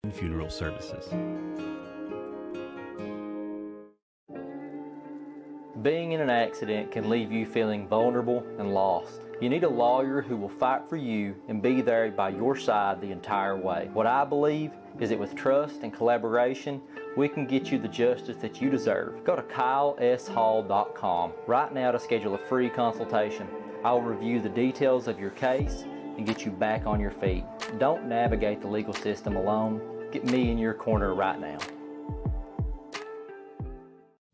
and funeral services. Being in an accident can leave you feeling vulnerable and lost. You need a lawyer who will fight for you and be there by your side the entire way. What I believe is that with trust and collaboration, we can get you the justice that you deserve. Go to KyleSHall.com right now to schedule a free consultation. I will review the details of your case and get you back on your feet. Don't navigate the legal system alone. Get me in your corner right now.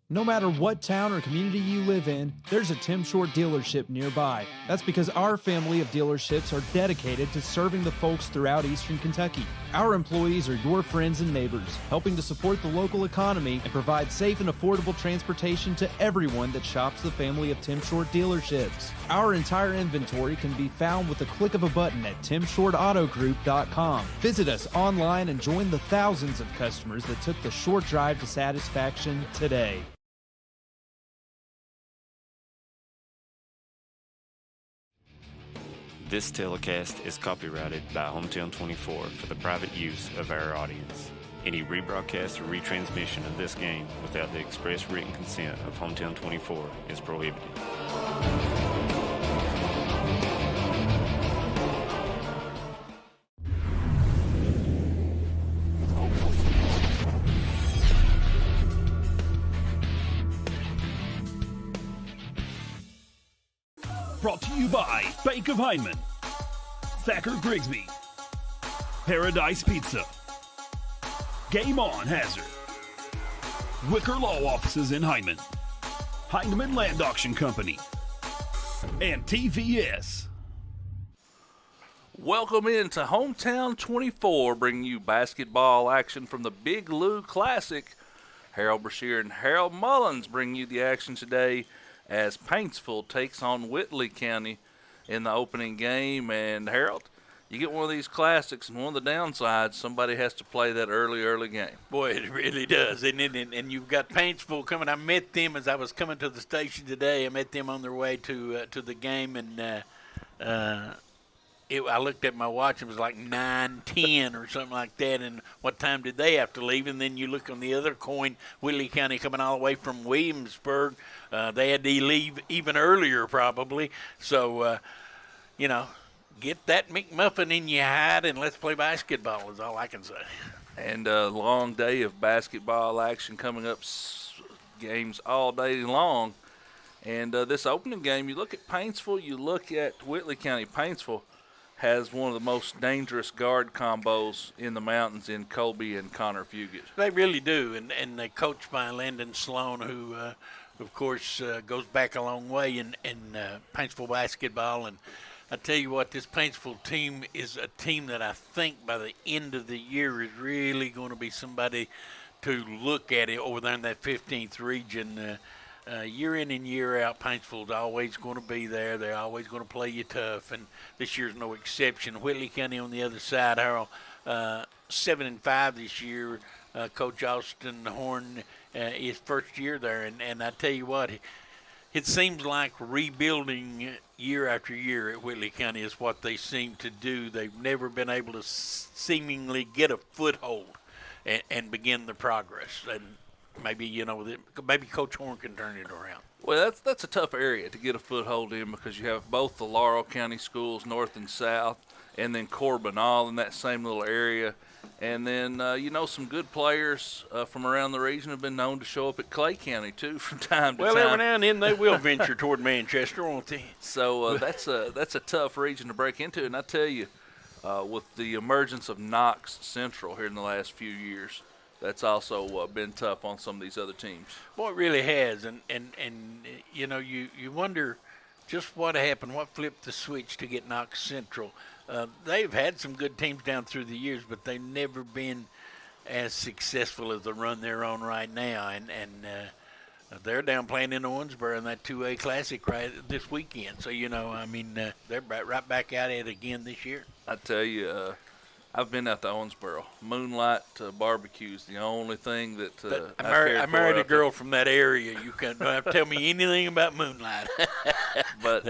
No matter what town or community you live in, there's a Tim Short dealership nearby. That's because our family of dealerships are dedicated to serving the folks throughout Eastern Kentucky. Our employees are your friends and neighbors, helping to support the local economy and provide safe and affordable transportation to everyone that shops the family of Tim Short dealerships. Our entire inventory can be found with the click of a button at timshortautogroup.com. Visit us online and join the thousands of customers that took the short drive to satisfaction today. This telecast is copyrighted by Hometown 24 for the private use of our audience. Any rebroadcast or retransmission of this game without the express written consent of Hometown 24 is prohibited. Brought to you by Bank of Hyndman, Thacker Grigsby, Paradise Pizza, Game On Hazard, Wicker Law Offices in Hyndman, Hyndman Land Auction Company, and TVS. Welcome into Hometown 24, bringing you basketball action from the Big Lou Classic. Harold Brashear and Harold Mullins bring you the action today as Paintsville takes on Whitley County in the opening game. And Harold, you get one of these classics, and one of the downsides, somebody has to play that early game. Boy, it really does, isn't it? And you've got Paintsville coming. I met them as I was coming to the station today. I met them on their way to the game, and I looked at my watch. It was like 9:10 or something like that. And what time did they have to leave? And then you look on the other coin, Whitley County coming all the way from Williamsburg. They had to leave even earlier probably. So, get that McMuffin in your hide and let's play basketball is all I can say. And a long day of basketball action coming up, games all day long. And this opening game, you look at Paintsville, you look at Whitley County. Paintsville has one of the most dangerous guard combos in the mountains in Colby and Connor Fugit. They really do, and they're coached by Landon Sloan, who, of course, goes back a long way in Paintsville basketball. And I tell you what, this Paintsville team is a team that I think by the end of the year is really going to be somebody to look at it over there in that 15th region. Year in and year out, Paintsville's always going to be there. They're always going to play you tough, and this year's no exception. Whitley County on the other side, Harold, 7-5 this year. Coach Austin Horn is first year there, and I tell you what, it seems like rebuilding year after year at Whitley County is what they seem to do. They've never been able to seemingly get a foothold and begin the progress. And maybe, maybe Coach Horn can turn it around. Well, that's a tough area to get a foothold in because you have both the Laurel County schools, north and south, and then Corbin, all in that same little area. And then, some good players from around the region have been known to show up at Clay County, too, from time to time. Well, every now and then they will venture toward Manchester, won't they? So that's a tough region to break into. And I tell you, with the emergence of Knox Central here in the last few years, that's also been tough on some of these other teams. Well, it really has. And you wonder just what happened, what flipped the switch to get Knox Central. They've had some good teams down through the years, but they've never been as successful as the run they're on right now. And they're down playing in Owensboro in that 2A Classic right this weekend. So, they're right back at it again this year. I tell you, I've been out to Owensboro. Moonlight barbecue's the only thing that I married a girl from that area. You can't don't have to tell me anything about Moonlight. But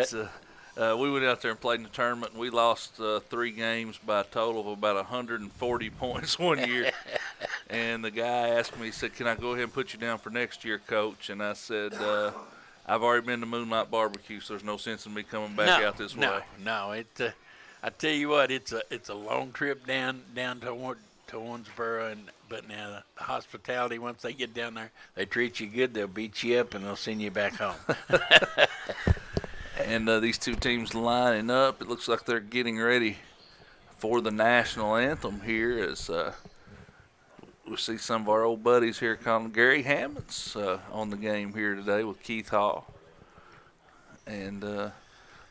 We went out there and played in the tournament, and we lost 3 games by a total of about 140 points one year. And the guy asked me, he said, "Can I go ahead and put you down for next year, Coach?" And I said, "I've already been to Moonlight Barbecue, so there's no sense in me coming back out this way." No. I tell you what, it's a long trip down to Owensboro, but now the hospitality, once they get down there, they treat you good. They'll beat you up and they'll send you back home. And these two teams lining up. It looks like they're getting ready for the national anthem here as we see some of our old buddies here calling. Gary Hammond's on the game here today with Keith Hall. And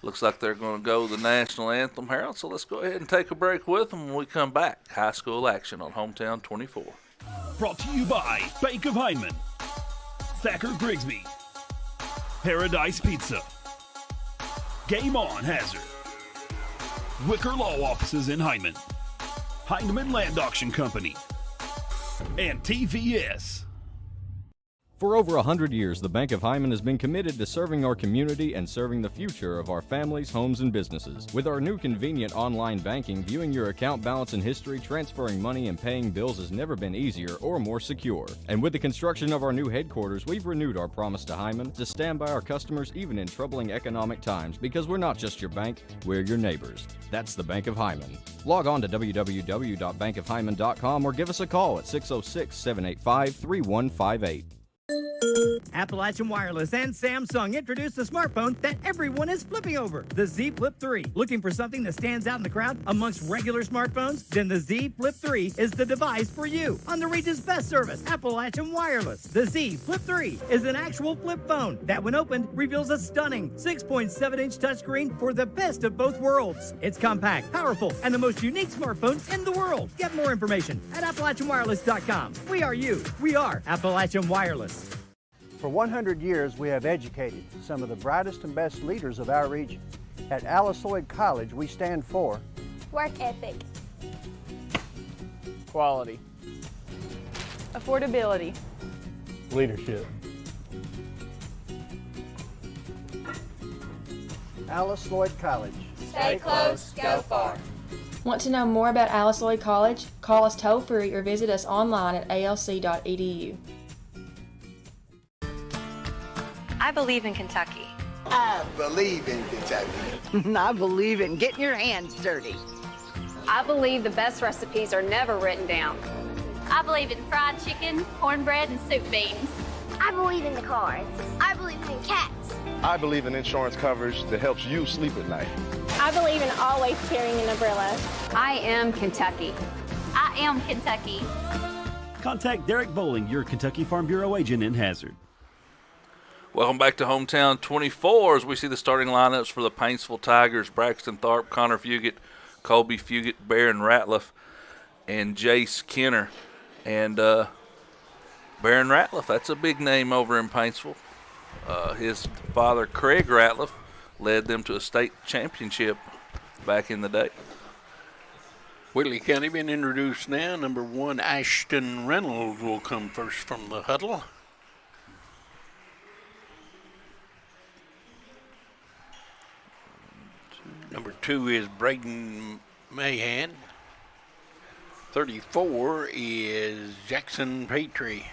looks like they're going to go the national anthem, Harold. So let's go ahead and take a break with them when we come back. High school action on Hometown 24. Brought to you by Bank of Hyman, Thacker Grigsby, Paradise Pizza, Game On Hazard, Wicker Law Offices in Hyman, Heinemann Land Auction Company, and TVS. For over 100 years, the Bank of Hyman has been committed to serving our community and serving the future of our families, homes, and businesses. With our new convenient online banking, viewing your account balance and history, transferring money, and paying bills has never been easier or more secure. And with the construction of our new headquarters, we've renewed our promise to Hyman to stand by our customers even in troubling economic times, because we're not just your bank, we're your neighbors. That's the Bank of Hyman. Log on to www.bankofhyman.com or give us a call at 606-785-3158. Appalachian Wireless and Samsung introduced the smartphone that everyone is flipping over, the Z Flip 3. Looking for something that stands out in the crowd amongst regular smartphones? Then the Z Flip 3 is the device for you. On the region's best service, Appalachian Wireless. The Z Flip 3 is an actual flip phone that, when opened, reveals a stunning 6.7-inch touchscreen for the best of both worlds. It's compact, powerful, and the most unique smartphone in the world. Get more information at AppalachianWireless.com. We are you. We are Appalachian Wireless. For 100 years, we have educated some of the brightest and best leaders of our region. At Alice Lloyd College, we stand for work ethic, quality, affordability, leadership. Alice Lloyd College. Stay close, go far. Want to know more about Alice Lloyd College? Call us toll-free or visit us online at alc.edu. I believe in Kentucky. I believe in Kentucky. I believe in getting your hands dirty. I believe the best recipes are never written down. I believe in fried chicken, cornbread, and soup beans. I believe in the cards. I believe in cats. I believe in insurance coverage that helps you sleep at night. I believe in always carrying an umbrella. I am Kentucky. I am Kentucky. Contact Derek Bowling, your Kentucky Farm Bureau agent in Hazard. Welcome back to Hometown 24 as we see the starting lineups for the Paintsville Tigers. Braxton Tharp, Connor Fugit, Colby Fugit, Barron Ratliff, and Jace Kenner. And Barron Ratliff, that's a big name over in Paintsville. His father, Craig Ratliff, led them to a state championship back in the day. Whitley County being introduced now. Number 1, Ashton Reynolds will come first from the huddle. Number 2 is Braden Mahan. 34 is Jackson Petrie.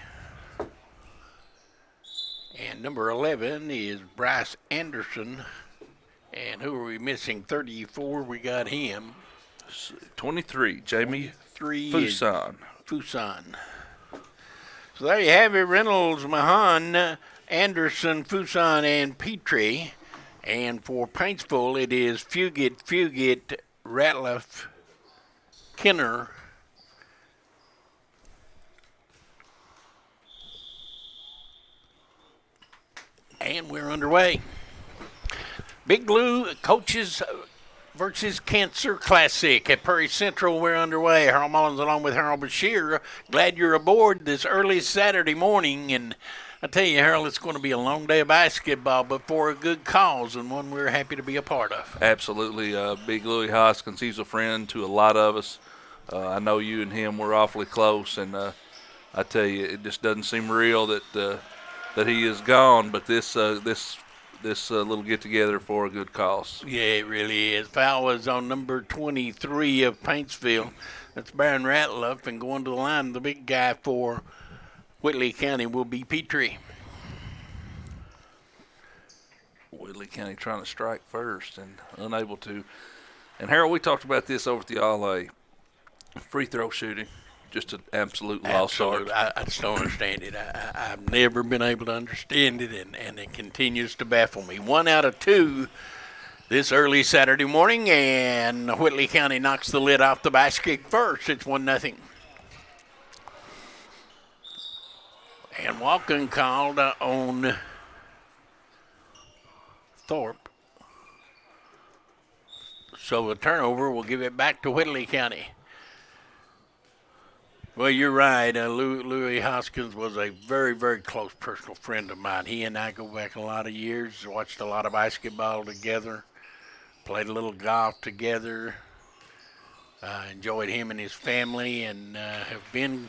And number 11 is Bryce Anderson. And who are we missing? 34, we got him. 23, Jamie 23 Fuson. So there you have it, Reynolds, Mahan, Anderson, Fuson, and Petrie. And for Paintsville, it is Fugit, Ratliff, Kenner, and we're underway. Big Blue Coaches versus Cancer Classic at Prairie Central. We're underway. Harold Mullins along with Harold Bashir. Glad you're aboard this early Saturday morning. And I tell you, Harold, it's going to be a long day of basketball, but for a good cause and one we're happy to be a part of. Absolutely. Big Louie Hoskins, he's a friend to a lot of us. I know you and him were awfully close, and I tell you, it just doesn't seem real that he is gone. But this this little get-together for a good cause. Yeah, it really is. Foul was on number 23 of Paintsville. That's Baron Ratliff, and going to the line, the big guy for Whitley County will be Petrie. Whitley County trying to strike first and unable to. And Harold, we talked about this over at the All-A. Free throw shooting, just an absolute lost art. I just don't understand it. I've never been able to understand it, and it continues to baffle me. 1 out of 2 this early Saturday morning, and Whitley County knocks the lid off the basket first. It's 1-0. And walking called on Thorpe. So the turnover will give it back to Whitley County. Well, you're right. Louis Hoskins was a very, very close personal friend of mine. He and I go back a lot of years, watched a lot of basketball together, played a little golf together, enjoyed him and his family, and have been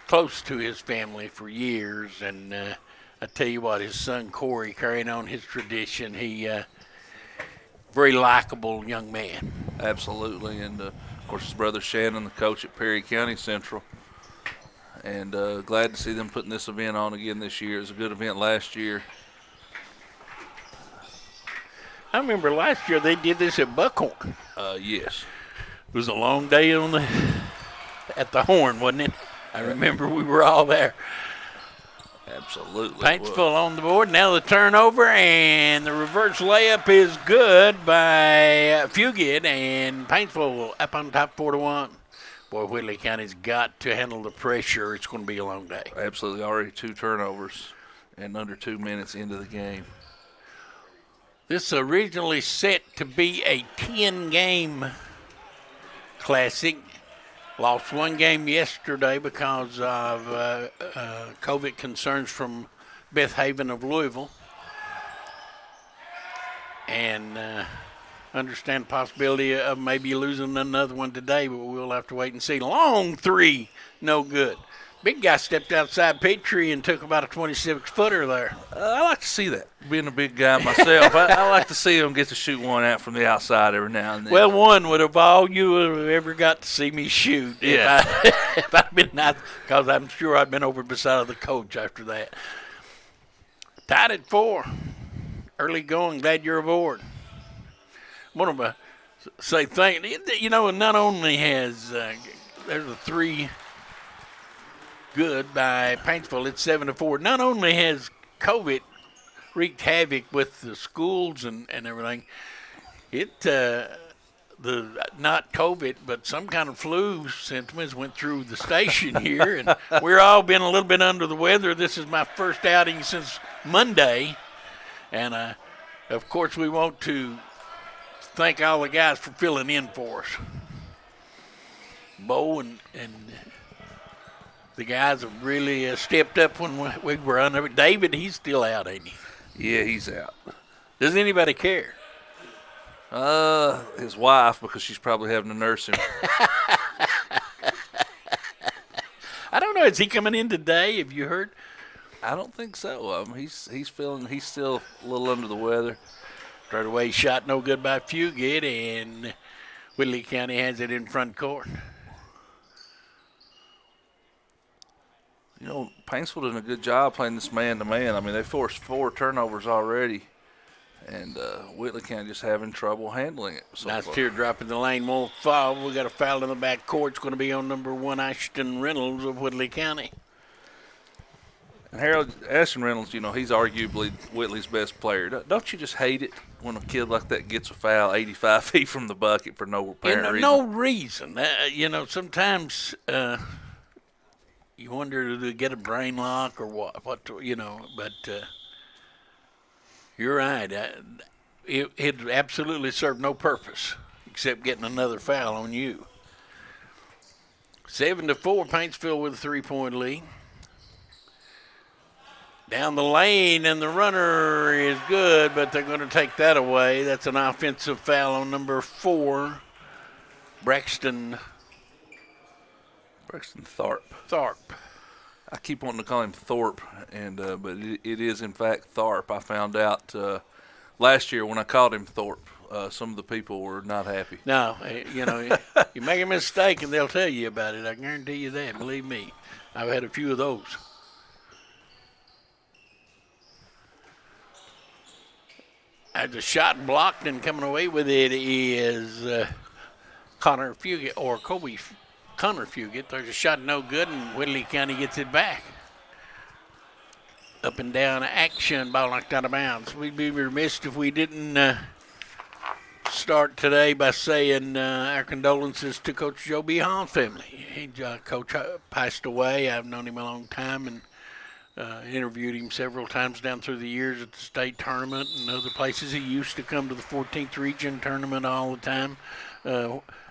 close to his family for years. And I tell you what, his son Corey, carrying on his tradition, he very likable young man. Absolutely, and of course his brother Shannon, the coach at Perry County Central, and glad to see them putting this event on again this year. It was a good event last year. I remember last year they did this at Buckhorn. Yes. It was a long day at the Horn, wasn't it? I remember we were all there. Absolutely. Paintsville on the board. Now the turnover, and the reverse layup is good by Fugit, and Paintsville up on top 4-1. Boy, Whitley County's got to handle the pressure. It's going to be a long day. Absolutely. Already 2 turnovers and under 2 minutes into the game. This is originally set to be a 10-game classic. Lost 1 game yesterday because of COVID concerns from Beth Haven of Louisville. And understand the possibility of maybe losing another one today, but we'll have to wait and see. Long 3, no good. Big guy stepped outside Petrie and took about a 26-footer there. I like to see that, being a big guy myself. I like to see him get to shoot one out from the outside every now and then. Well, one would have all you have ever got to see me shoot. Yeah. If I'd been nice, because I'm sure I'd been over beside of the coach after that. Tied at 4. Early going, glad you're aboard. I want to say thank you. Know, not only has there's a 3 good by Paintsville, it's 7-4. Not only has COVID wreaked havoc with the schools and everything, not COVID, but some kind of flu symptoms went through the station here, and we're all been a little bit under the weather. This is my first outing since Monday, and of course we want to thank all the guys for filling in for us. Bo and the guys have really stepped up when we were under. David, he's still out, ain't he? Yeah, he's out. Does anybody care? His wife, because she's probably having to nurse him. I don't know. Is he coming in today? Have you heard? I don't think so. He's still a little under the weather. Straight away shot no good by Fugit, and Whitley County has it in front court. You know, Paintsville doing a good job playing this man-to-man. I mean, they forced 4 turnovers already, and Whitley County just having trouble handling it. So nice teardrop in the lane, won't foul. We got a foul in the back court. It's going to be on number 1, Ashton Reynolds of Whitley County. And Harold, Ashton Reynolds, you know, he's arguably Whitley's best player. Don't you just hate it when a kid like that gets a foul 85 feet from the bucket for no apparent reason? No reason. You know, sometimes you wonder, do they get a brain lock or what? You know, but you're right. It absolutely served no purpose except getting another foul on you. 7-4, Paintsville with a 3-point lead. Down the lane, and the runner is good, but they're going to take that away. That's an offensive foul on number 4, Braxton Thorpe. I keep wanting to call him Thorpe, but it is in fact Tharp. I found out last year when I called him Thorpe. Some of the people were not happy. No, you make a mistake and they'll tell you about it. I guarantee you that. Believe me, I've had a few of those. As a shot blocked and coming away with it is Connor Fugit or Kobe Connor Fugit. There's a shot no good, and Whitley County gets it back. Up and down action, ball knocked out of bounds. We'd be remiss if we didn't start today by saying our condolences to Coach Joe B. Hahn's family. Coach passed away. I've known him a long time and interviewed him several times down through the years at the state tournament and other places. He used to come to the 14th region tournament all the time.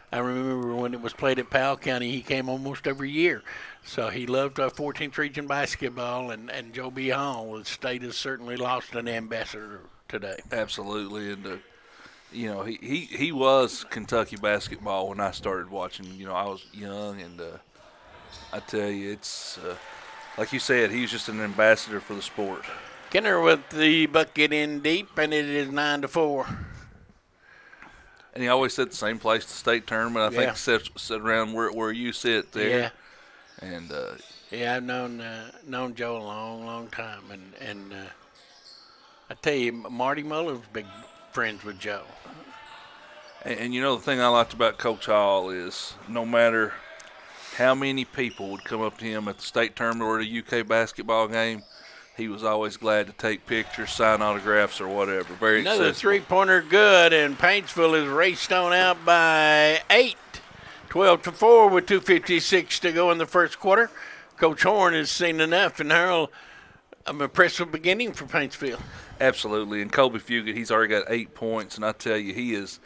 I remember when it was played at Powell County, he came almost every year. So he loved 14th region basketball, and Joe B. Hahn, the state has certainly lost an ambassador today. Absolutely, and he was Kentucky basketball when I started watching. I was young, and I tell you, it's like you said, he's just an ambassador for the sport. Kenner with the bucket in deep, and it is 9-4. And he always said the same place, the state tournament. I think sit around where you sit there. Yeah. And I've known Joe a long time, and I tell you, Marty Muller's big friends with Joe. And the thing I liked about Coach Hall is no matter how many people would come up to him at the state tournament or the UK basketball game, he was always glad to take pictures, sign autographs, or whatever. Very Another accessible. three-pointer good, and Paintsville is raced on out by 8. 12-4 with 2:56 to go in the first quarter. Coach Horn has seen enough, and Harold, an impressive beginning for Paintsville. Absolutely, and Kobe Fugit, he's already got 8 points, and I tell you, he is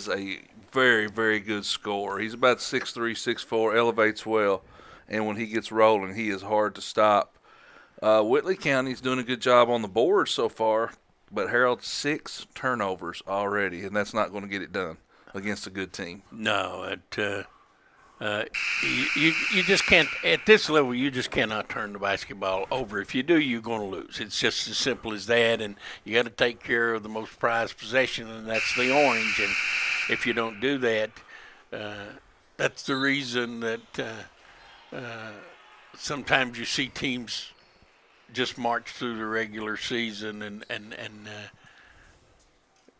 a very, very good scorer. He's about 6'3", 6'4", elevates well, and when he gets rolling, he is hard to stop. Whitley County's doing a good job on the board so far, but Harold, 6 turnovers already, and that's not going to get it done against a good team. No, you just can't, at this level, you just cannot turn the basketball over. If you do, you're going to lose. It's just as simple as that, and you got to take care of the most prized possession, and that's the orange. And if you don't do that, that's the reason that sometimes you see teams just march through the regular season and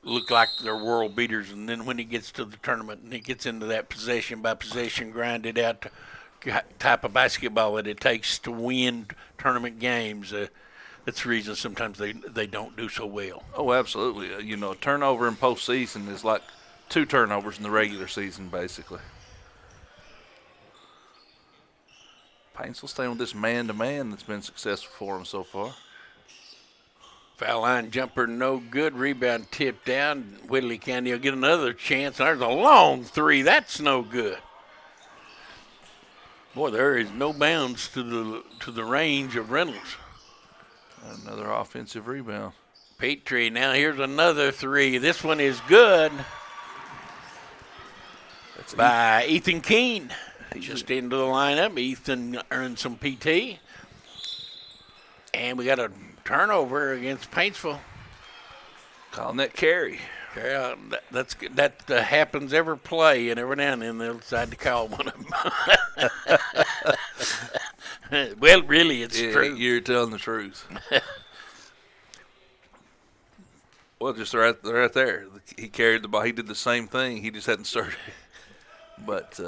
look like they're world beaters, and then when he gets to the tournament and he gets into that possession by possession grinded out type of basketball that it takes to win tournament games, that's the reason sometimes they don't do so well. Oh, absolutely. A turnover in postseason is like 2 turnovers in the regular season, basically. Paintsville staying with this man-to-man that's been successful for him so far. Foul line jumper, no good. Rebound tipped down. Whitley County will get another chance. There's a long three. That's no good. Boy, there is no bounds to the range of Reynolds. Another offensive rebound. Petrie, now here's another three. This one is good. That's by Ethan Keene. Just into the lineup. Ethan earned some PT. And we got a turnover against Paintsville. Calling that carry. That's good. That happens every play, and every now and then they'll decide to call one of them. Well, really, it's true. You're telling the truth. Well, just right there. He carried the ball. He did the same thing. He just hadn't started. But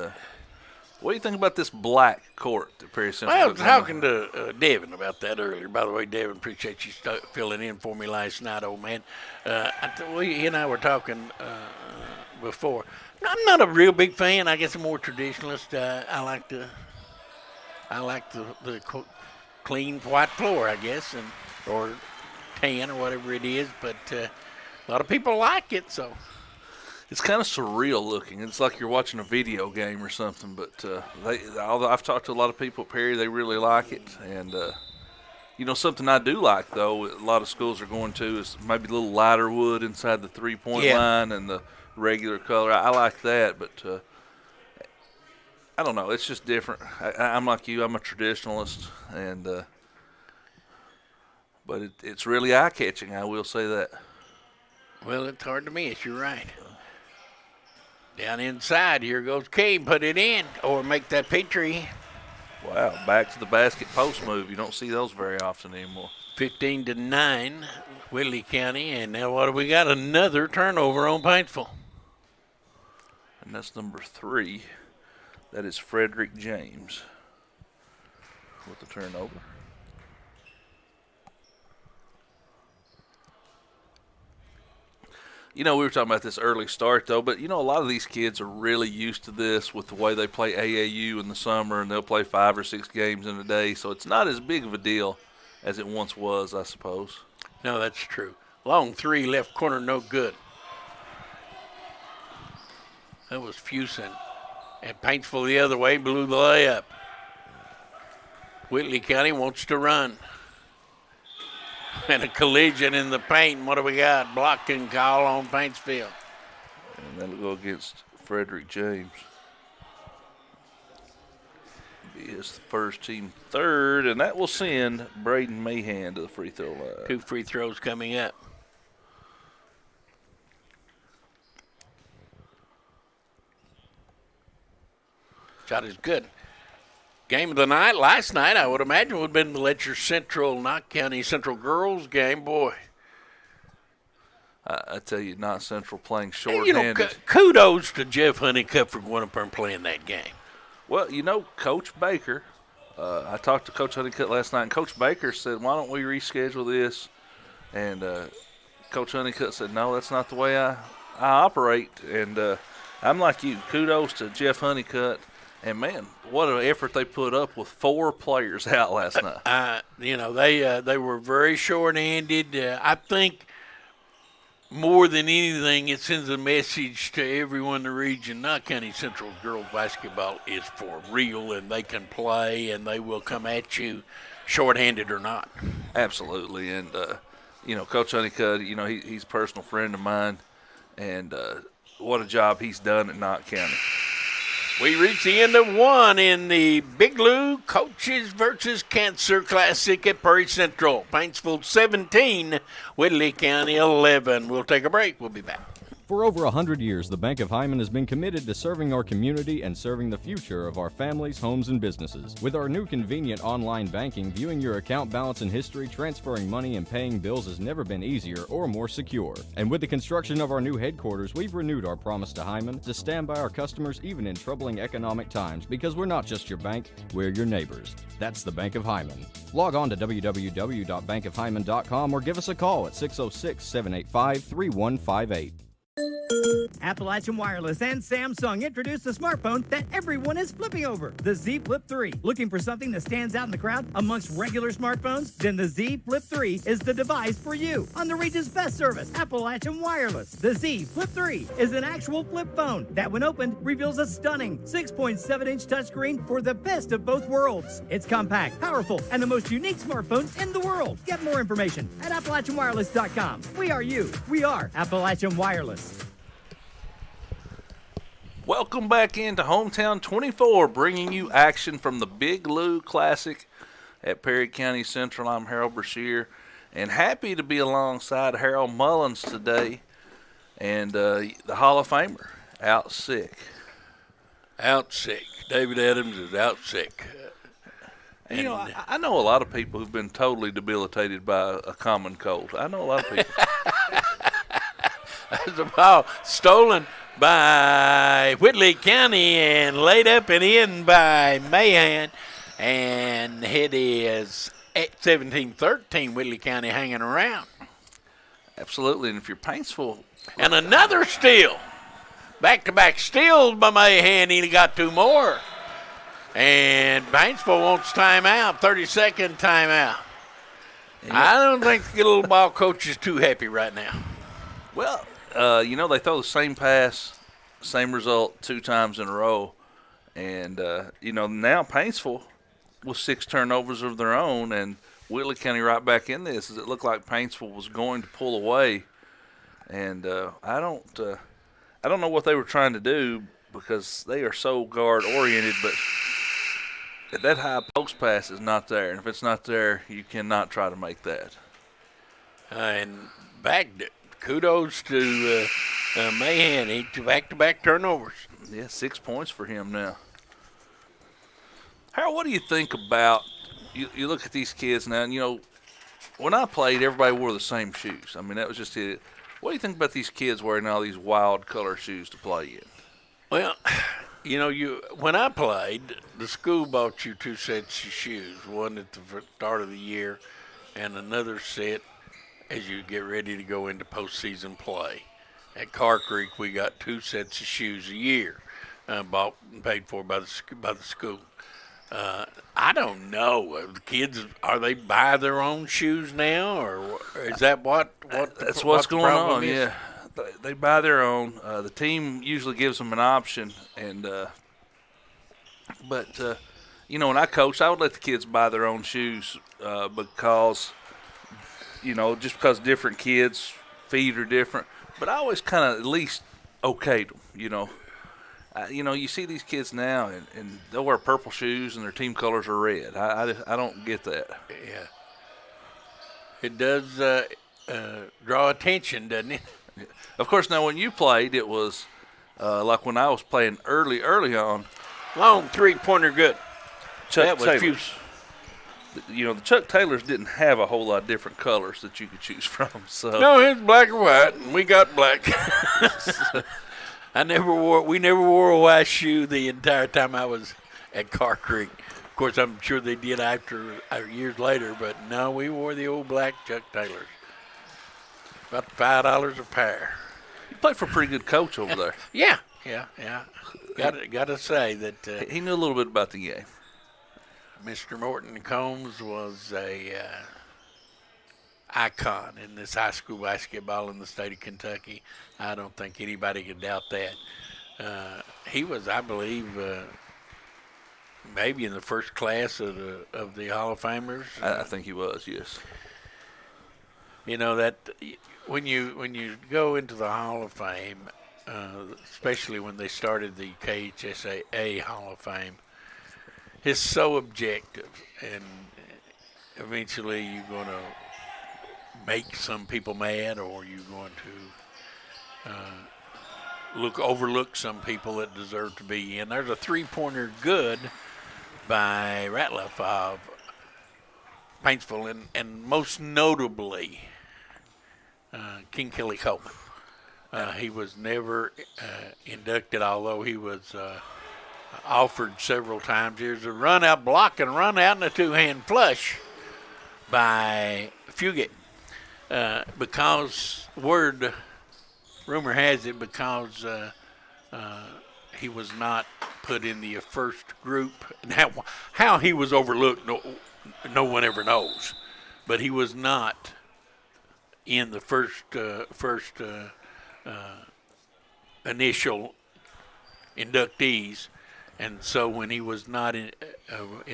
what do you think about this black court that Perry Central? I was talking to Devin about that earlier. By the way, Devin, appreciate you filling in for me last night, old man. He and I were talking before. I'm not a real big fan. I guess I'm more traditionalist. I like the clean white floor, I guess, or tan or whatever it is. But a lot of people like it, so. It's kind of surreal looking. It's like you're watching a video game or something. But I've talked to a lot of people at Perry. They really like it. And, something I do like, though, a lot of schools are going to is maybe a little lighter wood inside the three-point line and the regular color. I like that. But I don't know. It's just different. I'm like you. I'm a traditionalist, and but it's really eye-catching. I will say that. Well, it's hard to miss. You're right. Down inside, here goes Cade. Put it in or make that Petrie. Wow, back to the basket post move. You don't see those very often anymore. 15-9, Whitley County, and now what do we got? Another turnover on Paintsville. And that's number 3. That is Frederick James with the turnover. You know, we were talking about this early start, though, but, you know, a lot of these kids are really used to this with the way they play AAU in the summer, and they'll play 5 or 6 games in a day, so it's not as big of a deal as it once was, I suppose. No, that's true. Long 3, left corner, no good. That was Fusen. And Paintsville the other way, blew the layup. Whitley County wants to run. And a collision in the paint. What do we got? Blocking call on Paintsville. And that'll go against Frederick James. Be his first, team third, and that will send Braden Mahan to the free throw line. 2 free throws coming up. Shot is good. Game of the night last night, I would imagine, would have been the Letcher Central, Knott County Central girls game. Boy, I tell you, Knott Central playing hey, shorthanded. Kudos to Jeff Honeycutt for going up there and playing that game. Well, you know, Coach Baker, I talked to Coach Honeycutt last night, and Coach Baker said, why don't we reschedule this? And Coach Honeycutt said, no, that's not the way I operate. And I'm like you, kudos to Jeff Honeycutt. And, man, what an effort they put up with 4 players out last night. You know, they were very short-handed. I think more than anything, it sends a message to everyone in the region. Knott County Central girls basketball is for real, and they can play, and they will come at you short-handed or not. Absolutely. And, you know, Coach Honeycutt, you know, he's a personal friend of mine, and what a job he's done at Knott County. We reach the end of 1 in the Big Lou Coaches versus Cancer Classic at Prairie Central. Paintsville 17, Whitley County 11. We'll take a break. We'll be back. For over 100 years, the Bank of Hyman has been committed to serving our community and serving the future of our families, homes, and businesses. With our new convenient online banking, viewing your account balance and history, transferring money, and paying bills has never been easier or more secure. And with the construction of our new headquarters, we've renewed our promise to Hyman to stand by our customers even in troubling economic times, because we're not just your bank, we're your neighbors. That's the Bank of Hyman. Log on to www.bankofhyman.com or give us a call at 606-785-3158. Appalachian Wireless and Samsung introduced the smartphone that everyone is flipping over, the Z Flip 3. Looking for something that stands out in the crowd amongst regular smartphones? Then the Z Flip 3 is the device for you. On the region's best service, Appalachian Wireless, the Z Flip 3 is an actual flip phone that, when opened, reveals a stunning 6.7-inch touchscreen for the best of both worlds. It's compact, powerful, and the most unique smartphone in the world. Get more information at AppalachianWireless.com. We are you. We are Appalachian Wireless. Welcome back into Hometown 24, bringing you action from the Big Lou Classic at Perry County Central. I'm Harold Brashear, and happy to be alongside Harold Mullins today, and the Hall of Famer, out sick. Out sick. David Adams is out sick. And, you know, I know a lot of people who've been totally debilitated by a common cold. I know a lot of people. That's a ball stolen by Whitley County and laid up and in by Mahan. And it is at 17-13, Whitley County hanging around. Absolutely, and if you're Paintsville. And another steal. Back-to-back steals by Mahan. He got 2 more. And Paintsville wants timeout, 30-second timeout. I don't think the little ball coach is too happy right now. Well, you know, they throw the same pass, same result 2 times in a row. And, you know, now Paintsville with 6 turnovers of their own, and Whitley County right back in this, as it looked like Paintsville was going to pull away. And I don't know what they were trying to do, because they are so guard oriented, but that high post pass is not there, and if it's not there, you cannot try to make that. And kudos to Mahan. He back-to-back turnovers. Yeah, 6 points for him now. Harold, what do you think about you look at these kids now, and when I played, everybody wore the same shoes. I mean, that was just it. What do you think about these kids wearing all these wild color shoes to play in? Well, when I played, the school bought you 2 sets of shoes, one at the start of the year and another set as you get ready to go into postseason play. At Car Creek, we got 2 sets of shoes a year, bought and paid for by the school. I don't know. The kids, are they buy their own shoes now, or is that what's going on? Is? Yeah, they buy their own. The team usually gives them an option, and but when I coached, I would let the kids buy their own shoes because just because different kids' feet are different. But I always kind of at least okayed them. You see these kids now, and they'll wear purple shoes, and their team colors are red. I don't get that. Yeah. It does draw attention, doesn't it? Of course, now when you played, it was like when I was playing early on. Long three-pointer good. Chuck Taylors. The Chuck Taylors didn't have a whole lot of different colors that you could choose from. So no, it's black and white, and we got black. We never wore a white shoe the entire time I was at Car Creek. Of course, I'm sure they did after years later, but no, we wore the old black Chuck Taylors. About $5 a pair. You played for a pretty good coach over there. Yeah. Got to say that he knew a little bit about the game. Mr. Morton Combs was a icon in this high school basketball in the state of Kentucky. I don't think anybody can doubt that. He was, I believe, maybe in the first class of the Hall of Famers. I think he was, yes. That when you go into the Hall of Fame, especially when they started the KHSAA Hall of Fame, it's so objective, and eventually you're going to make some people mad, or you're going to overlook some people that deserve to be in. There's a three-pointer good by Ratliff of Paintsville, and most notably King Kelly Coleman. He was never inducted, although he was offered several times. Here's a run-out block and run-out and a two-hand flush by Fugate. Because rumor has it, because he was not put in the first group. Now, how he was overlooked, no one ever knows. But he was not in the first initial inductees. And so when he was not in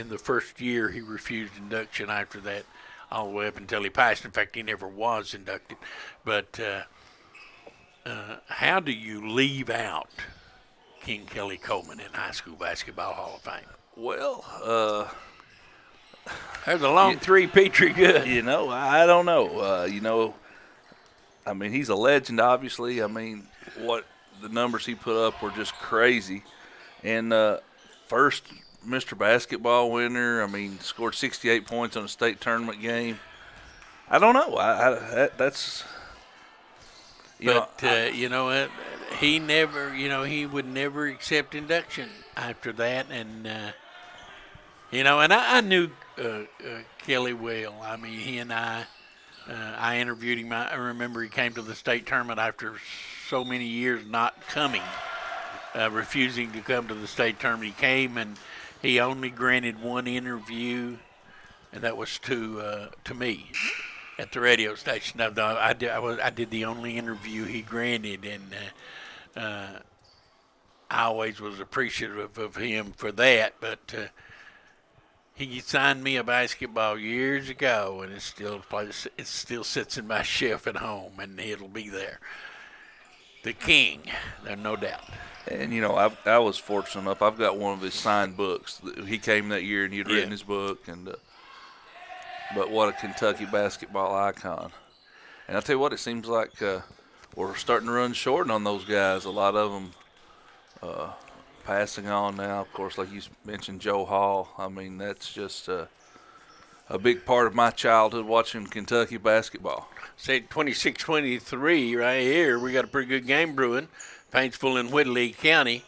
the first year, he refused induction after that, all the way up until he passed. In fact, he never was inducted. But how do you leave out King Kelly Coleman in High School Basketball Hall of Fame? Well, there's a long three Petrie good. I don't know. I mean, he's a legend, obviously. I mean, what the numbers he put up were just crazy. And first Mr. Basketball winner. I mean, scored 68 points on a state tournament game. I don't know. That's he never. He would never accept induction after that. And and I knew Kelly well. I mean, he and I interviewed him. I remember he came to the state tournament after so many years not coming. Refusing to come to the state tournament. He came, and he only granted one interview, and that was to me at the radio station. I did the only interview he granted, and I always was appreciative of him for that. But he signed me a basketball years ago, and it still sits in my shelf at home, and it'll be there. the king, there's no doubt. And, you know, I was fortunate enough. I've got one of his signed books. He came that year and he'd written his book. And but what a Kentucky basketball icon. And I'll tell you what, it seems like we're starting to run short on those guys. A lot of them passing on now. Of course, like you mentioned, Joe Hall. I mean, that's just a big part of my childhood watching Kentucky basketball. Say 26-23 right here. We got a pretty good game brewing. Paintsville and Whitley County.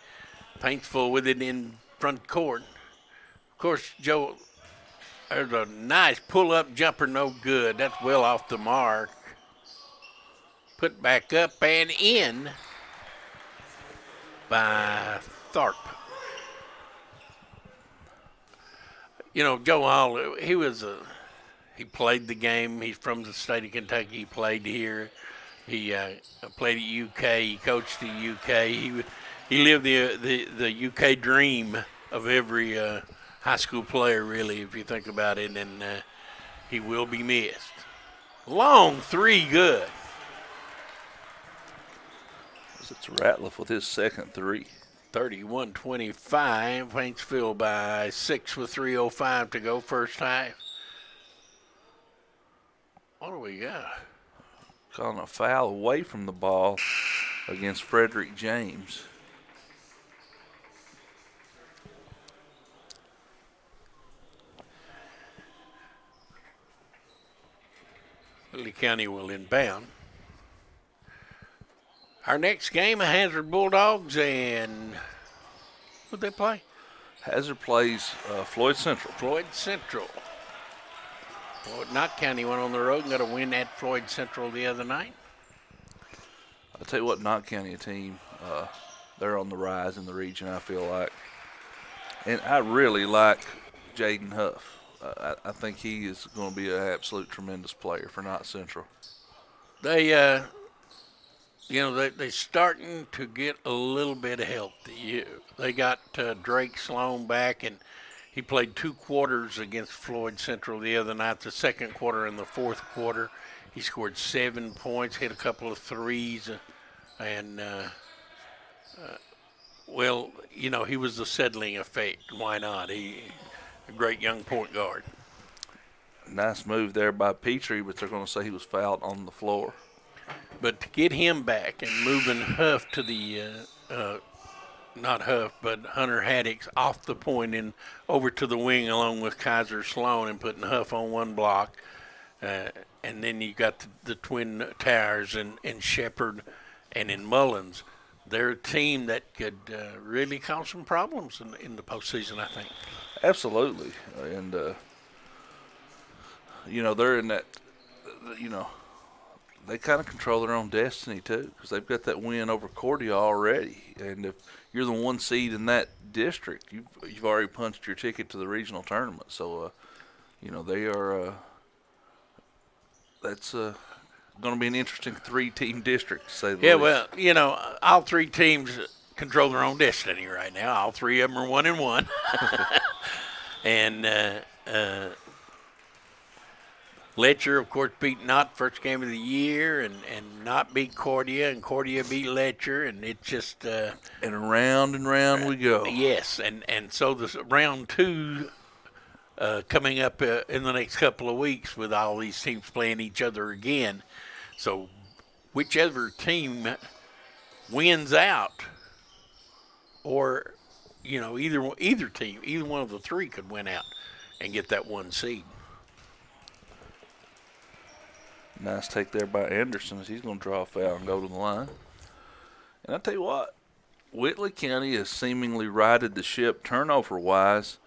Paintsville with it in front court. Of course, Joe, there's a nice pull-up jumper, no good. That's well off the mark. Put back up and in by Tharp. You know, Joe Hall, he played the game. He's from the state of Kentucky. He played here. He played at UK. He coached at UK. He lived the UK dream of every high school player, really, if you think about it, and he will be missed. Long three, good. It's Ratliff with his second three. 31-25. Paintsville by 6 with 3:05 to go, first half. What do we got? Calling a foul away from the ball against Frederick James. Whitley County will inbound. Our next game, Hazard Bulldogs, and who'd they play? Hazard plays Floyd Central. Floyd Central. Knott County went on the road and got a win at Floyd Central the other night. I'll tell you what, Knott County team, they're on the rise in the region, I feel like. And I really like Jaden Huff. I think he is going to be an absolute tremendous player for Knott Central. They're starting to get a little bit of help. They got Drake Sloan back, and he played 2 quarters against Floyd Central the other night, the second quarter and the fourth quarter. He scored 7 points, hit a couple of threes, and, he was the settling effect. Why not? He a great young point guard. Nice move there by Petrie, but they're going to say he was fouled on the floor. But to get him back and moving Huff to the not Huff, but Hunter Haddix off the point and over to the wing along with Kaiser Sloan and putting Huff on one block. And then you got the Twin Towers and Shepherd and in Mullins. They're a team that could really cause some problems in the postseason, I think. Absolutely. And, they're in that, they kind of control their own destiny, too, because they've got that win over Cordia already. And if you're the 1 seed in that district, you've already punched your ticket to the regional tournament. So, they are that's going to be an interesting 3-team district, to say the least. Well, all 3 teams control their own destiny right now. All 3 of them are 1-1. And Letcher, of course, beat Knott first game of the year, and Knott beat Cordia, and Cordia beat Letcher, and it's just and round we go. Yes, and so this round 2 coming up in the next couple of weeks with all these teams playing each other again. So whichever team wins out, or either team, either one of the 3 could win out and get that 1 seed. Nice take there by Anderson as he's going to draw a foul and go to the line. And I tell you what, Whitley County has seemingly righted the ship turnover-wise.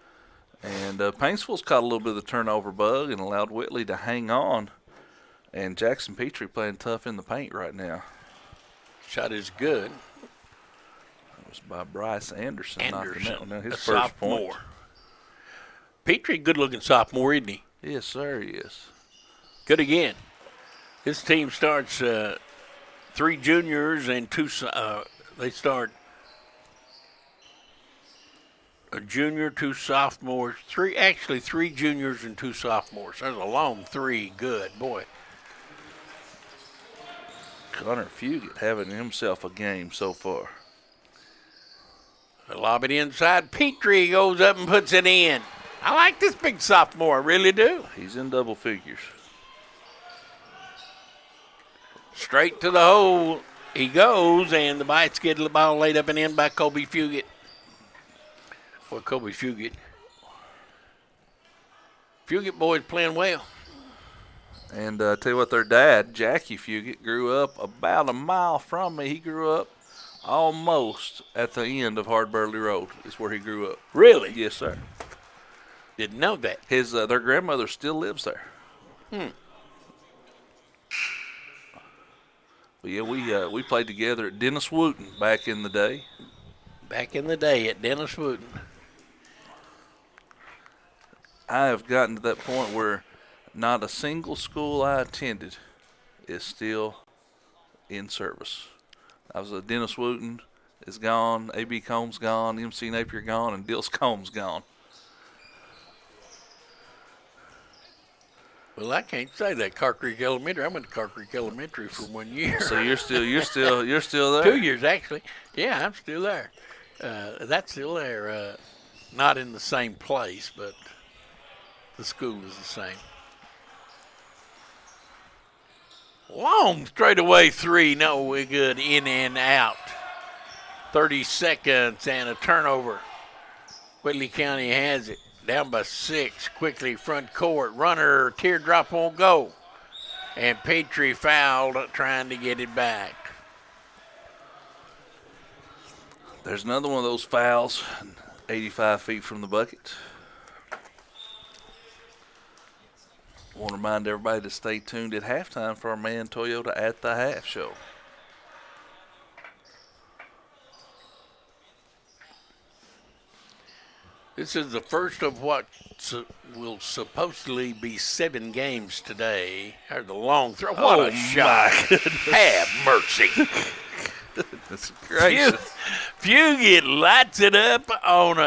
And Paintsville's caught a little bit of the turnover bug and allowed Whitley to hang on. And Jackson Petrie playing tough in the paint right now. Shot is good. That was by Bryce Anderson. Knocking that one down. His first sophomore. point. Petrie, good-looking sophomore, isn't he? Yes, sir, he is. Good again. This team starts 3 juniors and 2. They start a junior, 2 sophomores. 3 juniors and 2 sophomores. There's a long 3. Good boy. Connor Fugit having himself a game so far. Lob it inside. Petrie goes up and puts it in. I like this big sophomore, I really do. He's in double figures. Straight to the hole he goes, and the Bites get the ball laid up and in by Kobe Fugit. For Kobe Fugit. Fugit boys playing well. And tell you what, their dad, Jackie Fugit, grew up about a mile from me. He grew up almost at the end of Hard Burley Road is where he grew up. Really? Yes, sir. Didn't know that. His their grandmother still lives there. But yeah, we played together at Dennis Wooten back in the day. Back in the day at Dennis Wooten. I have gotten to that point where not a single school I attended is still in service. I was at Dennis Wooten is gone, A.B. Combs gone, MC Napier gone, and Dills Combs gone. Well, I can't say that. Car Creek Elementary. I went to Car Creek Elementary for 1 year. So you're still there? 2 years actually. Yeah, I'm still there. That's still there. Not in the same place, but the school is the same. Long straightaway three. No, we're good. In and out. 30 seconds and a turnover. Whitley County has it. Down by 6, quickly front court. Runner, teardrop won't go. And Petrie fouled, trying to get it back. There's another one of those fouls, 85 feet from the bucket. I want to remind everybody to stay tuned at halftime for our Man Toyota at the Half show. This is the first of what will supposedly be 7 games today. There's the long throw. What a shot. Have mercy. That's gracious. Fugit lights it up on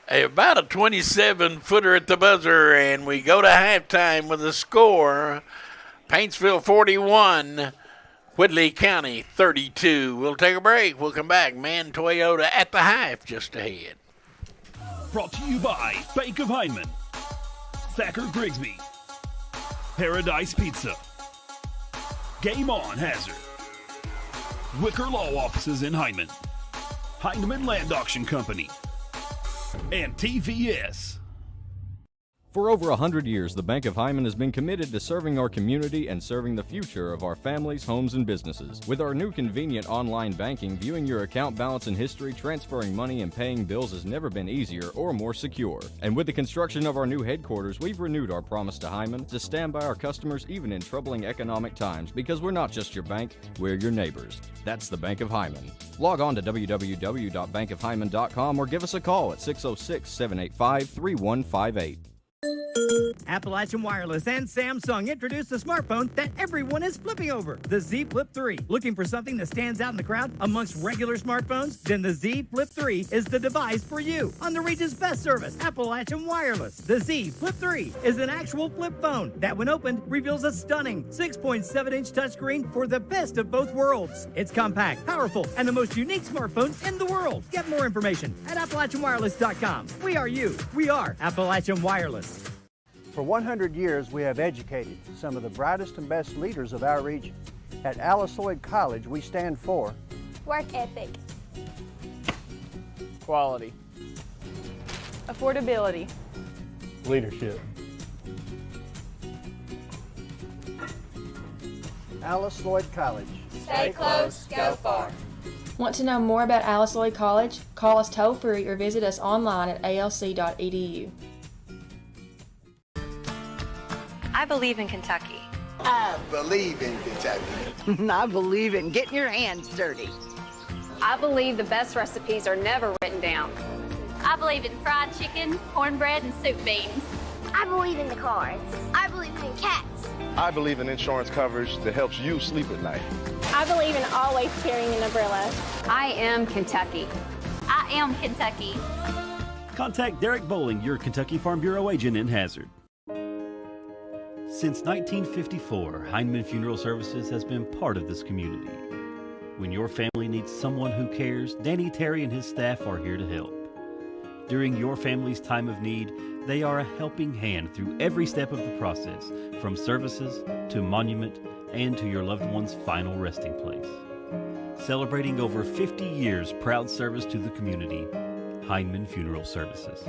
about a 27-footer at the buzzer, and we go to halftime with a score. Paintsville 41, Whitley County 32. We'll take a break. We'll come back. Man Toyota at the half just ahead. Brought to you by Bank of Hyman, Thacker Grigsby, Paradise Pizza, Game On Hazard, Wicker Law Offices in Hyman, Heinemann Land Auction Company, and TVS. For over 100 years, the Bank of Hyman has been committed to serving our community and serving the future of our families, homes, and businesses. With our new convenient online banking, viewing your account balance and history, transferring money, and paying bills has never been easier or more secure. And with the construction of our new headquarters, we've renewed our promise to Hyman to stand by our customers even in troubling economic times, because we're not just your bank, we're your neighbors. That's the Bank of Hyman. Log on to www.bankofhyman.com or give us a call at 606-785-3158. Appalachian Wireless and Samsung introduced the smartphone that everyone is flipping over, the Z Flip 3. Looking for something that stands out in the crowd amongst regular smartphones? Then the Z Flip 3 is the device for you. On the region's best service, Appalachian Wireless, the Z Flip 3 is an actual flip phone that, when opened, reveals a stunning 6.7-inch touchscreen for the best of both worlds. It's compact, powerful, and the most unique smartphone in the world. Get more information at AppalachianWireless.com. We are you. We are Appalachian Wireless. For 100 years, we have educated some of the brightest and best leaders of our region. At Alice Lloyd College, we stand for Work ethic. Quality. Affordability. Leadership. Alice Lloyd College. Stay close, go far. Want to know more about Alice Lloyd College? Call us toll-free or visit us online at alc.edu. I believe in Kentucky. I believe in Kentucky. I believe in getting your hands dirty. I believe the best recipes are never written down. I believe in fried chicken, cornbread, and soup beans. I believe in the cards. I believe in cats. I believe in insurance coverage that helps you sleep at night. I believe in always carrying an umbrella. I am Kentucky. I am Kentucky. Contact Derek Bowling, your Kentucky Farm Bureau agent in Hazard. Since 1954, Heinemann Funeral Services has been part of this community. When your family needs someone who cares, Danny Terry and his staff are here to help. During your family's time of need, they are a helping hand through every step of the process, from services to monument and to your loved one's final resting place. Celebrating over 50 years proud service to the community, Heinemann Funeral Services.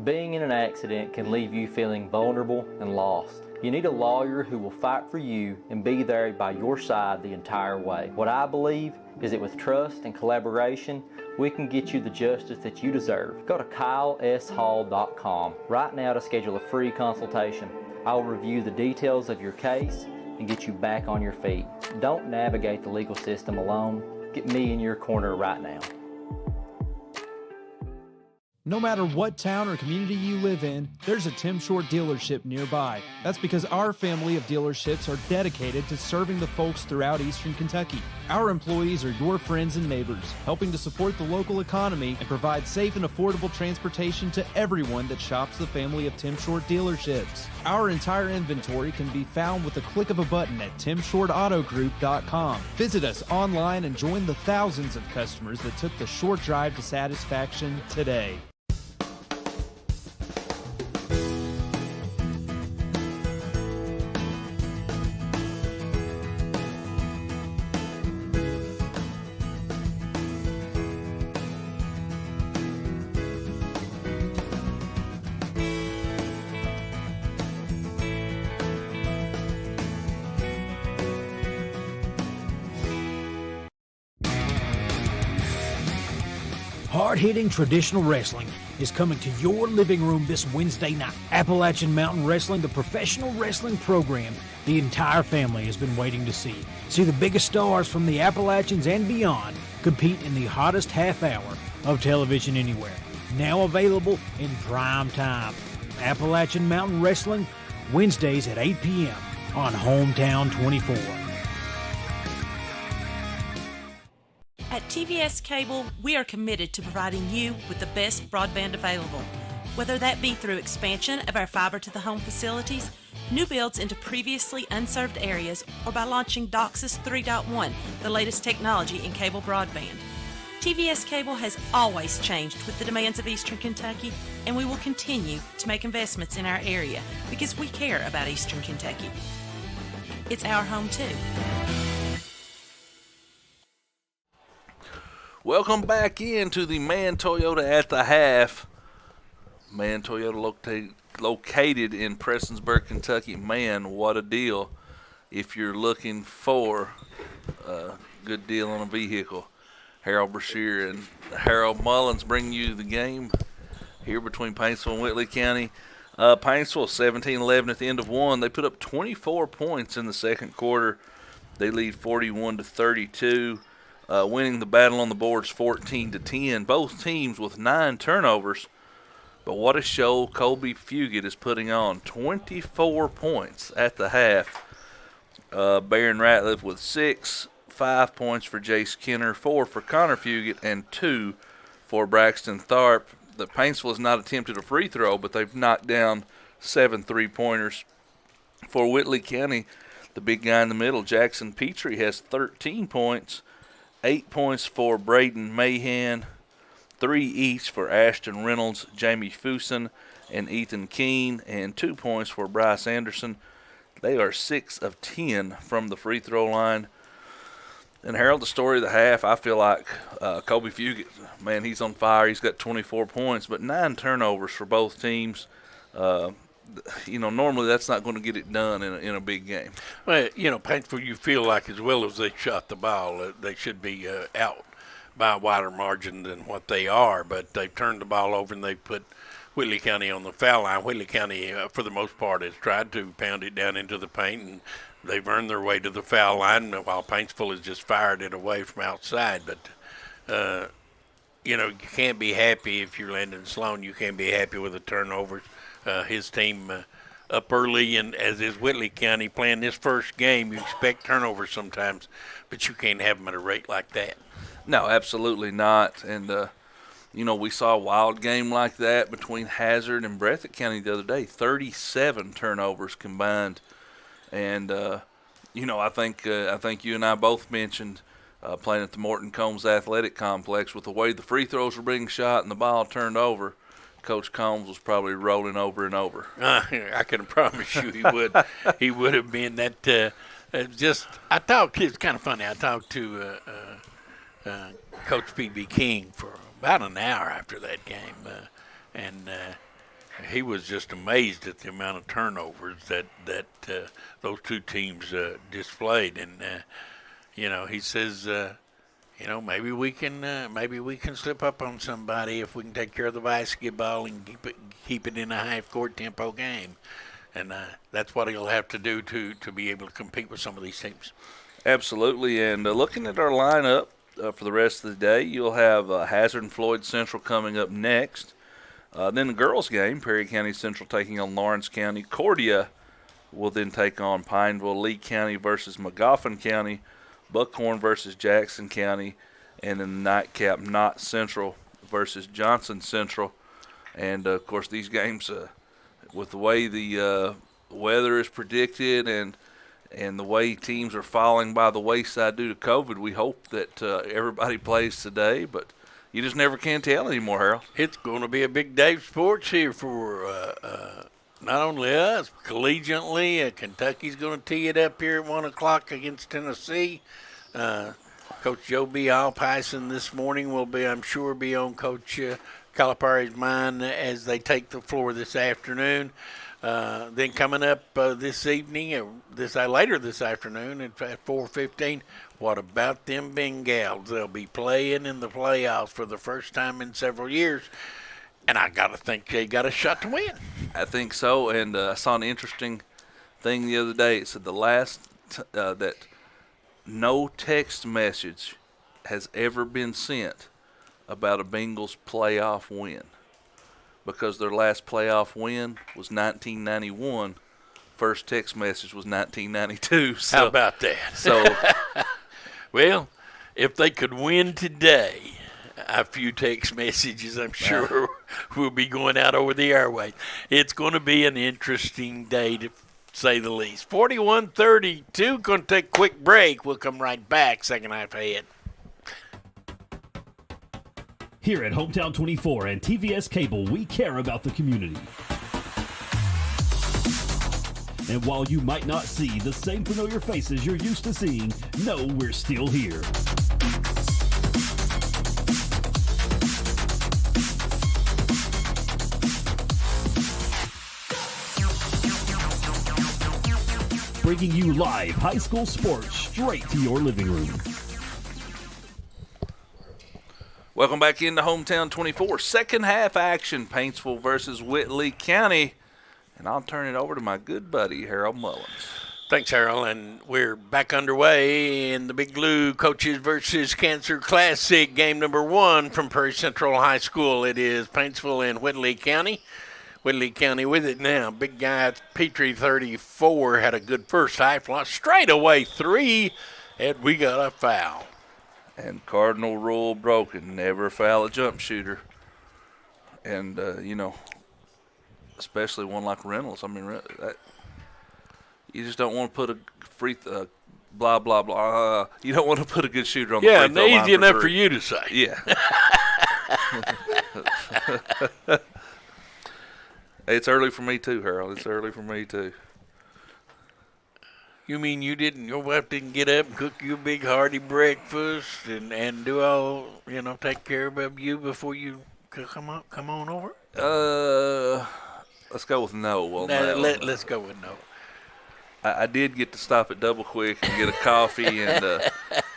Being in an accident can leave you feeling vulnerable and lost. You need a lawyer who will fight for you and be there by your side the entire way. What I believe is that with trust and collaboration, we can get you the justice that you deserve. Go to kyleshall.com right now to schedule a free consultation. I will review the details of your case and get you back on your feet. Don't navigate the legal system alone. Get me in your corner right now. No matter what town or community you live in, there's a Tim Short dealership nearby. That's because our family of dealerships are dedicated to serving the folks throughout Eastern Kentucky. Our employees are your friends and neighbors, helping to support the local economy and provide safe and affordable transportation to everyone that shops the family of Tim Short dealerships. Our entire inventory can be found with the click of a button at timshortautogroup.com. Visit us online and join the thousands of customers that took the short drive to satisfaction today. Hard-hitting traditional wrestling is coming to your living room this Wednesday night. Appalachian Mountain Wrestling, the professional wrestling program the entire family has been waiting to see. See the biggest stars from the Appalachians and beyond compete in the hottest half hour of television anywhere. Now available in prime time. Appalachian Mountain Wrestling, Wednesdays at 8 p.m. on Hometown 24. At TVS Cable, we are committed to providing you with the best broadband available, whether that be through expansion of our fiber-to-the-home facilities, new builds into previously unserved areas, or by launching DOCSIS 3.1, the latest technology in cable broadband. TVS Cable has always changed with the demands of Eastern Kentucky, and we will continue to make investments in our area because we care about Eastern Kentucky. It's our home too. Welcome back into the Man Toyota at the Half. Man Toyota located in Prestonsburg, Kentucky. Man, what a deal if you're looking for a good deal on a vehicle. Harold Brashear and Harold Mullins bring you the game here between Paintsville and Whitley County. Paintsville 17-11 at the end of one. They put up 24 points in the second quarter. They lead 41-32. Winning the battle on the boards 14-10. Both teams with 9 turnovers. But what a show Colby Fugit is putting on. 24 points at the half. Barron Ratliff with 6. 5 points for Jace Kenner. 4 for Connor Fugit. And 2 for Braxton Tharp. The Paintsville has not attempted a free throw, but they've knocked down 7 3-pointers. For Whitley County, the big guy in the middle, Jackson Petrie, has 13 points. 8 points for Braden Mahan, 3 each for Ashton Reynolds, Jamie Fusen, and Ethan Keene, and 2 points for Bryce Anderson. They are 6 of 10 from the free throw line. And Harold, the story of the half, I feel like Colby Fugit, man, he's on fire. He's got 24 points, but 9 turnovers for both teams. Normally that's not going to get it done in a big game. Well, Paintsville, you feel like as well as they shot the ball, they should be out by a wider margin than what they are, but they've turned the ball over and they've put Whitley County on the foul line. Whitley County, for the most part, has tried to pound it down into the paint, and they've earned their way to the foul line, while Paintsville has just fired it away from outside. But, you can't be happy if you're Landon Sloan. You can't be happy with the turnovers. His team up early, and as is Whitley County playing this first game, you expect turnovers sometimes, but you can't have them at a rate like that. No, absolutely not. And we saw a wild game like that between Hazard and Breathitt County the other day, 37 turnovers combined. And, I think you and I both mentioned playing at the Morton Combs Athletic Complex with the way the free throws were being shot and the ball turned over. Coach Combs was probably rolling over and over. I can promise you he would. He would have been that. I talked. It's kind of funny. I talked to Coach P.B. King for about an hour after that game, and he was just amazed at the amount of turnovers that those two teams displayed. And he says, maybe we can slip up on somebody if we can take care of the basketball and keep it in a half-court tempo game. And that's what he'll have to do to be able to compete with some of these teams. Absolutely. And looking at our lineup for the rest of the day, you'll have Hazard and Floyd Central coming up next. Then the girls' game, Perry County Central taking on Lawrence County. Cordia will then take on Pineville. Lee County versus Mofin County. Buckhorn versus Jackson County. And then the nightcap, Knott Central versus Johnson Central. And, of course, these games, with the way the weather is predicted and the way teams are falling by the wayside due to COVID, we hope that everybody plays today. But you just never can tell anymore, Harold. It's going to be a big day of sports here for not only us, collegiately. Kentucky's going to tee it up here at 1 o'clock against Tennessee. Coach Joe B. Alpison this morning will be, I'm sure, be on Coach Calipari's mind as they take the floor this afternoon. Then coming up this evening, later this afternoon at 4:15, what about them Bengals? They'll be playing in the playoffs for the first time in several years, and I got to think they got a shot to win. I think so, and I saw an interesting thing the other day. It said the last that no text message has ever been sent about a Bengals playoff win, because their last playoff win was 1991. First text message was 1992. So, how about that? So, well, if they could win today, a few text messages, I'm sure, will be going out over the airways. It's going to be an interesting day, to say the least. 41-32, going to take a quick break. We'll come right back, second half ahead. Here at Hometown 24 and TVS Cable, we care about the community. And while you might not see the same familiar faces you're used to seeing, know we're still here. Bringing you live high school sports straight to your living room. Welcome back into Hometown 24. Second half action, Paintsville versus Whitley County. And I'll turn it over to my good buddy, Harold Mullins. Thanks, Harold. And we're back underway in the Big Blue Coaches versus Cancer Classic, game number 1 from Prairie Central High School. It is Paintsville and Whitley County. Whitley County with it now. Big guy, Petrie, 34, had a good first half. Straight away 3, and we got a foul. And cardinal rule broken, never foul a jump shooter. And, especially one like Reynolds. I mean, you just don't want to put a free blah, blah, blah. You don't want to put a good shooter on the free throw line. Yeah, easy enough for you to say. Yeah. It's early for me too, Harold. It's early for me too. You mean your wife didn't get up and cook you a big hearty breakfast and do all, take care of you before you come on over? Let's go with no. Well, let's go with no. I did get to stop at Double Quick and get a coffee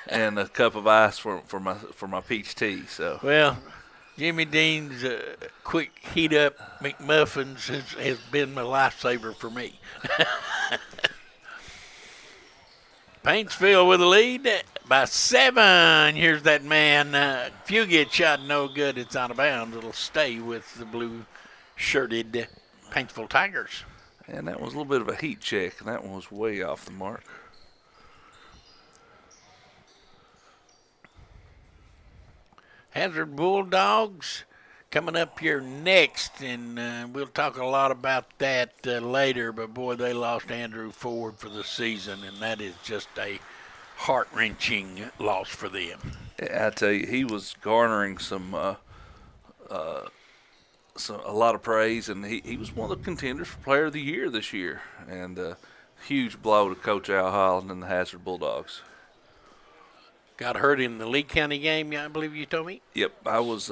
and a cup of ice for my peach tea. So well, Jimmy Dean's quick heat up McMuffins has been a lifesaver for me. Paintsville with a lead by 7. Here's that man. If you get shot no good, it's out of bounds. It'll stay with the blue-shirted Paintsville Tigers. And that was a little bit of a heat check, and that one was way off the mark. Hazard Bulldogs coming up here next, and we'll talk a lot about that later. But, boy, they lost Andrew Ford for the season, and that is just a heart-wrenching loss for them. Yeah, I tell you, he was garnering a lot of praise, and he was one of the contenders for Player of the Year this year. And huge blow to Coach Al Holland and the Hazard Bulldogs. Got hurt in the Lee County game, I believe you told me? Yep, I was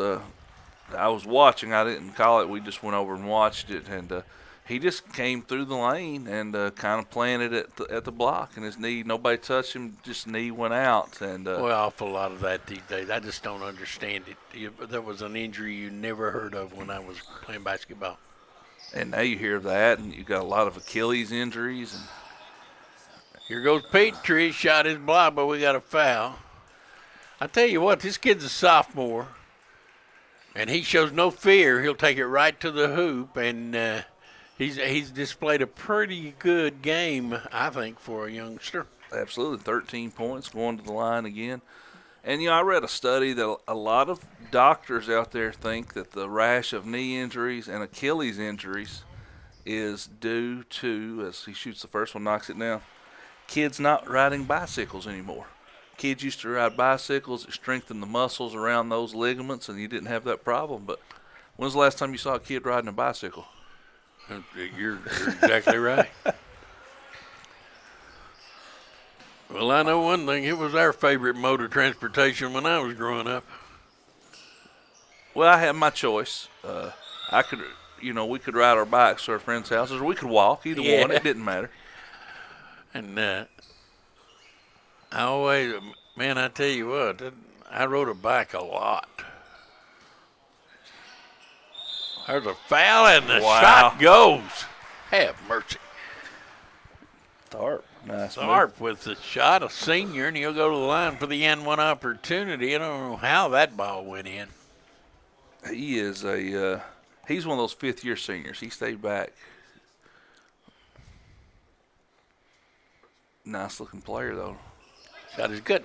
watching. I didn't call it. We just went over and watched it, and he just came through the lane and kind of planted at the block, and his knee, nobody touched him, just knee went out. And well, awful lot of that these days. I just don't understand it. There was an injury you never heard of when I was playing basketball. And now you hear that, and you got a lot of Achilles injuries. And here goes Petrie, shot his block, but we got a foul. I tell you what, this kid's a sophomore, and he shows no fear. He'll take it right to the hoop, and he's displayed a pretty good game, I think, for a youngster. Absolutely, 13 points, going to the line again. And, I read a study that a lot of doctors out there think that the rash of knee injuries and Achilles injuries is due to, as he shoots the first one, knocks it down, kids not riding bicycles anymore. Kids used to ride bicycles. It strengthened the muscles around those ligaments, and you didn't have that problem. But when's the last time you saw a kid riding a bicycle? You're exactly right. Well, I know one thing. It was our favorite mode of transportation when I was growing up. Well, I had my choice. I could, we could ride our bikes to our friends' houses, or we could walk. Either one, it didn't matter. And I always, man, I tell you what, I rode a bike a lot. There's a foul, and the shot goes. Have mercy. Tharp, nice. Tharp with the shot, a senior, and he'll go to the line for the N1 opportunity. I don't know how that ball went in. He is he's one of those fifth-year seniors. He stayed back. Nice-looking player, though. Shot is good.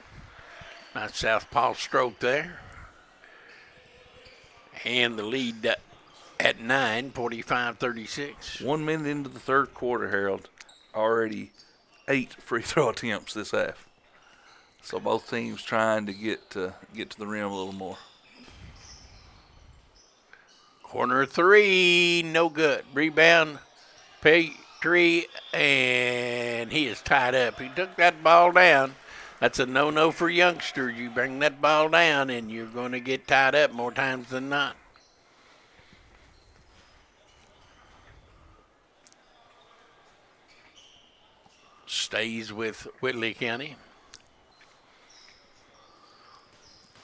Nice southpaw stroke there. And the lead at 9, 45-36. 1 minute into the third quarter, Harold. Already 8 free throw attempts this half. So both teams trying to get to the rim a little more. Corner 3, no good. Rebound, Petrie, and he is tied up. He took that ball down. That's a no-no for youngsters. You bring that ball down, and you're going to get tied up more times than not. Stays with Whitley County.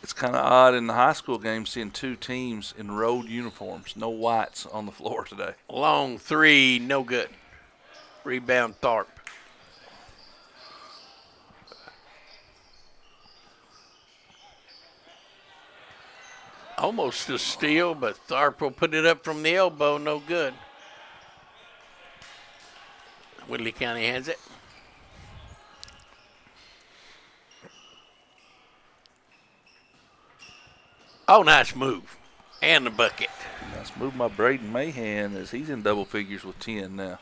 It's kind of odd in the high school game seeing two teams in road uniforms. No whites on the floor today. Long 3, no good. Rebound, Tharp. Almost a steal, but Tharp will put it up from the elbow, no good. Whitley County has it. Oh, nice move. And the bucket. Nice move by Braden Mahan as he's in double figures with 10 now.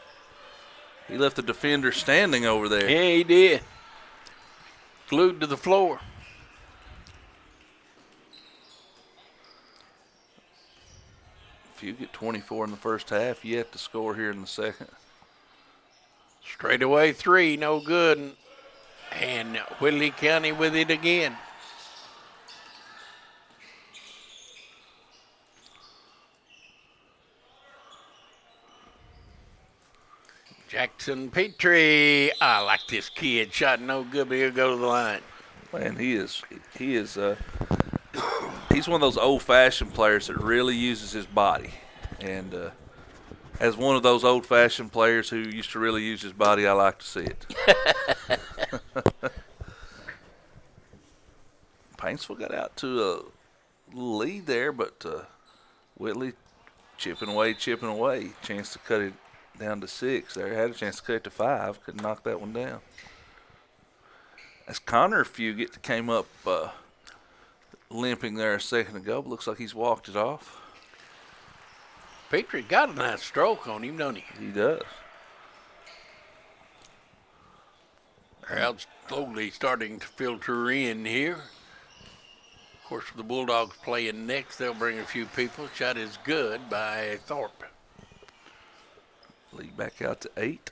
He left the defender standing over there. Yeah, he did. Glued to the floor. If you get 24 in the first half, you have to score here in the second. Straightaway 3, no good. And Whitley County with it again. Jackson Petrie. I like this kid. Shot no good, but he'll go to the line. Man, he's one of those old-fashioned players that really uses his body. And as one of those old-fashioned players who used to really use his body, I like to see it. Paintsville got out to a little lead there, but Whitley chipping away. Chance to cut it down to 6 there. Had a chance to cut it to 5. Couldn't knock that one down. As Connor Fugit came up a limping there a second ago, but looks like he's walked it off. Petrie got a nice stroke on him, don't he? He does. Crowd's slowly starting to filter in here. Of course, with the Bulldogs playing next, they'll bring a few people. Shot is good by Thorpe. Lead back out to 8.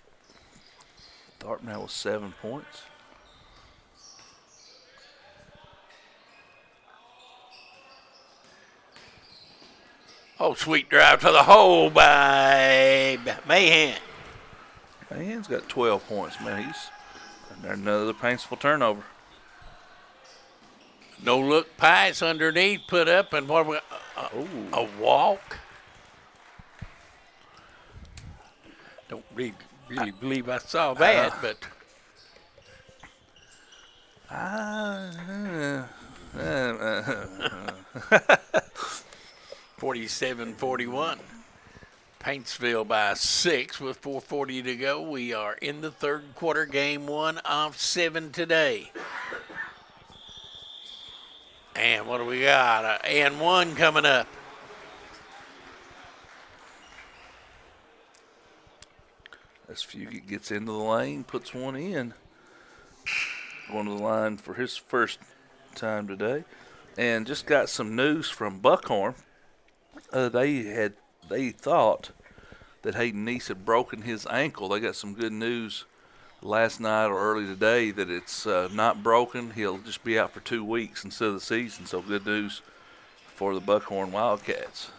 Thorpe now with 7 points. Oh, sweet drive to the hole by Mahan. Mahan's got 12 points, man. He's another Paintsville turnover. No look pass underneath, put up, and what? A walk. Don't really believe I saw that, but 47-41. Paintsville by 6 with 4:40 to go. We are in the third quarter, game 1 of 7 today. And what do we got? And 1 coming up. As Fugit gets into the lane, puts one in. Going to the line for his first time today. And just got some news from Buckhorn. They thought that Hayden Neese had broken his ankle. They got some good news last night or early today that it's not broken. He'll just be out for 2 weeks instead of the season. So good news for the Buckhorn Wildcats.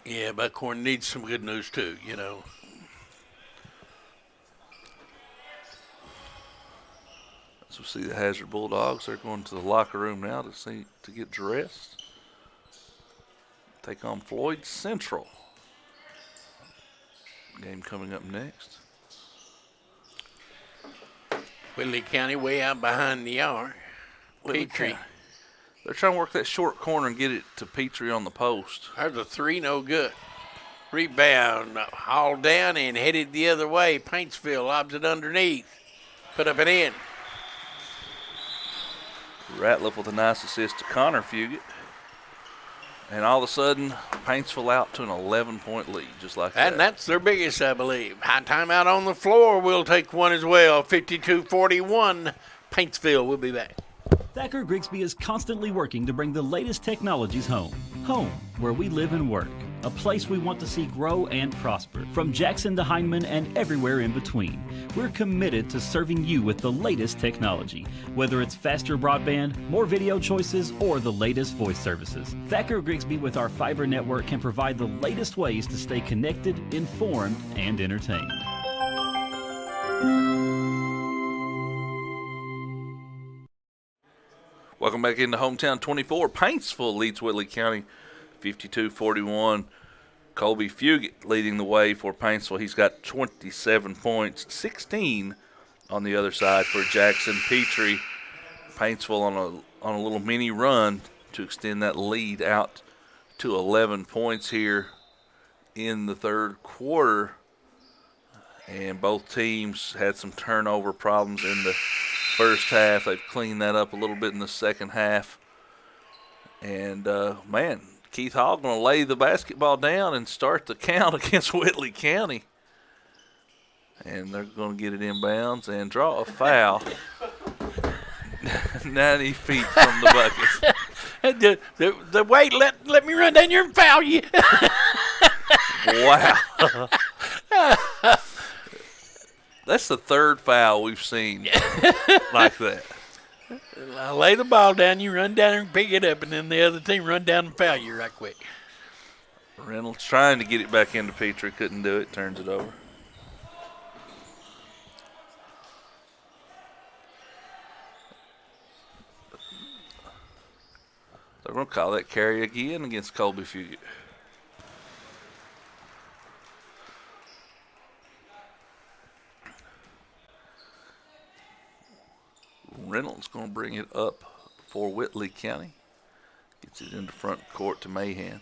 Yeah, Buckhorn needs some good news too, you know. So we see the Hazard Bulldogs. They're going to the locker room now to get dressed. Take on Floyd Central. Game coming up next. Whitley County way out behind the arc. Petrie. They're trying to work that short corner and get it to Petrie on the post. There's a 3, no good. Rebound, hauled down and headed the other way. Paintsville lobs it underneath. Put up and in. Ratliff with a nice assist to Connor Fugit. And all of a sudden, Paintsville out to an 11-point lead, just like that. And that's their biggest, I believe. High timeout on the floor. We'll take one as well. 52-41. Paintsville will be back. Thacker Grigsby is constantly working to bring the latest technologies home. Home, where we live and work. A place we want to see grow and prosper. From Jackson to Heineman and everywhere in between. We're committed to serving you with the latest technology. Whether it's faster broadband, more video choices, or the latest voice services. Thacker Grigsby with our fiber network can provide the latest ways to stay connected, informed, and entertained. Welcome back into Hometown 24. Paintsville leads Whitley County 52-41. Colby Fugit leading the way for Paintsville. He's got 27 points, 16 on the other side for Jackson Petrie. Paintsville on a little mini run to extend that lead out to 11 points here in the third quarter. And both teams had some turnover problems in the first half. They've cleaned that up a little bit in the second half. And, man, Keith Hall going to lay the basketball down and start the count against Whitley County. And they're going to get it inbounds and draw a foul 90 feet from the bucket. Wait, let me run down here and foul you. Wow. That's the third foul we've seen like that. I lay the ball down, you run down there and pick it up, and then the other team run down and foul you right quick. Reynolds trying to get it back into Petrie, couldn't do it, turns it over. They're going to call that carry again against Colby Fugit. Reynolds going to bring it up for Whitley County. Gets it into front court to Mahan.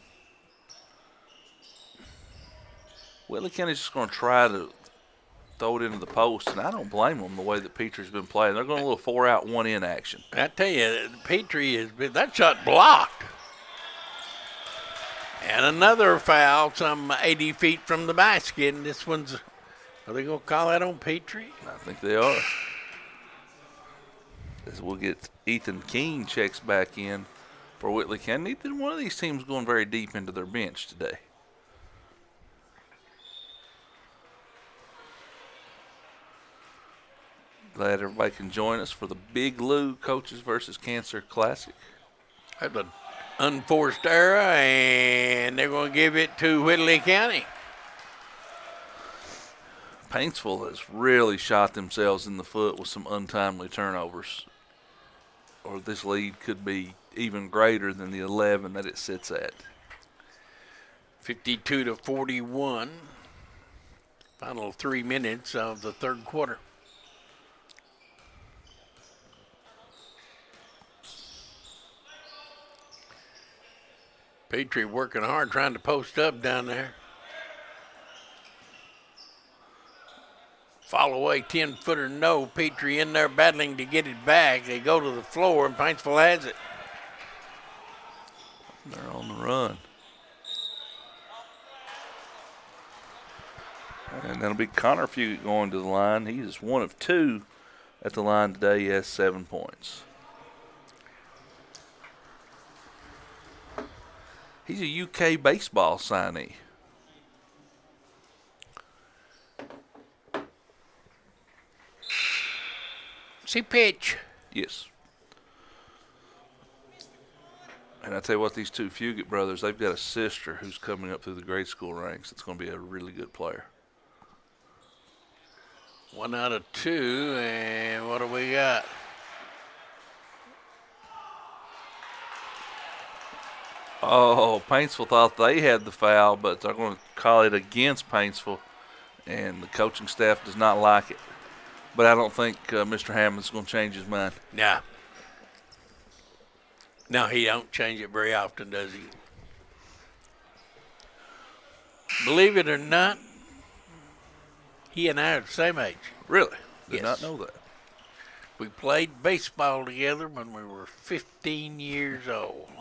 Whitley County's just going to try to throw it into the post, and I don't blame them the way that Petrie's been playing. They're going a little 4-out, 1-in action. I tell you, Petrie has been, that shot blocked. And another foul, some 80 feet from the basket, and this one's, are they going to call that on Petrie? I think they are. As we'll get Ethan King checks back in for Whitley County. Neither one of these teams going very deep into their bench today. Glad everybody can join us for the Big Lou Coaches versus Cancer Classic. That's an unforced error, and they're going to give it to Whitley County. Paintsville has really shot themselves in the foot with some untimely turnovers. Or this lead could be even greater than the 11 that it sits at. 52-41. Final 3 minutes of the third quarter. Petrie working hard trying to post up down there. Fall away, 10-footer, no. Petrie in there battling to get it back. They go to the floor, and Paintsville has it. They're on the run. And that'll be Connor Fugit going to the line. He is 1 of 2 at the line today. He has 7 points. He's a UK baseball signee. See pitch. Yes. And I tell you what, these two Fugit brothers, they've got a sister who's coming up through the grade school ranks. It's going to be a really good player. 1 out of 2, and what do we got? Oh, Paintsville thought they had the foul, but they're going to call it against Paintsville, and the coaching staff does not like it. But I don't think Mr. Hammond's going to change his mind. Nah. No, he don't change it very often, does he? Believe it or not, he and I are the same age. Really? Did Yes. not know that. We played baseball together when we were 15 years old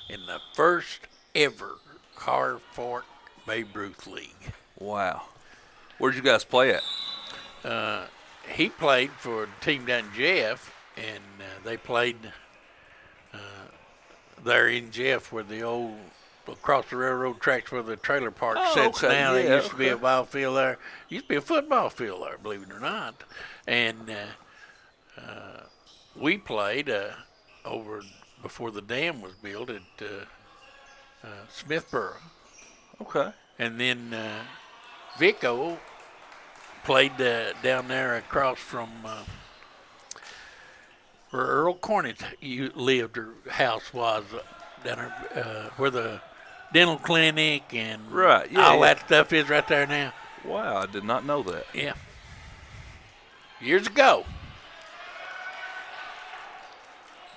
in the first ever Car Fork Babe Ruth League. Wow. Where'd you guys play at? He played for a team down in Jeff, and they played there in Jeff where the old, across the railroad tracks where the trailer park sits okay. now. Yeah, There used to be a okay. ball field there. Used to be a football field there, believe it or not. And we played over before the dam was built at Smithboro. Okay. And then Vico played down there across from where Earl Cornett lived, her house was down there where the dental clinic and Right, yeah, all yeah. that stuff is right there now. Wow, I did not know that. Yeah. Years ago.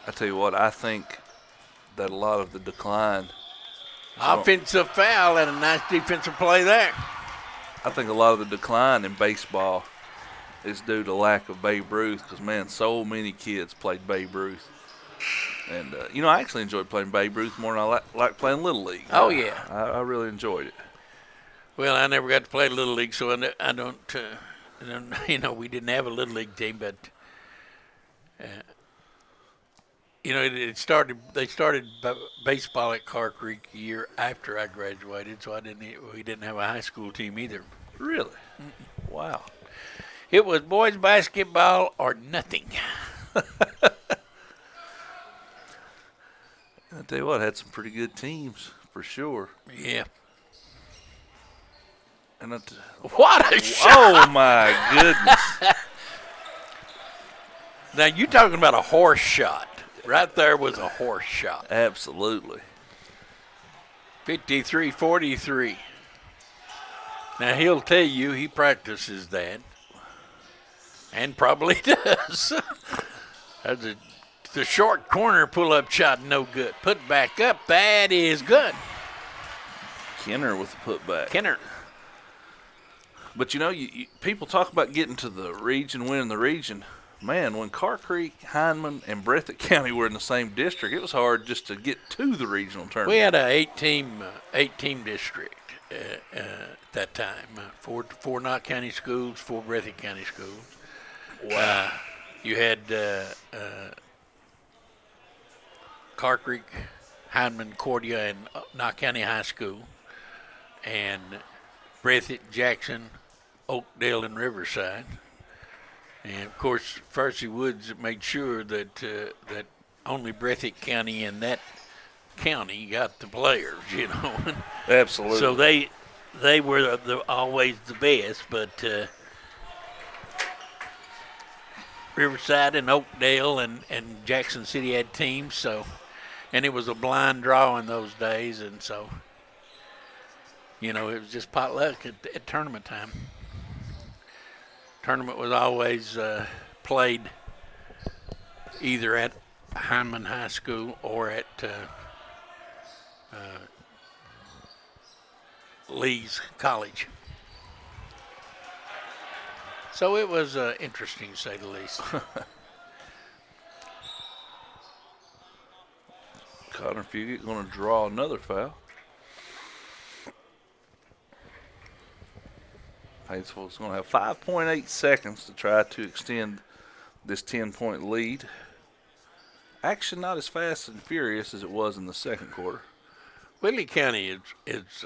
I tell you what, I think that a lot of the decline. Offensive foul and a nice defensive play there. I think a lot of the decline in baseball is due to lack of Babe Ruth because, man, so many kids played Babe Ruth. And, I actually enjoyed playing Babe Ruth more than I like playing Little League. Oh, yeah. I really enjoyed it. Well, I never got to play Little League, so I don't we didn't have a Little League team, but, they started baseball at Car Creek a year after I graduated, so we didn't have a high school team either. Really? Wow. It was boys basketball or nothing. I tell you what, had some pretty good teams for sure. Yeah. And what a shot! Oh my goodness! Now you talking about a horse shot? Right there was a horse shot. Absolutely. 53-43. Now he'll tell you he practices that, and probably does. The short corner pull-up shot, no good. Put back up, that is good. Kenner with the putback. Kenner. But, people talk about getting to the region, winning the region. Man, when Carr Creek, Hindman, and Breathitt County were in the same district, it was hard just to get to the regional tournament. We had an eight-team district at that time. Four Knott County schools, 4 Breathitt County schools. Wow. You had Carr Creek, Hindman, Cordia, and Knott County High School, and Breathitt, Jackson, Oakdale, and Riverside. And, of course, Farcy Woods made sure that that only Breathitt County and that county got the players, Absolutely. So they were always the best, but Riverside and Oakdale and Jackson City had teams, and it was a blind draw in those days, and so, it was just potluck at tournament time. Tournament was always played either at Hindman High School or at Lee's College. So it was interesting, to say the least. Connor Fugit going to draw another foul. Paintsville's going to have 5.8 seconds to try to extend this 10-point lead. Action not as fast and furious as it was in the second quarter. Whitley County is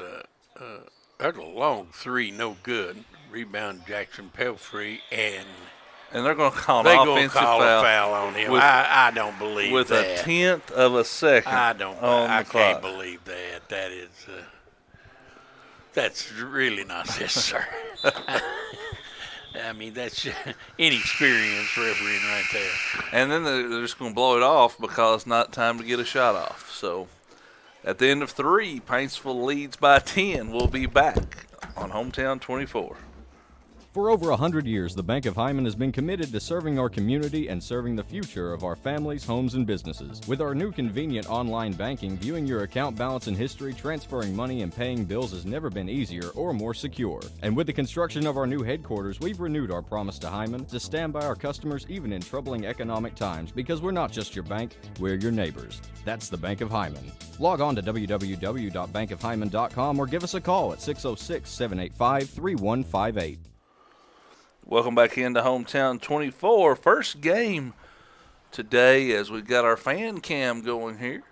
there's a long three, no good. Rebound Jackson Pelfrey, and they're going to call an offensive foul on him. I don't believe with that. With a tenth of a second. I can't believe that. That is that's really not necessary. I mean, that's inexperienced refereeing right there. And then they're just going to blow it off because it's not time to get a shot off. So at the end of 3, Paintsville leads by 10. We'll be back on Hometown 24. For over 100 years, the Bank of Hyman has been committed to serving our community and serving the future of our families, homes, and businesses. With our new convenient online banking, viewing your account balance and history, transferring money, and paying bills has never been easier or more secure. And with the construction of our new headquarters, we've renewed our promise to Hyman to stand by our customers even in troubling economic times, because we're not just your bank, we're your neighbors. That's the Bank of Hyman. Log on to www.bankofhyman.com or give us a call at 606-785-3158. Welcome back into Hometown 24. First game today as we've got our fan cam going here.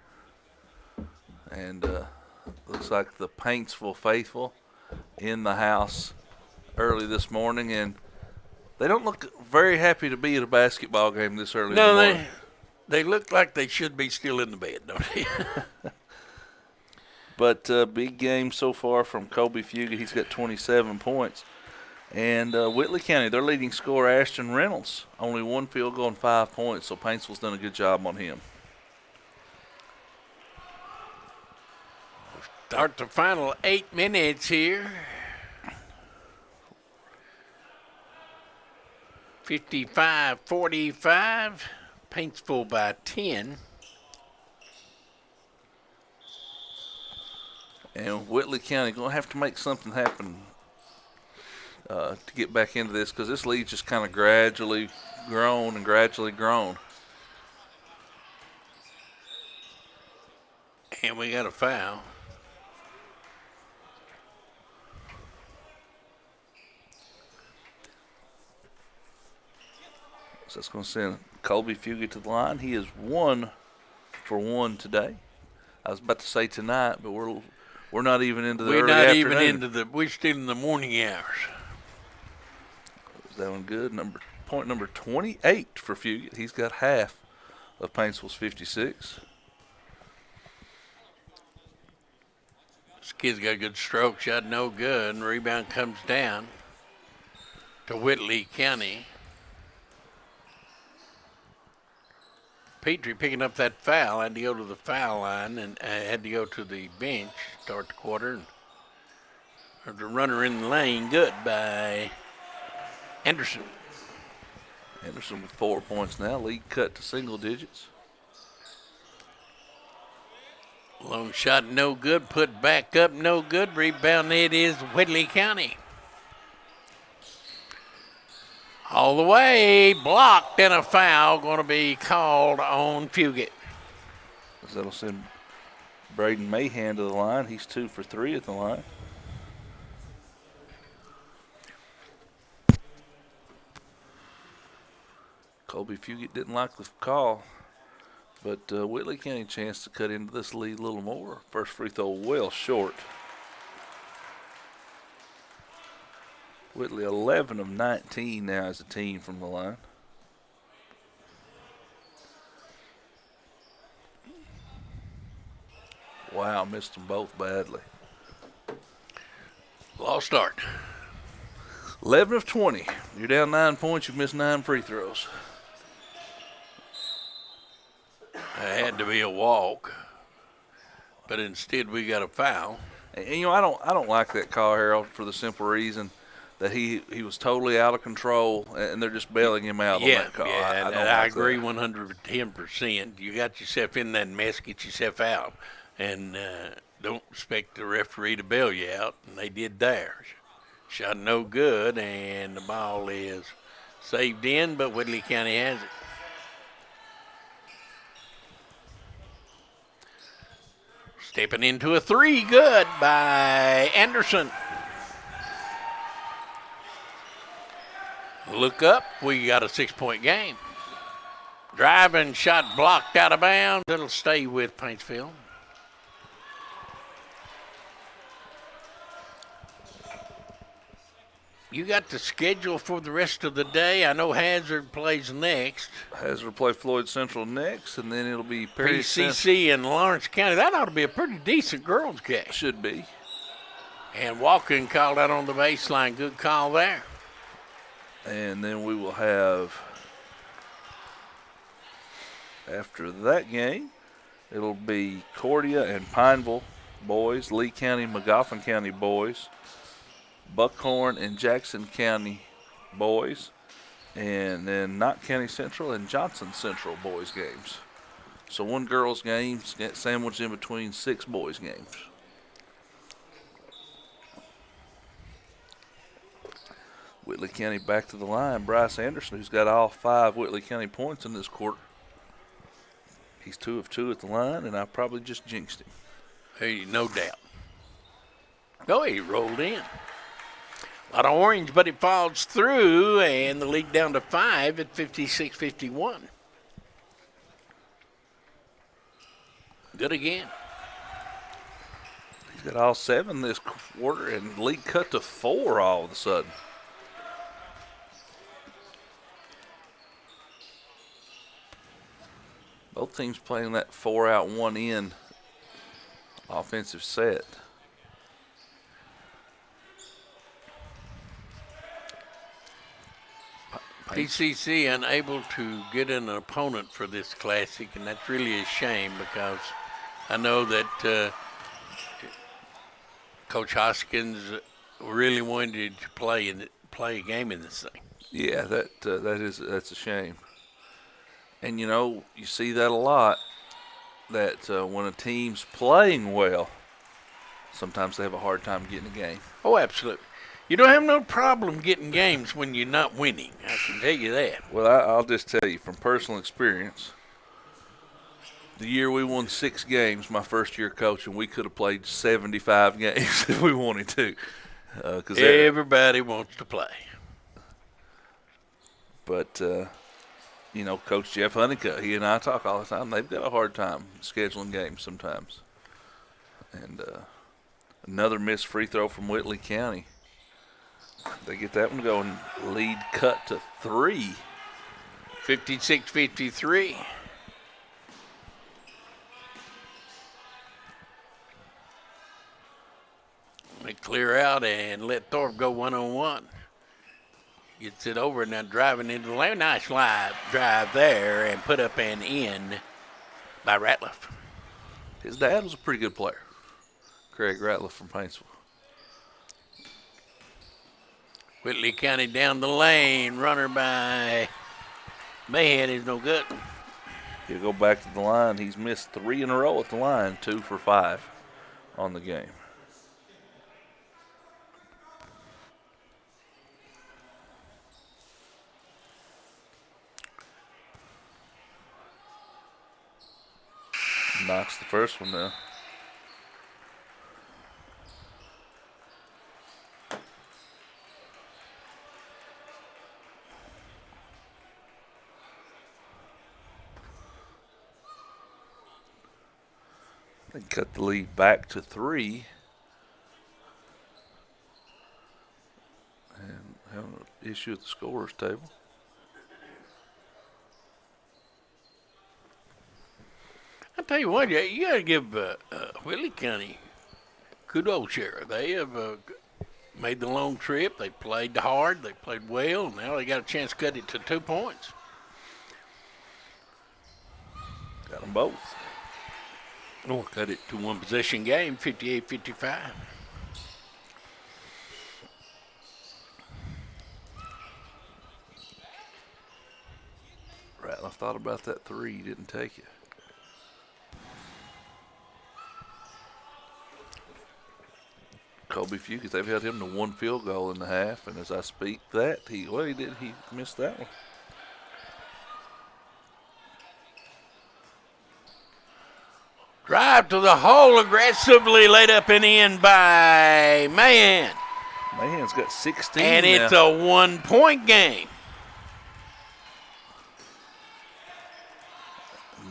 And looks like the Paintsville faithful in the house early this morning. And they don't look very happy to be at a basketball game this early in the morning. They look like they should be still in the bed, don't they? But big game so far from Colby Fugit. He's got 27 points. And Whitley County, their leading scorer, Ashton Reynolds, only 1 field goal and 5 points, so Paintsville's done a good job on him. Start the final 8 minutes here. 55-45, Paintsville by 10. And Whitley County going to have to make something happen to get back into this, because this lead's just kind of gradually grown. And we got a foul. So that's going to send Colby Fugit to the line. He is 1 for 1 today. I was about to say tonight, but we're not even into the early afternoon. We're still in the morning hours. That one good. Point number 28 for Fugit. He's got half of Paintsville's 56. This kid's got a good stroke shot, no good. And rebound comes down to Whitley County. Petrie picking up that foul, had to go to the foul line and had to go to the bench, start the quarter. Or the runner in the lane, good by Anderson. Anderson with 4 points now. Lead cut to single digits. Long shot, no good. Put back up, no good. Rebound, it is Whitley County. All the way, blocked, and a foul going to be called on Fugit. That'll send Braden Mahan to the line. He's 2 for 3 at the line. Colby Fugit didn't like the call, but Whitley County a chance to cut into this lead a little more. First free throw well short. Whitley 11 of 19 now as a team from the line. Wow, missed them both badly. Lost start. 11 of 20. You're down 9 points. You've missed 9 free throws. It had to be a walk, but instead we got a foul. And you know, I don't like that call, Harold, for the simple reason that he was totally out of control, and they're just bailing him out on that call. Yeah, I agree 110%. You got yourself in that mess, get yourself out, and don't expect the referee to bail you out, and they did there. Shot no good, and the ball is saved in, but Whitley County has it. Stepping into a 3, good by Anderson. Look up, we got a 6-point game. Driving shot blocked out of bounds. It'll stay with Paintsville. You got the schedule for the rest of the day. I know Hazard plays next. Hazard will play Floyd Central next, and then it'll be Perry PCC in Lawrence County. That ought to be a pretty decent girls game. Should be. And Walken called out on the baseline. Good call there. And then we will have, after that game, it'll be Cordia and Pineville boys, Lee County, McGoffin County boys, Buckhorn and Jackson County boys, and then Knott County Central and Johnson Central boys games. So 1 girls game sandwiched in between 6 boys games. Whitley County back to the line. Bryce Anderson, who's got all 5 Whitley County points in this quarter. He's 2 of 2 at the line, and I probably just jinxed him. Hey, no doubt. Oh, he rolled in. A lot of orange, but it falls through, and the lead down to 5 at 56-51. Good again. He's got all 7 this quarter, and the lead cut to 4 all of a sudden. Both teams playing that 4 out, 1 in offensive set. PCC unable to get an opponent for this classic, and that's really a shame because I know that Coach Hoskins really wanted to play a game in this thing. Yeah, that's a shame. And you know, you see that a lot. That when a team's playing well, sometimes they have a hard time getting a game. Oh, absolutely. You don't have no problem getting games when you're not winning. I can tell you that. Well, I'll just tell you from personal experience, the year we won 6 games, my first year coaching, we could have played 75 games if we wanted to. Everybody wants to play. But, you know, Coach Jeff Honeycutt, he and I talk all the time. They've got a hard time scheduling games sometimes. And another missed free throw from Whitley County. They get that one going. Lead cut to 3. 56-53. They clear out and let Thorpe go 1-on-1. Gets it over, now driving into the lane. Nice drive there and put up and in by Ratliff. His dad was a pretty good player, Craig Ratliff from Paintsville. Whitley County down the lane. Runner by Mayhead is no good. He'll go back to the line. He's missed 3 in a row at the line, 2 for 5 on the game. Knocks the first one down. They cut the lead back to 3. And having an issue at the scorer's table. I tell you what, you got to give Whitley County kudos here. They have made the long trip. They played hard. They played well. And now they got a chance to cut it to 2 points. Got them both. Or cut it to one possession game, 58-55. Ratliff thought about that 3, didn't take it. Kobe Fugit, they've held him to 1 field goal in the half, and as I speak that, he missed that one. Drive to the hole, aggressively laid up and in by Mahan. Mahan's got 16 and now. It's a 1-point game.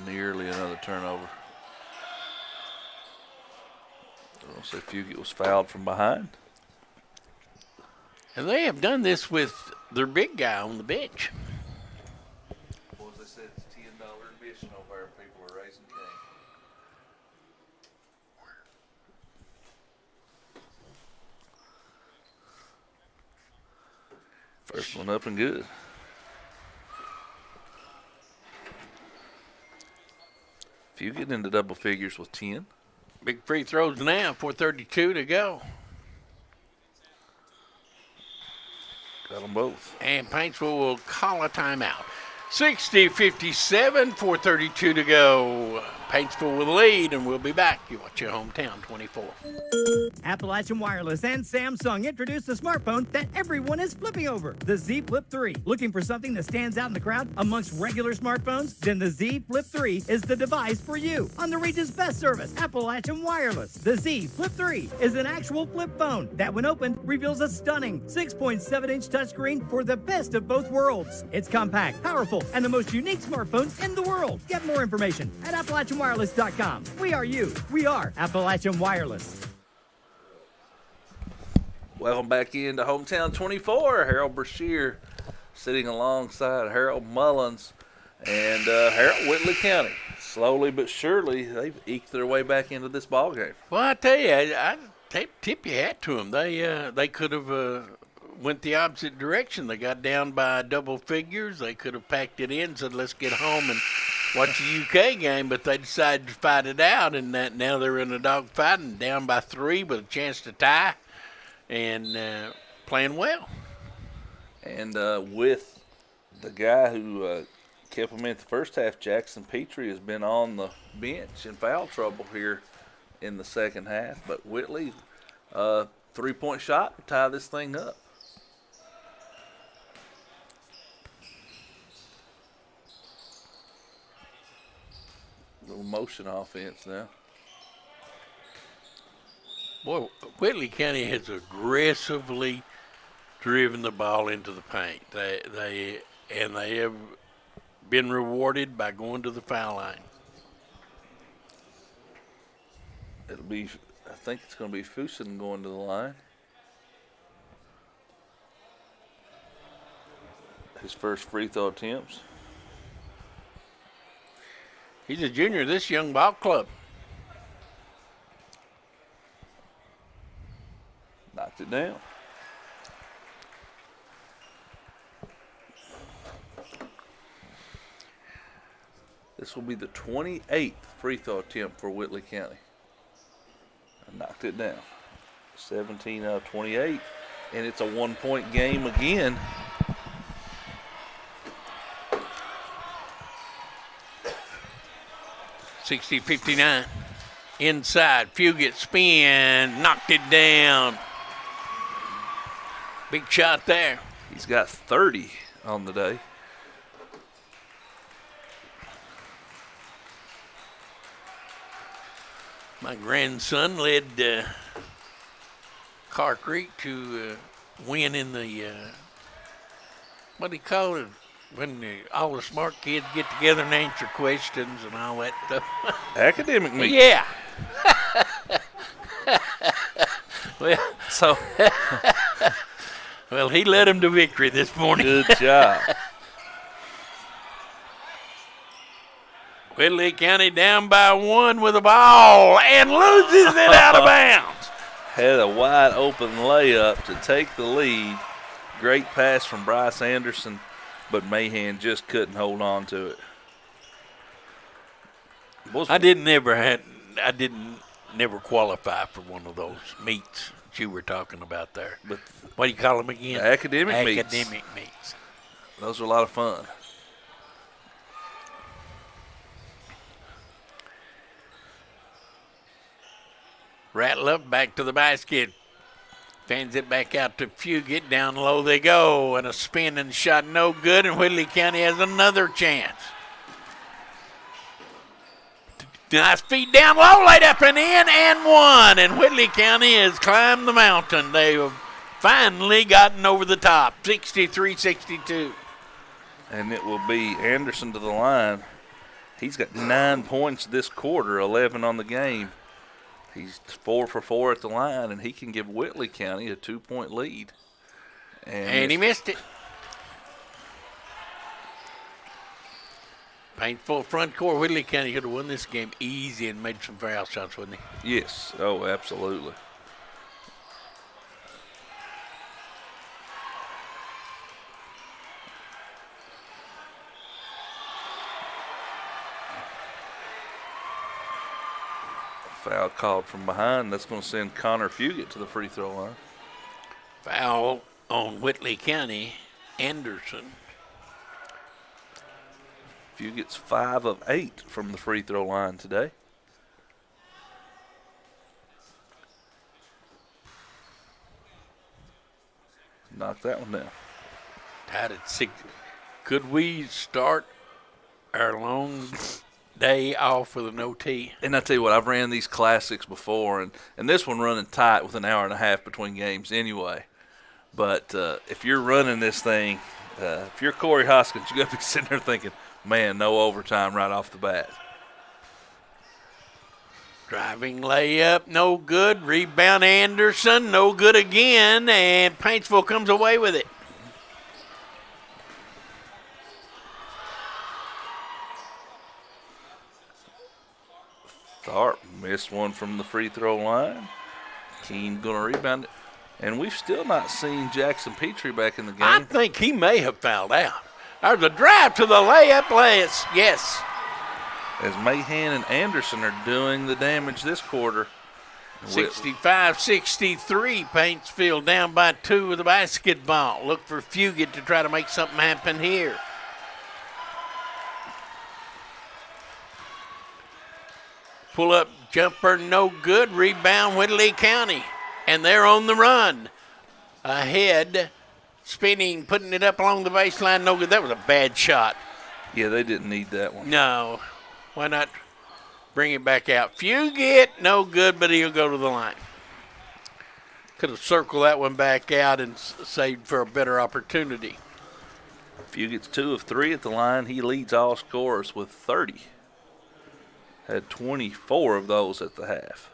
Nearly another turnover. I'll say Fugit was fouled from behind. And they have done this with their big guy on the bench. Well, as they said, it's $10 admission over there. People are raising cane. First one up and good. Fugit into double figures with 10. Big free throws now, 4:32 to go. Got them both. And Paintsville will call a timeout. 60-57, 4:32 to go. Paintsville will lead, and we'll be back. You watch your hometown 24. Appalachian Wireless and Samsung introduced the smartphone that everyone is flipping over, the Z Flip 3. Looking for something that stands out in the crowd amongst regular smartphones? Then the Z Flip 3 is the device for you. On the region's best service, Appalachian Wireless. The Z Flip 3 is an actual flip phone that, when opened, reveals a stunning 6.7-inch touchscreen for the best of both worlds. It's compact, powerful, and the most unique smartphone in the world. Get more information at AppalachianWireless.com. We are you. We are Appalachian Wireless. Welcome back into Hometown 24. Harold Brashear sitting alongside Harold Mullins and Harold Whitley County. Slowly but surely, they've eked their way back into this ball game. Well, I tell you, I tip your hat to them. They could have went the opposite direction. They got down by double figures. They could have packed it in, said, let's get home and watch the UK game, but they decided to fight it out, and now they're in a dogfight and down by 3 with a chance to tie and playing well. And with the guy who kept them in the first half, Jackson Petrie, has been on the bench in foul trouble here in the second half. But Whitley, 3-point shot to tie this thing up. Little motion offense now. Boy, Whitley County has aggressively driven the ball into the paint. They have been rewarded by going to the foul line. It'll be, I think it's going to be Fusen going to the line. His first free throw attempts. He's a junior, this young ball club. Knocked it down. This will be the 28th free throw attempt for Whitley County. I knocked it down. 17 out of 28, and it's a 1-point game again. $60-59. Inside, Fugit spin, knocked it down. Big shot there. He's got 30 on the day. My grandson led Car Creek to win in the, what do you call it, when all the smart kids get together and answer questions and all that stuff. Academic meet. Yeah. So, well, he led him to victory this morning. Good job. Whitley County down by 1 with a ball and loses it out of bounds. Had a wide open layup to take the lead. Great pass from Bryce Anderson, but Mahan just couldn't hold on to it. I didn't never qualify for one of those meets that you were talking about there. But what do you call them again? Academic meets. Academic meets. Those are a lot of fun. Ratliff back to the basket. Fans it back out to Fugit. Down low they go. And a spinning shot no good. And Whitley County has another chance. Nice feet down low, laid up and in, and one. And Whitley County has climbed the mountain. They have finally gotten over the top, 63-62. And it will be Anderson to the line. He's got 9 points this quarter, 11 on the game. He's 4 for 4 at the line, and he can give Whitley County a 2-point lead. And he missed it. Painful front court. Whitley County could have won this game easy and made some foul shots, wouldn't he? Yes. Oh, absolutely. Foul called from behind. That's going to send Connor Fugit to the free throw line. Foul on Whitley County. Anderson. Fugit's 5 of 8 from the free throw line today. Knock that one down. Tied at 6. Could we start our long day off with an OT? And I tell you what, I've ran these classics before, and this one running tight with an hour and a half between games anyway. But if you're running this thing, if you're Corey Hoskins, you got to be sitting there thinking, man, no overtime right off the bat. Driving layup, no good. Rebound Anderson, no good again. And Paintsville comes away with it. Tharp missed one from the free throw line. Keene going to rebound it. And we've still not seen Jackson Petrie back in the game. I think he may have fouled out. There's a drive to the layup. Yes. As Mahan and Anderson are doing the damage this quarter. 65-63, Paintsville down by 2 with the basketball. Look for Fugit to try to make something happen here. Pull up jumper, no good. Rebound, Whitley County. And they're on the run. Ahead, spinning, putting it up along the baseline, no good. That was a bad shot. Yeah, they didn't need that one. No. Why not bring it back out? Fugit, no good, but he'll go to the line. Could have circled that one back out and saved for a better opportunity. Fugit's 2 of 3 at the line. He leads all scorers with 30. Had 24 of those at the half.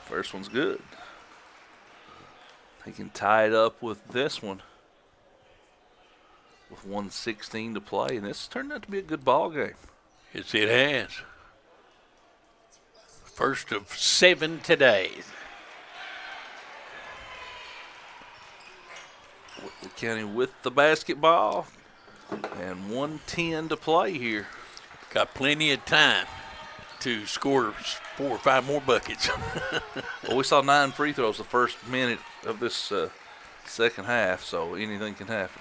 First one's good. He can tie it up with this one with 1:16 to play, and this turned out to be a good ball game. Yes, it has. First of 7 today. Whitley County with the basketball, and 1:10 to play here. Got plenty of time to score 4 or 5 more buckets. Well, we saw 9 free throws the first minute of this second half, so anything can happen.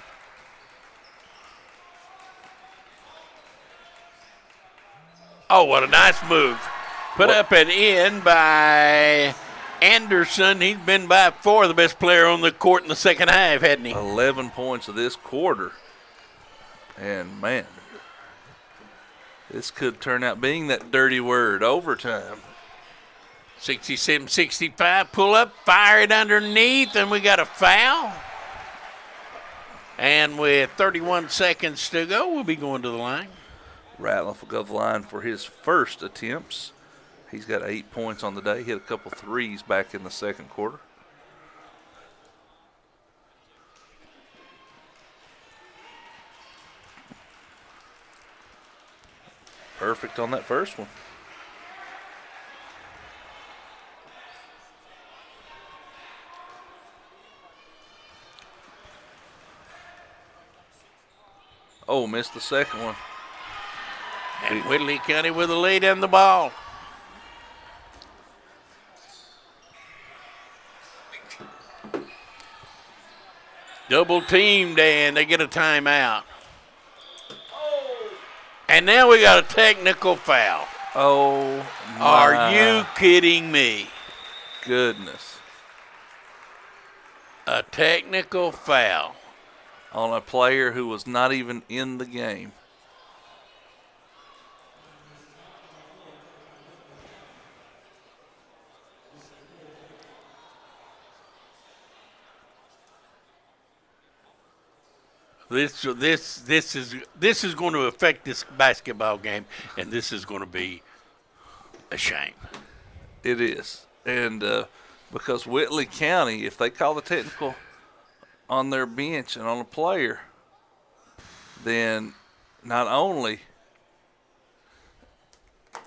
Oh, what a nice move. Put up and in by Anderson, he's been by far the best player on the court in the second half, hasn't he? 11 points of this quarter. And, man, this could turn out being that dirty word, overtime. 67-65, pull up, fire it underneath, and we got a foul. And with 31 seconds to go, we'll be going to the line. Ratliff will go to the line for his first attempts. He's got 8 points on the day. Hit a couple threes back in the second quarter. Perfect on that first one. Oh, missed the second one. And Whitley County with a lead in the ball. Double teamed, and they get a timeout. And now we got a technical foul. Oh, my Are you kidding me? Goodness. A technical foul. On a player who was not even in the game. This is going to affect this basketball game, and this is going to be a shame. It is. And because Whitley County, if they call the technical on their bench and on a player, then not only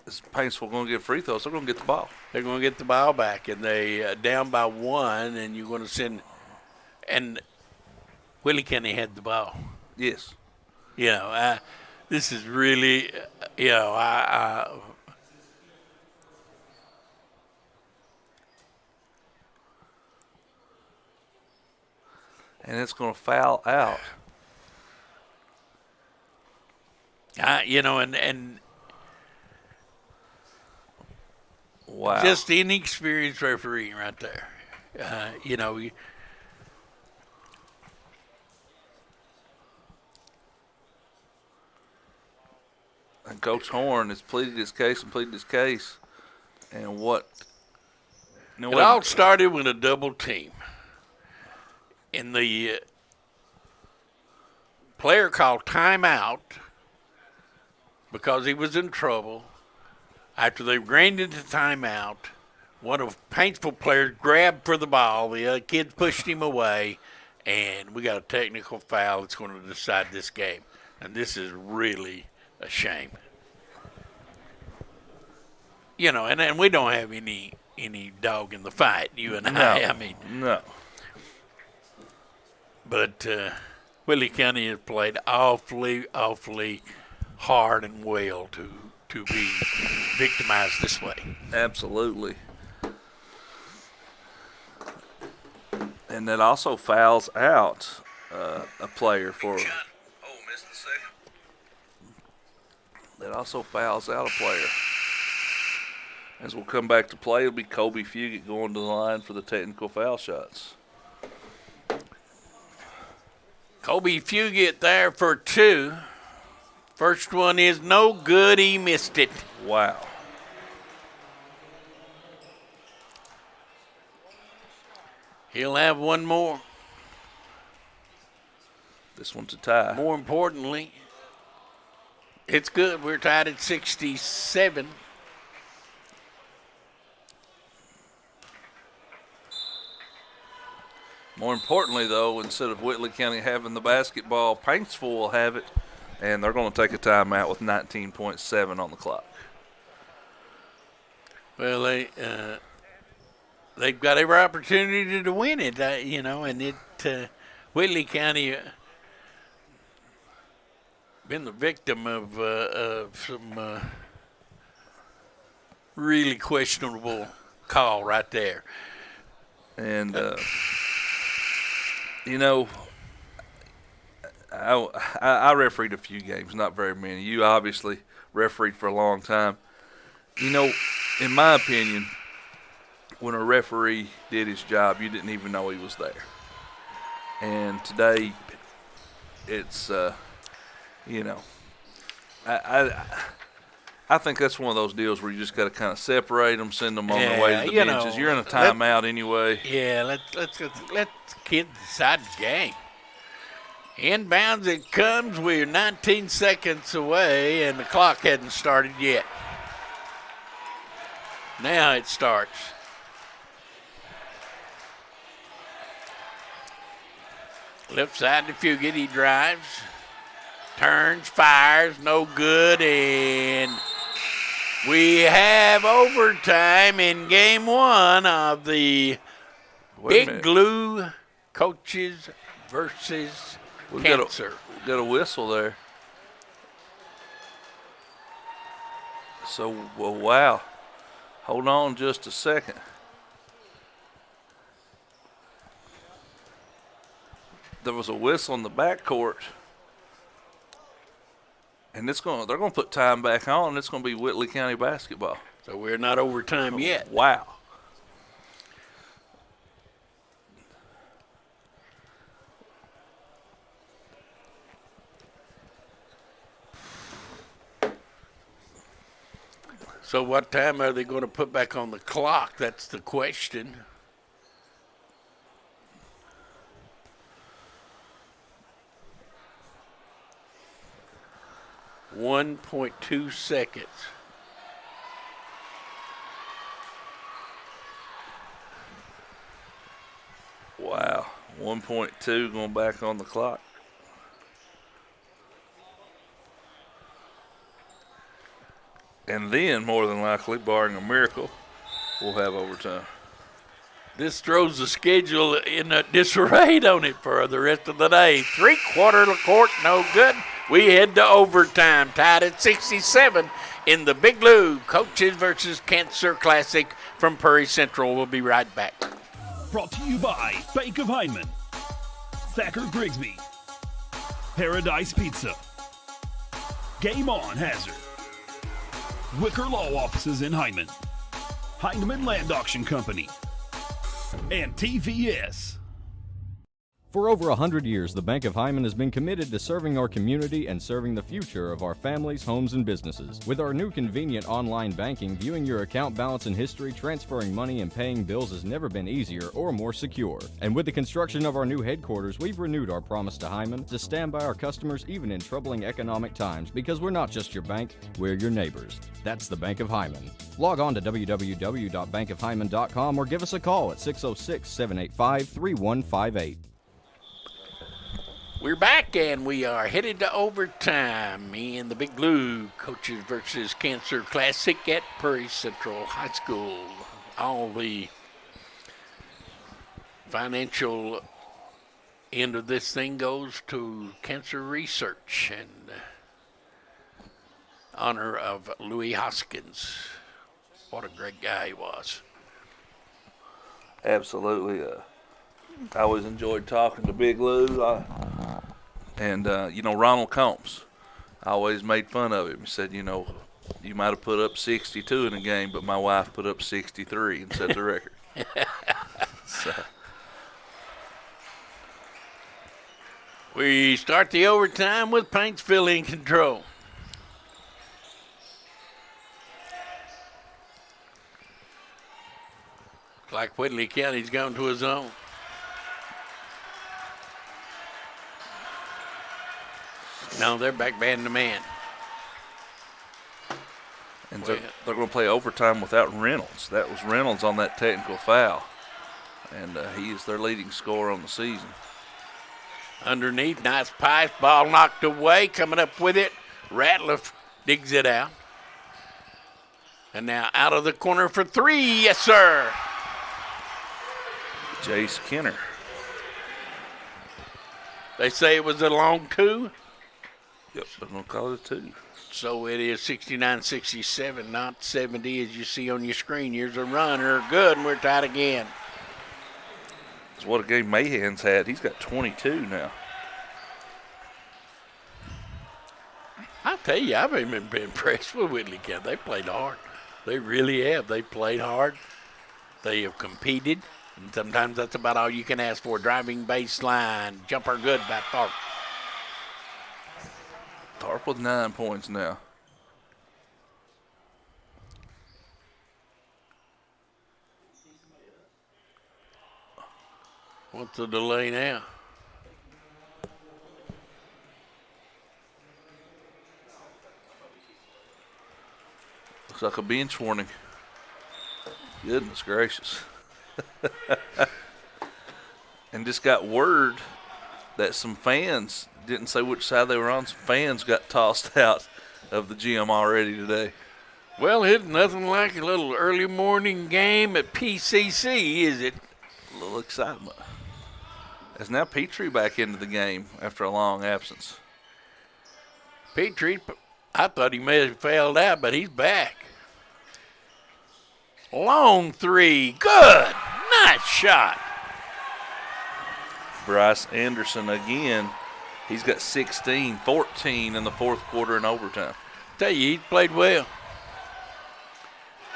is Paintsville going to get free throws, they're going to get the ball. They're going to get the ball back, and they down by one, and you're going to send – and Whitley County had the ball. Yes. You know, this is really, you know, and it's going to foul out. You know, and wow, just inexperienced refereeing right there. You know, and Coach Horn has pleaded his case and pleaded his case. And what? No, it all started with a double team. And the player called timeout because he was in trouble. After they granted the timeout, one of Paintsville players grabbed for the ball. The other kid pushed him away, and we got a technical foul that's going to decide this game. And this is really a shame. You know, and we don't have any dog in the fight, you and I. I mean, no. But Whitley County has played awfully hard and well to be victimized this way. Absolutely. And that also fouls out a player for. That also fouls out a player. As we'll come back to play, it'll be Kobe Fugit going to the line for the technical foul shots. Kobe Fugit there for two. First one is no good. He missed it. Wow. He'll have one more. This one's a tie. More importantly, it's good. We're tied at 67. More importantly, though, instead of Whitley County having the basketball, Paintsville will have it, and they're going to take a timeout with 19.7 on the clock. Well, they've got every opportunity to win it, you know, and Whitley County been the victim of some really questionable call right there. And you know, I refereed a few games, not very many. You obviously refereed for a long time. You know, in my opinion, when a referee did his job, you didn't even know he was there. And today, it's, I think that's one of those deals where you just got to kind of separate them, send them on their way to the benches. You're in a timeout anyway. Yeah, let's let the kids decide the game. Inbounds it comes. We're 19 seconds away, and the clock hadn't started yet. Now it starts. Left side to Fugit. He drives, turns, fires, no good, and we have overtime in game one of the Big Blue Coaches versus Cancer. Got a whistle there. So, well, wow. Hold on just a second. There was a whistle in the backcourt. And they're going to put time back on, and it's going to be Whitley County basketball. So we're not overtime yet. Wow. So what time are they going to put back on the clock? That's the question. .2 seconds. Wow. 1.2 going back on the clock. And then, more than likely, barring a miracle, we'll have overtime. This throws the schedule in a disarray, don't it, for the rest of the day. 3/4 of the court, no good. We head to overtime, tied at 67 in the Big Blue Coaches versus Cancer Classic from Prairie Central. We'll be right back. Brought to you by Bank of Hyndman, Thacker Grigsby, Paradise Pizza, Game On Hazard, Wicker Law Offices in Hyndman, Hyndman Land Auction Company, and TVS. For over 100 years, the Bank of Hyndman has been committed to serving our community and serving the future of our families, homes, and businesses. With our new convenient online banking, viewing your account balance and history, transferring money, and paying bills has never been easier or more secure. And with the construction of our new headquarters, we've renewed our promise to Hyndman to stand by our customers even in troubling economic times, because we're not just your bank, we're your neighbors. That's the Bank of Hyndman. Log on to www.bankofhyndman.com or give us a call at 606-785-3158. We're back, and we are headed to overtime in the Big Blue Coaches versus Cancer Classic at Prairie Central High School. All the financial end of this thing goes to cancer research in honor of Louis Hoskins. What a great guy he was. Absolutely. I always enjoyed talking to Big Lou. Ronald Combs, I always made fun of him. He said, you might have put up 62 in a game, but my wife put up 63 and set the record. So. We start the overtime with Paintsville in control. Like Whitley County's gone to his own. No, they're back man to man. And they're going to play overtime without Reynolds. That was Reynolds on that technical foul. And he is their leading scorer on the season. Underneath, nice pass, ball knocked away, coming up with it. Ratliff digs it out. And now out of the corner for three, yes sir. Jace Kenner. They say it was a long two. Yep, I'm going to call it a two. So it is 69-67, not 70 as you see on your screen. Here's a runner, good, and we're tied again. That's what a game Mahan's had. He's got 22 now. I'll tell you, I've been impressed with Whitley County. They played hard. They really have. They played hard. They have competed, and sometimes that's about all you can ask for. Driving baseline, jumper good by Tharp. Tharp with 9 points now. What's the delay now? Looks like a bench warning. Goodness gracious. And just got word that some fans, didn't say which side they were on, some fans got tossed out of the gym already today. Well, it's nothing like a little early morning game at PCC, is it? A little excitement. As now Petrie back into the game after a long absence. Petrie, I thought he may have failed out, but he's back. Long three, good, nice shot. Bryce Anderson again. He's got 16, 14 in the fourth quarter in overtime. Tell you, he played well.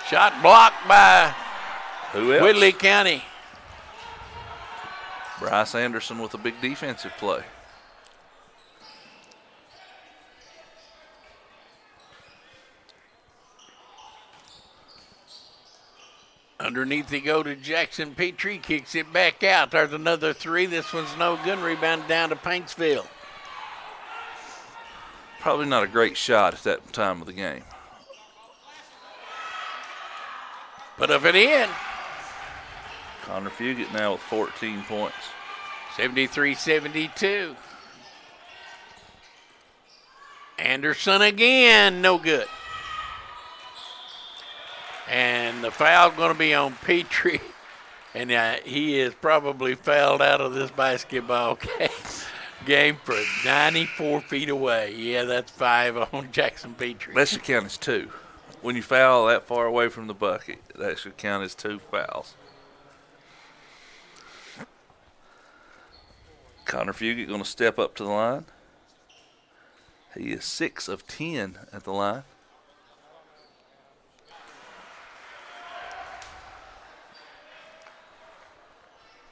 Shot blocked by who else? Whitley County. Bryce Anderson with a big defensive play. Underneath they go to Jackson Petrie, kicks it back out. There's another three. This one's no good. Rebound down to Paintsville. Probably not a great shot at that time of the game. Put up and in. Connor Fugit now with 14 points. 73-72. Anderson again, no good. And the foul going to be on Petrie. And he is probably fouled out of this basketball game for 94 feet away. Yeah, that's 5 on Jackson Petrie. That should count as 2. When you foul that far away from the bucket, that should count as 2 fouls. Connor Fugit going to step up to the line. He is 6 of 10 at the line.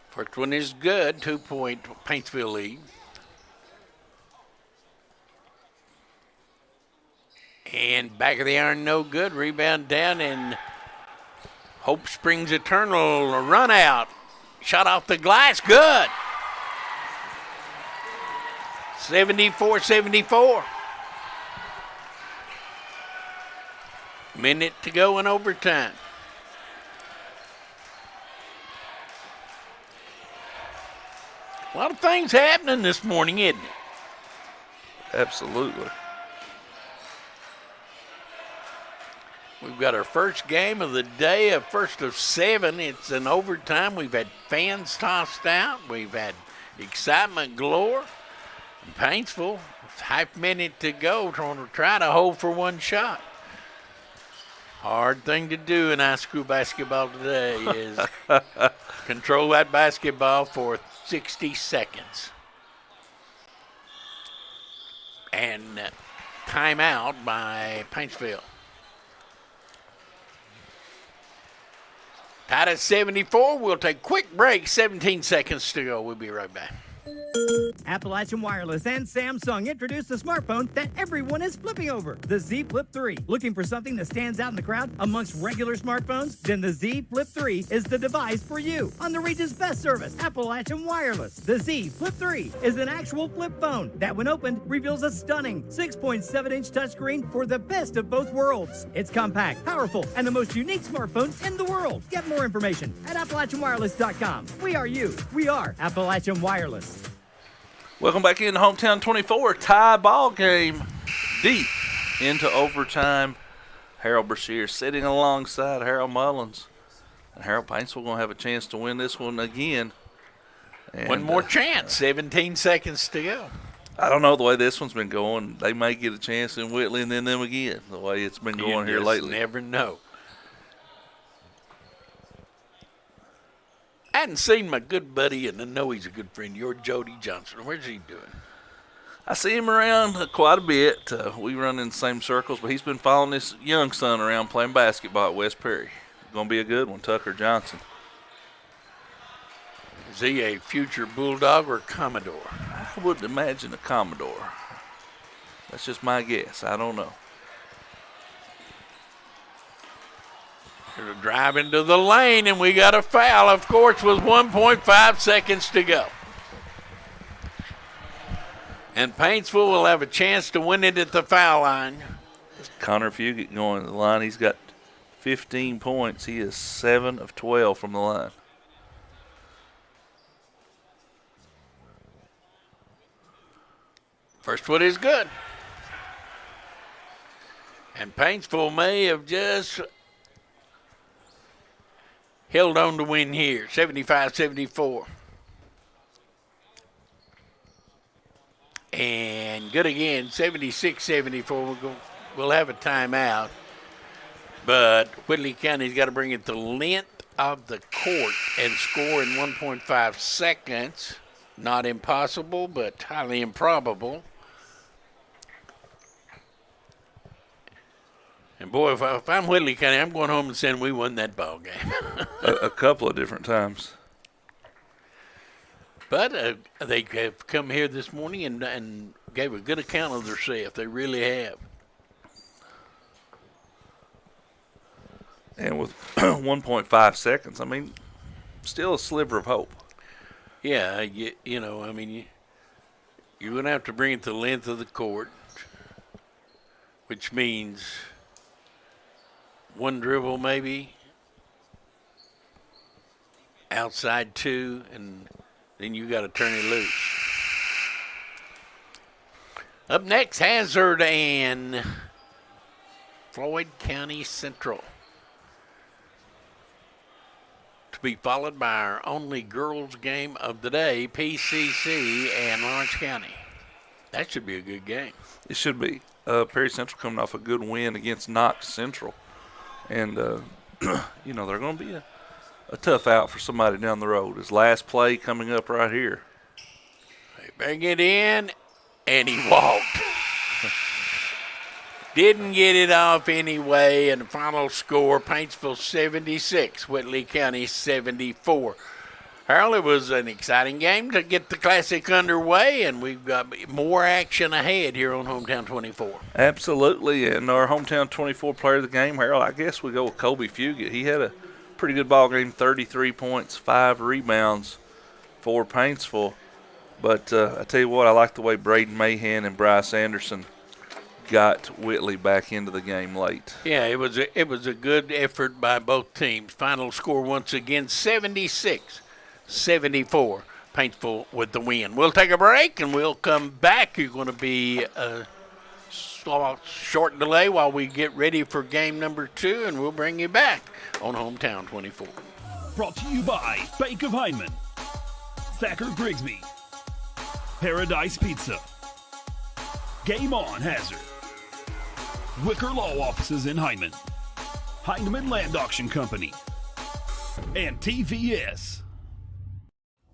First one is good, 2-point Paintsville lead. And back of the iron, no good. Rebound down, and Hope Springs Eternal run out. Shot off the glass, good. 74-74. Minute to go in overtime. A lot of things happening this morning, isn't it? Absolutely. We've got our first game of the day, a first of 7. It's an overtime. We've had fans tossed out. We've had excitement galore. In Paintsville, half minute to go, try to hold for one shot. Hard thing to do in high school basketball today is control that basketball for 60 seconds. And timeout by Paintsville. Tied at 74. We'll take a quick break. 17 seconds to go. We'll be right back. Appalachian Wireless and Samsung introduced the smartphone that everyone is flipping over, the Z Flip 3. Looking for something that stands out in the crowd amongst regular smartphones? Then the Z Flip 3 is the device for you. On the region's best service, Appalachian Wireless, the Z Flip 3 is an actual flip phone that, when opened, reveals a stunning 6.7-inch touchscreen for the best of both worlds. It's compact, powerful, and the most unique smartphone in the world. Get more information at AppalachianWireless.com. We are you. We are Appalachian Wireless. Welcome back into Hometown 24, tie ball game, deep into overtime. Harold Brashear sitting alongside Harold Mullins. And Harold Paintsville going to have a chance to win this one again. And, one more chance, 17 seconds to go. I don't know the way this one's been going. They may get a chance in Whitley and then them again, the way it's been going here lately. You never know. I hadn't seen my good buddy, and I know he's a good friend, your Jody Johnson. Where's he doing? I see him around quite a bit. We run in the same circles, but he's been following his young son around playing basketball at West Perry. going to be a good one, Tucker Johnson. Is he a future Bulldog or Commodore? I wouldn't imagine a Commodore. That's just my guess. I don't know. There's a drive into the lane, and we got a foul, of course, with 1.5 seconds to go. And Paintsville will have a chance to win it at the foul line. Connor Fugit going to the line. He's got 15 points. He is 7 of 12 from the line. First foot is good. And Paintsville may have just held on to win here, 75-74. And good again, 76-74. We'll have a timeout. But Whitley County's got to bring it the length of the court and score in 1.5 seconds. Not impossible, but highly improbable. And boy, if I'm Whitley County, I'm going home and saying we won that ball game. a couple of different times. But they have come here this morning and gave a good account of themselves. They really have. And with 1.5 seconds, I mean, still a sliver of hope. Yeah, you're going to have to bring it to the length of the court, which means one dribble maybe, outside two, and then you got to turn it loose. Up next, Hazard and Floyd County Central. To be followed by our only girls game of the day, PCC and Lawrence County. That should be a good game. It should be. Perry Central coming off a good win against Knott Central. And, they're going to be a tough out for somebody down the road. His last play coming up right here. They bring it in, and he walked. Didn't get it off anyway, and the final score, Paintsville 76, Whitley County 74. Harold, it was an exciting game to get the Classic underway, and we've got more action ahead here on Hometown 24. Absolutely, and our Hometown 24 player of the game, Harold, I guess we go with Kobe Fugit. He had a pretty good ball game, 33 points, 5 rebounds for Paintsville. But I tell you what, I like the way Braden Mahan and Bryce Anderson got Whitley back into the game late. Yeah, it was a good effort by both teams. Final score once again, 76-74. Paintsville with the win. We'll take a break and we'll come back. You're going to be a short delay while we get ready for game number 2, and we'll bring you back on Hometown 24. Brought to you by Bank of Hyman, Thacker Grigsby, Paradise Pizza, Game On Hazard, Wicker Law Offices in Hyman, Heinemann Land Auction Company, and TVS.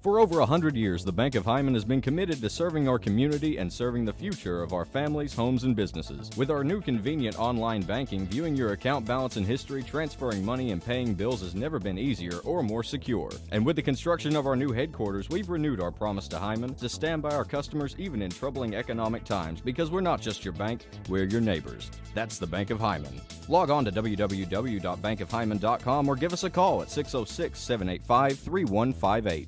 For over 100 years, the Bank of Hyman has been committed to serving our community and serving the future of our families, homes, and businesses. With our new convenient online banking, viewing your account balance and history, transferring money, and paying bills has never been easier or more secure. And with the construction of our new headquarters, we've renewed our promise to Hyman to stand by our customers even in troubling economic times, because we're not just your bank, we're your neighbors. That's the Bank of Hyman. Log on to www.bankofhyman.com or give us a call at 606-785-3158.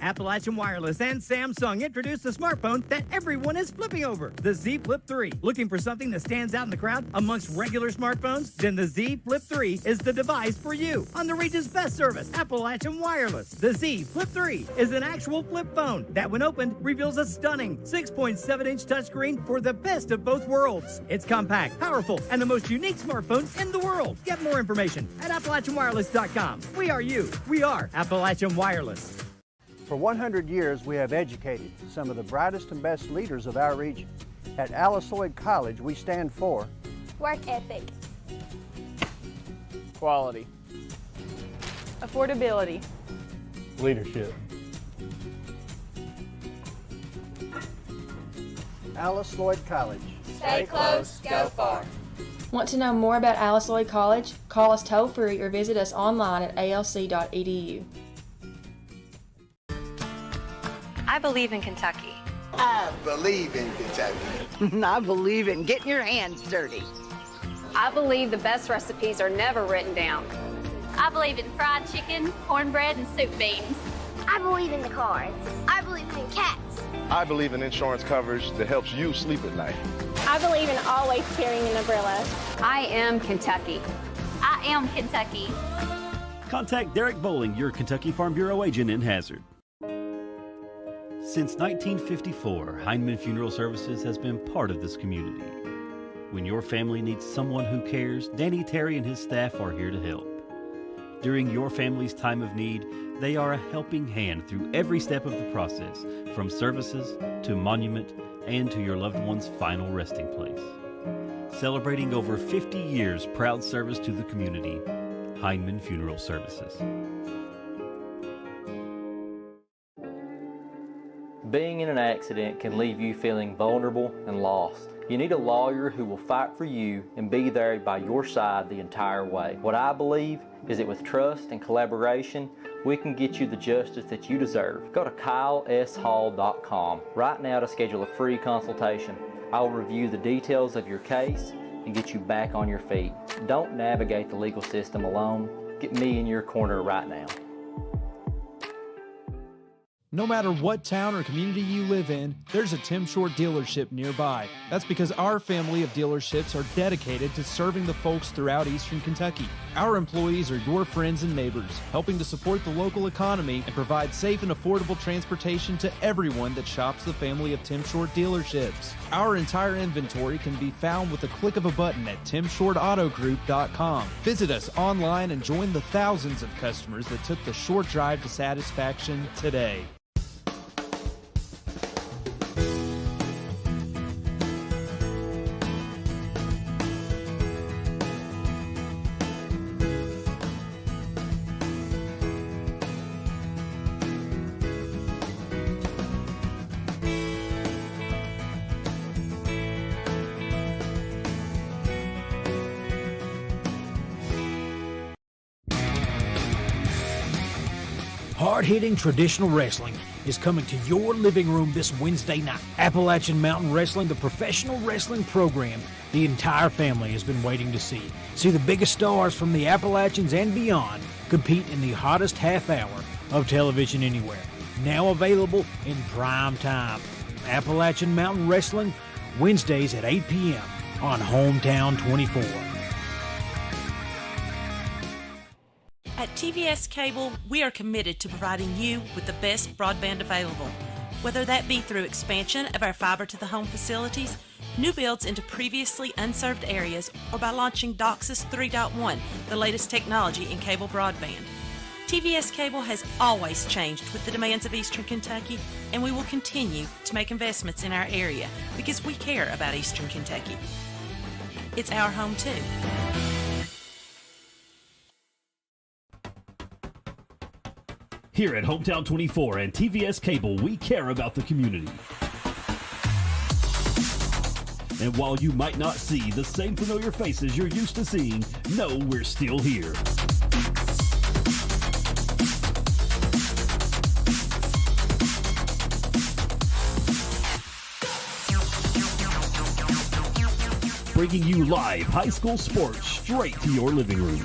Appalachian Wireless and Samsung introduced the smartphone that everyone is flipping over, the Z Flip 3. Looking for something that stands out in the crowd amongst regular smartphones? Then the Z Flip 3 is the device for you. On the region's best service, Appalachian Wireless. The Z Flip 3 is an actual flip phone that, when opened, reveals a stunning 6.7-inch touchscreen for the best of both worlds. It's compact, powerful, and the most unique smartphone in the world. Get more information at AppalachianWireless.com. We are you. We are Appalachian Wireless. For 100 years, we have educated some of the brightest and best leaders of our region. At Alice Lloyd College, we stand for work ethic, quality, affordability, leadership. Alice Lloyd College. Stay close, go far. Want to know more about Alice Lloyd College? Call us toll free or visit us online at alc.edu. I believe in Kentucky. I believe in Kentucky. I believe in getting your hands dirty. I believe the best recipes are never written down. I believe in fried chicken, cornbread, and soup beans. I believe in the cards. I believe in cats. I believe in insurance coverage that helps you sleep at night. I believe in always carrying an umbrella. I am Kentucky. I am Kentucky. Contact Derek Bowling, your Kentucky Farm Bureau agent in Hazard. Since 1954, Heinemann Funeral Services has been part of this community. When your family needs someone who cares, Danny Terry and his staff are here to help. During your family's time of need, they are a helping hand through every step of the process, from services to monument and to your loved one's final resting place. Celebrating over 50 years proud service to the community, Heinemann Funeral Services. Being in an accident can leave you feeling vulnerable and lost. You need a lawyer who will fight for you and be there by your side the entire way. What I believe is that with trust and collaboration, we can get you the justice that you deserve. Go to kyleshall.com right now to schedule a free consultation. I will review the details of your case and get you back on your feet. Don't navigate the legal system alone. Get me in your corner right now. No matter what town or community you live in, there's a Tim Short dealership nearby. That's because our family of dealerships are dedicated to serving the folks throughout Eastern Kentucky. Our employees are your friends and neighbors, helping to support the local economy and provide safe and affordable transportation to everyone that shops the family of Tim Short dealerships. Our entire inventory can be found with a click of a button at timshortautogroup.com. Visit us online and join the thousands of customers that took the short drive to satisfaction today. Hard-hitting traditional wrestling is coming to your living room this Wednesday night. Appalachian Mountain Wrestling, the professional wrestling program the entire family has been waiting to see. See the biggest stars from the Appalachians and beyond compete in the hottest half hour of television anywhere. Now available in prime time. Appalachian Mountain Wrestling, Wednesdays at 8 p.m. on Hometown 24. At TVS Cable, we are committed to providing you with the best broadband available, whether that be through expansion of our fiber-to-the-home facilities, new builds into previously unserved areas, or by launching DOCSIS 3.1, the latest technology in cable broadband. TVS Cable has always changed with the demands of Eastern Kentucky, and we will continue to make investments in our area because we care about Eastern Kentucky. It's our home too. Here at Hometown 24 and TVS Cable, we care about the community. And while you might not see the same familiar faces you're used to seeing, know we're still here. Bringing you live high school sports straight to your living room.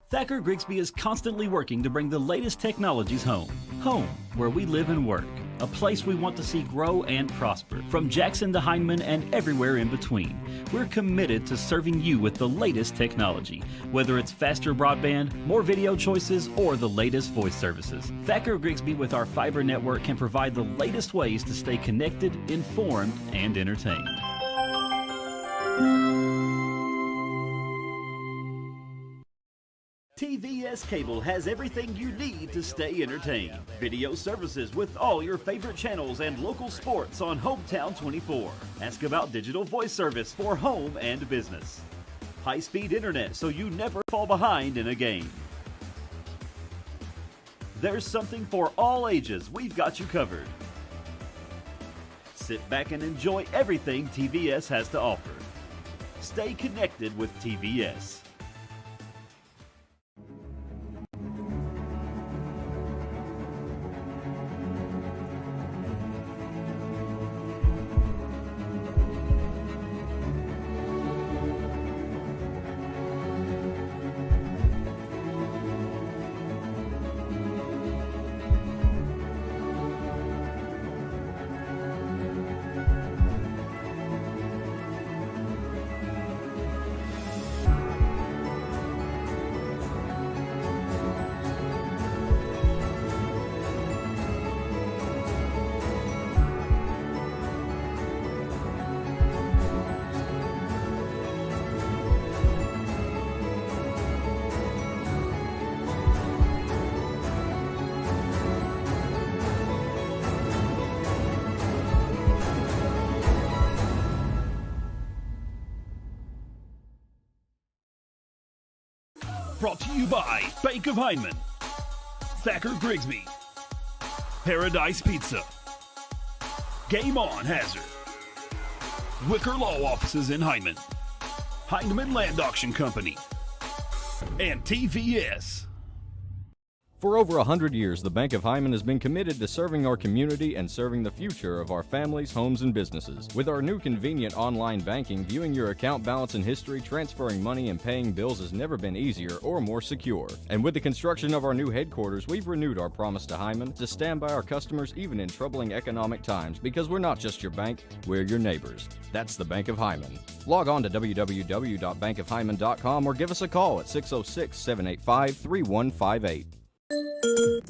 Thacker Grigsby is constantly working to bring the latest technologies home. Home, where we live and work. A place we want to see grow and prosper. From Jackson to Heinemann and everywhere in between. We're committed to serving you with the latest technology. Whether it's faster broadband, more video choices, or the latest voice services. Thacker Grigsby with our fiber network can provide the latest ways to stay connected, informed, and entertained. TVS Cable has everything you need to stay entertained. Video services with all your favorite channels and local sports on Hometown 24. Ask about digital voice service for home and business. High-speed internet so you never fall behind in a game. There's something for all ages. We've got you covered. Sit back and enjoy everything TVS has to offer. Stay connected with TVS. Brought to you by Bank of Hindman, Thacker Grigsby, Paradise Pizza, Game On Hazard, Wicker Law Offices in Hindman, Hindman Land Auction Company, and TVS. For over 100 years, the Bank of Hyman has been committed to serving our community and serving the future of our families, homes, and businesses. With our new convenient online banking, viewing your account balance and history, transferring money, and paying bills has never been easier or more secure. And with the construction of our new headquarters, we've renewed our promise to Hyman to stand by our customers even in troubling economic times, because we're not just your bank, we're your neighbors. That's the Bank of Hyman. Log on to www.bankofhyman.com or give us a call at 606-785-3158.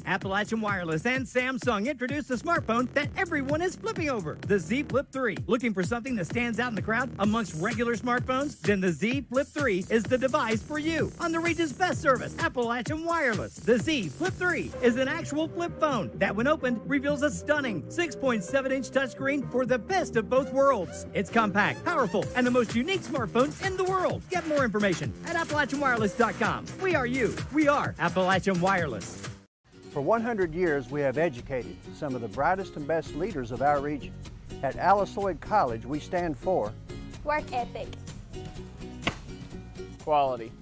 Appalachian Wireless and Samsung introduced the smartphone that everyone is flipping over, the Z Flip 3. Looking for something that stands out in the crowd amongst regular smartphones? Then the Z Flip 3 is the device for you. On the region's best service, Appalachian Wireless. The Z Flip 3 is an actual flip phone that, when opened, reveals a stunning 6.7-inch touchscreen for the best of both worlds. It's compact, powerful, and the most unique smartphone in the world. Get more information at AppalachianWireless.com. We are you. We are Appalachian Wireless. For 100 years, we have educated some of the brightest and best leaders of our region. At Alice Lloyd College, we stand for Work ethic, Quality.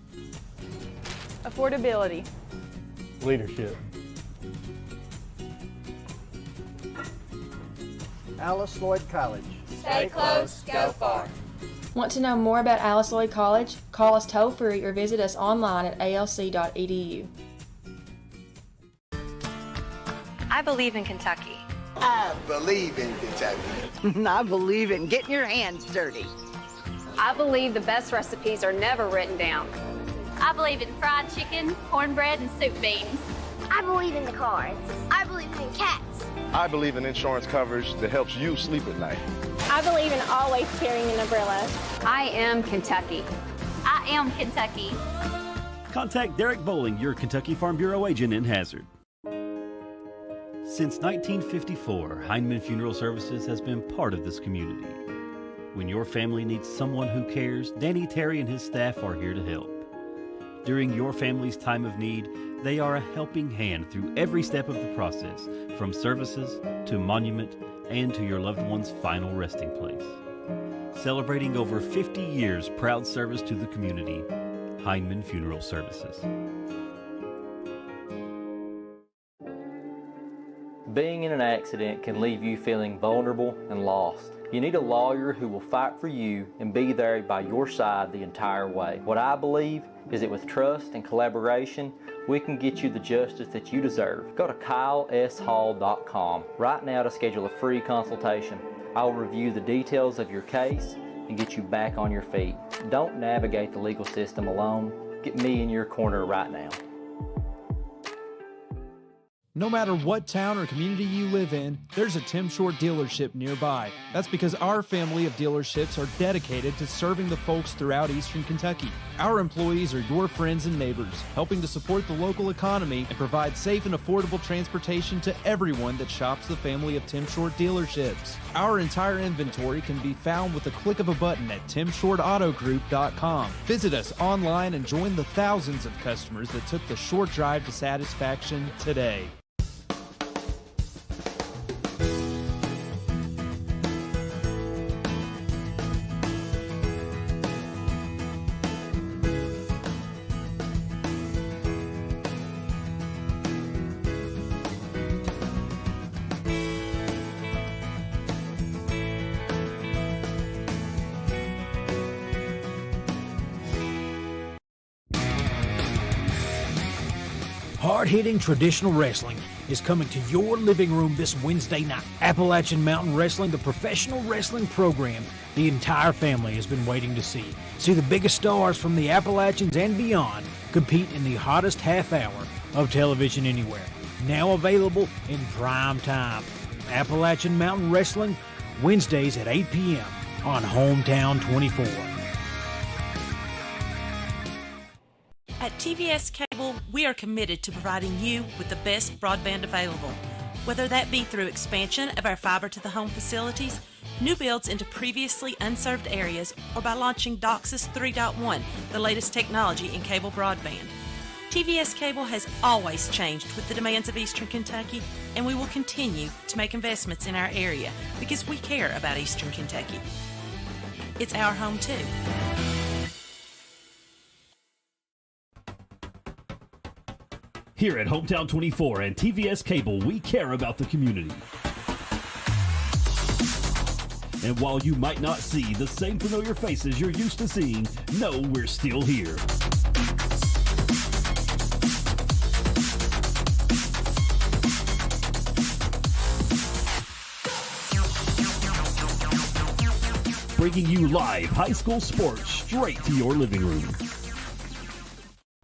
Affordability. Leadership. Alice Lloyd College. stay close, go far. Want to know more about Alice Lloyd College? Call us toll-free or visit us online at alc.edu. I believe in Kentucky. I believe in Kentucky. I believe in getting your hands dirty. I believe the best recipes are never written down. I believe in fried chicken, cornbread, and soup beans. I believe in the cards. I believe in cats. I believe in insurance coverage that helps you sleep at night. I believe in always carrying an umbrella. I am Kentucky. I am Kentucky. Contact Derek Bowling, your Kentucky Farm Bureau agent in Hazard. Since 1954, Hindman Funeral Services has been part of this community. When your family needs someone who cares, Danny Terry and his staff are here to help. During your family's time of need, they are a helping hand through every step of the process, from services to monument and to your loved one's final resting place. Celebrating over 50 years proud service to the community, Hindman Funeral Services. Being in an accident can leave you feeling vulnerable and lost. You need a lawyer who will fight for you and be there by your side the entire way. What I believe is that with trust and collaboration, we can get you the justice that you deserve. Go to KyleSHall.com right now to schedule a free consultation. I'll review the details of your case and get you back on your feet. Don't navigate the legal system alone. Get me in your corner right now. No matter what town or community you live in, there's a Tim Short dealership nearby. That's because our family of dealerships are dedicated to serving the folks throughout Eastern Kentucky. Our employees are your friends and neighbors, helping to support the local economy and provide safe and affordable transportation to everyone that shops the family of Tim Short dealerships. Our entire inventory can be found with the click of a button at timshortautogroup.com. Visit us online and join the thousands of customers that took the short drive to satisfaction today. Hard-hitting traditional wrestling is coming to your living room this Wednesday night. Appalachian Mountain Wrestling, the professional wrestling program the entire family has been waiting to see. See the biggest stars from the Appalachians and beyond compete in the hottest half hour of television anywhere. Now available in prime time. Appalachian Mountain Wrestling, Wednesdays at 8 p.m. on Hometown 24. At TVS Cable, we are committed to providing you with the best broadband available. Whether that be through expansion of our fiber-to-the-home facilities, new builds into previously unserved areas, or by launching DOCSIS 3.1, the latest technology in cable broadband. TVS Cable has always changed with the demands of Eastern Kentucky, and we will continue to make investments in our area because we care about Eastern Kentucky. It's our home too. Here at Hometown 24 and TVS Cable, we care about the community. And while you might not see the same familiar faces you're used to seeing, know we're still here. Bringing you live high school sports straight to your living room.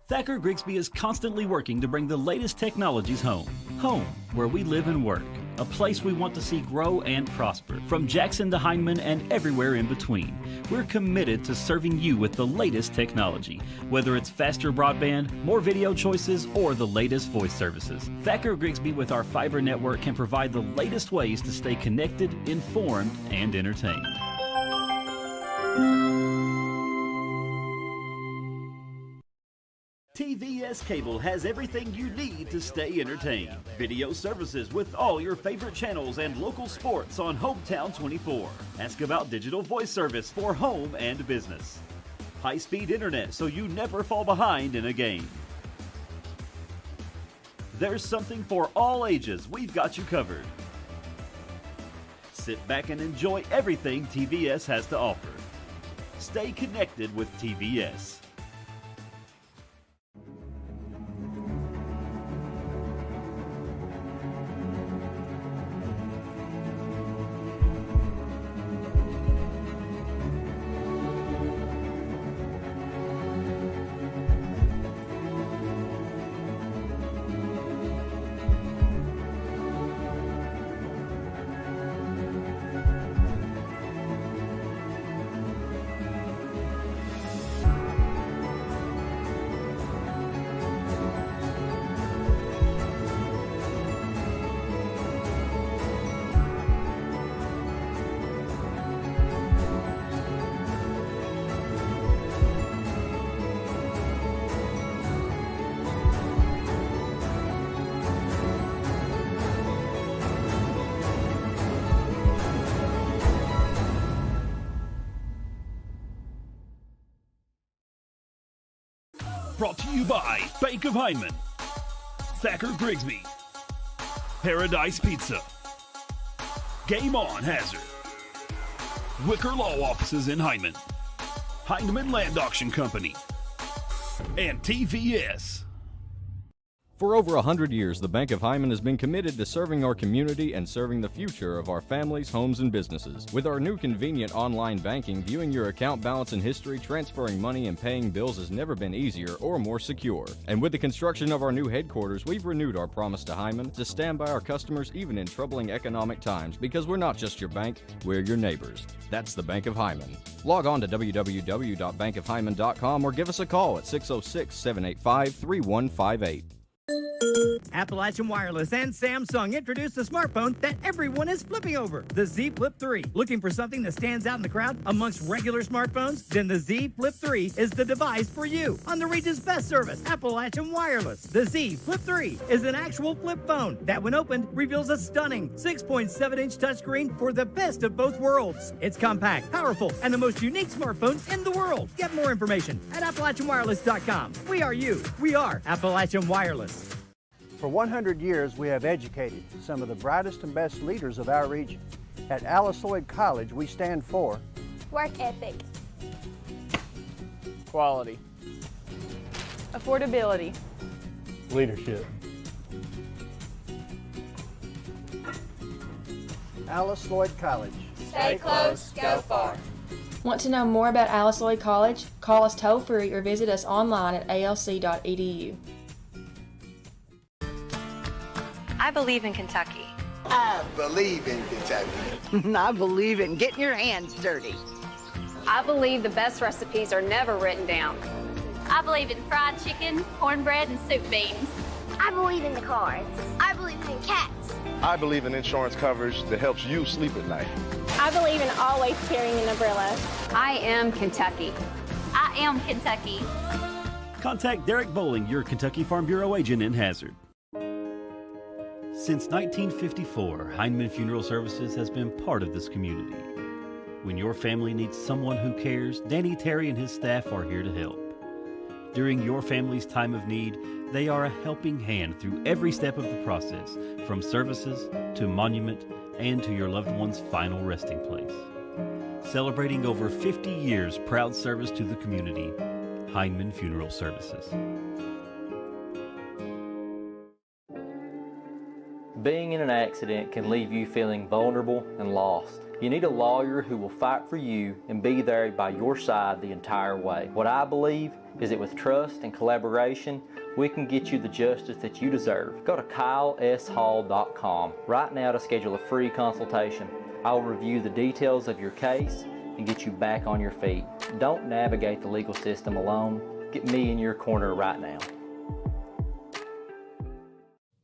Thacker Grigsby is constantly working to bring the latest technologies home. Home, where we live and work. A place we want to see grow and prosper. From Jackson to Hindman and everywhere in between. We're committed to serving you with the latest technology. Whether it's faster broadband, more video choices, or the latest voice services. Thacker Grigsby with our fiber network can provide the latest ways to stay connected, informed, and entertained. TVS Cable has everything you need to stay entertained. Video services with all your favorite channels and local sports on Hometown 24. Ask about digital voice service for home and business. High-speed internet so you never fall behind in a game. There's something for all ages. We've got you covered. Sit back and enjoy everything TVS has to offer. Stay connected with TVS. Brought to you by Bank of Hindman, Thacker Grigsby, Paradise Pizza, Game On Hazard, Wicker Law Offices in Hindman, Hindman Land Auction Company, and TVS. For over 100 years, the Bank of Hindman has been committed to serving our community and serving the future of our families, homes, and businesses. With our new convenient online banking, viewing your account balance and history, transferring money, and paying bills has never been easier or more secure. And with the construction of our new headquarters, we've renewed our promise to Hindman to stand by our customers even in troubling economic times, because we're not just your bank, we're your neighbors. That's the Bank of Hindman. Log on to www.bankofhindman.com or give us a call at 606-785-3158. Appalachian Wireless and Samsung introduced the smartphone that everyone is flipping over, the Z Flip 3. Looking for something that stands out in the crowd amongst regular smartphones? Then the Z Flip 3 is the device for you. On the region's best service, Appalachian Wireless, the Z Flip 3 is an actual flip phone that, when opened, reveals a stunning 6.7-inch touchscreen for the best of both worlds. It's compact, powerful, and the most unique smartphone in the world. Get more information at AppalachianWireless.com. We are you. We are Appalachian Wireless. For 100 years, we have educated some of the brightest and best leaders of our region. At Floyd College, we stand for work ethic, quality, affordability, Leadership. Alice Lloyd College. Stay close, go far. Want to know more about Alice Lloyd College? Call us toll-free or visit us online at alc.edu. I believe in Kentucky. I believe in Kentucky. I believe in getting your hands dirty. I believe the best recipes are never written down. I believe in fried chicken, cornbread, and soup beans. I believe in the cards. I believe in cats. I believe in insurance coverage that helps you sleep at night. I believe in always carrying an umbrella. I am Kentucky. I am Kentucky. Contact Derek Bowling, your Kentucky Farm Bureau agent in Hazard. Since 1954, Heinemann Funeral Services has been part of this community. When your family needs someone who cares, Danny Terry and his staff are here to help. During your family's time of need, they are a helping hand through every step of the process, from services to monument and to your loved one's final resting place. Celebrating over 50 years proud service to the community, Heinemann Funeral Services. Being in an accident can leave you feeling vulnerable and lost. You need a lawyer who will fight for you and be there by your side the entire way. What I believe is that with trust and collaboration, we can get you the justice that you deserve. Go to kyleshall.com right now to schedule a free consultation. I will review the details of your case and get you back on your feet. Don't navigate the legal system alone. Get me in your corner right now.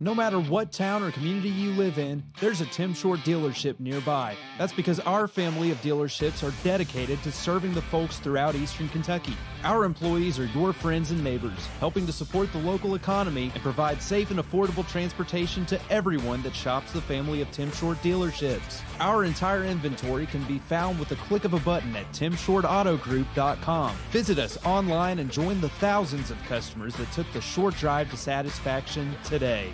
No matter what town or community you live in, there's a Tim Short dealership nearby. That's because our family of dealerships are dedicated to serving the folks throughout Eastern Kentucky. Our employees are your friends and neighbors, helping to support the local economy and provide safe and affordable transportation to everyone that shops the family of Tim Short dealerships. Our entire inventory can be found with the click of a button at timshortautogroup.com. Visit us online and join the thousands of customers that took the short drive to satisfaction today.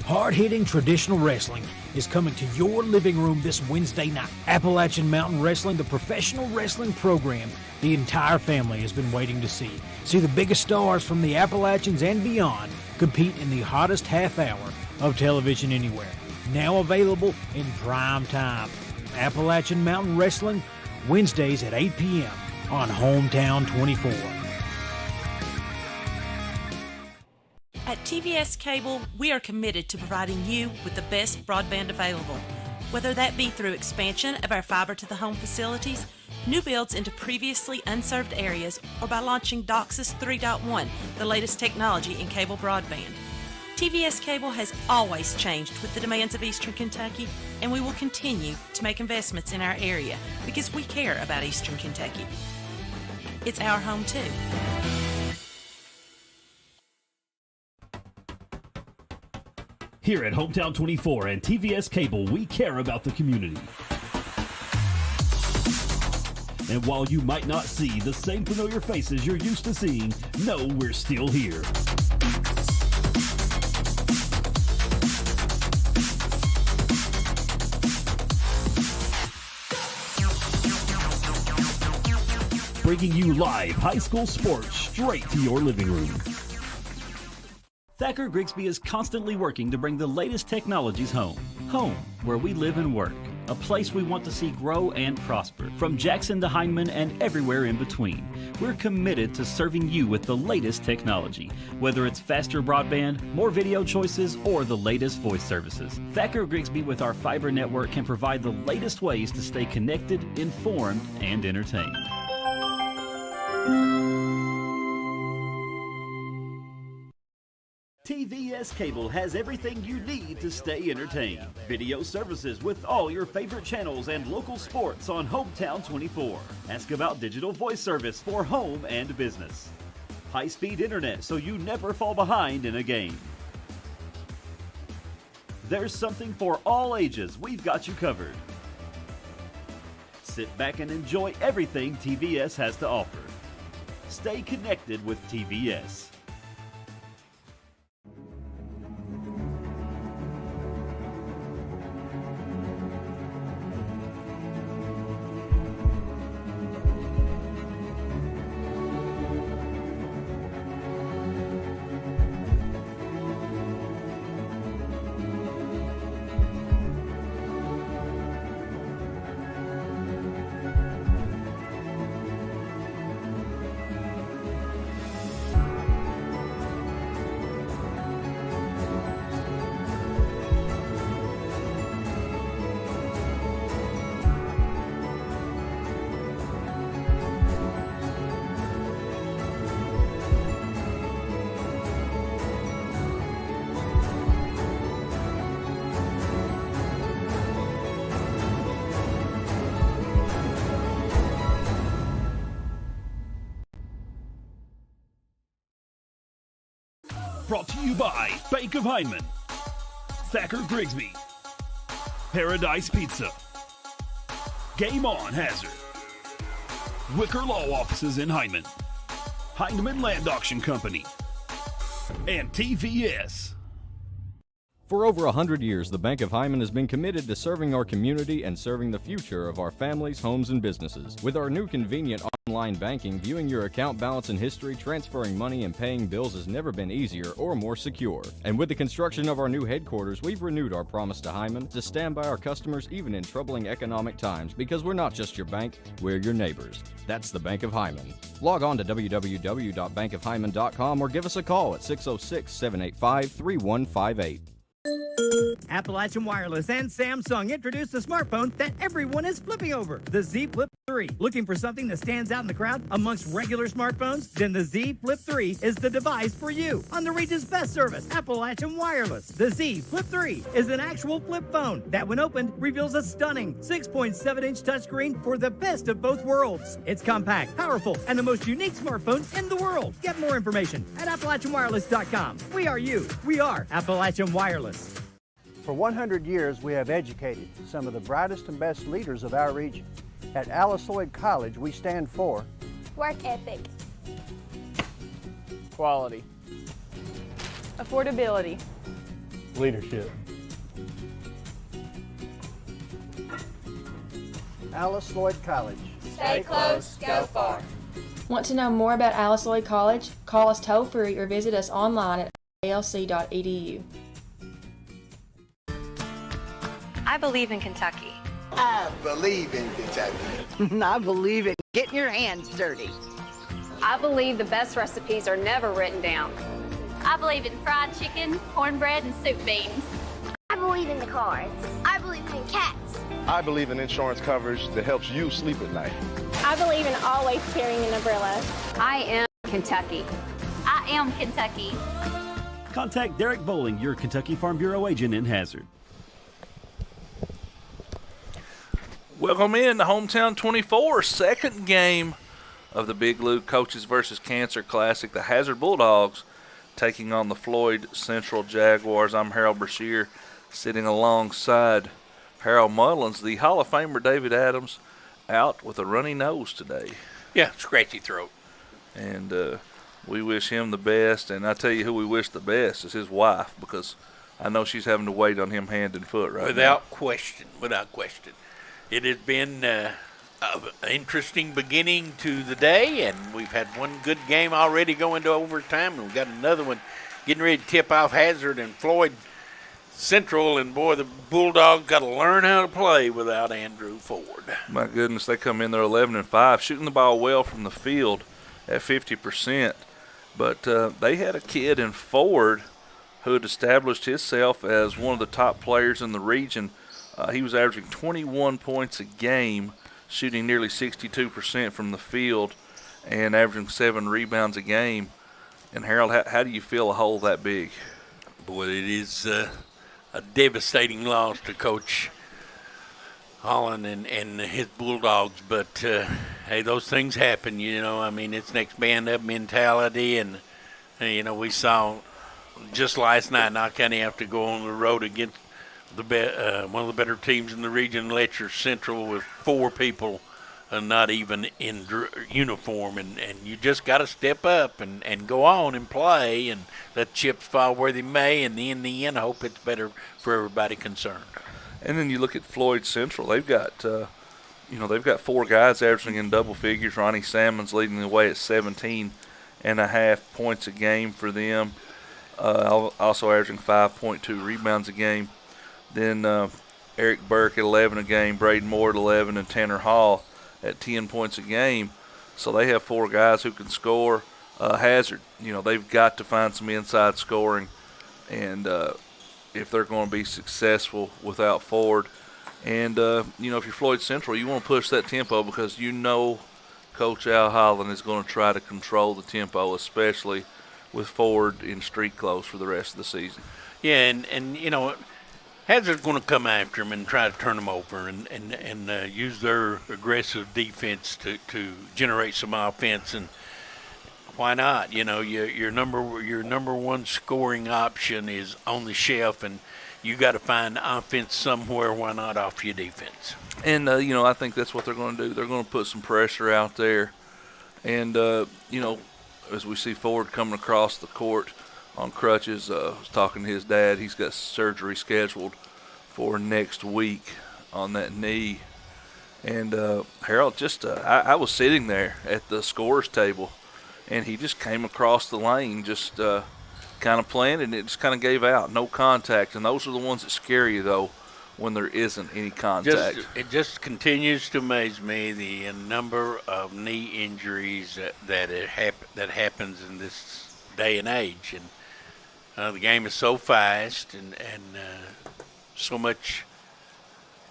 Hard-hitting traditional wrestling is coming to your living room this Wednesday night. Appalachian Mountain Wrestling, the professional wrestling program the entire family has been waiting to see. See the biggest stars from the Appalachians and beyond compete in the hottest half hour of television anywhere. Now available in prime time. Appalachian Mountain Wrestling, Wednesdays at 8 p.m. on Hometown 24. At TVS Cable, we are committed to providing you with the best broadband available, whether that be through expansion of our fiber-to-the-home facilities, new builds into previously unserved areas, or by launching DOCSIS 3.1, the latest technology in cable broadband. TVS Cable has always changed with the demands of Eastern Kentucky, and we will continue to make investments in our area because we care about Eastern Kentucky. It's our home too. Here at Hometown 24 and TVS Cable, we care about the community. And while you might not see the same familiar faces you're used to seeing, know we're still here. Bringing you live high school sports straight to your living room. Thacker Grigsby is constantly working to bring the latest technologies home. Home, where we live and work. A place we want to see grow and prosper. From Jackson to Heinemann and everywhere in between. We're committed to serving you with the latest technology. Whether it's faster broadband, more video choices, or the latest voice services. Thacker Grigsby with our fiber network can provide the latest ways to stay connected, informed, and entertained. TVS Cable has everything you need to stay entertained. Video services with all your favorite channels and local sports on Hometown 24. Ask about digital voice service for home and business. High-speed internet so you never fall behind in a game. There's something for all ages. We've got you covered. Sit back and enjoy everything TVS has to offer. Stay connected with TVS. Brought to you by Bank of Hyman, Thacker Grigsby, Paradise Pizza, Game On Hazard, Wicker Law Offices in Hyman, Heinemann Land Auction Company, and TVS. For over 100 years, the Bank of Hyman has been committed to serving our community and serving the future of our families, homes, and businesses. With our new convenient online banking, viewing your account balance and history, transferring money, and paying bills has never been easier or more secure. And with the construction of our new headquarters, we've renewed our promise to Hyman to stand by our customers even in troubling economic times, because we're not just your bank, we're your neighbors. That's the Bank of Hyman. Log on to www.bankofhyman.com or give us a call at 606-785-3158. Appalachian Wireless and Samsung introduced the smartphone that everyone is flipping over, the Z Flip 3. Looking for something that stands out in the crowd amongst regular smartphones? Then the Z Flip 3 is the device for you. On the region's best service, Appalachian Wireless. The Z Flip 3 is an actual flip phone that, when opened, reveals a stunning 6.7-inch touchscreen for the best of both worlds. It's compact, powerful, and the most unique smartphone in the world. Get more information at AppalachianWireless.com. We are you. We are Appalachian Wireless. For 100 years, we have educated some of the brightest and best leaders of our region. At Alice Lloyd College, we stand for Work ethic, Quality. Affordability. Leadership. Alice Lloyd College. stay close, go far. Want to know more about Alice Lloyd College? Call us toll-free or visit us online at alc.edu. I believe in Kentucky. I believe in Kentucky. I believe in getting your hands dirty. I believe the best recipes are never written down. I believe in fried chicken, cornbread, and soup beans. I believe in the cards. I believe in cats. I believe in insurance coverage that helps you sleep at night. I believe in always carrying an umbrella. I am Kentucky. I am Kentucky. Contact Derek Bowling, your Kentucky Farm Bureau agent in Hazard. Welcome in to Hometown 24, second game of the Big Lou Coaches versus Cancer Classic. The Hazard Bulldogs taking on the Floyd Central Jaguars. I'm Harold Brashear, sitting alongside Harold Mullins. The Hall of Famer David Adams out with a runny nose today. Yeah, scratchy throat. And we wish him the best. And I tell you who we wish the best is his wife, because I know she's having to wait on him hand and foot right now. Without question. It has been an interesting beginning to the day, and we've had one good game already going to overtime, and we've got another one getting ready to tip off Hazard and Floyd Central, and boy, the Bulldogs got to learn how to play without Andrew Ford. My goodness, they come in there 11-5, shooting the ball well from the field at 50%, but they had a kid in Ford who had established himself as one of the top players in the region. He was averaging 21 points a game, shooting nearly 62% from the field, and averaging 7 rebounds a game. And, Harold, how do you feel a hole that big? Boy, it is a devastating loss to Coach Holland and his Bulldogs. But, hey, those things happen, you know. I mean, it's next man up mentality. And, you know, we saw just last night Knott County have to go on the road against one of the better teams in the region, Letcher Central, with 4 people not even in uniform, and you just got to step up and go on and play and let chips fall where they may, and in the end, I hope it's better for everybody concerned. And then you look at Floyd Central. They've got, they've got 4 guys averaging in double figures. Ronnie Salmon's leading the way at 17.5 points a game for them. Also averaging 5.2 rebounds a game. Then Eric Burke at 11 a game, Braden Moore at 11, and Tanner Hall at 10 points a game. So they have 4 guys who can score. Hazard, they've got to find some inside scoring, and if they're going to be successful without Ford. And, if you're Floyd Central, you want to push that tempo because Coach Al Holland is going to try to control the tempo, especially with Ford in street clothes for the rest of the season. Yeah, and Hazard's going to come after him and try to turn him over and use their aggressive defense to generate some offense. And why not? Your number one scoring option is on the shelf, and you got to find offense somewhere. Why not off your defense? And I think that's what they're going to do. They're going to put some pressure out there, and as we see Ford coming across the court on crutches. I was talking to his dad. He's got surgery scheduled for next week on that knee. And Harold, I was sitting there at the scorer's table, and he just came across the lane, just kind of playing, and it just kind of gave out, no contact. And those are the ones that scare you, though, when there isn't any contact. It just continues to amaze me the number of knee injuries that happens in this day and age. And the game is so fast and so much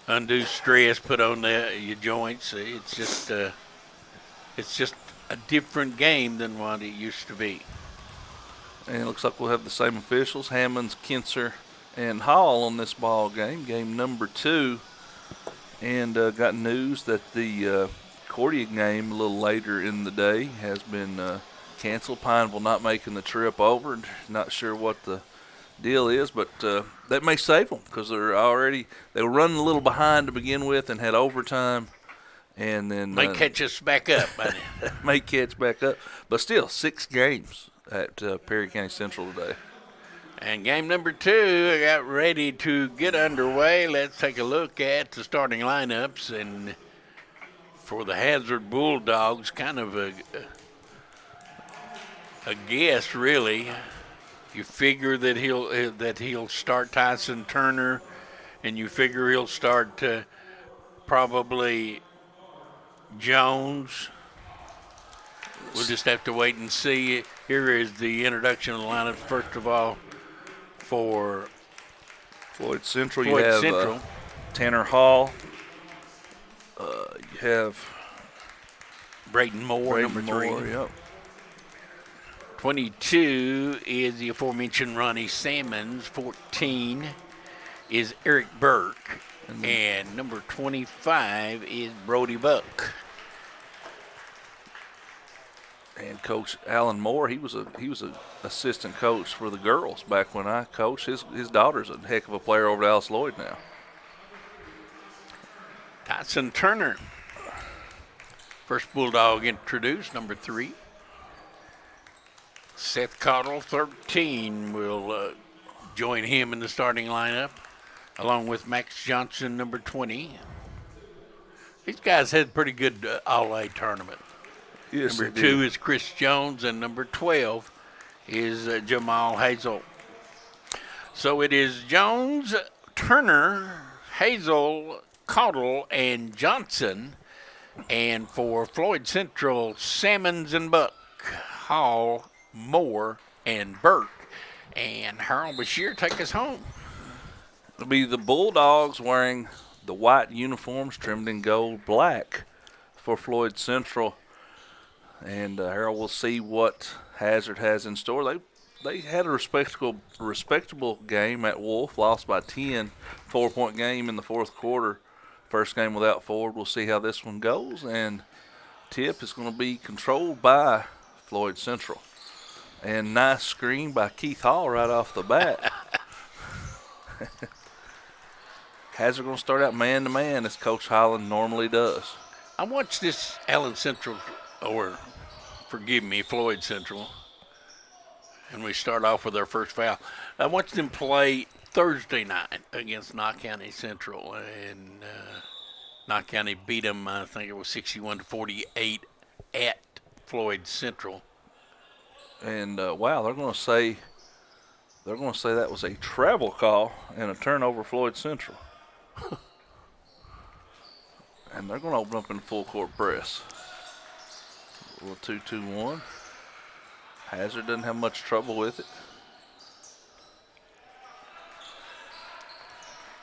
undue stress put on your joints. It's just a different game than what it used to be. And it looks like we'll have the same officials, Hammonds, Kinser, and Hall on this ball game, game number 2. And got news that the Cordia game a little later in the day has been canceled. Pineville not making the trip over. Not sure what the deal is, but that may save them because they were running a little behind to begin with and had overtime. And then may catch us back up. May catch back up. But still, 6 games at Perry County Central today. And game number 2 got ready to get underway. Let's take a look at the starting lineups. And for the Hazard Bulldogs, kind of a guess, really. You figure that he'll start Tyson Turner, and you figure he'll start probably Jones. We'll just have to wait and see. Here is the introduction of the lineup. First of all, for Floyd Central, you have Tanner Hall. You have Braden Moore, number 3. Yep. 22 is the aforementioned Ronnie Salmons. 14 is Eric Burke. And number 25 is Brody Buck. And Coach Alan Moore, he was a assistant coach for the girls back when I coached. His daughter's a heck of a player over at Alice Lloyd now. Tyson Turner, first Bulldog introduced, number 3. Seth Cottle, 13, will join him in the starting lineup, along with Max Johnson, number 20. These guys had a pretty good all-A tournament. Yes, number 2 is Chris Jones, and number 12 is Jamal Hazel. So it is Jones, Turner, Hazel, Cottle, and Johnson. And for Floyd Central, Salmons and Buck, Hall, Moore, and Burke. And Harold Bashir, take us home. It'll be the Bulldogs wearing the white uniforms trimmed in gold black for Floyd Central. And Harold will see what Hazard has in store. They had a respectable game at Wolf, lost by 10, 4-point game in the fourth quarter. First game without Ford. We'll see how this one goes. And tip is going to be controlled by Floyd Central. And nice screen by Keith Hall right off the bat. Hazard going to start out man-to-man as Coach Holland normally does. I watched this Allen Central, or forgive me, Floyd Central, and we start off with our first foul. I watched them play Thursday night against Knott County Central, and Knott County beat them, I think it was 61-48 at Floyd Central. And, wow, they're going to say that was a travel call and a turnover Floyd Central. And they're going to open up in full court press. A little 2-2-1. Hazard doesn't have much trouble with it.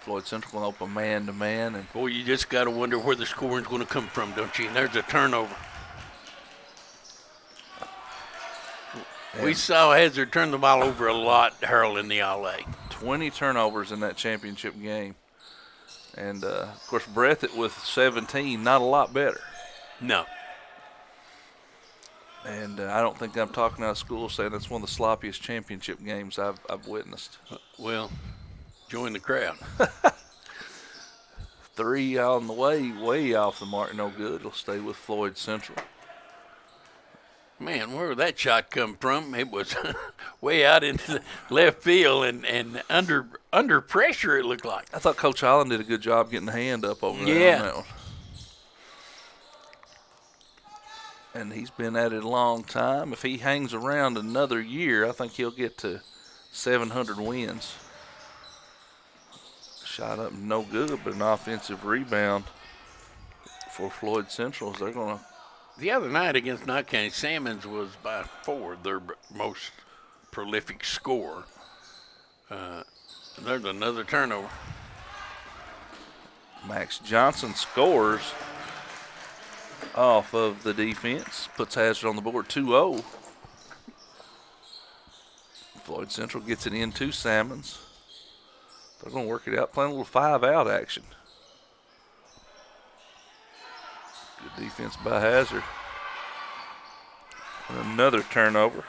Floyd Central going to open man-to-man. And boy, you just got to wonder where the scoring's going to come from, don't you? And there's a turnover. We saw Hazard turn the ball over a lot, Harold, in the All-A. 20 turnovers in that championship game. And, of course, Breathitt with 17, not a lot better. No. And I don't think I'm talking out of school saying that's one of the sloppiest championship games I've witnessed. Well, join the crowd. 3 on the way off the mark, no good. It'll stay with Floyd Central. Man, where did that shot come from? It was way out into the left field and under pressure, it looked like. I thought Coach Allen did a good job getting the hand up over there on that one. And he's been at it a long time. If he hangs around another year, I think he'll get to 700 wins. Shot up no good, but an offensive rebound for Floyd Central. They're going to. The other night against Knott County, Salmons was by far their most prolific scorer. There's another turnover. Max Johnson scores off of the defense, puts Hazard on the board 2-0. Floyd Central gets it into Salmons. They're going to work it out, playing a little 5-out action. Good defense by Hazard. And another turnover.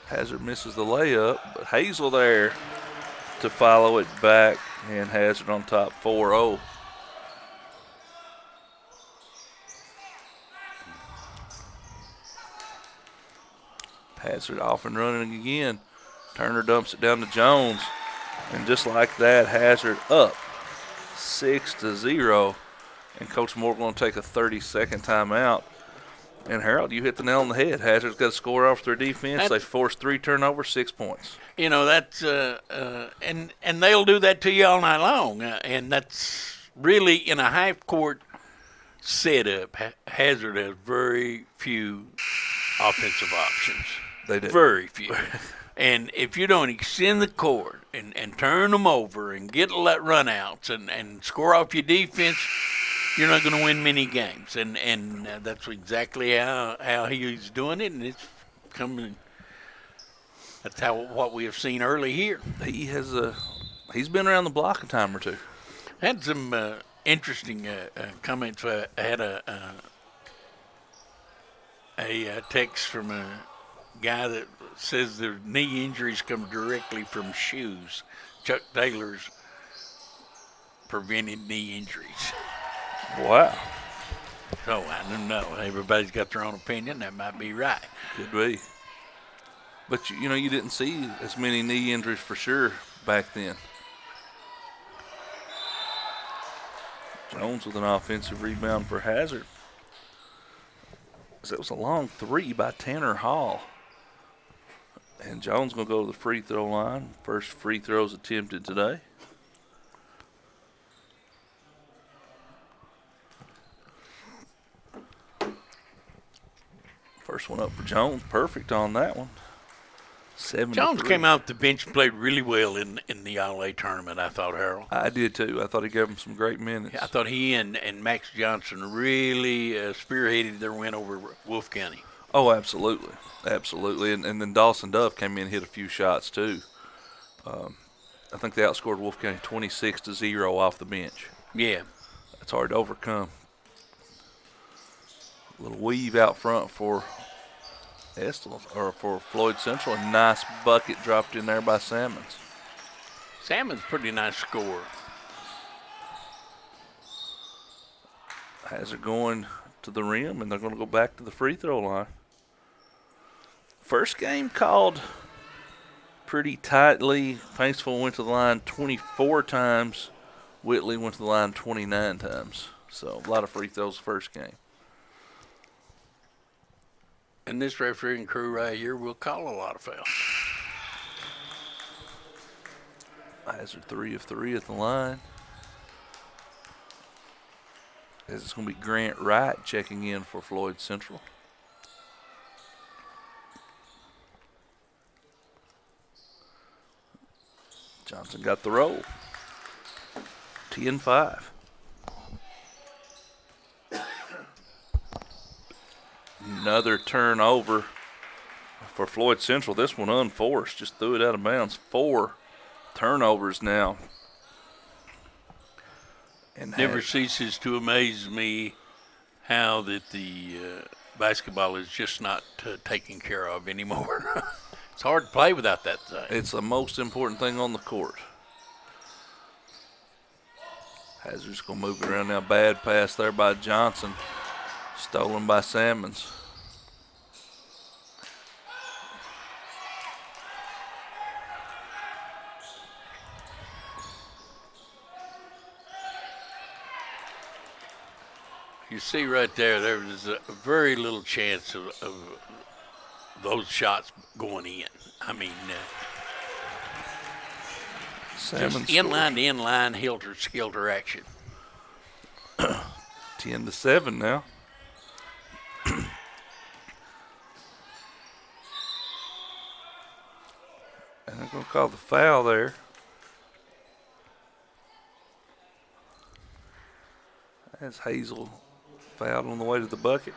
Hazard misses the layup, but Hazel there to follow it back, and Hazard on top 4-0. Hazard off and running again. Turner dumps it down to Jones, and just like that, Hazard up 6-0, and Coach Moore going to take a 30-second timeout. And Harold, you hit the nail on the head. Hazard's got to score off their defense. They forced 3 turnovers, 6 points. You know, that's and they'll do that to you all night long. And that's really in a half-court setup. Hazard has very few offensive options. They do. Very few. And if you don't extend the court and turn them over and get runouts and score off your defense, you're not going to win many games. And that's exactly how he's doing it, and it's coming. That's what we have seen early here. He's been around the block a time or two. Had some interesting comments. I had a text from a guy that says their knee injuries come directly from shoes. Chuck Taylor's prevented knee injuries. Wow. So I don't know. Everybody's got their own opinion. That might be right. Could be. But, you know, you didn't see as many knee injuries for sure back then. Jones with an offensive rebound for Hazard. That was a long 3 by Tanner Hall. And Jones going to go to the free throw line. First free throws attempted today. First one up for Jones. Perfect on that one. 73. Jones came out the bench and played really well in the All-A tournament, I thought, Harold. I did, too. I thought he gave him some great minutes. I thought he and Max Johnson really spearheaded their win over Wolf County. Oh, absolutely. Absolutely. And then Dawson Duff came in and hit a few shots, too. I think they outscored Wolf County 26-0 off the bench. Yeah. That's hard to overcome. A little weave out front for for Floyd Central. A nice bucket dropped in there by Salmons. Salmon's a pretty nice scorer. Has her going to the rim, and they're going to go back to the free throw line. First game called pretty tightly. Paintsville went to the line 24 times. Whitley went to the line 29 times. So a lot of free throws first game. And this refereeing crew right here will call a lot of fouls. Hazard 3 of 3 at the line. As it's going to be Grant Wright checking in for Floyd Central. Johnson got the roll. 10-5. Another turnover for Floyd Central. This one unforced. Just threw it out of bounds. 4 turnovers now. And never ceases to amaze me how that the basketball is just not taken care of anymore. It's hard to play without that thing. It's the most important thing on the court. Hazard's going to move it around now. Bad pass there by Johnson. Stolen by Salmons. You see right there was a very little chance of those shots going in. I mean, just inline to inline, helter-skelter action. 10-7 now. And they're going to call the foul there. As Hazel fouled on the way to the bucket.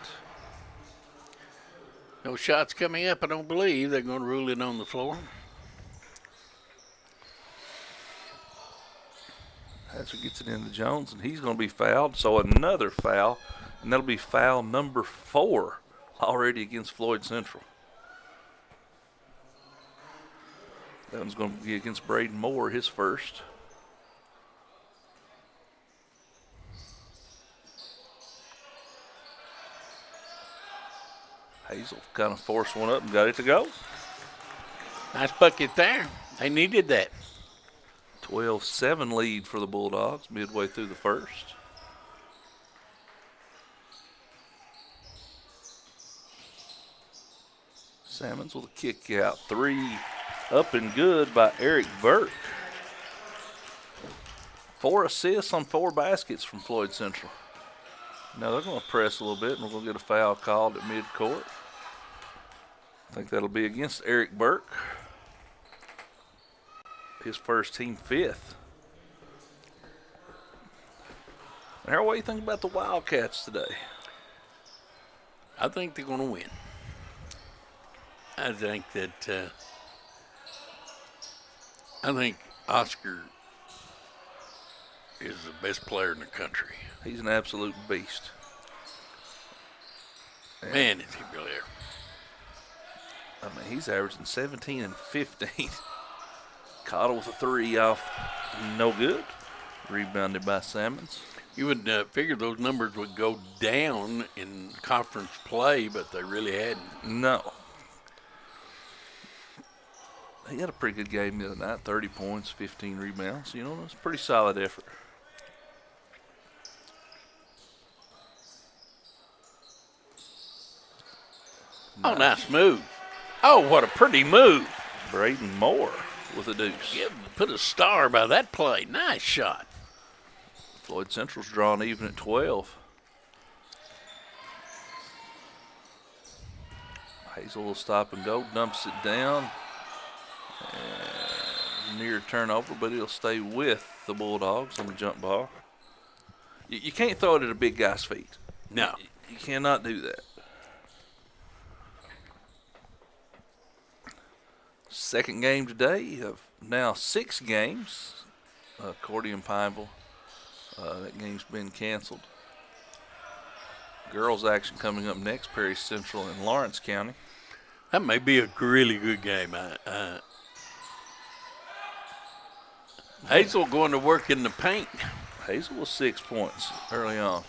No shots coming up, I don't believe. They're going to rule it on the floor. Hazard gets it into Jones, and he's going to be fouled. So another foul, and that'll be foul number 4 already against Floyd Central. That one's going to be against Braden Moore, his first. Hazel kind of forced one up and got it to go. Nice bucket there. They needed that. 12-7 lead for the Bulldogs midway through the first. Salmons with a kick out. 3 up and good by Eric Burke. 4 assists on 4 baskets from Floyd Central. Now they're going to press a little bit, and we're going to get a foul called at midcourt. I think that'll be against Eric Burke. His first, team 5th. Harold, what do you think about the Wildcats today? I think they're going to win. I think that Oscar is the best player in the country. He's an absolute beast. Man, is he really there. I mean, he's averaging 17 and 15. Cottle with a 3 off, no good. Rebounded by Salmons. You would figure those numbers would go down in conference play, but they really hadn't. No. He had a pretty good game the other night, 30 points, 15 rebounds. You know, it's a pretty solid effort. Oh, nice move. Oh, what a pretty move. Braden Moore with a deuce. Yeah, put a star by that play. Nice shot. Floyd Central's drawn even at 12. Hazel will stop and go, dumps it down. And near turnover, but he'll stay with the Bulldogs on the jump ball. You can't throw it at a big guy's feet. No. You cannot do that. Second game today of now 6 games. Cordy and Pineville. That game's been canceled. Girls action coming up next, Perry Central and Lawrence County. That may be a really good game. Hazel going to work in the paint. Hazel was 6 points early on.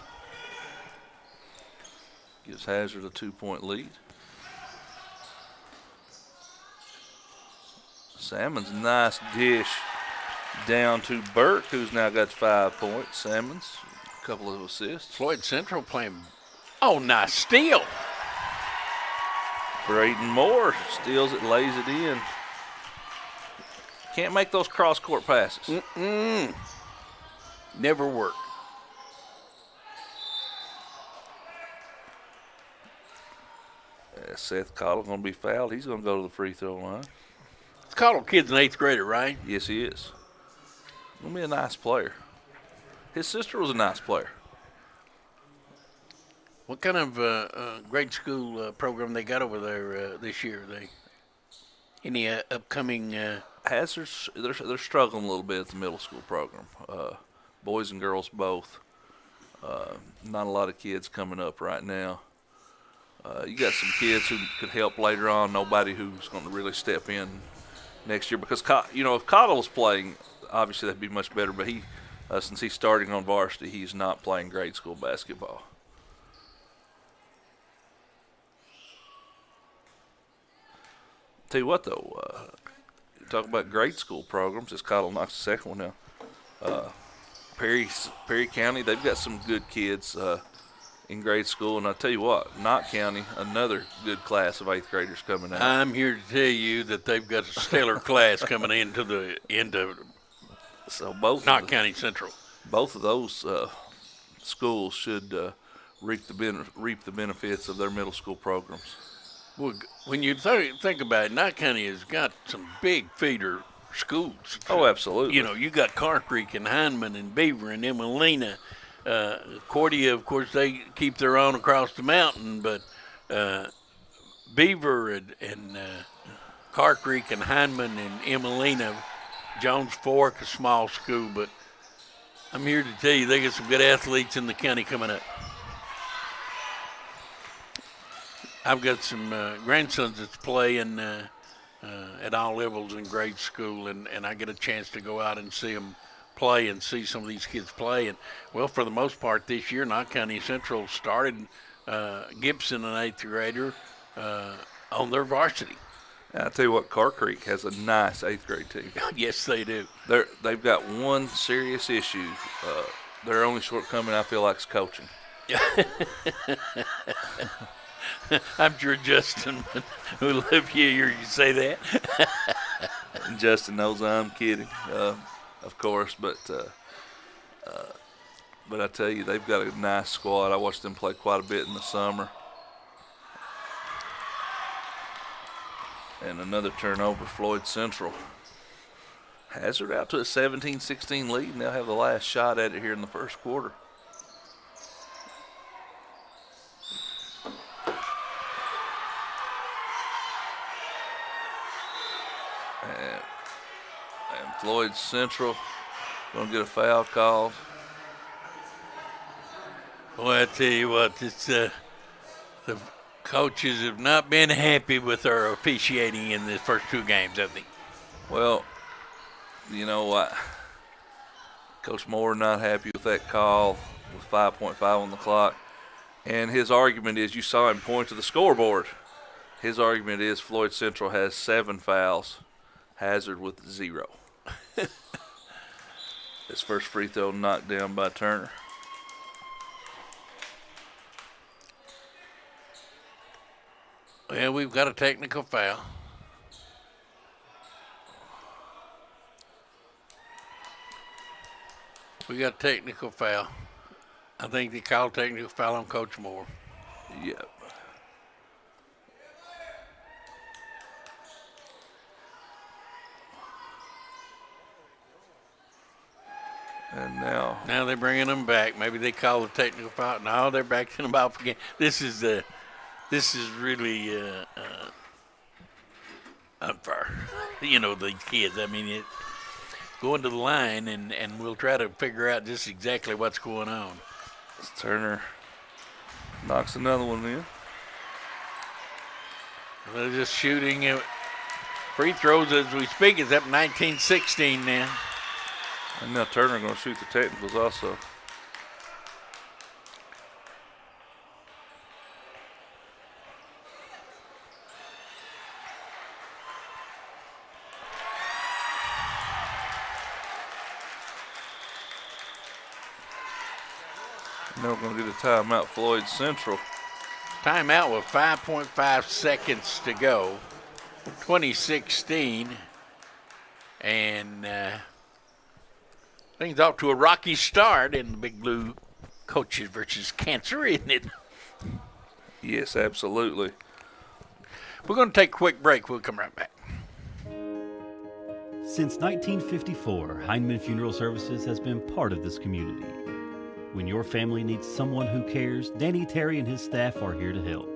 Gives Hazard a 2-point lead. Salmon's nice dish down to Burke, who's now got 5 points. Salmon's a couple of assists. Floyd Central playing. Oh, nice steal. Braden Moore steals it, lays it in. Can't make those cross-court passes. Never work. Seth Cottle going to be fouled. He's going to go to the free throw line. Cottle kid's an 8th grader, right? Yes, he is. Going to be a nice player. His sister was a nice player. What kind of grade school program they got over there this year? Any upcoming? Hazards, they're struggling a little bit at the middle school program. Boys and girls both. Not a lot of kids coming up right now. You got some kids who could help later on. Nobody who's going to really step in next year because if Cottle was playing, obviously that'd be much better. But since he's starting on varsity, he's not playing grade school basketball. Tell you what though, talk about grade school programs. As Cottle knocks the second one down. Perry County, they've got some good kids in grade school, and I tell you what, Knott County, another good class of 8th graders coming out. I'm here to tell you that they've got a stellar class coming into so both Knott County Central. Both of those schools should reap the benefits of their middle school programs. Well, when you think about it, Knott County has got some big feeder schools. Oh, absolutely. You got Car Creek and Hindman and Beaver and Emelina. Cordia, of course, they keep their own across the mountain, but Beaver and Car Creek and Hindman and Emelina, Jones Fork, a small school, but I'm here to tell you they got some good athletes in the county coming up. I've got some grandsons that's playing at all levels in grade school, and I get a chance to go out and see them play and see some of these kids play. And, well, for the most part this year, Knott County Central started Gibson, an 8th grader, on their varsity. I'll tell you what, Car Creek has a nice 8th grade team. Yes, they do. They've got one serious issue. Their only shortcoming, I feel like, is coaching. I'm sure Justin would love to hear you say that. Justin knows I'm kidding, of course, but I tell you, they've got a nice squad. I watched them play quite a bit in the summer. And another turnover, Floyd Central. Hazard out to a 17-16 lead, and they'll have the last shot at it here in the first quarter. And Floyd Central going to get a foul called. Boy, I tell you what, it's the coaches have not been happy with our officiating in the first 2 games, have they? Well, you know what? Coach Moore not happy with that call with 5.5 on the clock. And his argument is, you saw him point to the scoreboard. His argument is Floyd Central has 7 fouls, Hazard with 0. His first free throw knocked down by Turner. Well, we've got a technical foul. We got a technical foul. I think they called technical foul on Coach Moore. Yep. And now they're bringing them back. Maybe they call the technical foul. No, they're backing them off again. This is really unfair. The kids. I mean, going to the line, and we'll try to figure out just exactly what's going on. Turner knocks another one in. They're just shooting free throws as we speak. It's up 19-16 now. And now Turner going to shoot the technicals also. Now we're going to get a timeout, Floyd Central. Timeout with 5.5 seconds to go. 2016. And things off to a rocky start in the Big Blue coaches versus cancer, isn't it? Yes, absolutely. We're going to take a quick break. We'll come right back. Since 1954, Heinemann Funeral Services has been part of this community. When your family needs someone who cares, Danny Terry and his staff are here to help.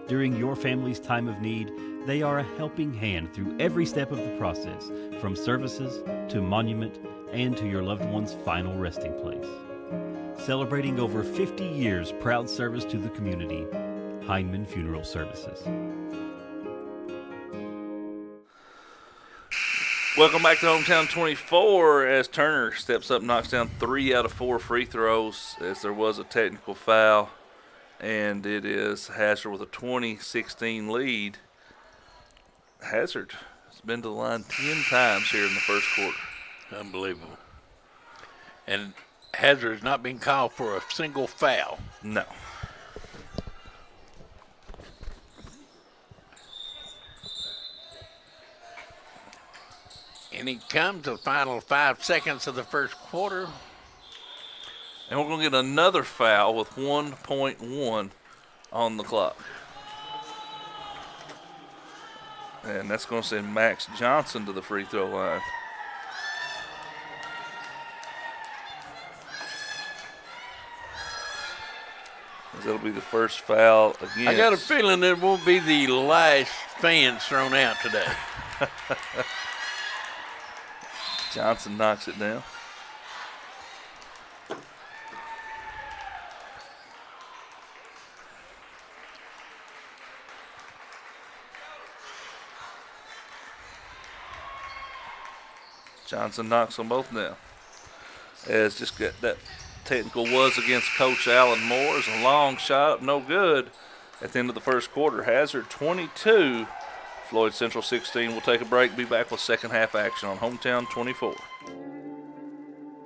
During your family's time of need, they are a helping hand through every step of the process, from services to monument and to your loved one's final resting place. Celebrating over 50 years proud service to the community, Heinemann Funeral Services. Welcome back to Hometown 24 as Turner steps up, knocks down 3 out of 4 free throws as there was a technical foul. And it is Hazard with a 20-16 lead. Hazard has been to the line 10 times here in the first quarter. Unbelievable. And Hazard has not been called for a single foul. No. And it comes to the final 5 seconds of the first quarter. And we're going to get another foul with 1.1 on the clock. And that's going to send Max Johnson to the free throw line. That'll be the first foul again. I got a feeling it won't be the last fans thrown out today. Johnson knocks it down. Johnson knocks them both down. As just got that technical was against Coach Alan Moore. It's a long shot, no good. At the end of the first quarter, Hazard 22, Floyd Central 16. We'll take a break, be back with second half action on Hometown 24.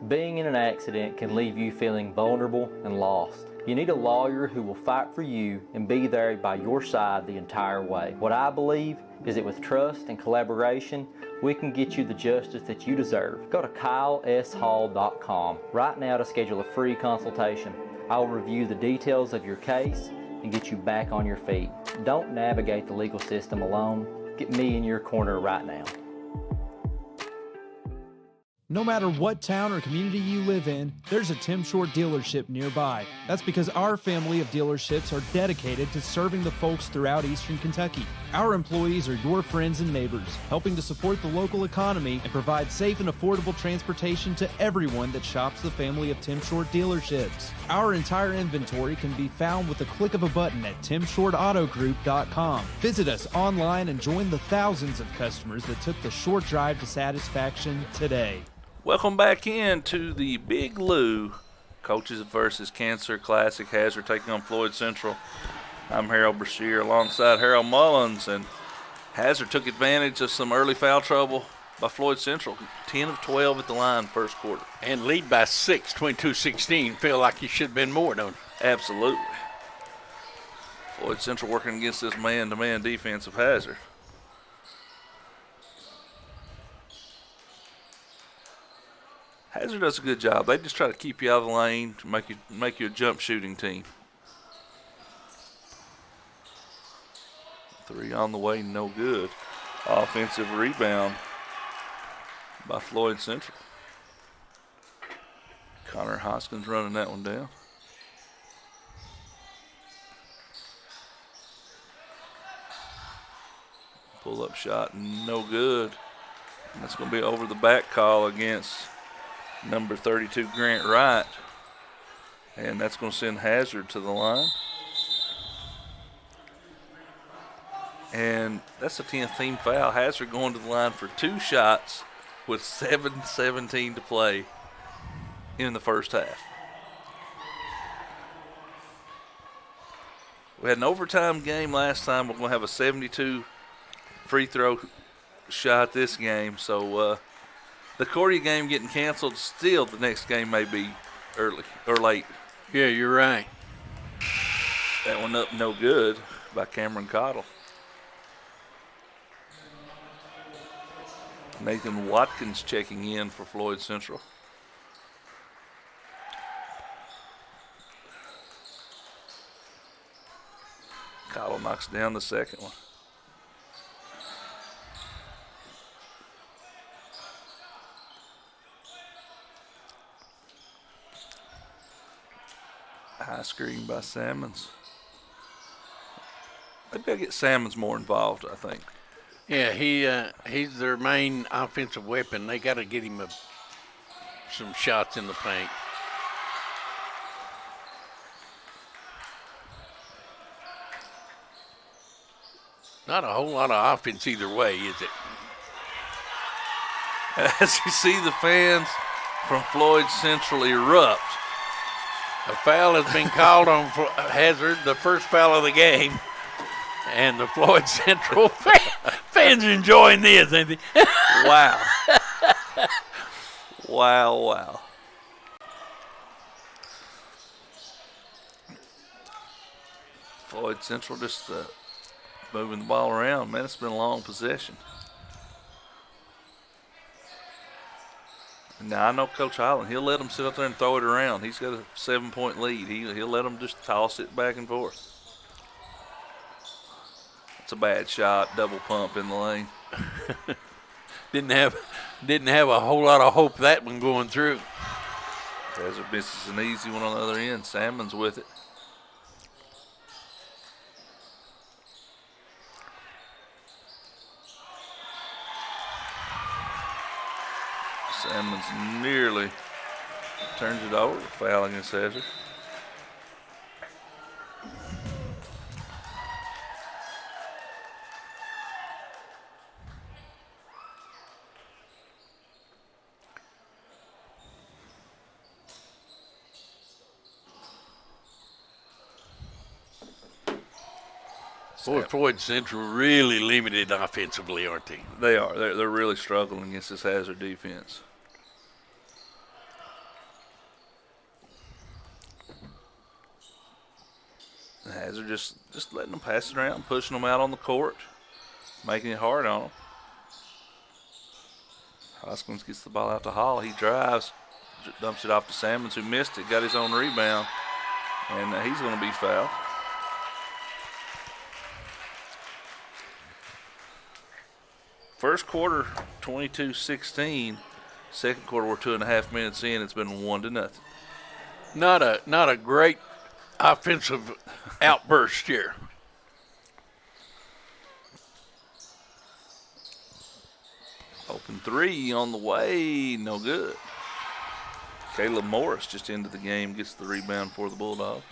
Being in an accident can leave you feeling vulnerable and lost. You need a lawyer who will fight for you and be there by your side the entire way. What I believe is that with trust and collaboration, we can get you the justice that you deserve. Go to KyleSHall.com right now to schedule a free consultation. I will review the details of your case and get you back on your feet. Don't navigate the legal system alone. Get me in your corner right now. No matter what town or community you live in, there's a Tim Short dealership nearby. That's because our family of dealerships are dedicated to serving the folks throughout Eastern Kentucky. Our employees are your friends and neighbors, helping to support the local economy and provide safe and affordable transportation to everyone that shops the family of Tim Short dealerships. Our entire inventory can be found with the click of a button at timshortautogroup.com. Visit us online and join the thousands of customers that took the short drive to satisfaction today. Welcome back into the Big Lou Coaches versus Cancer Classic. Hazard taking on Floyd Central. I'm Harold Brashear alongside Harold Mullins, and Hazard took advantage of some early foul trouble by Floyd Central. 10 of 12 at the line first quarter. And lead by 6, 22-16. Feel like you should have been more, don't you? Absolutely. Floyd Central working against this man-to-man defense of Hazard. Hazard does a good job. They just try to keep you out of the lane to make you a jump shooting team. 3 on the way, no good. Offensive rebound by Floyd Central. Connor Hoskins running that one down. Pull-up shot, no good. And that's going to be over the back call against number 32, Grant Wright. And that's going to send Hazard to the line. And that's a 10th team foul. Hazard going to the line for 2 shots with 7:17 to play in the first half. We had an overtime game last time. We're going to have a 72 free throw shot this game. So the Cordia game getting canceled, still the next game may be early or late. Yeah, you're right. That one up no good by Cameron Cottle. Nathan Watkins checking in for Floyd Central. Cottle knocks down the second one. High screen by Salmons. Maybe I'll get Salmons more involved, I think. Yeah, he's their main offensive weapon. They got to get him some shots in the paint. Not a whole lot of offense either way, is it? As you see the fans from Floyd Central erupt. A foul has been called on Hazard, the first foul of the game. And the Floyd Central fans are enjoying this, ain't they? Wow. Wow. Floyd Central just moving the ball around. Man, it's been a long possession. Now, I know Coach Highland, he'll let them sit up there and throw it around. He's got a 7-point lead. He'll let them just toss it back and forth. It's a bad shot, double pump in the lane. Didn't have a whole lot of hope that one going through. Hazard misses an easy one on the other end. Salmon's with it. Salmon's nearly turns it over. Foul against Hazard. Boy, Floyd Central really limited offensively, aren't they? They are. They're really struggling against this Hazard defense. Hazard just letting them pass it around, pushing them out on the court, making it hard on them. Hoskins gets the ball out to Hall. He drives, dumps it off to Salmons, who missed it, got his own rebound, and he's going to be fouled. First quarter, 22-16. Second quarter, we're 2.5 minutes in. It's been 1-0. Not a great offensive outburst here. Open three on the way, no good. Caleb Morris just into the game, gets the rebound for the Bulldogs.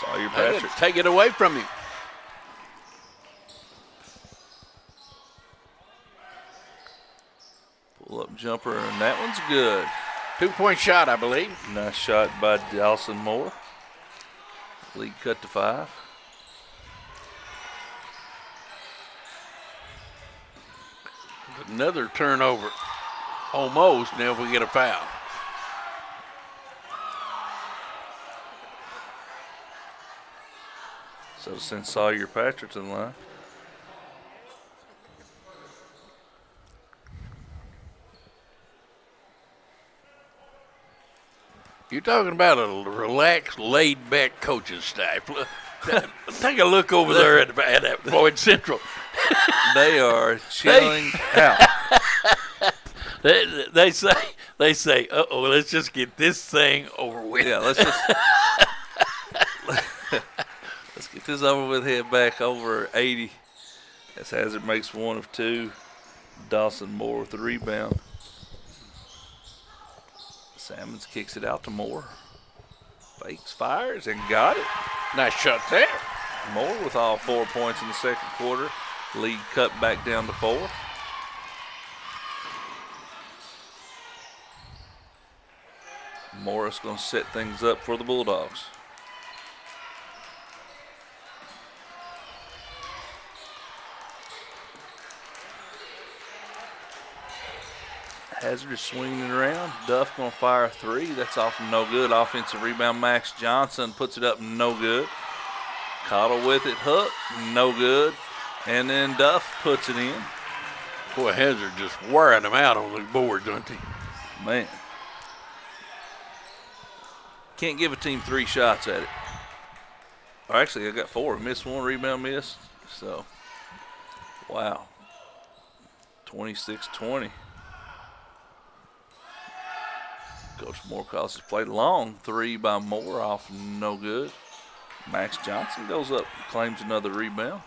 Sawyer Patrick. Take it away from him. Pull up jumper, and that one's good. 2-point shot, I believe. Nice shot by Dawson Moore. Lead cut to 5. Another turnover. Almost. Now if we get a foul. So send Sawyer Patrick to the line. You're talking about a relaxed, laid-back coaching staff. Take a look over there at Floyd Central. They are chilling out. They say, uh-oh, let's just get this thing over with. Yeah, let's get this over with, head back over 80. As Hazard makes 1 of 2. Dawson Moore with the rebound. Salmons kicks it out to Moore. Fakes, fires, and got it. Nice shot there. Moore with all 4 points in the second quarter. Lead cut back down to 4. Morris going to set things up for the Bulldogs. Hazard is swinging it around. Duff going to fire a 3. That's off and no good. Offensive rebound, Max Johnson puts it up, no good. Cottle with it, hook, no good. And then Duff puts it in. Boy, Hazard just wearing them out on the board, don't he? Man. Can't give a team 3 shots at it. Or actually, I got 4. Missed 1, rebound missed. So, wow. 26-20. Coach Morehouse has played long. 3 by Moore, off no good. Max Johnson goes up, claims another rebound.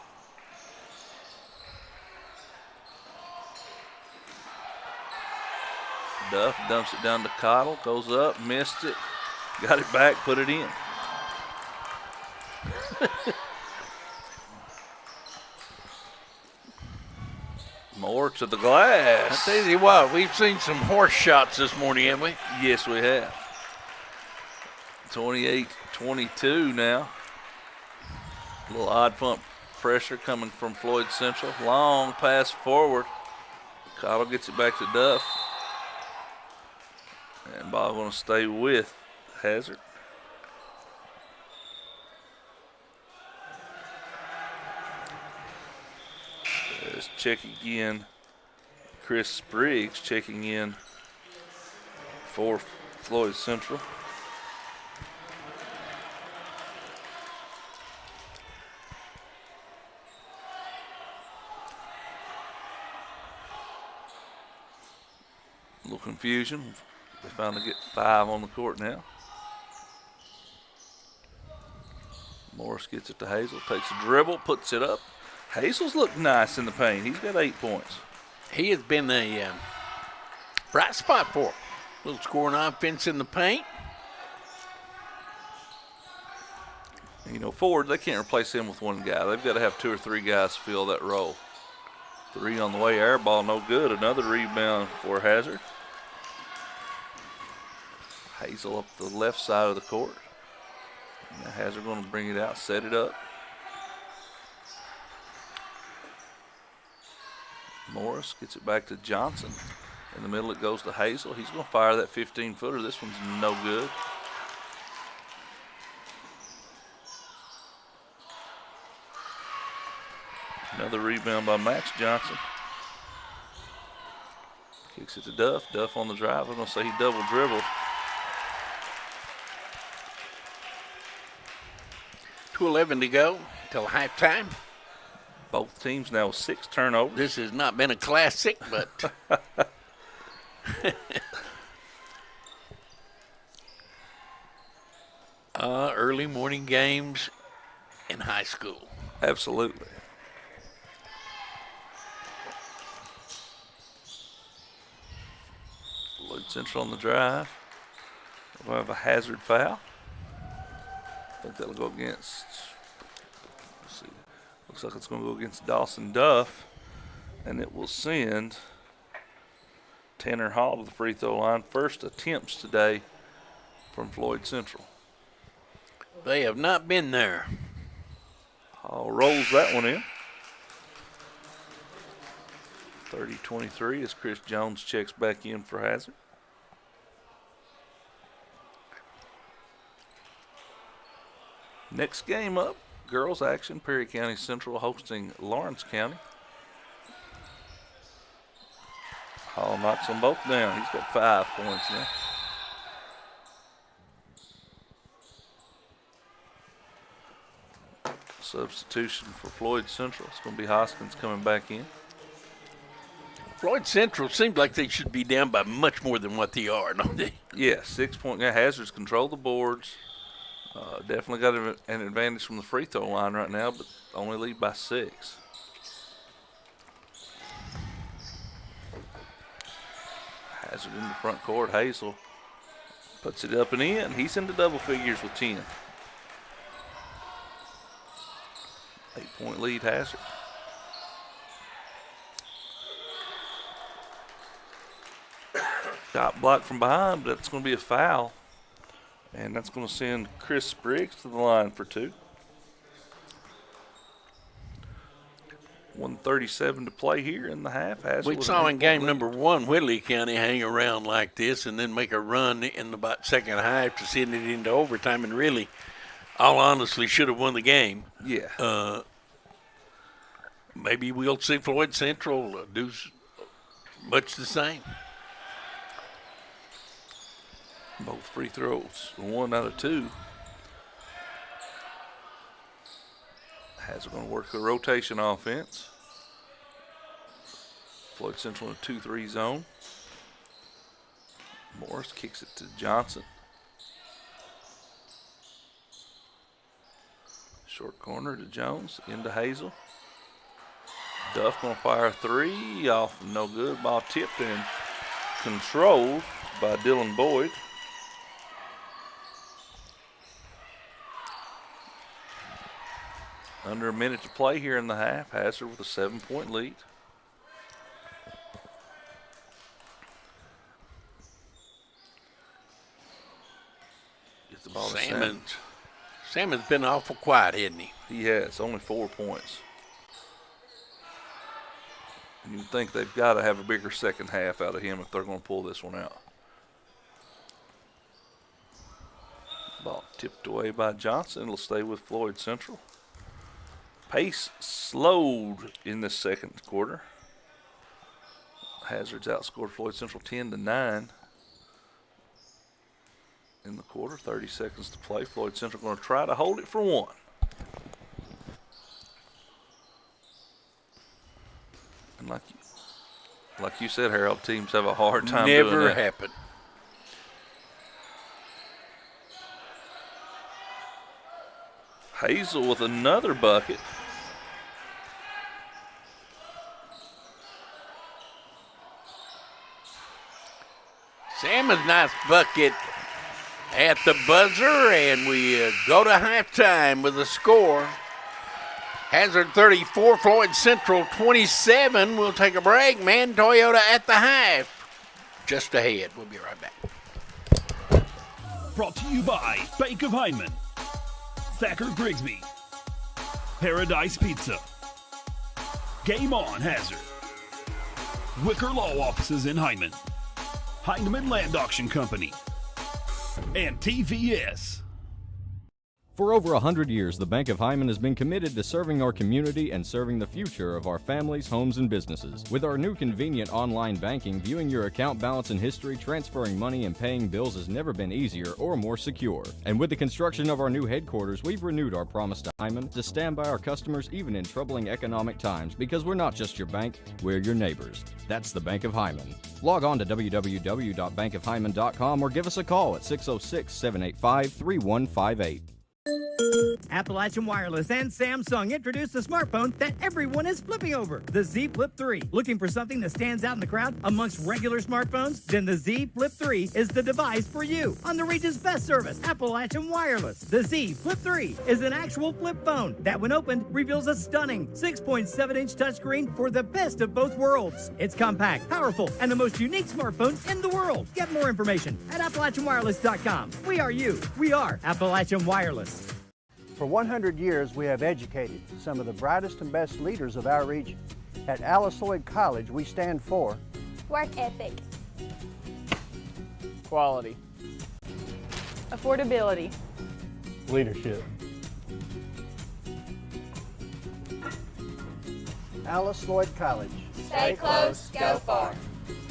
Duff dumps it down to Cottle, goes up, missed it, got it back, put it in. Moore to the glass. I tell you what, we've seen some horse shots this morning, haven't we? Yes, we have. 28-22 now. A little odd pump pressure coming from Floyd Central. Long pass forward. Cottle gets it back to Duff. And ball going to stay with Hazard. There's check again. Chris Spriggs checking in for Floyd Central. A little confusion. They finally get 5 on the court now. Morris gets it to Hazel, takes a dribble, puts it up. Hazel's looked nice in the paint. He's got 8 points. He has been a bright spot for him. Little scoring offense in the paint. You know, forward, they can't replace him with one guy. They've got to have 2 or 3 guys fill that role. 3 on the way, air ball, no good. Another rebound for Hazard. Hazel up the left side of the court. Now Hazard going to bring it out, set it up. Morris gets it back to Johnson. In the middle it goes to Hazel. He's going to fire that 15-footer. This one's no good. Another rebound by Max Johnson. Kicks it to Duff. Duff on the drive. I'm going to say he double dribbled. 2:11 to go till halftime. Both teams now with 6 turnovers. This has not been a classic, but early morning games in high school. Absolutely. Floyd Central on the drive. We'll have a Hazard foul. I think that'll go against, let's see, looks like it's going to go against Dawson Duff, and it will send Tanner Hall to the free throw line. First attempts today from Floyd Central. They have not been there. Hall rolls that one in. 30-23 as Chris Jones checks back in for Hazard. Next game up, girls action, Perry County Central hosting Lawrence County. Hall knocks them both down. He's got 5 points now. Substitution for Floyd Central. It's going to be Hoskins coming back in. Floyd Central seems like they should be down by much more than what they are, don't they? Yeah, 6-point game. Hazards control the boards. Definitely got an advantage from the free throw line right now, but only lead by 6. Hazard in the front court. Hazel puts it up and in. He's into double figures with 10. 8-point lead, Hazard. Shot blocked from behind, but that's going to be a foul. And that's going to send Chris Briggs to the line for 2. 1:37 to play here in the half. We saw in game number 1 Whitley County hang around like this and then make a run in the about second half to send it into overtime and really, all honestly, should have won the game. Yeah. Maybe we'll see Floyd Central do much the same. Both free throws, 1 out of 2. Hazard going to work the rotation offense. Floyd Central in a 2-3 zone. Morris kicks it to Johnson. Short corner to Jones, into Hazel. Duff going to fire a 3, off no good. Ball tipped and controlled by Dylan Boyd. Under a minute to play here in the half. Hazard with a 7-point lead. Gets the ball to Salmons. Salmon's been awful quiet, hasn't he? He has, only 4 points. And you'd think they've got to have a bigger second half out of him if they're going to pull this one out. Ball tipped away by Johnson. It'll stay with Floyd Central. Pace slowed in the second quarter. Hazard's outscored Floyd Central 10-9 in the quarter. 30 seconds to play. Floyd Central going to try to hold it for 1. And like you said, Harold, teams have a hard time doing that. Never happened. Hazel with another bucket. Salmon's nice bucket at the buzzer, and we go to halftime with a score. Hazard 34, Floyd Central 27. We'll take a break. Man Toyota at the half. Just ahead. We'll be right back. Brought to you by Bank of Hyman, Thacker Grigsby, Paradise Pizza, Game On Hazard, Wicker Law Offices in Hyman, Heinemann Land Auction Company, and TVS. For over 100 years, the Bank of Hyman has been committed to serving our community and serving the future of our families, homes, and businesses. With our new convenient online banking, viewing your account balance and history, transferring money, and paying bills has never been easier or more secure. And with the construction of our new headquarters, we've renewed our promise to Hyman to stand by our customers even in troubling economic times, because we're not just your bank, we're your neighbors. That's the Bank of Hyman. Log on to www.bankofhyman.com or give us a call at 606-785-3158. Appalachian Wireless and Samsung introduced the smartphone that everyone is flipping over, the Z Flip 3. Looking for something that stands out in the crowd amongst regular smartphones? Then the Z Flip 3 is the device for you. On the region's best service, Appalachian Wireless. The Z Flip 3 is an actual flip phone that, when opened, reveals a stunning 6.7-inch touchscreen for the best of both worlds. It's compact, powerful, and the most unique smartphone in the world. Get more information at AppalachianWireless.com. We are you. We are Appalachian Wireless. For 100 years, we have educated some of the brightest and best leaders of our region. At Alice Lloyd College, we stand for Work ethic. Quality. Affordability. Leadership. Alice Lloyd College. Stay close, go far.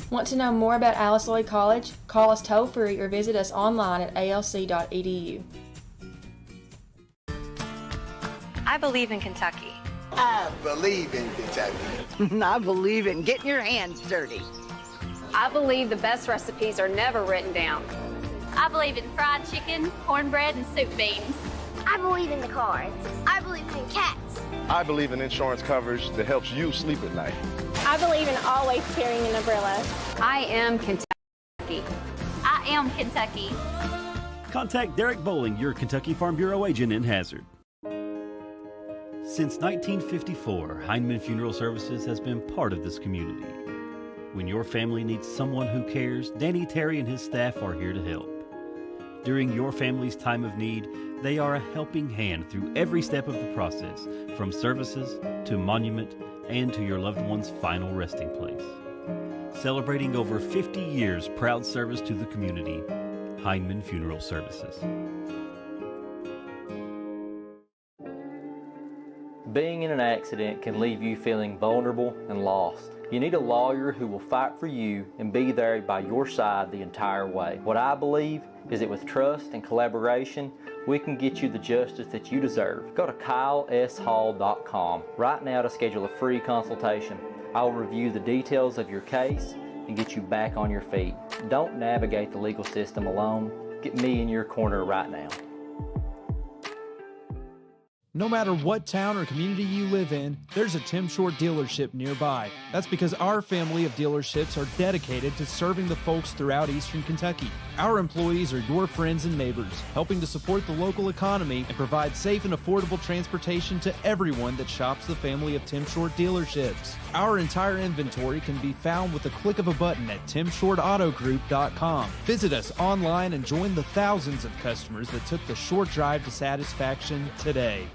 Want to know more about Alice Lloyd College? Call us toll-free or visit us online at alc.edu. I believe in Kentucky. I believe in Kentucky. I believe in getting your hands dirty. I believe the best recipes are never written down. I believe in fried chicken, cornbread, and soup beans. I believe in the cards. I believe in cats. I believe in insurance coverage that helps you sleep at night. I believe in always carrying an umbrella. I am Kentucky. I am Kentucky. Contact Derek Bowling, your Kentucky Farm Bureau agent in Hazard. Since 1954, Heinemann Funeral Services has been part of this community. When your family needs someone who cares, Danny Terry and his staff are here to help. During your family's time of need, they are a helping hand through every step of the process, from services to monument and to your loved one's final resting place. Celebrating over 50 years proud service to the community, Heinemann Funeral Services. Being in an accident can leave you feeling vulnerable and lost. You need a lawyer who will fight for you and be there by your side the entire way. What I believe is that with trust and collaboration, we can get you the justice that you deserve. Go to KyleSHall.com right now to schedule a free consultation. I will review the details of your case and get you back on your feet. Don't navigate the legal system alone. Get me in your corner right now. No matter what town or community you live in, there's a Tim Short dealership nearby. That's because our family of dealerships are dedicated to serving the folks throughout Eastern Kentucky. Our employees are your friends and neighbors, helping to support the local economy and provide safe and affordable transportation to everyone that shops the family of Tim Short dealerships. Our entire inventory can be found with the click of a button at timshortautogroup.com. Visit us online and join the thousands of customers that took the short drive to satisfaction today.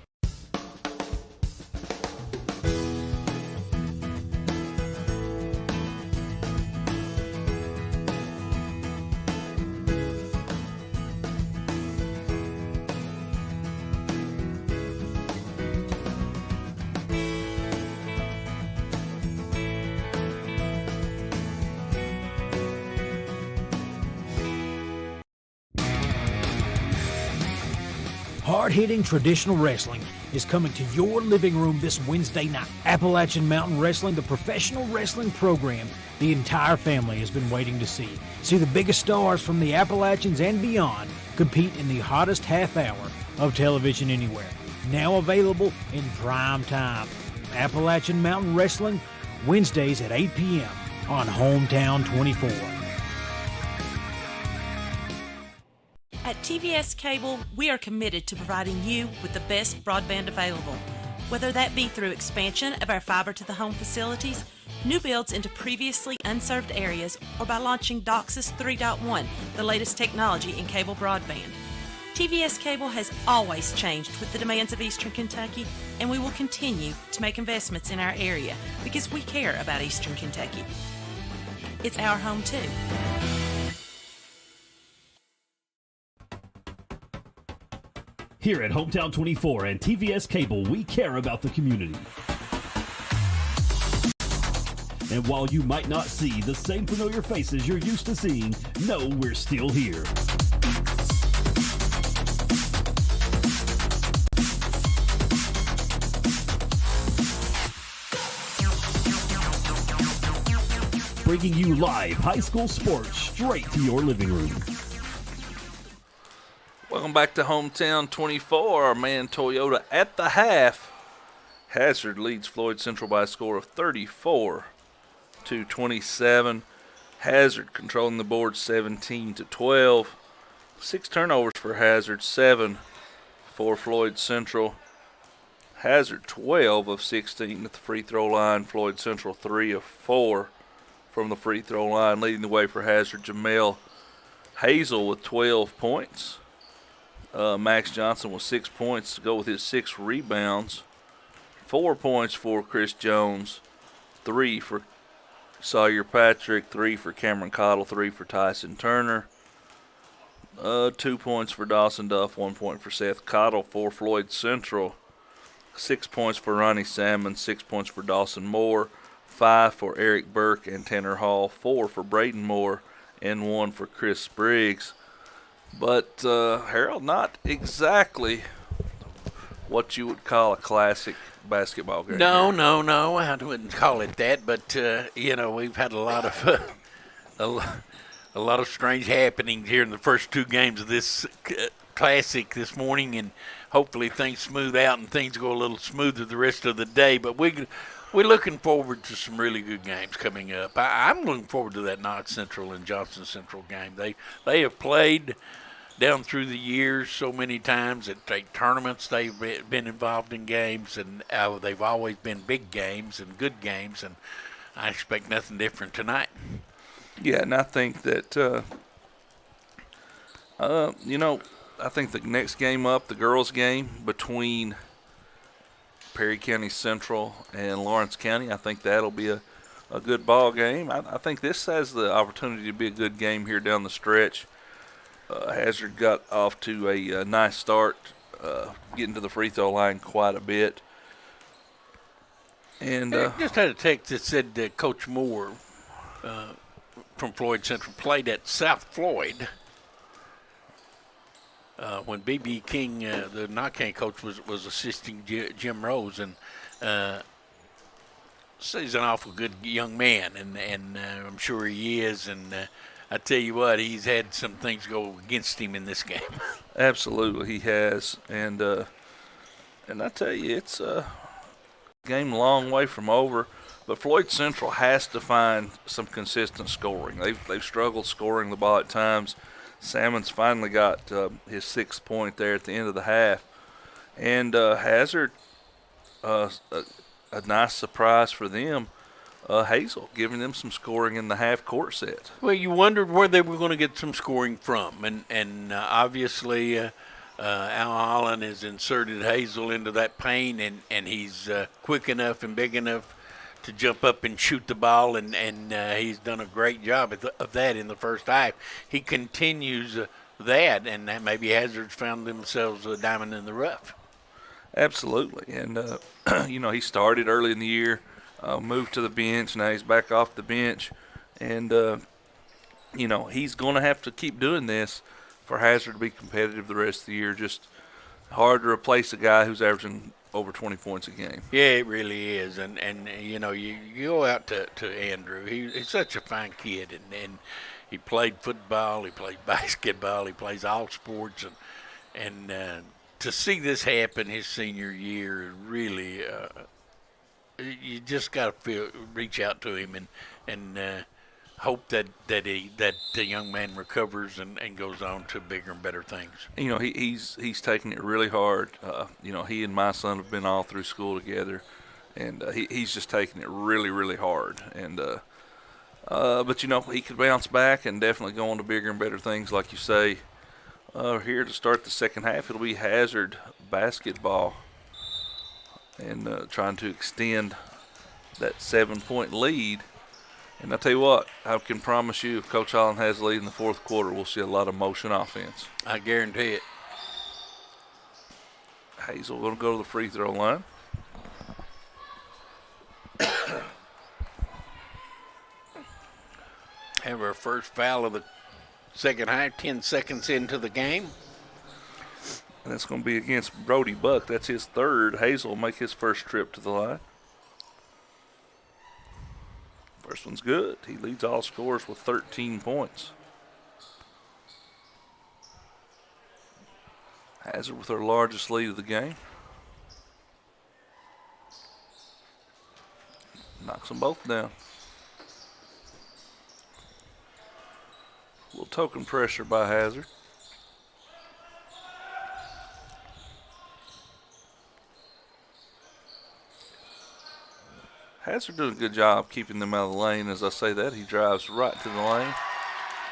Hard-hitting traditional wrestling is coming to your living room this Wednesday night. Appalachian Mountain Wrestling, the professional wrestling program the entire family has been waiting to see. See the biggest stars from the Appalachians and beyond compete in the hottest half hour of television anywhere. Now available in prime time. Appalachian Mountain Wrestling, Wednesdays at 8 p.m. on Hometown 24. At TVS Cable, we are committed to providing you with the best broadband available, whether that be through expansion of our fiber-to-the-home facilities, new builds into previously unserved areas, or by launching DOCSIS 3.1, the latest technology in cable broadband. TVS Cable has always changed with the demands of Eastern Kentucky, and we will continue to make investments in our area because we care about Eastern Kentucky. It's our home too. Here at Hometown 24 and TVS Cable, we care about the community. And while you might not see the same familiar faces you're used to seeing, know we're still here. Bringing you live high school sports straight to your living room. Welcome back to Hometown 24. Our man Toyota at the half. Hazard leads Floyd Central by a score of 34-27. Hazard controlling the board 17-12. 6 turnovers for Hazard, 7 for Floyd Central. Hazard 12 of 16 at the free throw line. Floyd Central 3 of 4 from the free throw line. Leading the way for Hazard, Jamel Hazel with 12 points. Max Johnson with 6 points to go with his 6 rebounds. 4 points for Chris Jones, 3 for Sawyer Patrick, 3 for Cameron Cottle, 3 for Tyson Turner. 2 points for Dawson Duff, 1 point for Seth Cottle for Floyd Central. 6 points for Ronnie Salmon, 6 points for Dawson Moore, 5 for Eric Burke and Tanner Hall, 4 for Braden Moore, and 1 for Chris Spriggs. But, Harold, not exactly what you would call a classic basketball game. No, I wouldn't call it that. But, we've had a lot of a lot of strange happenings here in the first 2 games of this classic this morning. And hopefully things smooth out and things go a little smoother the rest of the day. But we're looking forward to some really good games coming up. I'm looking forward to that Knott Central and Johnson Central game. They have played down through the years so many times at state tournaments. They've been involved in games, and they've always been big games and good games, and I expect nothing different tonight. Yeah, and I think that, I think the next game up, the girls' game between Perry County Central and Lawrence County, I think that'll be a good ball game. I think this has the opportunity to be a good game here down the stretch. Hazard got off to a nice start, getting to the free throw line quite a bit. And just had a text that said that Coach Moore from Floyd Central played at South Floyd when B.B. King, the Knott County coach, was assisting Jim Rose, and so he's an awful good young man, and I'm sure he is. And I tell you what, he's had some things go against him in this game. Absolutely, he has, and I tell you, it's a game a long way from over. But Floyd Central has to find some consistent scoring. They've struggled scoring the ball at times. Salmon's finally got his 6th point there at the end of the half, and Hazard, a nice surprise for them. Hazel giving them some scoring in the half-court set. Well, you wondered where they were going to get some scoring from, and obviously Al Holland has inserted Hazel into that paint, and he's quick enough and big enough to jump up and shoot the ball, and he's done a great job of that in the first half. He continues that, and that maybe Hazard's found themselves a diamond in the rough. Absolutely, and he started early in the year. Moved to the bench. Now he's back off the bench. And, he's going to have to keep doing this for Hazard to be competitive the rest of the year. Just hard to replace a guy who's averaging over 20 points a game. Yeah, it really is. And you go out to Andrew. He's such a fine kid. And he played football. He played basketball. He plays all sports. And to see this happen his senior year, really you just got to reach out to him and hope that the young man recovers and goes on to bigger and better things. He's taking it really hard. He and my son have been all through school together, and he's just taking it really, really hard. And but he could bounce back and definitely go on to bigger and better things, like you say. Here to start the second half, it'll be Hazard basketball. And trying to extend that 7-point lead. And I tell you what, I can promise you, if Coach Holland has the lead in the fourth quarter, we'll see a lot of motion offense. I guarantee it. Hazel going to go to the free throw line. Have our first foul of the second half, 10 seconds into the game. And that's going to be against Brody Buck. That's his 3rd. Hazel will make his first trip to the line. First one's good. He leads all scorers with 13 points. Hazard with her largest lead of the game. Knocks them both down. A little token pressure by Hazard. Hazard doing a good job keeping them out of the lane. As I say that, he drives right to the lane.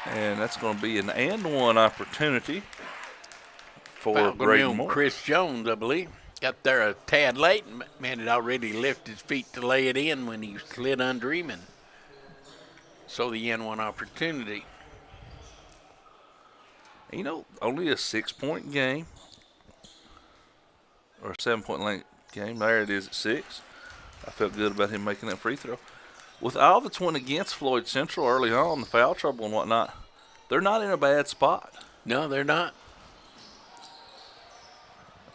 And that's going to be an and-one opportunity for Braden Moore. Chris Jones, I believe. Got there a tad late. Man had already lifted his feet to lay it in when he slid under him. And so the and-one opportunity. Only a 6-point game. Or a 7-point game. There it is at 6. I felt good about him making that free throw. With all that's went against Floyd Central early on, the foul trouble and whatnot, they're not in a bad spot. No, they're not.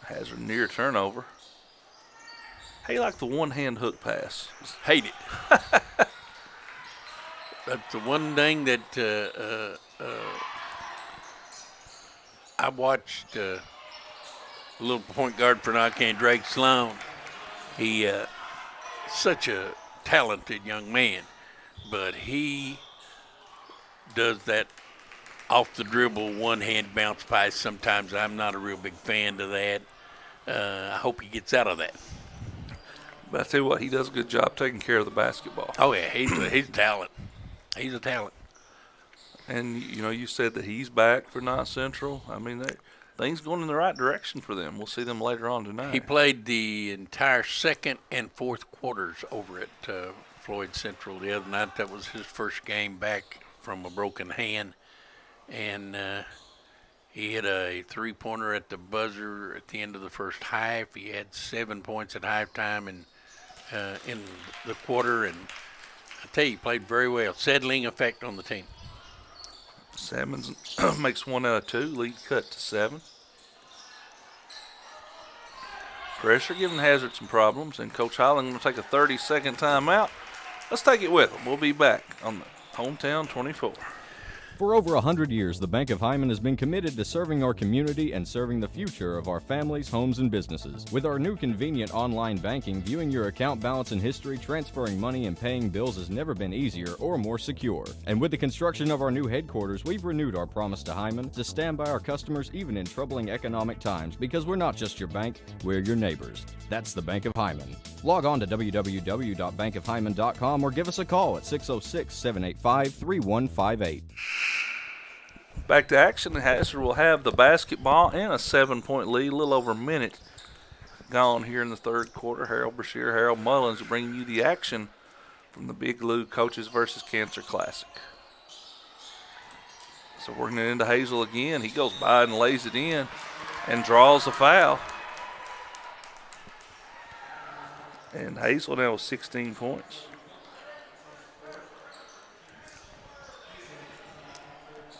Hazard near turnover. Hey, like the one-hand hook pass. Hate it. That's the one thing that I watched a little point guard for Knott County, Drake Sloan. He such a talented young man, but he does that off the dribble, one-hand bounce pass. Sometimes I'm not a real big fan of that. I hope he gets out of that. But I tell you what, he does a good job taking care of the basketball. Oh, yeah, he's a talent. He's a talent. And, you know, you said that he's back for Knott Central. I mean, things going in the right direction for them. We'll see them later on tonight. He played the entire second and fourth quarters over at Floyd Central the other night. That was his first game back from a broken hand. And he hit a three-pointer at the buzzer at the end of the first half. He had 7 points at halftime and in the quarter. And I tell you, he played very well. Settling effect on the team. Salmons makes 1 out of 2. Lead cut to 7. Pressure giving Hazard some problems. And Coach Highland going to take a 30-second timeout. Let's take it with him. We'll be back on the Hometown 24. For over 100 years, the Bank of Hyman has been committed to serving our community and serving the future of our families, homes, and businesses. With our new convenient online banking, viewing your account balance and history, transferring money, and paying bills has never been easier or more secure. And with the construction of our new headquarters, we've renewed our promise to Hyman to stand by our customers even in troubling economic times, because we're not just your bank, we're your neighbors. That's the Bank of Hyman. Log on to www.bankofhyman.com or give us a call at 606-785-3158. Back to action. Hazard will have the basketball and a 7-point lead. A little over a minute gone here in the third quarter. Harold Brashear, Harold Mullins bringing you the action from the Big Lou Coaches versus Cancer Classic. So working it into Hazel again. He goes by and lays it in and draws a foul. And Hazel now with 16 points.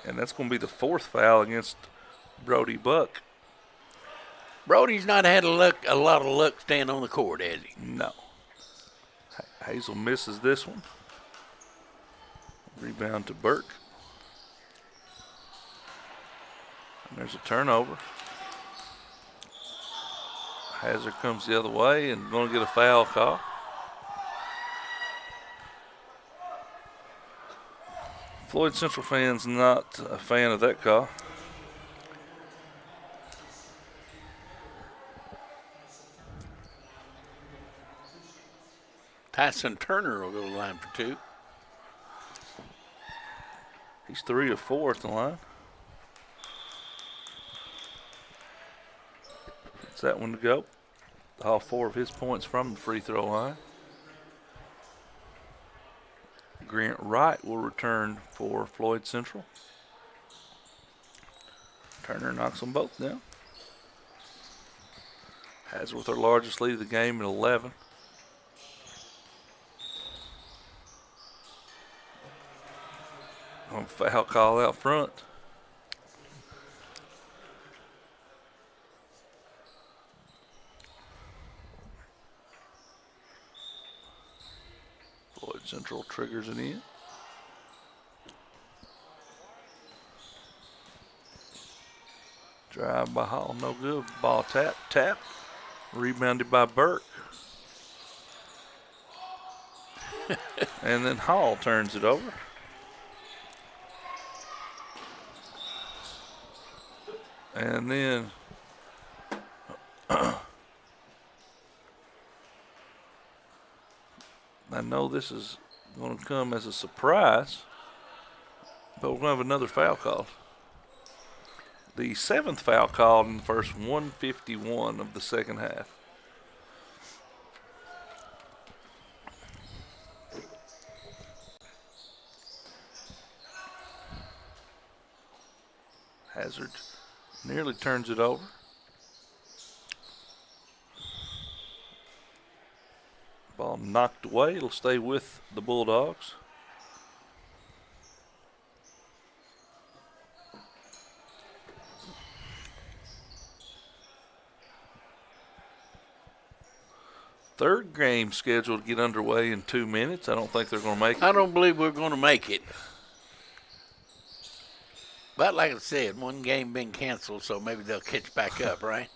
And that's going to be the 4th foul against Brody Buck. Brody's not had a lot of luck staying on the court, has he? No. Hazel misses this one. Rebound to Burke. And there's a turnover. Hazard comes the other way and going to get a foul call. Floyd Central fans not a fan of that call. Tyson Turner will go to the line for 2. He's 3 of 4 at the line. It's that one to go. All 4 of his points from the free throw line. Grant Wright will return for Floyd Central. Turner knocks them both down. Hazard with their largest lead of the game at 11. Foul call out front. Floyd Central triggers it in. Drive by Hall, no good. Ball tap. Rebounded by Burke. And then Hall turns it over. And then I know this is going to come as a surprise, but we're going to have another foul called. The 7th foul called in the first 1:51 of the second half. Hazard nearly turns it over. Ball knocked away. It'll stay with the Bulldogs. Third game scheduled to get underway in 2 minutes. I don't think they're going to make it. I don't believe we're going to make it. But like I said, one game been canceled, so maybe they'll catch back up, right?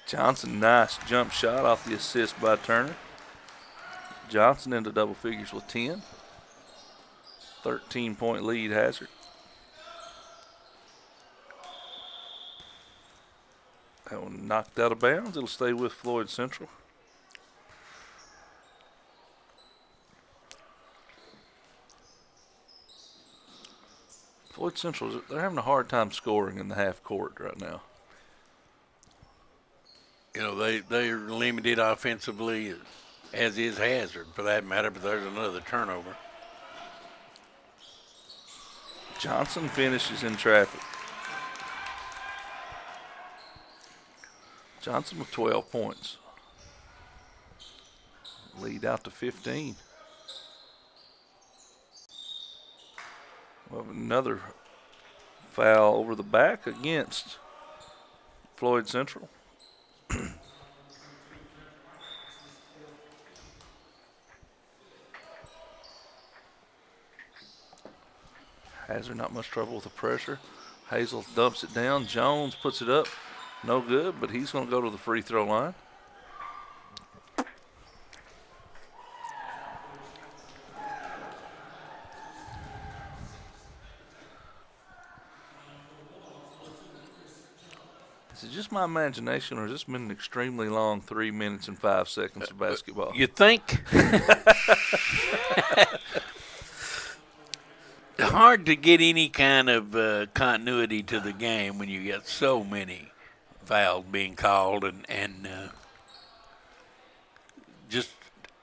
Johnson, nice jump shot off the assist by Turner. Johnson into double figures with 10. 13-point lead, Hazard. That one knocked out of bounds. It'll stay with Floyd Central. Floyd Central, they're having a hard time scoring in the half court right now. You know, they're limited offensively, as is Hazard, for that matter, but there's another turnover. Johnson finishes in traffic. Johnson with 12 points. Lead out to 15. Well, another foul over the back against Floyd Central. Hazard not much trouble with the pressure. Hazel dumps it down. Jones puts it up. No good, but he's going to go to the free throw line. Is it just my imagination, or has this been an extremely long 3 minutes and 5 seconds of basketball? You think? Hard to get any kind of continuity to the game when you get so many fouls being called and just,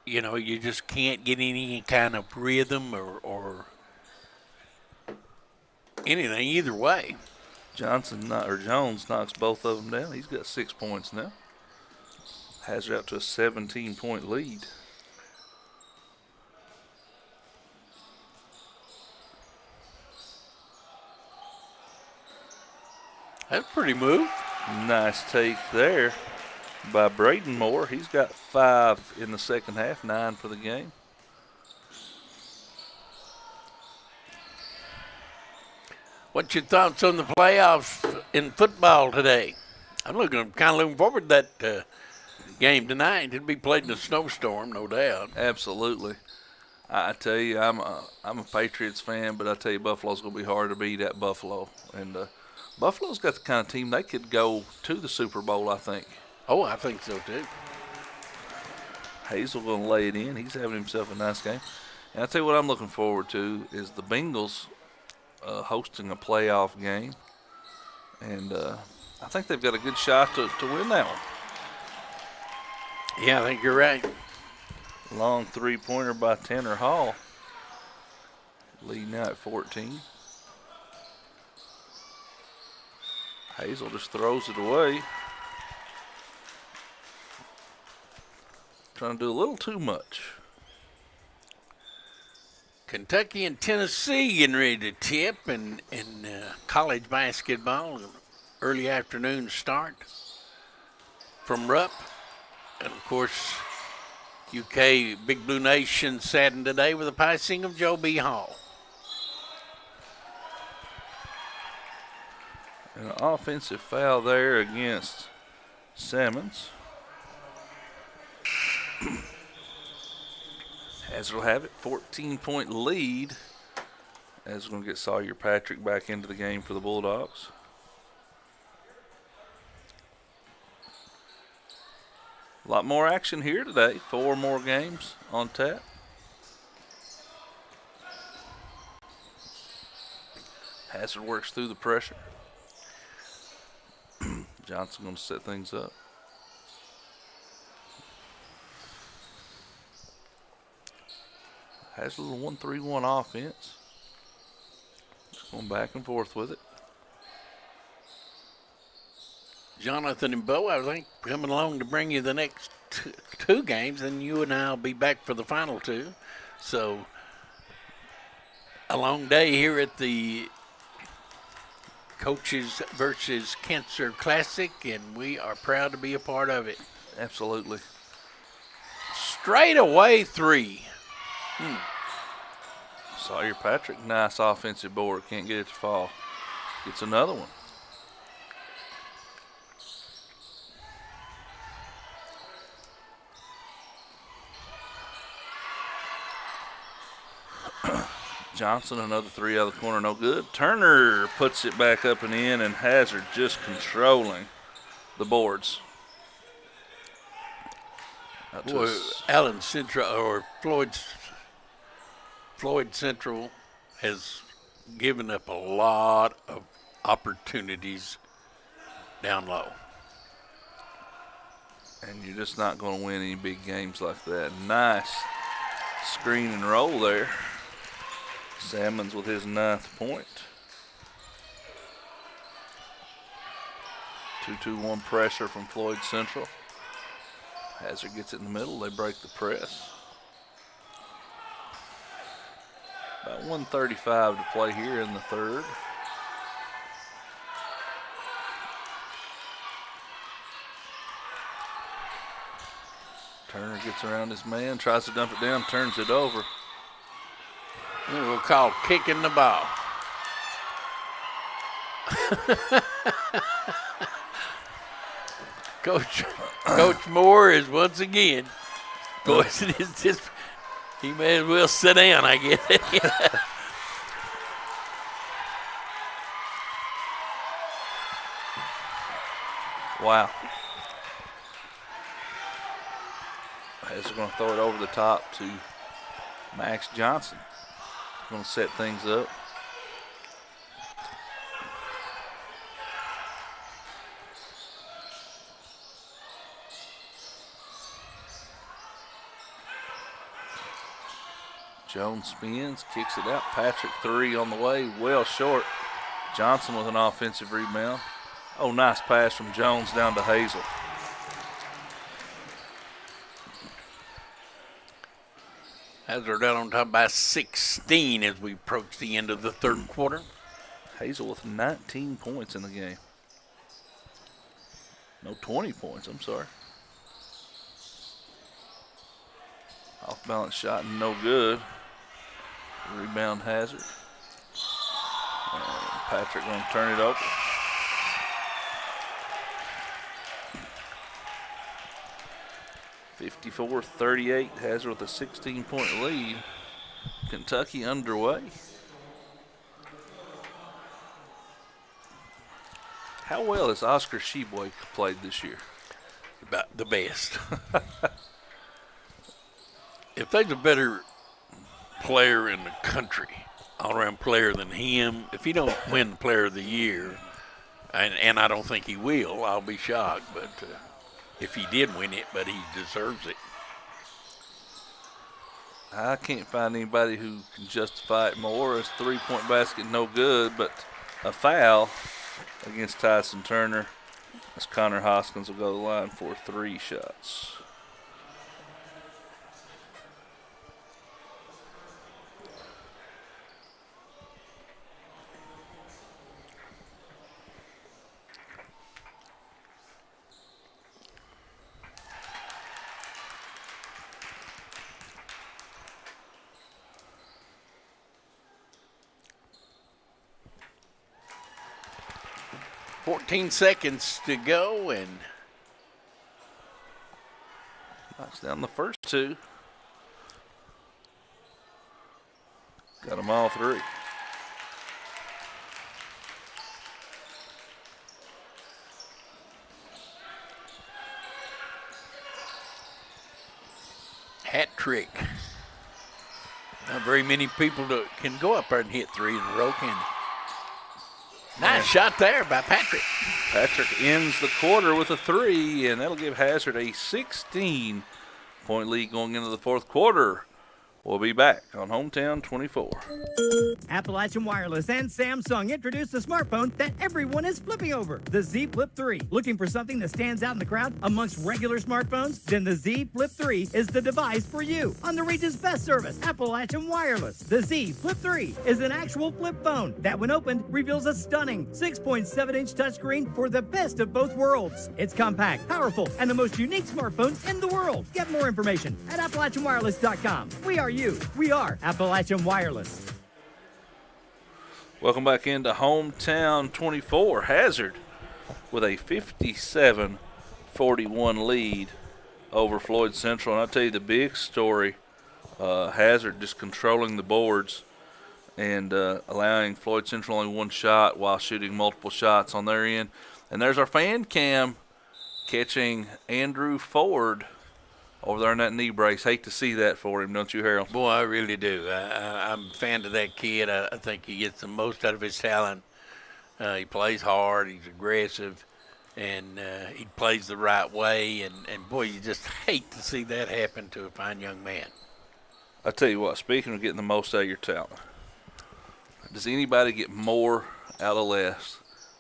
you know, you just can't get any kind of rhythm or anything either way. Jones knocks both of them down. He's got 6 points now. Hazard out to a 17-point lead. That's a pretty move. Nice take there by Braden Moore. He's got 5 in the second half, 9 for the game. What's your thoughts on the playoffs in football today? I'm kind of looking forward to that game tonight. It'll be played in a snowstorm, no doubt. Absolutely. I tell you, I'm a Patriots fan, but I tell you, Buffalo's going to be hard to beat at Buffalo. And Buffalo's got the kind of team they could go to the Super Bowl, I think. Oh, I think so, too. Hazel going to lay it in. He's having himself a nice game. And I tell you what I'm looking forward to is the Bengals hosting a playoff game. And I think they've got a good shot to win that one. Yeah, I think you're right. Long three-pointer by Tanner Hall. Leading now at 14. Hazel just throws it away. Trying to do a little too much. Kentucky and Tennessee getting ready to tip in college basketball. Early afternoon start from Rupp. And, of course, UK Big Blue Nation saddened today with the passing of Joe B. Hall. An offensive foul there against Simmons. As we'll have it, 14-point lead. As we're going to get Sawyer Patrick back into the game for the Bulldogs. A lot more action here today. 4 more games on tap. Hazard works through the pressure. Johnson going to set things up. Has a little 1-3-1 offense. Just going back and forth with it. Jonathan and Bo, I think, coming along to bring you the next two games, and you and I will be back for the final 2. So, a long day here at the Coaches versus Cancer Classic, and we are proud to be a part of it. Absolutely. Straight away 3. Sawyer Patrick, nice offensive board. Can't get it to fall. Gets another one. Johnson, another 3 out of the corner, no good. Turner puts it back up and in, and Hazard just controlling the boards. Boy, Allen Central or Floyd Central has given up a lot of opportunities down low. And you're just not going to win any big games like that. Nice screen and roll there. Salmons with his 9th point. 2-2-1 pressure from Floyd Central. Hazard gets it in the middle. They break the press. About 1:35 to play here in the third. Turner gets around his man, tries to dump it down, turns it over. We'll call kicking the ball. Coach Moore is once again, boys, it's just, he may as well sit down, I guess. Wow. As they're going to throw it over the top to Max Johnson. Going to set things up. Jones spins, kicks it out. Patrick 3 on the way, well short. Johnson with an offensive rebound. Oh, nice pass from Jones down to Hazel. Hazard down on top by 16 as we approach the end of the third quarter. Hazel with 19 points in the game. No, 20 points, I'm sorry. Off balance shot, no good. Rebound Hazard. And Patrick going to turn it over. (54-38), Hazard with a 16-point lead. Kentucky underway. How well has Oscar Sheboy played this year? About the best. If there's a better player in the country, all-around player than him, if he don't win Player of the Year, and I don't think he will, I'll be shocked, but if he did win it, but he deserves it. I can't find anybody who can justify it more. As 3-point basket, no good, but a foul against Tyson Turner as Connor Hoskins will go to the line for 3 shots. .14 seconds to go, and knocks down the first 2. Got them all 3. Hat trick. Not very many people can go up there and hit 3 in a row, can they? Nice shot there by Patrick. Patrick ends the quarter with a 3, and that'll give Hazard a 16-point lead going into the fourth quarter. We'll be back on Hometown 24. Appalachian Wireless and Samsung introduced a smartphone that everyone is flipping over, the Z Flip 3. Looking for something that stands out in the crowd amongst regular smartphones? Then the Z Flip 3 is the device for you. On the region's best service, Appalachian Wireless, the Z Flip 3 is an actual flip phone that, when opened, reveals a stunning 6.7-inch touchscreen for the best of both worlds. It's compact, powerful, and the most unique smartphone in the world. Get more information at AppalachianWireless.com. We are you. We are Appalachian Wireless. Welcome back into Hometown 24. Hazard with a 57-41 lead over Floyd Central. And I'll tell you the big story, Hazard just controlling the boards and allowing Floyd Central only 1 shot while shooting multiple shots on their end. And there's our fan cam catching Andrew Ford over there in that knee brace. Hate to see that for him, don't you, Harold? Boy, I really do. I'm a fan of that kid. I think he gets the most out of his talent. He plays hard. He's aggressive. And he plays the right way. And, boy, you just hate to see that happen to a fine young man. I tell you what, speaking of getting the most out of your talent, does anybody get more out of less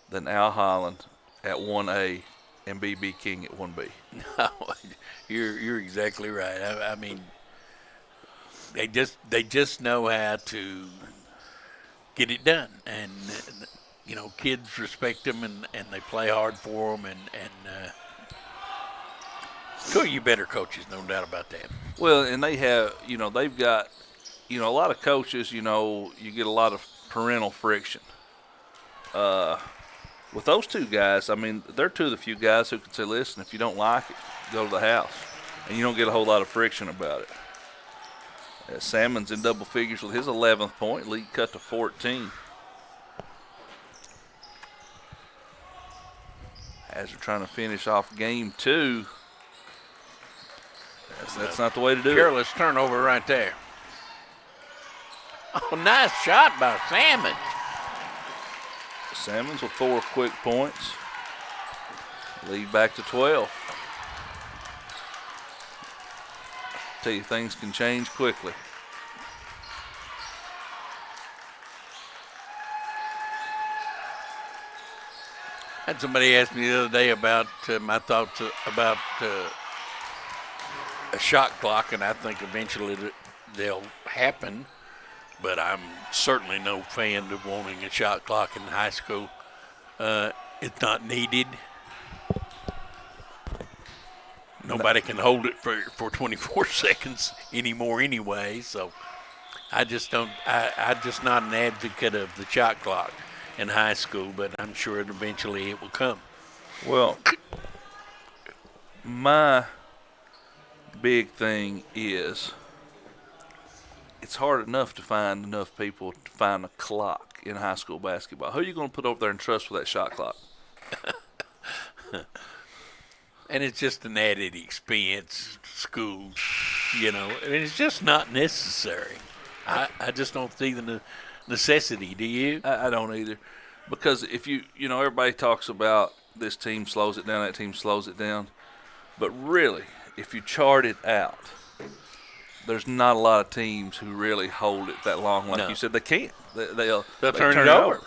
than Al Holland at 1A and B.B. King at 1B? No, you're exactly right. I mean, they just know how to get it done, and you know, kids respect them, and they play hard for them, and two of you better coaches, no doubt about that. Well, and they have, you know, they've got, you know, a lot of coaches, you know, you get a lot of parental friction. With those two guys, I mean, they're two of the few guys who can say, listen, if you don't like it, go to the house. And you don't get a whole lot of friction about it. Salmon's in double figures with his 11th point, lead cut to 14. As they're trying to finish off game 2. That's not the way to do it. Careless turnover right there. Oh, nice shot by Salmon. Salmons with 4 quick points. Lead back to 12. Tell you, things can change quickly. Had somebody ask me the other day about my thoughts about a shot clock, and I think eventually they'll happen. But I'm certainly no fan of wanting a shot clock in high school. It's not needed. Nobody can hold it for 24 seconds anymore anyway. So I just don't. I'm just not an advocate of the shot clock in high school. But I'm sure eventually it will come. Well, my big thing is, it's hard enough to find enough people to find a clock in high school basketball. Who are you going to put over there and trust with that shot clock? And it's just an added expense, schools, you know. I mean, it's just not necessary. I just don't see the necessity. Do you? I don't either. Because if you know, everybody talks about this team slows it down, that team slows it down. But really, if you chart it out, there's not a lot of teams who really hold it that long. Like you said, they can't. They'll turn it over.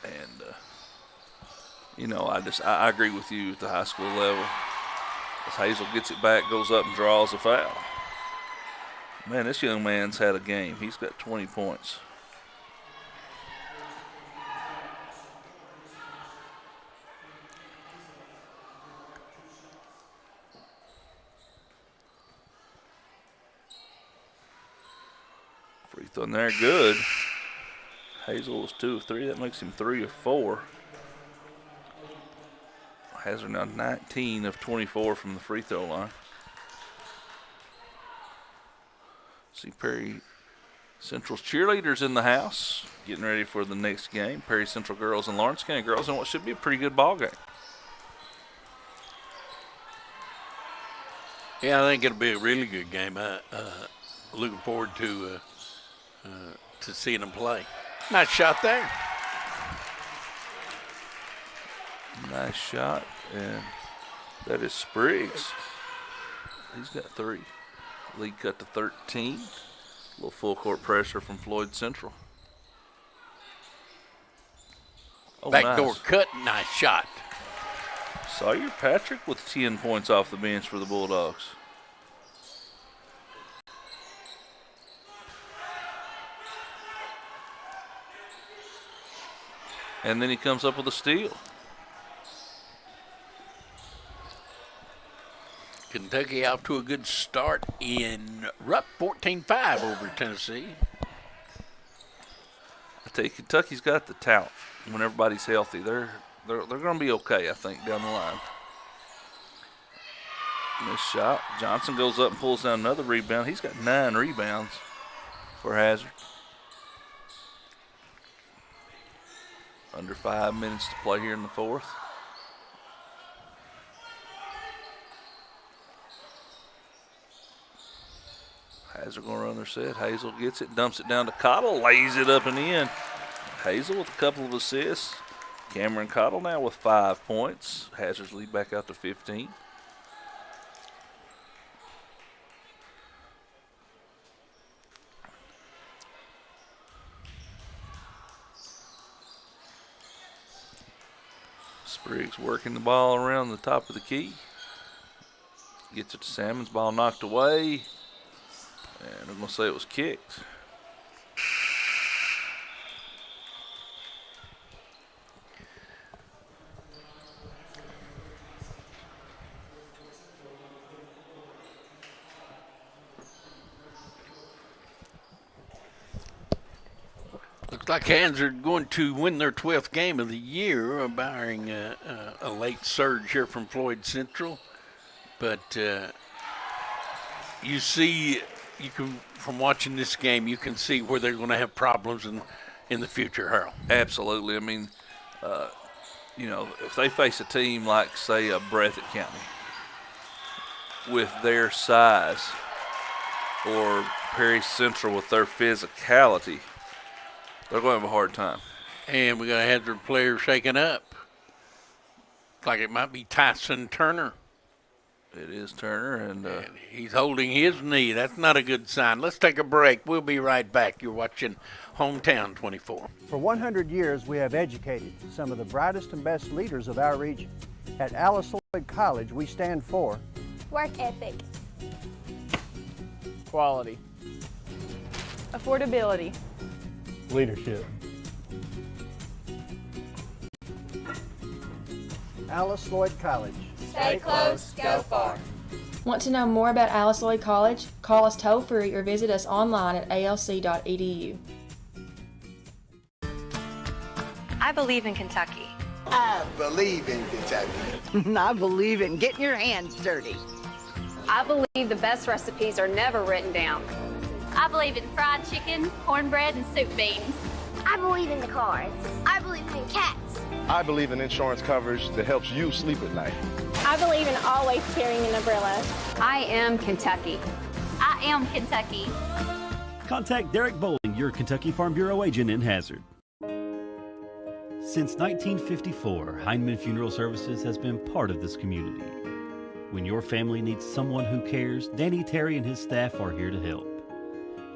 And, you know, I agree with you at the high school level. As Hazel gets it back, goes up and draws a foul. Man, this young man's had a game. He's got 20 points. Free throw in there, good. Hazel was 2 of 3. That makes him 3 of 4. Hazard now 19 of 24 from the free throw line. See Perry Central's cheerleaders in the house, getting ready for the next game. Perry Central girls and Lawrence County girls in what should be a pretty good ball game. Yeah, I think it'll be a really good game. Looking forward to seeing them play. Nice shot there. Nice shot, and that is Spriggs. He's got 3. Lead cut to 13. A little full court pressure from Floyd Central. Oh, Backdoor nice. cut, nice shot. Sawyer Patrick with 10 points off the bench for the Bulldogs. And then he comes up with a steal. Kentucky off to a good start in Rupp, 14-5 over Tennessee. I tell you, Kentucky's got the talent when everybody's healthy. They're going to be okay, I think, down the line. Nice shot. Johnson goes up and pulls down another rebound. He's got 9 rebounds for Hazard. Under 5 minutes to play here in the fourth. Hazard going to run their set. Hazel gets it, dumps it down to Cottle, lays it up and in. Hazel with a couple of assists. Cameron Cottle now with 5 points. Hazard's lead back out to 15. Spriggs working the ball around the top of the key. Gets it to Salmon's, ball knocked away. And I'm going to say it was kicked. Looks like Hands are going to win their 12th game of the year, barring a late surge here from Floyd Central. But you see, from watching this game, you can see where they're going to have problems in the future, Harold. Absolutely. I mean, if they face a team like, say, a Breathitt County with their size, or Perry Central with their physicality, they're going to have a hard time. And we're going to have their players shaken up. Like it might be Tyson Turner. It is Turner, and he's holding his knee. That's not a good sign. Let's take a break. We'll be right back. You're watching Hometown 24. For 100 years, we have educated some of the brightest and best leaders of our region. At Alice Lloyd College, we stand for work ethic, Quality. Affordability. Leadership. Alice Lloyd College. stay close, go far. Want to know more about Alice Lloyd College? Call us toll-free or visit us online at alc.edu. I believe in Kentucky. I believe in Kentucky. I believe in getting your hands dirty. I believe the best recipes are never written down. I believe in fried chicken, cornbread, and soup beans. I believe in the cards. I believe in cats. I believe in insurance coverage that helps you sleep at night. I believe in always carrying an umbrella. I am Kentucky. I am Kentucky. Contact Derek Bowling, your Kentucky Farm Bureau agent in Hazard. Since 1954, Heinemann Funeral Services has been part of this community. When your family needs someone who cares, Danny Terry and his staff are here to help.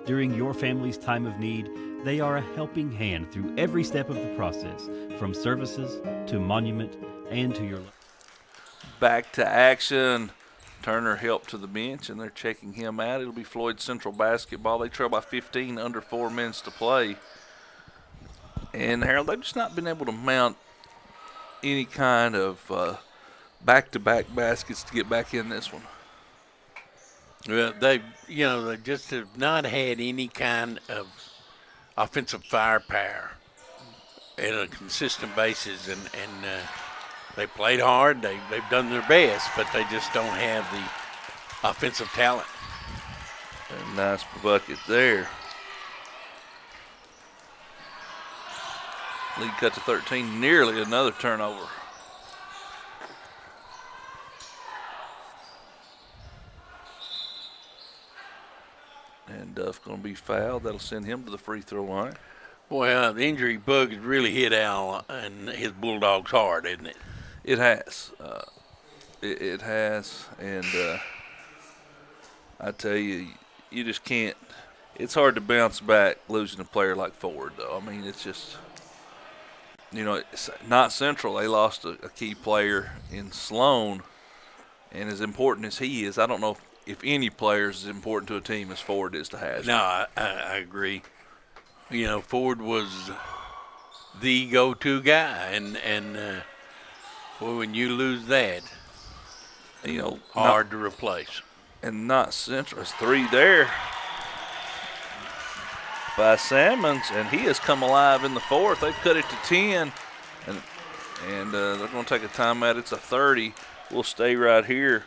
During your family's time of need, they are a helping hand through every step of the process, from services to monument and to your... Back to action. Turner helped to the bench, and they're checking him out. It'll be Floyd Central basketball. They trail by 15, under 4 minutes to play. And, Harold, they've just not been able to mount any kind of back-to-back baskets to get back in this one. Well, they just have not had any kind of offensive firepower on a consistent basis, and they played hard. They've done their best, but they just don't have the offensive talent. A nice bucket there. Lead cut to 13, nearly another turnover. And Duff going to be fouled. That'll send him to the free throw line. Well, the injury bug has really hit Al and his Bulldogs hard, isn't it? It has. It has. And I tell you, you just can't. It's hard to bounce back losing a player like Ford, though. I mean, it's just, it's not Central. They lost a key player in Sloan. And as important as he is, I don't know if any player is as important to a team as Ford is to Hazard. No, I agree. Ford was the go-to guy, and when you lose that, hard to replace. And not Central. It's 3 there by Salmons, and he has come alive in the fourth. They've cut it to 10, and they're going to take a timeout. It's a 30. We'll stay right here.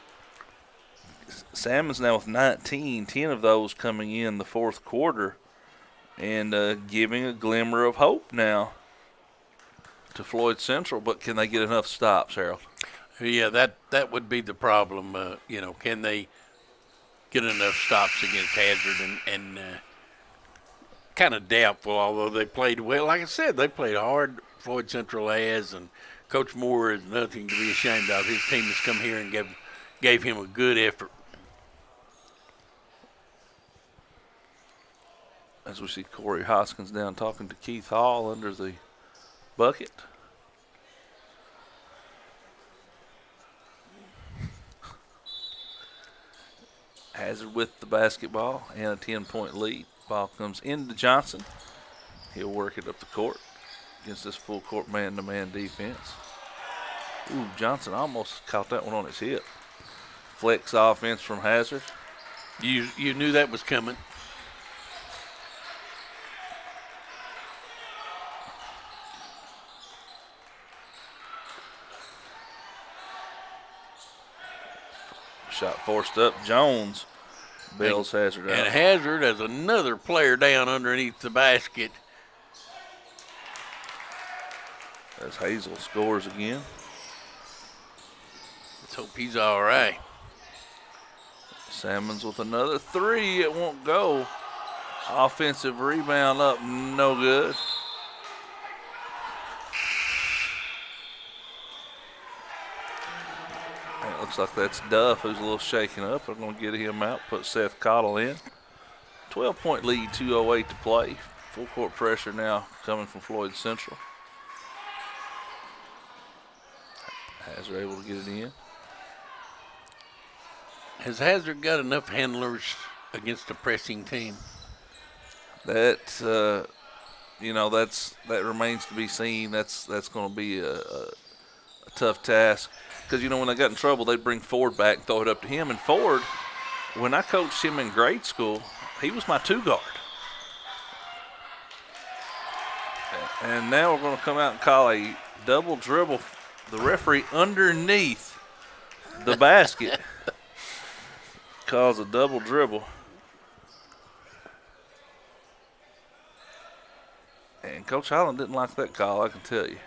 Salmon's now with 19, 10 of those coming in the fourth quarter, and giving a glimmer of hope now to Floyd Central, but can they get enough stops, Harold? Yeah, that would be the problem. Can they get enough stops against Hazard and kind of doubtful, although they played well. Like I said, they played hard, Floyd Central has, and Coach Moore is nothing to be ashamed of. His team has come here and gave him a good effort. As we see Corey Hoskins down talking to Keith Hall under the bucket. Hazard with the basketball and a 10-point lead. Ball comes into Johnson. He'll work it up the court against this full court man-to-man defense. Ooh, Johnson almost caught that one on his hip. Flex offense from Hazard. You knew that was coming. Shot forced up. Jones bails Hazard out. And Hazard has another player down underneath the basket. As Hazel scores again. Let's hope he's all right. Salmons with another three. It won't go. Offensive rebound up, no good. It looks like that's Duff, who's a little shaken up. They're going to get him out, put Seth Cottle in. 12-point lead, 2:08 to play. Full court pressure now coming from Floyd Central. Hazard able to get it in. Has Hazard got enough handlers against a pressing team? That remains to be seen. That's going to be a tough task. Because, when they got in trouble, they'd bring Ford back and throw it up to him. And Ford, when I coached him in grade school, he was my two-guard. And now we're going to come out and call a double dribble. The referee underneath the basket calls a double dribble. And Coach Highland didn't like that call, I can tell you.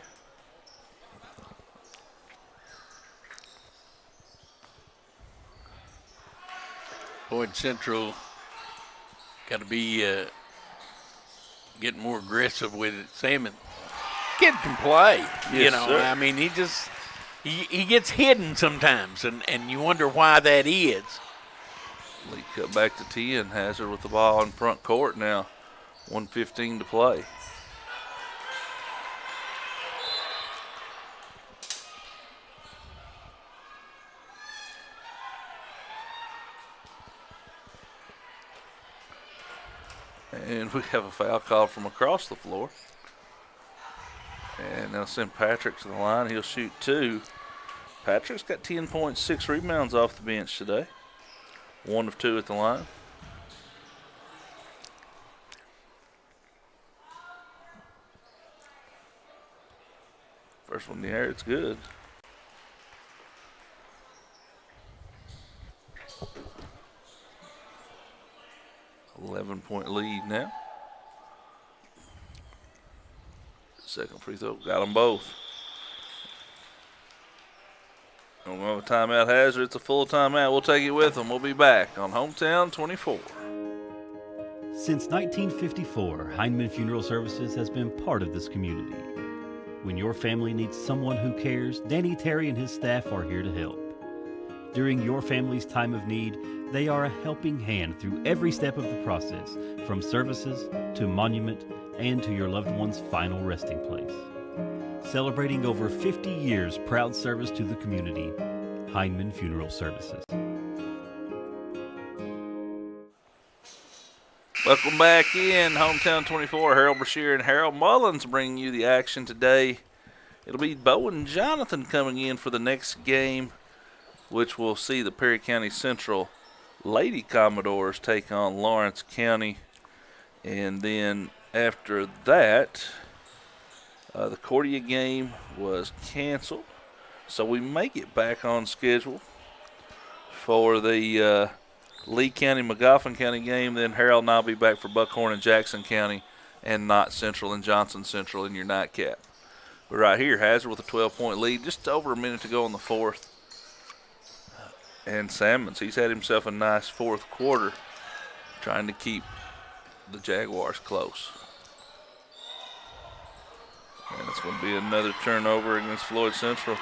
Floyd Central got to be getting more aggressive with it. Salmon kid can play, Yes, sir. I mean, he gets hidden sometimes, and you wonder why that is. Lead cut back to 10. Hazard with the ball in front court now. 1:15 to play. And we have a foul call from across the floor. And they'll send Patrick to the line. He'll shoot two. Patrick's got 10.6 rebounds off the bench today. 1 of 2 at the line. First one in the air, it's good. .11 lead now. Second free throw, got them both. Don't have a timeout, Hazard. It's a full timeout. We'll take it with them. We'll be back on Hometown 24. Since 1954, Heinemann Funeral Services has been part of this community. When your family needs someone who cares, Danny Terry and his staff are here to help. During your family's time of need, they are a helping hand through every step of the process, from services to monument and to your loved one's final resting place. Celebrating over 50 years proud service to the community, Heinemann Funeral Services. Welcome back in Hometown 24. Harold Brashear and Harold Mullins bringing you the action today. It'll be Bowen Jonathan coming in for the next game, which will see the Perry County Central Lady Commodores take on Lawrence County. And then after that, the Cordia game was canceled. So we may get back on schedule for the Lee County, Magoffin County game. Then Harold and I'll be back for Buckhorn and Jackson County and Knott Central and Johnson Central in your nightcap. But right here, Hazard with a 12-point lead, just over a minute to go in the fourth. And Salmons, he's had himself a nice fourth quarter trying to keep the Jaguars close. And it's going to be another turnover against Floyd Central.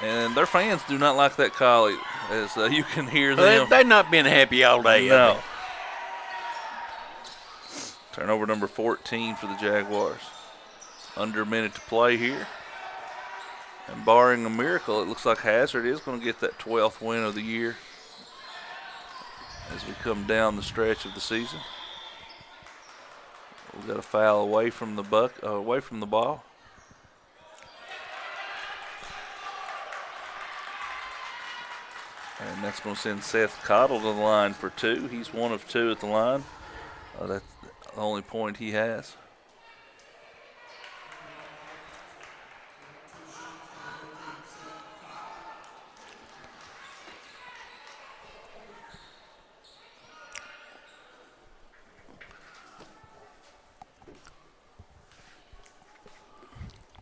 And their fans do not like that call, as you can hear them. They've not been happy all day. No. Turnover number 14 for the Jaguars. Under a minute to play here. And barring a miracle, it looks like Hazard is going to get that 12th win of the year as we come down the stretch of the season. We've got a foul away from the ball. And that's going to send Seth Cottle to the line for two. He's 1 of 2 at the line. That's the only point he has.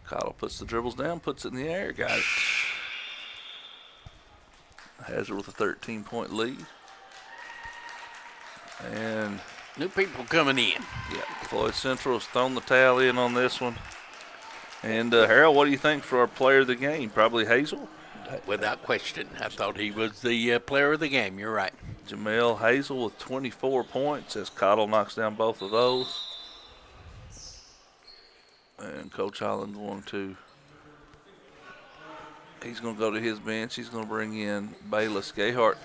Cottle puts the dribbles down, puts it in the air, got it. Hazard with a 13-point lead. And new people coming in. Yeah, Floyd Central has thrown the towel in on this one. And Harold, what do you think for our player of the game? Probably Hazel? Without question. I thought he was the player of the game. You're right. Jamel Hazel with 24 points as Cottle knocks down both of those. And Coach Holland's he's going to go to his bench. He's going to bring in Bayless Gayhart.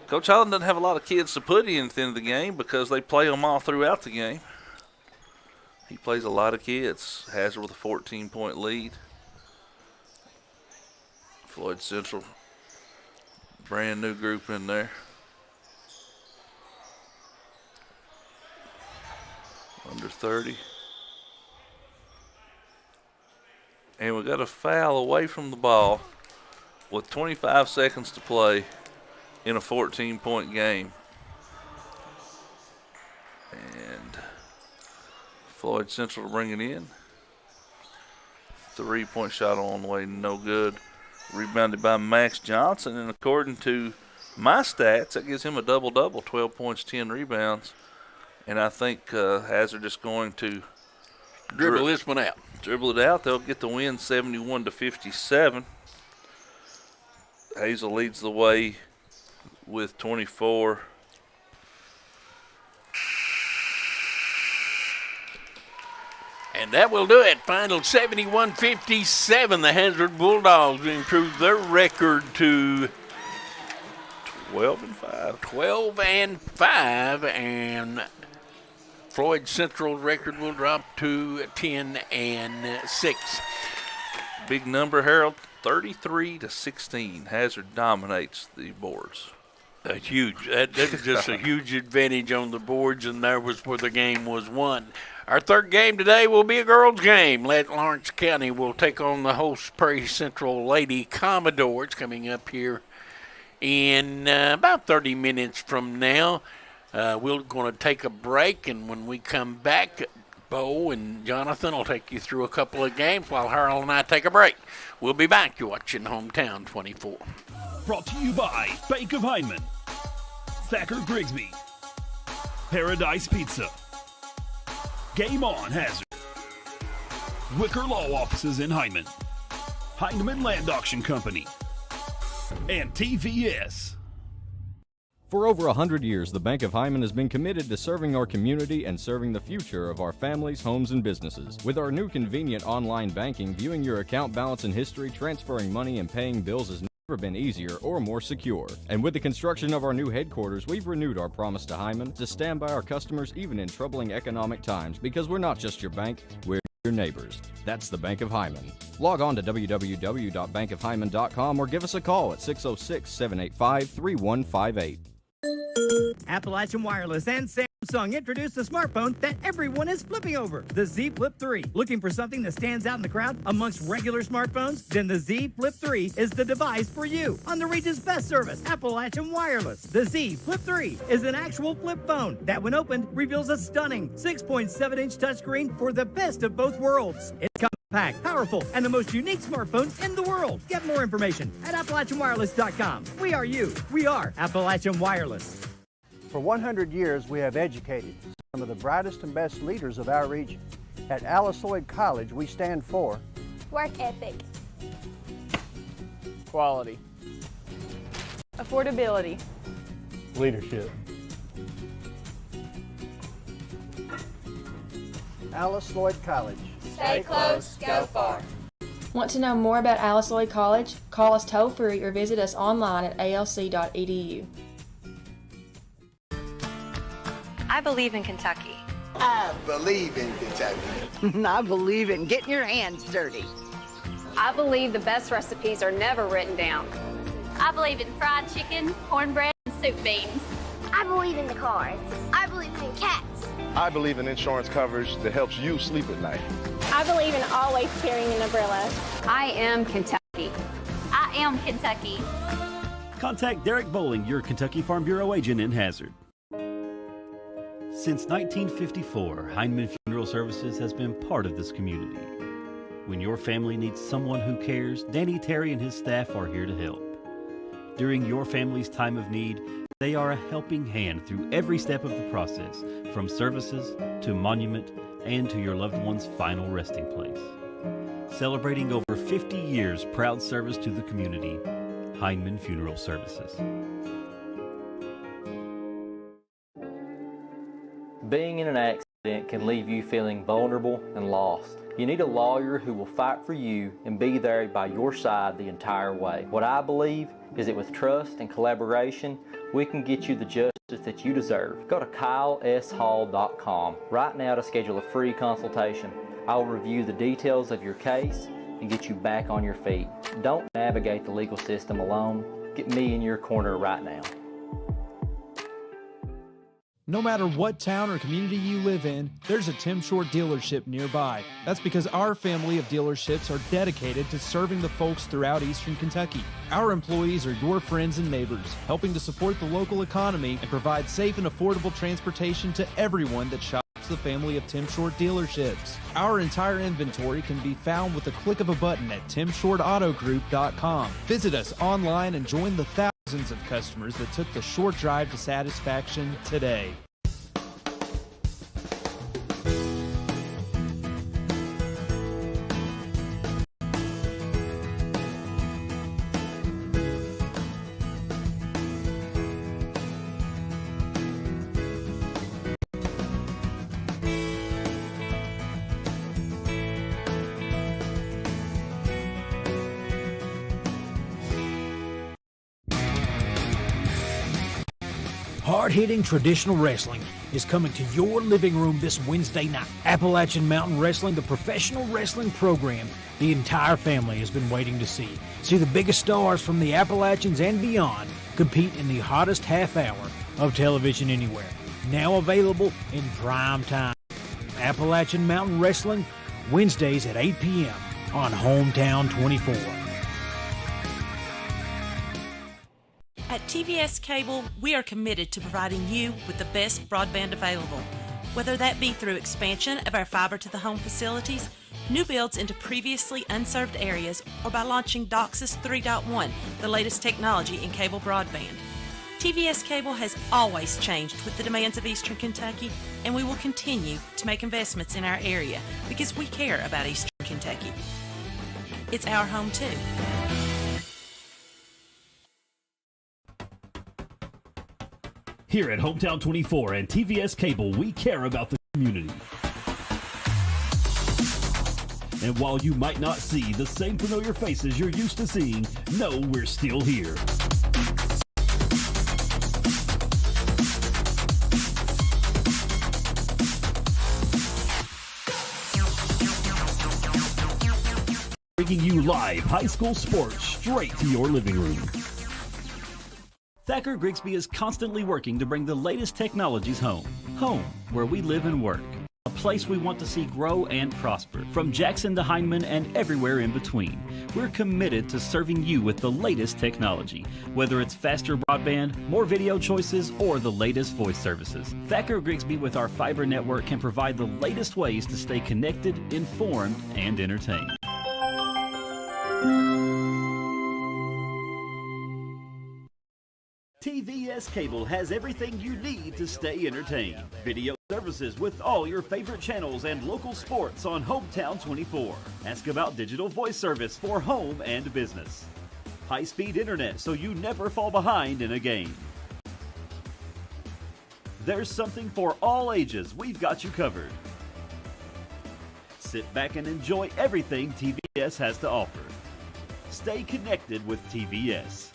Coach Holland doesn't have a lot of kids to put in at the end of the game because they play them all throughout the game. He plays a lot of kids. Hazard with a 14-point lead. Floyd Central, brand new group in there. Under 30. And we got a foul away from the ball with 25 seconds to play in a 14-point game. And Floyd Central to bring it in. 3-point shot on the way, no good. Rebounded by Max Johnson, and according to my stats, that gives him a double-double, 12 points, 10 rebounds. And I think Hazard is going to dribble this one out. Dribble it out. They'll get the win 71-57. Hazel leads the way with 24. And that will do it. Final 71-57. The Hazard Bulldogs improve their record to 12-5. 12-5, and Floyd Central record will drop to 10-6. Big number, Harold. 33-16. Hazard dominates the boards. That's huge. That's just a huge advantage on the boards, and there was where the game was won. Our third game today will be a girls' game. Lawrence County will take on the host Prairie Central Lady Commodores coming up here in about 30 minutes from now. We're going to take a break, and when we come back, Bo and Jonathan will take you through a couple of games while Harold and I take a break. We'll be back. You're watching Hometown 24. Brought to you by Bank of Hyndman, Thacker Grigsby, Paradise Pizza, Game On Hazard, Wicker Law Offices in Hyndman, Hyndman Land Auction Company, and TVS. For over 100 years, the Bank of Hyndman has been committed to serving our community and serving the future of our families, homes, and businesses. With our new convenient online banking, viewing your account balance and history, transferring money, and paying bills has never been easier or more secure. And with the construction of our new headquarters, we've renewed our promise to Hyndman to stand by our customers even in troubling economic times, because we're not just your bank, we're your neighbors. That's the Bank of Hyndman. Log on to www.bankofhyndman.com or give us a call at 606-785-3158. Appalachian Wireless and Samsung introduced the smartphone that everyone is flipping over, the Z Flip 3. Looking for something that stands out in the crowd amongst regular smartphones? Then the Z Flip 3 is the device for you. On the region's best service, Appalachian Wireless, the Z Flip 3 is an actual flip phone that, when opened, reveals a stunning 6.7-inch touchscreen for the best of both worlds. It comes Packed, powerful, and the most unique smartphone in the world. Get more information at AppalachianWireless.com. We are you. We are Appalachian Wireless. For 100 years, we have educated some of the brightest and best leaders of our region. At Floyd College, we stand for Work ethic. Quality. Affordability. Leadership. Floyd College. Stay close, go far. Want to know more about Alice Lloyd College? Call us toll-free or visit us online at alc.edu. I believe in Kentucky. I believe in Kentucky. I believe in getting your hands dirty. I believe the best recipes are never written down. I believe in fried chicken, cornbread, and soup beans. I believe in the cards. I believe in cats. I believe in insurance coverage that helps you sleep at night. I believe in always carrying an umbrella. I am Kentucky. I am Kentucky. Contact Derek Bowling, your Kentucky Farm Bureau agent in Hazard. Since 1954, Heinemann Funeral Services has been part of this community. When your family needs someone who cares, Danny Terry and his staff are here to help. During your family's time of need, they are a helping hand through every step of the process, from services to monument and to your loved one's final resting place. Celebrating over 50 years proud service to the community, Heinemann Funeral Services. Being in an accident can leave you feeling vulnerable and lost. You need a lawyer who will fight for you and be there by your side the entire way. What I believe is that with trust and collaboration, we can get you the justice that you deserve. Go to KyleSHall.com right now to schedule a free consultation. I will review the details of your case and get you back on your feet. Don't navigate the legal system alone. Get me in your corner right now. No matter what town or community you live in, there's a Tim Short dealership nearby. That's because our family of dealerships are dedicated to serving the folks throughout Eastern Kentucky. Our employees are your friends and neighbors, helping to support the local economy and provide safe and affordable transportation to everyone that shops the family of Tim Short dealerships. Our entire inventory can be found with the click of a button at timshortautogroup.com. Visit us online and join the thousands of customers that took the short drive to satisfaction today. Hard-hitting traditional wrestling is coming to your living room this Wednesday night. Appalachian Mountain Wrestling, the professional wrestling program the entire family has been waiting to see. See the biggest stars from the Appalachians and beyond compete in the hottest half hour of television anywhere. Now available in prime time. Appalachian Mountain Wrestling, Wednesdays at 8 p.m. on Hometown 24. At TVS Cable, we are committed to providing you with the best broadband available, whether that be through expansion of our fiber-to-the-home facilities, new builds into previously unserved areas, or by launching DOCSIS 3.1, the latest technology in cable broadband. TVS Cable has always changed with the demands of Eastern Kentucky, and we will continue to make investments in our area because we care about Eastern Kentucky. It's our home too. Here at Hometown 24 and TVS Cable, we care about the community. And while you might not see the same familiar faces you're used to seeing, know we're still here. Bringing you live high school sports straight to your living room. Thacker Grigsby is constantly working to bring the latest technologies home. Home, where we live and work. a place we want to see grow and prosper. From Jackson to Hindman and everywhere in between, we're committed to serving you with the latest technology, whether it's faster broadband, more video choices, or the latest voice services. Thacker Grigsby with our fiber network can provide the latest ways to stay connected, informed, and entertained. TVS Cable has everything you need to stay entertained. Video services with all your favorite channels and local sports on Hometown 24. Ask about digital voice service for home and business. High-speed internet so you never fall behind in a game. There's something for all ages. We've got you covered. Sit back and enjoy everything TVS has to offer. Stay connected with TVS.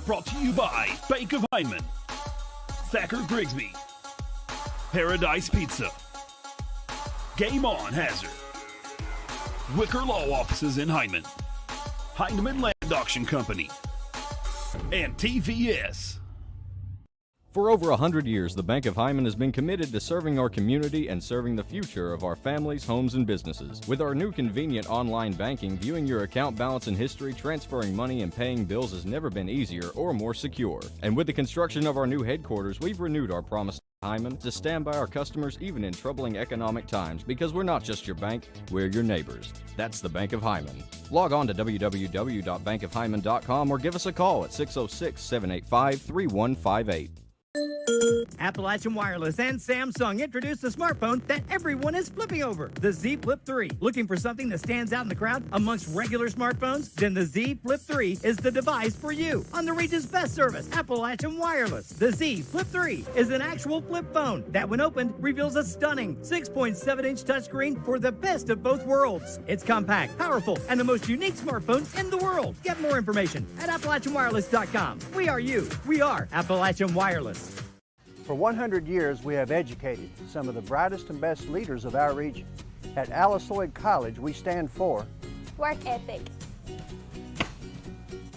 Brought to you by Bank of Hindman, Thacker Grigsby, Paradise Pizza, Game On Hazard, Wicker Law Offices in Hindman, Hindman Land Auction Company, and TVS. For over 100 years, the Bank of Hindman has been committed to serving our community and serving the future of our families, homes, and businesses. With our new convenient online banking, viewing your account balance and history, transferring money, and paying bills has never been easier or more secure. And with the construction of our new headquarters, we've renewed our promise to Hindman to stand by our customers even in troubling economic times, because we're not just your bank, we're your neighbors. That's the Bank of Hindman. Log on to www.bankofhindman.com or give us a call at 606-785-3158. Appalachian Wireless and Samsung introduced the smartphone that everyone is flipping over, the Z Flip 3. Looking for something that stands out in the crowd amongst regular smartphones? Then the Z Flip 3 is the device for you. On the region's best service, Appalachian Wireless, the Z Flip 3 is an actual flip phone that, when opened, reveals a stunning 6.7-inch touchscreen for the best of both worlds. It's compact, powerful, and the most unique smartphone in the world. Get more information at AppalachianWireless.com. We are you. We are Appalachian Wireless. For 100 years, we have educated some of the brightest and best leaders of our region. At Alice Lloyd College, we stand for Work ethic,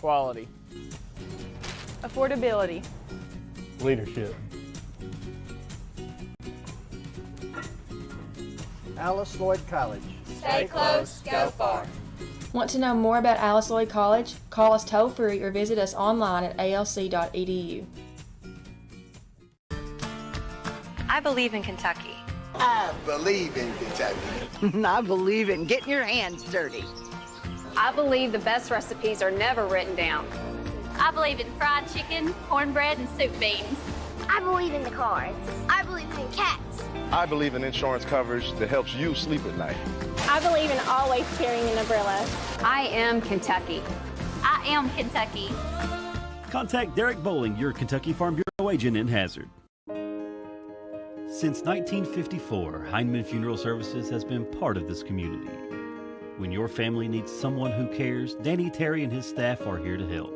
Quality. Affordability. Leadership. Alice Lloyd College. Stay close, go far. Want to know more about Alice Lloyd College? Call us toll-free or visit us online at alc.edu. I believe in Kentucky. I believe in Kentucky. I believe in getting your hands dirty. I believe the best recipes are never written down. I believe in fried chicken, cornbread, and soup beans. I believe in the cards. I believe in cats. I believe in insurance coverage that helps you sleep at night. I believe in always carrying an umbrella. I am Kentucky. I am Kentucky. Contact Derek Bowling, your Kentucky Farm Bureau agent in Hazard. Since 1954, Hindman Funeral Services has been part of this community. When your family needs someone who cares, Danny Terry and his staff are here to help.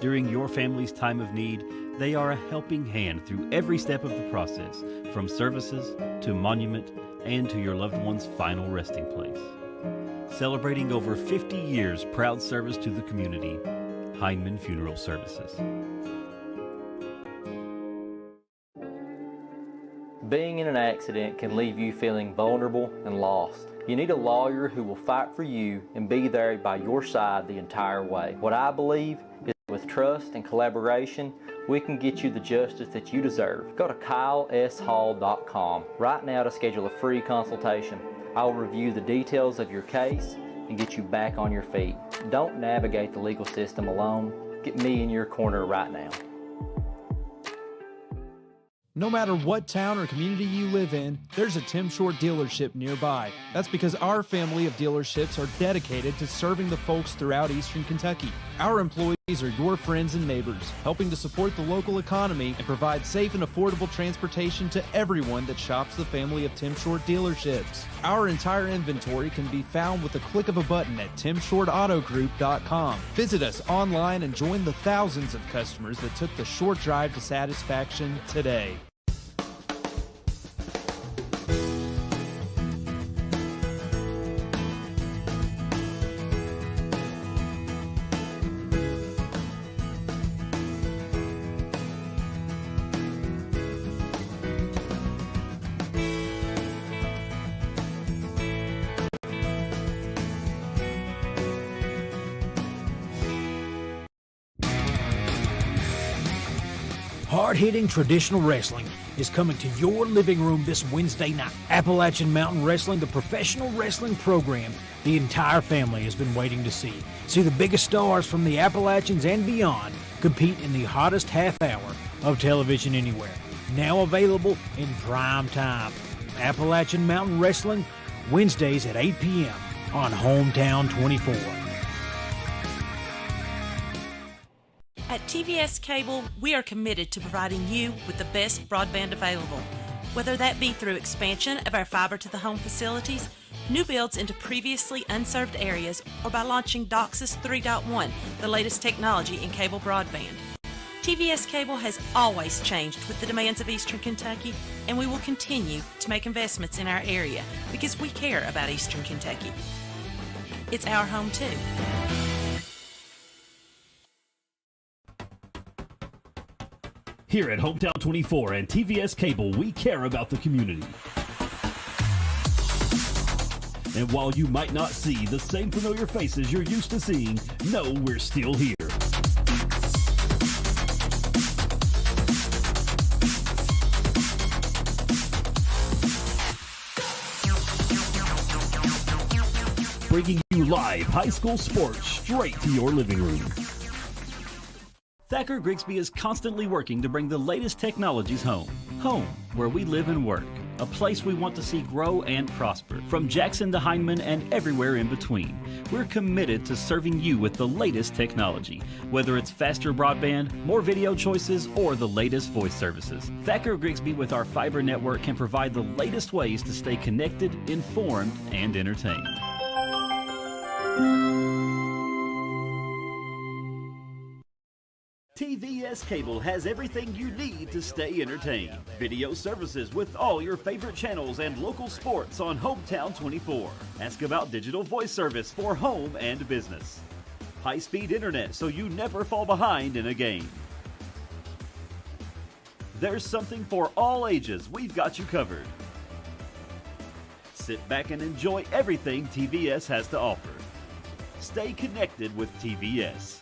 During your family's time of need, they are a helping hand through every step of the process, from services to monument and to your loved one's final resting place. Celebrating over 50 years proud service to the community, Hindman Funeral Services. Being in an accident can leave you feeling vulnerable and lost. You need a lawyer who will fight for you and be there by your side the entire way. What I believe is that with trust and collaboration, we can get you the justice that you deserve. Go to kyleshall.com right now to schedule a free consultation. I will review the details of your case and get you back on your feet. Don't navigate the legal system alone. Get me in your corner right now. No matter what town or community you live in, there's a Tim Short dealership nearby. That's because our family of dealerships are dedicated to serving the folks throughout Eastern Kentucky. Our employees are your friends and neighbors, helping to support the local economy and provide safe and affordable transportation to everyone that shops the family of Tim Short dealerships. Our entire inventory can be found with a click of a button at timshortautogroup.com. Visit us online and join the thousands of customers that took the short drive to satisfaction today. Hard-hitting traditional wrestling is coming to your living room this Wednesday night. Appalachian Mountain Wrestling, the professional wrestling program the entire family has been waiting to see. See the biggest stars from the Appalachians and beyond compete in the hottest half hour of television anywhere. Now available in prime time. Appalachian Mountain Wrestling, Wednesdays at 8 p.m. on Hometown 24. At TVS Cable, we are committed to providing you with the best broadband available. Whether that be through expansion of our fiber-to-the-home facilities, new builds into previously unserved areas, or by launching DOCSIS 3.1, the latest technology in cable broadband. TVS Cable has always changed with the demands of Eastern Kentucky, and we will continue to make investments in our area because we care about Eastern Kentucky. It's our home too. Here at Hometown 24 and TVS Cable, we care about the community. And while you might not see the same familiar faces you're used to seeing, know we're still here. Bringing you live high school sports straight to your living room. Thacker Grigsby is constantly working to bring the latest technologies home. Home, where we live and work. A place we want to see grow and prosper. From Jackson to Hindman and everywhere in between. We're committed to serving you with the latest technology. Whether it's faster broadband, more video choices, or the latest voice services. Thacker Grigsby with our fiber network can provide the latest ways to stay connected, informed, and entertained. TVS Cable has everything you need to stay entertained. Video services with all your favorite channels and local sports on Hometown 24. Ask about digital voice service for home and business. High-speed internet so you never fall behind in a game. There's something for all ages. We've got you covered. Sit back and enjoy everything TVS has to offer. Stay connected with TVS.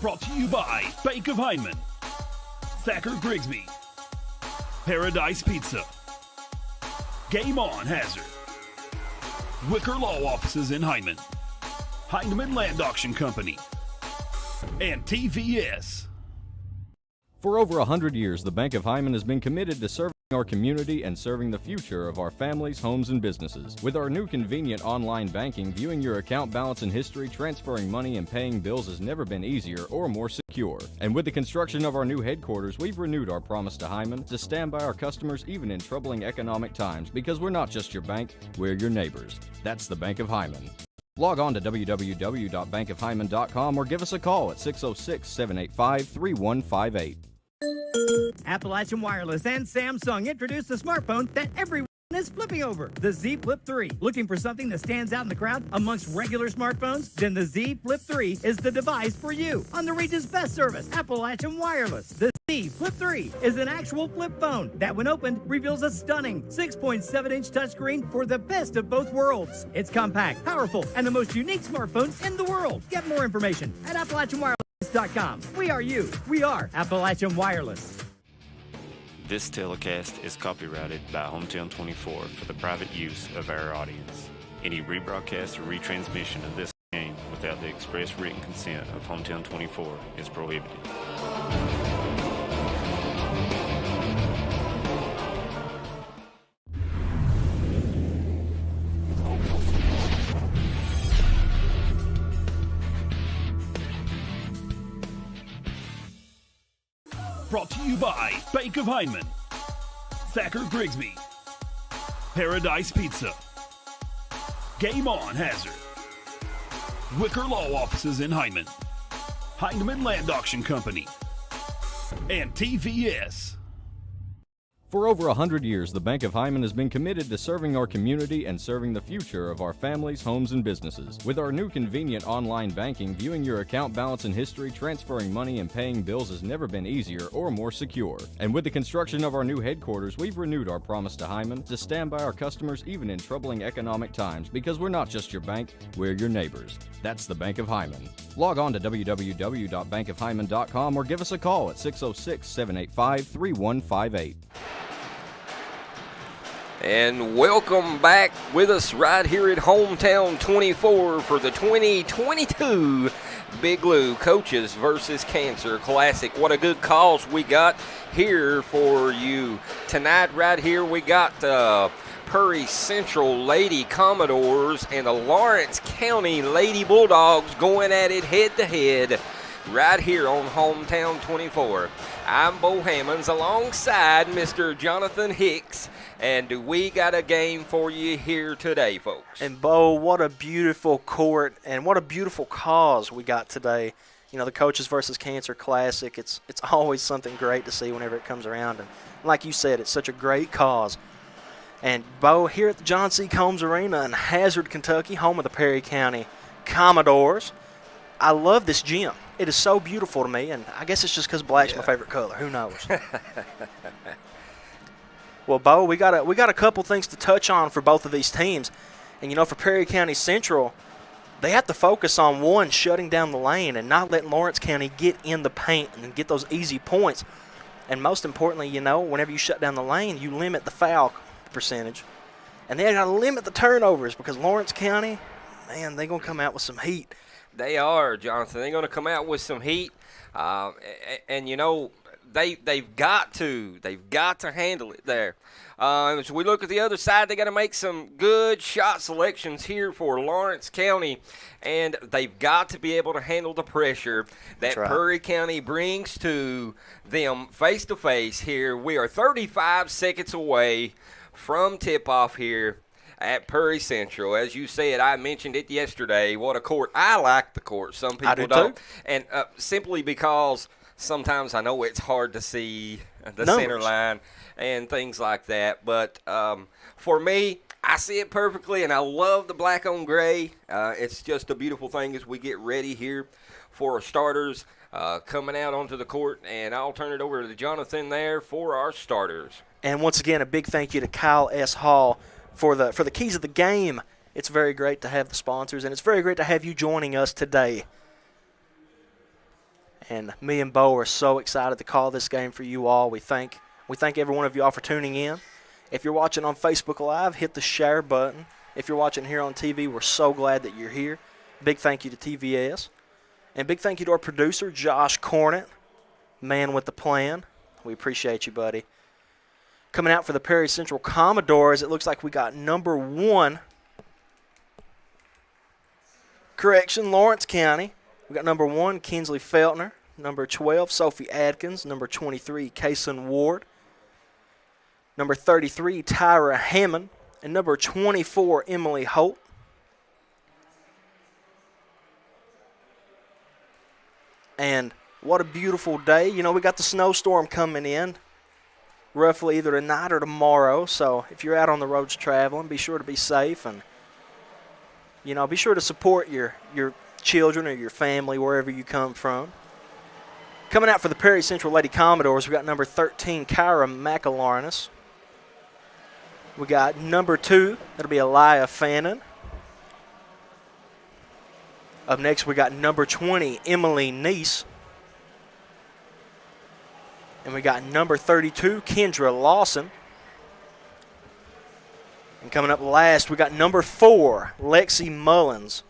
Brought to you by Bank of Hindman, Thacker Grigsby, Paradise Pizza, Game On Hazard, Wicker Law Offices in Hindman, Hindman Land Auction Company, and TVS. For over 100 years, the Bank of Hyman has been committed to serving our community and serving the future of our families, homes, and businesses. With our new convenient online banking, viewing your account balance and history, transferring money, and paying bills has never been easier or more secure. And with the construction of our new headquarters, we've renewed our promise to Hyman to stand by our customers even in troubling economic times, because we're not just your bank, we're your neighbors. That's the Bank of Hyman. Log on to www.bankofhyman.com or give us a call at 606-785-3158. Appalachian Wireless and Samsung introduced the smartphone that everyone is flipping over, the Z Flip 3. Looking for something that stands out in the crowd amongst regular smartphones? Then the Z Flip 3 is the device for you. On the region's best service, Appalachian Wireless. The Z Flip 3 is an actual flip phone that, when opened, reveals a stunning 6.7-inch touchscreen for the best of both worlds. It's compact, powerful, and the most unique smartphone in the world. Get more information at AppalachianWireless.com. We are you. We are Appalachian Wireless. This telecast is copyrighted by Hometown 24 for the private use of our audience. Any rebroadcast or retransmission of this game without the express written consent of Hometown 24 is prohibited. Brought to you by Bank of Hyman, Thacker Grigsby, Paradise Pizza, Game On Hazard, Wicker Law Offices in Hyman, Heinemann Land Auction Company, and TVS. For over 100 years, the Bank of Hyman has been committed to serving our community and serving the future of our families, homes, and businesses. With our new convenient online banking, viewing your account balance and history, transferring money, and paying bills has never been easier or more secure. And with the construction of our new headquarters, we've renewed our promise to Hyman to stand by our customers even in troubling economic times, because we're not just your bank, we're your neighbors. That's the Bank of Hyman. Log on to www.bankofhyman.com or give us a call at 606-785-3158. And welcome back with us right here at Hometown 24 for the 2022 Big Lou Coaches versus Cancer Classic. What a good cause we got here for you tonight. Right here we got Prairie Central Lady Commodores and the Lawrence County Lady Bulldogs going at it head-to-head right here on Hometown 24. I'm Bo Hammonds alongside Mr. Jonathan Hicks, and we got a game for you here today, folks. And, Bo, what a beautiful court and what a beautiful cause we got today. You know, the Coaches versus Cancer Classic, it's always something great to see whenever it comes around. And like you said, it's such a great cause. And, Bo, here at the John C. Combs Arena in Hazard, Kentucky, home of the Perry County Commodores, I love this gym. It is so beautiful to me, and I guess it's just because black's my favorite color. Who knows? Well, Bo, we got a couple things to touch on for both of these teams. And, you know, for Perry County Central, they have to focus on, one, shutting down the lane and not letting Lawrence County get in the paint and get those easy points. And most importantly, you know, whenever you shut down the lane, you limit the foul percentage. And they got to limit the turnovers, because Lawrence County, man, they're going to come out with some heat. They are, Jonathan. They're going to come out with some heat. And you know, they've got to handle it there. As we look at the other side, they got to make some good shot selections here for Lawrence County, and they've got to be able to handle the pressure that Perry County brings to them face to face here. We are 35 seconds away from tip-off here at Perry Central. As you said, I mentioned it yesterday, what a court. I like the court. Some people don't. Too. And simply because sometimes I know it's hard to see the center line and things like that. But for me, I see it perfectly, and I love the black on gray. It's just a beautiful thing as we get ready here for our starters coming out onto the court. And I'll turn it over to Jonathan there for our starters. And once again, a big thank you to Kyle S. Hall for the keys of the game. It's very great to have the sponsors, and it's very great to have you joining us today. And me and Bo are so excited to call this game for you all. We thank every one of you all for tuning in. If you're watching on Facebook Live, hit the share button. If you're watching here on TV, we're so glad that you're here. Big thank you to TVS. And big thank you to our producer, Josh Cornett, man with the plan. We appreciate you, buddy. Coming out for the Perry Central Commodores, it looks like we got number 1. Correction, Lawrence County. We got number 1, Kinsley Feltner. Number 12, Sophie Adkins. Number 23, Kason Ward. Number 33, Tyra Hammond. And number 24, Emily Holt. And what a beautiful day. You know, we got the snowstorm coming in roughly either tonight or tomorrow. So if you're out on the roads traveling, be sure to be safe and, you know, be sure to support your children or your family wherever you come from. Coming out for the Perry Central Lady Commodores, we got number 13, Kyra McElarnis. We got number 2, that'll be Elia Fannin. Up next, we got number 20, Emily Neese. And we got number 32, Kendra Lawson. And coming up last, we got number 4, Lexi Mullins.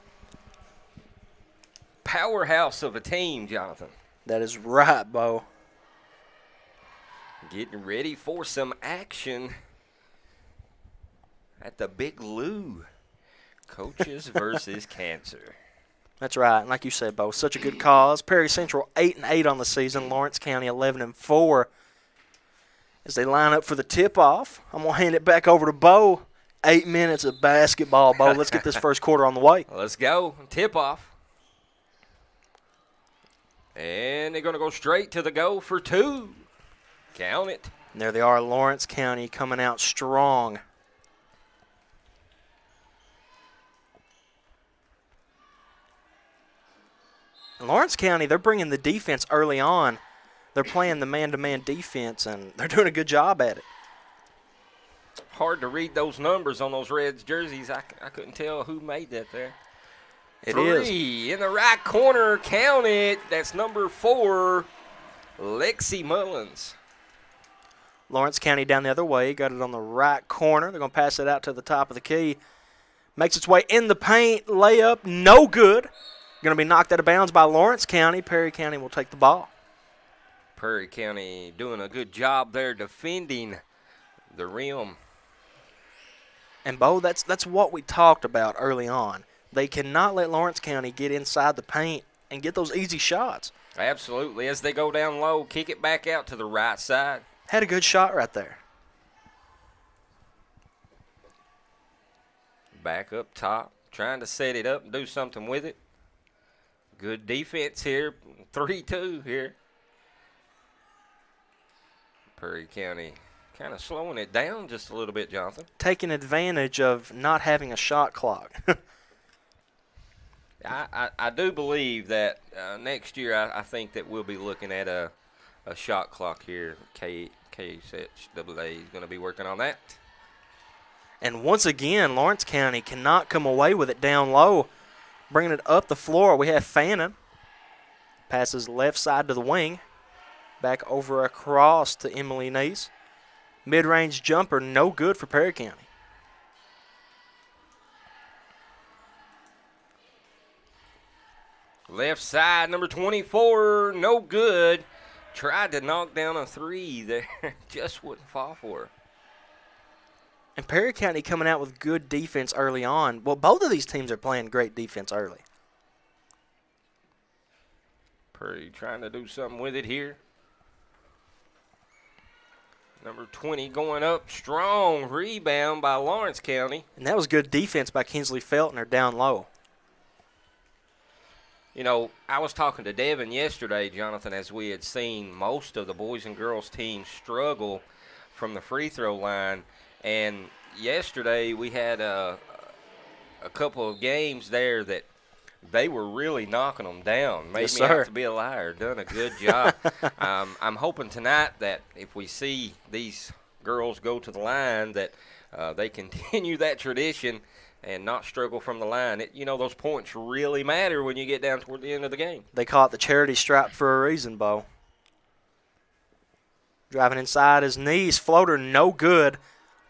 Powerhouse of a team, Jonathan. That is right, Bo. Getting ready for some action at the Big Lou. Coaches versus cancer. That's right. And like you said, Bo, such a good cause. Perry Central 8-8 on the season. Lawrence County 11-4. As they line up for the tip-off, I'm going to hand it back over to Bo. 8 minutes of basketball, Bo. Let's get this first quarter on the way. Let's go. Tip-off. And they're going to go straight to the go for 2. Count it. And there they are, Lawrence County coming out strong. Lawrence County, they're bringing the defense early on. They're playing the man-to-man defense, and they're doing a good job at it. Hard to read those numbers on those Reds jerseys. I couldn't tell who made that there. It 3 in the right corner. Count it. That's number 4, Lexi Mullins. Lawrence County down the other way. Got it on the right corner. They're going to pass it out to the top of the key. Makes its way in the paint. Layup, no good. Going to be knocked out of bounds by Lawrence County. Perry County will take the ball. Perry County doing a good job there defending the rim. And, Bo, that's what we talked about early on. They cannot let Lawrence County get inside the paint and get those easy shots. Absolutely. As they go down low, kick it back out to the right side. Had a good shot right there. Back up top, trying to set it up and do something with it. Good defense here. 3-2 here. Perry County kind of slowing it down just a little bit, Jonathan. Taking advantage of not having a shot clock. I do believe that next year I think that we'll be looking at a shot clock here. KSHAA is going to be working on that. And once again, Lawrence County cannot come away with it down low. Bringing it up the floor, we have Fannin. Passes left side to the wing. Back over across to Emily Neese. Mid-range jumper, no good for Perry County. Left side, number 24, no good. Tried to knock down a 3 there. Just wouldn't fall for her. And Perry County coming out with good defense early on. Well, both of these teams are playing great defense early. Perry trying to do something with it here. Number 20 going up. Strong rebound by Lawrence County. And that was good defense by Kinsley Feltner down low. You know, I was talking to Devin yesterday, Jonathan, as we had seen most of the boys and girls teams struggle from the free throw line. And yesterday we had a couple of games there that they were really knocking them down. Made Yes, me sir. out to be a liar. Done a good job. I'm hoping tonight that if we see these girls go to the line that they continue that tradition and not struggle from the line. You know, those points really matter when you get down toward the end of the game. They call it the charity stripe for a reason, Bo. Driving inside his knees. Floater no good.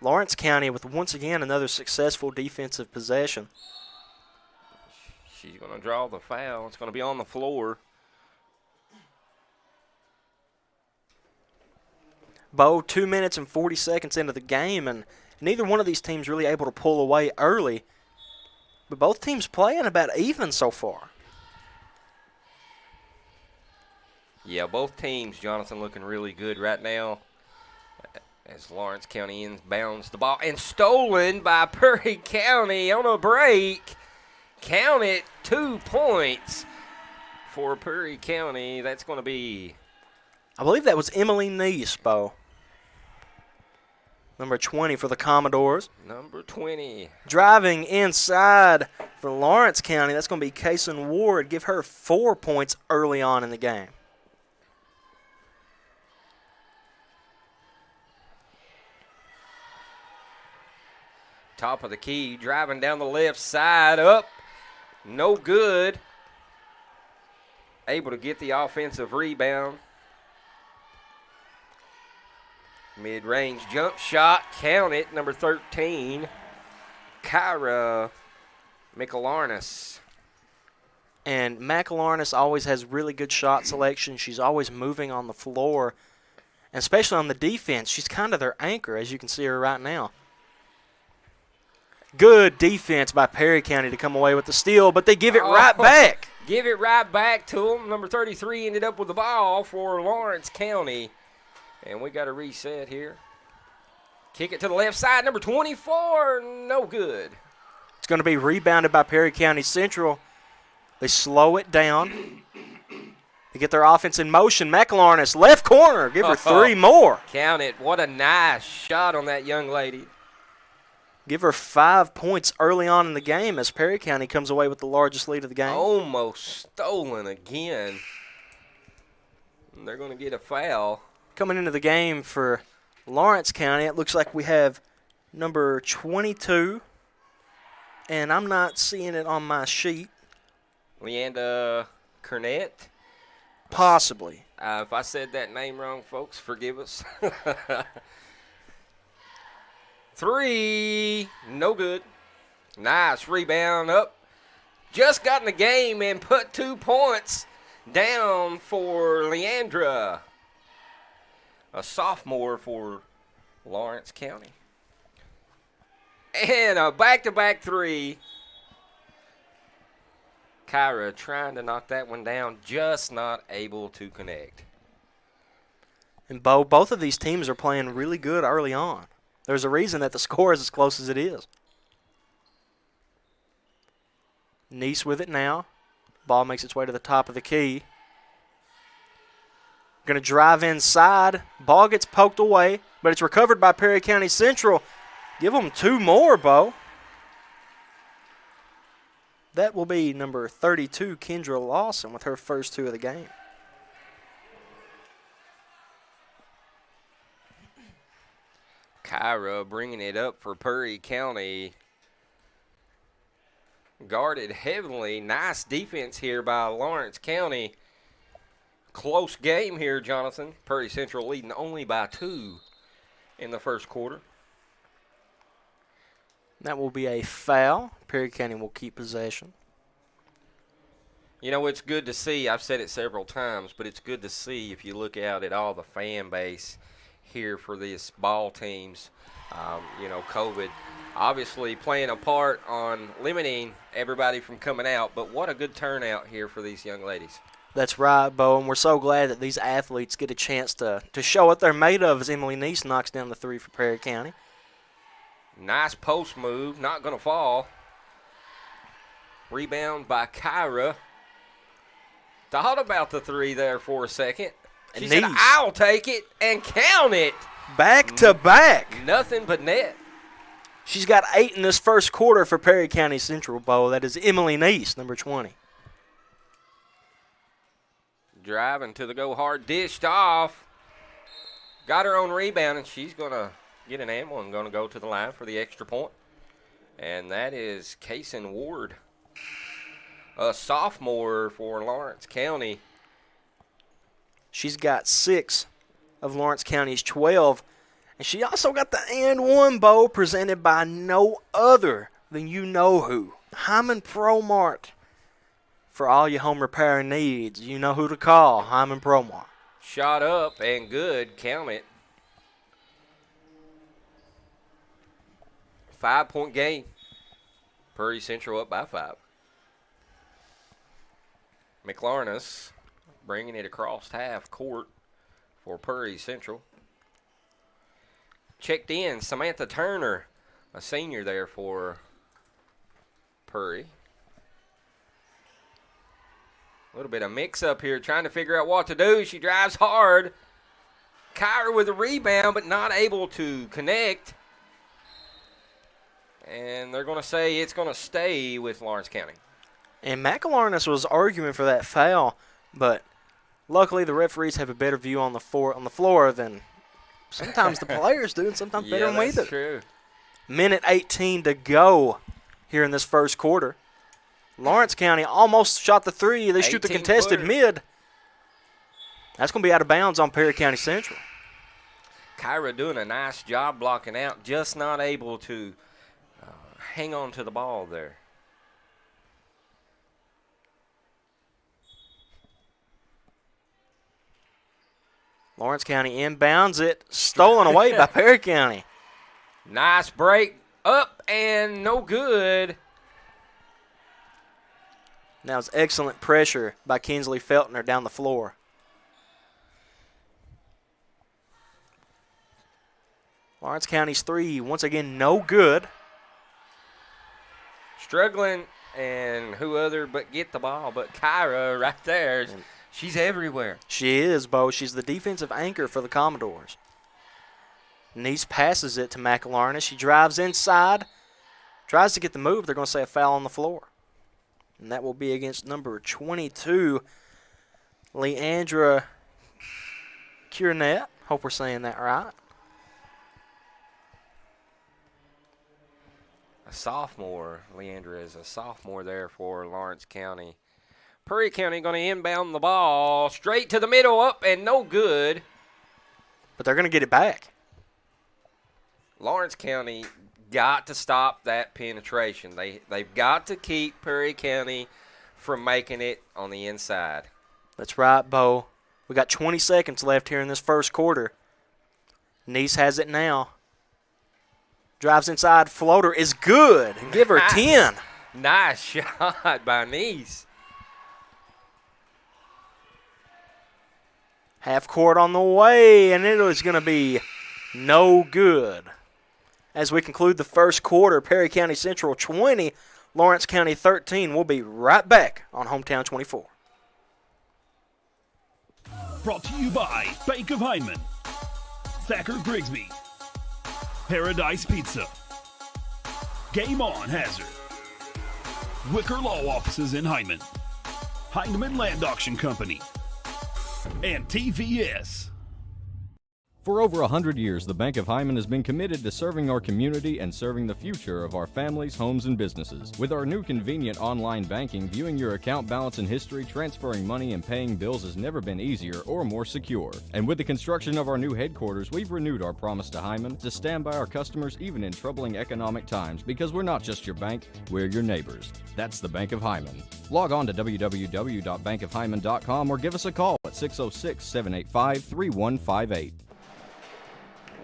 Lawrence County with once again another successful defensive possession. She's going to draw the foul. It's going to be on the floor. Bo, 2 minutes and 40 seconds into the game, and neither one of these teams really able to pull away early. But both teams playing about even so far. Yeah, both teams, Jonathan, looking really good right now. As Lawrence County inbounds the ball and stolen by Perry County on a break. Count it, 2 points for Perry County. That's going to be, I believe that was Emily Neese, Bo. Number 20 for the Commodores. Number 20. Driving inside for Lawrence County, that's going to be Kason Ward. Give her 4 points early on in the game. Top of the key, driving down the left side, up, no good. Able to get the offensive rebound. Mid-range jump shot, count it, number 13, Kyra McAlarness. And McAlarness always has really good shot selection. She's always moving on the floor, and especially on the defense. She's kind of their anchor, as you can see her right now. Good defense by Perry County to come away with the steal, but they give it right back. Give it right back to them. Number 33 ended up with the ball for Lawrence County. And we got a reset here. Kick it to the left side. Number 24, no good. It's going to be rebounded by Perry County Central. They slow it down. They get their offense in motion. McAlarness, left corner. Give her 3 more. Count it. What a nice shot on that young lady. Give her 5 points early on in the game as Perry County comes away with the largest lead of the game. Almost stolen again. And they're going to get a foul. Coming into the game for Lawrence County, it looks like we have number 22, and I'm not seeing it on my sheet. Leanda Kernett? Possibly. If I said that name wrong, folks, forgive us. 3, no good. Nice rebound up. Just got in the game and put 2 points down for Leandra, a sophomore for Lawrence County. And a back-to-back 3. Kyra trying to knock that one down, just not able to connect. And Bo, both of these teams are playing really good early on. There's a reason that the score is as close as it is. Neese with it now. Ball makes its way to the top of the key. Going to drive inside. Ball gets poked away, but it's recovered by Perry County Central. Give them 2 more, Bo. That will be number 32, Kendra Lawson, with her first 2 of the game. Kyra bringing it up for Perry County. Guarded heavily. Nice defense here by Lawrence County. Close game here, Jonathan. Perry Central leading only by 2 in the first quarter. That will be a foul. Perry County will keep possession. You know, it's good to see. I've said it several times, but it's good to see if you look out at all the fan base here for these ball teams. You know, COVID obviously playing a part on limiting everybody from coming out, but what a good turnout here for these young ladies. That's right, Bo, and we're so glad that these athletes get a chance to show what they're made of as Emily Neese knocks down the 3 for Perry County. Nice post move, not going to fall. Rebound by Kyra. Thought about the 3 there for a second. She said, I'll take it and count it. Back to back. Nothing but net. She's got 8 in this first quarter for Perry County Central, Bo. That is Emily Neese, number 20. Driving to the go hard, dished off. Got her own rebound, and she's going to get an amble and going to go to the line for the extra point. And that is Kason Ward, a sophomore for Lawrence County. She's got 6 of Lawrence County's 12. And she also got the and one, Bo, presented by no other than you know who. Hyman ProMart. For all your home repair needs, you know who to call, Hyman ProMart. Shot up and good, count it. 5-point game. Prairie Central up by 5. McLarness bringing it across half court for Prairie Central. Checked in Samantha Turner, a senior there for Prairie. A little bit of mix-up here, trying to figure out what to do. She drives hard. Kyra with a rebound, but not able to connect. And they're going to say it's going to stay with Lawrence County. And McElharnis was arguing for that foul, but luckily the referees have a better view on the floor than sometimes the players do, and sometimes better than we do. That's true. Minute 18 to go here in this first quarter. Lawrence County almost shot the three. They shoot the contested mid. That's going to be out of bounds on Perry County Central. Kyra doing a nice job blocking out, just not able to hang on to the ball there. Lawrence County inbounds it, stolen away by Perry County. Nice break, up and no good. That was excellent pressure by Kinsley Feltner down the floor. Lawrence County's three, once again, no good. Struggling, and who other but get the ball, but Kyra right there. She's everywhere. She is, Bo. She's the defensive anchor for the Commodores. Nice passes it to McElharnis. She drives inside, tries to get the move. They're going to say a foul on the floor. And that will be against number 22, Leandra Curenet. Hope we're saying that right. A sophomore. Leandra is a sophomore there for Lawrence County. Prairie County going to inbound the ball straight to the middle, up and no good. But they're going to get it back. Lawrence County got to stop that penetration. They've got to keep Prairie County from making it on the inside. That's right, Bo. We got 20 seconds left here in this first quarter. Nice has it now. Drives inside, floater is good. Give her 10. Nice shot by Nice. Half court on the way, and it is going to be no good. As we conclude the first quarter, Perry County Central 20, Lawrence County 13. We'll be right back on Hometown 24. Brought to you by Bank of Hyndman, Thacker Grigsby, Paradise Pizza, Game On Hazard, Wicker Law Offices in Hyndman, Hyndman Land Auction Company, and TVS. For over 100 years, the Bank of Hyndman has been committed to serving our community and serving the future of our families, homes, and businesses. With our new convenient online banking, viewing your account balance and history, transferring money, and paying bills has never been easier or more secure. And with the construction of our new headquarters, we've renewed our promise to Hyndman to stand by our customers even in troubling economic times, because we're not just your bank, we're your neighbors. That's the Bank of Hyndman. Log on to www.bankofhyndman.com or give us a call at 606-785-3158.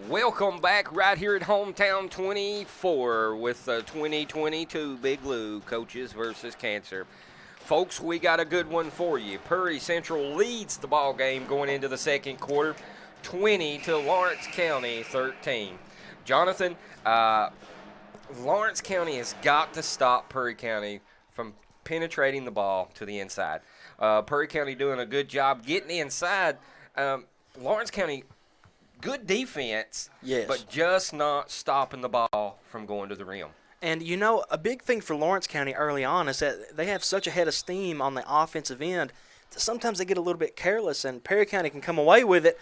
Welcome back right here at Hometown 24 with the 2022 Big Lou Coaches versus Cancer. Folks, we got a good one for you. Prairie Central leads the ball game going into the second quarter, 20 to Lawrence County 13. Jonathan, Lawrence County has got to stop Prairie County from penetrating the ball to the inside. Prairie County doing a good job getting inside. Lawrence County, good defense, yes, but just not stopping the ball from going to the rim. And, you know, a big thing for Lawrence County early on is that they have such a head of steam on the offensive end that sometimes they get a little bit careless, and Perry County can come away with it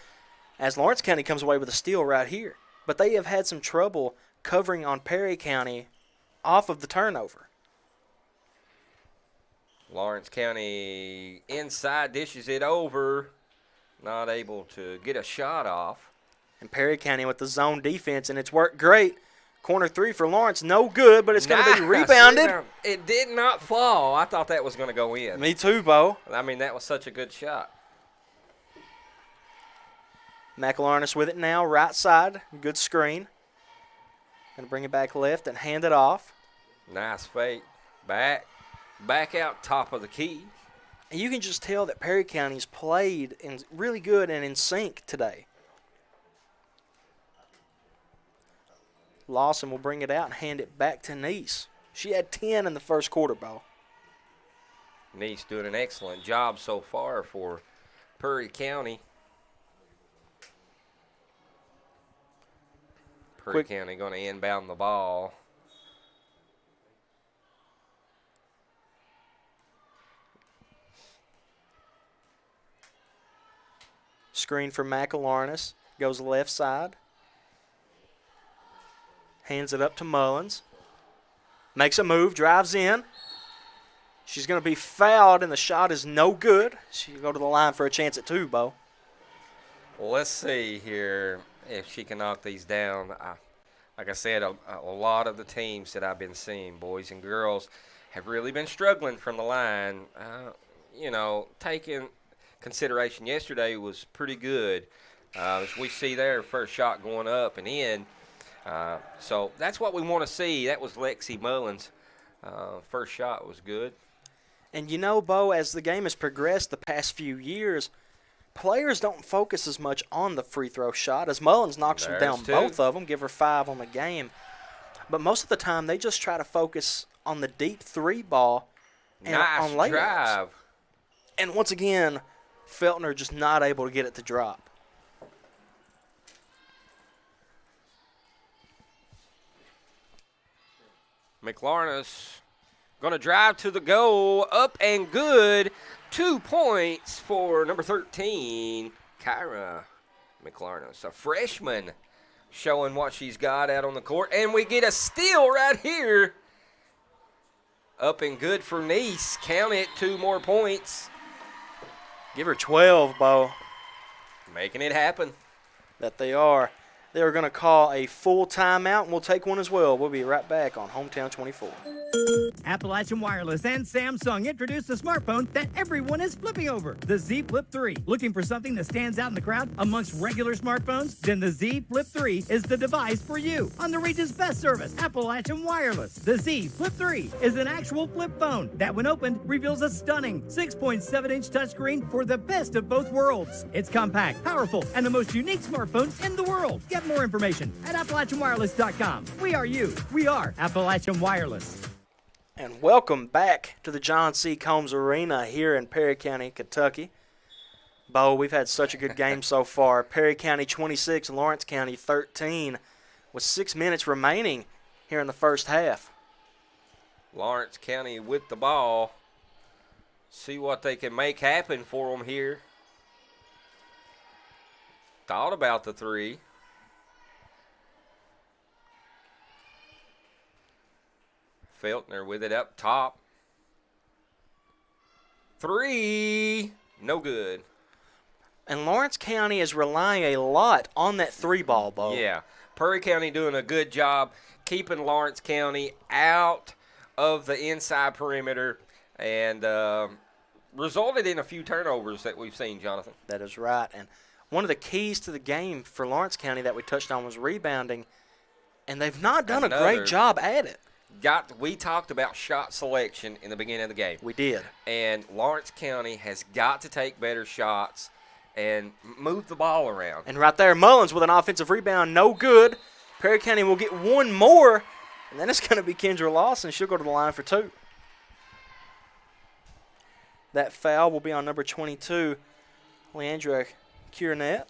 as Lawrence County comes away with a steal right here. But they have had some trouble covering on Perry County off of the turnover. Lawrence County inside dishes it over, not able to get a shot off. And Perry County with the zone defense, and it's worked great. Corner three for Lawrence, no good, but it's going to be rebounded. It did not fall. I thought that was going to go in. Me too, Bo. I mean, that was such a good shot. McElharnis with it now, right side, good screen. Going to bring it back left and hand it off. Nice fake. Back out top of the key. And you can just tell that Perry County's played really good and in sync today. Lawson will bring it out and hand it back to Neese. She had 10 in the first quarter, Bo. Neese doing an excellent job so far for Perry County. Perry County going to inbound the ball. Screen for McElharnis. Goes left side. Hands it up to Mullins. Makes a move, drives in. She's going to be fouled, and the shot is no good. She'll go to the line for a chance at 2, Bo. Well, let's see here if she can knock these down. Like I said, a lot of the teams that I've been seeing, boys and girls, have really been struggling from the line. Taking consideration yesterday was pretty good. As we see there, first shot going up and in. So that's what we want to see. That was Lexi Mullins. First shot was good. And Bo, as the game has progressed the past few years, players don't focus as much on the free throw shot, as Mullins knocks them down both of them, give her 5 on the game. But most of the time, they just try to focus on the deep 3 ball and on layups. Drive. And once again, Feltner just not able to get it to drop. McLarnus going to drive to the goal, up and good. 2 points for number 13, Kyra McLarnus, a freshman, showing what she's got out on the court. And we get a steal right here. Up and good for Neese. Count it, 2 more points. Give her 12, Bo. Making it happen. That they are. They're going to call a full timeout, and we'll take one as well. We'll be right back on Hometown 24. Appalachian Wireless and Samsung introduced a smartphone that everyone is flipping over, the Z Flip 3. Looking for something that stands out in the crowd amongst regular smartphones? Then the Z Flip 3 is the device for you. On the region's best service, Appalachian Wireless, the Z Flip 3 is an actual flip phone that, when opened, reveals a stunning 6.7-inch touchscreen for the best of both worlds. It's compact, powerful, and the most unique smartphone in the world. Get more information at AppalachianWireless.com. We are you. We are Appalachian Wireless. And welcome back to the John C. Combs Arena here in Perry County, Kentucky. Bo, we've had such a good game so far. Perry County 26, Lawrence County 13, with 6 minutes remaining here in the first half. Lawrence County with the ball. See what they can make happen for them here. Thought about the 3. Feltner with it up top. 3, no good. And Lawrence County is relying a lot on that 3 ball, Bo. Yeah, Perry County doing a good job keeping Lawrence County out of the inside perimeter, and resulted in a few turnovers that we've seen, Jonathan. That is right. And one of the keys to the game for Lawrence County that we touched on was rebounding, and they've not done a great job at it. We talked about shot selection in the beginning of the game. We did. And Lawrence County has got to take better shots and move the ball around. And right there, Mullins with an offensive rebound, no good. Perry County will get 1 more, and then it's going to be Kendra Lawson. She'll go to the line for 2. That foul will be on number 22, Leandra Kiernet.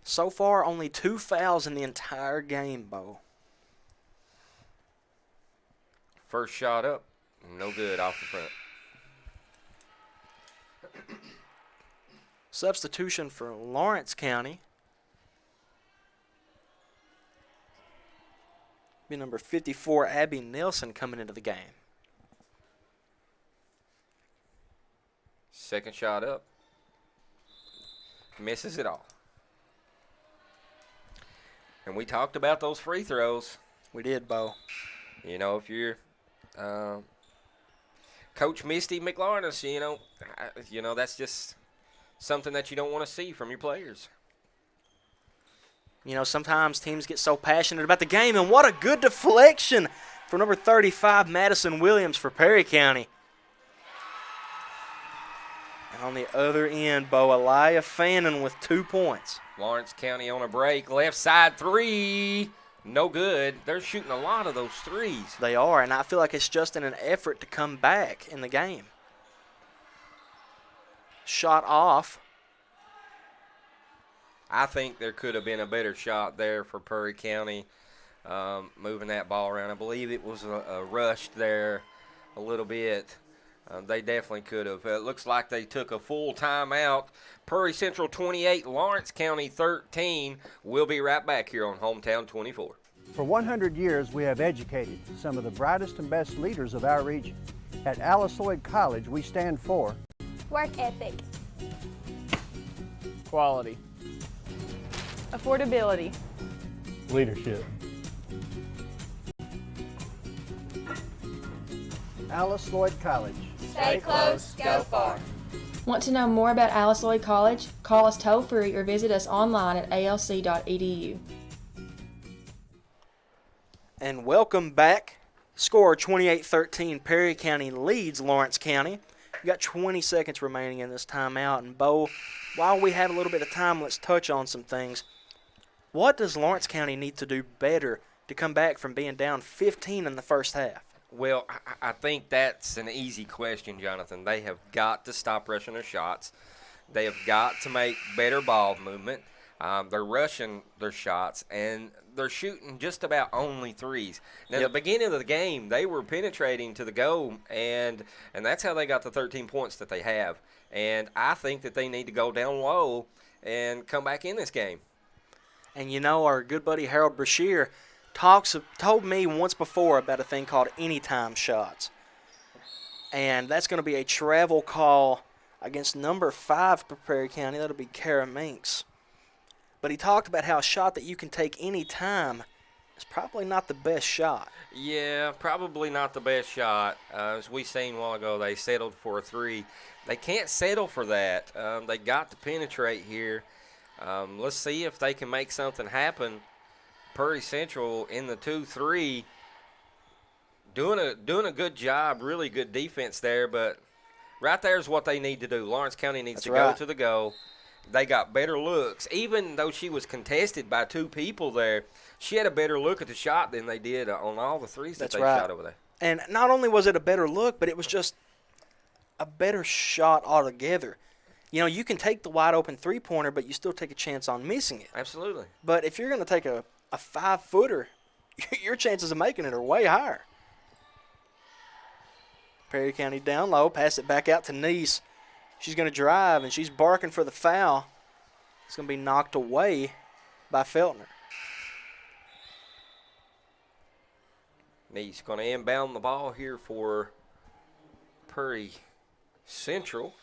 So far, only 2 fouls in the entire game, Bo. First shot up, no good off the front. Substitution for Lawrence County. Be number 54, Abby Nelson, coming into the game. Second shot up. Misses it all. And we talked about those free throws. We did, Bo. If you're Coach Misty McLarnus, that's just something that you don't want to see from your players. You know, sometimes teams get so passionate about the game, and what a good deflection for number 35, Madison Williams for Perry County. And on the other end, Bo Fannin with 2 points. Lawrence County on a break. Left side three. No good. They're shooting a lot of those threes. They are, and I feel like it's just in an effort to come back in the game. Shot off. I think there could have been a better shot there for Perry County, moving that ball around. I believe it was a rush there a little bit. They definitely could have. It looks like they took a full timeout. Prairie Central 28, Lawrence County 13. We'll be right back here on Hometown 24. For 100 years, we have educated some of the brightest and best leaders of our region. At Alice Lloyd College, we stand for work ethic, quality, affordability, leadership. Alice Lloyd College. Stay close, go far. Want to know more about Alice Lloyd College? Call us toll-free or visit us online at alc.edu. And welcome back. Score 28-13. Perry County leads Lawrence County. We got 20 seconds remaining in this timeout. And Bo, while we have a little bit of time, let's touch on some things. What does Lawrence County need to do better to come back from being down 15 in the first half? Well, I think that's an easy question, Jonathan. They have got to stop rushing their shots. They have got to make better ball movement. They're rushing their shots, and they're shooting just about only threes. Now, at the beginning of the game, they were penetrating to the goal, and that's how they got the 13 points that they have. And I think that they need to go down low and come back in this game. And you know, our good buddy Harold Brashear told me once before about a thing called anytime shots. And that's going to be a travel call against number 5 for Prairie County. That'll be Kara Minks. But he talked about how a shot that you can take any time is probably not the best shot. Yeah, probably not the best shot. As we seen a while ago, they settled for a 3. They can't settle for that. They got to penetrate here. Let's see if they can make something happen. Prairie Central in the 2-3, doing a good job, really good defense there, but right there is what they need to do. Lawrence County needs to go to the goal. They got better looks. Even though she was contested by 2 people there, she had a better look at the shot than they did on all the threes that they shot over there. And not only was it a better look, but it was just a better shot altogether. You know, you can take the wide open three-pointer, but you still take a chance on missing it. Absolutely. But if you're going to take a 5-footer, your chances of making it are way higher. Perry County down low, pass it back out to Neese. She's going to drive, and she's barking for the foul. It's going to be knocked away by Feltner. Neese going to inbound the ball here for Prairie Central.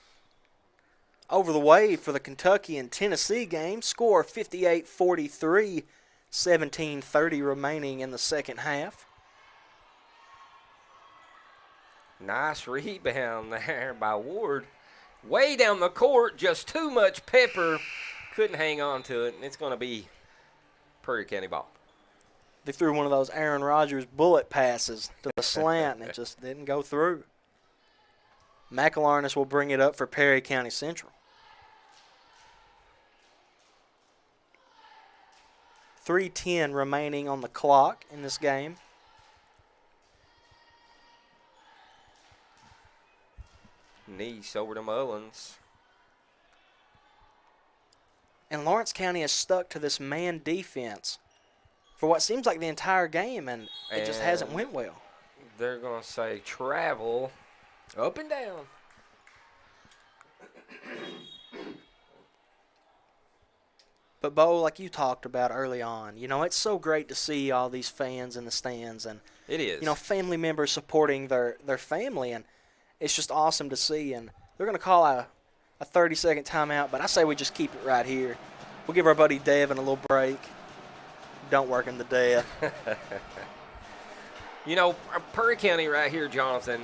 Over the way for the Kentucky and Tennessee game. Score 58-43, 17:30 remaining in the second half. Nice rebound there by Ward. Way down the court, just too much pepper. Couldn't hang on to it, and it's going to be Prairie County ball. They threw one of those Aaron Rodgers bullet passes to the slant, and it just didn't go through. McElarnis will bring it up for Perry County Central. 3:10 remaining on the clock in this game. Neese over to Mullins. And Lawrence County has stuck to this man defense for what seems like the entire game, and it just hasn't went well. They're going to say travel up and down. But, Bo, like you talked about early on, you know, it's so great to see all these fans in the stands and, it is. You know, family members supporting their family, and it's just awesome to see. And they're going to call a 30-second timeout, but I say we just keep it right here. We'll give our buddy Devin a little break. Don't work him to death. You know, Prairie County right here, Jonathan,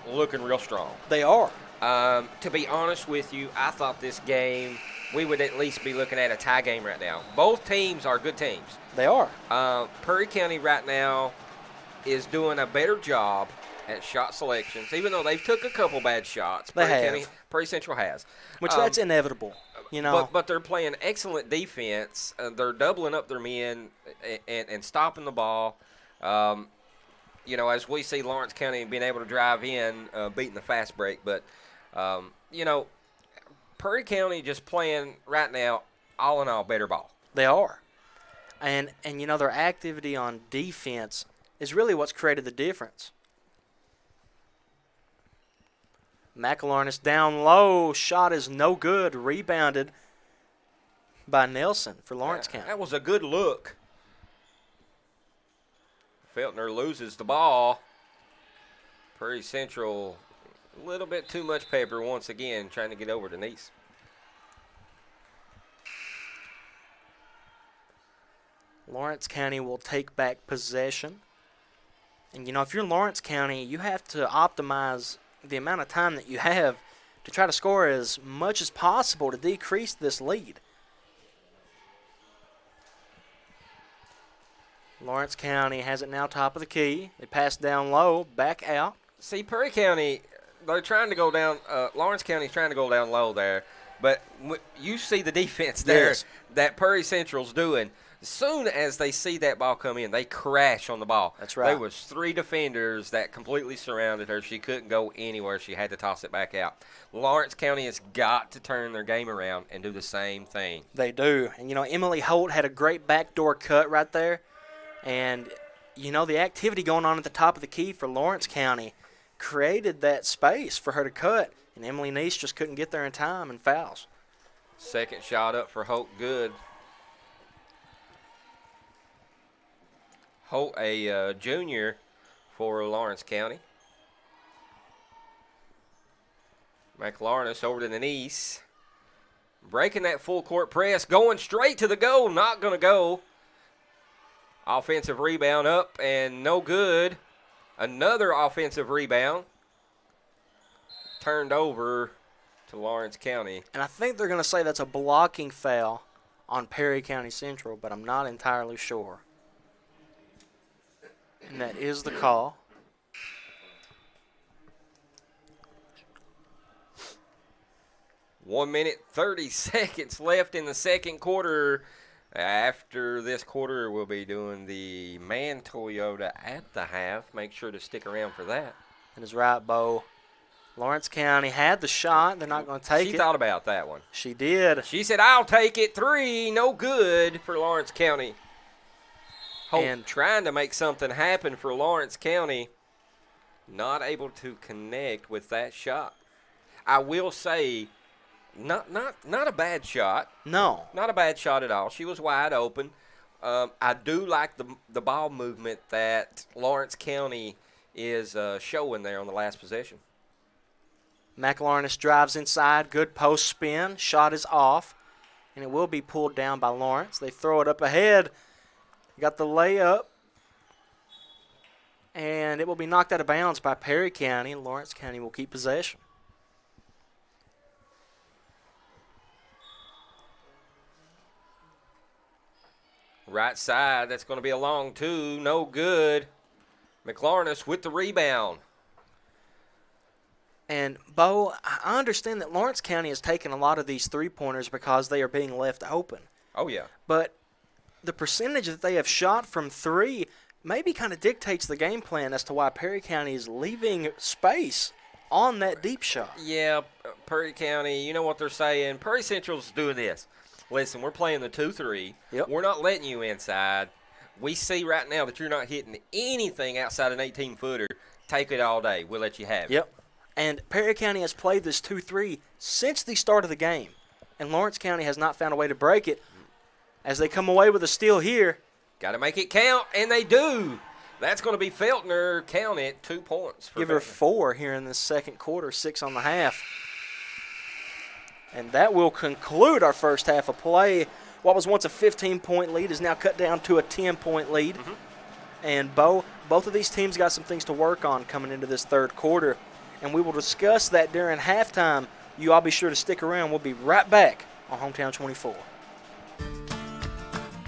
looking real strong. They are. To be honest with you, I thought this game we would at least be looking at a tie game right now. Both teams are good teams. They are. Perry County right now is doing a better job at shot selections, even though they've took a couple bad shots. Prairie Central has. Which that's inevitable, you know. But they're playing excellent defense. They're doubling up their men and stopping the ball. You know, as we see Lawrence County being able to drive in, beating the fast break. But, you know, Prairie County just playing right now, all in all, better ball. They are. And you know, their activity on defense is really what's created the difference. McElharnis down low. Shot is no good. Rebounded by Nelson for Lawrence County. That was a good look. Feltner loses the ball. Prairie Central, a little bit too much pepper once again, trying to get over Denise. Lawrence County will take back possession. And, you know, if you're Lawrence County, you have to optimize the amount of time that you have to try to score as much as possible to decrease this lead. Lawrence County has it now top of the key. They pass down low, back out. See, Prairie County, they're trying to go down. Lawrence County's trying to go down low there. But you see the defense there that Prairie Central's doing. As soon as they see that ball come in, they crash on the ball. That's right. There was 3 defenders that completely surrounded her. She couldn't go anywhere. She had to toss it back out. Lawrence County has got to turn their game around and do the same thing. They do. And, you know, Emily Holt had a great backdoor cut right there. And, you know, the activity going on at the top of the key for Lawrence County created that space for her to cut. And Emily Neese just couldn't get there in time and fouls. Second shot up for Holt, good. Holt, a junior for Lawrence County. McLarness over to Denise. Breaking that full court press, going straight to the goal, not going to go. Offensive rebound up and no good. Another offensive rebound. Turned over to Lawrence County. And I think they're going to say that's a blocking foul on Perry County Central, but I'm not entirely sure. And that is the call. One minute, 30 seconds left in the second quarter. After this quarter, we'll be doing the Man Toyota at the half. Make sure to stick around for that. And is right, Bo. Lawrence County had the shot. They're not going to take it. She thought about that one. She did. She said, I'll take it. 3, no good for Lawrence County. Holt and trying to make something happen for Lawrence County. Not able to connect with that shot. I will say, not a bad shot. No. Not a bad shot at all. She was wide open. I do like the ball movement that Lawrence County is showing there on the last possession. McLarness drives inside. Good post spin. Shot is off. And it will be pulled down by Lawrence. They throw it up ahead. Got the layup. And it will be knocked out of bounds by Perry County. Lawrence County will keep possession. Right side, that's going to be a long 2. No good. McLarness with the rebound. And, Bo, I understand that Lawrence County has taken a lot of these three-pointers because they are being left open. Oh, yeah. But the percentage that they have shot from 3 maybe kind of dictates the game plan as to why Perry County is leaving space on that deep shot. Yeah, Perry County, you know what they're saying. Perry Central's doing this. Listen, we're playing the 2-3. Yep. We're not letting you inside. We see right now that you're not hitting anything outside an 18-footer. Take it all day. We'll let you have it. Yep. And Perry County has played this 2-3 since the start of the game. And Lawrence County has not found a way to break it. As they come away with a steal here. Got to make it count, and they do. That's going to be Feltner. Count it, 2 points. Give her 4 here in the second quarter, 6 on the half. And that will conclude our first half of play. What was once a 15-point lead is now cut down to a 10-point lead. Mm-hmm. And, Bo, both of these teams got some things to work on coming into this third quarter. And we will discuss that during halftime. You all be sure to stick around. We'll be right back on Hometown 24.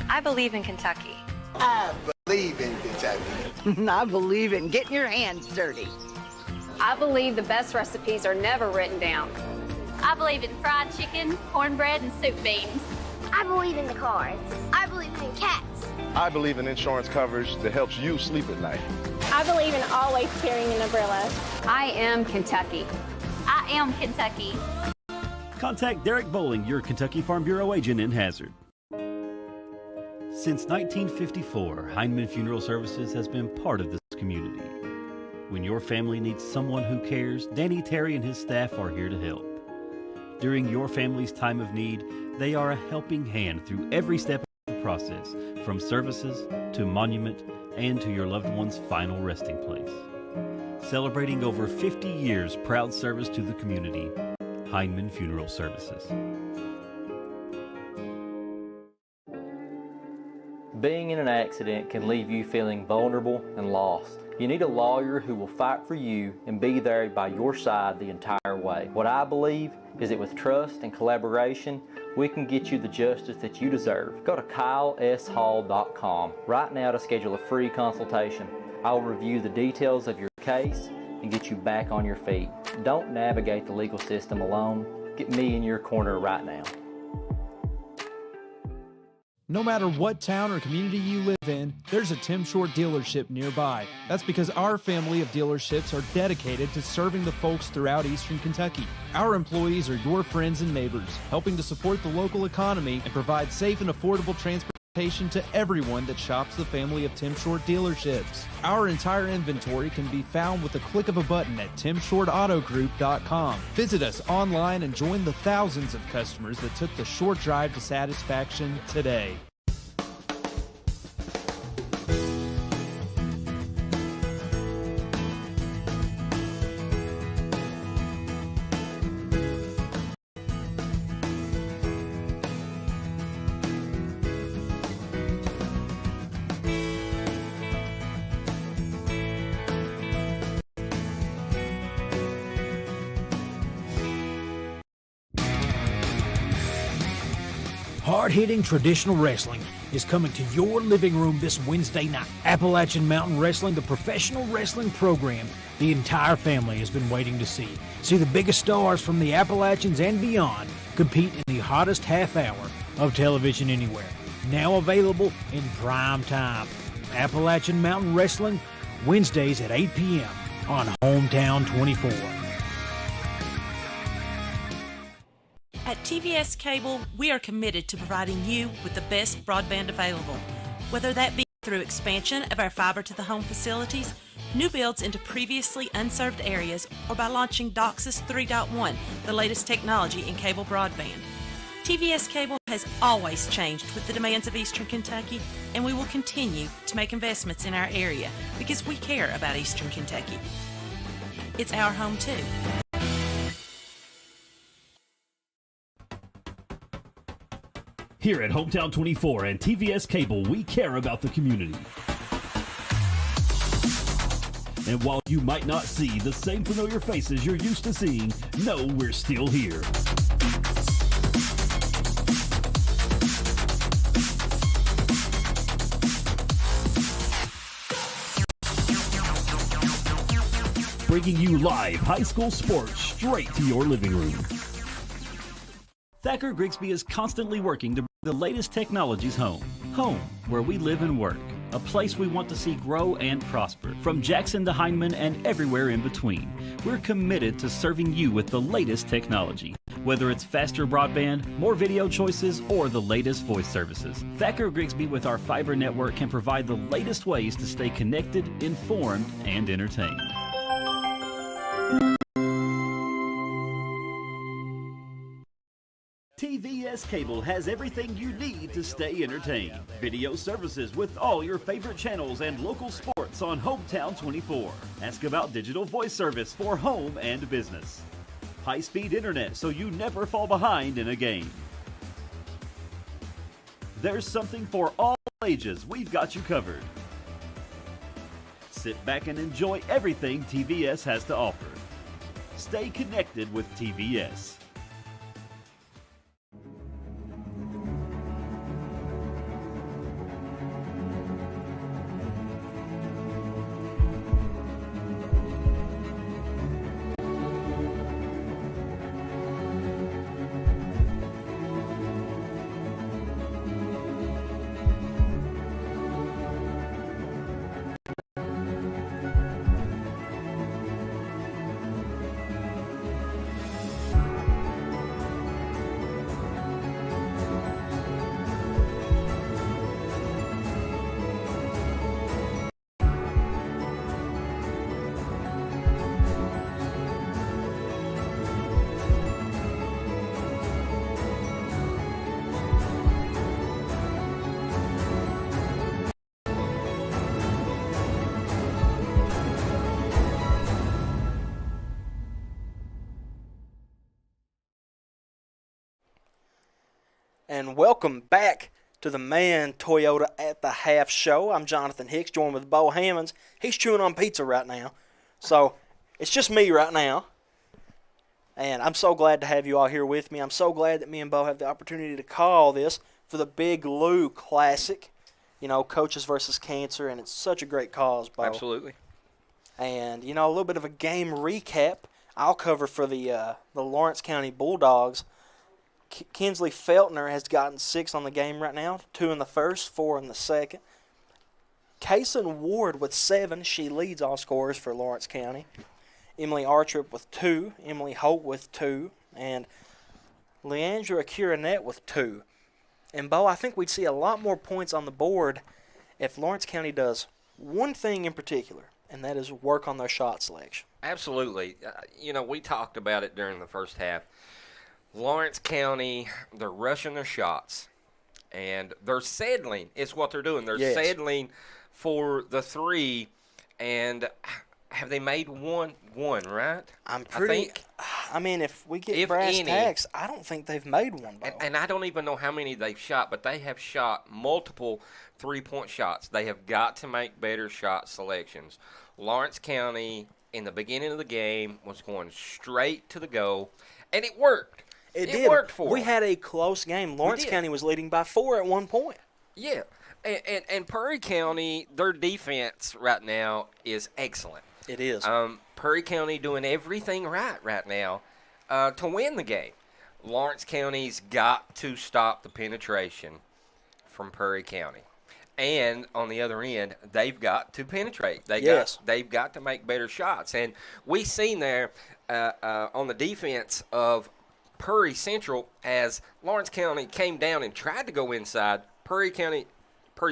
I believe in Kentucky. I believe in Kentucky. I believe in getting your hands dirty. I believe the best recipes are never written down. I believe in fried chicken, cornbread, and soup beans. I believe in the cards. I believe in cats. I believe in insurance coverage that helps you sleep at night. I believe in always carrying an umbrella. I am Kentucky. I am Kentucky. Contact Derek Bowling, your Kentucky Farm Bureau agent in Hazard. Since 1954, Heinemann Funeral Services has been part of this community. When your family needs someone who cares, Danny Terry and his staff are here to help. During your family's time of need, they are a helping hand through every step of the process, from services to monument and to your loved one's final resting place. Celebrating over 50 years proud service to the community, Heinemann Funeral Services. Being in an accident can leave you feeling vulnerable and lost. You need a lawyer who will fight for you and be there by your side the entire way. What I believe is that with trust and collaboration, we can get you the justice that you deserve. Go to KyleSHall.com right now to schedule a free consultation. I'll review the details of your case and get you back on your feet. Don't navigate the legal system alone. Get me in your corner right now. No matter what town or community you live in, there's a Tim Short dealership nearby. That's because our family of dealerships are dedicated to serving the folks throughout Eastern Kentucky. Our employees are your friends and neighbors, helping to support the local economy and provide safe and affordable transportation to everyone that shops the family of Tim Short dealerships. Our entire inventory can be found with the click of a button at timshortautogroup.com. Visit us online and join the thousands of customers that took the short drive to satisfaction today. Hard-hitting traditional wrestling is coming to your living room this Wednesday night. Appalachian Mountain Wrestling, the professional wrestling program the entire family has been waiting to see. See the biggest stars from the Appalachians and beyond compete in the hottest half hour of television anywhere. Now available in prime time. Appalachian Mountain Wrestling, Wednesdays at 8 p.m. on Hometown 24. At TVS Cable, we are committed to providing you with the best broadband available, whether that be through expansion of our fiber-to-the-home facilities, new builds into previously unserved areas, or by launching DOCSIS 3.1, the latest technology in cable broadband. TVS Cable has always changed with the demands of Eastern Kentucky, and we will continue to make investments in our area because we care about Eastern Kentucky. It's our home too. Here at Hometown 24 and TVS Cable, we care about the community. And while you might not see the same familiar faces you're used to seeing, know we're still here. Bringing you live high school sports straight to your living room. Thacker Grigsby is constantly working to bring the latest technologies home. Home, where we live and work. A place we want to see grow and prosper. From Jackson to Heinemann and everywhere in between. We're committed to serving you with the latest technology. Whether it's faster broadband, more video choices, or the latest voice services. Thacker Grigsby with our fiber network can provide the latest ways to stay connected, informed, and entertained. TVS Cable has everything you need to stay entertained. Video services with all your favorite channels and local sports on Hometown 24. Ask about digital voice service for home and business. High-speed internet so you never fall behind in a game. There's something for all ages. We've got you covered. Sit back and enjoy everything TVS has to offer. Stay connected with TVS. and welcome back to the Man Toyota at the Half show. I'm Jonathan Hicks, joined with Bo Hammonds. He's chewing on pizza right now, so it's just me right now. And I'm so glad to have you all here with me. I'm so glad that me and Bo have the opportunity to call this for the Big Lou Classic. You know, Coaches versus Cancer, and it's such a great cause, Bo. Absolutely. And, you know, a little bit of a game recap I'll cover for the Lawrence County Bulldogs. Kinsley Feltner has gotten 6 on the game right now, 2 in the first, 4 in the second. Kaysen Ward with 7. She leads all scorers for Lawrence County. Emily Artrip with 2. Emily Holt with 2. And Leandra Curinette with 2. And, Bo, I think we'd see a lot more points on the board if Lawrence County does one thing in particular, and that is work on their shot selection. Absolutely. You know, we talked about it during the first half. Lawrence County, they're rushing their shots, and they're settling. It's what they're doing. They're settling for the 3, and have they made one, right? I mean, if we get brass tacks, I don't think they've made one, Bo. And I don't even know how many they've shot, but they have shot multiple three-point shots. They have got to make better shot selections. Lawrence County, in the beginning of the game, was going straight to the goal, and it worked. It worked for them. We had a close game. Lawrence County was leading by 4 at one point. Yeah, and Perry County, their defense right now is excellent. It is. Perry County doing everything right now to win the game. Lawrence County's got to stop the penetration from Perry County. And on the other end, they've got to penetrate. They've got to make better shots. And we've seen there on the defense of Perry Central, as Lawrence County came down and tried to go inside, Perry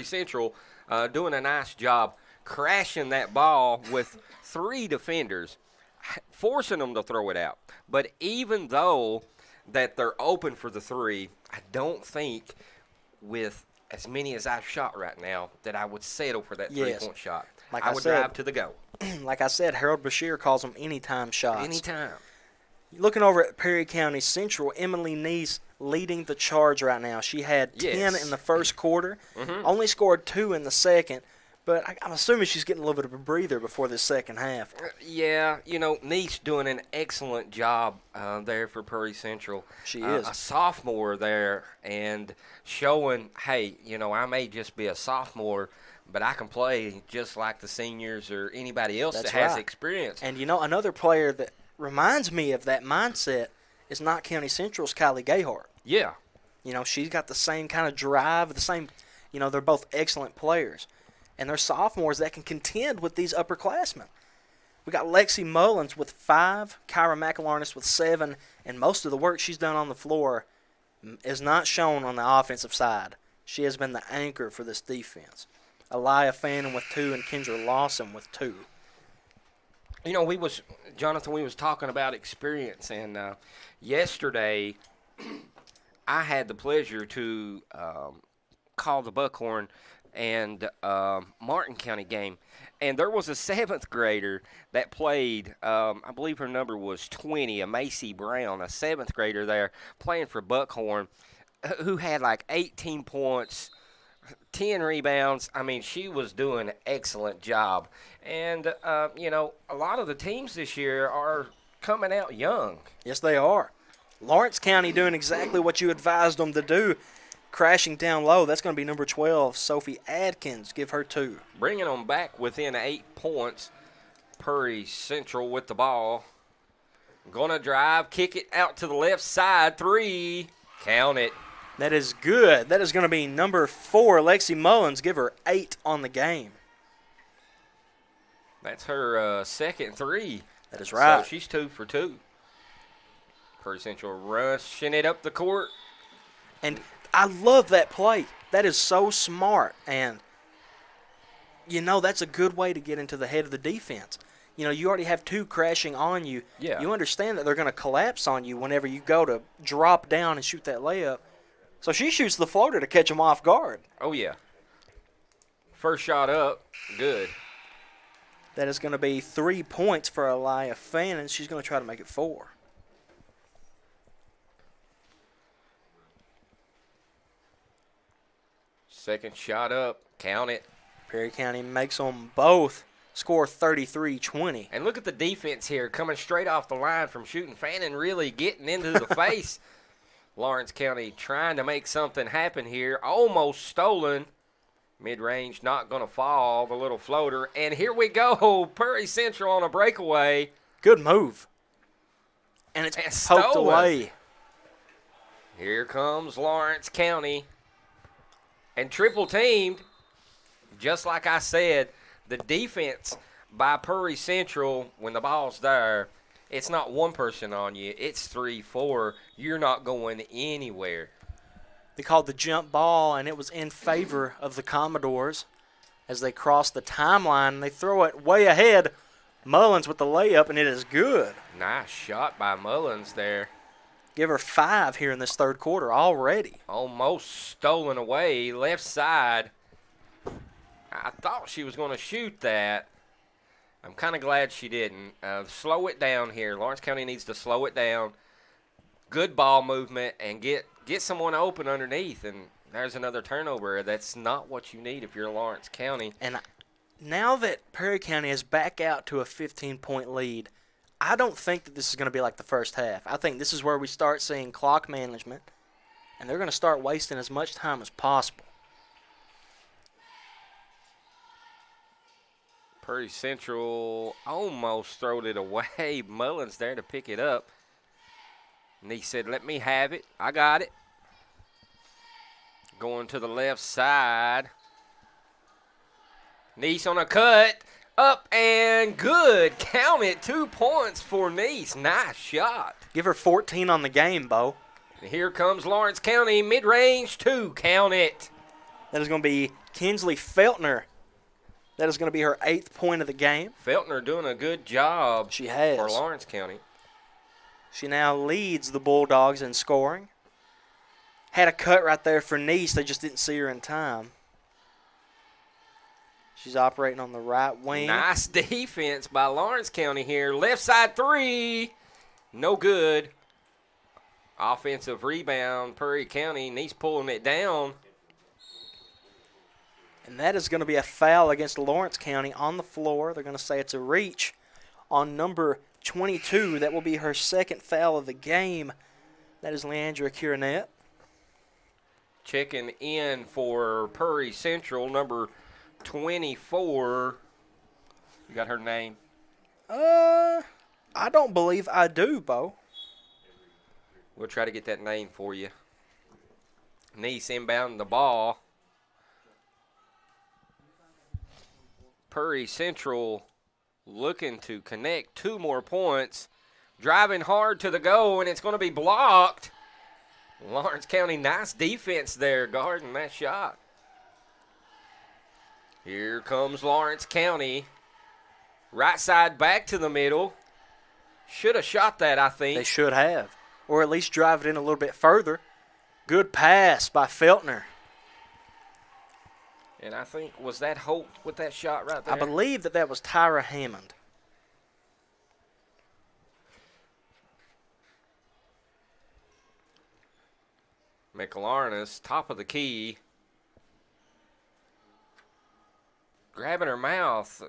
Central doing a nice job crashing that ball with 3 defenders, forcing them to throw it out. But even though that they're open for the 3, I don't think with as many as I've shot right now that I would settle for that 3-point shot. I would drive to the goal. Like I said, Harold Bashir calls them anytime shots. Anytime. Looking over at Perry County Central, Emily Neese leading the charge right now. She had 10 in the first quarter, only scored 2 in the second, but I'm assuming she's getting a little bit of a breather before the second half. Yeah, you know, Neese doing an excellent job there for Perry Central. She is. A sophomore there, and showing, hey, you know, I may just be a sophomore, but I can play just like the seniors or anybody else that has experience. And, you know, another player that reminds me of that mindset is Knott County Central's Kylie Gayhart. Yeah. You know, she's got the same kind of drive, the same, you know, they're both excellent players. And they're sophomores that can contend with these upperclassmen. We got Lexi Mullins with 5, Kyra McElarnis with 7, and most of the work she's done on the floor is not shown on the offensive side. She has been the anchor for this defense. Aliyah Fannin with 2 and Kendra Lawson with 2. You know, Jonathan, we was talking about experience, and yesterday I had the pleasure to call the Buckhorn and Martin County game, and there was a 7th grader that played, I believe her number was 20, a Macy Brown, a 7th grader there playing for Buckhorn, who had like 18 points, 10 rebounds. I mean, she was doing an excellent job. And, you know, a lot of the teams this year are coming out young. Yes, they are. Lawrence County doing exactly what you advised them to do, crashing down low. That's going to be number 12, Sophie Adkins. Give her 2. Bringing them back within 8 points. Perry Central with the ball. Going to drive, kick it out to the left side. 3. Count it. That is good. That is going to be number 4, Lexi Mullins. Give her 8 on the game. That's her second 3. That is right. So she's 2 for 2. Perry Central rushing it up the court. And I love that play. That is so smart. And, you know, that's a good way to get into the head of the defense. You know, you already have 2 crashing on you. Yeah. You understand that they're going to collapse on you whenever you go to drop down and shoot that layup. So she shoots the floater to catch them off guard. Oh, yeah. First shot up, good. That is going to be 3 points for Aliyah Fannin. She's going to try to make it 4. Second shot up. Count it. Perry County makes them both score 33-20. And look at the defense here coming straight off the line from shooting. Fannin really getting into the face. Lawrence County trying to make something happen here. Almost stolen. Mid-range not going to fall. The little floater. And here we go. Prairie Central on a breakaway. Good move. And it's poked away. Here comes Lawrence County. And triple teamed. Just like I said, the defense by Prairie Central, when the ball's there, it's not one person on you. It's 3, 4. You're not going anywhere. They called the jump ball, and it was in favor of the Commodores as they cross the timeline. They throw it way ahead. Mullins with the layup, and it is good. Nice shot by Mullins there. Give her 5 here in this third quarter already. Almost stolen away. Left side. I thought she was going to shoot that. I'm kind of glad she didn't. Slow it down here. Lawrence County needs to slow it down. Good ball movement and get someone open underneath. And there's another turnover. That's not what you need if you're Lawrence County. And now that Perry County is back out to a 15-point lead, I don't think that this is going to be like the first half. I think this is where we start seeing clock management, and they're going to start wasting as much time as possible. Prairie Central almost throwed it away. Mullins there to pick it up. And he said, let me have it. I got it. Going to the left side. Nice on a cut. Up and good. Count it. 2 points for Nice. Nice shot. Give her 14 on the game, Bo. And here comes Lawrence County. Mid-range 2. Count it. That is going to be Kinsley Feltner. That is going to be her 8th point of the game. Feltner doing a good job. She has. For Lawrence County. She now leads the Bulldogs in scoring. Had a cut right there for Nice. They just didn't see her in time. She's operating on the right wing. Nice defense by Lawrence County here. Left side 3. No good. Offensive rebound, Prairie County. Nice pulling it down. And that is going to be a foul against Lawrence County on the floor. They're going to say it's a reach on number 22. That will be her 2nd foul of the game. That is Leandra Curinette. Checking in for Prairie Central, number 24. You got her name? I don't believe I do, Bo. We'll try to get that name for you. Nice inbounding the ball. Prairie Central looking to connect 2 more points. Driving hard to the goal, and it's going to be blocked. Lawrence County, nice defense there, guarding that shot. Here comes Lawrence County. Right side back to the middle. Should have shot that, I think. They should have. Or at least drive it in a little bit further. Good pass by Feltner. And I think, was that Holt with that shot right there? I believe that was Tyra Hammond. McLarness, top of the key. Grabbing her mouth.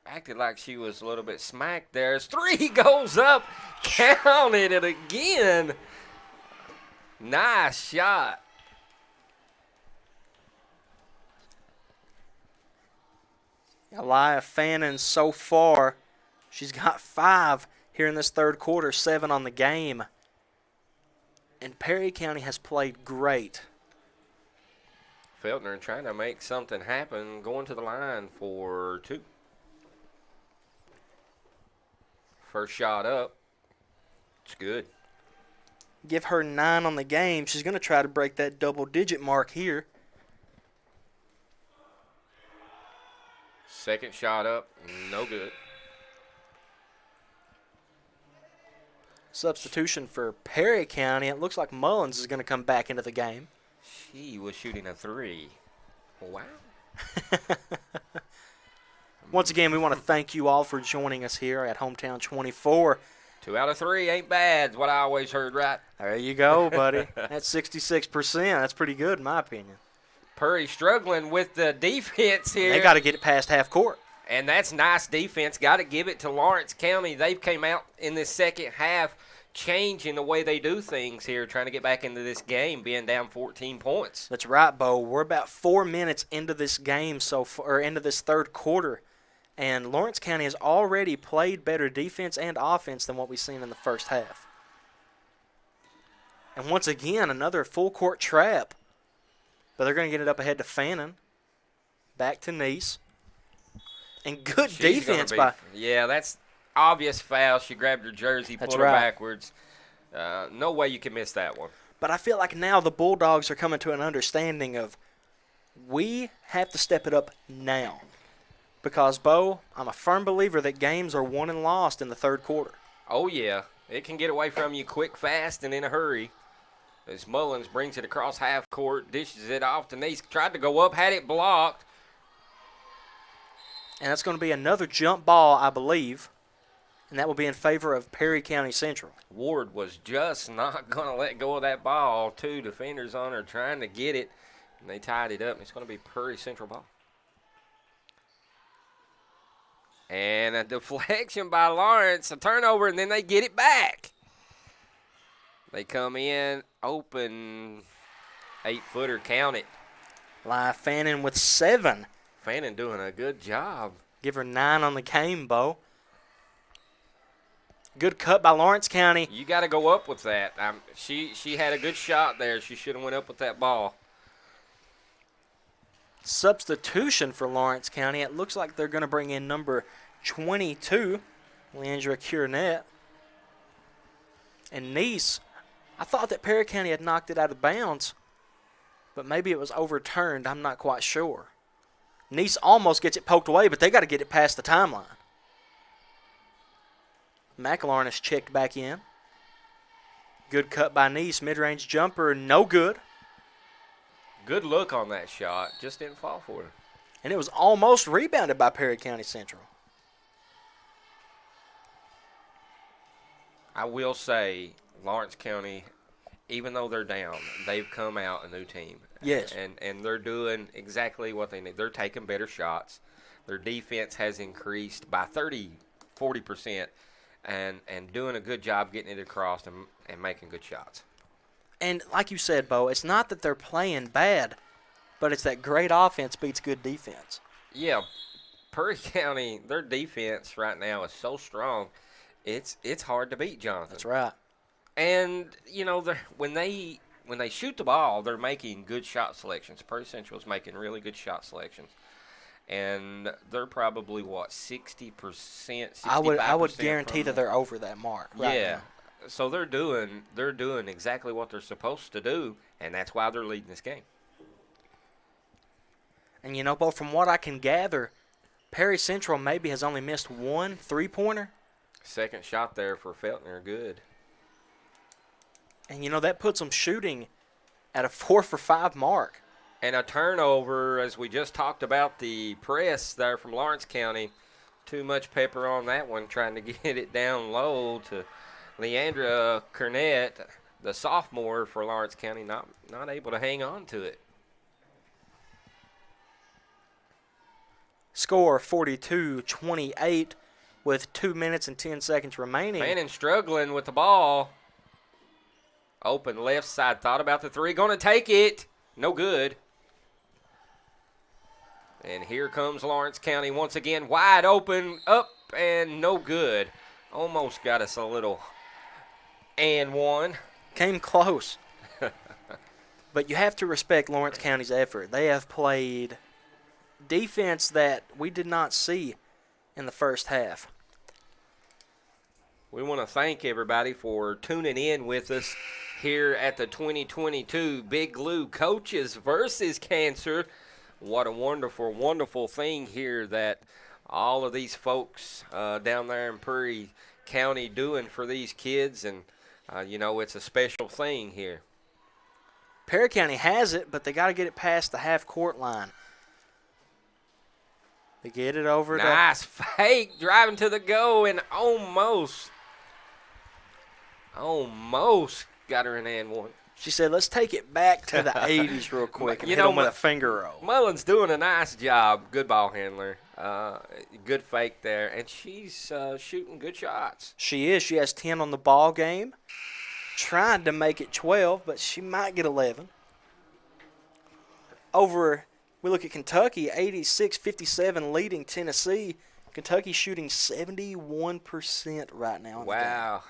Acted like she was a little bit smacked there. As 3 goes up. Counted it again. Nice shot. Elia Fannin so far, she's got 5 here in this third quarter, 7 on the game. And Perry County has played great. Feltner trying to make something happen, going to the line for 2. First shot up. It's good. Give her 9 on the game. She's going to try to break that double-digit mark here. Second shot up, no good. Substitution for Perry County. It looks like Mullins is going to come back into the game. She was shooting a 3. Wow. Once again, we want to thank you all for joining us here at Hometown 24. 2 out of 3 ain't bad, is what I always heard, right? There you go, buddy. That's 66%. That's pretty good in my opinion. Purry struggling with the defense here. They got to get it past half court. And that's nice defense. Got to give it to Lawrence County. They've came out in this second half changing the way they do things here, trying to get back into this game, being down 14 points. That's right, Bo. We're about 4 minutes into this game or into this third quarter, and Lawrence County has already played better defense and offense than what we've seen in the first half. And once again, another full-court trap. But they're going to get it up ahead to Fannin. Back to Nice. And good defense by... Yeah, that's obvious foul. She grabbed her jersey, pulled her backwards. No way you can miss that one. But I feel like now the Bulldogs are coming to an understanding of we have to step it up now. Because, Bo, I'm a firm believer that games are won and lost in the third quarter. Oh, yeah. It can get away from you quick, fast, and in a hurry. As Mullins brings it across half court, dishes it off to Nice. Tried to go up, had it blocked. And that's going to be another jump ball, I believe. And that will be in favor of Perry County Central. Ward was just not going to let go of that ball. Two defenders on her trying to get it. And they tied it up. It's going to be Perry Central ball. And a deflection by Lawrence. A turnover, and then they get it back. They come in, open, 8-footer, count it. Live Fannin with 7. Fannin doing a good job. Give her 9 on the game, Bo. Good cut by Lawrence County. You got to go up with that. She had a good shot there. She should have went up with that ball. Substitution for Lawrence County. It looks like they're going to bring in number 22, Leandra Curnett. And Nice, I thought that Perry County had knocked it out of bounds, but maybe it was overturned. I'm not quite sure. Nice almost gets it poked away, but they got to get it past the timeline. McElaurin is checked back in. Good cut by Nice. Mid-range jumper, no good. Good look on that shot. Just didn't fall for her. And it was almost rebounded by Perry County Central. I will say Lawrence County, even though they're down, they've come out a new team. Yes. And they're doing exactly what they need. They're taking better shots. Their defense has increased by 40%, and doing a good job getting it across and making good shots. And like you said, Bo, it's not that they're playing bad, but it's that great offense beats good defense. Yeah, Perry County, their defense right now is so strong, it's hard to beat, Jonathan. That's right. And, you know, when they shoot the ball, they're making good shot selections. Perry Central's making really good shot selections. And they're probably, 60%, 65%? I would guarantee that they're over that mark. Right Yeah. now. So they're doing exactly what they're supposed to do, and that's why they're leading this game. And, you know, Bo, from what I can gather, Perry Central maybe has only missed 1 3-pointer. Second shot there for Feltner, good. And, you know, that puts them shooting at a 4 for 5 mark. And a turnover, as we just talked about the press there from Lawrence County. Too much pepper on that one, trying to get it down low to Leandra Curnett, the sophomore for Lawrence County, not able to hang on to it. Score 42-28 with 2 minutes and 10 seconds remaining. Fannin struggling with the ball. Open left side, thought about the three, going to take it. No good. And here comes Lawrence County once again, wide open, up and no good. Almost got us a little and one. Came close. But you have to respect Lawrence County's effort. They have played defense that we did not see in the first half. We want to thank everybody for tuning in with us here at the 2022 Big Blue Coaches versus Cancer. What a wonderful, wonderful thing here that all of these folks down there in Perry County doing for these kids. And, you know, it's a special thing here. Perry County has it, but they got to get it past the half-court line. They get it over to... Nice fake, driving to the goal, and almost got her in and one. She said, let's take it back to the 80s real quick and hit them with a finger roll. Mullen's doing a nice job. Good ball handler. Good fake there. And she's shooting good shots. She is. She has 10 on the ball game. Trying to make it 12, but she might get 11. We look at Kentucky, 86-57 leading Tennessee. Kentucky shooting 71% right now. Wow.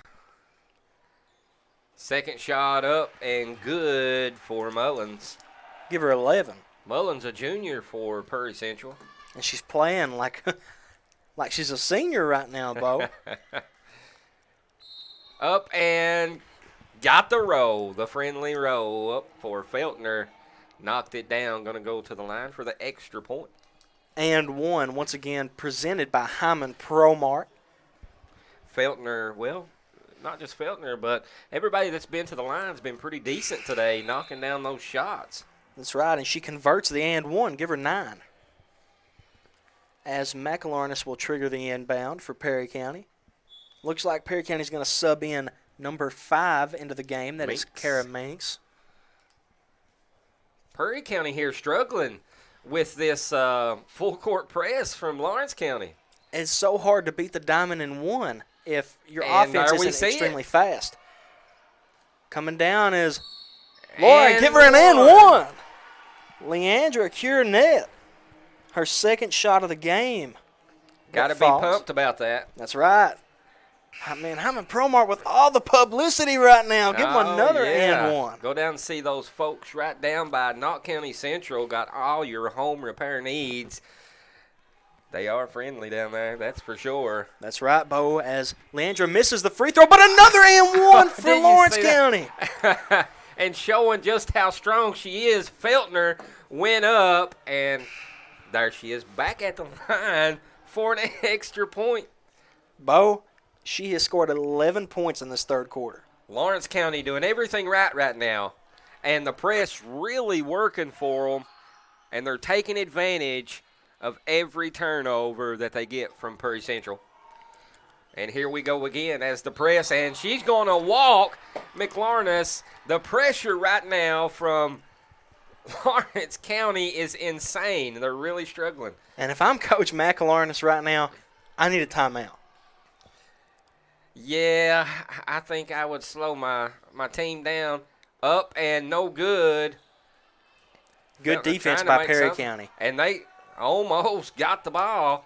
Second shot up and good for Mullins. Give her 11. Mullins a junior for Prairie Central. And she's playing like she's a senior right now, Bo. Up and got the roll, the friendly roll up for Feltner. Knocked it down, going to go to the line for the extra point. And one, once again, presented by Hyman ProMart. Feltner, well, not just Feltner, but everybody that's been to the line's been pretty decent today, knocking down those shots. That's right, and she converts the and one. Give her 9. As McElharnis will trigger the inbound for Perry County. Looks like Perry County's going to sub in number 5 into the game. That is Kara Minks. Perry County here struggling with this full court press from Lawrence County. It's so hard to beat the diamond in one if your offense isn't extremely fast. Coming down is Laura. Give her an and one. Leandra Curenette, her second shot of the game. Got to be pumped about that. That's right. I mean, Hyman ProMart with all the publicity right now. Give them another and one. Go down and see those folks right down by Knott County Central. Got all your home repair needs. They are friendly down there, that's for sure. That's right, Bo, as Leandra misses the free throw, but another and one for Lawrence County. And showing just how strong she is, Feltner went up, and there she is back at the line for an extra point. Bo, she has scored 11 points in this third quarter. Lawrence County doing everything right now, and the press really working for them, and they're taking advantage of every turnover that they get from Prairie Central. And here we go again as the press, and she's going to walk McLarness. The pressure right now from Lawrence County is insane. They're really struggling. And if I'm Coach McLarness right now, I need a timeout. Yeah, I think I would slow my team down. Up and no good. Good defense by Perry County. And they almost got the ball.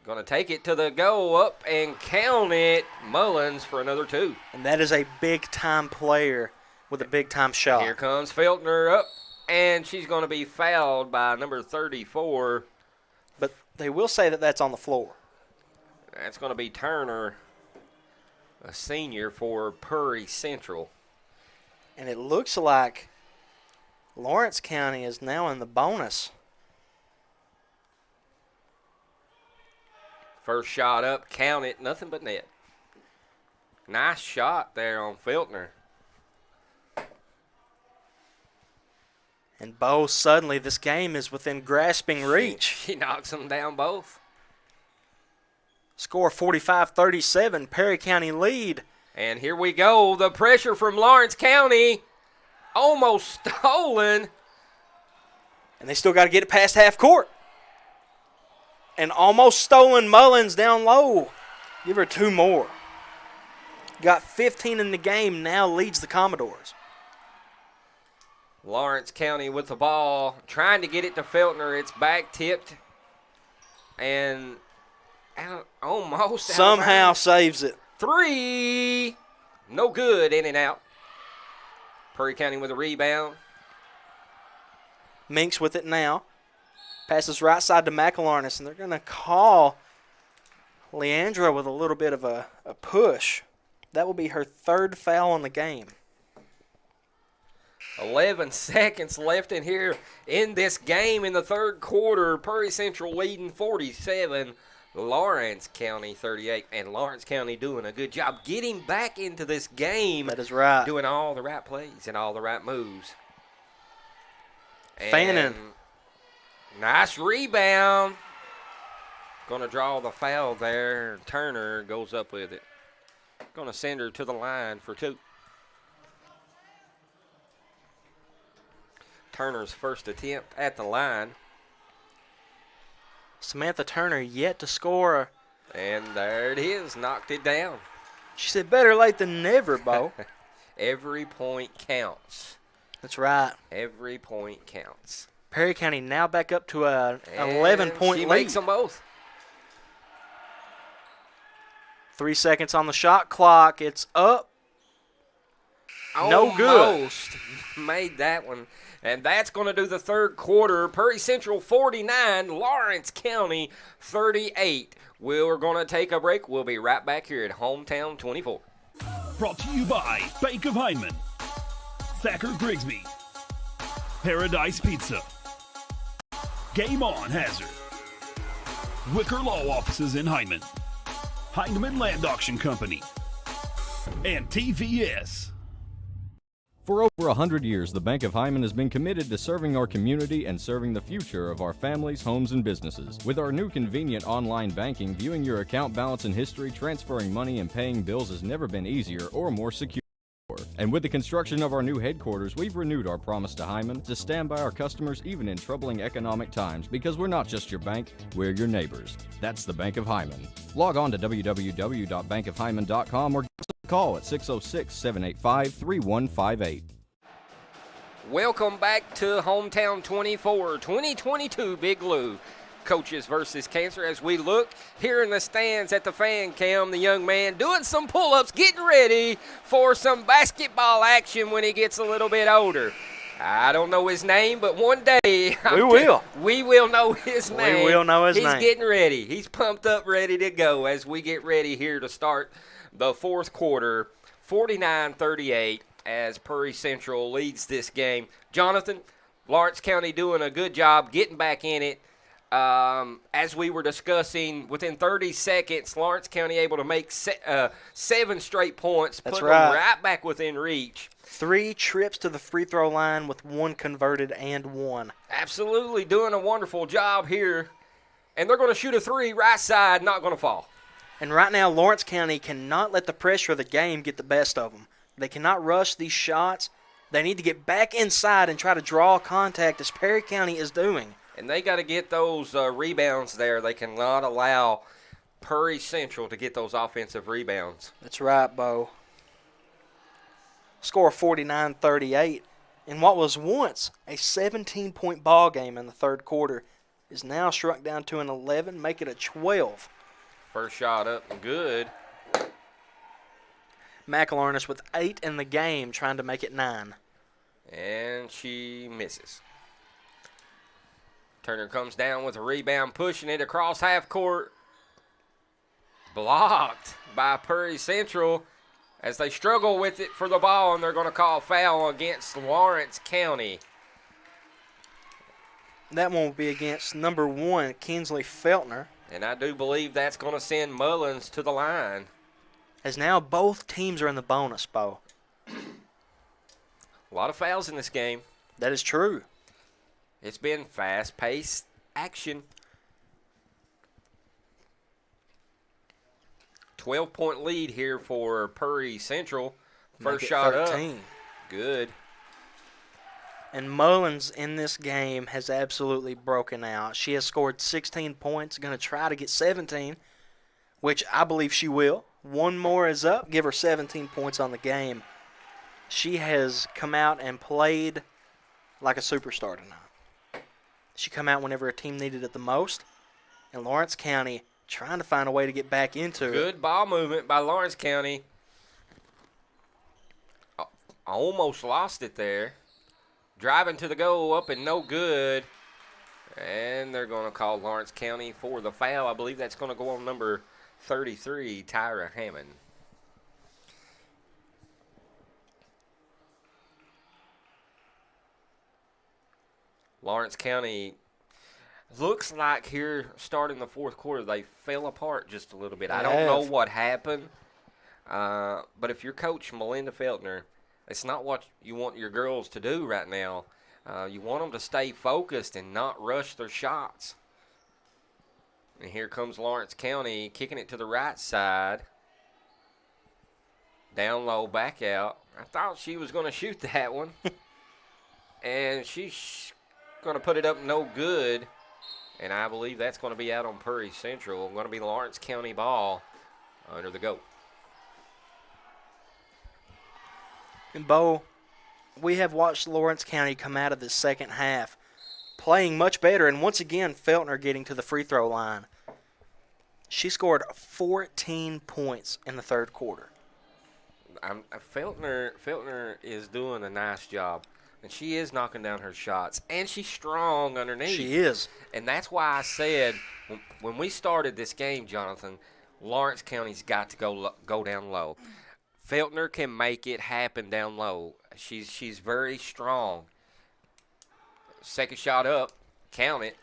Going to take it to the go, up and count it. Mullins for another 2. And that is a big-time player with a big-time shot. Here comes Feltner up, and she's going to be fouled by number 34. But they will say that that's on the floor. That's going to be Turner, a senior for Prairie Central. And it looks like Lawrence County is now in the bonus. First shot up, count it, nothing but net. Nice shot there on Feltner. And Bo, suddenly this game is within grasping reach. She knocks them down both. Score 45-37, Perry County lead. And here we go, the pressure from Lawrence County. Almost stolen. And they still got to get it past half court. And almost stolen Mullins down low. Give her 2 more. Got 15 in the game, now leads the Commodores. Lawrence County with the ball, trying to get it to Feltner. It's back tipped. And almost somehow saves it. 3. No good, in and out. Prairie County with a rebound. Minks with it now. Passes right side to McElharnis, and they're going to call Leandra with a little bit of a push. That will be her 3rd foul on the game. 11 seconds left in here in this game in the third quarter. Prairie Central leading 47. Lawrence County 38. And Lawrence County doing a good job getting back into this game. That is right. Doing all the right plays and all the right moves. Fannin. Nice rebound. Going to draw the foul there. Turner goes up with it. Going to send her to the line for 2. Turner's first attempt at the line. Samantha Turner yet to score. And there it is, knocked it down. She said better late than never, Bo. Every point counts. That's right. Every point counts. Perry County now back up to an 11-point lead. She makes them both. 3 seconds on the shot clock. It's up. No good. Almost made that one. And that's going to do the third quarter. Prairie Central 49, Lawrence County 38. We're going to take a break. We'll be right back here at Hometown 24. Brought to you by Bank of Heinemann, Thacker Grigsby, Paradise Pizza, Game On Hazard, Wicker Law Offices in Heinemann, Heinemann Land Auction Company, and TVS. For over 100 years, the Bank of Heinemann has been committed to serving our community and serving the future of our families, homes, and businesses. With our new convenient online banking, viewing your account balance and history, transferring money, and paying bills has never been easier or more secure. And with the construction of our new headquarters, we've renewed our promise to Hyman to stand by our customers even in troubling economic times, because we're not just your bank, we're your neighbors. That's the Bank of Hyman. Log on to www.bankofhyman.com or give us a call at 606-785-3158. Welcome back to Hometown 24, 2022 Big Lou. Coaches versus Cancer, as we look here in the stands at the fan cam, the young man doing some pull-ups, getting ready for some basketball action when he gets a little bit older. I don't know his name, but one day we will know his name. We will know his name. He's getting ready. He's pumped up, ready to go as we get ready here to start the fourth quarter. 49-38 as Prairie Central leads this game. Jonathan, Lawrence County doing a good job getting back in it. As we were discussing, within 30 seconds, Lawrence County able to make 7 straight points, That's put right. them right back within reach. 3 trips to the free throw line with 1 converted and 1. Absolutely doing a wonderful job here. And they're going to shoot a 3 right side, not going to fall. And right now, Lawrence County cannot let the pressure of the game get the best of them. They cannot rush these shots. They need to get back inside and try to draw contact, as Perry County is doing. And they got to get those rebounds there. They cannot allow Prairie Central to get those offensive rebounds. That's right, Bo. Score 49-38. And what was once a 17-point ball game in the third quarter is now shrunk down to an 11, make it a 12. First shot up and good. McElharnis with 8 in the game, trying to make it 9. And she misses. Turner comes down with a rebound, pushing it across half court. Blocked by Prairie Central as they struggle with it for the ball, and they're going to call foul against Lawrence County. That one will be against number 1, Kinsley Feltner. And I do believe that's going to send Mullins to the line. As now both teams are in the bonus, Bo. A lot of fouls in this game. That is true. It's been fast-paced action. 12-point lead here for Prairie Central. First shot 13. Up. Good. And Mullins in this game has absolutely broken out. She has scored 16 points, going to try to get 17, which I believe she will. One more is up. Give her 17 points on the game. She has come out and played like a superstar tonight. She come out whenever a team needed it the most. And Lawrence County trying to find a way to get back into it. Good ball movement by Lawrence County. Almost lost it there. Driving to the goal, up and no good. And they're going to call Lawrence County for the foul. I believe that's going to go on number 33, Tyra Hammond. Lawrence County looks like here starting the fourth quarter they fell apart just a little bit. I don't know what happened, but if you're Coach Melinda Feltner, it's not what you want your girls to do right now. You want them to stay focused and not rush their shots. And here comes Lawrence County kicking it to the right side. Down low, back out. I thought she was going to shoot that one. And she's going to put it up no good. And I believe that's going to be out on Prairie Central. Going to be Lawrence County ball under the go. And, Bo, we have watched Lawrence County come out of the second half playing much better. And once again, Feltner getting to the free throw line. She scored 14 points in the third quarter. Feltner is doing a nice job. And she is knocking down her shots. And she's strong underneath. She is. And that's why I said when we started this game, Jonathan, Lawrence County's got to go down low. Feltner can make it happen down low. She's very strong. Second shot up. Count it.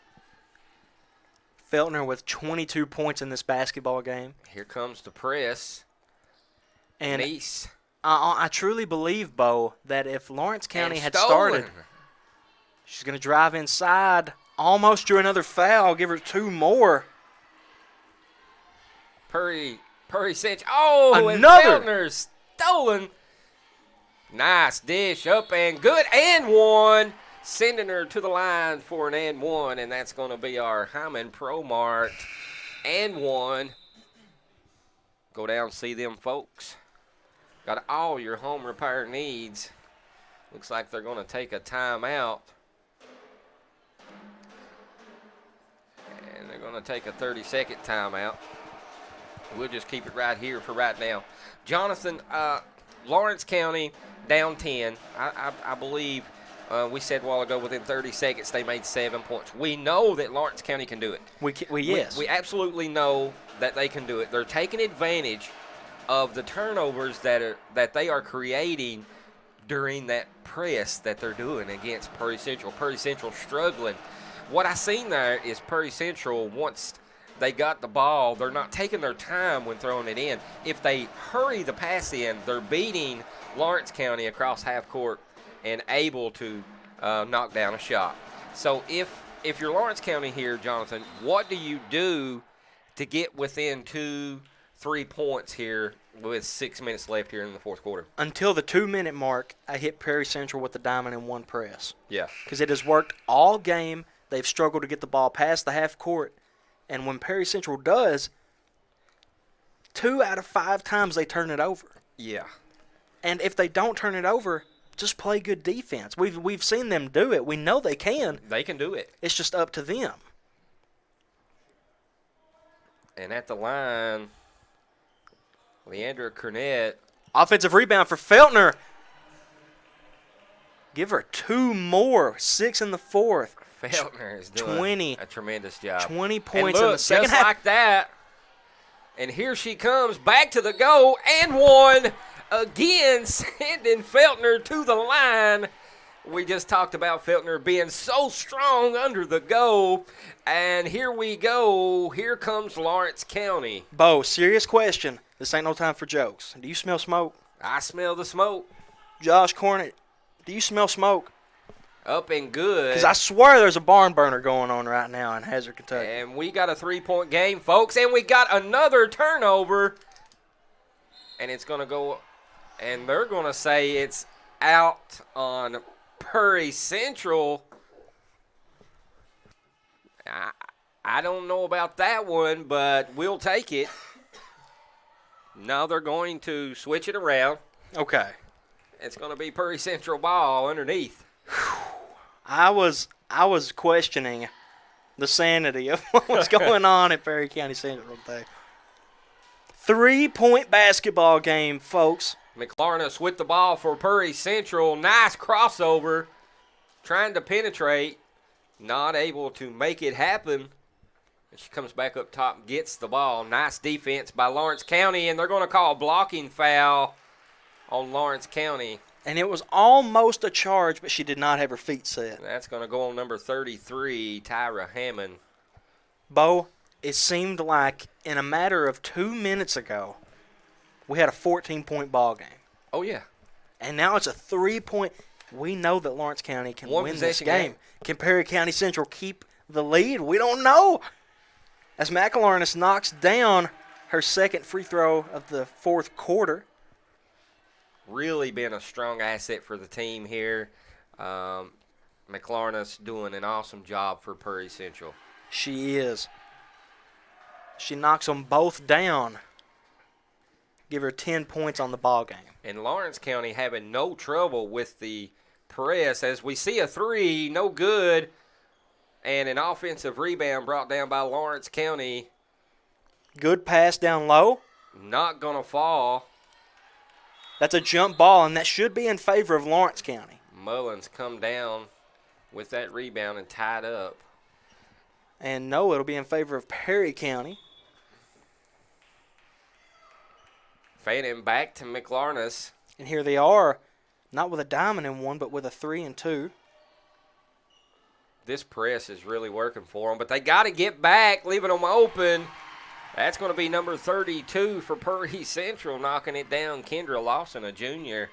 Feltner with 22 points in this basketball game. Here comes the press. And Nice. I truly believe, Bo, that if Lawrence County had started, she's going to drive inside, almost drew another foul, give her 2 more. Prairie Central. Oh, another. And Feltner's stolen. Nice dish up and good and one. Sending her to the line for an and one, and that's going to be our Hyman Pro Mart and one. Go down, see them folks. Got all your home repair needs. Looks like they're going to take a timeout. And they're going to take a 30-second timeout. We'll just keep it right here for right now. Jonathan, Lawrence County down 10. I believe we said a while ago within 30 seconds they made 7 points. We know that Lawrence County can do it. Yes. We absolutely know that they can do it. They're taking advantage of the turnovers that they are creating during that press that they're doing against Prairie Central. Prairie Central struggling. What I seen there is Prairie Central, once they got the ball, they're not taking their time when throwing it in. If they hurry the pass in, they're beating Lawrence County across half court and able to knock down a shot. So if you're Lawrence County here, Jonathan, what do you do to get within 2-3 points here with 6 minutes left here in the fourth quarter? Until the 2-minute mark, I hit Prairie Central with the diamond in one press. Yeah. Because it has worked all game. They've struggled to get the ball past the half court. And when Prairie Central does, 2 out of 5 times they turn it over. Yeah. And if they don't turn it over, just play good defense. We've seen them do it. We know they can. They can do it. It's just up to them. And at the line, Leandra Cornett. Offensive rebound for Feltner. Give her 2 more. 6 in the fourth. Feltner is doing a tremendous job. 20 points in the second just half. Like that. And here she comes back to the goal and one. Again, sending Feltner to the line. We just talked about Feltner being so strong under the goal. And here we go. Here comes Lawrence County. Bo, serious question. This ain't no time for jokes. Do you smell smoke? I smell the smoke. Josh Cornett, do you smell smoke? Up and good. Because I swear there's a barn burner going on right now in Hazard, Kentucky. And we got a 3-point game, folks. And we got another turnover. And it's going to go, and they're going to say it's out on Prairie Central. I don't know about that one, but we'll take it. Now they're going to switch it around. Okay. It's going to be Prairie Central ball underneath. I was questioning the sanity of what was going on at Perry County Central today. 3-point basketball game, folks. McLarness with the ball for Prairie Central. Nice crossover. Trying to penetrate. Not able to make it happen. And she comes back up top, gets the ball. Nice defense by Lawrence County, and they're going to call a blocking foul on Lawrence County. And it was almost a charge, but she did not have her feet set. That's going to go on number 33, Tyra Hammond. Bo, it seemed like in a matter of 2 minutes ago, we had a 14-point ball game. Oh, yeah. And now it's a 3-point. We know that Lawrence County can win this game. Can Perry County Central keep the lead? We don't know. As McLarness knocks down her second free throw of the fourth quarter. Really been a strong asset for the team here. McLarness doing an awesome job for Prairie Central. She is. She knocks them both down. Give her 10 points on the ball game. And Lawrence County having no trouble with the press as we see a three, no good, and an offensive rebound brought down by Lawrence County. Good pass down low. Not going to fall. That's a jump ball, and that should be in favor of Lawrence County. Mullins come down with that rebound and tied up. And no, it'll be in favor of Perry County. Fading back to McLarness. And here they are, not with a diamond in one, but with a 3 and 2. This press is really working for them, but they got to get back, leaving them open. That's going to be number 32 for Prairie Central, knocking it down. Kendra Lawson, a junior.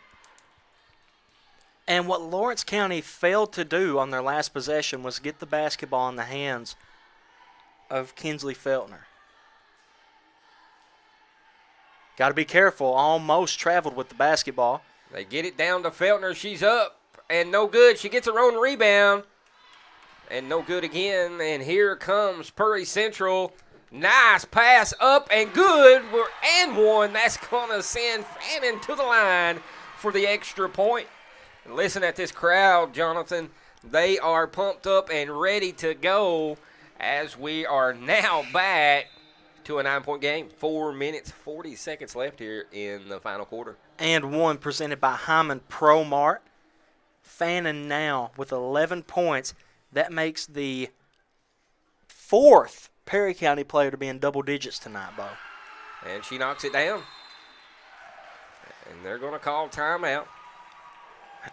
And what Lawrence County failed to do on their last possession was get the basketball in the hands of Kinsley Feltner. Got to be careful. Almost traveled with the basketball. They get it down to Feltner. She's up and no good. She gets her own rebound and no good again. And here comes Prairie Central. Nice pass up and good. And one. That's going to send Fannin to the line for the extra point. And listen at this crowd, Jonathan. They are pumped up and ready to go as we are now back to a 9-point game. 4 minutes, 40 seconds left here in the final quarter. And one presented by Hyman Pro Mart. Fannin now with 11 points. That makes the 4th Perry County player to be in double digits tonight, Bo. And she knocks it down. And they're going to call timeout.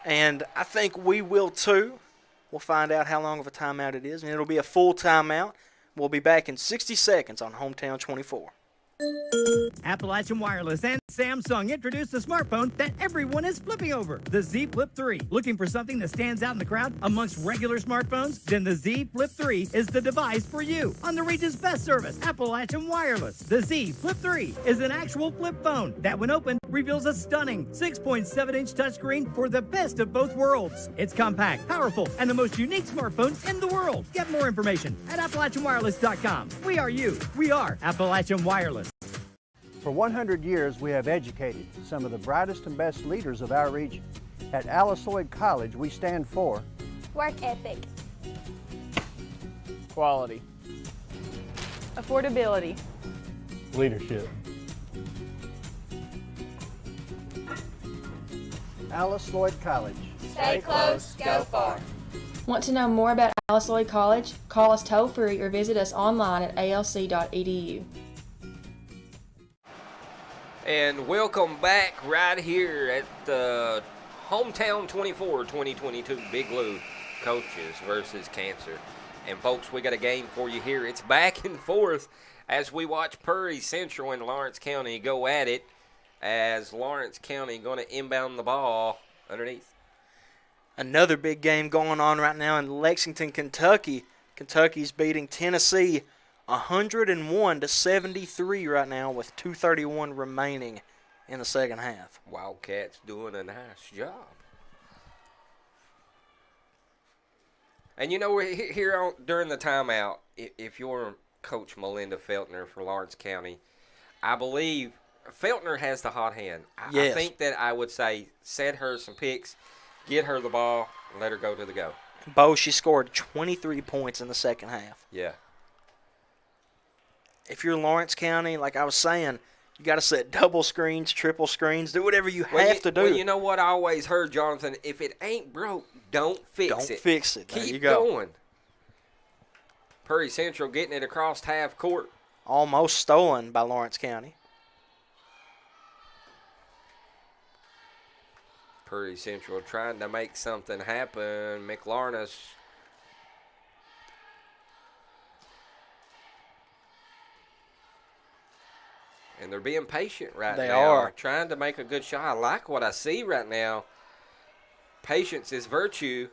And I think we will too. We'll find out how long of a timeout it is, and it'll be a full timeout. We'll be back in 60 seconds on Hometown 24. Appalachian Wireless and Samsung introduced the smartphone that everyone is flipping over, the Z Flip 3. Looking for something that stands out in the crowd amongst regular smartphones? Then the Z Flip 3 is the device for you. On the region's best service, Appalachian Wireless. The Z Flip 3 is an actual flip phone that, when opened, reveals a stunning 6.7-inch touchscreen for the best of both worlds. It's compact, powerful, and the most unique smartphone in the world. Get more information at AppalachianWireless.com. We are you. We are Appalachian Wireless. For 100 years, we have educated some of the brightest and best leaders of our region. At Alice Lloyd College, we stand for Work ethic. Quality. Affordability. Leadership. Alice Lloyd College. Stay close, go far. Want to know more about Alice Lloyd College? Call us toll-free or visit us online at alc.edu. And welcome back right here at the Hometown 24 2022 Big Blue Coaches versus Cancer. And folks, we got a game for you here. It's back and forth as we watch Prairie Central and Lawrence County go at it, as Lawrence County going to inbound the ball underneath. Another big game going on right now in Lexington, Kentucky. Kentucky's beating Tennessee 101-73 right now with 2:31 remaining in the second half. Wildcats doing a nice job. And you know, here during the timeout, if you're Coach Melinda Feltner for Lawrence County, I believe Feltner has the hot hand. Yes. I think that I would say set her some picks, get her the ball, and let her go to the go. Bo, she scored 23 points in the second half. Yeah. If you're Lawrence County, like I was saying, you got to set double screens, triple screens, do whatever you have to do. Well, you know what I always heard, Jonathan? If it ain't broke, don't fix it. Don't fix it. There Keep you go. going. Prairie Central getting it across half court. Almost stolen by Lawrence County. Prairie Central trying to make something happen. McLarness. And they're being patient right now. They are. Trying to make a good shot. I like what I see right now. Patience is virtue.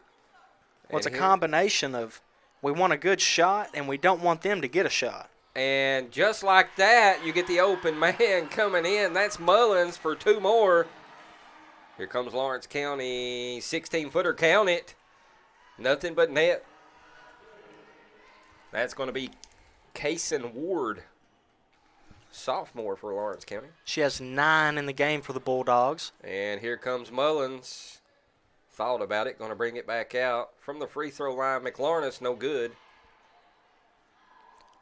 Well, it's a combination of we want a good shot and we don't want them to get a shot. And just like that, you get the open man coming in. That's Mullins for two more. Here comes Lawrence County, 16-footer, count it. Nothing but net. That's going to be Kaysen Ward, sophomore for Lawrence County. She has 9 in the game for the Bulldogs. And here comes Mullins. Thought about it, going to bring it back out. From the free throw line, McLarness, no good.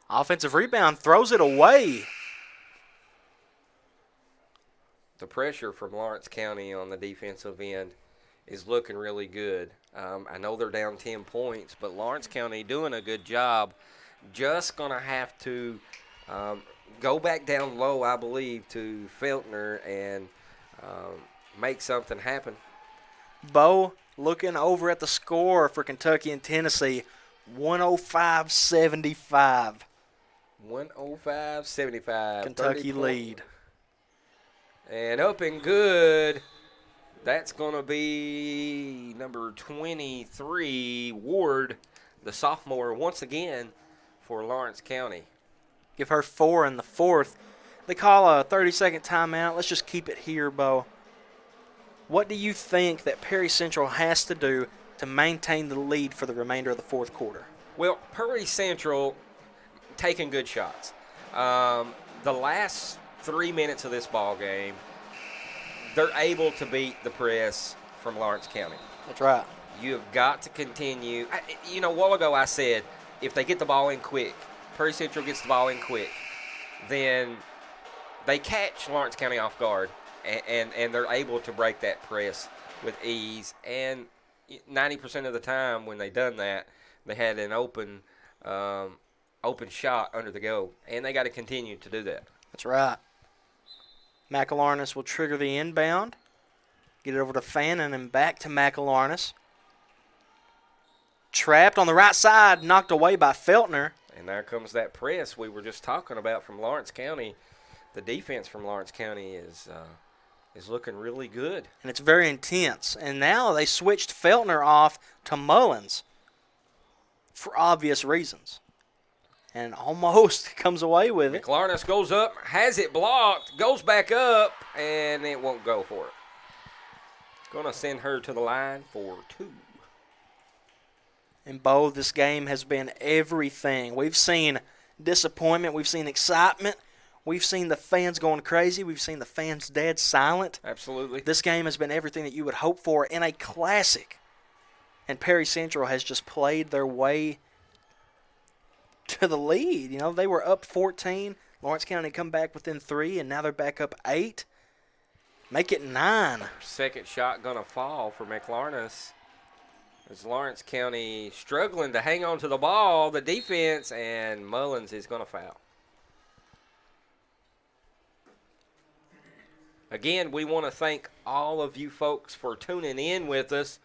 Offensive rebound, throws it away. The pressure from Lawrence County on the defensive end is looking really good. I know they're down 10 points, but Lawrence County doing a good job. Just going to have to go back down low, I believe, to Feltner and make something happen. Bo looking over at the score for Kentucky and Tennessee, 105-75. 105-75. Kentucky lead. And up and good. That's going to be number 23, Ward, the sophomore, once again for Lawrence County. Give her 4 in the fourth. They call a 30-second timeout. Let's just keep it here, Bo. What do you think that Perry Central has to do to maintain the lead for the remainder of the fourth quarter? Well, Perry Central taking good shots. The last 3 minutes of this ball game, they're able to beat the press from Lawrence County. That's right. You have got to continue. A while ago I said if they get the ball in quick, Perry Central gets the ball in quick, then they catch Lawrence County off guard, and they're able to break that press with ease. And 90% of the time when they done that, they had an open shot under the goal, and they got to continue to do that. That's right. McElarnis will trigger the inbound. Get it over to Fannin and back to McElarnis. Trapped on the right side, knocked away by Feltner. And there comes that press we were just talking about from Lawrence County. The defense from Lawrence County is looking really good. And it's very intense. And now they switched Feltner off to Mullins for obvious reasons. And almost comes away with it. McLarness goes up, has it blocked, goes back up, and it won't go for it. Going to send her to the line for 2. And, Bo, this game has been everything. We've seen disappointment. We've seen excitement. We've seen the fans going crazy. We've seen the fans dead silent. Absolutely. This game has been everything that you would hope for in a classic. And Perry Central has just played their way to the lead. You know, they were up 14. Lawrence County come back within 3, and now they're back up 8. Make it 9. Second shot going to fall for McLarness. As Lawrence County struggling to hang on to the ball, the defense, and Mullins is going to foul. Again, we want to thank all of you folks for tuning in with us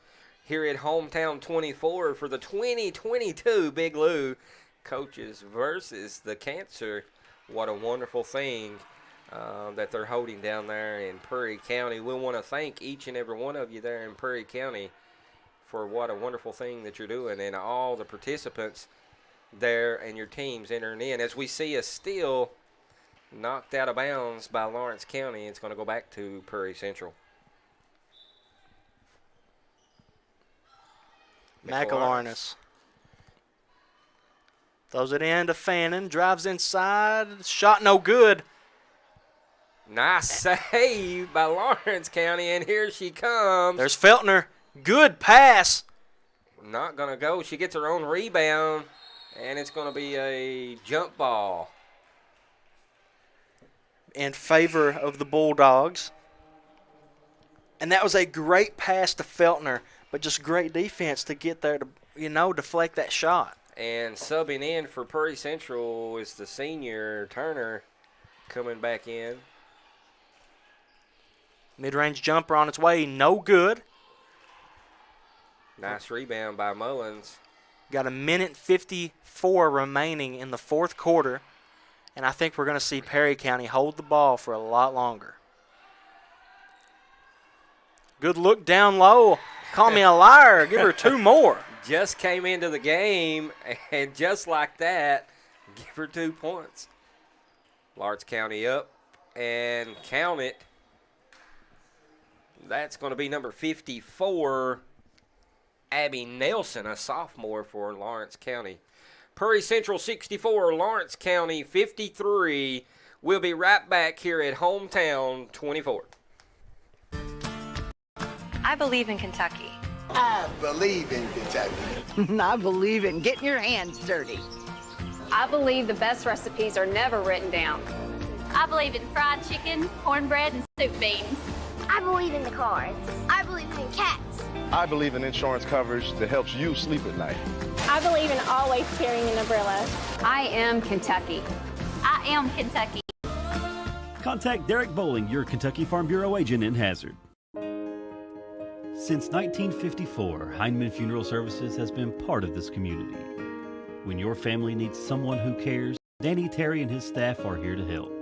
here at Hometown 24 for the 2022 Big Lou Coaches versus the Cancer. What a wonderful thing that they're holding down there in Perry County. We want to thank each and every one of you there in Perry County for what a wonderful thing that you're doing, and all the participants there and your teams entering in. As we see us still knocked out of bounds by Lawrence County, it's going to go back to Perry Central. McElarnis throws it in to Fannin, drives inside, shot no good. Nice save by Lawrence County, and here she comes. There's Feltner. Good pass. Not going to go. She gets her own rebound, and it's going to be a jump ball. In favor of the Bulldogs. And that was a great pass to Feltner, but just great defense to get there to, deflect that shot. And subbing in for Perry Central is the senior Turner coming back in. Mid-range jumper on its way, no good. Nice rebound by Mullins. Got 1:54 remaining in the fourth quarter, and I think we're going to see Perry County hold the ball for a lot longer. Good look down low. Call me a liar. Give her 2 more. Just came into the game, and just like that, give her 2 points. Lawrence County up, and count it. That's going to be number 54. Abby Nelson, a sophomore for Lawrence County. Prairie Central 64, Lawrence County 53. We'll be right back here at Hometown 24. I believe in Kentucky. I believe in Kentucky. I believe in getting your hands dirty. I believe the best recipes are never written down. I believe in fried chicken, cornbread, and soup beans. I believe in the cards. I believe in cats. I believe in insurance coverage that helps you sleep at night. I believe in always carrying an umbrella. I am Kentucky. I am Kentucky. Contact Derek Bowling, your Kentucky Farm Bureau agent in Hazard. Since 1954, Heinemann Funeral Services has been part of this community. When your family needs someone who cares, Danny Terry and his staff are here to help.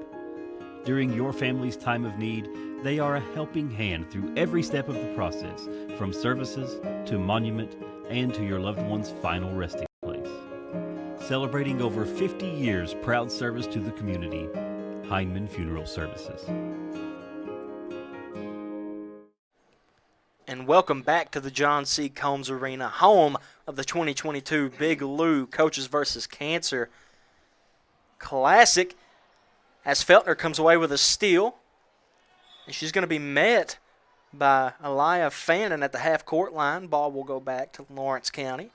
During your family's time of need, they are a helping hand through every step of the process, from services to monument and to your loved one's final resting place. Celebrating over 50 years proud service to the community, Heinemann Funeral Services. And welcome back to the John C. Combs Arena, home of the 2022 Big Lou Coaches vs. Cancer Classic, as Feltner comes away with a steal. And she's going to be met by Aliyah Fannin at the half-court line. Ball will go back to Lawrence County.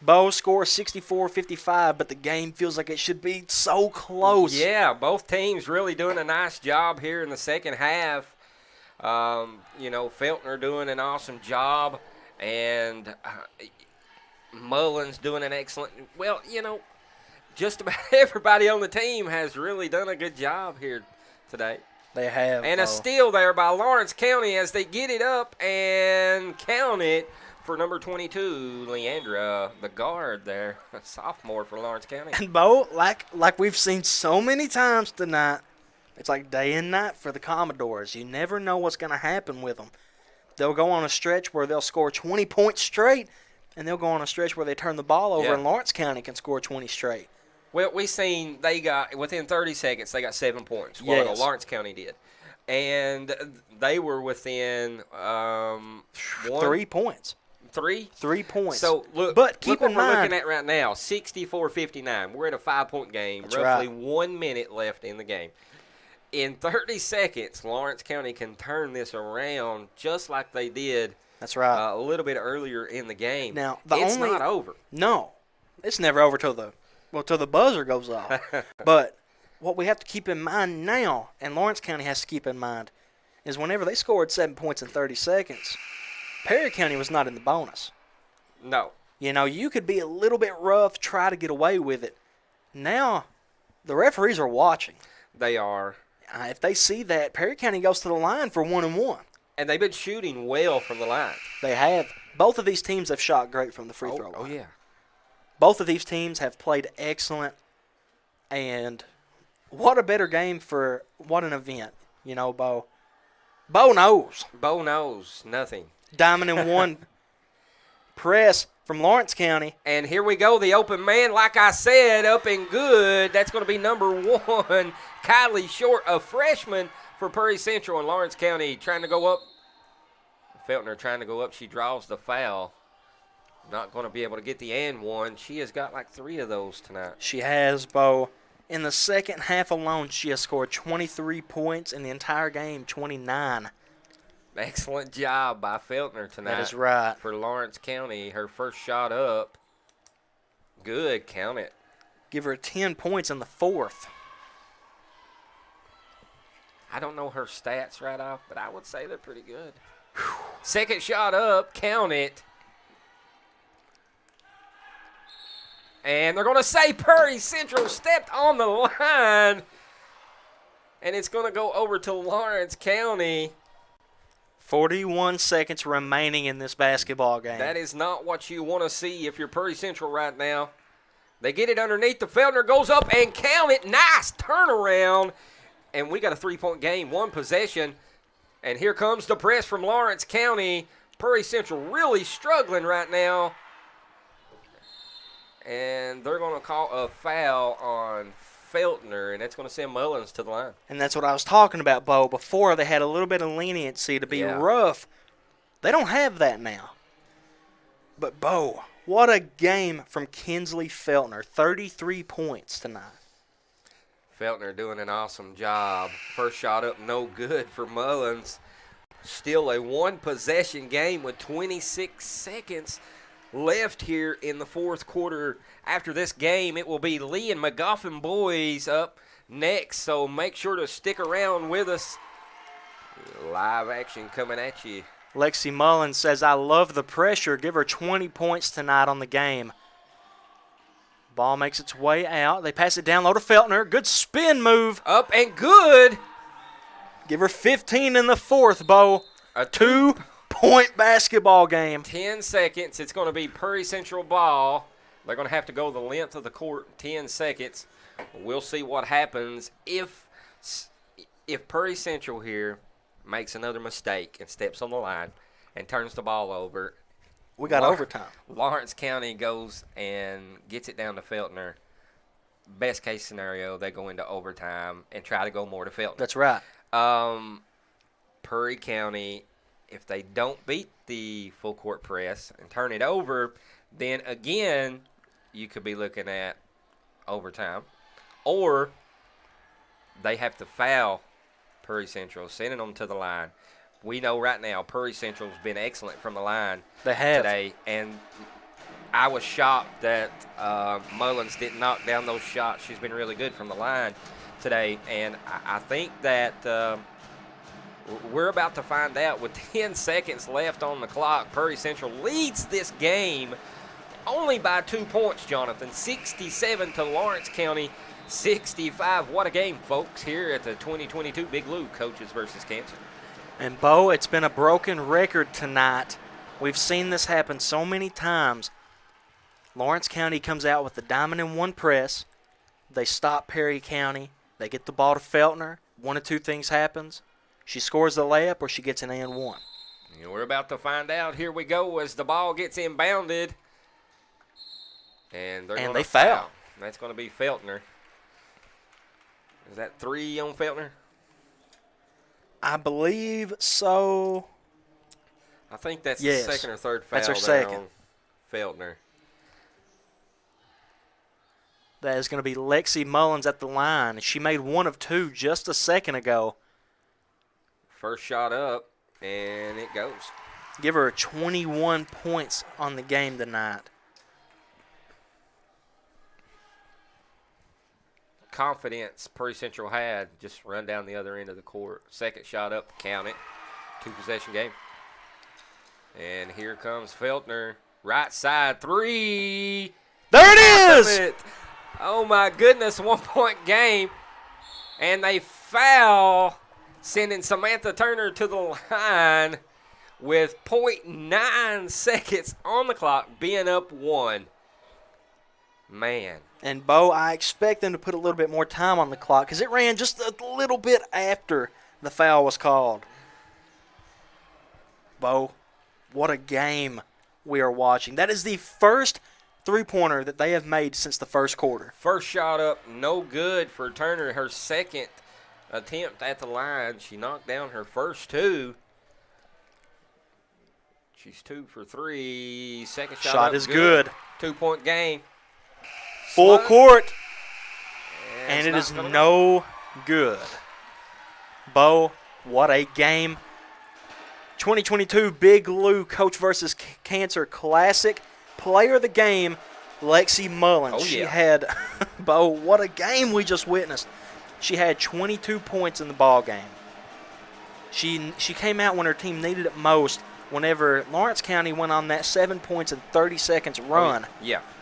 Bo scores 64-55, but the game feels like it should be so close. Yeah, both teams really doing a nice job here in the second half. Feltner doing an awesome job, and Mullins doing an excellent. Well, just about everybody on the team has really done a good job here today. They have. And a steal there by Lawrence County as they get it up and count it for number 22, Leandra, the guard there, a sophomore for Lawrence County. And Bo, like we've seen so many times tonight, it's like day and night for the Commodores. You never know what's going to happen with them. They'll go on a stretch where they'll score 20 points straight, and they'll go on a stretch where they turn the ball over, and Lawrence County can score 20 straight. Well, we seen they got, within 30 seconds, they got 7 points. Well, Lawrence County did. And they were within 3 points. 3 points. So, look but look keep what in we're mind, looking at right now, 64-59. We're at a 5-point game, That's roughly right. 1 minute left in the game. In 30 seconds, Lawrence County can turn this around just like they did. That's right. A little bit earlier in the game. Now, it's not over. No, it's never over till the buzzer goes off. But what we have to keep in mind now, and Lawrence County has to keep in mind, is whenever they scored 7 points in 30 seconds, Perry County was not in the bonus. No. You could be a little bit rough, try to get away with it. Now, the referees are watching. They are. If they see that, Perry County goes to the line for 1-1. And they've been shooting well from the line. They have. Both of these teams have shot great from the free throw line. Oh, yeah. Both of these teams have played excellent. And what a better game for what an event, Bo. Bo knows. Bo knows nothing. Diamond and one press from Lawrence County. And here we go, the open man, like I said, up and good. That's going to be number 1, Kylie Short, a freshman for Prairie Central, and Lawrence County trying to go up. Feltner trying to go up. She draws the foul. Not going to be able to get the and one. She has got like 3 of those tonight. She has, Bo. In the second half alone, she has scored 23 points. In the entire game, 29. Excellent job by Feltner tonight. That is right. For Lawrence County, her first shot up. Good, count it. Give her 10 points in the fourth. I don't know her stats right off, but I would say they're pretty good. Second shot up, count it. And they're going to say Prairie Central stepped on the line. And it's going to go over to Lawrence County. 41 seconds remaining in this basketball game. That is not what you want to see if you're Prairie Central right now. They get it underneath. The Feltner goes up and count it. Nice turnaround. And we got a 3-point game, 1 possession. And here comes the press from Lawrence County. Prairie Central really struggling right now. And they're going to call a foul on Feltner, and that's going to send Mullins to the line. And that's what I was talking about, Bo. Before, they had a little bit of leniency to be rough. They don't have that now. But, Bo, what a game from Kinsley Feltner. 33 points tonight. Feltner doing an awesome job. First shot up, no good for Mullins. Still a one-possession game with 26 seconds left here in the fourth quarter. After this game, it will be Lee and McGoffin boys up next, so make sure to stick around with us. Live action coming at you. Lexi Mullins says, I love the pressure. Give her 20 points tonight on the game. Ball makes its way out. They pass it down low to Feltner. Good spin move. Up and good. Give her 15 in the fourth, Bo. A 2-point basketball game. 10 seconds. It's going to be Prairie Central ball. They're going to have to go the length of the court. 10 seconds. We'll see what happens if Prairie Central here makes another mistake and steps on the line and turns the ball over. We got overtime. Lawrence County goes and gets it down to Feltner. Best case scenario, they go into overtime and try to go more to Feltner. That's right. Prairie County, if they don't beat the full court press and turn it over, then again, you could be looking at overtime. Or they have to foul Prairie Central, sending them to the line. We know right now Prairie Central's been excellent from the line today, and I was shocked that Mullins didn't knock down those shots. She's been really good from the line today, and I think that we're about to find out with 10 seconds left on the clock. Prairie Central leads this game only by 2 points, Jonathan, 67 to Lawrence County 65. What a game, folks, here at the 2022 Big Lou Coaches versus Cancer. And, Bo, it's been a broken record tonight. We've seen this happen so many times. Lawrence County comes out with the diamond in one press. They stop Perry County. They get the ball to Feltner. One of two things happens. She scores the layup or she gets an and one. And we're about to find out. Here we go as the ball gets inbounded. And they foul. That's going to be Feltner. Is that 3 on Feltner? I believe so. I think that's the second or third foul. That's her second. On Feltner. That is going to be Lexi Mullins at the line. She made one of two just a second ago. First shot up, and it goes. Give her 21 points on the game tonight. Confidence Prairie Central had, just run down the other end of the court. Second shot up, count it. 2-possession game. And here comes Feltner. Right side, 3. There it is! Oh, my goodness, 1-point game. And they foul, sending Samantha Turner to the line with 0.9 seconds on the clock, being up 1. Man. And, Bo, I expect them to put a little bit more time on the clock because it ran just a little bit after the foul was called. Bo, what a game we are watching. That is the first three-pointer that they have made since the first quarter. First shot up, no good for Turner. Her second attempt at the line. She knocked down her first 2. She's 2 for 3. Second shot up, is good. 2-point game. Full court, and it is no good. Bo, what a game. 2022 Big Lou Coach versus Cancer Classic. Player of the game, Lexi Mullins. Oh, yeah. She had, Bo, what a game we just witnessed. She had 22 points in the ball game. She came out when her team needed it most. Whenever Lawrence County went on that 7 points in 30 seconds run,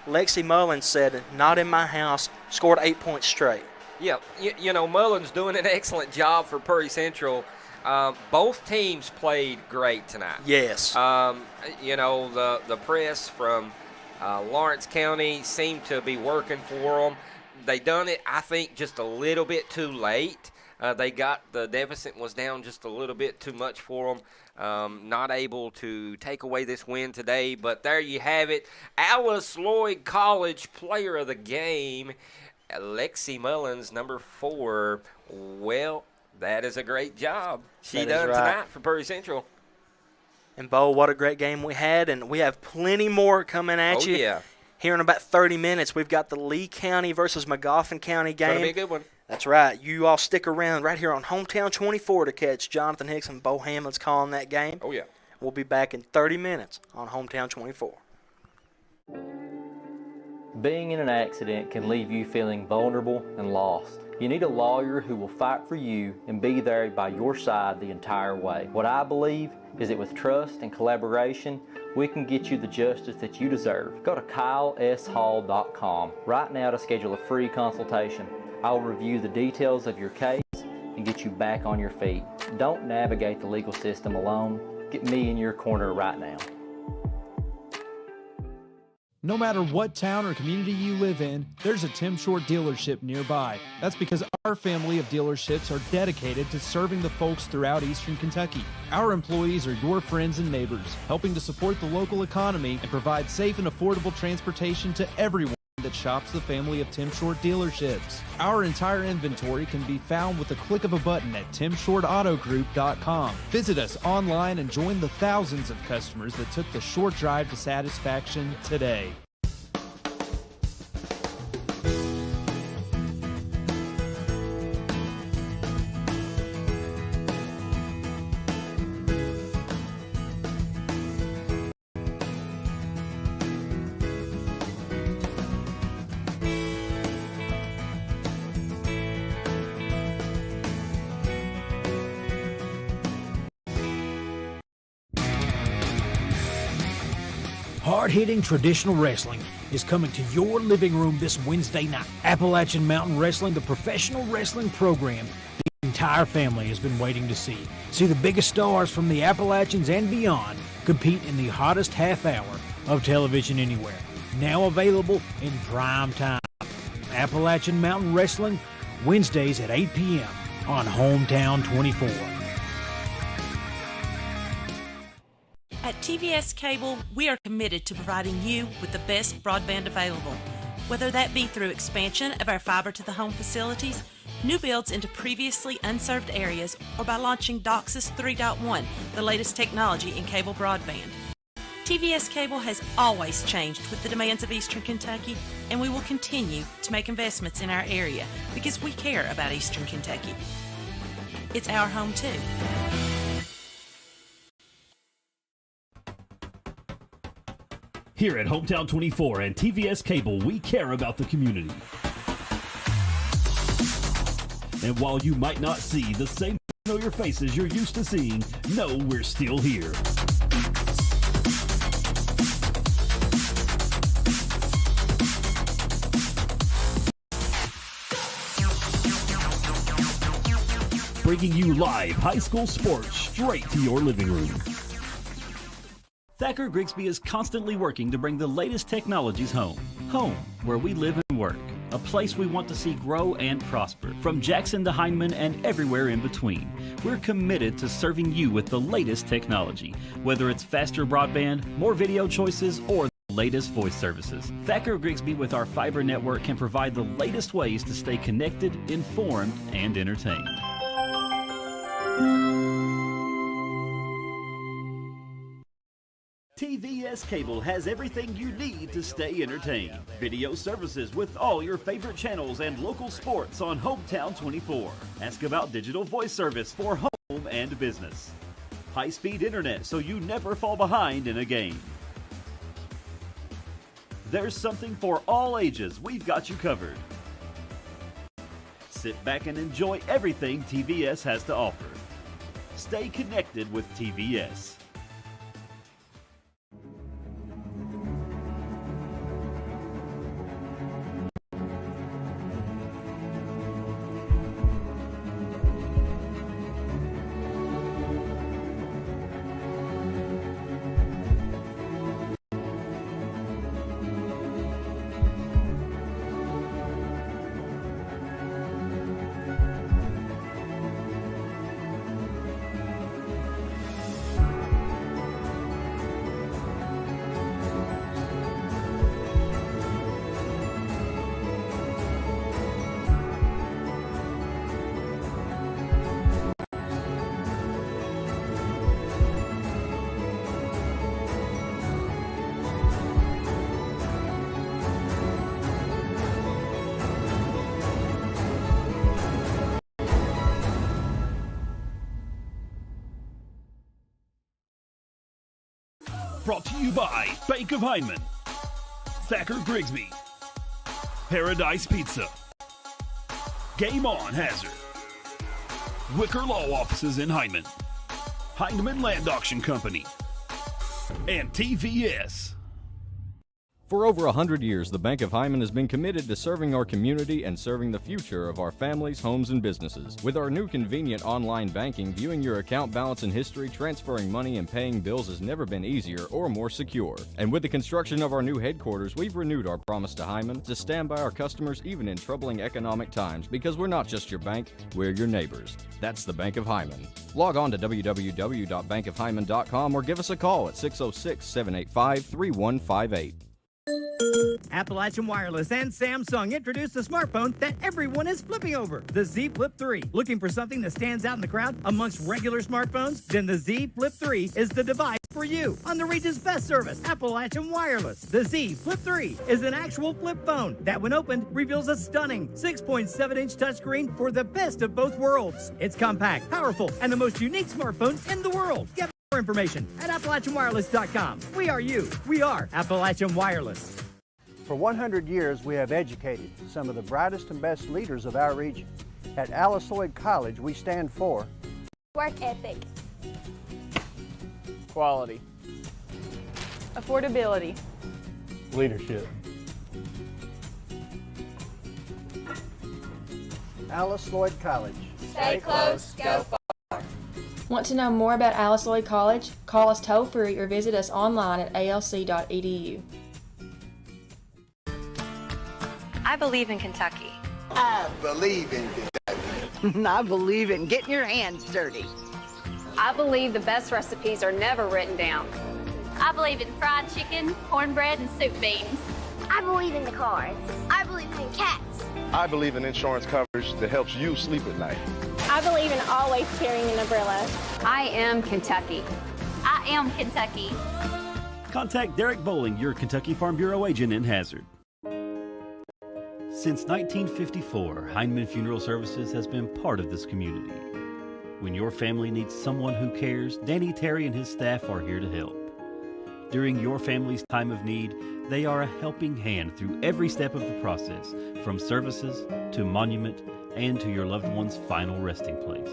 Lexi Mullins said, not in my house, scored 8 points straight. Yeah, you know, Mullins doing an excellent job for Prairie Central. Both teams played great tonight. Yes. You know, the press from Lawrence County seemed to be working for them. They done it, I think, just a little bit too late. They got the deficit was down just a little bit too much for them. Not able to take away this win today, but there you have it. Alice Lloyd College Player of the Game, Lexi Mullins, number 4. Well, that is a great job she done tonight for Prairie Central. And, Bo, what a great game we had, and we have plenty more coming at you. Yeah. Here in about 30 minutes, we've got the Lee County versus Mofin County game. Going to be a good one. That's right. You all stick around right here on Hometown 24 to catch Jonathan Hicks and Bo Hamlin's calling that game. Oh, yeah. We'll be back in 30 minutes on Hometown 24. Being in an accident can leave you feeling vulnerable and lost. You need a lawyer who will fight for you and be there by your side the entire way. What I believe is that with trust and collaboration, we can get you the justice that you deserve. Go to kyleshall.com right now to schedule a free consultation. I will review the details of your case and get you back on your feet. Don't navigate the legal system alone. Get me in your corner right now. No matter what town or community you live in, there's a Tim Short dealership nearby. That's because our family of dealerships are dedicated to serving the folks throughout Eastern Kentucky. Our employees are your friends and neighbors, helping to support the local economy and provide safe and affordable transportation to everyone that shops the family of Tim Short dealerships. Our entire inventory can be found with the click of a button at timshortautogroup.com. Visit us online and join the thousands of customers that took the short drive to satisfaction today. Hard-hitting traditional wrestling is coming to your living room this Wednesday night. Appalachian Mountain Wrestling, the professional wrestling program the entire family has been waiting to see. See the biggest stars from the Appalachians and beyond compete in the hottest half hour of television anywhere. Now available in prime time. Appalachian Mountain Wrestling, Wednesdays at 8 p.m. on Hometown 24. At TVS Cable, we are committed to providing you with the best broadband available, whether that be through expansion of our fiber-to-the-home facilities, new builds into previously unserved areas, or by launching DOCSIS 3.1, the latest technology in cable broadband. TVS Cable has always changed with the demands of Eastern Kentucky, and we will continue to make investments in our area because we care about Eastern Kentucky. It's our home too. Here at Hometown 24 and TVS Cable, we care about the community. And while you might not see the same familiar faces you're used to seeing, know we're still here. Bringing you live high school sports straight to your living room. Thacker Grigsby is constantly working to bring the latest technologies home. Home, where we live and work. A place we want to see grow and prosper. From Jackson to Hindman and everywhere in between. We're committed to serving you with the latest technology. Whether it's faster broadband, more video choices, or the latest voice services. Thacker Grigsby with our fiber network can provide the latest ways to stay connected, informed, and entertained. TVS Cable has everything you need to stay entertained. Video services with all your favorite channels and local sports on Hometown 24. Ask about digital voice service for home and business. High-speed internet so you never fall behind in a game. There's something for all ages. We've got you covered. Sit back and enjoy everything TVS has to offer. Stay connected with TVS. Brought to you by Bank of Hyman, Thacker Grigsby, Paradise Pizza, Game On Hazard, Wicker Law Offices in Hyman, Heinemann Land Auction Company, and TVS. For over 100 years, the Bank of Hyman has been committed to serving our community and serving the future of our families, homes, and businesses. With our new convenient online banking, viewing your account balance and history, transferring money, and paying bills has never been easier or more secure. And with the construction of our new headquarters, we've renewed our promise to Hyman to stand by our customers even in troubling economic times, because we're not just your bank, we're your neighbors. That's the Bank of Hyman. Log on to www.bankofhyman.com or give us a call at 606-785-3158. Appalachian Wireless and Samsung introduced the smartphone that everyone is flipping over, the Z Flip 3. Looking for something that stands out in the crowd amongst regular smartphones? Then the Z Flip 3 is the device for you. On the region's best service, Appalachian Wireless, the Z Flip 3 is an actual flip phone that, when opened, reveals a stunning 6.7-inch touchscreen for the best of both worlds. It's compact, powerful, and the most unique smartphone in the world. Get more information at AppalachianWireless.com. We are you. We are Appalachian Wireless. For 100 years, we have educated some of the brightest and best leaders of our region. At Alice Lloyd College, we stand for work ethic, quality, affordability, leadership. Alice Lloyd College. Stay close, go far. Want to know more about Alice Lloyd College? Call us toll-free or visit us online at alc.edu. I believe in Kentucky. I believe in Kentucky. I believe in getting your hands dirty. I believe the best recipes are never written down. I believe in fried chicken, cornbread, and soup beans. I believe in the cards. I believe in cats. I believe in insurance coverage that helps you sleep at night. I believe in always carrying an umbrella. I am Kentucky. I am Kentucky. Contact Derek Bowling, your Kentucky Farm Bureau agent in Hazard. Since 1954, Heinemann Funeral Services has been part of this community. When your family needs someone who cares, Danny Terry and his staff are here to help. During your family's time of need, they are a helping hand through every step of the process, from services to monument and to your loved one's final resting place.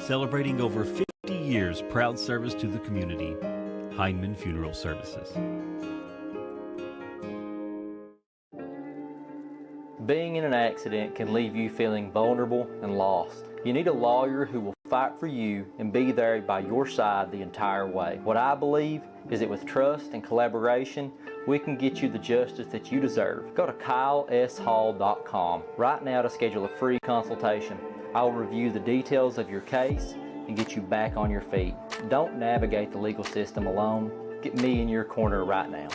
Celebrating over 50 years proud service to the community, Heinemann Funeral Services. Being in an accident can leave you feeling vulnerable and lost. You need a lawyer who will fight for you and be there by your side the entire way. What I believe is that with trust and collaboration, we can get you the justice that you deserve. Go to kyleshall.com right now to schedule a free consultation. I will review the details of your case and get you back on your feet. Don't navigate the legal system alone. Get me in your corner right now.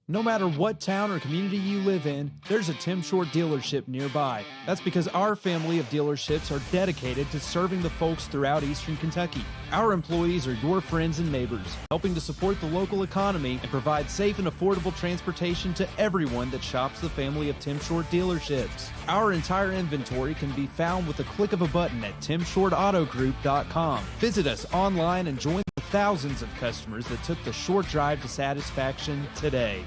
No matter what town or community you live in, there's a Tim Short dealership nearby. That's because our family of dealerships are dedicated to serving the folks throughout Eastern Kentucky. Our employees are your friends and neighbors, helping to support the local economy and provide safe and affordable transportation to everyone that shops the family of Tim Short dealerships. Our entire inventory can be found with a click of a button at timshortautogroup.com. Visit us online and join the thousands of customers that took the short drive to satisfaction today.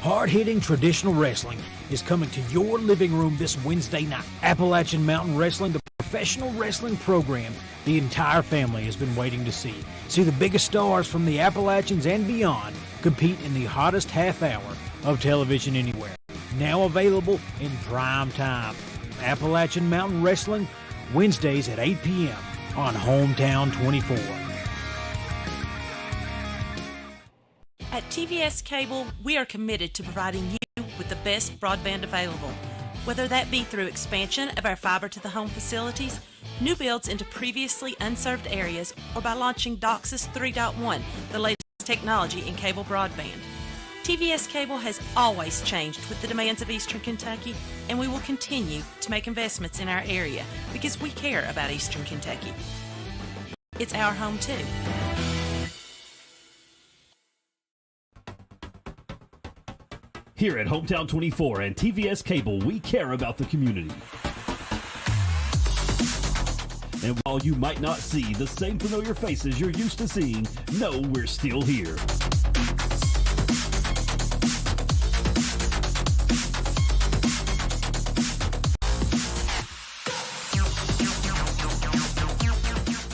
Hard-hitting traditional wrestling is coming to your living room this Wednesday night. Appalachian Mountain Wrestling, the professional wrestling program the entire family has been waiting to see. See the biggest stars from the Appalachians and beyond compete in the hottest half hour of television anywhere. Now available in prime time. Appalachian Mountain Wrestling, Wednesdays at 8 p.m. on Hometown 24. At TVS Cable, we are committed to providing you with the best broadband available, whether that be through expansion of our fiber-to-the-home facilities, new builds into previously unserved areas, or by launching DOCSIS 3.1, the latest technology in cable broadband. TVS Cable has always changed with the demands of Eastern Kentucky, and we will continue to make investments in our area because we care about Eastern Kentucky. It's our home too. Here at Hometown 24 and TVS Cable, we care about the community. And while you might not see the same familiar faces you're used to seeing, know we're still here.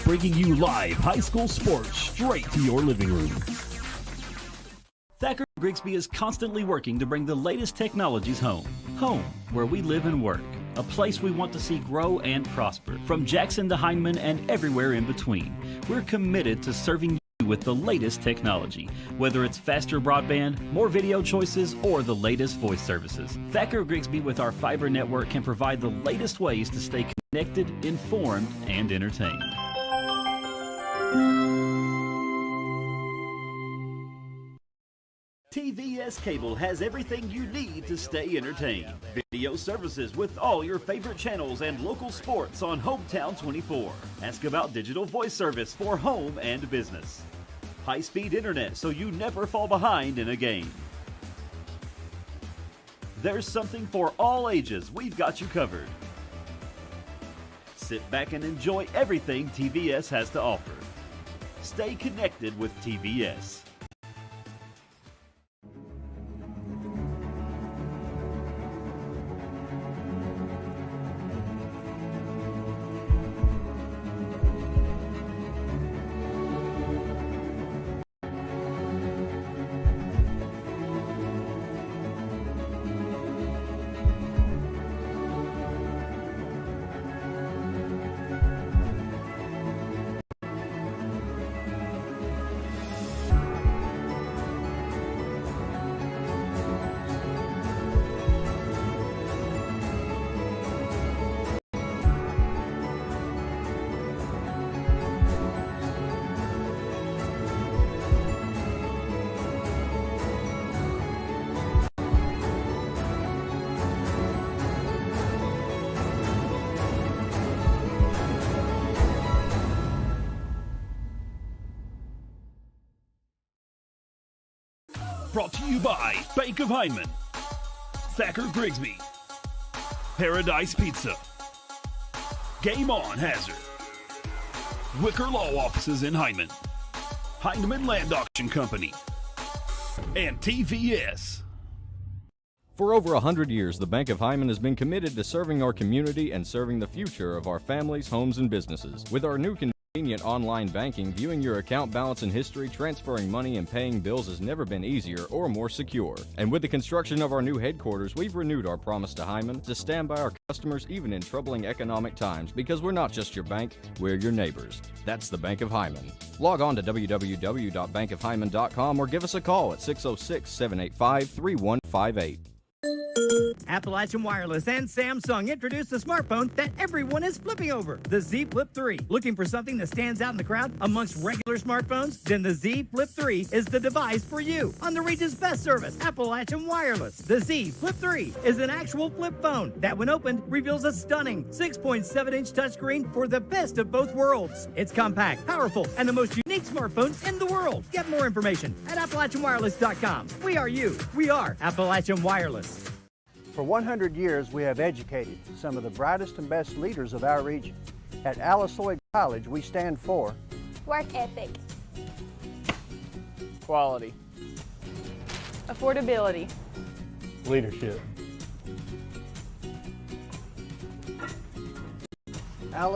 Bringing you live high school sports straight to your living room. Thacker Grigsby is constantly working to bring the latest technologies home. Home, where we live and work. A place we want to see grow and prosper. From Jackson to Hindman and everywhere in between. We're committed to serving you with the latest technology. Whether it's faster broadband, more video choices, or the latest voice services. Thacker Grigsby with our fiber network can provide the latest ways to stay connected, informed, and entertained. TVS Cable has everything you need to stay entertained. Video services with all your favorite channels and local sports on Hometown 24. Ask about digital voice service for home and business. High-speed internet so you never fall behind in a game. There's something for all ages. We've got you covered. Sit back and enjoy everything TVS has to offer. Stay connected with TVS. Brought to you by Bank of Hindman, Thacker Grigsby, Paradise Pizza, Game On Hazard, Wicker Law Offices in Hindman, Hindman Land Auction Company, and TVS. For over 100 years, the Bank of Hindman has been committed to serving our community and serving the future of our families, homes, and businesses. With our new convenient online banking, viewing your account balance and history, transferring money, and paying bills has never been easier or more secure. And with the construction of our new headquarters, we've renewed our promise to Hindman to stand by our customers even in troubling economic times, because we're not just your bank, we're your neighbors. That's the Bank of Hindman. Log on to www.bankofhindman.com or give us a call at 606-785-3158. Appalachian Wireless and Samsung introduced the smartphone that everyone is flipping over, the Z Flip 3. Looking for something that stands out in the crowd amongst regular smartphones? Then the Z Flip 3 is the device for you. On the region's best service, Appalachian Wireless. The Z Flip 3 is an actual flip phone that, when opened, reveals a stunning 6.7-inch touchscreen for the best of both worlds. It's compact, powerful, and the most unique smartphone in the world. Get more information at AppalachianWireless.com. We are you. We are Appalachian Wireless. For 100 years, we have educated some of the brightest and best leaders of our region. At Floyd College, we stand for work ethic, quality, affordability, leadership.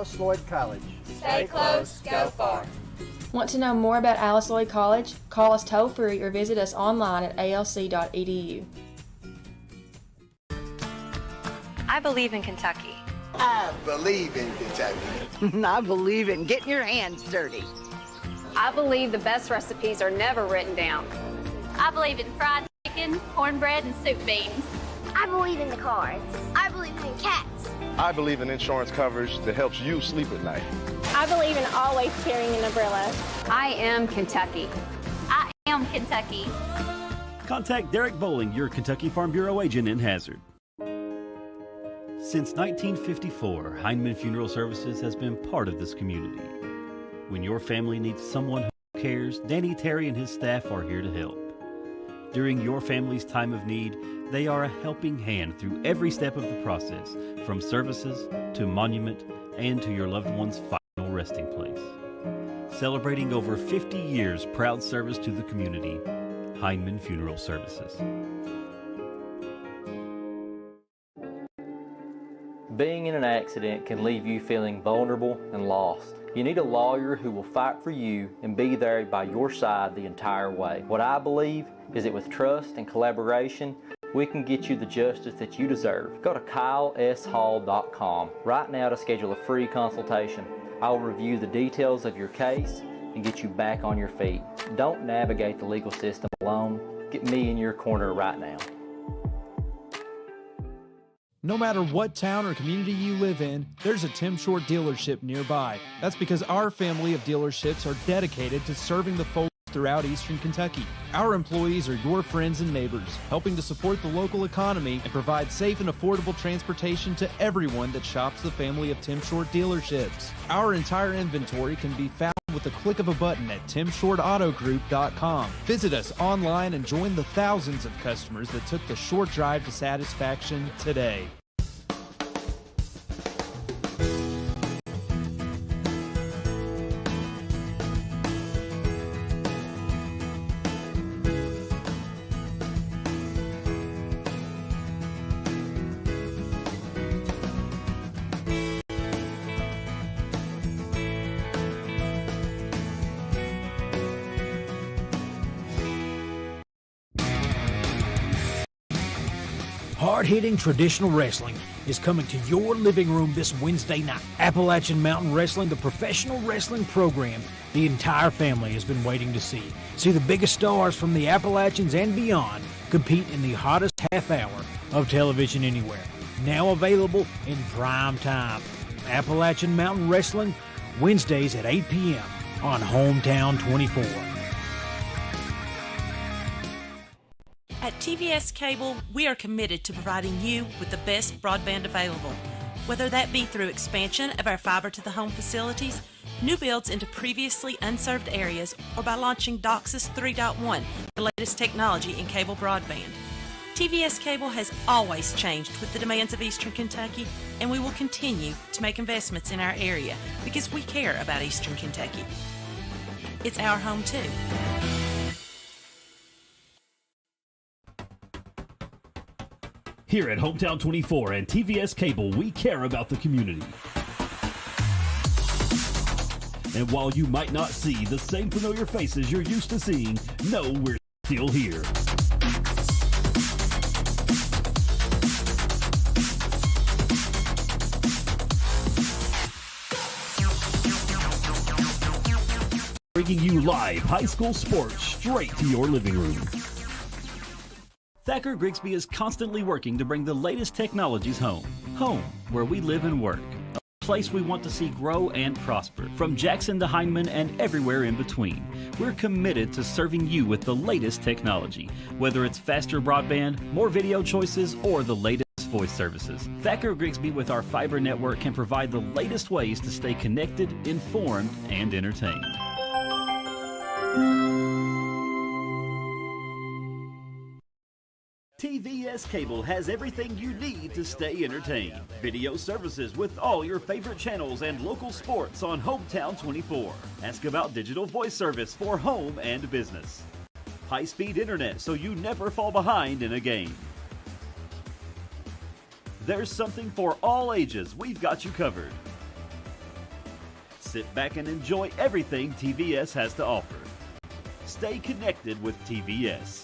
Floyd College. Stay close, go far. Want to know more about Alice Lloyd College? Call us toll-free or visit us online at alc.edu. I believe in Kentucky. I believe in Kentucky. I believe in getting your hands dirty. I believe the best recipes are never written down. I believe in fried chicken, cornbread, and soup beans. I believe in the cards. I believe in cats. I believe in insurance coverage that helps you sleep at night. I believe in always carrying an umbrella. I am Kentucky. I am Home, Kentucky. Contact Derek Bowling, your Kentucky Farm Bureau agent in Hazard. Since 1954, Hindman Funeral Services has been part of this community. When your family needs someone who cares, Danny Terry and his staff are here to help. During your family's time of need, they are a helping hand through every step of the process, from services to monument and to your loved one's final resting place. Celebrating over 50 years proud service to the community, Hindman Funeral Services. Being in an accident can leave you feeling vulnerable and lost. You need a lawyer who will fight for you and be there by your side the entire way. What I believe is that with trust and collaboration, we can get you the justice that you deserve. Go to KyleSHall.com right now to schedule a free consultation. I will review the details of your case and get you back on your feet. Don't navigate the legal system alone. Get me in your corner right now. No matter what town or community you live in, there's a Tim Short dealership nearby. That's because our family of dealerships are dedicated to serving the folks throughout Eastern Kentucky. Our employees are your friends and neighbors, helping to support the local economy and provide safe and affordable transportation to everyone that shops the family of Tim Short dealerships. Our entire inventory can be found with the click of a button at timshortautogroup.com. Visit us online and join the thousands of customers that took the short drive to satisfaction today. Hard-hitting traditional wrestling is coming to your living room this Wednesday night. Appalachian Mountain Wrestling, the professional wrestling program the entire family has been waiting to see. See the biggest stars from the Appalachians and beyond compete in the hottest half hour of television anywhere. Now available in prime time. Appalachian Mountain Wrestling, Wednesdays at 8 p.m. on Hometown 24. At TVS Cable, we are committed to providing you with the best broadband available, whether that be through expansion of our fiber-to-the-home facilities, new builds into previously unserved areas, or by launching DOCSIS 3.1, the latest technology in cable broadband. TVS Cable has always changed with the demands of Eastern Kentucky, and we will continue to make investments in our area because we care about Eastern Kentucky. It's our home too. Here at Hometown 24 and TVS Cable, we care about the community. And while you might not see the same familiar faces you're used to seeing, know we're still here. Bringing you live high school sports straight to your living room. Thacker Grigsby is constantly working to bring the latest technologies home. Home, where we live and work. A place we want to see grow and prosper. From Jackson to Hindman and everywhere in between. We're committed to serving you with the latest technology. Whether it's faster broadband, more video choices, or the latest voice services. Thacker Grigsby with our fiber network can provide the latest ways to stay connected, informed, and entertained. TVS Cable has everything you need to stay entertained. Video services with all your favorite channels and local sports on Hometown 24. Ask about digital voice service for home and business. High-speed internet so you never fall behind in a game. There's something for all ages. We've got you covered. Sit back and enjoy everything TVS has to offer. Stay connected with TVS.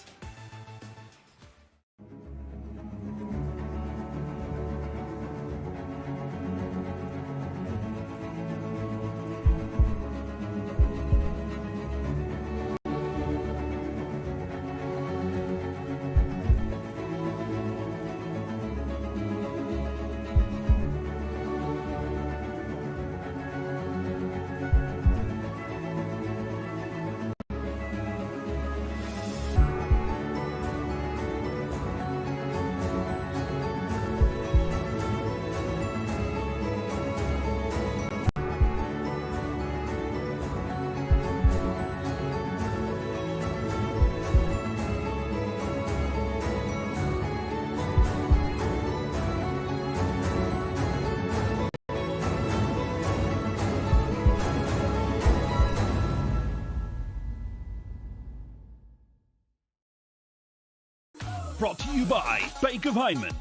Brought to you by Bank of Hyman,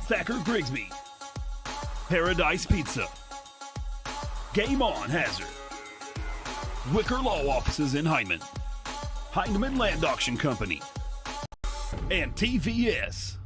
Thacker Grigsby, Paradise Pizza, Game On Hazard, Wicker Law Offices in Hyman, Heinemann Land Auction Company, and TVS.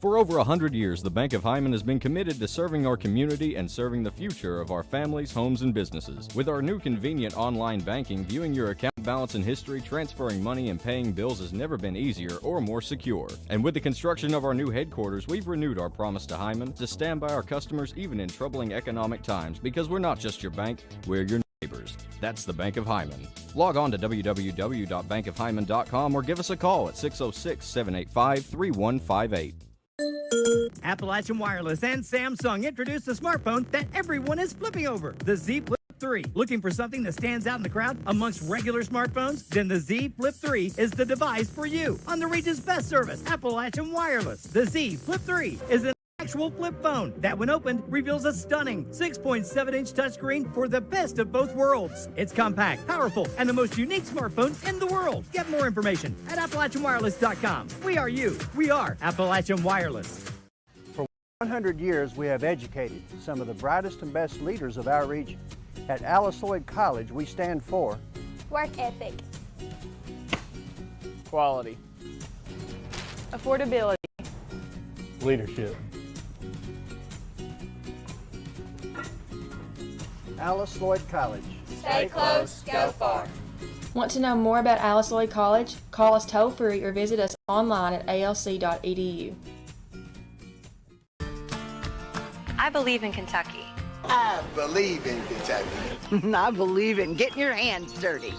For over 100 years, the Bank of Hyman has been committed to serving our community and serving the future of our families, homes, and businesses. With our new convenient online banking, viewing your account balance and history, transferring money, and paying bills has never been easier or more secure. And with the construction of our new headquarters, we've renewed our promise to Hyman to stand by our customers even in troubling economic times, because we're not just your bank, we're your neighbors. That's the Bank of Hyman. Log on to www.bankofhyman.com or give us a call at 606-785-3158. Appalachian Wireless and Samsung introduced a smartphone that everyone is flipping over, the Z Flip 3. Looking for something that stands out in the crowd amongst regular smartphones? Then the Z Flip 3 is the device for you. On the region's best service, Appalachian Wireless, the Z Flip 3 is an actual flip phone that, when opened, reveals a stunning 6.7-inch touchscreen for the best of both worlds. It's compact, powerful, and the most unique smartphone in the world. Get more information at AppalachianWireless.com. We are you. We are Appalachian Wireless. For 100 years, we have educated some of the brightest and best leaders of our region. At Alice Lloyd College, we stand for work ethic, quality, Affordability. leadership. Alice Lloyd College. stay close, go far. Want to know more about Alice Lloyd College? Call us toll-free or visit us online at alc.edu. I believe in Kentucky. I believe in Kentucky. I believe in getting your hands dirty.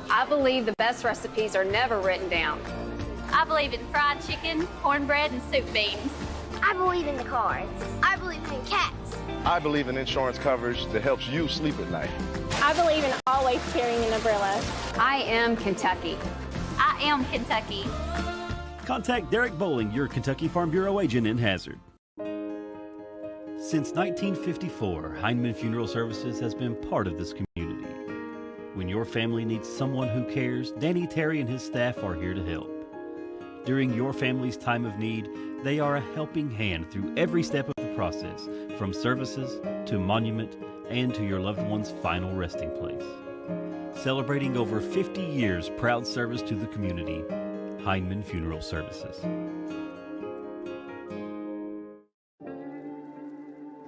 I believe the best recipes are never written down. I believe in fried chicken, cornbread, and soup beans. I believe in the cards. I believe in cats. I believe in insurance coverage that helps you sleep at night. I believe in always carrying an umbrella. I am Kentucky. I am Kentucky. Contact Derek Bowling, your Kentucky Farm Bureau agent in Hazard. Since 1954, Heinemann Funeral Services has been part of this community. When your family needs someone who cares, Danny Terry and his staff are here to help. During your family's time of need, they are a helping hand through every step of the process, from services to monument and to your loved one's final resting place. Celebrating over 50 years proud service to the community, Heinemann Funeral Services.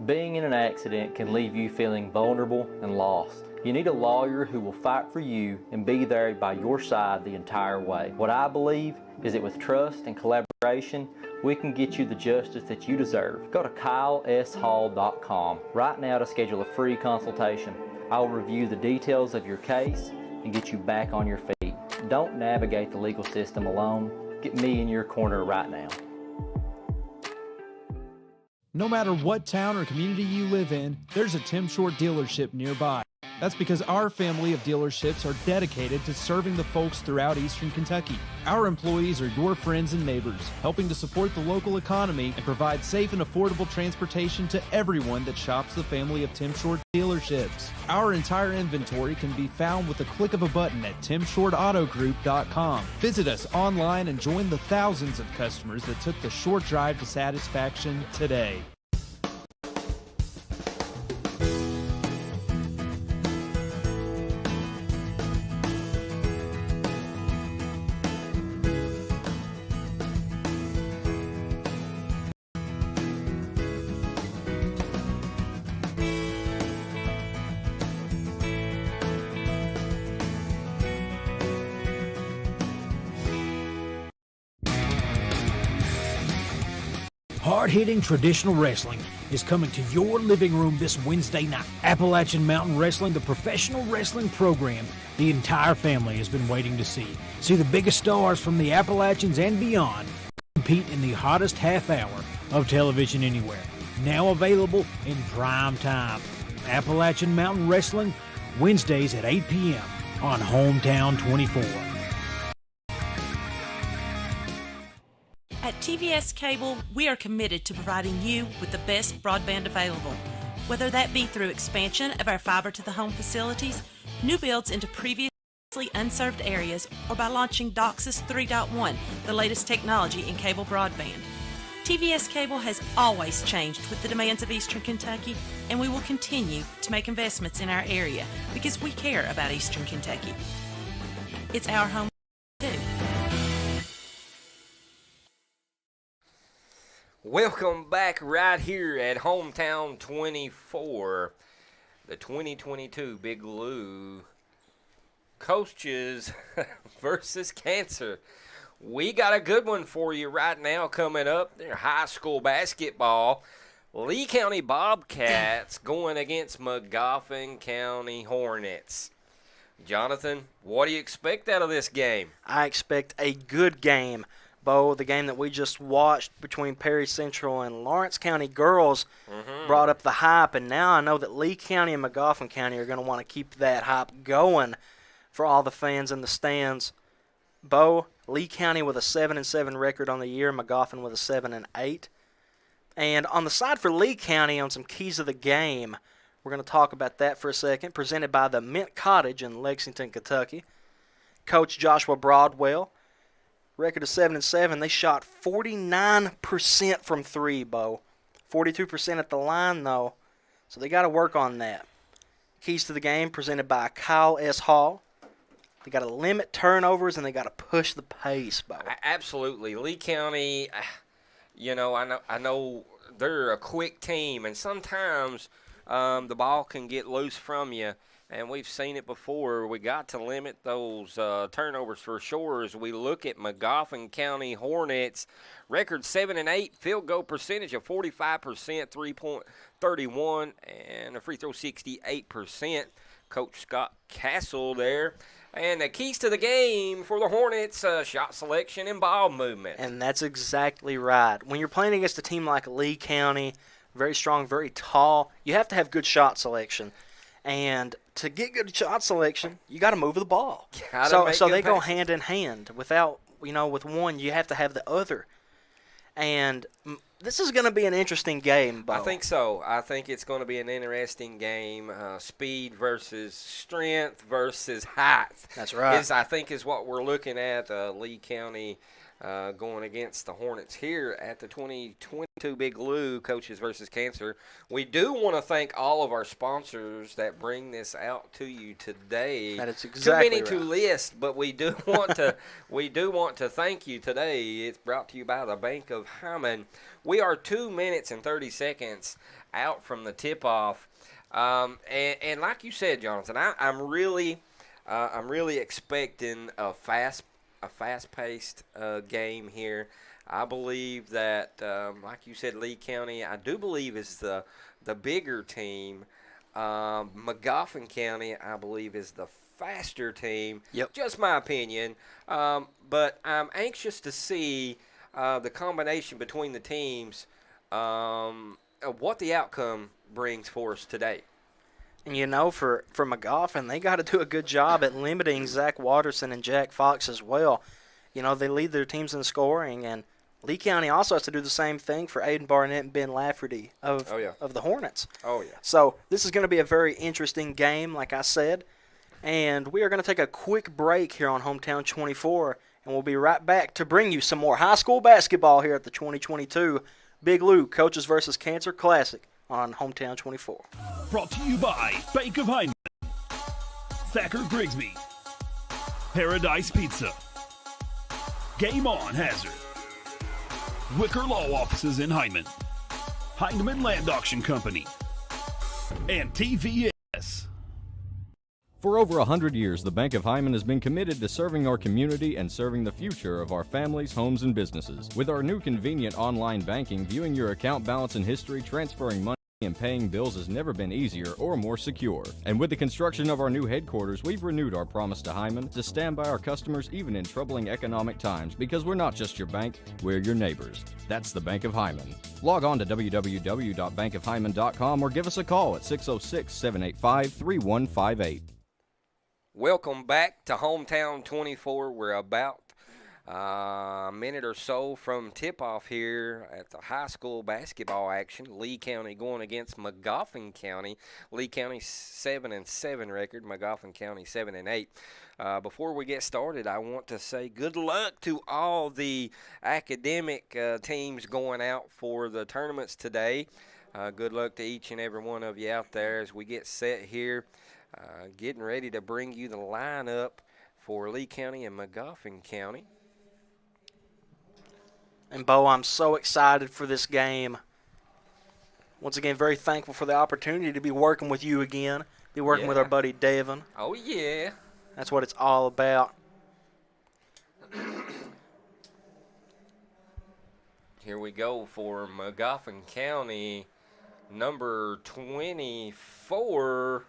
Being in an accident can leave you feeling vulnerable and lost. You need a lawyer who will fight for you and be there by your side the entire way. What I believe is that with trust and collaboration, we can get you the justice that you deserve. Go to kyleshall.com right now to schedule a free consultation. I will review the details of your case and get you back on your feet. Don't navigate the legal system alone. Get me in your corner right now. No matter what town or community you live in, there's a Tim Short dealership nearby. That's because our family of dealerships are dedicated to serving the folks throughout Eastern Kentucky. Our employees are your friends and neighbors, helping to support the local economy and provide safe and affordable transportation to everyone that shops the family of Tim Short dealerships. Our entire inventory can be found with a click of a button at timshortautogroup.com. Visit us online and join the thousands of customers that took the short drive to satisfaction today. Hard-hitting traditional wrestling is coming to your living room this Wednesday night. Appalachian Mountain Wrestling, the professional wrestling program the entire family has been waiting to see. See the biggest stars from the Appalachians and beyond compete in the hottest half hour of television anywhere. Now available in prime time. Appalachian Mountain Wrestling, Wednesdays at 8 p.m. on Hometown 24. At TVS Cable, we are committed to providing you with the best broadband available, whether that be through expansion of our fiber-to-the-home facilities, new builds into previous previously unserved areas or by launching DOCSIS 3.1, the latest technology in cable broadband. TVS Cable has always changed with the demands of Eastern Kentucky, and we will continue to make investments in our area because we care about Eastern Kentucky. It's our home too. Welcome back right here at Hometown 24, the 2022 Big Lou Coaches versus Cancer. We got a good one for you right now coming up. They're high school basketball. Lee County Bobcats going against Magoffin County Hornets. Jonathan, what do you expect out of this game? I expect a good game. Bo, the game that we just watched between Perry Central and Lawrence County girls brought up the hype, and now I know that Lee County and Magoffin County are going to want to keep that hype going for all the fans in the stands. Bo, Lee County with a 7-7 record on the year, Magoffin with a 7-8. And on the side for Lee County, on some keys of the game, we're going to talk about that for a second, presented by the Mint Cottage in Lexington, Kentucky. Coach Joshua Broadwell, record of 7-7. They shot 49% from three, Bo. 42% at the line, though. So they got to work on that. Keys to the game presented by Kyle S. Hall. They got to limit turnovers, and they got to push the pace, Bo. Absolutely. Lee County, I know they're a quick team, and sometimes the ball can get loose from you, and we've seen it before. We got to limit those turnovers for sure as we look at Magoffin County Hornets. Record 7-8, field goal percentage of 45%, 3.31, and a free throw 68%. Coach Scott Castle there. And the keys to the game for the Hornets, shot selection and ball movement. And that's exactly right. When you're playing against a team like Lee County, very strong, very tall, you have to have good shot selection. And to get good shot selection, you got to move the ball. So they go hand in hand. Without, with one, you have to have the other. And this is going to be an interesting game, Bo. I think so. I think it's going to be an interesting game. Speed versus strength versus height. That's right. I think is what we're looking at. Lee County going against the Hornets here at the 2022 Big Lou Coaches versus Cancer. We do want to thank all of our sponsors that bring this out to you today. That is exactly Too many right. to list, but we do want to thank you today. It's brought to you by the Bank of Hyman. We are 2 minutes and 30 seconds out from the tip-off, and like you said, Jonathan, I'm really expecting a fast-paced game here. I believe that, like you said, Lee County, I do believe is the bigger team. Magoffin County, I believe, is the faster team. Yep. Just my opinion. But I'm anxious to see the combination between the teams, what the outcome brings for us today. And, for Magoffin, they got to do a good job at limiting Zach Watterson and Jack Fox as well. They lead their teams in scoring, and Lee County also has to do the same thing for Aiden Barnett and Ben Lafferty of the Hornets. Oh, yeah. So this is going to be a very interesting game, like I said. And we are going to take a quick break here on Hometown 24, and we'll be right back to bring you some more high school basketball here at the 2022 Big Lou Coaches versus Cancer Classic on Hometown 24. Brought to you by Bank of Hyman, Thacker Grigsby, Paradise Pizza, Game On Hazard, Wicker Law Offices in Hyman, Heinemann Land Auction Company, and TVS. For over 100 years, the Bank of Hyman has been committed to serving our community and serving the future of our families, homes, and businesses. With our new convenient online banking, viewing your account balance and history, transferring money, and paying bills has never been easier or more secure. And with the construction of our new headquarters, we've renewed our promise to Hyman to stand by our customers even in troubling economic times, because we're not just your bank, we're your neighbors. That's the Bank of Hyman. Log on to www.bankofhyman.com or give us a call at 606-785-3158. Welcome back to Hometown 24. We're about A minute or so from tip-off here at the high school basketball action. Lee County going against Magoffin County. Lee County 7-7 record. Magoffin County 7-8. Before we get started, I want to say good luck to all the academic teams going out for the tournaments today. Good luck to each and every one of you out there as we get set here. Getting ready to bring you the lineup for Lee County and Magoffin County. And, Bo, I'm so excited for this game. Once again, very thankful for the opportunity to be working with you again, be working with our buddy Devin. Oh, yeah. That's what it's all about. Here we go for Magoffin County, number 24.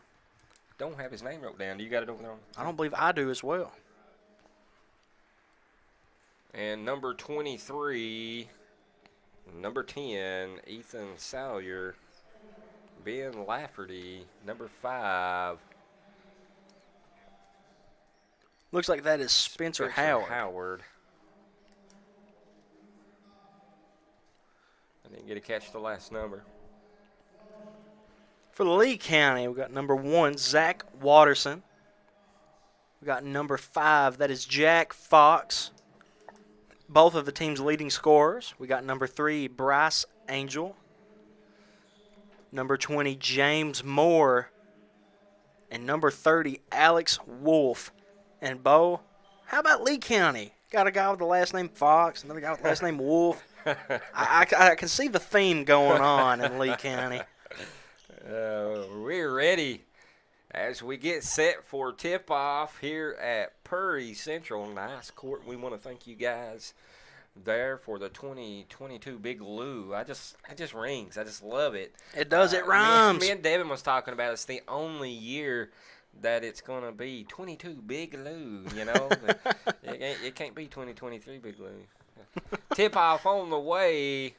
Don't have his name wrote down. Do you got it over there? I don't believe I do as well. And number 23, number 10, Ethan Salyer. Ben Lafferty, number 5. Looks like that is Spencer Howard. I didn't get to catch the last number. For Lee County, we've got number 1, Zach Watterson. We've got number 5, that is Jack Fox. Both of the team's leading scorers. We got number 3, Bryce Angel. Number 20, James Moore. And number 30, Alex Wolf. And, Bo, how about Lee County? Got a guy with the last name Fox, another guy with the last name Wolf. I can see the theme going on in Lee County. We're ready as we get set for tip-off here at Purry Central. Nice court. We want to thank you guys there for the 2022 Big Lou. It just rings. I just love it. It does. It rhymes. Me and Devin was talking about it's the only year that it's going to be 22 Big Lou, you know. it can't be 2023 Big Lou. Tip-off on the way.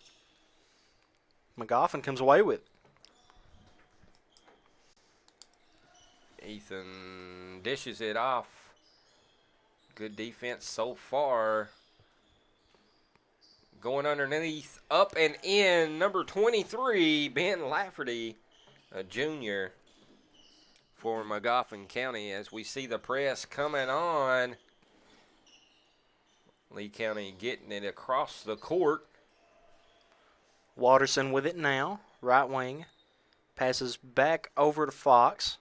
Magoffin comes away with. Ethan dishes it off. Good defense so far. Going underneath, up and in, number 23, Ben Lafferty, a junior for Magoffin County as we see the press coming on. Lee County getting it across the court. Watterson with it now, right wing. Passes back over to Fox.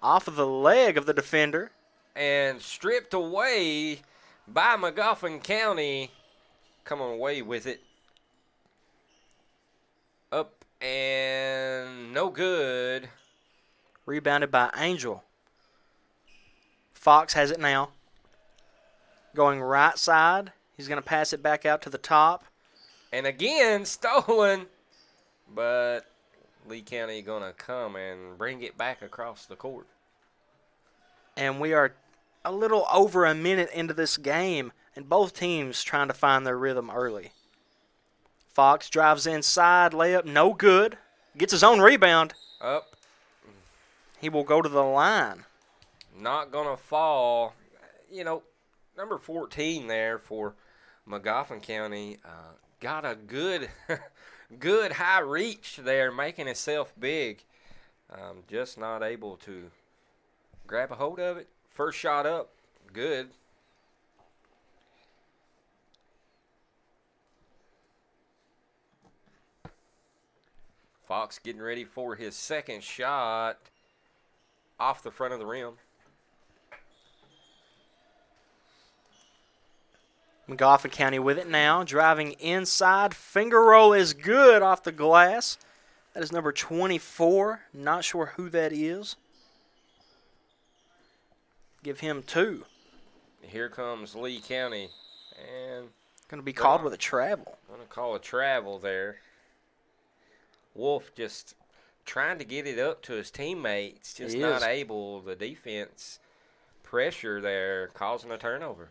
Off of the leg of the defender. And stripped away by Magoffin County. Coming away with it. Up and no good. Rebounded by Angel. Fox has it now. Going right side. He's going to pass it back out to the top. And again, stolen. But Lee County going to come and bring it back across the court. And we are a little over a minute into this game, and both teams trying to find their rhythm early. Fox drives inside, layup, no good. Gets his own rebound. Up. He will go to the line. Not going to fall. You know, number 14 there for Magoffin County got a good, good high reach there, making himself big. Just not able to grab a hold of it. First shot up, good. Fox getting ready for his second shot off the front of the rim. Magoffin County with it now, driving inside. Finger roll is good off the glass. That is number 24. Not sure who that is. Give him 2. Here comes Lee County. And going to be called with a travel. Going to call a travel there. Wolf just trying to get it up to his teammates. Just not able. The defense pressure there causing a turnover.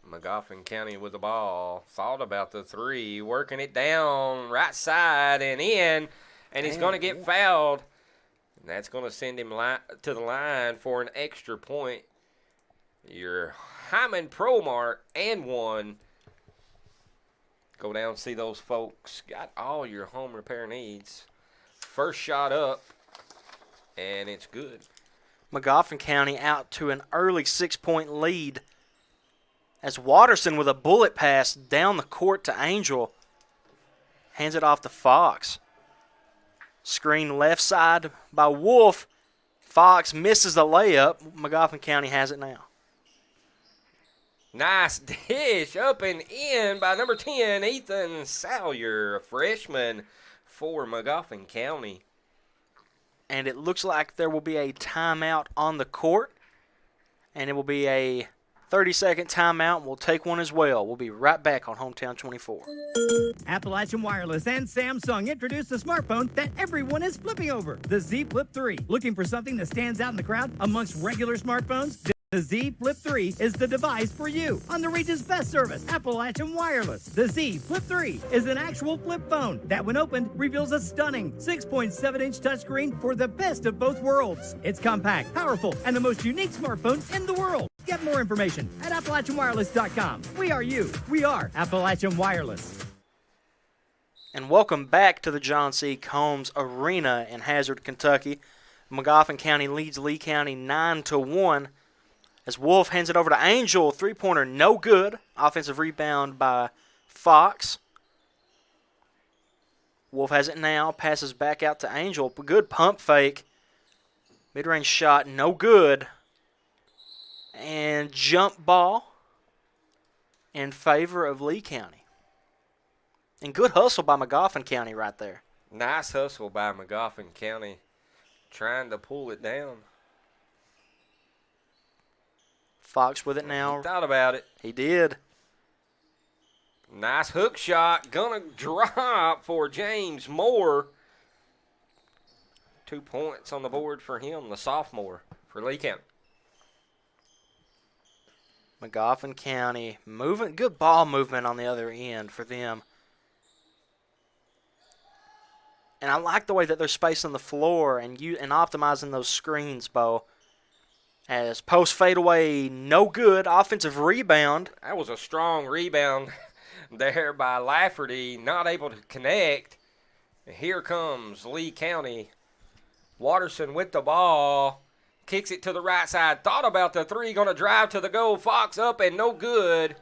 Magoffin County with the ball. Thought about the 3. Working it down right side and in. And he's going to get fouled. And that's going to send him to the line for an extra point. Your Hyman Pro-Mart and one. Go down and see those folks. Got all your home repair needs. First shot up, and it's good. Mofin County out to an early 6-point lead as Watterson with a bullet pass down the court to Angel. Hands it off to Fox. Screen left side by Wolf. Fox misses the layup. Mofin County has it now. Nice dish up and in by number 10, Ethan Salyer, a freshman for Mofin County. And it looks like there will be a timeout on the court. And it will be a 30-second timeout, and we'll take one as well. We'll be right back on Hometown 24. Appalachian Wireless and Samsung introduced the smartphone that everyone is flipping over, the Z Flip 3. Looking for something that stands out in the crowd amongst regular smartphones? The Z Flip 3 is the device for you on the region's best service, Appalachian Wireless. The Z Flip 3 is an actual flip phone that, when opened, reveals a stunning 6.7-inch touchscreen for the best of both worlds. It's compact, powerful, and the most unique smartphone in the world. Get more information at AppalachianWireless.com. We are you. We are Appalachian Wireless. And welcome back to the John C. Combs Arena in Hazard, Kentucky. Mofin County leads Lee County 9-1. As Wolf hands it over to Angel, three-pointer no good. Offensive rebound by Fox. Wolf has it now, passes back out to Angel. Good pump fake. Mid-range shot no good. And jump ball in favor of Lee County. And good hustle by Mofin County right there. Nice hustle by Mofin County, trying to pull it down. Fox with it now. He thought about it. He did. Nice hook shot. Gonna drop for James Moore. 2 points on the board for him, the sophomore for Lee County. Mofin County moving. Good ball movement on the other end for them. And I like the way that they're spacing the floor and optimizing those screens, Bo. As post fadeaway, no good. Offensive rebound. That was a strong rebound there by Lafferty, not able to connect. And here comes Lee County. Watterson with the ball. Kicks it to the right side. Thought about the three. Going to drive to the goal. Fox up and no good.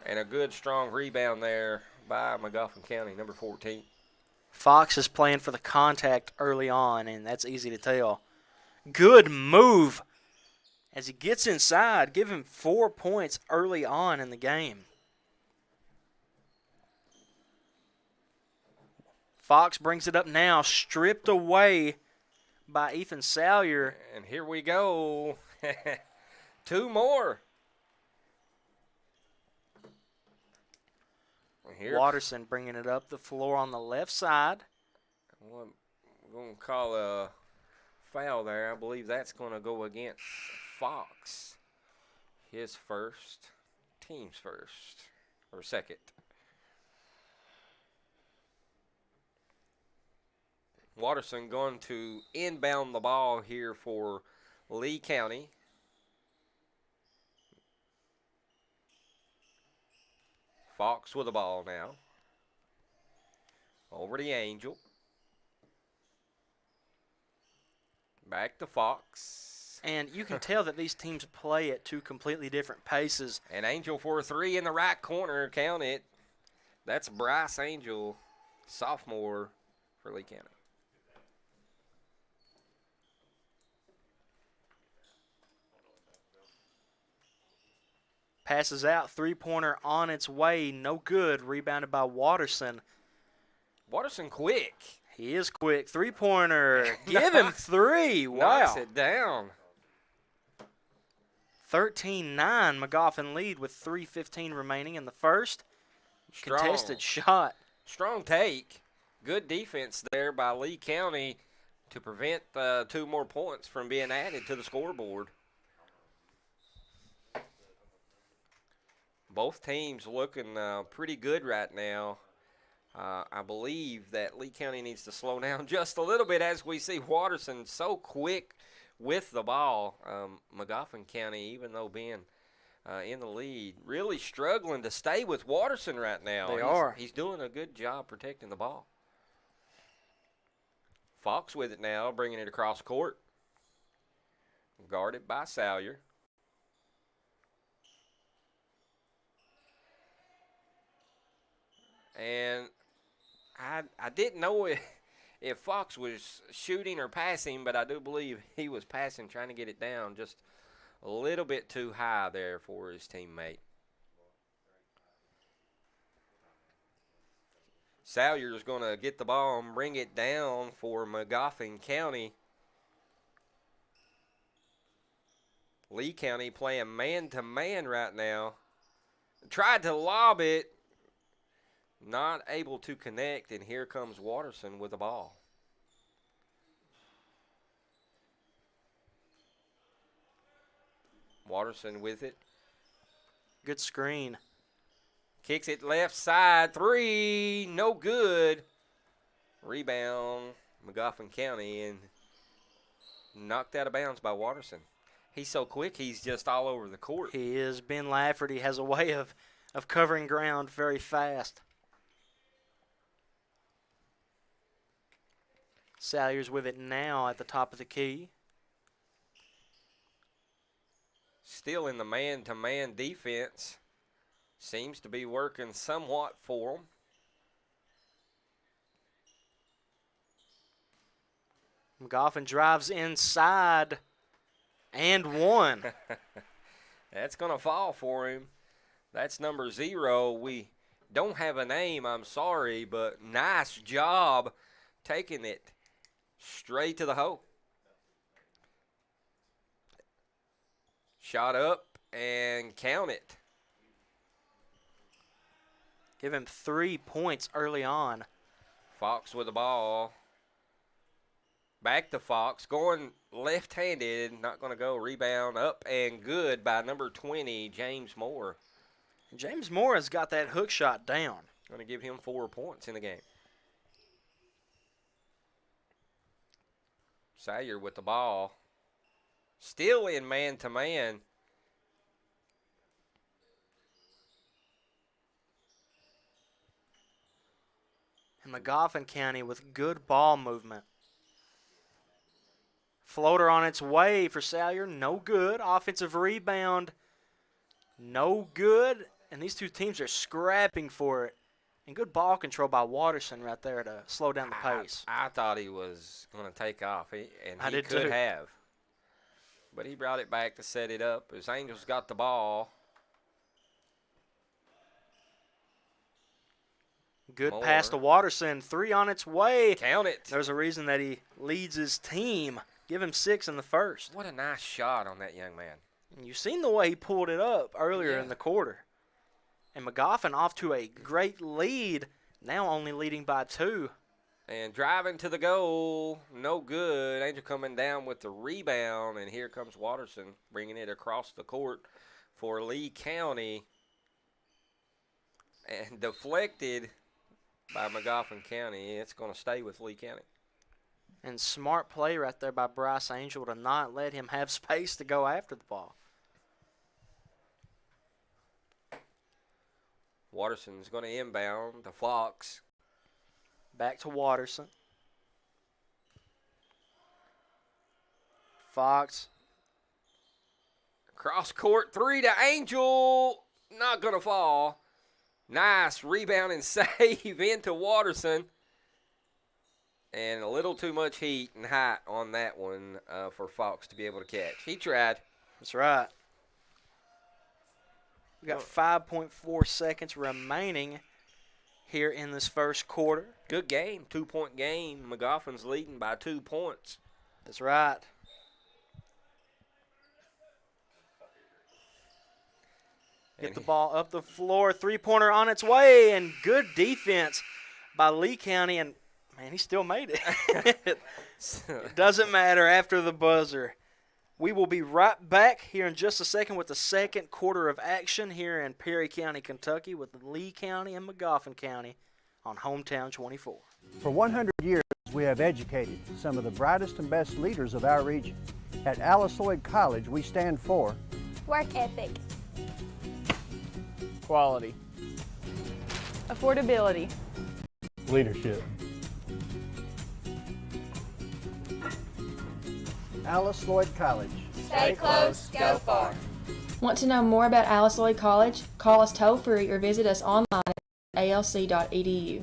And a good, strong rebound there by Mofin County, number 14. Fox is playing for the contact early on, and that's easy to tell. Good move as he gets inside. Give him 4 points early on in the game. Fox brings it up now, stripped away by Ethan Salyer. And here we go. 2 more. Here. Watterson bringing it up the floor on the left side. We're going to call a foul there. I believe that's going to go against Fox. His first, team's first, or second. Watterson going to inbound the ball here for Lee County. Fox with the ball now. Over to Angel. Back to Fox. And you can tell that these teams play at 2 completely different paces. And Angel for a 3 in the right corner. Count it. That's Bryce Angel, sophomore for Lee County. Passes out, three-pointer on its way, no good. Rebounded by Watterson. Watterson quick. He is quick. Three-pointer. Give him 3. Wow. Knocks it down. 13-9. Mofin lead with 3:15 remaining in the first. Strong. Contested shot. Strong take. Good defense there by Lee County to prevent 2 more points from being added to the scoreboard. Both teams looking pretty good right now. I believe that Lee County needs to slow down just a little bit as we see Watterson so quick with the ball. Mofin County, even though being in the lead, really struggling to stay with Watterson right now. They are. He's doing a good job protecting the ball. Fox with it now, bringing it across court. Guarded by Salyer. And I didn't know if Fox was shooting or passing, but I do believe he was passing, trying to get it down just a little bit too high there for his teammate. Salyer's going to get the ball and bring it down for Mofin County. Lee County playing man-to-man right now. Tried to lob it. Not able to connect, and here comes Watterson with the ball. Watterson with it. Good screen. Kicks it left side. 3. No good. Rebound, Mofin County, and knocked out of bounds by Watterson. He's so quick, he's just all over the court. He is. Ben Lafferty has a way of covering ground very fast. Salyer's with it now at the top of the key. Still in the man-to-man defense. Seems to be working somewhat for him. Mofin drives inside and one. That's going to fall for him. That's number 0. We don't have a name, I'm sorry, but nice job taking it straight to the hole. Shot up and count it. Give him 3 points early on. Fox with the ball. Back to Fox, going left-handed, not going to go. Rebound up and good by number 20, James Moore. James Moore has got that hook shot down. Going to give him 4 points in the game. Salyer with the ball. Still in man-to-man. And Mofin County with good ball movement. Floater on its way for Salyer. No good. Offensive rebound. No good. And these two teams are scrapping for it. And good ball control by Watterson right there to slow down the pace. I thought he was going to take off, and I he did could too. have. But he brought it back to set it up. His Angels got the ball. Good Moore. pass to Watterson. 3 on its way. Count it. There's a reason that he leads his team. Give him 6 in the first. What a nice shot on that young man. And you've seen the way he pulled it up earlier in the quarter. And Mofin off to a great lead, now only leading by 2. And driving to the goal, no good. Angel coming down with the rebound, and here comes Watterson bringing it across the court for Lee County. And deflected by Mofin County. It's going to stay with Lee County. And smart play right there by Bryce Angel to not let him have space to go after the ball. Watterson's going to inbound to Fox. Back to Watterson. Fox. Cross court 3 to Angel. Not going to fall. Nice rebound and save into Watterson. And a little too much heat and height on that one for Fox to be able to catch. He tried. That's right. We got 5.4 seconds remaining here in this first quarter. Good game, 2-point game. Mofin's leading by 2 points. That's right. Get the ball up the floor. 3-pointer on its way, and good defense by Lee County. And, man, he still made it. It doesn't matter after the buzzer. We will be right back here in just a second with the second quarter of action here in Perry County, Kentucky, with Lee County and Mofin County on Hometown 24. For 100 years, we have educated some of the brightest and best leaders of our region. At Alice Lloyd College, we stand for Work ethic. Quality. Affordability. Leadership. Alice Lloyd College. Stay close, go far. Want to know more about Alice Lloyd College? Call us toll-free or visit us online at alc.edu.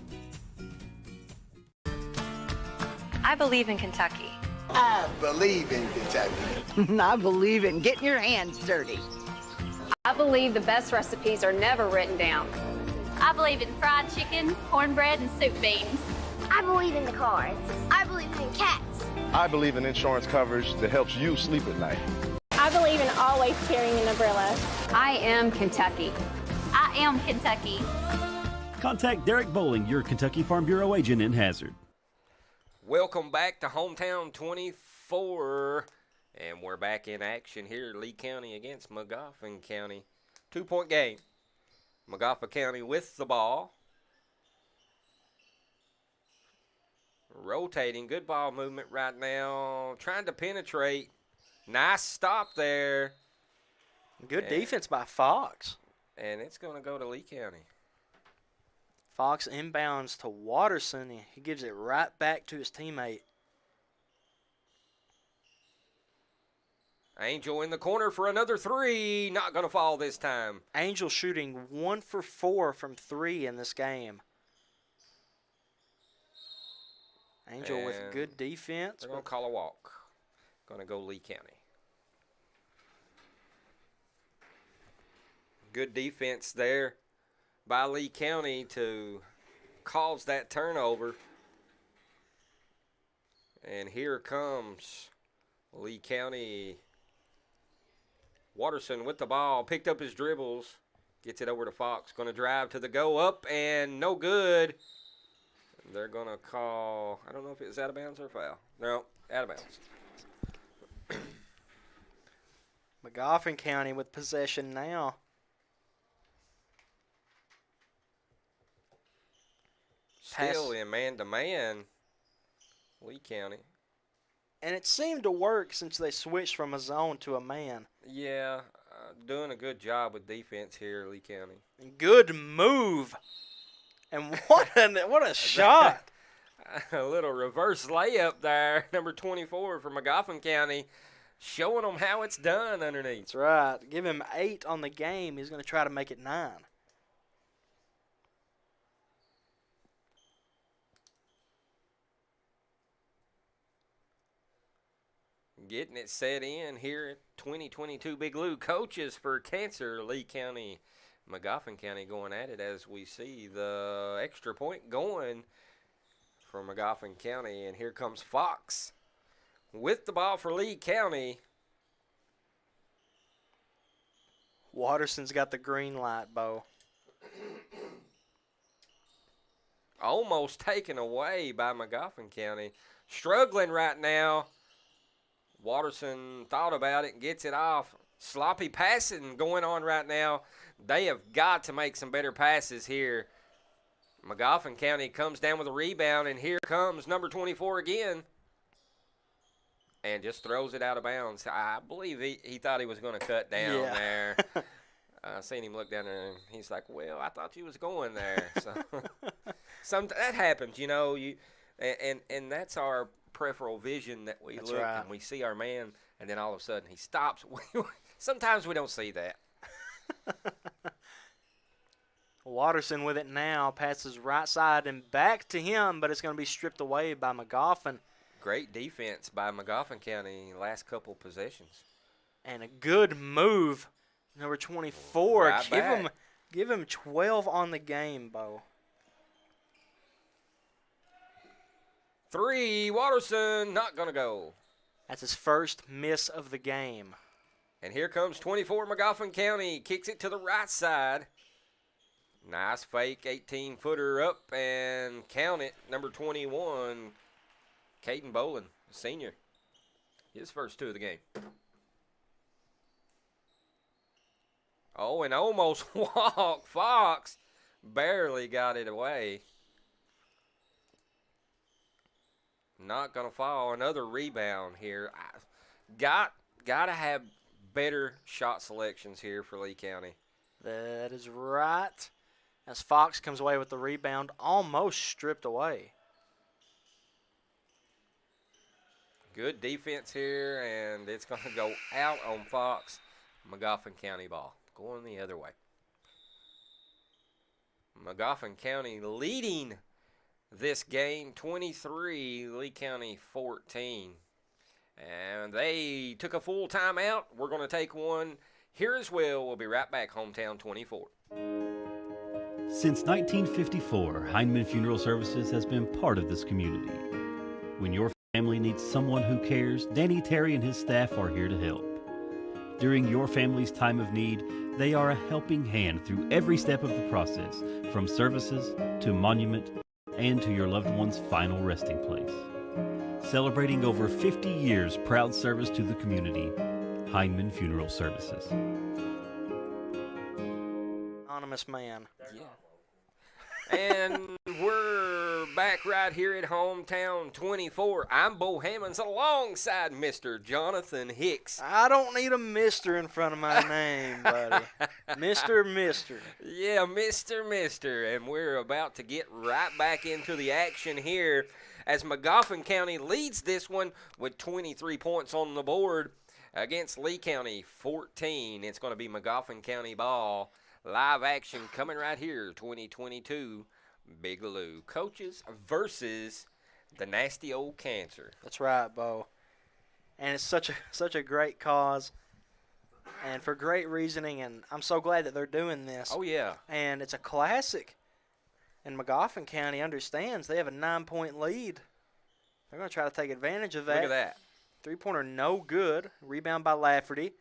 I believe in Kentucky. I believe in Kentucky. I believe in getting your hands dirty. I believe the best recipes are never written down. I believe in fried chicken, cornbread, and soup beans. I believe in the cards. I believe in cats. I believe in insurance coverage that helps you sleep at night. I believe in always carrying an umbrella. I am Kentucky. I am Kentucky. Contact Derek Bowling, your Kentucky Farm Bureau agent in Hazard. Welcome back to Hometown 24, and we're back in action here at Lee County against Magoffin County. 2-point game. Magoffin County with the ball. Rotating, good ball movement right now. Trying to penetrate. Nice stop there. Good defense by Fox. And it's going to go to Lee County. Fox inbounds to Watterson, and he gives it right back to his teammate. Angel in the corner for another three. Not going to fall this time. Angel shooting 1 for 4 from 3 in this game. Angel And with good defense. They're going to call a walk. Going to go Lee County. Good defense there by Lee County to cause that turnover. And here comes Lee County. Watterson with the ball, picked up his dribbles, gets it over to Fox. Going to drive to the go up and no good. They're going to call, I don't know if it was out of bounds or foul. No, out of bounds. Magoffin County with possession now. Still in man-to-man, Lee County. And it seemed to work since they switched from a zone to a man. Yeah, doing a good job with defense here, Lee County. Good move. And what a shot. A little reverse layup there, number 24 for Magoffin County, showing them how it's done underneath. That's right. Give him 8 on the game. He's going to try to make it 9. Getting it set in here at 2022 Big Lou. Coaches for Cancer, Lee County, Magoffin County going at it as we see the extra point going for Magoffin County. And here comes Fox with the ball for Lee County. Watterson's got the green light, Bo. Almost taken away by Magoffin County. Struggling right now. Watterson thought about it and gets it off. Sloppy passing going on right now. They have got to make some better passes here. Magoffin County comes down with a rebound, and here comes number 24 again. And just throws it out of bounds. I believe he thought he was going to cut down there. I seen him look down there, and he's like, well, I thought you was going there. So that happens, you know. And that's our peripheral vision that we look and we see our man, and then all of a sudden he stops. Sometimes we don't see that. Watterson with it now, passes right side and back to him, but it's going to be stripped away by Magoffin. Great defense by Magoffin County last couple possessions. And a good move, number 24. Right Give him 12 on the game, Bo. 3, Watterson, not going to go. That's his first miss of the game. And here comes 24, Magoffin County. Kicks it to the right side. Nice fake, 18-footer up, and count it, number 21, Caden Bolin, senior. His first 2 of the game. Oh, and almost walk. Fox barely got it away. Not going to fall. Another rebound here. Got to have better shot selections here for Lee County. That is right. As Fox comes away with the rebound, almost stripped away. Good defense here, and it's going to go out on Fox. Magoffin County ball going the other way. Magoffin County leading this game 23, Lee County 14. And they took a full timeout. We're going to take one here as well. We'll be right back. Hometown 24. Since 1954, Heinemann Funeral Services has been part of this community. When your family needs someone who cares, Danny Terry and his staff are here to help. During your family's time of need, they are a helping hand through every step of the process, from services to monument and to your loved one's final resting place. Celebrating over 50 years proud service to the community, Heinemann Funeral Services. Anonymous man. Yeah. And we're back right here at Hometown 24. I'm Bo Hammonds alongside Mr. Jonathan Hicks. I don't need a Mr. in front of my name, buddy. Mr. Yeah, Mr. And we're about to get right back into the action here as Magoffin County leads this one with 23 points on the board against Lee County 14. It's going to be Magoffin County ball. Live action coming right here, 2022 Bigelow coaches versus the nasty old cancer. That's right, Bo. And it's such a great cause, and for great reasoning. And I'm so glad that they're doing this. Oh yeah. And it's a classic. And Magoffin County understands they have a 9-point lead. They're going to try to take advantage of that. Look at that. Three-pointer no good. Rebound by Lafferty.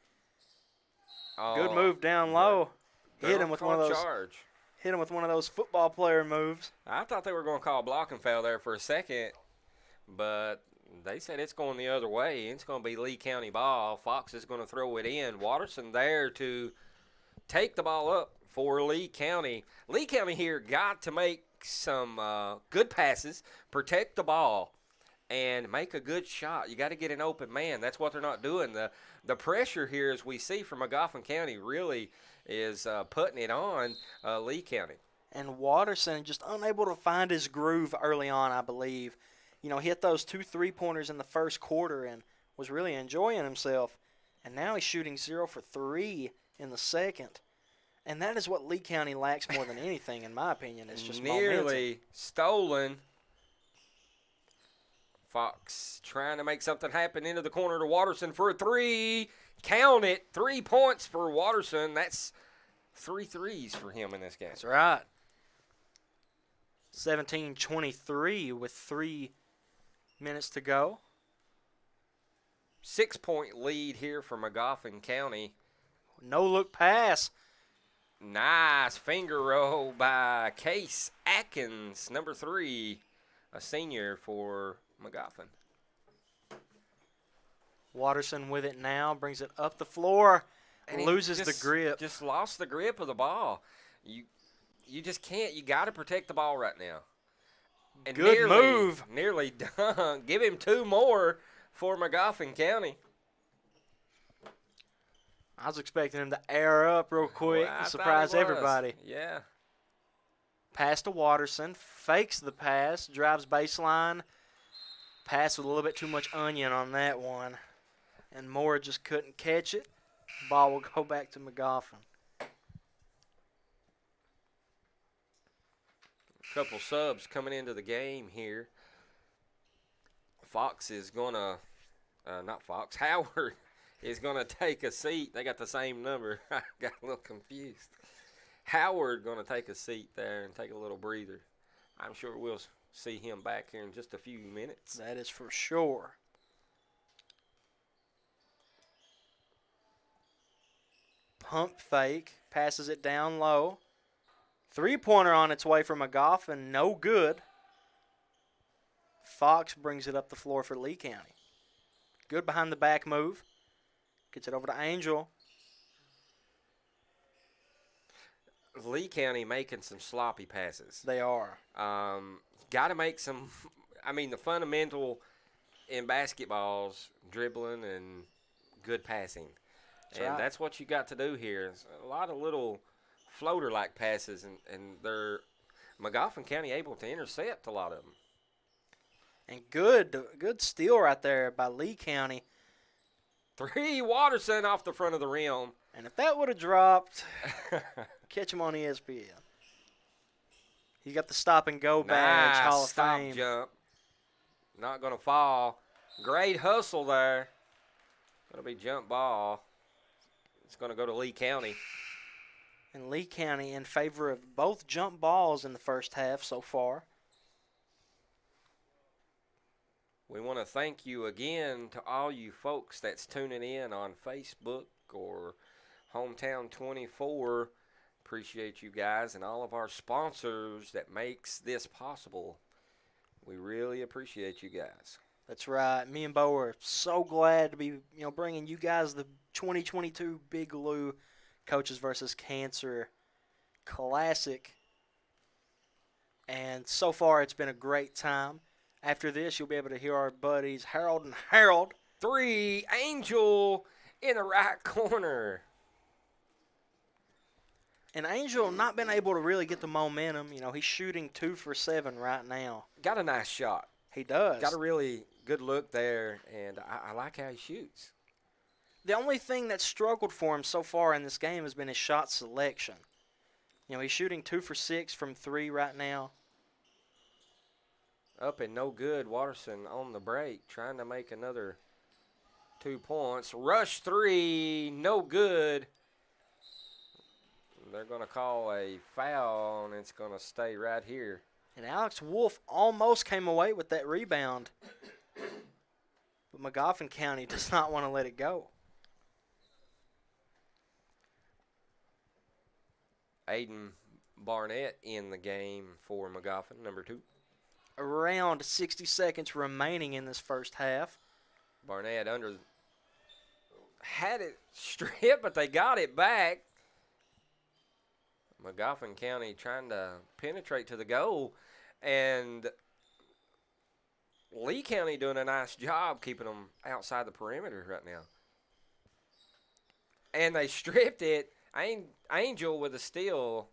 Oh, good move down low. Hit him with one of those. Charge. Hit him with one of those football player moves. I thought they were going to call a blocking foul there for a second, but they said it's going the other way. It's going to be Lee County ball. Fox is going to throw it in. Watterson there to take the ball up for Lee County. Lee County here got to make some good passes, protect the ball, and make a good shot. You got to get an open man. That's what they're not doing. The pressure here, as we see from Magoffin County, really is putting it on Lee County. And Watterson just unable to find his groove early on, I believe. Hit those 2 3-pointers in the first quarter and was really enjoying himself. And now he's shooting 0 for 3 in the second. And that is what Lee County lacks more than anything, in my opinion. It's just nearly momentum. Stolen. Fox trying to make something happen into the corner to Watterson for a 3. Count it. 3 points for Watterson. That's 3 threes for him in this game. That's right. 17-23 with 3 minutes to go. 6-point lead here for Magoffin County. No-look pass. Nice finger roll by Case Atkins, number 3, a senior for Magoffin. Watterson with it now, brings it up the floor, and loses the grip. Just lost the grip of the ball. You just can't. You got to protect the ball right now. And good move. Nearly done. Give him 2 more for Magoffin County. I was expecting him to air up real quick and surprise everybody. Yeah. Pass to Watterson. Fakes the pass. Drives baseline. Pass with a little bit too much onion on that one. And Moore just couldn't catch it. Ball will go back to Magoffin. A couple subs coming into the game here. Fox is going to, not Fox, Howard is going to take a seat. They got the same number. I got a little confused. Howard going to take a seat there and take a little breather. I'm sure we'll see him back here in just a few minutes. That is for sure. Pump fake, passes it down low. 3-pointer on its way from Magoffin, no good. Fox brings it up the floor for Lee County. Good behind the back move. Gets it over to Angel. Lee County making some sloppy passes. They are. Got to make some, the fundamental in basketballs, dribbling and good passing. That's what you got to do here. It's a lot of little floater-like passes, and they're Magoffin County able to intercept a lot of them. And good steal right there by Lee County. 3, Watterson off the front of the rim. And if that would have dropped, catch him on ESPN. He got the stop-and-go badge, Hall of Fame. Jump. Not going to fall. Great hustle there. Going to be jump ball. It's going to go to Lee County. And Lee County in favor of both jump balls in the first half so far. We want to thank you again to all you folks that's tuning in on Facebook or Hometown 24. Appreciate you guys and all of our sponsors that makes this possible. We really appreciate you guys. That's right. Me and Bo are so glad to be, bringing you guys the 2022 Big Lou Coaches versus Cancer Classic. And so far, it's been a great time. After this, you'll be able to hear our buddies Harold and Harold. 3, Angel in the right corner. And Angel not been able to really get the momentum. He's shooting 2 for 7 right now. Got a nice shot. He does. Got a really good look there, and I like how he shoots. The only thing that's struggled for him so far in this game has been his shot selection. He's shooting 2 for 6 from 3 right now. Up and no good. Watterson on the break, trying to make another 2 points. Rush 3, no good. They're going to call a foul, and it's going to stay right here. And Alex Wolf almost came away with that rebound. But Magoffin County does not want to let it go. Aiden Barnett in the game for Magoffin, number 2. Around 60 seconds remaining in this first half. Barnett had it stripped, but they got it back. Magoffin County trying to penetrate to the goal, and Lee County doing a nice job keeping them outside the perimeter right now. And they stripped it. Angel with a steal.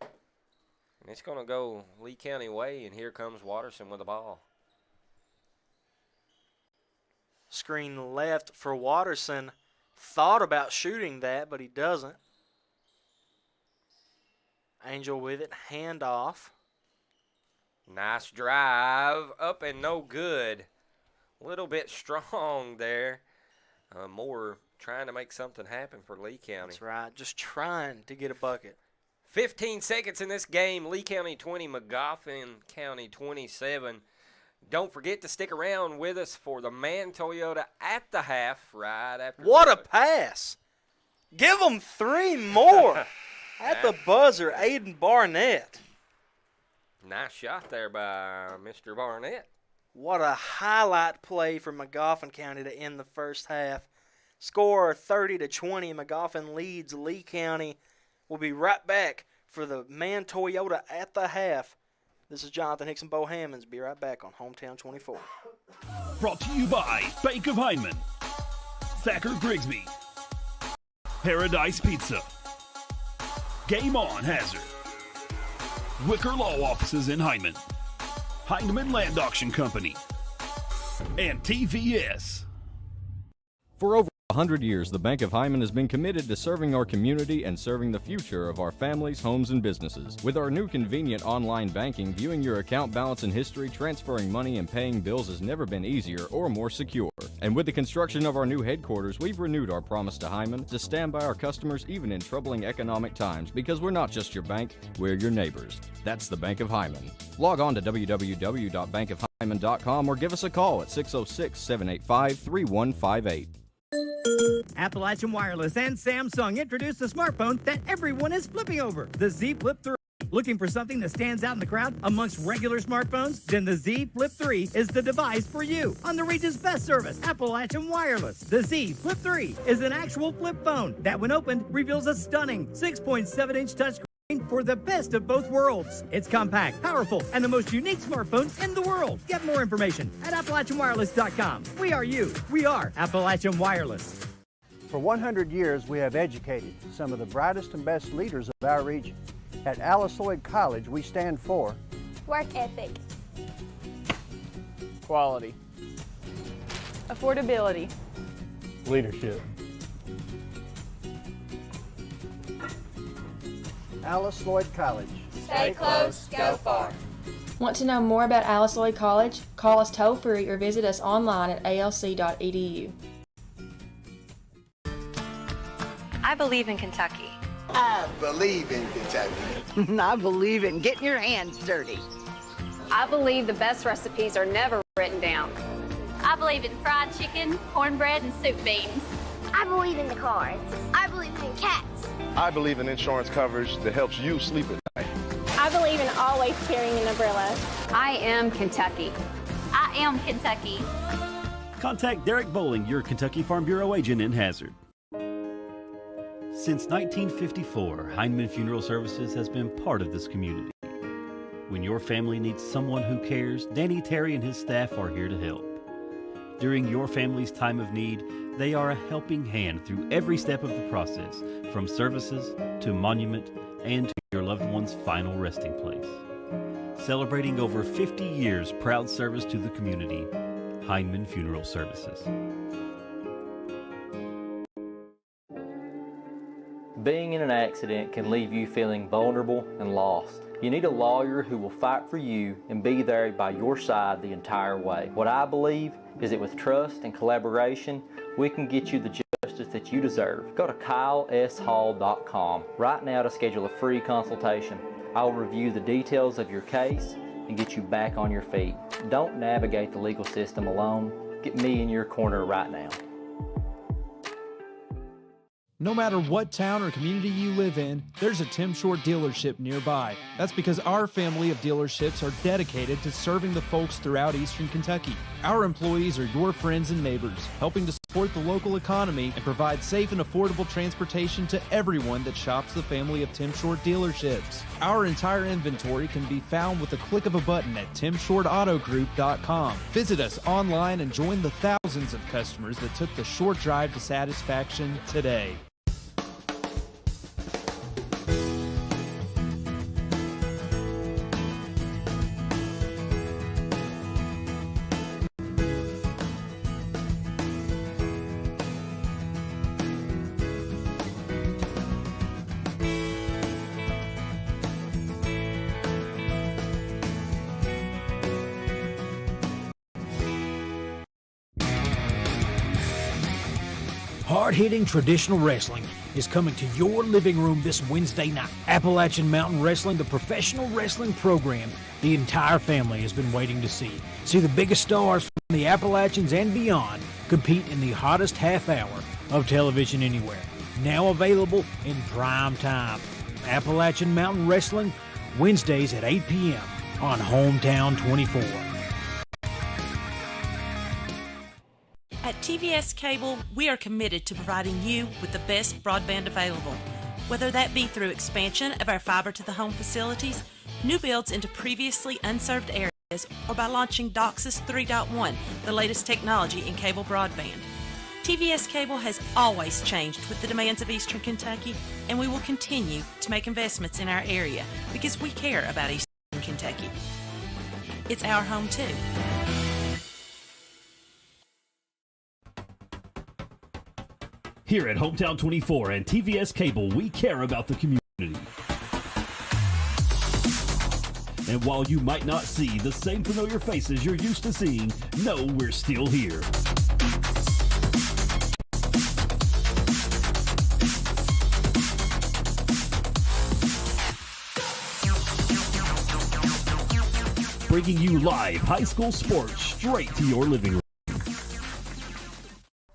And it's going to go Lee County way, and here comes Watterson with the ball. Screen left for Watterson. Thought about shooting that, but he doesn't. Angel with it, handoff. Nice drive, up and no good. A little bit strong there. Moore trying to make something happen for Lee County. That's right, just trying to get a bucket. 15 seconds in this game. Lee County 20, Magoffin County 27. Don't forget to stick around with us for the Man Toyota at the half right after. What a pass. Give them 3 more. At the buzzer, Aiden Barnett. Nice shot there by Mr. Barnett. What a highlight play for Magoffin County to end the first half. Score 30-20. Magoffin leads Lee County. We'll be right back for the Man Toyota at the half. This is Jonathan Hicks and Bo Hammonds. Be right back on Hometown 24. Brought to you by Bank of Hyndman, Thacker Grigsby, Paradise Pizza, Game On Hazard, Wicker Law Offices in Hyndman, Hyndman Land Auction Company, and TVS. For over 100 years, the Bank of Hyndman has been committed to serving our community and serving the future of our families, homes, and businesses. With our new convenient online banking, viewing your account balance and history, transferring money, and paying bills has never been easier or more secure. And with the construction of our new headquarters, we've renewed our promise to Hyndman to stand by our customers even in troubling economic times, because we're not just your bank, we're your neighbors. That's the Bank of Hyndman. Log on to www.bankofhyndman.com or give us a call at 606-785-3158. Appalachian Wireless and Samsung introduced the smartphone that everyone is flipping over, the Z Flip 3. Looking for something that stands out in the crowd amongst regular smartphones? Then the Z Flip 3 is the device for you. On the region's best service, Appalachian Wireless, the Z Flip 3 is an actual flip phone that, when opened, reveals a stunning 6.7-inch touchscreen for the best of both worlds. It's compact, powerful, and the most unique smartphone in the world. Get more information at AppalachianWireless.com. We are you. We are Appalachian Wireless. For 100 years, we have educated some of the brightest and best leaders of our region. At Alice Lloyd College, we stand for work ethic, quality, Affordability. leadership. Alice Lloyd College. stay close, go far. Want to know more about Alice Lloyd College? Call us toll-free or visit us online at alc.edu. I believe in Kentucky. I believe in Kentucky. I believe in getting your hands dirty. I believe the best recipes are never written down. I believe in fried chicken, cornbread, and soup beans. I believe in the cards. I believe in cats. I believe in insurance coverage that helps you sleep at night. I believe in always carrying an umbrella. I am Kentucky. I am Kentucky. Contact Derek Bowling, your Kentucky Farm Bureau agent in Hazard. Since 1954, Heinemann Funeral Services has been part of this community. When your family needs someone who cares, Danny Terry and his staff are here to help. During your family's time of need, they are a helping hand through every step of the process, from services to monument and to your loved one's final resting place. Celebrating over 50 years proud service to the community, Heinemann Funeral Services. Being in an accident can leave you feeling vulnerable and lost. You need a lawyer who will fight for you and be there by your side the entire way. What I believe is that with trust and collaboration, we can get you the justice that you deserve. Go to kyleshall.com right now to schedule a free consultation. I will review the details of your case and get you back on your feet. Don't navigate the legal system alone. Get me in your corner right now. No matter what town or community you live in, there's a Tim Short dealership nearby. That's because our family of dealerships are dedicated to serving the folks throughout Eastern Kentucky. Our employees are your friends and neighbors, helping to support the local economy and provide safe and affordable transportation to everyone that shops the family of Tim Short dealerships. Our entire inventory can be found with the click of a button at timshortautogroup.com. Visit us online and join the thousands of customers that took the short drive to satisfaction today. Hard-hitting traditional wrestling is coming to your living room this Wednesday night. Appalachian Mountain Wrestling, the professional wrestling program the entire family has been waiting to see. See the biggest stars from the Appalachians and beyond compete in the hottest half hour of television anywhere. Now available in prime time. Appalachian Mountain Wrestling, Wednesdays at 8 p.m. on Hometown 24. At TVS Cable, we are committed to providing you with the best broadband available, whether that be through expansion of our fiber-to-the-home facilities, new builds into previously unserved areas, or by launching DOCSIS 3.1, the latest technology in cable broadband. TVS Cable has always changed with the demands of Eastern Kentucky, and we will continue to make investments in our area because we care about Eastern Kentucky. It's our home too. Here at Hometown 24 and TVS Cable, we care about the community. And while you might not see the same familiar faces you're used to seeing, know we're still here. Bringing you live high school sports straight to your living room.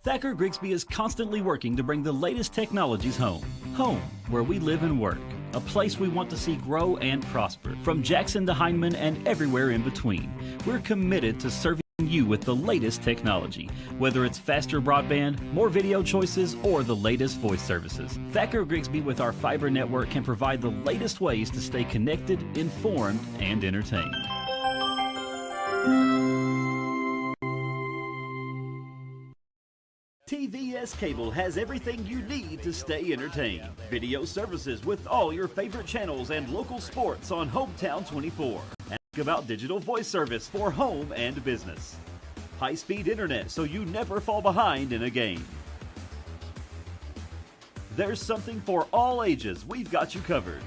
Thacker Grigsby is constantly working to bring the latest technologies home. Home, where we live and work. A place we want to see grow and prosper. From Jackson to Heinemann and everywhere in between. We're committed to serving you with the latest technology, whether it's faster broadband, more video choices, or the latest voice services. Thacker Grigsby with our fiber network can provide the latest ways to stay connected, informed, and entertained. TVS Cable has everything you need to stay entertained. Video services with all your favorite channels and local sports on Hometown 24. Ask about digital voice service for home and business. High-speed internet so you never fall behind in a game. There's something for all ages. We've got you covered.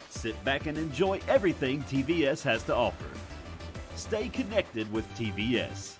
Sit back and enjoy everything TVS has to offer. Stay connected with TVS.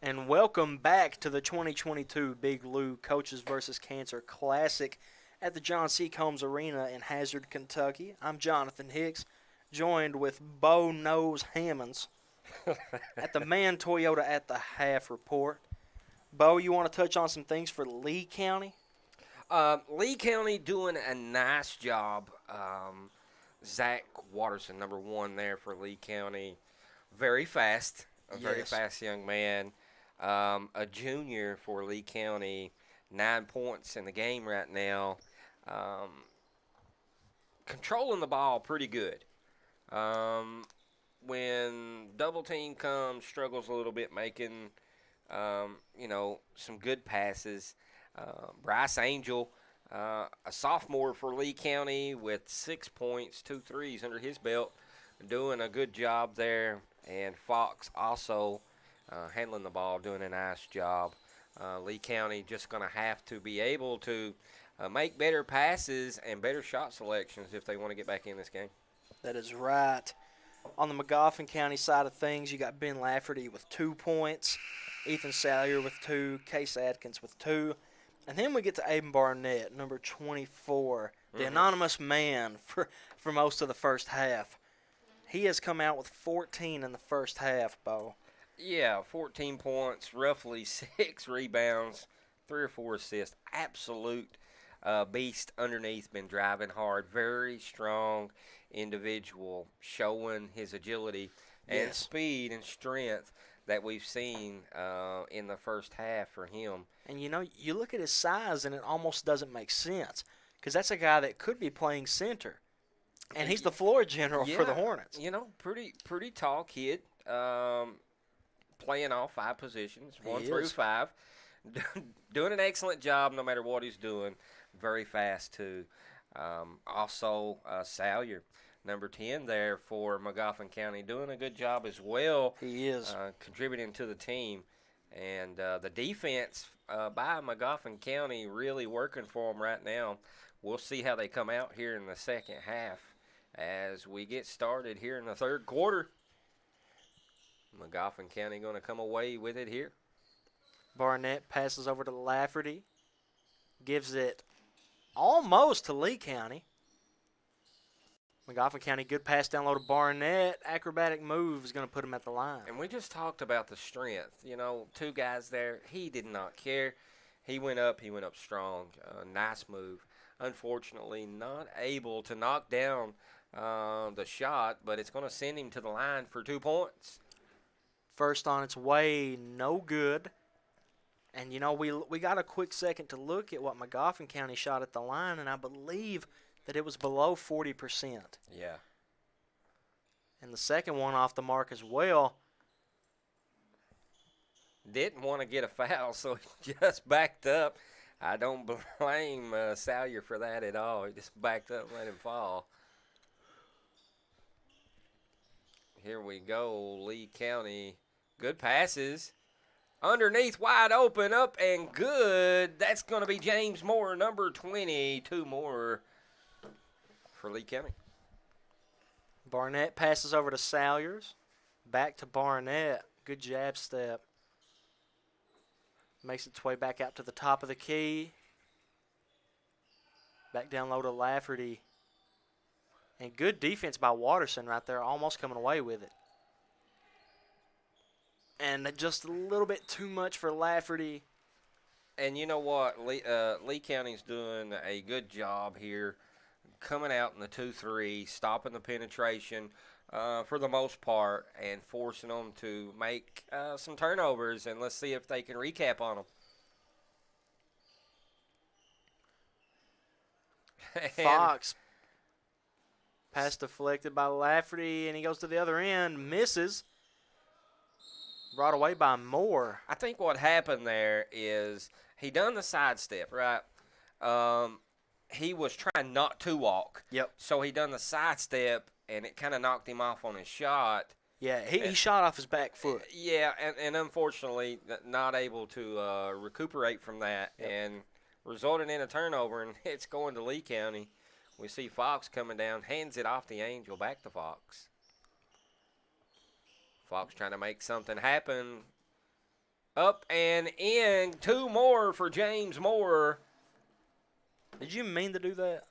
And welcome back to the 2022 Big Lou Coaches vs. Cancer Classic at the John C. Combs Arena in Hazard, Kentucky. I'm Jonathan Hicks, joined with Bo Nose Hammonds at the Man Toyota at the Half report. Bo, you want to touch on some things for Lee County? Lee County doing a nice job. Zach Watterson, number 1 there for Lee County. Very fast, very fast young man. A junior for Lee County, 9 points in the game right now. Controlling the ball pretty good. When double team comes, struggles a little bit making, some good passes. Bryce Angel, a sophomore for Lee County with 6 points, 2 threes under his belt, doing a good job there. And Fox also handling the ball, doing a nice job. Lee County just going to have to be able to make better passes and better shot selections if they want to get back in this game. That is right. On the Magoffin County side of things, you got Ben Lafferty with 2 points, Ethan Salyer with 2, Case Adkins with 2. And then we get to Aiden Barnett, number 24, the anonymous man for most of the first half. He has come out with 14 in the first half, Bo. Yeah, 14 points, roughly 6 rebounds, 3 or 4 assists. Absolute beast underneath, been driving hard. Very strong individual, showing his agility and speed and strength that we've seen in the first half for him. And, you look at his size, and it almost doesn't make sense because that's a guy that could be playing center. And he's the floor general for the Hornets. Pretty tall kid, playing all 5 positions, 1 through 5. Doing an excellent job no matter what he's doing. Very fast, too. Also, Salyer, number 10 there for Magoffin County, doing a good job as well. He is. Contributing to the team. And the defense by Magoffin County really working for them right now. We'll see how they come out here in the second half as we get started here in the third quarter. Magoffin County going to come away with it here. Barnett passes over to Lafferty. Gives it almost to Lee County. Magoffin County, good pass down low to Barnett. Acrobatic move is going to put him at the line. And we just talked about the strength. 2 guys there. He did not care. He went up strong. Nice move. Unfortunately, not able to knock down the shot, but it's going to send him to the line for 2 points. First on its way, no good. And, we got a quick second to look at what Magoffin County shot at the line, and I believe that it was below 40%. Yeah. And the second one off the mark as well. Didn't want to get a foul, so he just backed up. I don't blame Salyer for that at all. He just backed up and let him fall. Here we go, Lee County. Good passes. Underneath, wide open, up and good. That's going to be James Moore, number 20. 2 more for Lee County. Barnett passes over to Salyers. Back to Barnett. Good jab step. Makes its way back out to the top of the key. Back down low to Lafferty. And good defense by Watterson right there, almost coming away with it. And just a little bit too much for Lafferty. And you know what? Lee County's doing a good job here, coming out in the 2-3, stopping the penetration for the most part, and forcing them to make some turnovers. And let's see if they can recap on them. Fox. Pass deflected by Lafferty, and he goes to the other end, misses. Brought away by Moore. I think what happened there is he done the sidestep, right? He was trying not to walk. Yep. So he done the sidestep, and it kind of knocked him off on his shot. Yeah, he shot off his back foot. Yeah, and unfortunately not able to recuperate from that, and resulted in a turnover, and it's going to Lee County. We see Fox coming down, hands it off the Angel, back to Fox. Fox trying to make something happen. Up and in. 2 more for James Moore. Did you mean to do that?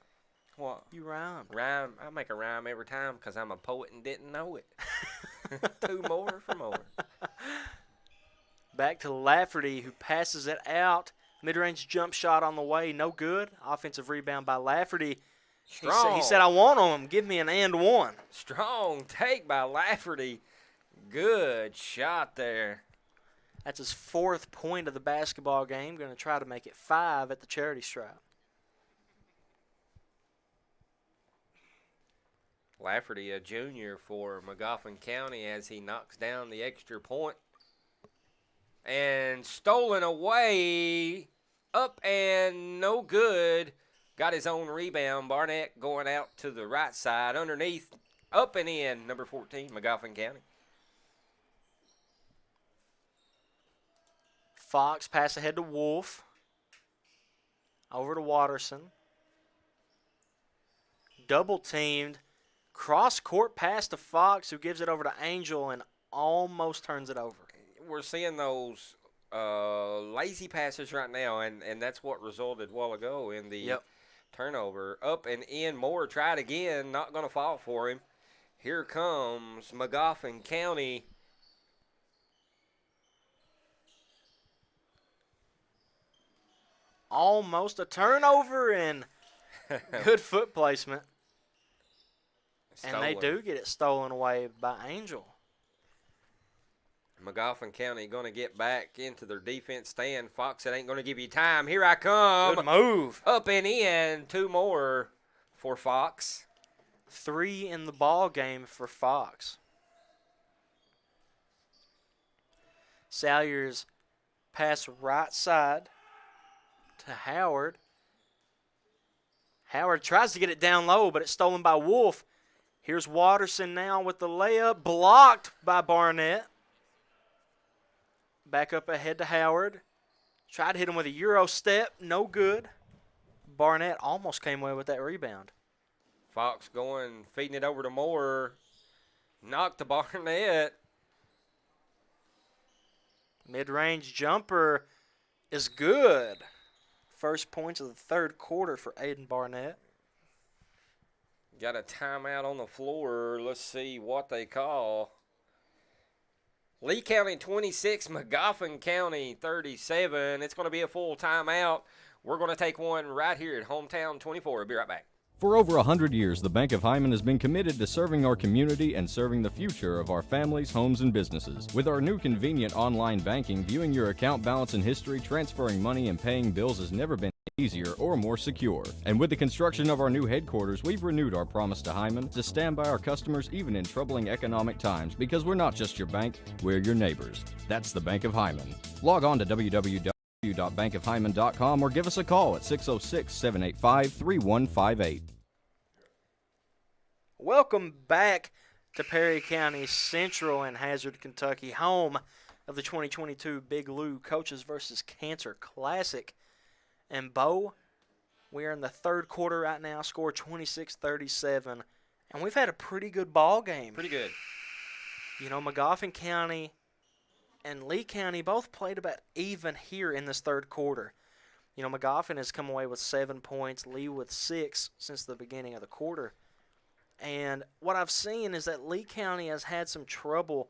What? You rhymed. Rhyme. I make a rhyme every time because I'm a poet and didn't know it. 2 more for Moore. Back to Lafferty, who passes it out. Mid-range jump shot on the way. No good. Offensive rebound by Lafferty. Strong. He said, I want him. Give me an and one. Strong take by Lafferty. Good shot there. That's his 4th point of the basketball game. Going to try to make it 5 at the charity stripe. Lafferty, a junior for Magoffin County, as he knocks down the extra point. And stolen away. Up and no good. Got his own rebound. Barnett going out to the right side. Underneath, up and in, number 14, Magoffin County. Fox pass ahead to Wolf. Over to Watterson. Double teamed. Cross court pass to Fox, who gives it over to Angel and almost turns it over. We're seeing those lazy passes right now, and that's what resulted a while ago in the turnover. Up and in. Moore tried again. Not going to fall for him. Here comes Magoffin County. Almost a turnover and good foot placement. And they do get it stolen away by Angel. Magoffin County going to get back into their defense stand. Fox, it ain't going to give you time. Here I come. Good move. Up and in. 2 more for Fox. 3 in the ball game for Fox. Salyers pass right side to Howard. Howard tries to get it down low, but it's stolen by Wolf. Here's Watterson now with the layup, blocked by Barnett. Back up ahead to Howard. Tried to hit him with a Euro step, no good. Barnett almost came away with that rebound. Fox going, feeding it over to Moore. Knocked to Barnett. Mid-range jumper is good. First points of the 3rd quarter for Aiden Barnett. Got a timeout on the floor. Let's see what they call. Lee County 26, Magoffin County 37. It's going to be a full timeout. We're going to take one right here at Hometown 24. We'll be right back. For over 100 years, the Bank of Hyman has been committed to serving our community and serving the future of our families, homes, and businesses. With our new convenient online banking, viewing your account balance and history, transferring money, and paying bills has never been easier or more secure. And with the construction of our new headquarters, we've renewed our promise to Hyman to stand by our customers even in troubling economic times, because we're not just your bank, we're your neighbors. That's the Bank of Hyman. Log on to www.bankofhyman.com or give us a call at 606-785-3158. Welcome back to Perry County Central in Hazard, Kentucky, home of the 2022 Big Lou Coaches versus Cancer Classic. And Bo, we are in the third quarter right now, score 26-37, and we've had a pretty good ball game. Pretty good. You know, Mofin County and Lee County both played about even here in this third quarter. You know, Mofin has come away with 7 points, Lee with 6 since the beginning of the quarter. And what I've seen is that Lee County has had some trouble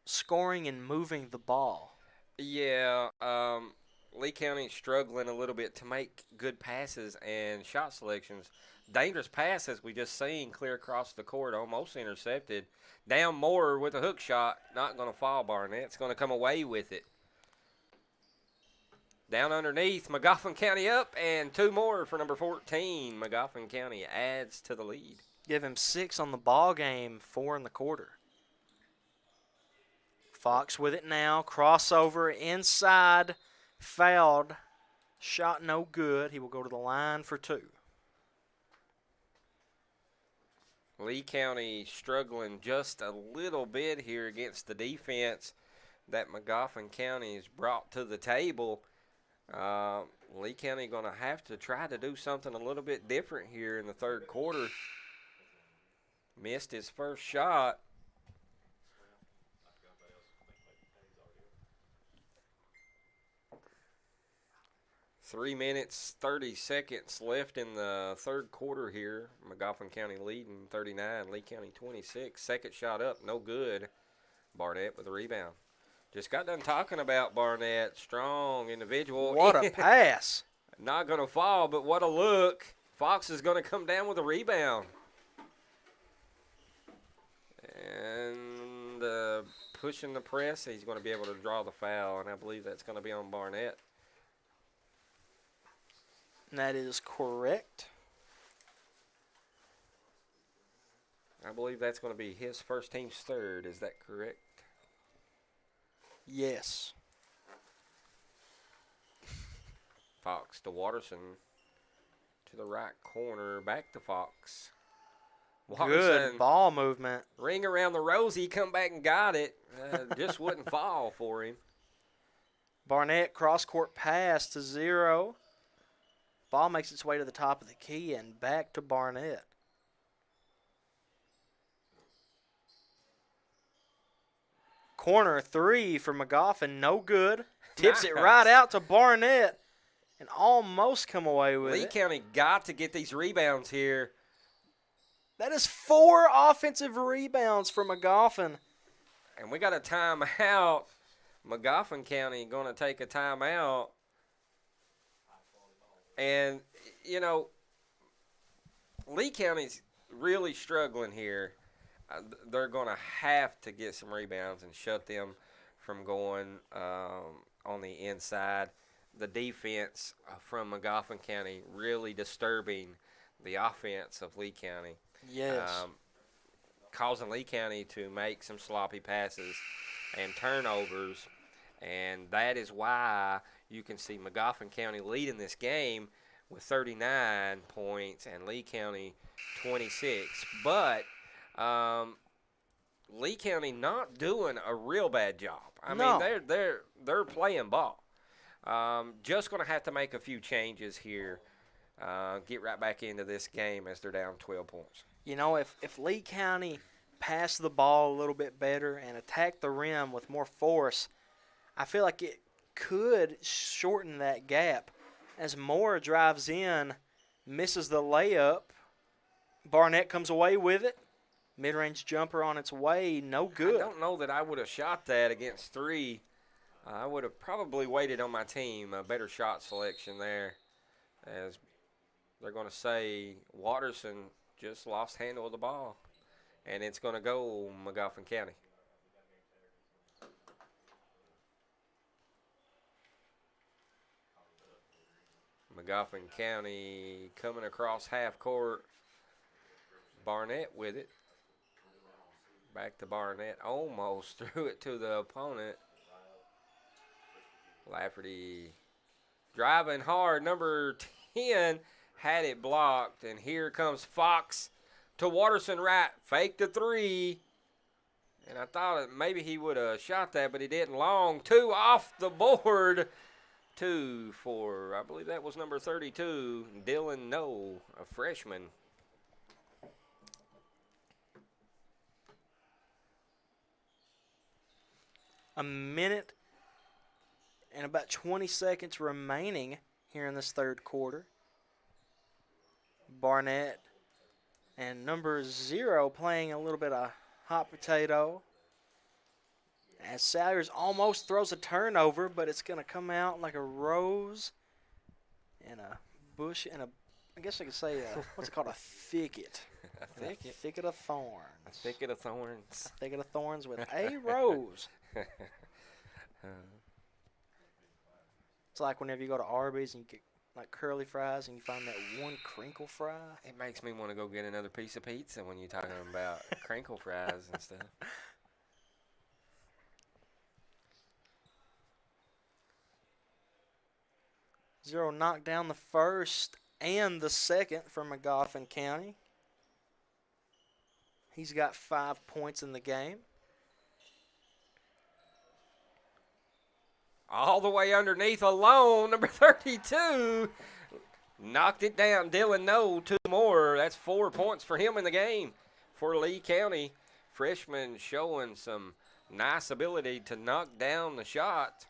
scoring and moving the ball. Yeah, Lee County struggling a little bit to make good passes and shot selections. Dangerous pass, as we just seen, clear across the court, almost intercepted. Down Moore with a hook shot, not going to fall. Barnett's going to come away with it. Down underneath, Mofin County up, and 2 more for number 14. Mofin County adds to the lead. Give him 6 on the ball game, 4 in the quarter. Fox with it now, crossover inside. Fouled, shot no good. He will go to the line for 2. Lee County struggling just a little bit here against the defense that Mofin County has brought to the table. Lee County going to have to try to do something a little bit different here in the third quarter. Missed his first shot. 3 minutes, 30 seconds left in the third quarter here. Mofin County leading 39, Lee County 26. Second shot up, no good. Barnett with a rebound. Just got done talking about Barnett. Strong individual. What a pass. Not going to fall, but what a look. Fox is going to come down with a rebound. And pushing the press, he's going to be able to draw the foul, and I believe that's going to be on Barnett. That is correct. I believe that's going to be his first team's third. Is that correct? Yes. Fox to Watterson to the right corner. Back to Fox. Good ball movement. Ring around the rosy. Come back and got it. Just wouldn't fall for him. Barnett cross-court pass to 0. Ball makes its way to the top of the key and back to Barnett. Corner 3 for Mofin, no good. Tips it right out to Barnett and almost come away with it. Lee County got to get these rebounds here. That is 4 offensive rebounds for Mofin. And we got a timeout. Mofin County going to take a timeout. And, you know, Lee County's really struggling here. They're going to have to get some rebounds and shut them from going on the inside. The defense from Mofin County really disturbing the offense of Lee County. Yes. Causing Lee County to make some sloppy passes and turnovers. And that is why you can see Mofin County leading this game with 39 points and Lee County 26. But Lee County not doing a real bad job. I mean, they're playing ball. Just going to have to make a few changes here. Get right back into this game as they're down 12 points. You know, if Lee County passed the ball a little bit better and attacked the rim with more force, I feel like it could shorten that gap. As Moore drives in, misses the layup, Barnett comes away with it. Mid-range jumper on its way, no good. I don't know that I would have shot that against 3. I would have probably waited on my team, a better shot selection there. As they're going to say Watterson just lost handle of the ball. And it's going to go Mofin County. Buckhorn County coming across half court. Barnett with it. Back to Barnett. Almost threw it to the opponent. Lafferty driving hard. Number 10 had it blocked. And here comes Fox to Watterson right. Fake the three. And I thought that maybe he would have shot that, but he didn't. Long. 2 off the board. 2 for, I believe that was number 32, Dylan Noe, a freshman. A minute and about 20 seconds remaining here in this third quarter. Barnett and number 0 playing a little bit of hot potato. As Salyers almost throws a turnover, but it's going to come out like a rose and a bush and I guess I could say, what's it called, a thicket. A thicket? A thicket of thorns. A thicket of thorns. A thicket of thorns with a rose. It's like whenever you go to Arby's and you get like curly fries and you find that one crinkle fry. It makes me want to go get another piece of pizza when you're talking about crinkle fries and stuff. Zero knocked down the first and the second for Buckhorn County. He's got 5 points in the game. All the way underneath alone, number 32. Knocked it down. Dylan Noe, 2 more. That's 4 points for him in the game for Lee County. Freshman showing some nice ability to knock down the shot.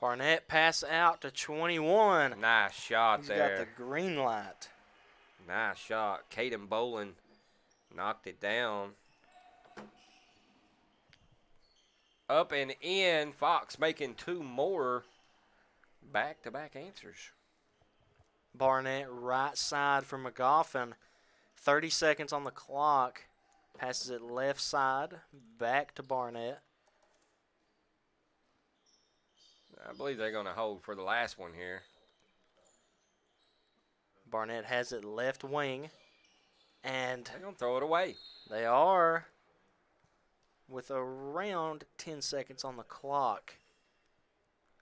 Barnett pass out to 21. Nice shot there. He's got the green light. Nice shot. Caden Bolin knocked it down. Up and in. Fox making 2 more back-to-back answers. Barnett right side for Buckhorn. 30 seconds on the clock. Passes it left side. Back to Barnett. I believe they're going to hold for the last one here. Barnett has it left wing. And they're going to throw it away. They are. With around 10 seconds on the clock.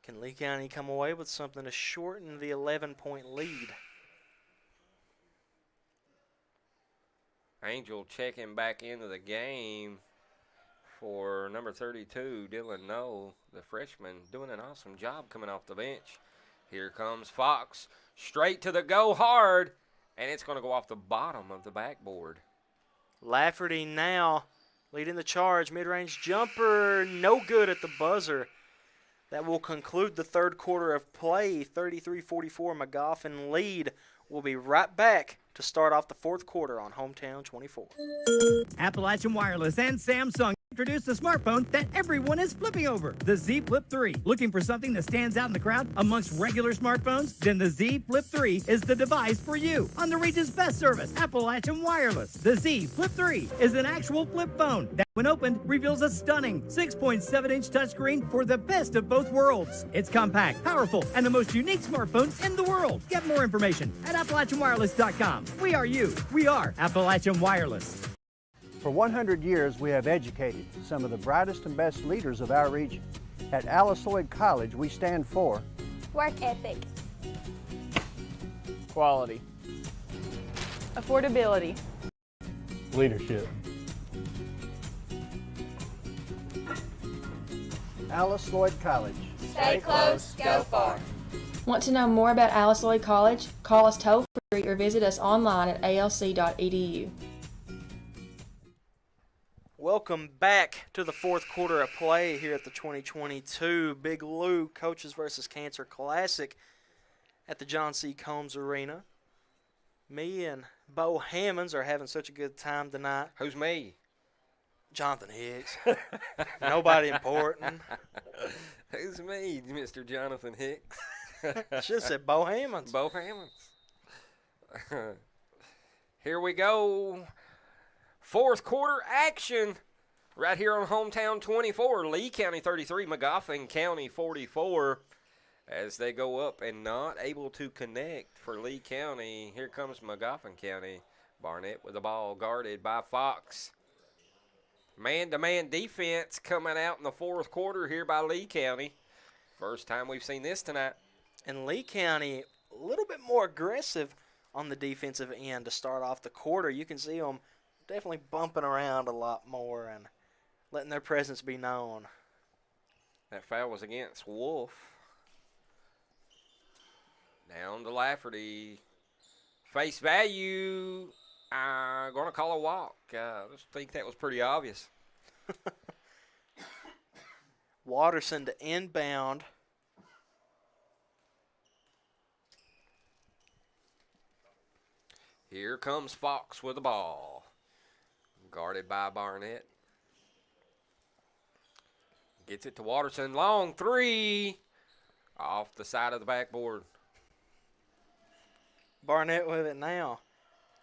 Can Lee County come away with something to shorten the 11-point lead? Angel checking back into the game for number 32, Dylan Noe, the freshman, doing an awesome job coming off the bench. Here comes Fox, straight to the go hard, and it's going to go off the bottom of the backboard. Lafferty now leading the charge. Mid-range jumper, no good at the buzzer. That will conclude the third quarter of play. 33-44, Buckhorn lead. We'll be right back to start off the fourth quarter on Hometown 24. Appalachian Wireless and Samsung introduced a smartphone that everyone is flipping over, the Z Flip 3. Looking for something that stands out in the crowd amongst regular smartphones? Then the Z Flip 3 is the device for you. On the region's best service, Appalachian Wireless, the Z Flip 3 is an actual flip phone that, when opened, reveals a stunning 6.7-inch touchscreen for the best of both worlds. It's compact, powerful, and the most unique smartphone in the world. Get more information at AppalachianWireless.com. We are you. We are Appalachian Wireless. For 100 years, we have educated some of the brightest and best leaders of our region. At Alice Lloyd College, we stand for work ethic, quality, affordability, leadership. Alice Lloyd College. Stay close, go far. Want to know more about Alice Lloyd College? Call us toll-free or visit us online at alc.edu. Welcome back to the fourth quarter of play here at the 2022 Big Lou Coaches vs. Cancer Classic at the John C. Combs Arena. Me and Bo Hammonds are having such a good time tonight. Who's me? Jonathan Hicks. Nobody important. Who's me, Mr. Jonathan Hicks? Should have said Bo Hammonds. Bo Hammonds. Here we go. Fourth quarter action. right here on Hometown 24, Lee County 33, Mofin County 44. As they go up and not able to connect for Lee County. Here comes Mofin County. Barnett with the ball guarded by Fox. Man-to-man defense coming out in the fourth quarter here by Lee County. First time we've seen this tonight. And Lee County a little bit more aggressive on the defensive end to start off the quarter. You can see them definitely bumping around a lot more and letting their presence be known. That foul was against Wolf. Down to Lafferty. Face value. I'm going to call a walk. I just think that was pretty obvious. Watterson to inbound. Here comes Fox with the ball. Guarded by Barnett. Gets it to Watterson. Long three. Off the side of the backboard. Barnett with it now.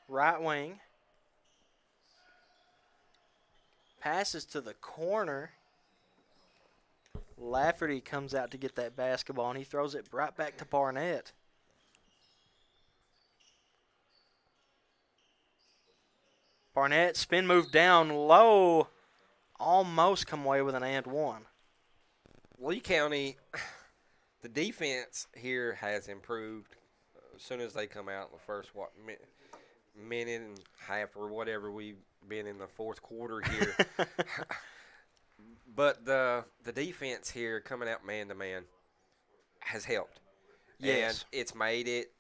Right wing. Passes to the corner. Lafferty comes out to get that basketball, and he throws it right back to Barnett. Barnett, spin move down low. Almost come away with an and one. Lee County, the defense here has improved as soon as they come out in the first, minute and a half or whatever we've been in the fourth quarter here. But the defense here coming out man-to-man has helped. Yes. And it's made it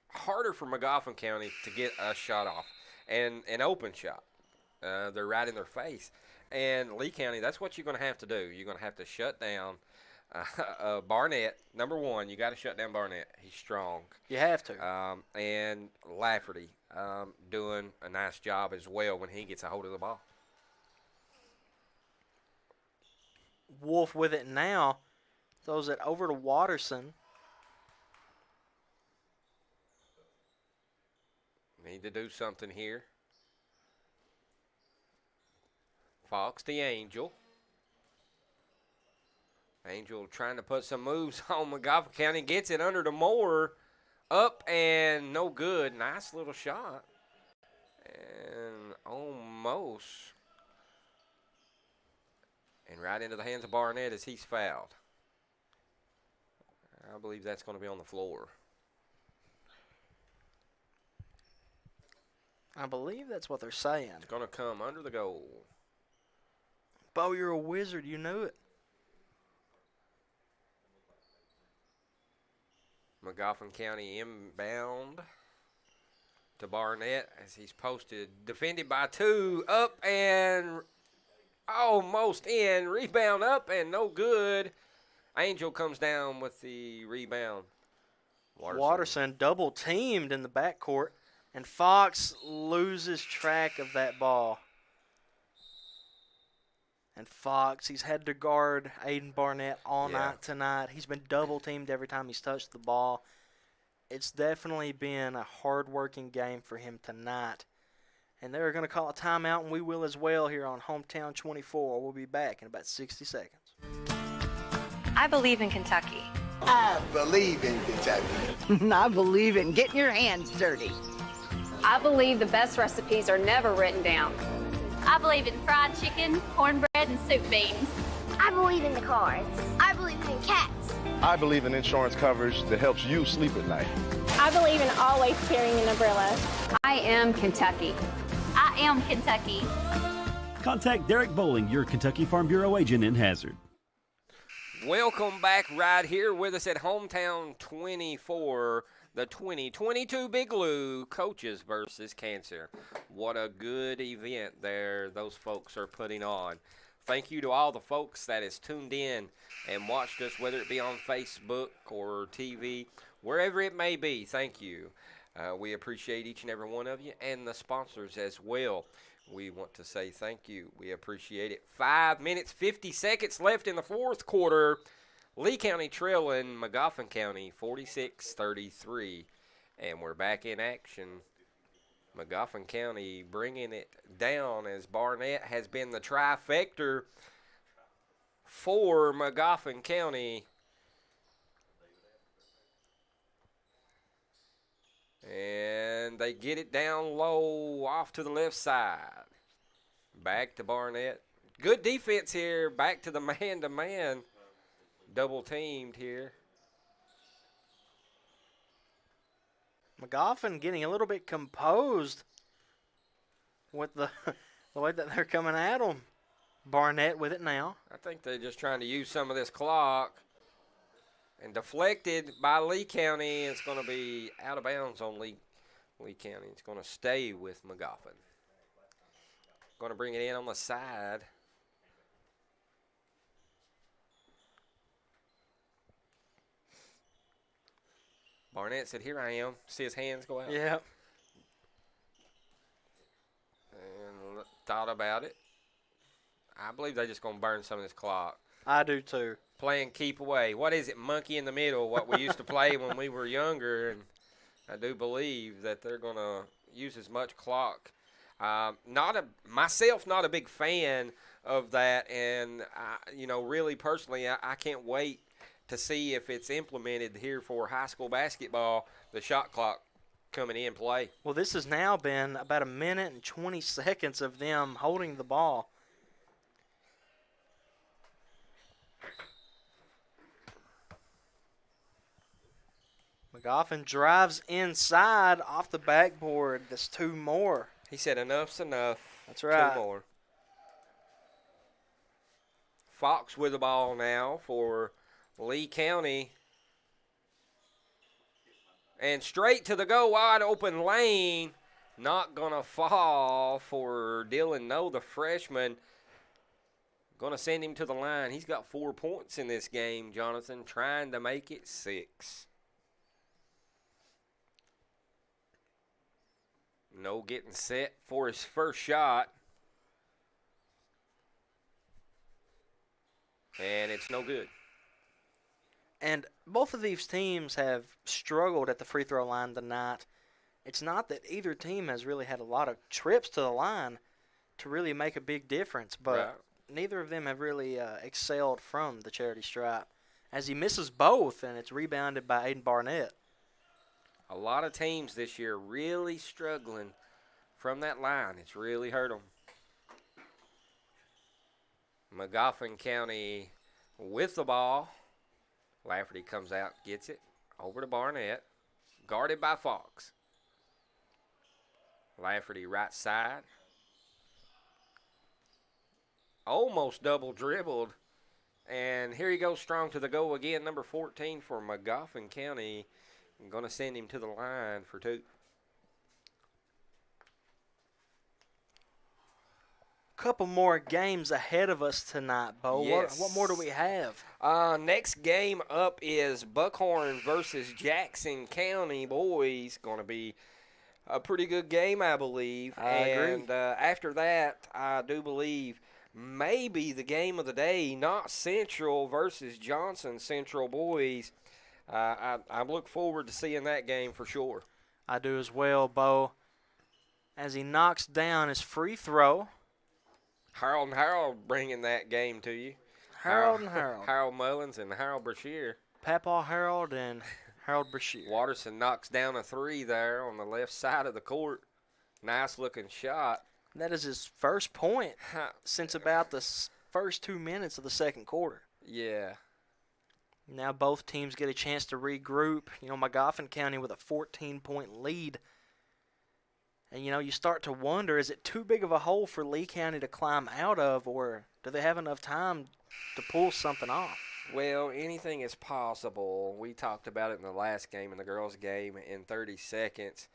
harder for Mofin County to get a shot off and an open shot. They're right in their face. And Lee County, that's what you're going to have to do. You're going to have to shut down Barnett. Number one, you got to shut down Barnett. He's strong. You have to. And Lafferty doing a nice job as well when he gets a hold of the ball. Wolf with it now. Throws it over to Watterson. Need to do something here. Fox the Angel. Angel trying to put some moves on Mofin County. Gets it under the Moore. Up and no good. Nice little shot. And almost. And right into the hands of Barnett as he's fouled. I believe that's going to be on the floor. I believe that's what they're saying. It's going to come under the goal. Bo, you're a wizard. You knew it. Mofin County inbound to Barnett as he's posted. Defended by two. Up and almost in. Rebound up and no good. Angel comes down with the rebound. Watterson double teamed in the backcourt. And Fox loses track of that ball. And Fox, he's had to guard Aiden Barnett all night tonight. He's been double-teamed every time he's touched the ball. It's definitely been a hard-working game for him tonight. And they're going to call a timeout, and we will as well here on Hometown 24. We'll be back in about 60 seconds. I believe in Kentucky. I believe in Kentucky. I believe in getting your hands dirty. I believe the best recipes are never written down. I believe in fried chicken, cornbread, and soup beans. I believe in the cards. I believe in cats. I believe in insurance coverage that helps you sleep at night. I believe in always carrying an umbrella. I am Kentucky. I am Kentucky. Contact Derek Bowling, your Kentucky Farm Bureau agent in Hazard. Welcome back right here with us at Hometown 24. The 2022 Big Lou Coaches versus Cancer. What a good event there those folks are putting on. Thank you to all the folks that has tuned in and watched us, whether it be on Facebook or TV, wherever it may be. Thank you. We appreciate each and every one of you and the sponsors as well. We want to say thank you. We appreciate it. 5 minutes, 50 seconds left in the fourth quarter. Lee County trailing Mofin County 46-33, and we're back in action Mofin County bringing it down as Barnett has been the trifecta for Mofin County. And they get it down low off to the left side. Back to Barnett. Good defense here. Back to the man-to-man. Double teamed here. Mofin getting a little bit composed with the way that they're coming at him. Barnett with it now. I think they're just trying to use some of this clock. And deflected by Lee County. It's going to be out of bounds on Lee County. It's going to stay with Mofin. Going to bring it in on the side. Barnett said, "Here I am." See his hands go out? Yeah. And thought about it. I believe they're just going to burn some of this clock. I do too. Playing keep away. What is it? Monkey in the middle, what we used to play when we were younger. And I do believe that they're going to use as much clock. Myself, not a big fan of that. And, really personally, I can't wait to see if it's implemented here for high school basketball, the shot clock coming in play. Well, this has now been about a minute and 20 seconds of them holding the ball. Mofin drives inside off the backboard. That's two more. He said enough's enough. That's right. Two more. Fox with the ball now for Lee County. And straight to the go, wide open lane. Not going to fall for Dylan No, the freshman. Going to send him to the line. He's got 4 points in this game, Jonathan, trying to make it 6. No getting set for his first shot. And it's no good. And both of these teams have struggled at the free throw line tonight. It's not that either team has really had a lot of trips to the line to really make a big difference, but neither of them have really excelled from the charity stripe, as he misses both, and it's rebounded by Aiden Barnett. A lot of teams this year really struggling from that line. It's really hurt them. Mofin County with the ball. Lafferty comes out, gets it over to Barnett, guarded by Fox. Lafferty right side. Almost double dribbled. And here he goes strong to the goal again, number 14 for Mofin County. I'm going to send him to the line for 2. Couple more games ahead of us tonight, Bo. Yes. What more do we have? Next game up is Buckhorn versus Jackson County boys. Going to be a pretty good game, I believe. I agree. And after that, I do believe maybe the game of the day, Knott Central versus Johnson Central boys. I look forward to seeing that game for sure. I do as well, Bo. As he knocks down his free throw. Harold and Harold bringing that game to you. Harold and Harold. Harold Mullins and Harold Brashear. Papa Harold and Harold Brashear. Watterson knocks down a 3 there on the left side of the court. Nice looking shot. That is his first point since about the first 2 minutes of the second quarter. Yeah. Now both teams get a chance to regroup. Mofin County with a 14-point lead. And, you start to wonder, is it too big of a hole for Lee County to climb out of, or do they have enough time to pull something off? Well, anything is possible. We talked about it in the last game, in the girls' game, in 30 seconds.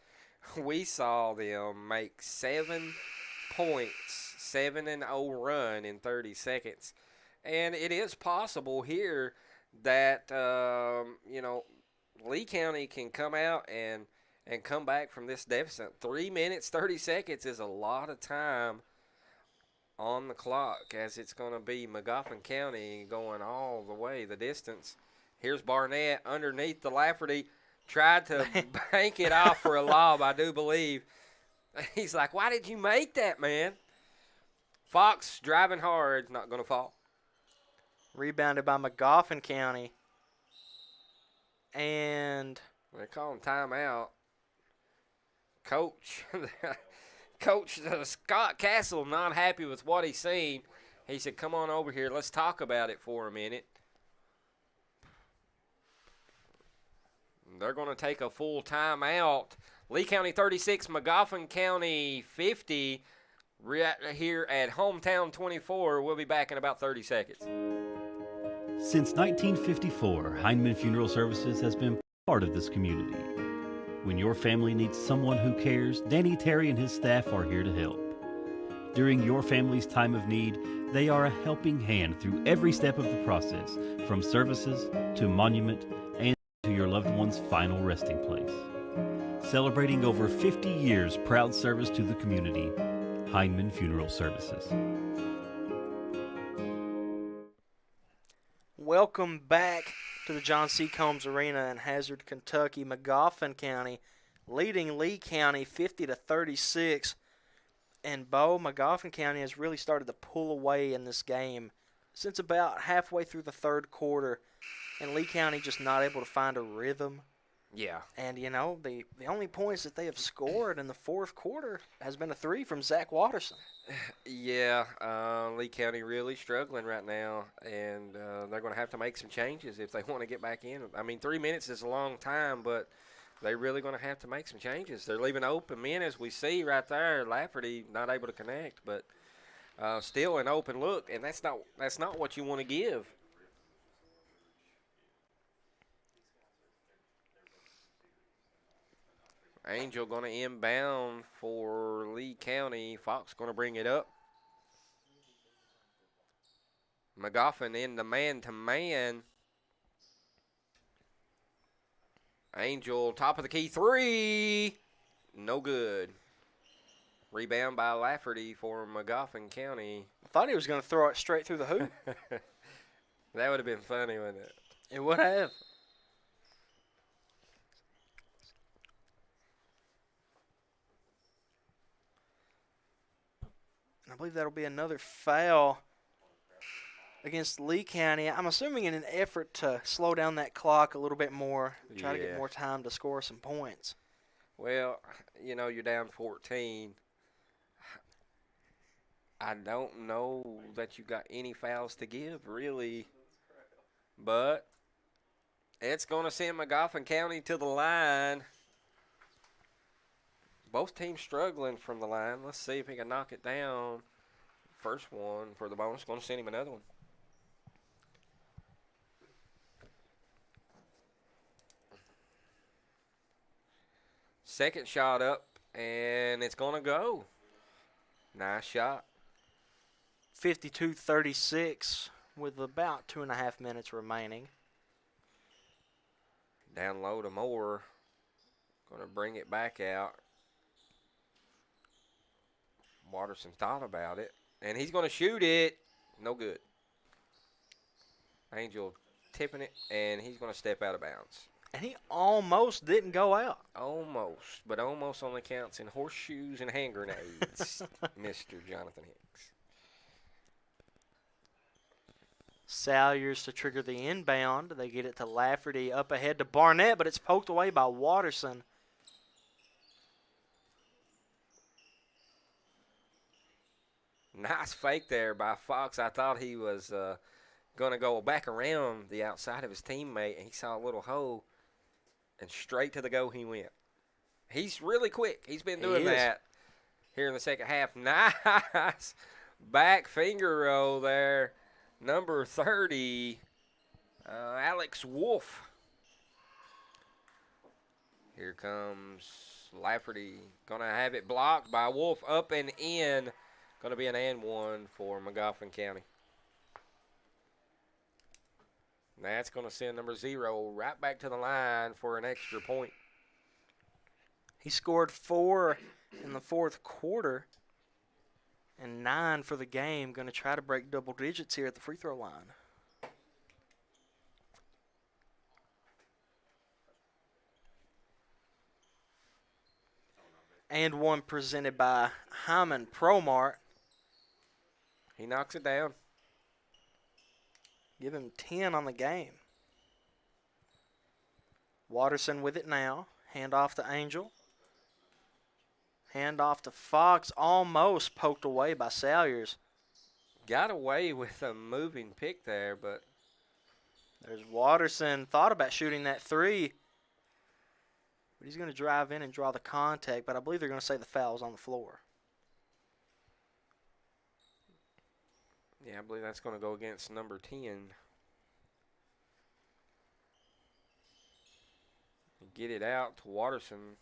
We saw them make 7 points, 7-0 run in 30 seconds. And it is possible here that, Lee County can come out and come back from this deficit. 3 minutes, 30 seconds is a lot of time on the clock, as it's going to be Mofin County going all the way, the distance. Here's Barnett underneath the Lafferty. Tried to bank it off for a lob, I do believe. He's like, why did you make that, man? Fox driving hard, not going to fall. Rebounded by Mofin County. And they're calling timeout. Coach Scott Castle not happy with what he's seen. He said, come on over here. Let's talk about it for a minute. They're going to take a full timeout. Lee County 36, Mofin County 50. Right here at Hometown 24. We'll be back in about 30 seconds. Since 1954, Heinemann Funeral Services has been part of this community. When your family needs someone who cares, Danny Terry and his staff are here to help. During your family's time of need, they are a helping hand through every step of the process, from services to monument and to your loved one's final resting place. Celebrating over 50 years proud service to the community, Heinemann Funeral Services. welcome back to the John C. Combs Arena in Hazard, Kentucky. Mofin County leading Lee County 50-36. And Mofin County has really started to pull away in this game since about halfway through the third quarter. And Lee County just not able to find a rhythm. Yeah. And, you know, the only points that they have scored in the fourth quarter has been a three from Zach Watterson. Yeah, Lee County really struggling right now, and they're going to have to make some changes if they want to get back in. I mean, 3 minutes is a long time, but they're really going to have to make some changes. They're leaving open men, as we see right there. Lafferty not able to connect, but still an open look, and that's not what you want to give. Angel going to inbound for Lee County. Fox going to bring it up. Mofin in the man-to-man. Angel, top of the key, three. No good. Rebound by Lafferty for Mofin County. I thought he was going to throw it straight through the hoop. That would have been funny, wouldn't it? It would have. I believe that'll be another foul against Lee County. I'm assuming in an effort to slow down that clock a little bit more, try to get more time to score some points. Well, you know, you're down 14. I don't know that you got any fouls to give, really. But it's going to send Mofin County to the line. Both teams struggling from the line. Let's see if he can knock it down. First one for the bonus. Going to send him another one. Second shot up, and it's going to go. Nice shot. 52-36 with about 2.5 minutes remaining. Down low to Moore. Going to bring it back out. Watterson thought about it, and he's going to shoot it. No good. Angel tipping it, and he's going to step out of bounds. And he almost didn't go out. Almost, but almost only counts in horseshoes and hand grenades, Mr. Jonathan Hicks. Salyers to trigger the inbound. They get it to Lafferty up ahead to Barnett, but it's poked away by Watterson. Nice fake there by Fox. I thought he was going to go back around the outside of his teammate, and he saw a little hole, and straight to the go he went. He's really quick. He's been doing that here in the second half. Nice back finger roll there. Number 30, Alex Wolf. Here comes Lafferty. Going to have it blocked by Wolf, up and in. Going to be an and one for Mofin County. That's going to send number 0 right back to the line for an extra point. He scored 4 in the fourth quarter and 9 for the game. Going to try to break double digits here at the free throw line. And one presented by Hyman ProMart. He knocks it down. Give him 10 on the game. Watterson with it now. Hand off to Angel. Hand off to Fox. Almost poked away by Salyers. Got away with a moving pick there, but there's Watterson. Thought about shooting that three. But he's going to drive in and draw the contact, but I believe they're going to say the foul's on the floor. Yeah, I believe that's going to go against number 10. Get it out to Watterson.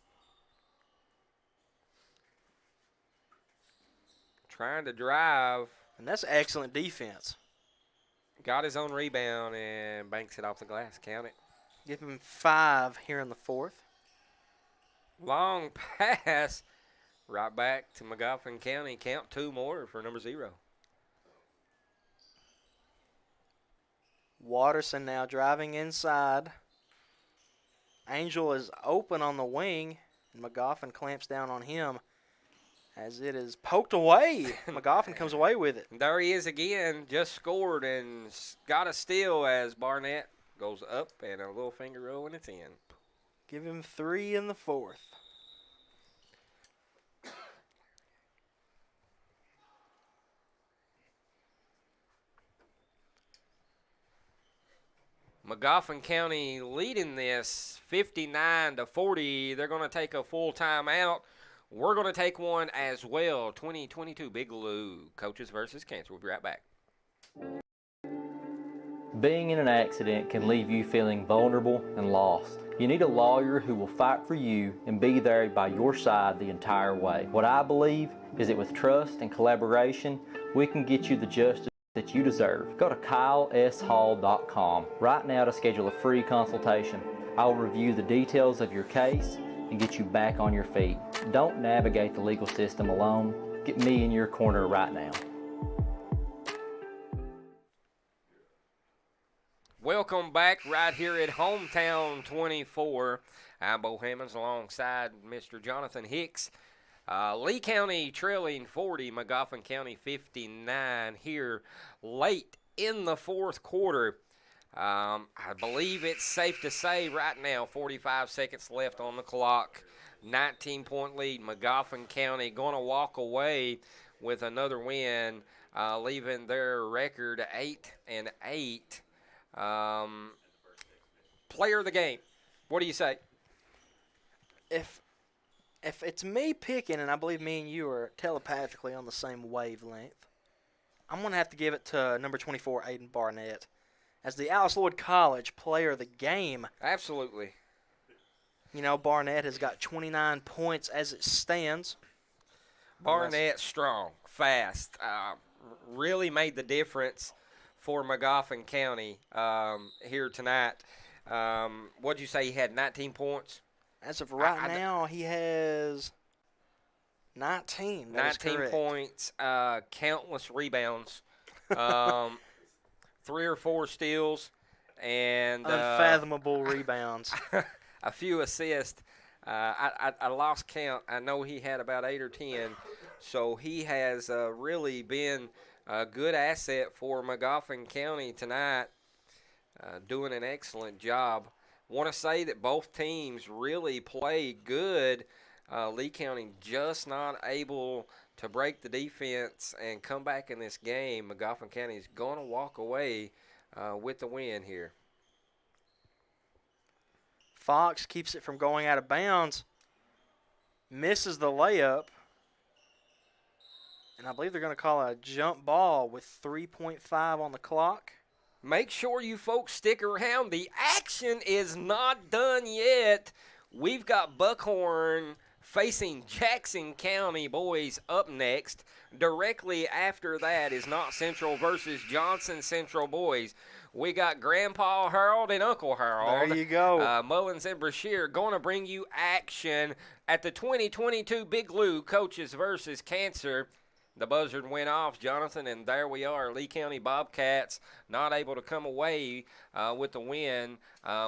Trying to drive. And that's excellent defense. Got his own rebound and banks it off the glass. Count it. Give him 5 here in the fourth. Long pass. Right back to Magoffin County. Count 2 more for number 0. Watterson now driving inside. Angel is open on the wing, and Magoffin clamps down on him as it is poked away. Magoffin comes away with it. There he is again, just scored and got a steal as Barnett goes up and a little finger roll and it's in. Give him 3 in the fourth. Magoffin County leading this 59-40. They're going to take a full timeout. We're going to take one as well. 2022 Big Lou, Coaches versus Cancer. We'll be right back. Being in an accident can leave you feeling vulnerable and lost. You need a lawyer who will fight for you and be there by your side the entire way. What I believe is that with trust and collaboration, we can get you the justice that you deserve. Go to KyleSHall.com right now to schedule a free consultation. I'll review the details of your case and get you back on your feet. Don't navigate the legal system alone. Get me in your corner right now. Welcome back right here at Hometown 24. I'm Bo Hammonds alongside Mr. Jonathan Hicks. Lee County trailing 40, Magoffin County 59 here late in the fourth quarter. I believe it's safe to say right now 45 seconds left on the clock. 19-point lead. Magoffin County going to walk away with another win, leaving their record 8-8. Player of the game. What do you say? If it's me picking, and I believe me and you are telepathically on the same wavelength, I'm going to have to give it to number 24, Aiden Barnett, as the Alice Lloyd College player of the game. Absolutely. You know, Barnett has got 29 points as it stands. Barnett strong, fast, really made the difference for Magoffin County here tonight. What'd you say he had, 19 points? As of right now, he has 19. 19 points, countless rebounds, 3 or 4 steals, and unfathomable rebounds. A few assists. I lost count. I know he had about 8 or 10. So he has really been a good asset for Magoffin County tonight, doing an excellent job. Want to say that both teams really played good. Lee County just not able to break the defense and come back in this game. Magoffin County is going to walk away with the win here. Fox keeps it from going out of bounds. Misses the layup. And I believe they're going to call a jump ball with 3.5 on the clock. Make sure you folks stick around. The action is not done yet. We've got Buckhorn facing Jackson County boys up next. Directly after that is Knott Central versus Johnson Central boys. We got Grandpa Harold and Uncle Harold. There you go. Mullins and Brashear going to bring you action at the 2022 Big Lou Coaches versus Cancer. The buzzard went off, Jonathan, and there we are. Lee County Bobcats not able to come away with the win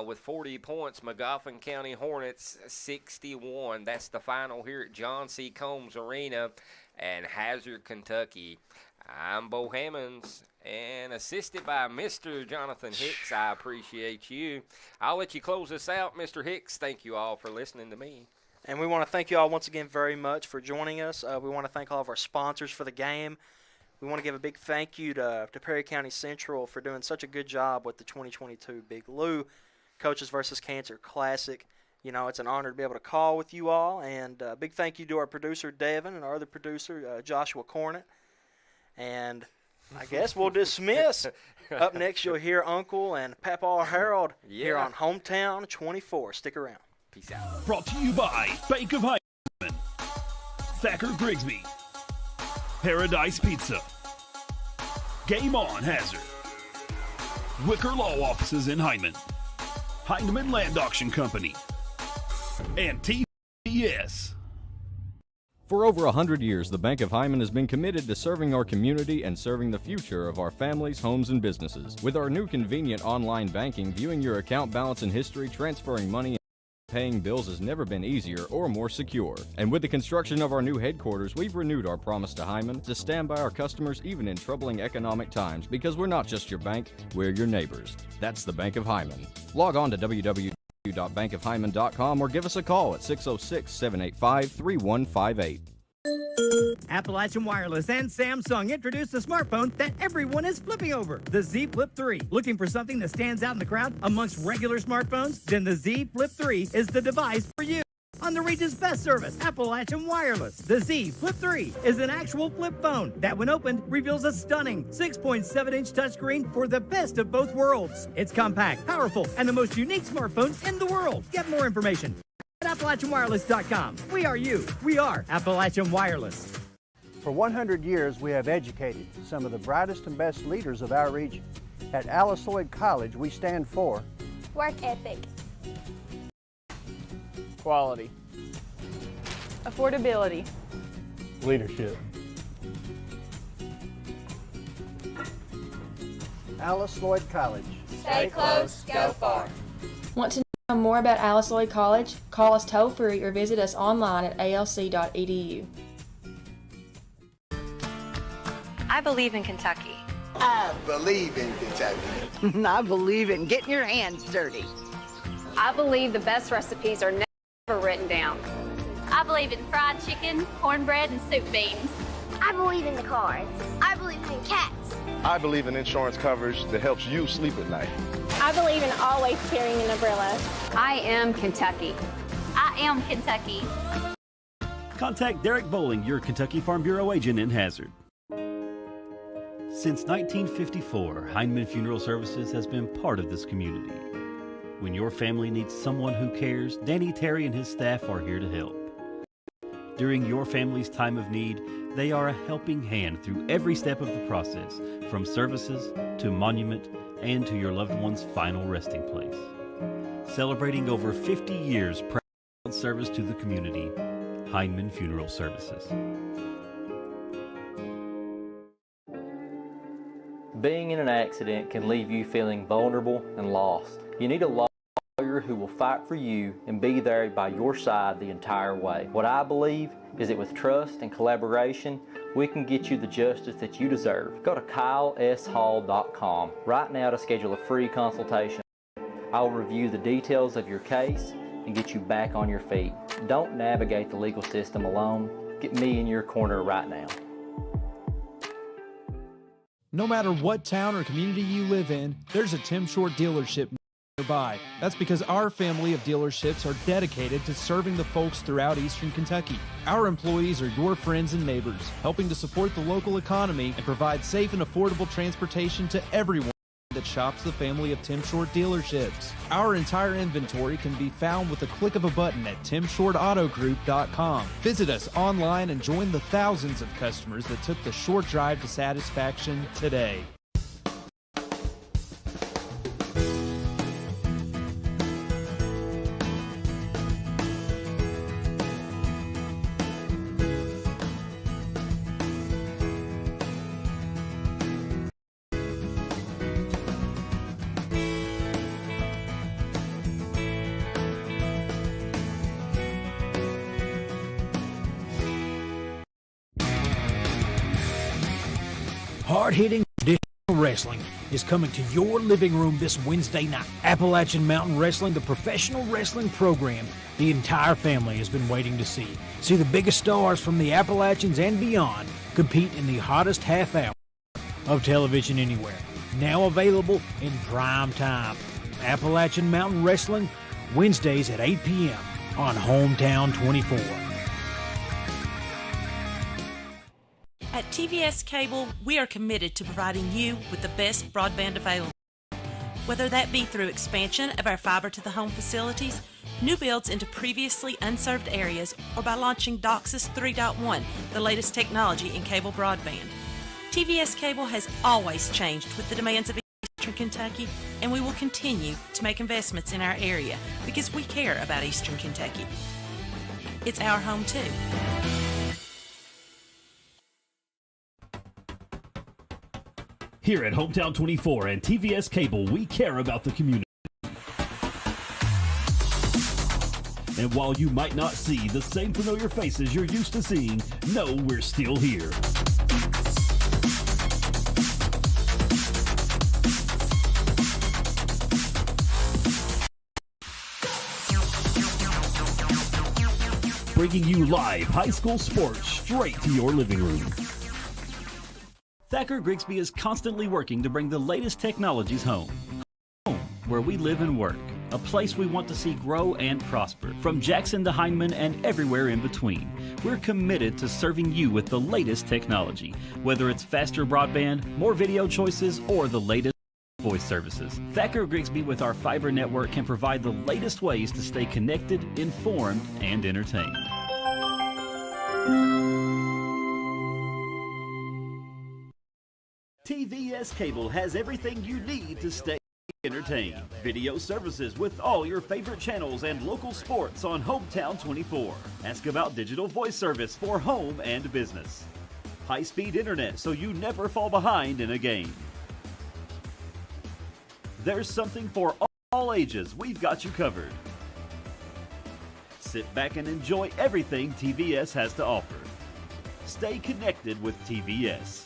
with 40 points. Mofin County Hornets 61. That's the final here at John C. Combs Arena in Hazard, Kentucky. I'm Bo Hammonds, and assisted by Mr. Jonathan Hicks. I appreciate you. I'll let you close this out, Mr. Hicks. Thank you all for listening to me. And we want to thank you all once again very much for joining us. We want to thank all of our sponsors for the game. We want to give a big thank you to Perry County Central for doing such a good job with the 2022 Big Lou Coaches vs. Cancer Classic. You know, it's an honor to be able to call with you all. And a big thank you to our producer, Devin, and our other producer, Joshua Cornett. And I guess we'll dismiss. Up next, you'll hear Uncle and Papa Harold here on Hometown 24. Stick around. Peace out. Brought to you by Bank of Hyman, Thacker Grigsby, Paradise Pizza, Game On Hazard, Wicker Law Offices in Hyman, Heinemann Land Auction Company, and TBS. For over 100 years, the Bank of Hyman has been committed to serving our community and serving the future of our families, homes, and businesses. With our new convenient online banking, viewing your account balance and history, transferring money, paying bills has never been easier or more secure. And with the construction of our new headquarters, we've renewed our promise to Hyman to stand by our customers even in troubling economic times, because we're not just your bank, we're your neighbors. That's the Bank of Hyman. Log on to www.bankofhyman.com or give us a call at 606-785-3158. Appalachian Wireless and Samsung introduced the smartphone that everyone is flipping over, the Z Flip 3. Looking for something that stands out in the crowd amongst regular smartphones? Then the Z Flip 3 is the device for you. On the region's best service, Appalachian Wireless, the Z Flip 3 is an actual flip phone that, when opened, reveals a stunning 6.7-inch touchscreen for the best of both worlds. It's compact, powerful, and the most unique smartphone in the world. Get more information at AppalachianWireless.com. We are you. We are Appalachian Wireless. For 100 years, we have educated some of the brightest and best leaders of our region. At Alice Lloyd College, we stand for Work ethic, Quality. Affordability. Leadership. Alice Lloyd College. stay close, go far. Want to know more about Alice Lloyd College? Call us toll-free or visit us online at alc.edu. I believe in Kentucky. I believe in Kentucky. I believe in getting your hands dirty. I believe the best recipes are never written down. I believe in fried chicken, cornbread, and soup beans. I believe in the cards. I believe in cats. I believe in insurance coverage that helps you sleep at night. I believe in always carrying an umbrella. I am Kentucky. I am Kentucky. Contact Derek Bowling, your Kentucky Farm Bureau agent in Hazard. Since 1954, Heinemann Funeral Services has been part of this community. When your family needs someone who cares, Danny Terry and his staff are here to help. During your family's time of need, they are a helping hand through every step of the process, from services to monument and to your loved one's final resting place. Celebrating over 50 years proud service to the community, Heinemann Funeral Services. Being in an accident can leave you feeling vulnerable and lost. You need a lawyer who will fight for you and be there by your side the entire way. What I believe is that with trust and collaboration, we can get you the justice that you deserve. Go to kyleshall.com right now to schedule a free consultation. I will review the details of your case and get you back on your feet. Don't navigate the legal system alone. Get me in your corner right now. No matter what town or community you live in, there's a Tim Short dealership nearby. That's because our family of dealerships are dedicated to serving the folks throughout Eastern Kentucky. Our employees are your friends and neighbors, helping to support the local economy and provide safe and affordable transportation to everyone that shops the family of Tim Short dealerships. Our entire inventory can be found with a click of a button at timshortautogroup.com. Visit us online and join the thousands of customers that took the short drive to satisfaction today. Hard-hitting traditional wrestling is coming to your living room this Wednesday night. Appalachian Mountain Wrestling, the professional wrestling program the entire family has been waiting to see. See the biggest stars from the Appalachians and beyond compete in the hottest half hour of television anywhere. Now available in prime time. Appalachian Mountain Wrestling, Wednesdays at 8 p.m. on Hometown 24. At TVS Cable, we are committed to providing you with the best broadband available. Whether that be through expansion of our fiber-to-the-home facilities, new builds into previously unserved areas, or by launching DOCSIS 3.1, the latest technology in cable broadband. TVS Cable has always changed with the demands of Eastern Kentucky, and we will continue to make investments in our area because we care about Eastern Kentucky. It's our home too. Here at Hometown 24 and TVS Cable, we care about the community. And while you might not see the same familiar faces you're used to seeing, know we're still here. Bringing you live high school sports straight to your living room. Thacker Grigsby is constantly working to bring the latest technologies home. Home, where we live and work. A place we want to see grow and prosper. From Jackson to Hindman and everywhere in between. We're committed to serving you with the latest technology. Whether it's faster broadband, more video choices, or the latest voice services. Thacker Grigsby with our fiber network can provide the latest ways to stay connected, informed, and entertained. TVS Cable has everything you need to stay entertained. Video services with all your favorite channels and local sports on Hometown 24. Ask about digital voice service for home and business. High-speed internet so you never fall behind in a game. There's something for all ages. We've got you covered. Sit back and enjoy everything TVS has to offer. Stay connected with TVS.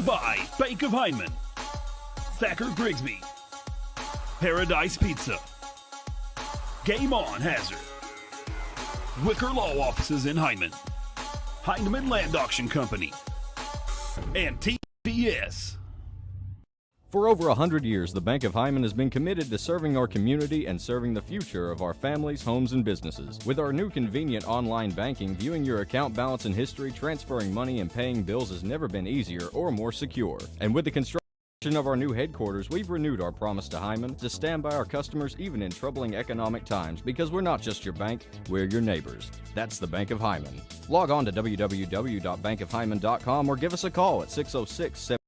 By Bank of Hindman, Thacker Grigsby, Paradise Pizza, Game On Hazard, Wicker Law Offices in Hindman, Hindman Land Auction Company, and TVS. For over 100 years, the Bank of Hindman has been committed to serving our community and serving the future of our families, homes, and businesses. With our new convenient online banking, viewing your account balance and history, transferring money, and paying bills has never been easier or more secure. And with the construction of our new headquarters, we've renewed our promise to Hindman to stand by our customers even in troubling economic times, because we're not just your bank, we're your neighbors. That's the Bank of Hindman. Log on to www.bankofhindman.com or give us a call at 606-785-3158.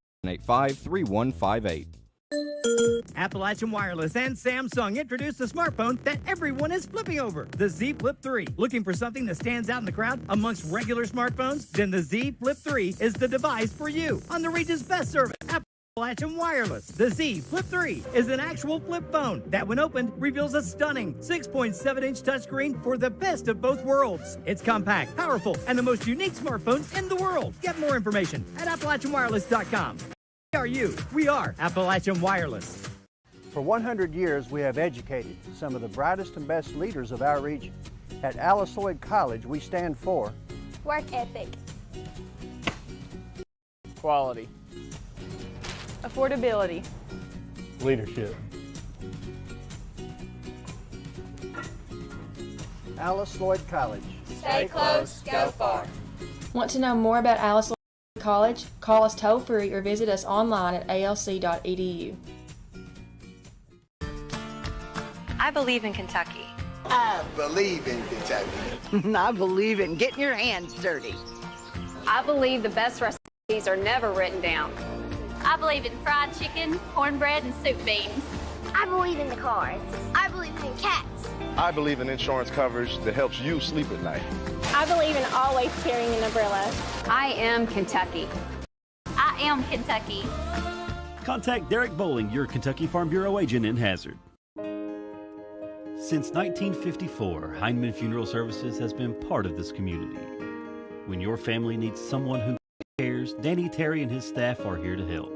Appalachian Wireless and Samsung introduced the smartphone that everyone is flipping over, the Z Flip 3. Looking for something that stands out in the crowd amongst regular smartphones? Then the Z Flip 3 is the device for you. On the region's best service, Appalachian Wireless. The Z Flip 3 is an actual flip phone that, when opened, reveals a stunning 6.7-inch touchscreen for the best of both worlds. It's compact, powerful, and the most unique smartphone in the world. Get more information at AppalachianWireless.com. We are you. We are Appalachian Wireless. For 100 years, we have educated some of the brightest and best leaders of our region. At Alice Lloyd College, we stand for work ethic, Quality. Affordability. Leadership. Alice Lloyd College. Stay close, go far. Want to know more about Alice Lloyd College? Call us toll free or visit us online at alc.edu. I believe in Kentucky. I believe in Kentucky. I believe in getting your hands dirty. I believe the best recipes are never written down. I believe in fried chicken, cornbread, and soup beans. I believe in the cards. I believe in cats. I believe in insurance coverage that helps you sleep at night. I believe in always carrying an umbrella. I am Kentucky. I am Kentucky. Contact Derek Bowling, your Kentucky Farm Bureau agent in Hazard. Since 1954, Heinemann Funeral Services has been part of this community. When your family needs someone who cares, Danny Terry and his staff are here to help.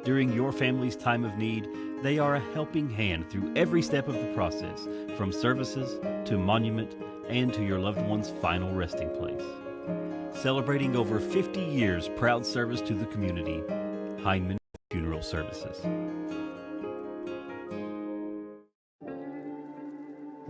During your family's time of need, they are a helping hand through every step of the process, from services to monument and to your loved one's final resting place. Celebrating over 50 years proud service to the community, Heinemann Funeral Services.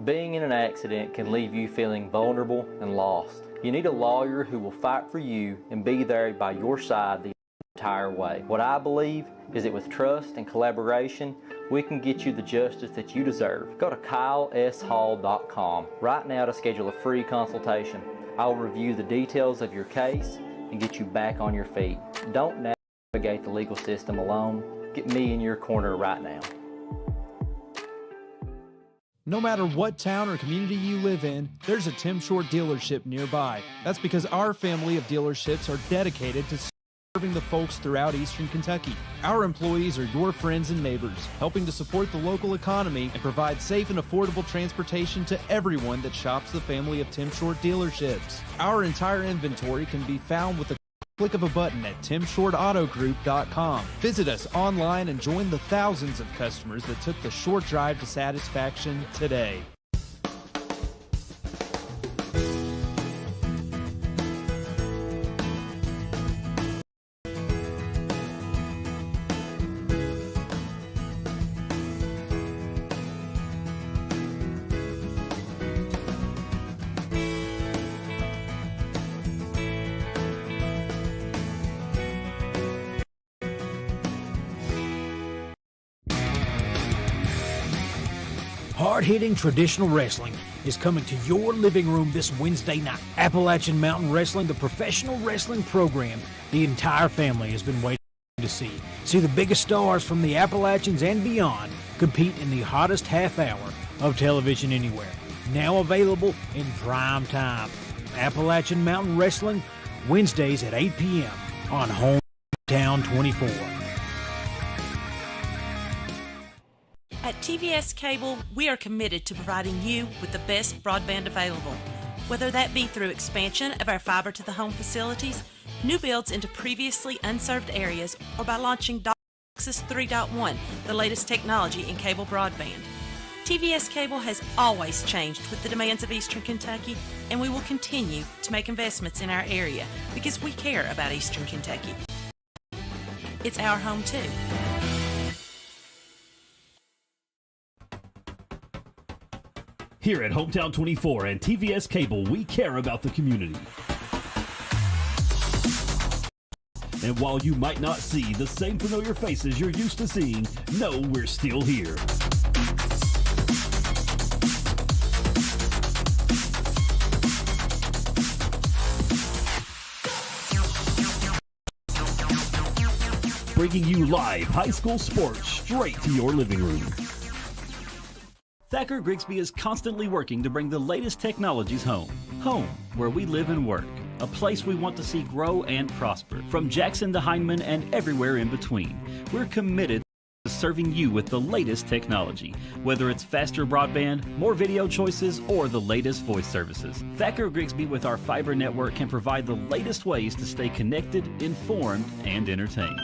Being in an accident can leave you feeling vulnerable and lost. You need a lawyer who will fight for you and be there by your side the entire way. What I believe is that with trust and collaboration, we can get you the justice that you deserve. Go to kyleshall.com right now to schedule a free consultation. I will review the details of your case and get you back on your feet. Don't navigate the legal system alone. Get me in your corner right now. No matter what town or community you live in, there's a Tim Short dealership nearby. That's because our family of dealerships are dedicated to serving the folks throughout Eastern Kentucky. Our employees are your friends and neighbors, helping to support the local economy and provide safe and affordable transportation to everyone that shops the family of Tim Short dealerships. Our entire inventory can be found with a click of a button at timshortautogroup.com. Visit us online and join the thousands of customers that took the short drive to satisfaction today. Hard-hitting traditional wrestling is coming to your living room this Wednesday night. Appalachian Mountain Wrestling, the professional wrestling program the entire family has been waiting to see. See the biggest stars from the Appalachians and beyond compete in the hottest half hour of television anywhere. Now available in prime time. Appalachian Mountain Wrestling, Wednesdays at 8 p.m. on Hometown 24. At TVS Cable, we are committed to providing you with the best broadband available, whether that be through expansion of our fiber-to-the-home facilities, new builds into previously unserved areas, or by launching DOCSIS 3.1, the latest technology in cable broadband. TVS Cable has always changed with the demands of Eastern Kentucky, and we will continue to make investments in our area because we care about Eastern Kentucky. It's our home too. Here at Hometown 24 and TVS Cable, we care about the community. And while you might not see the same familiar faces you're used to seeing, know we're still here. Bringing you live high school sports straight to your living room. Thacker Grigsby is constantly working to bring the latest technologies home. Home, where we live and work. A place we want to see grow and prosper. From Jackson to Heinemann and everywhere in between. We're committed to serving you with the latest technology. Whether it's faster broadband, more video choices, or the latest voice services. Thacker Grigsby with our fiber network can provide the latest ways to stay connected, informed, and entertained.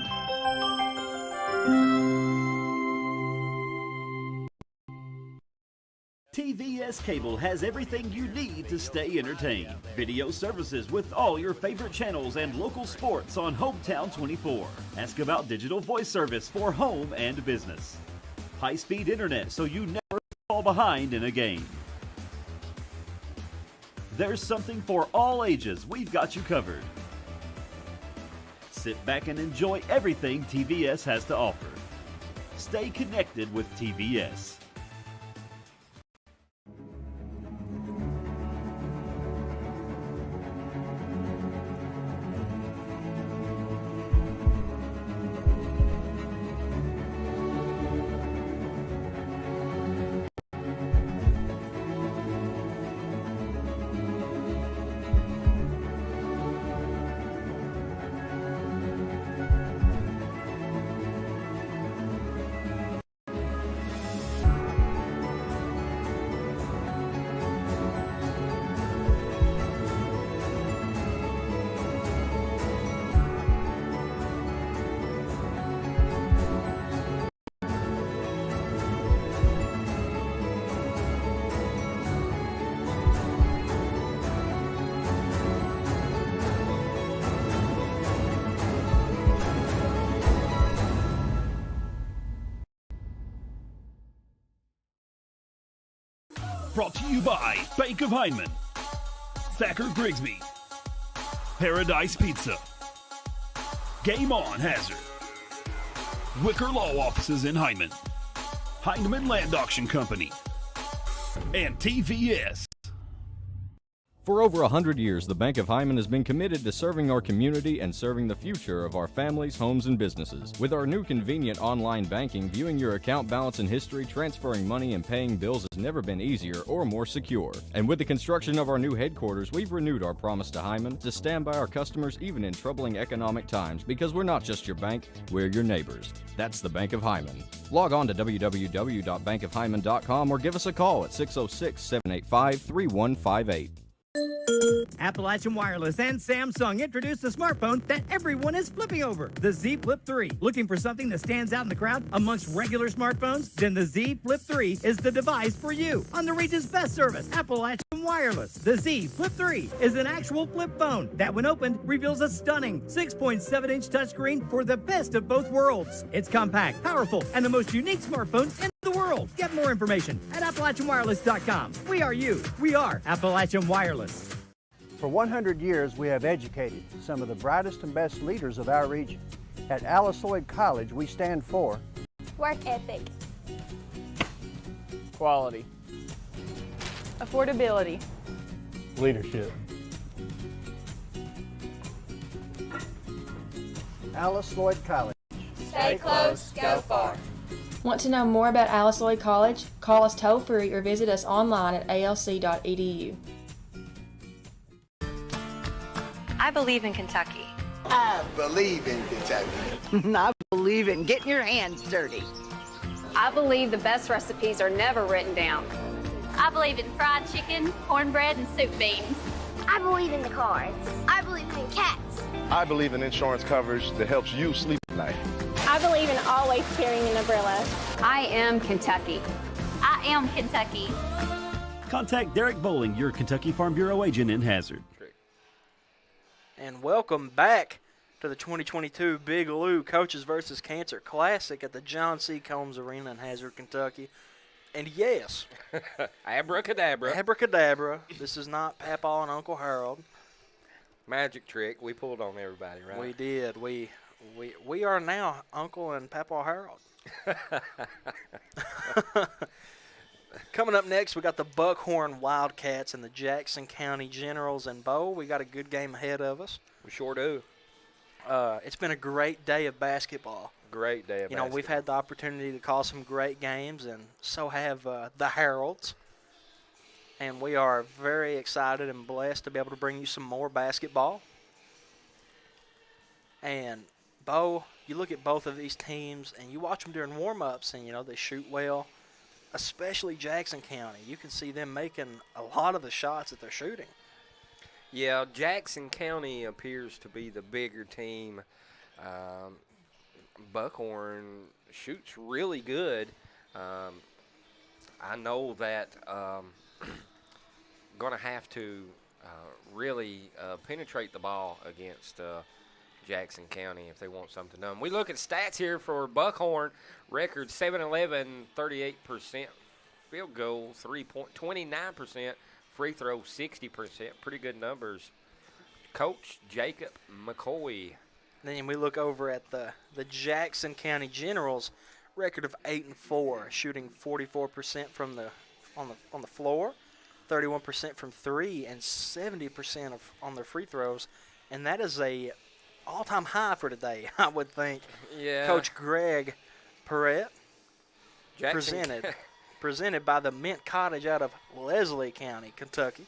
TVS TVS Cable has everything you need to stay entertained. Video services with all your favorite channels and local sports on Hometown 24. Ask about digital voice service for home and business. High-speed internet so you never fall behind in a game. There's something for all ages. We've got you covered. Sit back and enjoy everything TVS has to offer. Stay connected with TVS. Brought to you by Bank of Hyndman, Thacker Grigsby, Paradise Pizza, Game On Hazard, Wicker Law Offices in Hyndman, Hyndman Land Auction Company, and TVS. For over 100 years, the Bank of Hyndman has been committed to serving our community and serving the future of our families, homes, and businesses. With our new convenient online banking, viewing your account balance and history, transferring money, and paying bills has never been easier or more secure. And with the construction of our new headquarters, we've renewed our promise to Hyndman to stand by our customers even in troubling economic times, because we're not just your bank, we're your neighbors. That's the Bank of Hyndman. Log on to www.bankofhyndman.com or give us a call at 606-785-3158. Appalachian Wireless and Samsung introduced the smartphone that everyone is flipping over, the Z Flip 3. Looking for something that stands out in the crowd amongst regular smartphones? Then the Z Flip 3 is the device for you. On the region's best service, Appalachian Wireless, the Z Flip 3 is an actual flip phone that, when opened, reveals a stunning 6.7-inch touchscreen for the best of both worlds. It's compact, powerful, and the most unique smartphone in the world. Get more information at AppalachianWireless.com. We are you. We are Appalachian Wireless. For 100 years, we have educated some of the brightest and best leaders of our region. At Alice Lloyd College, we stand for work ethic, quality, Affordability. leadership. Alice Lloyd College. stay close, go far. Want to know more about Alice Lloyd College? Call us toll-free or visit us online at alc.edu. I believe in Kentucky. I believe in Kentucky. I believe in getting your hands dirty. I believe the best recipes are never written down. I believe in fried chicken, cornbread, and soup beans. I believe in the cards. I believe in cats. I believe in insurance coverage that helps you sleep at night. I believe in always carrying an umbrella. I am Kentucky. I am Kentucky. Contact Derek Bowling, your Kentucky Farm Bureau agent in Hazard. And welcome back to the 2022 Big Lou Coaches vs. Cancer Classic at the John C. Combs Arena in Hazard, Kentucky. And yes, abracadabra. This is not Papa and Uncle Harold. Magic trick we pulled on everybody, right? We did. We are now Uncle and Papa Harold. Coming up next, we got the Buckhorn Wildcats and the Jackson County Generals. And Bo, we got a good game ahead of us. We sure do. It's been a great day of basketball. Great day of basketball. We've had the opportunity to call some great games, and so have the Heralds. And we are very excited and blessed to be able to bring you some more basketball. And, Bo, you look at both of these teams, and you watch them during warm-ups, and, they shoot well. Especially Jackson County. You can see them making a lot of the shots that they're shooting. Yeah, Jackson County appears to be the bigger team. Buckhorn shoots really good. I know that going to have to really penetrate the ball against Jackson County if they want something done. We look at stats here for Buckhorn. Record 7-11, 38% field goal, 29% free throw, 60%. Pretty good numbers. Coach Jacob McCoy. Then we look over at the Jackson County Generals, record of 8-4, shooting 44% from on the floor, 31% from three, and 70% on their free throws, and that is a all-time high for today, I would think. Yeah. Coach Greg Perrette Jackson. presented by the Mint Cottage out of Leslie County, Kentucky.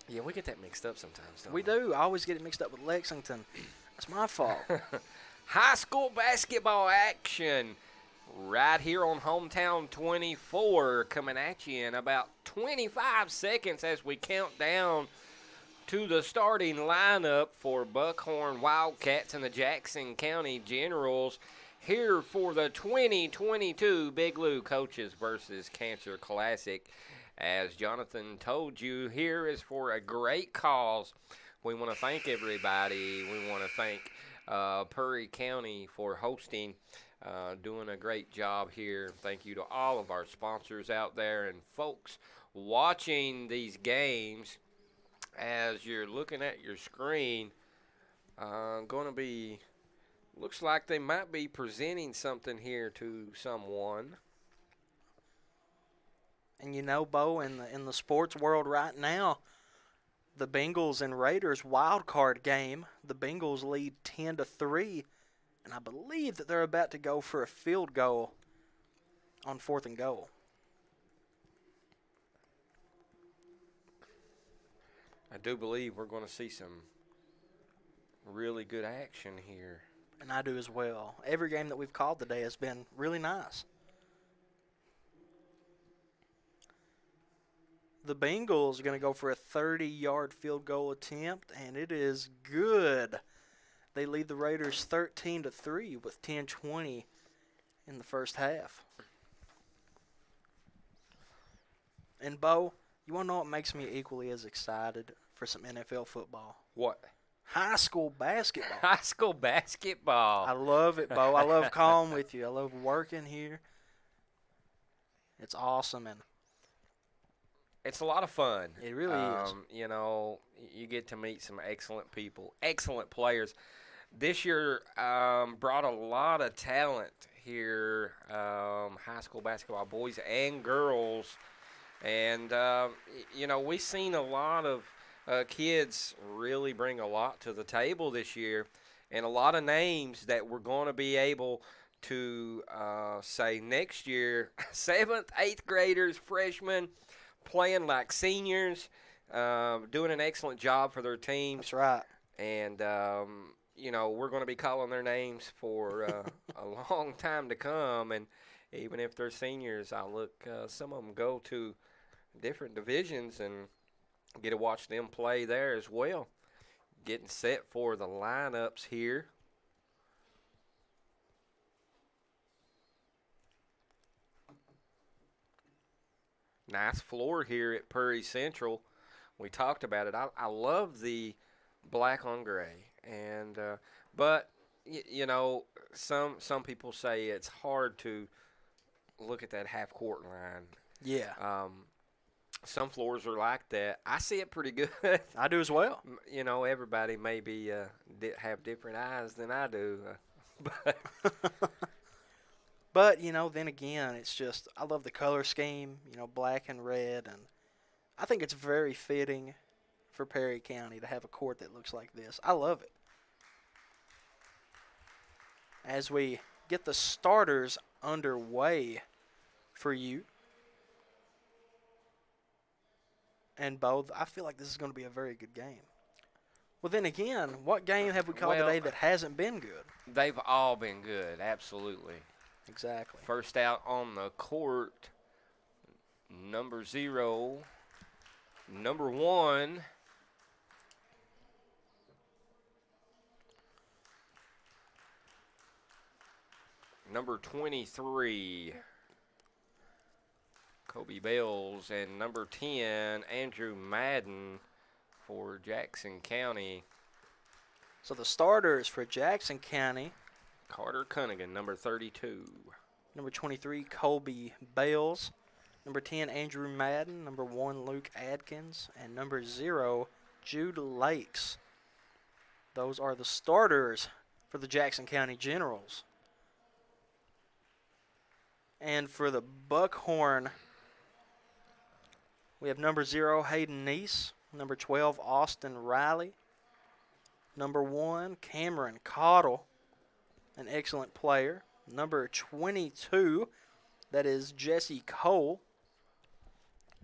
Yeah, we get that mixed up sometimes, don't We do. I always get it mixed up with Lexington. That's my fault. High school basketball action right here on Hometown 24 coming at you in about 25 seconds as we count down to the starting lineup for Buckhorn Wildcats and the Jackson County Generals here for the 2022 Big Lou Coaches versus Cancer Classic. As Jonathan told you, here is for a great cause. We want to thank everybody. We want to thank Perry County for hosting, doing a great job here. Thank you to all of our sponsors out there and folks watching these games. As you're looking at your screen, going to be, looks like they might be presenting something here to someone. And you know, Bo, in the sports world right now, the Bengals and Raiders wild card game, the Bengals lead 10-3, and I believe that they're about to go for a field goal on 4th and goal. I do believe we're going to see some really good action here. And I do as well. Every game that we've called today has been really nice. The Bengals are going to go for a 30-yard field goal attempt, and it is good. They lead the Raiders 13-3 with 10:20 in the first half. And, Bo, you want to know what makes me equally as excited for some NFL football? What? High school basketball. High school basketball. I love it, Bo. I love calling with you. I love working here. It's awesome, and it's a lot of fun. It really is. You know, you get to meet some excellent people, excellent players. This year brought a lot of talent here, high school basketball, boys and girls. And, you know, we've seen a lot of kids really bring a lot to the table this year, and a lot of names that we're going to be able to say next year, 7th, 8th graders, freshmen, playing like seniors, doing an excellent job for their teams. That's right. And, you know, we're going to be calling their names for a long time to come. And even if they're seniors, I look, some of them go to different divisions and get to watch them play there as well. Getting set for the lineups here. Nice floor here at Prairie Central. We talked about it. I love the black on gray, and but you know, some people say it's hard to look at that half court line. Yeah. Some floors are like that. I see it pretty good. I do as well. You know, everybody maybe have different eyes than I do, but. But, you know, then again, it's just, I love the color scheme, you know, black and red, and I think it's very fitting for Perry County to have a court that looks like this. I love it. As we get the starters underway for you, and Bo, I feel like this is going to be a very good game. Well, then again, what game have we called today that hasn't been good? They've all been good, absolutely. Exactly. First out on the court, number 0, number 1. Number 23, Kobe Bales, and number 10, Andrew Madden for Jackson County. So the starters for Jackson County: Carter Cunningham, number 32. Number 23, Kobe Bales. Number 10, Andrew Madden. Number 1, Luke Adkins. And number 0, Jude Lakes. Those are the starters for the Jackson County Generals. And for the Buckhorn, we have number 0, Hayden Neese. Number 12, Austin Riley. Number 1, Cameron Cottle, an excellent player. Number 22, that is Jesse Cole.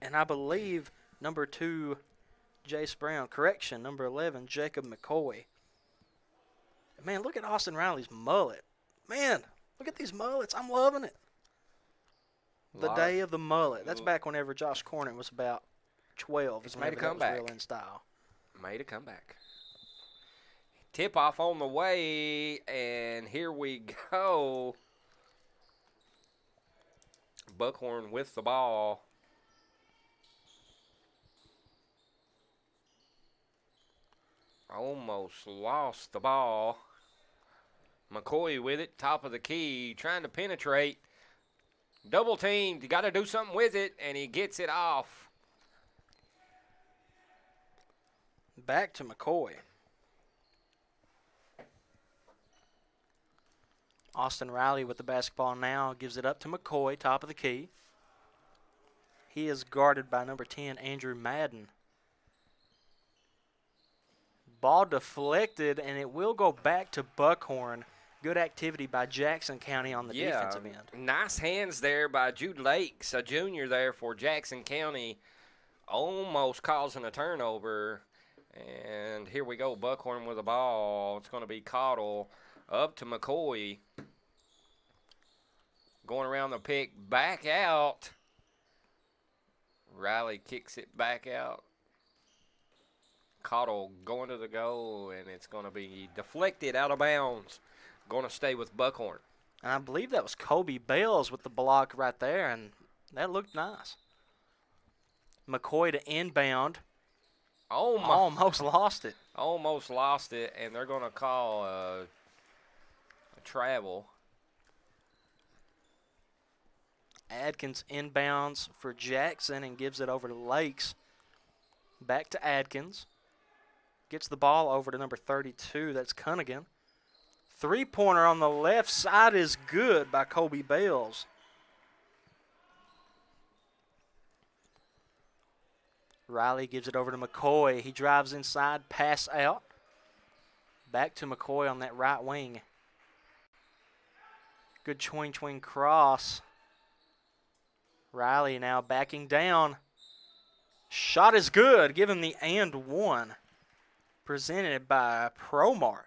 And I believe number 2, Jace Brown. Correction, number 11, Jacob McCoy. Man, look at Austin Riley's mullet. Man, look at these mullets. I'm loving it. The day of the mullet. That's back whenever Josh Cornett was about 12. He's made a comeback. Real in style. Made a comeback. Tip-off on the way, and here we go. Buckhorn with the ball. Almost lost the ball. McCoy with it, top of the key, trying to penetrate. Double teamed, you got to do something with it, and he gets it off. Back to McCoy. Austin Riley with the basketball now, gives it up to McCoy, top of the key. He is guarded by number 10, Andrew Madden. Ball deflected, and it will go back to Buckhorn. Good activity by Jackson County on the defensive end. Nice hands there by Jude Lakes, a junior there for Jackson County, almost causing a turnover. And here we go, Buckhorn with the ball. It's going to be Cottle up to McCoy. Going around the pick, back out. Riley kicks it back out. Cottle going to the goal, and it's going to be deflected out of bounds. Going to stay with Buckhorn. And I believe that was Kobe Bales with the block right there, and that looked nice. McCoy to inbound. Almost lost it. Almost lost it, and they're going to call a travel. Adkins inbounds for Jackson and gives it over to Lakes. Back to Adkins. Gets the ball over to number 32. That's Cunningham. Three-pointer on the left side is good by Kobe Bales. Riley gives it over to McCoy. He drives inside, pass out. Back to McCoy on that right wing. Good twing cross. Riley now backing down. Shot is good. Give him the and one. Presented by ProMart.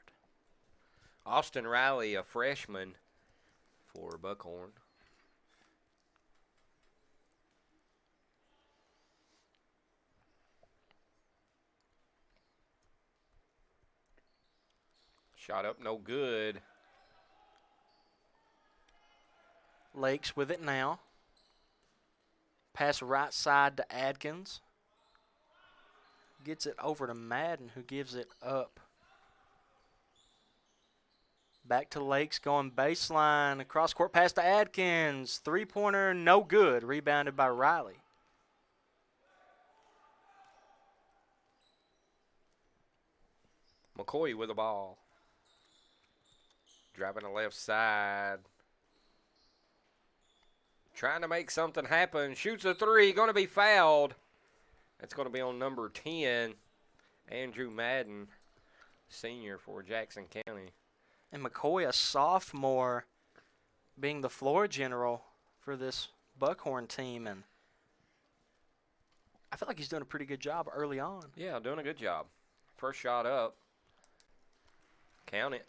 Austin Riley, a freshman for Buckhorn. Shot up, no good. Lakes with it now. Pass right side to Adkins. Gets it over to Madden, who gives it up. Back to Lakes, going baseline. Across court pass to Adkins. Three-pointer, no good. Rebounded by Riley. McCoy with the ball. Driving the left side. Trying to make something happen. Shoots a three. Going to be fouled. It's going to be on number 10, Andrew Madden, senior for Jackson County. And McCoy, a sophomore, being the floor general for this Buckhorn team. And I feel like he's doing a pretty good job early on. Yeah, doing a good job. First shot up. Count it.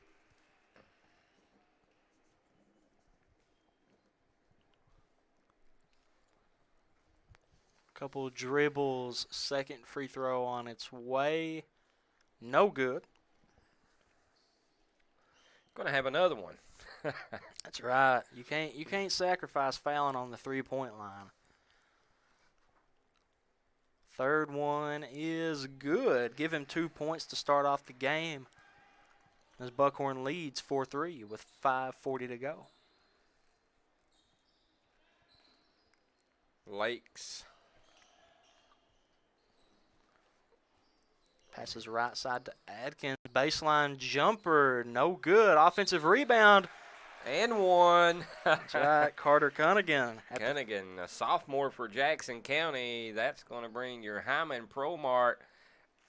Couple dribbles, second free throw on its way. No good. Going to have another one. That's right. You can't sacrifice fouling on the 3-point line. Third one is good. Give him 2 points to start off the game as Buckhorn leads 4-3 with 5:40 to go. Lakes. Passes right side to Adkins. Baseline jumper, no good. Offensive rebound. And one. That's right, Carter Cunningham. Cunningham, a sophomore for Jackson County. That's going to bring your Hyman Pro Mart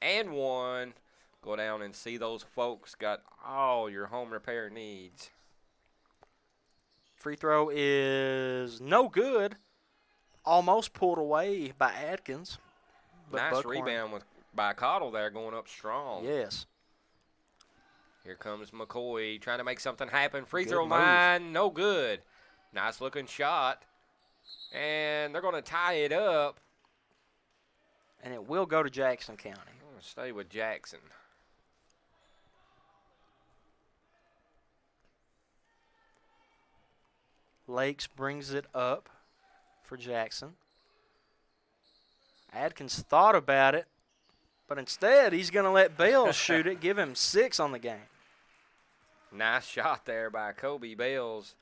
and one. Go down and see those folks got all your home repair needs. Free throw is no good. Almost pulled away by Adkins. Nice Buckhorn. rebound by Cottle there, going up strong. Yes. Here comes McCoy trying to make something happen. Free Good throw move. line, no good. Nice looking shot. And they're going to tie it up. And it will go to Jackson County. I'm going to stay with Jackson. Lakes brings it up for Jackson. Adkins thought about it, but instead he's going to let Bales shoot it, give him 6 on the game. Nice shot there by Kobe Bales,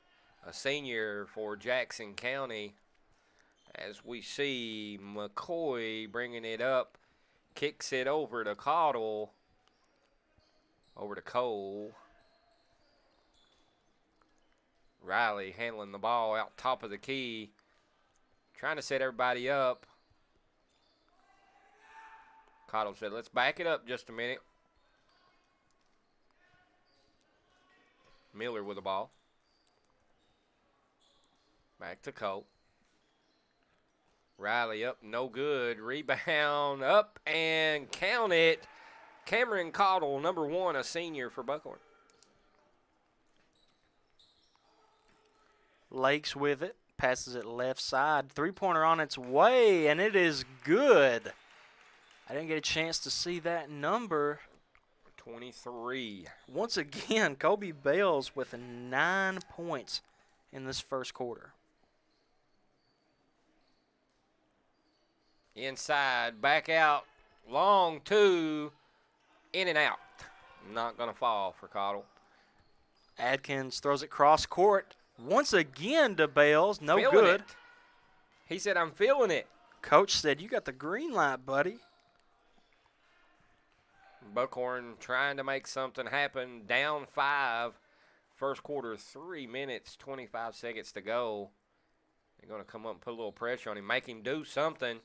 a senior for Jackson County. As we see McCoy bringing it up, kicks it over to Cottle, over to Cole. Riley handling the ball out top of the key, trying to set everybody up. Cottle said, let's back it up just a minute. Miller with the ball. Back to Cole. Riley up, no good. Rebound up and count it. Cameron Cottle, number 1, a senior for Buckhorn. Lakes with it, passes it left side. Three-pointer on its way, and it is good. I didn't get a chance to see that number. 23. Once again, Kobe Bales with 9 points in this first quarter. Inside, back out, long 2, in and out. Not going to fall for Cottle. Adkins throws it cross court. Once again to Bales, no Feeling good. it. He said, I'm feeling it. Coach said, you got the green light, buddy. Buckhorn trying to make something happen, down 5. First quarter, 3 minutes, 25 seconds to go. They're going to come up and put a little pressure on him, make him do something.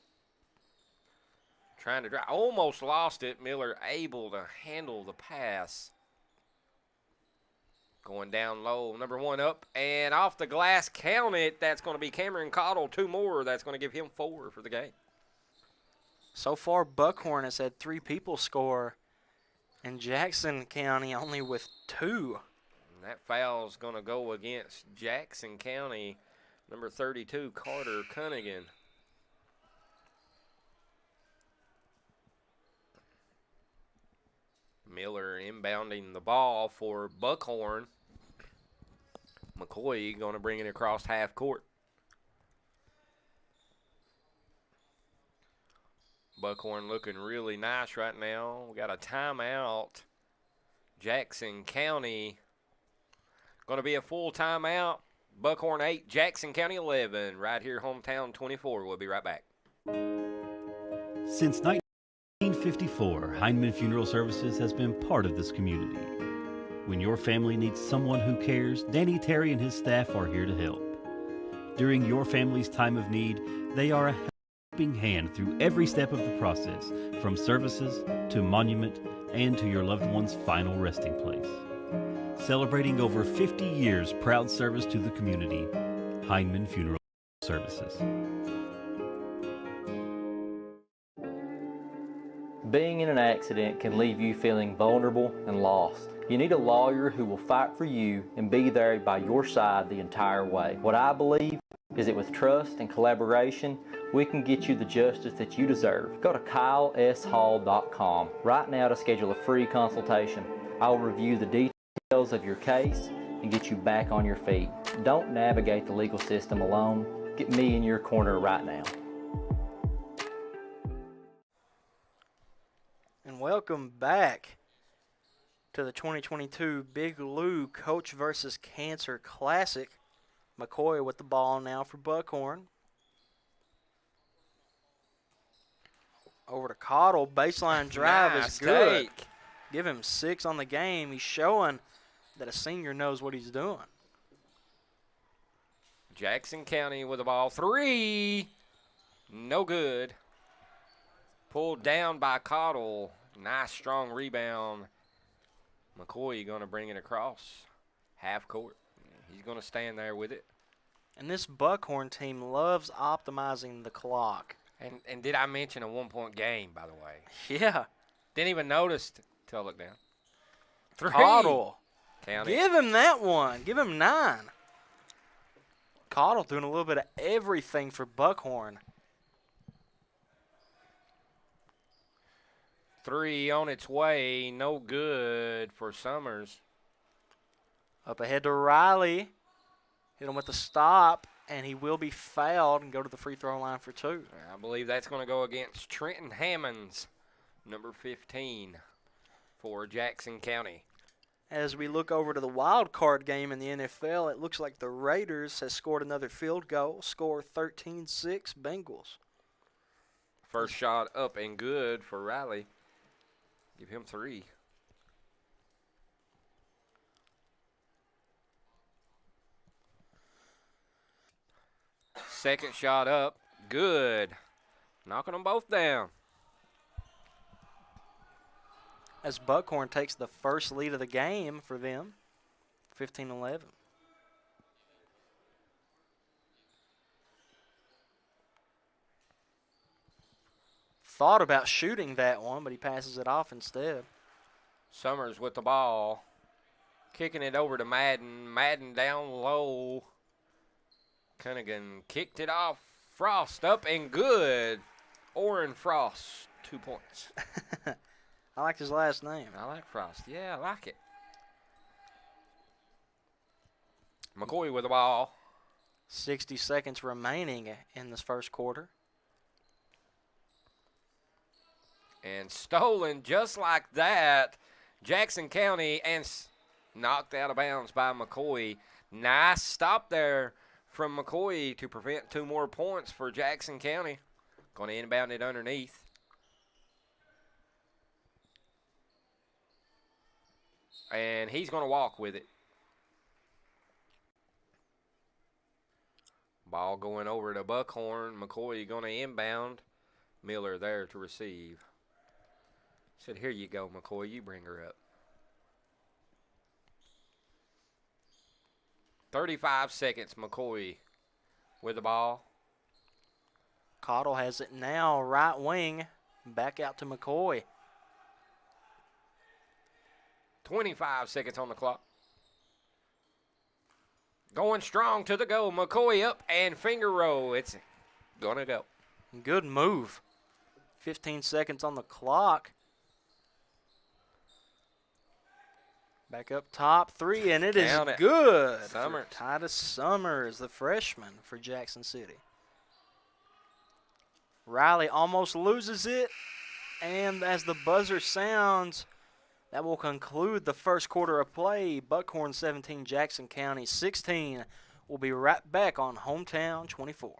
Trying to drive, almost lost it. Miller able to handle the pass. Going down low, number 1 up and off the glass, count it. That's going to be Cameron Cottle, 2 more. That's going to give him 4 for the game. So far, Buckhorn has had 3 people score, and Jackson County only with 2. And that foul is going to go against Jackson County, number 32, Carter Cunningham. Miller inbounding the ball for Buckhorn. McCoy going to bring it across half court. Buckhorn looking really nice right now. We got a timeout. Jackson County going to be a full timeout. Buckhorn 8, Jackson County 11. Right here, hometown 24. We'll be right back. Since 1954, Heinemann Funeral Services has been part of this community. When your family needs someone who cares, Danny Terry and his staff are here to help. During your family's time of need, they are a helping hand through every step of the process, from services to monument and to your loved one's final resting place. Celebrating over 50 years proud service to the community, Heinemann Funeral Services. Being in an accident can leave you feeling vulnerable and lost. You need a lawyer who will fight for you and be there by your side the entire way. What I believe is that with trust and collaboration, we can get you the justice that you deserve. Go to kyleshall.com right now to schedule a free consultation. I will review the details of your case and get you back on your feet. Don't navigate the legal system alone. Get me in your corner right now. Welcome back to the 2022 Big Lou Coach versus Cancer Classic. McCoy with the ball now for Buckhorn. Over to Cottle. Baseline drive is good. Take. Give him 6 on the game. He's showing that a senior knows what he's doing. Jackson County with the ball. 3. No good. Pulled down by Cottle. Nice, strong rebound. McCoy going to bring it across half court. He's going to stand there with it. And this Buckhorn team loves optimizing the clock. And did I mention a 1-point game, by the way? Yeah. Didn't even notice till I looked down. 3. Cottle. County. Give him that one. Give him 9. Cottle doing a little bit of everything for Buckhorn. 3 on its way. No good for Summers. Up ahead to Riley. Hit him with the stop, and he will be fouled and go to the free throw line for 2. I believe that's going to go against Trenton Hammonds, number 15 for Jackson County. As we look over to the wild card game in the NFL, it looks like the Raiders has scored another field goal. Score 13-6 Bengals. First shot up and good for Riley. Give him 3. Second shot up. Good. Knocking them both down. As Buckhorn takes the first lead of the game for them, 15-11. Thought about shooting that one, but he passes it off instead. Summers with the ball. Kicking it over to Madden. Madden down low. Cunningham kicked it off. Frost up and good. Orrin Frost, 2 points. I like his last name. I like Frost. Yeah, I like it. McCoy with the ball. 60 seconds remaining in this first quarter. And stolen just like that. Jackson County and knocked out of bounds by McCoy. Nice stop there from McCoy to prevent 2 more points for Jackson County. Going to inbound it underneath. And he's going to walk with it. Ball going over to Buckhorn. McCoy going to inbound. Miller there to receive. Said, here you go, McCoy. You bring her up. 35 seconds, McCoy with the ball. Cottle has it now, right wing. Back out to McCoy. 25 seconds on the clock. Going strong to the goal. McCoy up and finger roll. It's going to go. Good move. 15 seconds on the clock. Back up top 3, and it is good. Summers. Titus Summers, the freshman for Jackson City. Riley almost loses it, and as the buzzer sounds, that will conclude the first quarter of play. Buckhorn 17, Jackson County 16. We'll be right back on Hometown 24.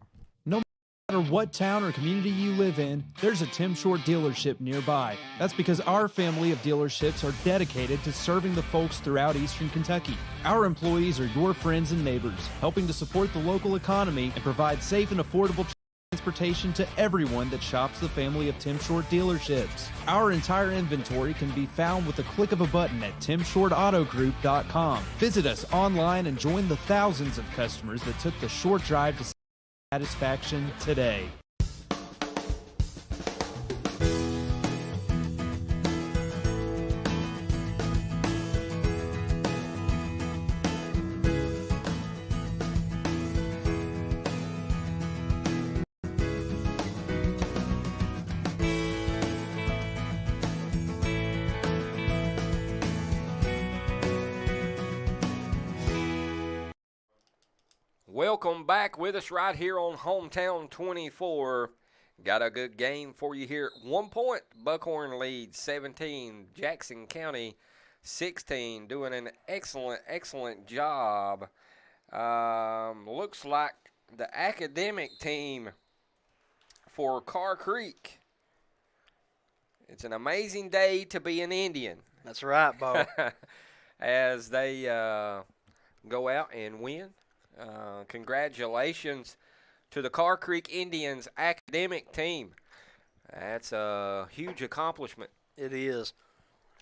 No matter what town or community you live in, there's a Tim Short dealership nearby. That's because our family of dealerships are dedicated to serving the folks throughout Eastern Kentucky. Our employees are your friends and neighbors, helping to support the local economy and provide safe and affordable transportation to everyone that shops the family of Tim Short dealerships. Our entire inventory can be found with the click of a button at timshortautogroup.com. Visit us online and join the thousands of customers that took the short drive to satisfaction today. Welcome back with us right here on Hometown 24. Got a good game for you here. 1 point. Buckhorn leads 17. Jackson County 16. Doing an excellent job. Looks like the academic team for Carr Creek. It's an amazing day to be an Indian. That's right, Bo. As they go out and win. Congratulations to the Carr Creek Indians academic team. That's a huge accomplishment. It is.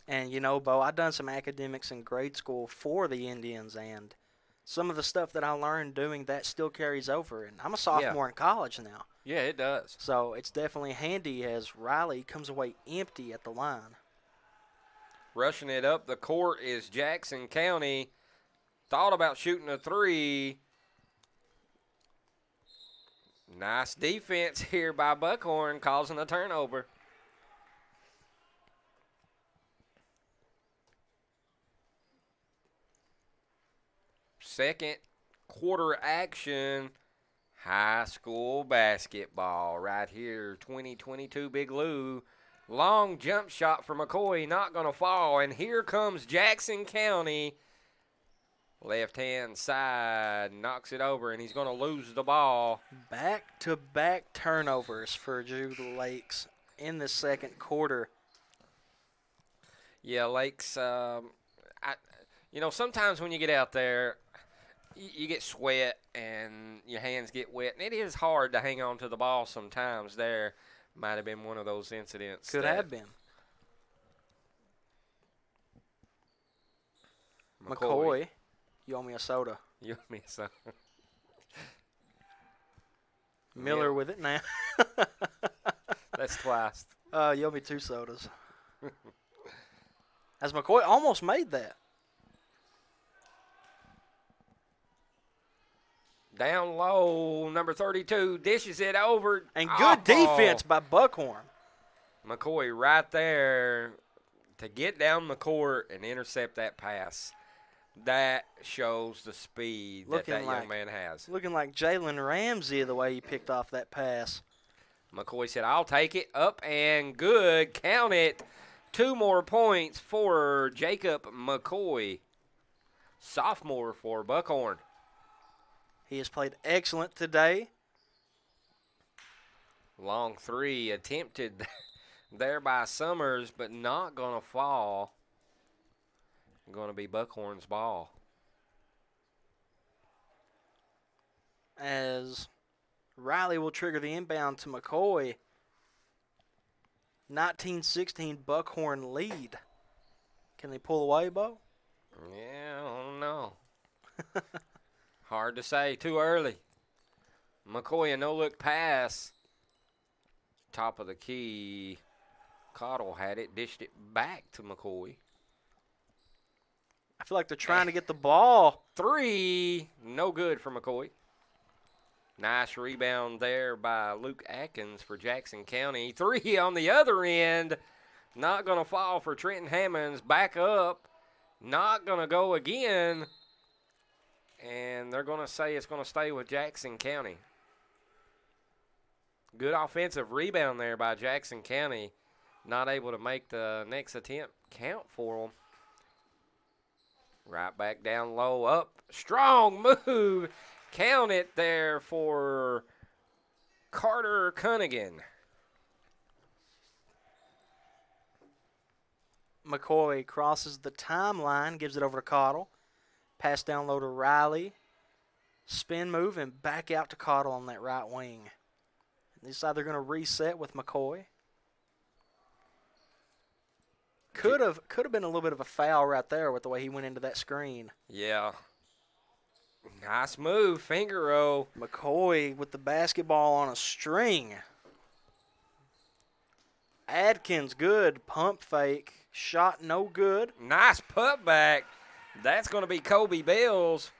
And, you know, Bo, I've done some academics in grade school for the Indians, and some of the stuff that I learned doing that still carries over. And I'm a sophomore in college now. Yeah, it does. So it's definitely handy as Riley comes away empty at the line. Rushing it up the court is Jackson County. Thought about shooting a three. Nice defense here by Buckhorn, causing a turnover. Second quarter action, high school basketball right here, 2022 Big Lou. Long jump shot for McCoy, not going to fall. And here comes Jackson County. Left-hand side, knocks it over, and he's going to lose the ball. Back-to-back turnovers for Jude Lakes in the second quarter. Yeah, Lakes, sometimes when you get out there, you get sweat and your hands get wet, and it is hard to hang on to the ball sometimes there. Might have been one of those incidents. Could have been. McCoy. You owe me a soda. You owe me a soda. Miller with it now. That's twice. You owe me 2 sodas. As McCoy almost made that. Down low, number 32 dishes it over. And good defense by Buckhorn. McCoy right there to get down the court and intercept that pass. That shows the speed that young man has. Looking like Jalen Ramsey the way he picked off that pass. McCoy said, I'll take it. Up and good. Count it. 2 more points for Jacob McCoy, sophomore for Buckhorn. He has played excellent today. Long 3 attempted there by Summers, but not going to fall. Going to be Buckhorn's ball. As Riley will trigger the inbound to McCoy. 19-16 Buckhorn lead. Can they pull away, Bo? Yeah, I don't know. Hard to say. Too early. McCoy a no-look pass. Top of the key. Cottle had it, dished it back to McCoy. I feel like they're trying to get the ball. 3, no good for McCoy. Nice rebound there by Luke Atkins for Jackson County. 3 on the other end. Not going to fall for Trenton Hammonds. Back up. Not going to go again. And they're going to say it's going to stay with Jackson County. Good offensive rebound there by Jackson County. Not able to make the next attempt count for them. Right back down low, up. Strong move. Count it there for Carter Cunningham. McCoy crosses the timeline, gives it over to Cottle. Pass down low to Riley. Spin move and back out to Cottle on that right wing. They decide they're going to reset with McCoy. Could have been a little bit of a foul right there with the way he went into that screen. Yeah. Nice move, finger roll. McCoy with the basketball on a string. Adkins, good pump fake. Shot no good. Nice putback. That's going to be Kobe Bells.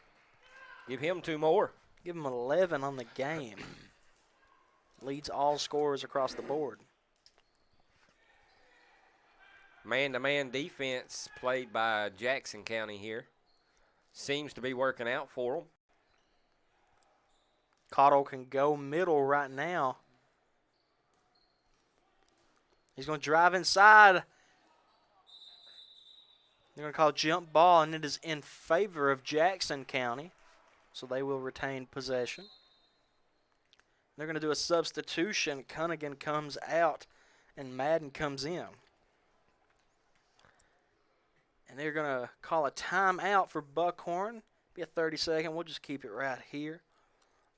Give him 2 more. Give him 11 on the game. Leads all scorers across the board. Man-to-man defense played by Jackson County here. Seems to be working out for them. Cottle can go middle right now. He's going to drive inside. They're going to call jump ball, and it is in favor of Jackson County, so they will retain possession. They're going to do a substitution. Cunningham comes out, and Madden comes in. And they're going to call a timeout for Buckhorn. Be a 30-second. We'll just keep it right here.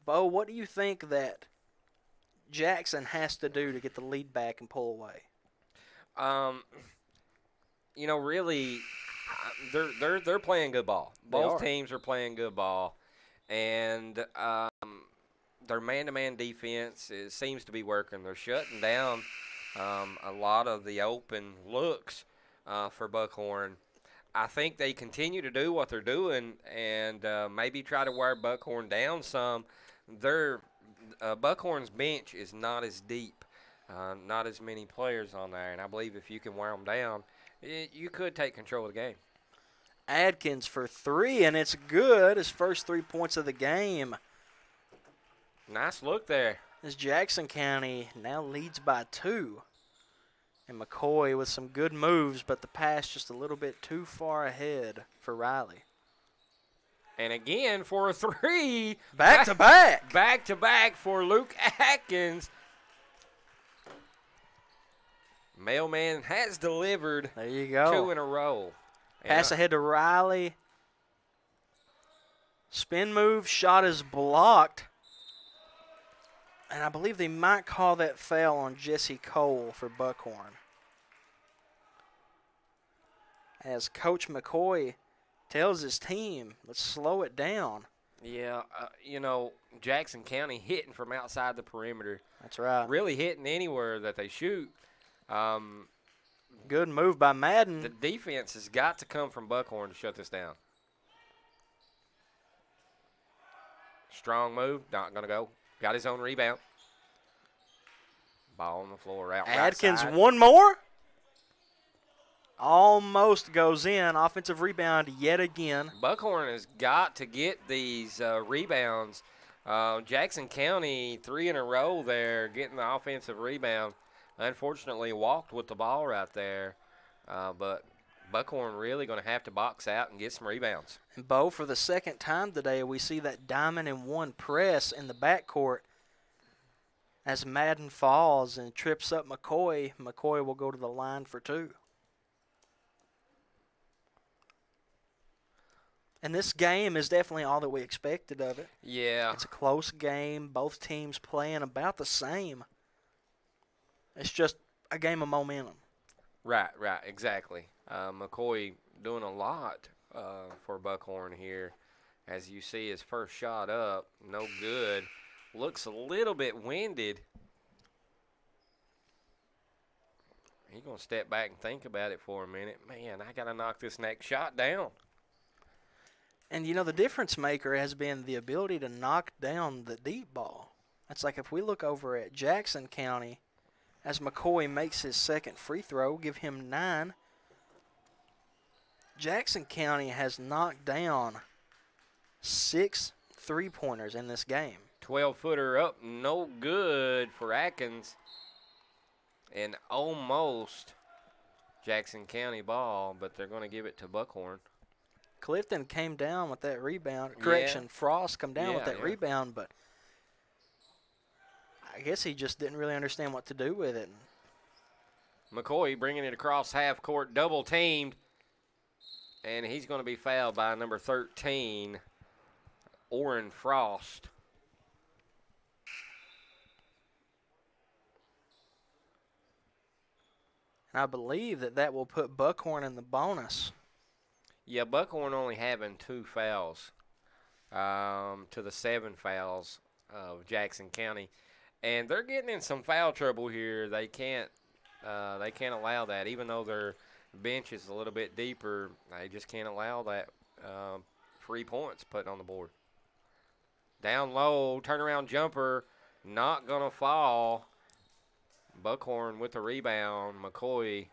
Bo, what do you think that Jackson has to do to get the lead back and pull away? Really, they're playing good ball. Both teams are playing good ball, and their man-to-man defense seems to be working. They're shutting down a lot of the open looks for Buckhorn. I think they continue to do what they're doing and maybe try to wear Buckhorn down some. Their Buckhorn's bench is not as deep, not as many players on there, and I believe if you can wear them down, you could take control of the game. Adkins for 3, and it's good. His first 3 points of the game. Nice look there. As Jackson County now leads by 2. And McCoy with some good moves, but the pass just a little bit too far ahead for Riley. And again for a 3. Back-to-back. Back-to-back for Luke Atkins. Mailman has delivered. There you go. 2 in a row. Pass ahead to Riley. Spin move, shot is blocked. And I believe they might call that foul on Jesse Cole for Buckhorn. As Coach McCoy tells his team, let's slow it down. Yeah, Jackson County hitting from outside the perimeter. That's right. Really hitting anywhere that they shoot. Good move by Madden. The defense has got to come from Buckhorn to shut this down. Strong move, not going to go. Got his own rebound. Ball on the floor out Adkins, right side. One more. Almost goes in. Offensive rebound yet again. Buckhorn has got to get these rebounds. Jackson County 3 in a row there getting the offensive rebound. Unfortunately walked with the ball right there. But Buckhorn really going to have to box out and get some rebounds. And Bo, for the second time today, we see that diamond and one press in the backcourt. As Madden falls and trips up McCoy, McCoy will go to the line for 2. And this game is definitely all that we expected of it. Yeah. It's a close game. Both teams playing about the same. It's just a game of momentum. Right, exactly. McCoy doing a lot for Buckhorn here. As you see his first shot up, no good. Looks a little bit winded. He's going to step back and think about it for a minute. Man, I got to knock this next shot down. And, the difference maker has been the ability to knock down the deep ball. That's like if we look over at Jackson County, as McCoy makes his second free throw, give him 9. Jackson County has knocked down 6 3-pointers in this game. 12-footer up, no good for Atkins. And almost Jackson County ball, but they're going to give it to Buckhorn. Clifton came down with that rebound. Yeah. Frost come down with that rebound, but I guess he just didn't really understand what to do with it. McCoy bringing it across half court, double teamed, and he's going to be fouled by number 13, Orrin Frost. And I believe that will put Buckhorn in the bonus. Yeah, Buckhorn only having 2 fouls to the 7 fouls of Jackson County. And they're getting in some foul trouble here. They can't allow that. Even though their bench is a little bit deeper, they just can't allow that 3 points put on the board. Down low, turnaround jumper, not going to fall. Buckhorn with the rebound. McCoy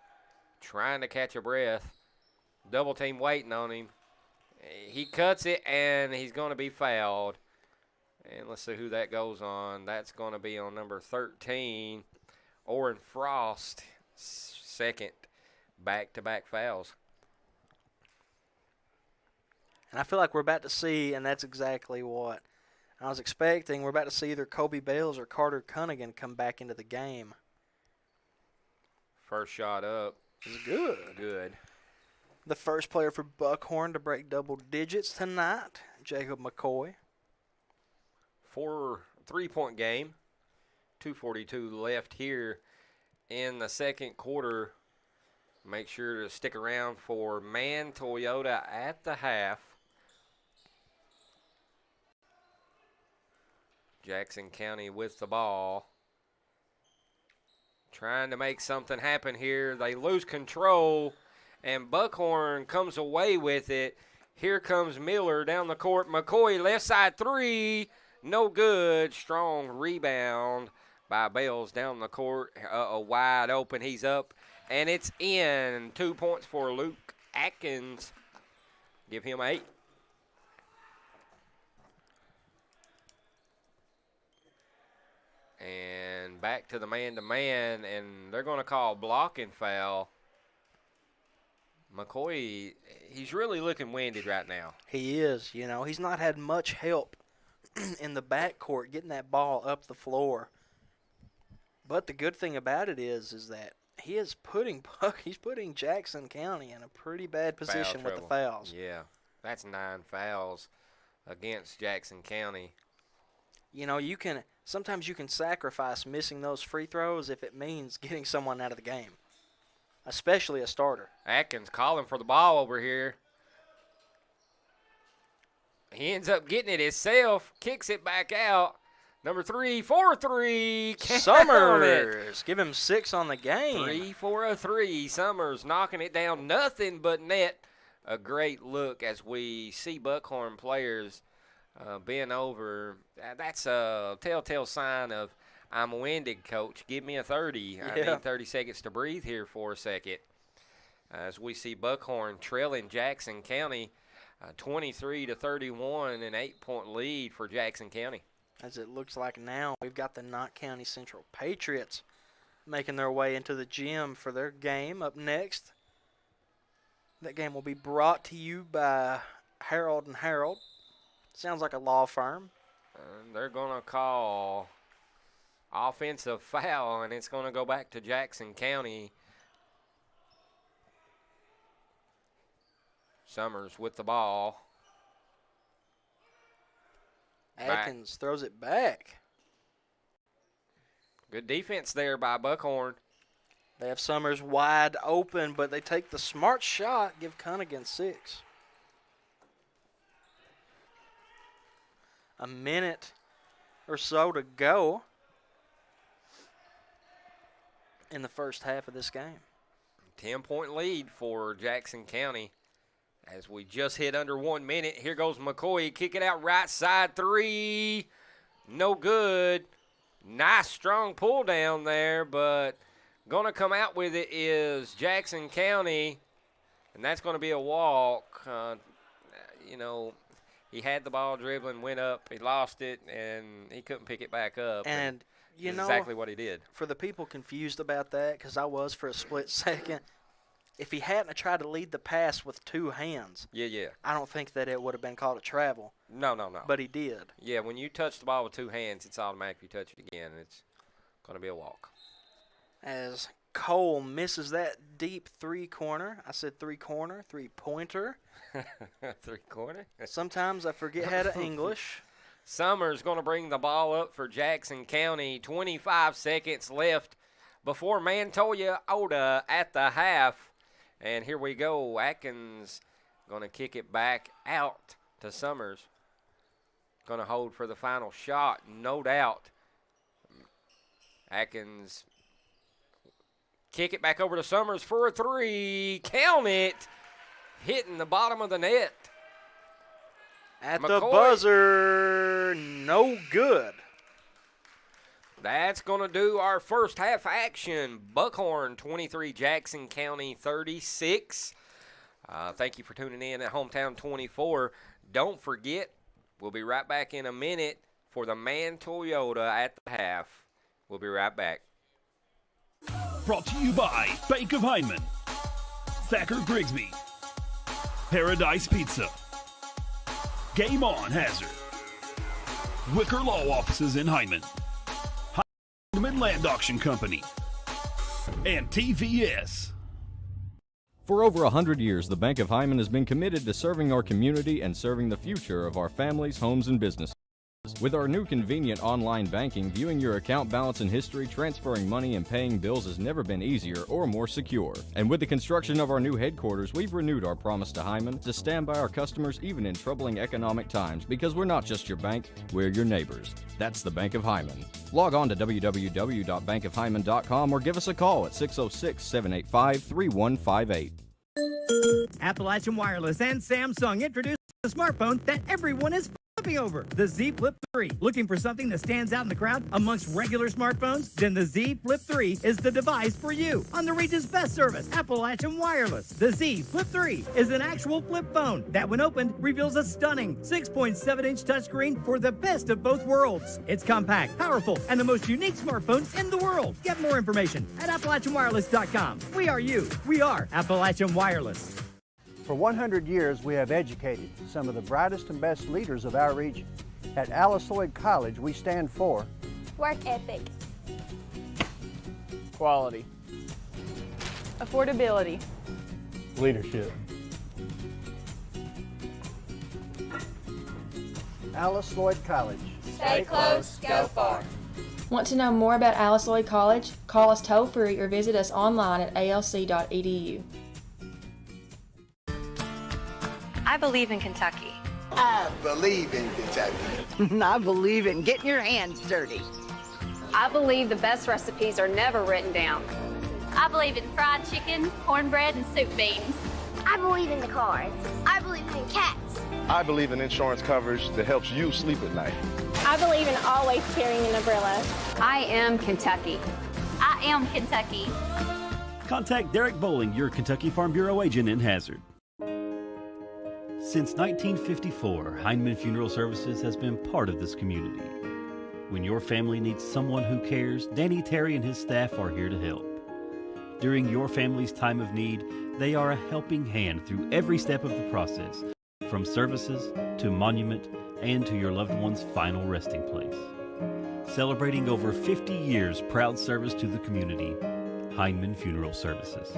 trying to catch a breath. Double team waiting on him. He cuts it, and he's going to be fouled. And let's see who that goes on. That's going to be on number 13, Orrin Frost. second back-to-back fouls. And I feel like we're about to see, and that's exactly what I was expecting, we're about to see either Kobe Bales or Carter Cunningham come back into the game. First shot up. Is good. Good. The first player for Buckhorn to break double digits tonight, Jacob McCoy. 3-point game. 2:42 left here in the second quarter. Make sure to stick around for Man Toyota at the half. Jackson County with the ball. Trying to make something happen here. They lose control, and Buckhorn comes away with it. Here comes Miller down the court. McCoy, left side three. No good. Strong rebound by Bales down the court. Wide open. He's up, and it's in. 2 points for Luke Atkins. Give him 8. And back to the man-to-man, and they're going to call blocking foul. McCoy, he's really looking winded right now. He is. You know, he's not had much help in the backcourt getting that ball up the floor. But the good thing about it is that he's putting Jackson County in a pretty bad position with the fouls. Yeah, that's 9 fouls against Jackson County. You know, sometimes you can sacrifice missing those free throws if it means getting someone out of the game, especially a starter. Atkins calling for the ball over here. He ends up getting it himself, kicks it back out. Number 3, 4-3. Summers, give him 6 on the game. 3 for a 3. Summers knocking it down, nothing but net. A great look as we see Buckhorn players bent over. That's a telltale sign of I'm winded, coach. Give me a 30. Yeah. I need 30 seconds to breathe here for a second. As we see Buckhorn trailing Jackson County 23-31, an 8-point lead for Jackson County. As it looks like now, we've got the Knott County Central Patriots making their way into the gym for their game up next. That game will be brought to you by Harold & Harold. Sounds like a law firm. And they're going to call offensive foul, and it's going to go back to Jackson County. Summers with the ball. Atkins throws it back. Good defense there by Buckhorn. They have Summers wide open, but they take the smart shot, give Cunningham 6. A minute or so to go in the first half of this game. 10-point lead for Jackson County. As we just hit under 1 minute, here goes McCoy. Kick it out right side 3. No good. Nice strong pull down there, but going to come out with it is Jackson County, and that's going to be a walk. He had the ball dribbling, went up, he lost it, and he couldn't pick it back up. And that's exactly what he did. For the people confused about that, because I was for a split second, if he hadn't tried to lead the pass with 2 hands, I don't think that it would have been called a travel. No. But he did. Yeah, when you touch the ball with 2 hands, it's automatic. You touch it again, and it's going to be a walk. As Cole misses that deep 3-corner. I said 3-corner, 3-pointer. 3-corner? Sometimes I forget how to English. Summers going to bring the ball up for Jackson County. 25 seconds left before Toyota at the half. And here we go. Atkins going to kick it back out to Summers. Going to hold for the final shot, no doubt. Atkins kick it back over to Summers for a 3. Count it. Hitting the bottom of the net. At McCoy. The buzzer, no good. That's going to do our first half action. Buckhorn 23, Jackson County 36. Thank you for tuning in at Hometown 24. Don't forget, we'll be right back in a minute for the Man Toyota at the half. We'll be right back. Brought to you by Bank of Hyndman, Thacker Grigsby, Paradise Pizza, Game On Hazard, Wicker Law Offices in Hyndman, Hyndman Land Auction Company, and TVS. For over 100 years, the Bank of Hyndman has been committed to serving our community and serving the future of our families, homes, and businesses. With our new convenient online banking, viewing your account balance and history, transferring money, and paying bills has never been easier or more secure. And with the construction of our new headquarters, we've renewed our promise to Hyndman to stand by our customers even in troubling economic times, because we're not just your bank, we're your neighbors. That's the Bank of Hyndman. Log on to www.bankofhyndman.com or give us a call at 606-785-3158. Appalachian Wireless and Samsung introduced a smartphone that everyone is flipping over, the Z Flip 3. Looking for something that stands out in the crowd amongst regular smartphones? Then the Z Flip 3 is the device for you. On the region's best service, Appalachian Wireless. The Z Flip 3 is an actual flip phone that, when opened, reveals a stunning 6.7-inch touchscreen for the best of both worlds. It's compact, powerful, and the most unique smartphone in the world. Get more information at AppalachianWireless.com. We are you. We are Appalachian Wireless. For 100 years, we have educated some of the brightest and best leaders of our region. At Floyd College, we stand for Work ethic, Quality, Affordability, leadership. Floyd College. stay close, go far. Want to know more about Alice Lloyd College? Call us toll-free or visit us online at alc.edu. I believe in Kentucky. I believe in Kentucky. I believe in getting your hands dirty. I believe the best recipes are never written down. I believe in fried chicken, cornbread, and soup beans. I believe in the cards. I believe in cats. I believe in insurance coverage that helps you sleep at night. I believe in always carrying an umbrella. I am Kentucky. I am Kentucky. Contact Derek Bowling, your Kentucky Farm Bureau agent in Hazard. Since 1954, Hyndman Funeral Services has been part of this community. When your family needs someone who cares, Danny Terry and his staff are here to help. During your family's time of need, they are a helping hand through every step of the process, from services to monument and to your loved one's final resting place. Celebrating over 50 years proud service to the community, Hyndman Funeral Services.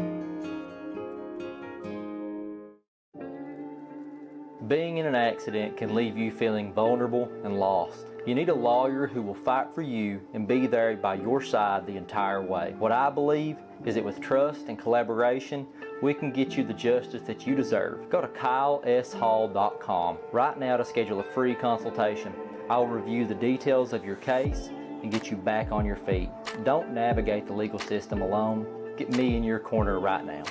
Being in an accident can leave you feeling vulnerable and lost. You need a lawyer who will fight for you and be there by your side the entire way. What I believe is that with trust and collaboration, we can get you the justice that you deserve. Go to kyleshall.com right now to schedule a free consultation. I will review the details of your case and get you back on your feet. Don't navigate the legal system alone. Get me in your corner right now.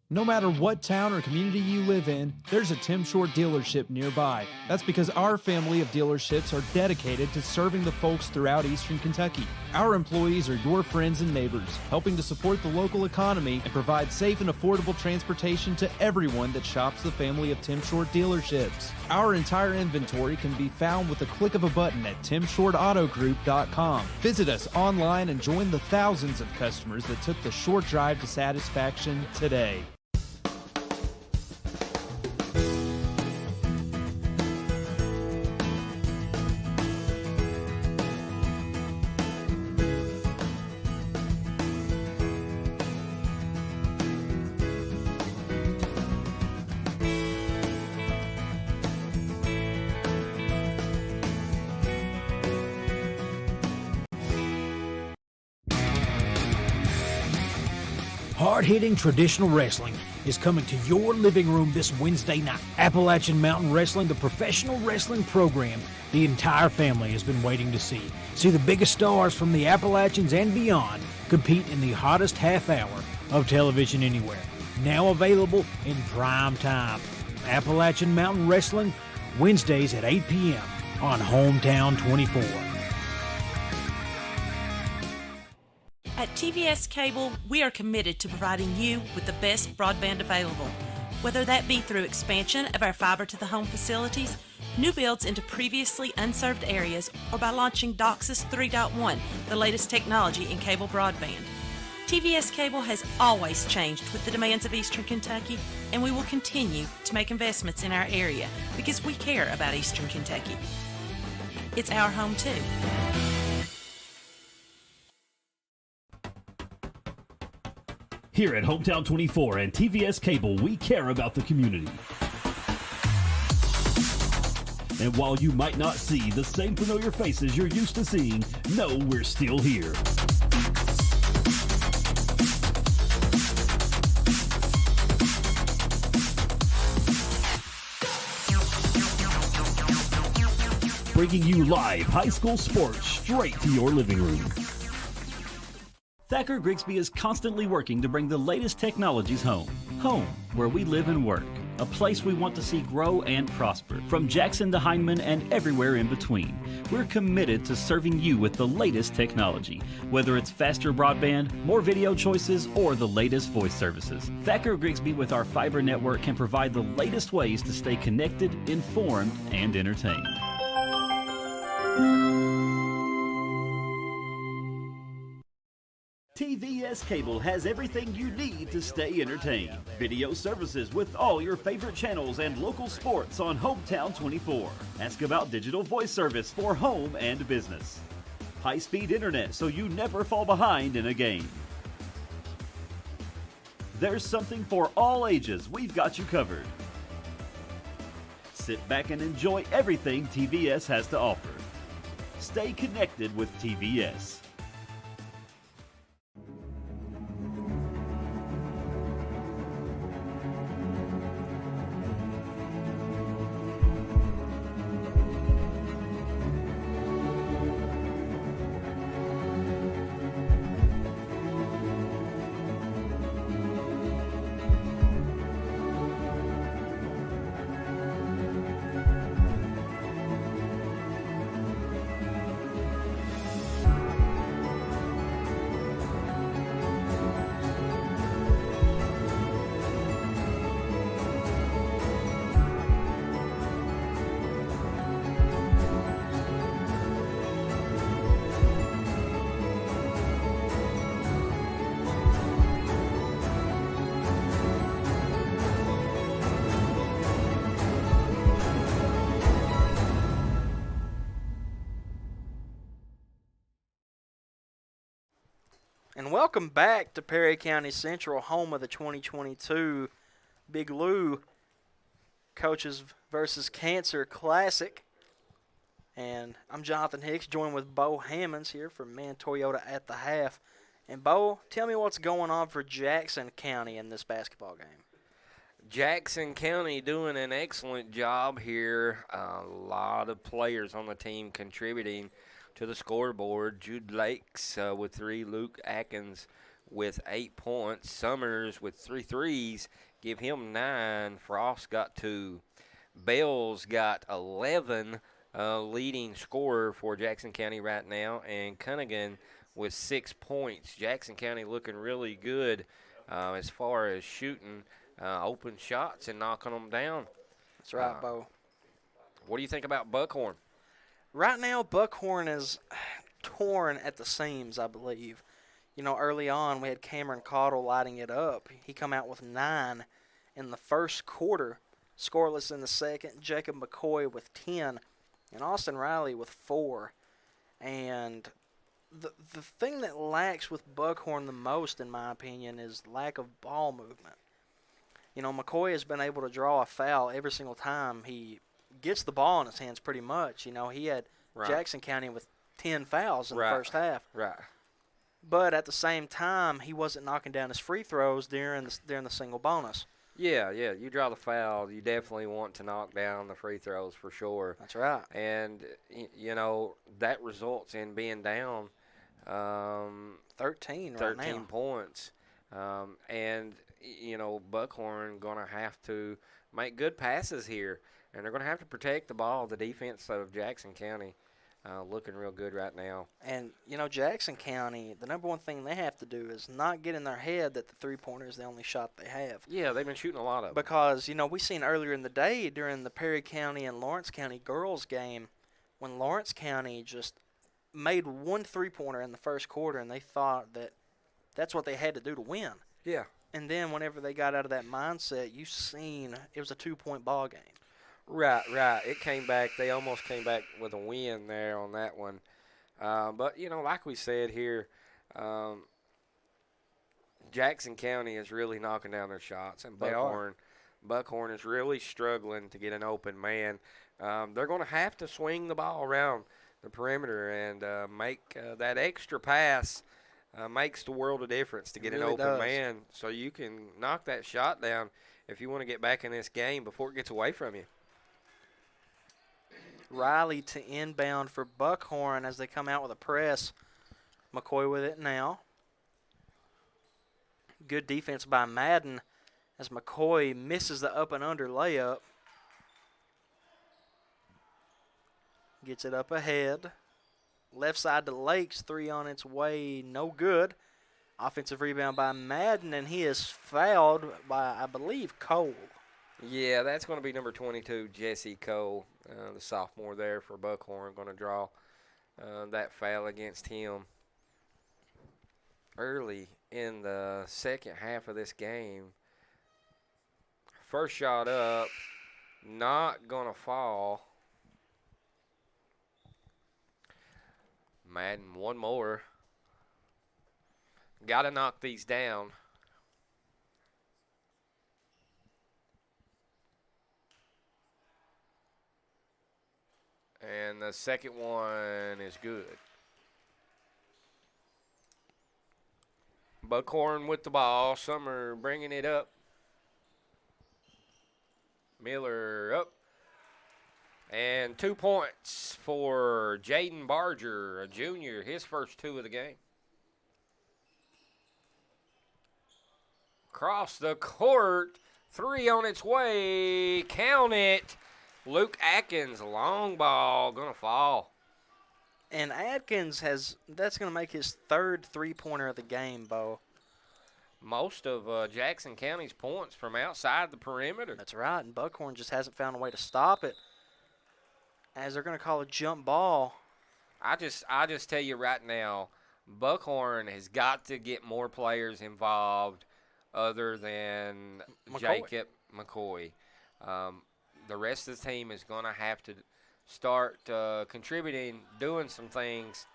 No matter what town or community you live in, there's a Tim Short dealership nearby. That's because our family of dealerships are dedicated to serving the folks throughout Eastern Kentucky. Our employees are your friends and neighbors, helping to support the local economy and provide safe and affordable transportation to everyone that shops the family of Tim Short dealerships. Our entire inventory can be found with the click of a button at timshortautogroup.com. Visit us online and join the thousands of customers that took the short drive to satisfaction today. Hard-hitting traditional wrestling is coming to your living room this Wednesday night. Appalachian Mountain Wrestling, the professional wrestling program the entire family has been waiting to see. See the biggest stars from the Appalachians and beyond compete in the hottest half hour of television anywhere. Now available in prime time. Appalachian Mountain Wrestling, Wednesdays at 8 p.m. on Hometown 24. At TVS Cable, we are committed to providing you with the best broadband available. Whether that be through expansion of our fiber-to-the-home facilities, new builds into previously unserved areas, or by launching DOCSIS 3.1, the latest technology in cable broadband. TVS Cable has always changed with the demands of Eastern Kentucky, and we will continue to make investments in our area because we care about Eastern Kentucky. It's our home too. Here at Hometown 24 and TVS Cable, we care about the community. And while you might not see the same familiar faces you're used to seeing, know we're still here. Bringing you live high school sports straight to your living room. Thacker Grigsby is constantly working to bring the latest technologies home. Home, where we live and work. A place we want to see grow and prosper. From Jackson to Hindman and everywhere in between. We're committed to serving you with the latest technology. Whether it's faster broadband, more video choices, or the latest voice services. Thacker Grigsby with our fiber network can provide the latest ways to stay connected, informed, and entertained. TVS Cable has everything you need to stay entertained. Video services with all your favorite channels and local sports on Hometown 24. Ask about digital voice service for home and business. High-speed internet so you never fall behind in a game. There's something for all ages. We've got you covered. Sit back and enjoy everything TVS has to offer. Stay connected with TVS. And welcome back to Perry County Central, home of the 2022 Big Lou Coaches versus Cancer Classic. And I'm Jonathan Hicks, joined with Bo Hammonds here from Man Toyota at the half. And Bo, tell me what's going on for Jackson County in this basketball game. Jackson County doing an excellent job here. A lot of players on the team contributing to the scoreboard. Jude Lakes with 3, Luke Atkins with 8 points, Summers with 3 threes, give him 9. Frost got 2. Bell's got 11, leading scorer for Jackson County right now, and Cunningham with 6 points. Jackson County looking really good as far as shooting open shots and knocking them down. That's right, Bo. What do you think about Buckhorn? Right now, Buckhorn is torn at the seams, I believe. You know, early on, we had Cameron Cottle lighting it up. He come out with 9 in the first quarter, scoreless in the second. Jacob McCoy with 10, and Austin Riley with 4. And the thing that lacks with Buckhorn the most, in my opinion, is lack of ball movement. You know, McCoy has been able to draw a foul every single time he gets the ball in his hands pretty much. You know, he had Jackson County with 10 fouls in the first half. Right. But at the same time, he wasn't knocking down his free throws during the single bonus. Yeah. You draw the foul, you definitely want to knock down the free throws for sure. That's right. And, you know, that results in being down 13 points. And, you know, Buckhorn going to have to make good passes here. And they're going to have to protect the ball, the defense of Jackson County. looking real good right now. And, you know, Jackson County, the number one thing they have to do is not get in their head that the three-pointer is the only shot they have. Yeah, they've been shooting a lot of them. Because, you know, we seen earlier in the day during the Perry County and Lawrence County girls game when Lawrence County just made one three-pointer in the first quarter, and they thought that that's what they had to do to win. Yeah. And then whenever they got out of that mindset, you seen it was a 2-point ball game. Right. It came back. They almost came back with a win there on that one. But, you know, like we said here, Jackson County is really knocking down their shots. And Buckhorn is really struggling to get an open man. They're going to have to swing the ball around the perimeter and make that extra pass. Makes the world of difference to get an open man so you can knock that shot down if you want to get back in this game before it gets away from you. Riley to inbound for Buckhorn as they come out with a press. McCoy with it now. Good defense by Madden as McCoy misses the up and under layup. Gets it up ahead. Left side to Lakes, 3 on its way, no good. Offensive rebound by Madden, and he is fouled by, I believe, Cole. Yeah, that's going to be number 22, Jesse Cole, the sophomore there for Buckhorn, going to draw that foul against him early in the second half of this game. First shot up, not going to fall. Madden, one more. Got to knock these down. And the second one is good. Buckhorn with the ball. Summer bringing it up. Miller up. And 2 points for Jaden Barger, a junior, his first 2 of the game. Across the court, 3 on its way. Count it. Luke Atkins, long ball, going to fall. And Atkins that's going to make his 3rd three-pointer of the game, Bo. Most of Jackson County's points from outside the perimeter. That's right, and Buckhorn just hasn't found a way to stop it. As they're going to call a jump ball. I just tell you right now, Buckhorn has got to get more players involved other than Jacob McCoy. The rest of the team is going to have to start contributing, doing some things,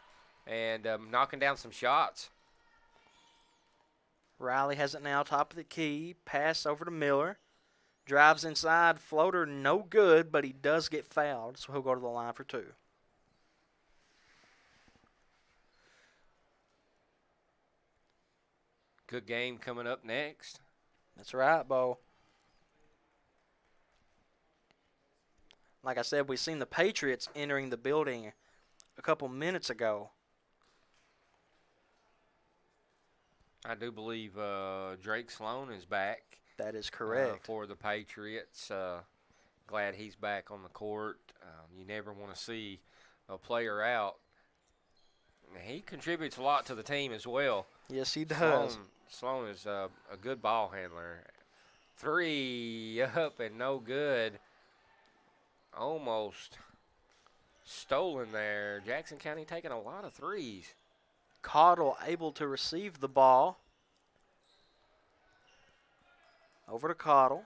and knocking down some shots. Riley has it now, top of the key. Pass over to Miller. Drives inside, floater no good, but he does get fouled, so he'll go to the line for 2. Good game coming up next. That's right, Bo. Like I said, we've seen the Patriots entering the building a couple minutes ago. I do believe Drake Sloan is back. That is correct. For the Patriots. Glad he's back on the court. You never want to see a player out. He contributes a lot to the team as well. Yes, he does. Sloan is a good ball handler. 3 up and no good. Almost stolen there. Jackson County taking a lot of threes. Cottle able to receive the ball. Over to Cottle.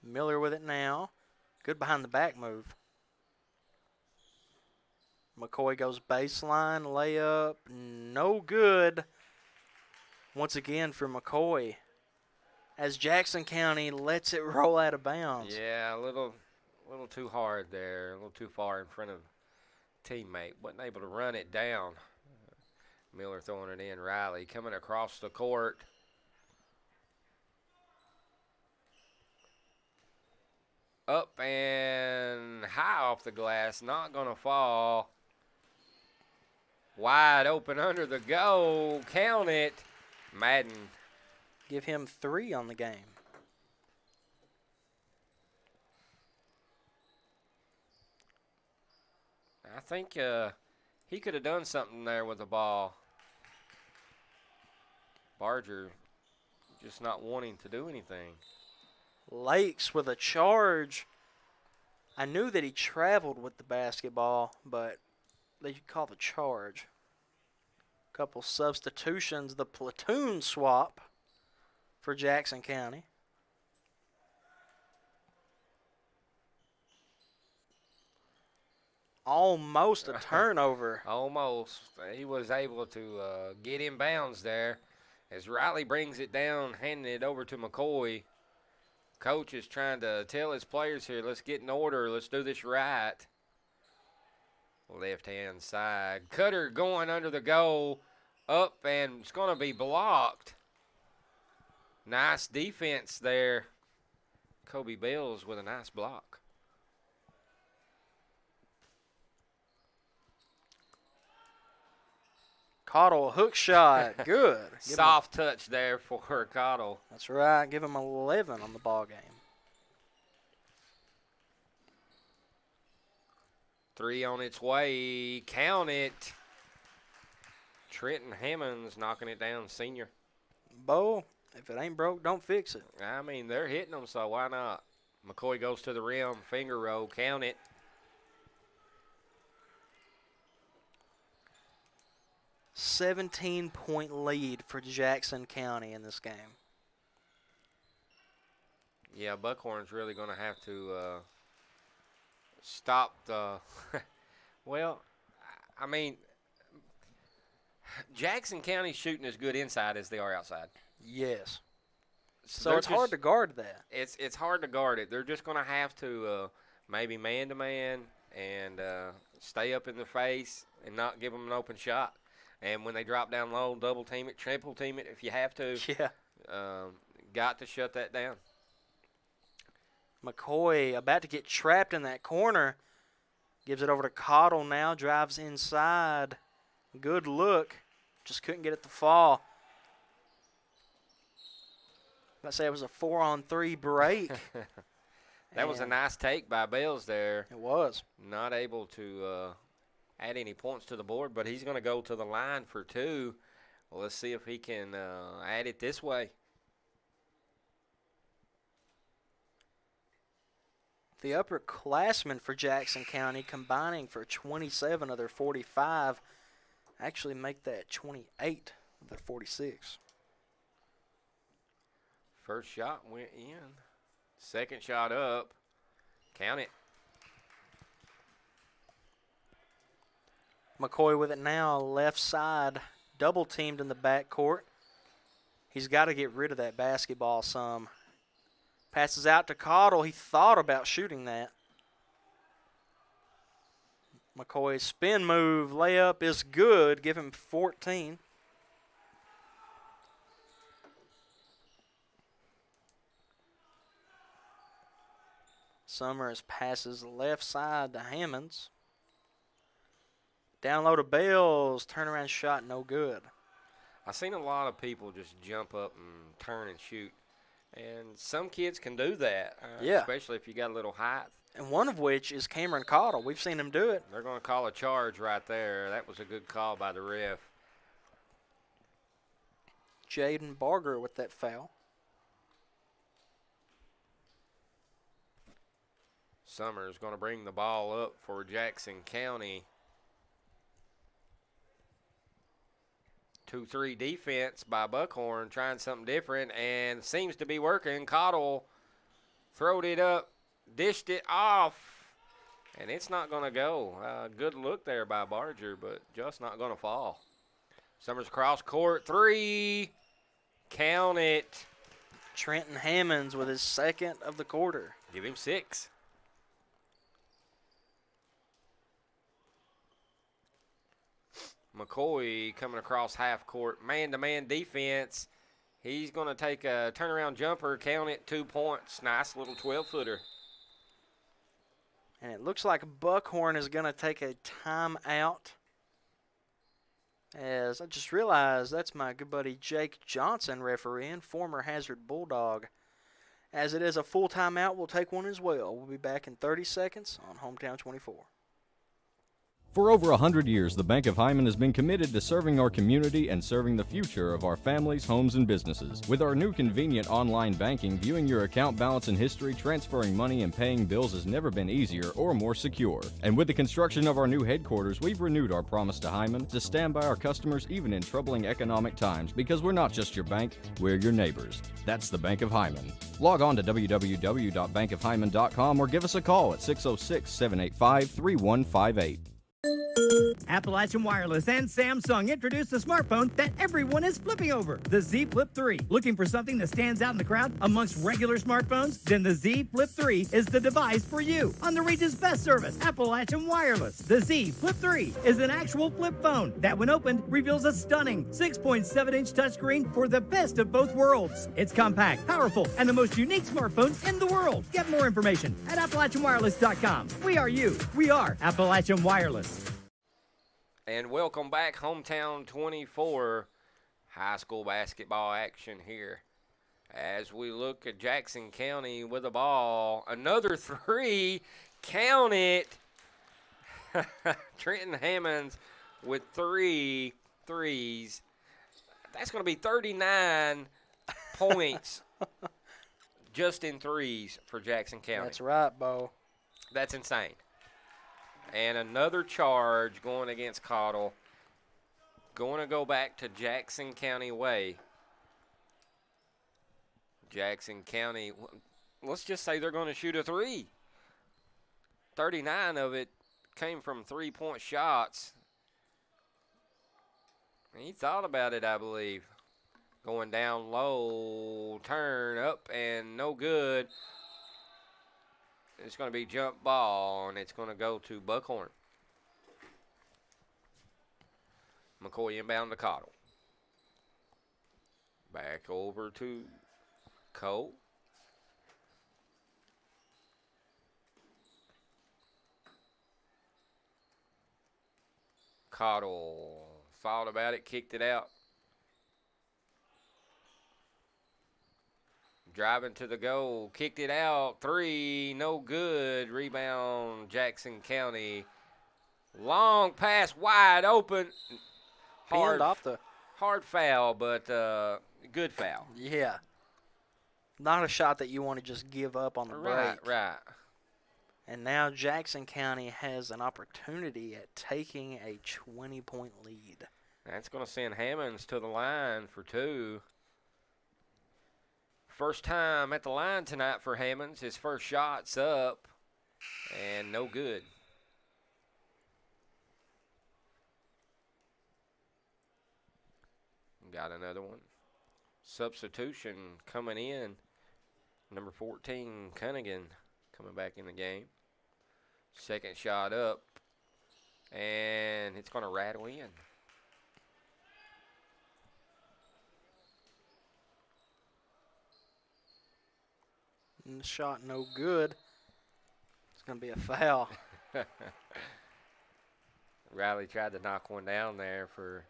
Miller with it now. Good behind the back move. McCoy goes baseline, layup, no good. Once again for McCoy. As Jackson County lets it roll out of bounds. Yeah, a little too hard there, a little too far in front of teammate. Wasn't able to run it down. Miller throwing it in. Riley coming across the court. Up and high off the glass. Not going to fall. Wide open under the goal. Count it. Madden. Give him 3 on the game. I think he could have done something there with the ball. Barger just not wanting to do anything. Lakes with a charge. I knew that he traveled with the basketball, but they call the charge. Couple substitutions, the platoon swap for Jackson County. Almost a turnover. Almost. He was able to get in bounds there as Riley brings it down, handing it over to McCoy. Coach is trying to tell his players here, let's get in order. Let's do this right. Left-hand side. Cutter going under the goal. Up, and it's going to be blocked. Nice defense there. Kobe Bells with a nice block. Cottle, hook shot. Good. Soft touch there for Cottle. That's right. Give him 11 on the ball game. 3 on its way. Count it. Trenton Hammonds knocking it down, senior. Bo, if it ain't broke, don't fix it. I mean, they're hitting them, so why not? McCoy goes to the rim. Finger roll. Count it. 17-point lead for Jackson County in this game. Yeah, Buckhorn's really going to have to stop the well, I mean, Jackson County's shooting as good inside as they are outside. Yes. So it's hard to guard that. It's hard to guard it. They're just going to have to maybe man-to-man and stay up in the face and not give them an open shot. And when they drop down low, double team it, triple team it if you have to. Yeah. Got to shut that down. McCoy about to get trapped in that corner. Gives it over to Cottle now. Drives inside. Good look. Just couldn't get it to fall. I'd say it was a 4-on-3 break. That was a nice take by Bells there. It was. Not able to add any points to the board, but he's going to go to the line for 2. Well, let's see if he can add it this way. The upperclassmen for Jackson County combining for 27 of their 45 actually make that 28 of their 46. First shot went in. Second shot up. Count it. McCoy with it now, left side, double teamed in the backcourt. He's got to get rid of that basketball some. Passes out to Cottle. He thought about shooting that. McCoy's spin move, layup is good. Give him 14. Summers passes left side to Hammonds. Down low to Bells. Turnaround shot, no good. I've seen a lot of people just jump up and turn and shoot. And some kids can do that, especially if you got a little height. And one of which is Cameron Cottle. We've seen him do it. They're going to call a charge right there. That was a good call by the ref. Jaden Barger with that foul. Summers going to bring the ball up for Jackson County. 2-3 defense by Buckhorn, trying something different, and seems to be working. Cottle throwed it up, dished it off, and it's not going to go. Good look there by Barger, but just not going to fall. Summers cross court, 3. Count it. Trenton Hammonds with his second of the quarter. Give him 6. McCoy coming across half court, man-to-man defense. He's going to take a turnaround jumper, count it, 2 points. Nice little 12-footer. And it looks like Buckhorn is going to take a timeout. As I just realized that's my good buddy Jake Johnson refereeing, former Hazard Bulldog. As it is a full timeout, we'll take one as well. We'll be back in 30 seconds on Hometown 24. For over 100 years, the Bank of Hyman has been committed to serving our community and serving the future of our families, homes, and businesses. With our new convenient online banking, viewing your account balance and history, transferring money, and paying bills has never been easier or more secure. And with the construction of our new headquarters, we've renewed our promise to Hyman to stand by our customers even in troubling economic times, because we're not just your bank, we're your neighbors. That's the Bank of Hyman. Log on to www.bankofhyman.com or give us a call at 606-785-3158. Appalachian Wireless and Samsung introduced the smartphone that everyone is flipping over, the Z Flip 3. Looking for something that stands out in the crowd amongst regular smartphones? Then the Z Flip 3 is the device for you. On the region's best service, Appalachian Wireless. The Z Flip 3 is an actual flip phone that, when opened, reveals a stunning 6.7-inch touchscreen for the best of both worlds. It's compact, powerful, and the most unique smartphone in the world. Get more information at AppalachianWireless.com. We are you. We are Appalachian Wireless. And welcome back, Hometown 24 high school basketball action here. As we look at Jackson County with the ball, another three, count it. Trenton Hammonds with 3 threes. That's going to be 39 points just in threes for Jackson County. That's right, Bo. That's insane. And another charge going against Cottle. Going to go back to Jackson County way. Jackson County, let's just say they're going to shoot a three. 39 of it came from three-point shots. He thought about it, I believe. Going down low, turn up, and no good. It's going to be jump ball, and it's going to go to Buckhorn. McCoy inbound to Cottle. Back over to Cole. Cottle thought about it, kicked it out. Driving to the goal, kicked it out, three, no good. Rebound, Jackson County. Long pass, wide open. Hard off the hard foul, but good foul. Yeah. Not a shot that you want to just give up on the break. Right. And now Jackson County has an opportunity at taking a 20-point lead. That's going to send Hammonds to the line for two. First time at the line tonight for Hammonds. His first shot's up, and no good. Got another one. Substitution coming in. Number 14, Cunningham, coming back in the game. Second shot up, and it's going to rattle in. And the shot no good. It's going to be a foul. Riley tried to knock one down there for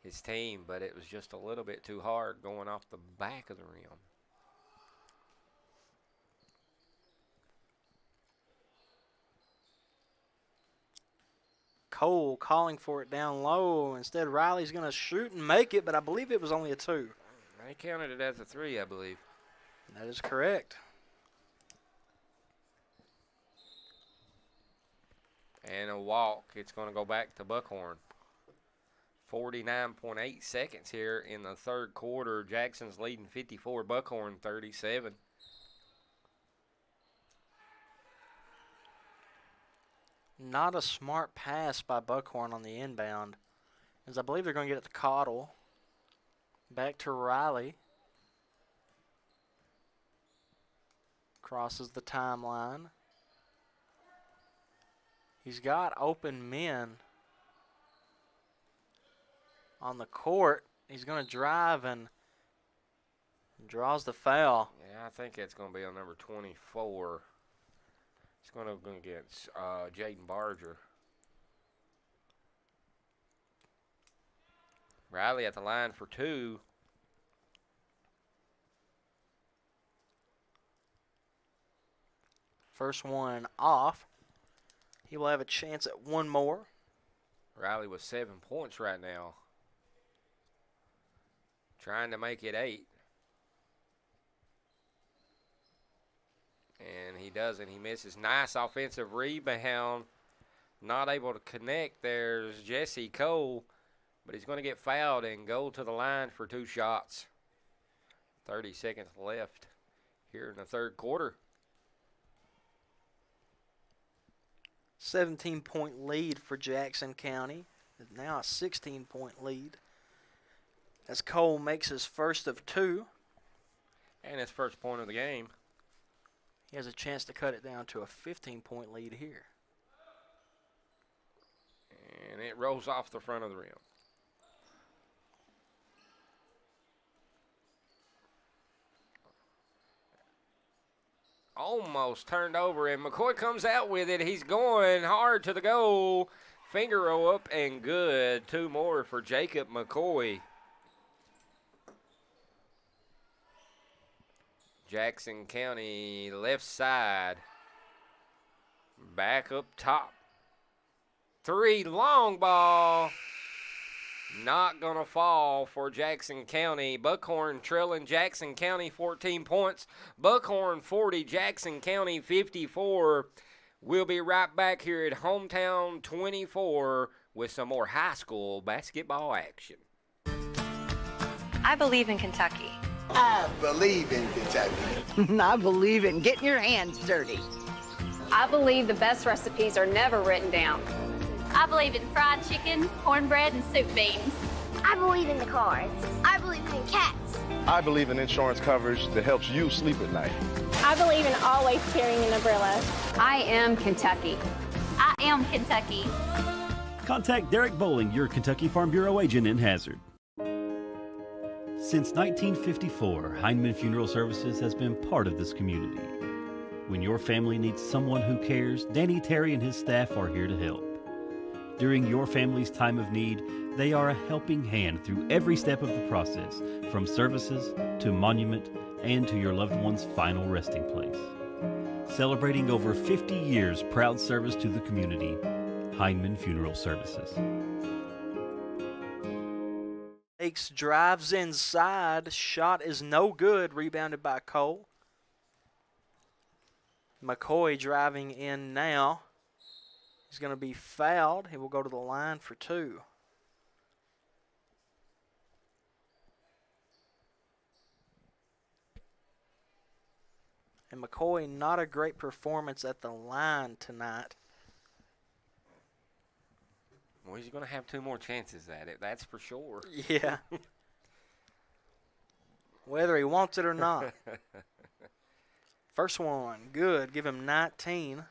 his team, but it was just a little bit too hard going off the back of the rim. Cole calling for it down low. Instead, Riley's going to shoot and make it, but I believe it was only a two. They counted it as a three, I believe. That is correct. And a walk. It's going to go back to Buckhorn. 49.8 seconds here in the third quarter. Jackson's leading 54, Buckhorn 37. Not a smart pass by Buckhorn on the inbound, as I believe they're going to get it to Cottle. Back to Riley. Crosses the timeline. He's got open men on the court. He's going to drive and draws the foul. Yeah, I think it's going to be on number 24. It's going to go against Jaden Barger. Riley at the line for two. First one off. He will have a chance at one more. Riley with 7 points right now. Trying to make it 8. And he doesn't. He misses. Nice offensive rebound. Not able to connect. There's Jesse Cole, but he's going to get fouled and go to the line for 2 shots. 30 seconds left here in the third quarter. 17-point lead for Jackson County. Now a 16-point lead as Cole makes his first of 2. And his first point of the game. He has a chance to cut it down to a 15-point lead here. And it rolls off the front of the rim. Almost turned over, and McCoy comes out with it. He's going hard to the goal. Finger roll up and good. 2 more for Jacob McCoy. Jackson County left side. Back up top. 3, long ball. Not going to fall for Jackson County. Buckhorn trailing Jackson County 14 points. Buckhorn 40, Jackson County 54. We'll be right back here at Hometown 24 with some more high school basketball action. I believe in Kentucky. I believe in Kentucky. I believe in getting your hands dirty. I believe the best recipes are never written down. I believe in fried chicken, cornbread, and soup beans. I believe in the cards. I believe in cats. I believe in insurance coverage that helps you sleep at night. I believe in always carrying an umbrella. I am Kentucky. I am Kentucky. Contact Derek Bowling, your Kentucky Farm Bureau agent in Hazard. Since 1954, Hindman Funeral Services has been part of this community. When your family needs someone who cares, Danny Terry and his staff are here to help. During your family's time of need, they are a helping hand through every step of the process, from services to monument and to your loved one's final resting place. Celebrating over 50 years proud service to the community, Hindman Funeral Services. Jakes drives inside. Shot is no good. Rebounded by Cole. McCoy driving in now. He's going to be fouled. He will go to the line for 2. And McCoy, not a great performance at the line tonight. Well, he's going to have 2 more chances at it, that's for sure. Yeah. Whether he wants it or not. First one, good. Give him 19.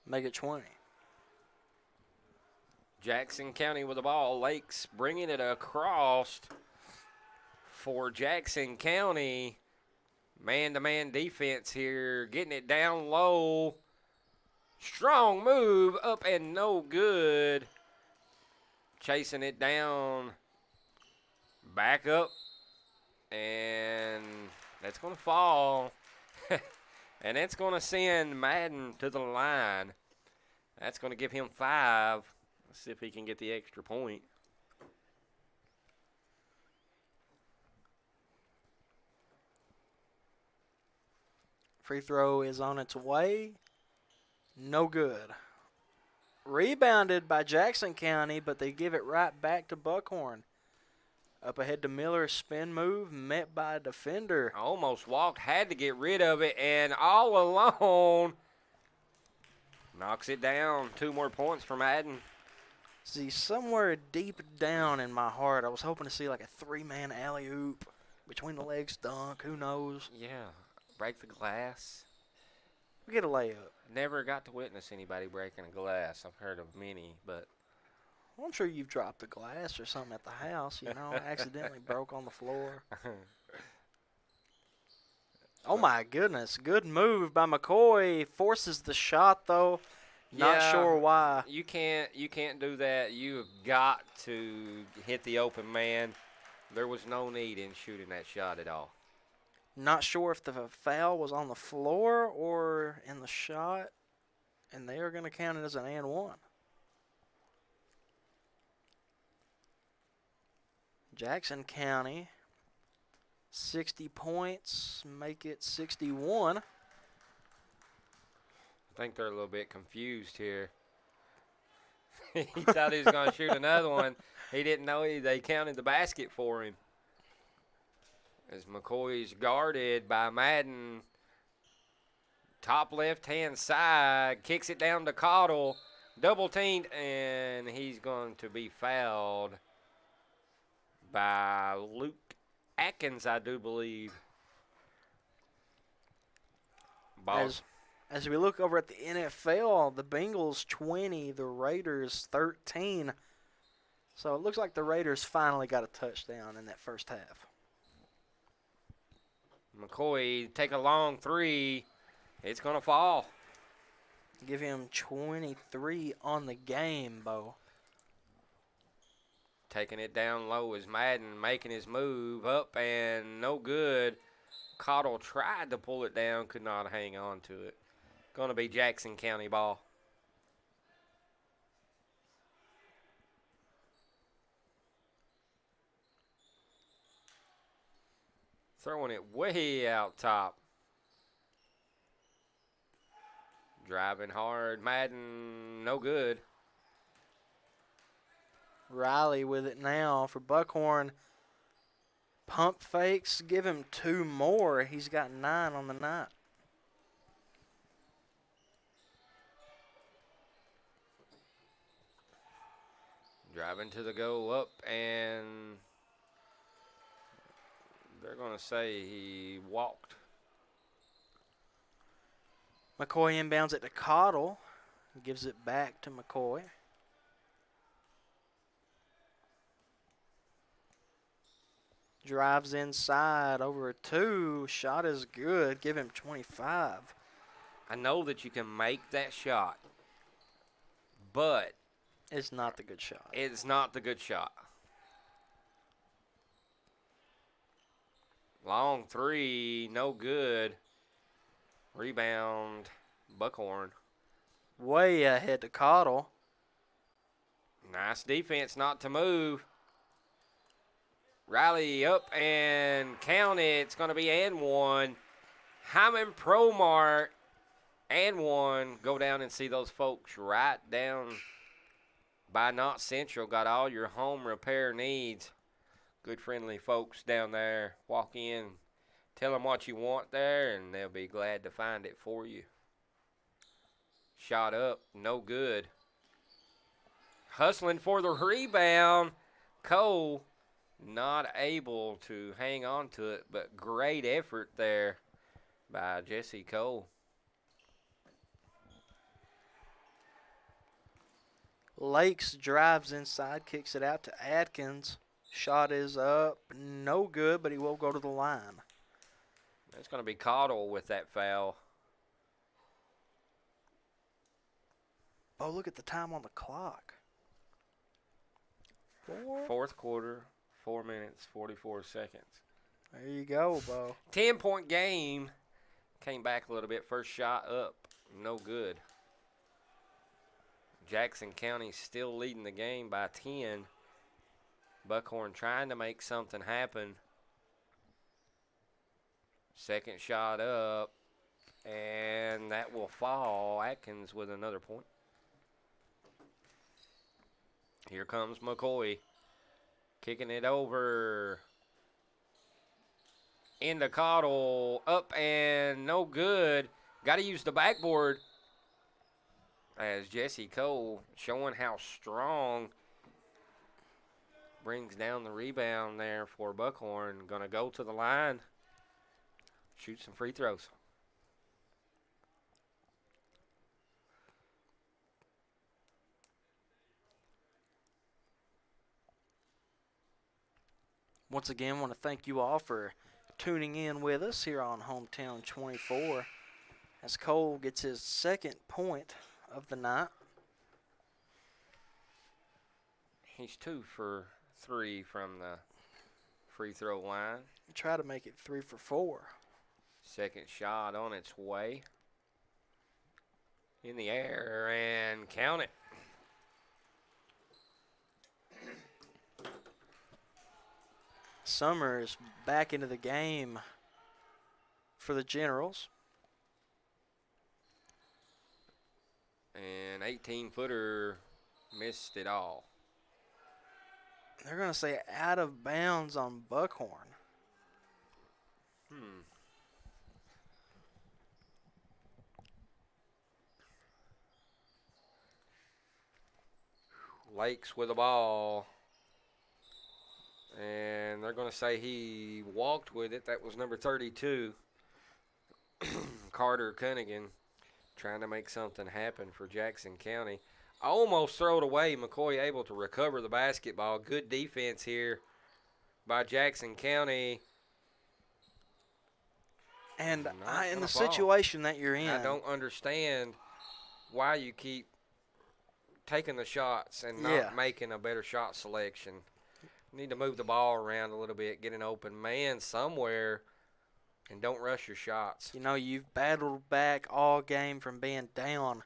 Make it 20. Jackson County with the ball. Lakes bringing it across for Jackson County. Man-to-man defense here. Getting it down low. Strong move. Up and no good. Chasing it down. Back up. And that's going to fall. And that's going to send Madden to the line. That's going to give him 5. Let's see if he can get the extra point. Free throw is on its way. No good. Rebounded by Jackson County, but they give it right back to Buckhorn. Up ahead to Miller, spin move, met by a defender. Almost walked, had to get rid of it, and all alone knocks it down. 2 more points from Madden. See, somewhere deep down in my heart, I was hoping to see like a 3-man alley-oop, between the legs dunk, who knows. Yeah, break the glass. We get a layup. Never got to witness anybody breaking a glass. I've heard of many, but well, I'm sure you've dropped a glass or something at the house, you know, accidentally broke on the floor. Oh, my goodness. Good move by McCoy. Forces the shot, though. Not sure why. You can't do that. You have got to hit the open man. There was no need in shooting that shot at all. Not sure if the foul was on the floor or in the shot, and they are going to count it as an and one. Jackson County, 60 points, make it 61. I think they're a little bit confused here. He thought he was going to shoot another one. He didn't know they counted the basket for him. As McCoy's guarded by Madden, top left-hand side, kicks it down to Cottle, double-teamed, and he's going to be fouled by Luke Atkins, I do believe. As we look over at the NFL, the Bengals 20, the Raiders 13. So it looks like the Raiders finally got a touchdown in that first half. McCoy take a long three. It's going to fall. Give him 23 on the game, Bo. Taking it down low is Madden, making his move up and no good. Cottle tried to pull it down, could not hang on to it. Going to be Jackson County ball. Throwing it way out top. Driving hard. Madden, no good. Riley with it now for Buckhorn. Pump fakes, give him 2 more. He's got 9 on the night. Driving to the go up, and they're going to say he walked. McCoy inbounds it to Cottle. Gives it back to McCoy. Drives inside over a 2. Shot is good. Give him 25. I know that you can make that shot, but it's not the good shot. It's not the good shot. Long 3, no good. Rebound, Buckhorn. Way ahead to Cottle. Nice defense not to move. Riley up and count it. It's going to be and one. Hyman Promart and one. Go down and see those folks right down by Knott Central. Got all your home repair needs. Good friendly folks down there. Walk in, tell them what you want there, and they'll be glad to find it for you. Shot up, no good. Hustling for the rebound. Cole not able to hang on to it, but great effort there by Jesse Cole. Lakes drives inside, kicks it out to Atkins. Shot is up, no good, but he will go to the line. It's going to be Cottle with that foul. Oh, look at the time on the clock. Fourth quarter, 4 minutes, 44 seconds. There you go, Bo. 10-point game. Came back a little bit. First shot up, no good. Jackson County still leading the game by 10. Buckhorn trying to make something happen. Second shot up, and that will fall. Atkins with another point. Here comes McCoy. Kicking it over. Into Cottle. Up and no good. Got to use the backboard. As Jesse Cole showing how strong. Brings down the rebound there for Buckhorn. Going to go to the line. Shoot some free throws. Once again, I want to thank you all for tuning in with us here on Hometown 24 as Cole gets his second point of the night. He's 2 for 3 from the free throw line. Try to make it 3 for 4. Second shot on its way. In the air and count it. Summers back into the game for the Generals. And 18-footer missed it all. They're going to say out of bounds on Buckhorn. Lakes with the ball. And they're going to say he walked with it. That was number 32, Carter Cunningham, trying to make something happen for Jackson County. Almost throw it away. McCoy able to recover the basketball. Good defense here by Jackson County. And in the situation that you're in, I don't understand why you keep taking the shots and not making a better shot selection. Need to move the ball around a little bit, get an open man somewhere, and don't rush your shots. You know, you've battled back all game from being down,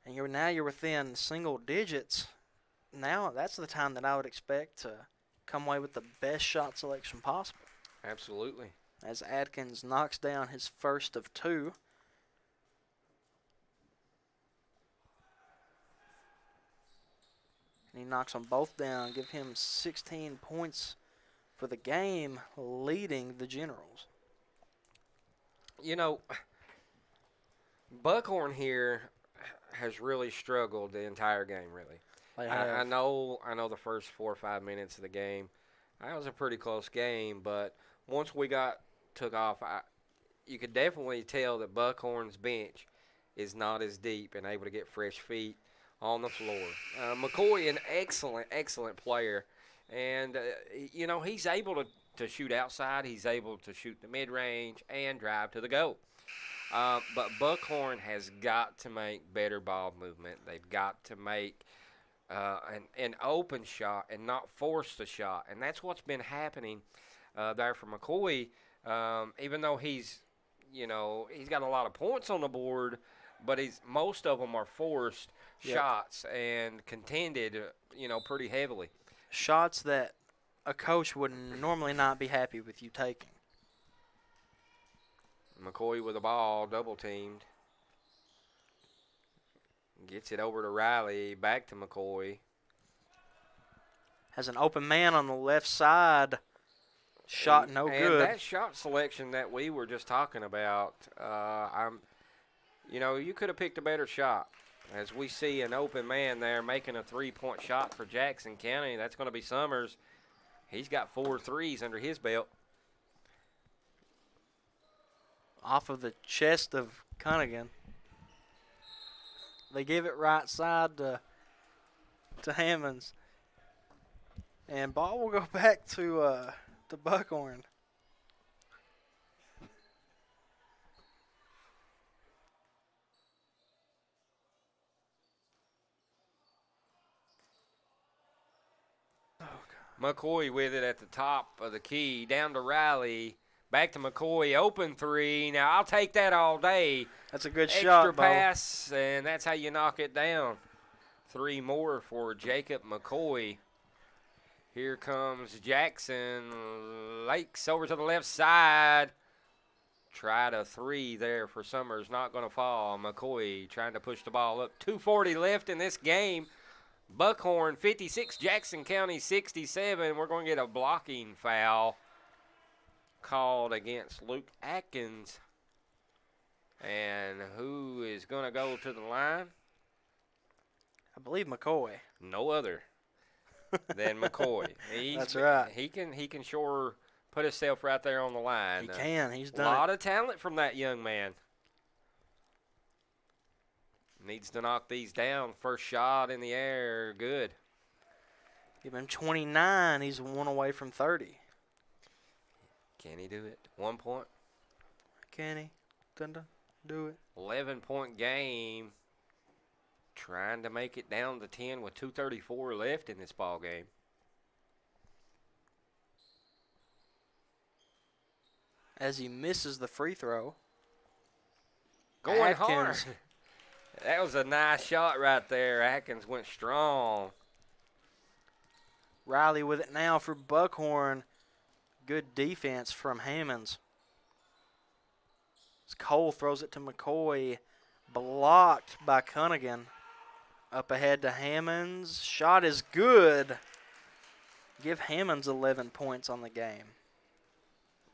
and now you're within single digits. Now that's the time that I would expect to come away with the best shot selection possible. Absolutely. As Adkins knocks down his first of 2. And he knocks them both down, give him 16 points for the game, leading the Generals. You know, Buckhorn here has really struggled the entire game, really. I know the first 4 or 5 minutes of the game, that was a pretty close game, but once we took off, you could definitely tell that Buckhorn's bench is not as deep and able to get fresh feet on the floor. McCoy, an excellent player, and you know, he's able to shoot outside. He's able to shoot the mid-range and drive to the goal. But Buckhorn has got to make better ball movement. They've got to make an open shot and not force the shot, and that's what's been happening there for McCoy. Even though he's got a lot of points on the board, but most of them are forced shots and contended, pretty heavily. Shots that a coach would normally not be happy with you taking. McCoy with the ball, double teamed. Gets it over to Riley, back to McCoy. Has an open man on the left side. Shot no good. And that shot selection that we were just talking about, you could have picked a better shot. As we see an open man there making a 3-point shot for Jackson County, that's going to be Summers. He's got 4 threes under his belt. Off of the chest of Cunningham. They give it right side to Hammonds. And ball will go back to Buckhorn. McCoy with it at the top of the key, down to Riley, back to McCoy, open 3. Now, I'll take that all day. That's a good shot, Extra pass, and that's how you knock it down. 3 more for Jacob McCoy. Here comes Jackson. Lakes over to the left side. Tried a 3 there for Summers, not going to fall. McCoy trying to push the ball up. 2:40 left in this game. Buckhorn 56, Jackson County 67. We're going to get a blocking foul called against Luke Atkins. And who is going to go to the line? I believe McCoy. No other than McCoy. That's right. He can sure put himself right there on the line. He can. He's done a lot of talent from that young man. Needs to knock these down. First shot in the air, good. Give him 29. He's 1 away from 30. Can he do it? 1 point. Can he? Dun-dun. Do it. 11-point game. trying to make it down to 10 with 2:34 left in this ball game. As he misses the free throw. Going hard. That was a nice shot right there. Atkins went strong. Riley with it now for Buckhorn. Good defense from Hammonds. As Cole throws it to McCoy. Blocked by Cunningham. Up ahead to Hammonds. Shot is good. Give Hammonds 11 points on the game.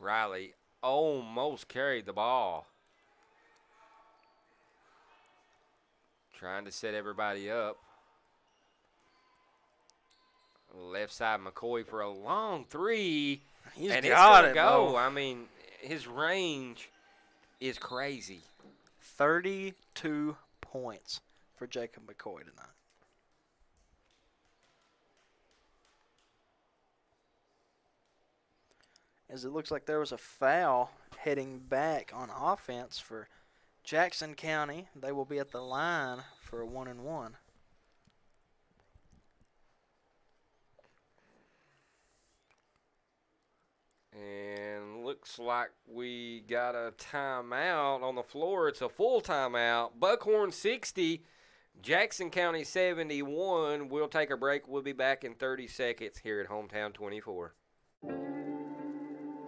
Riley almost carried the ball. Trying to set everybody up. Left side McCoy for a long three. He's and got it's it, go. Bo. I mean, his range is crazy. 32 points for Jacob McCoy tonight. As it looks like there was a foul heading back on offense for Jackson County. They will be at the line for a 1-and-1. And looks like we got a timeout on the floor. It's a full timeout. Buckhorn 60, Jackson County 71. We'll take a break. We'll be back in 30 seconds here at Hometown 24.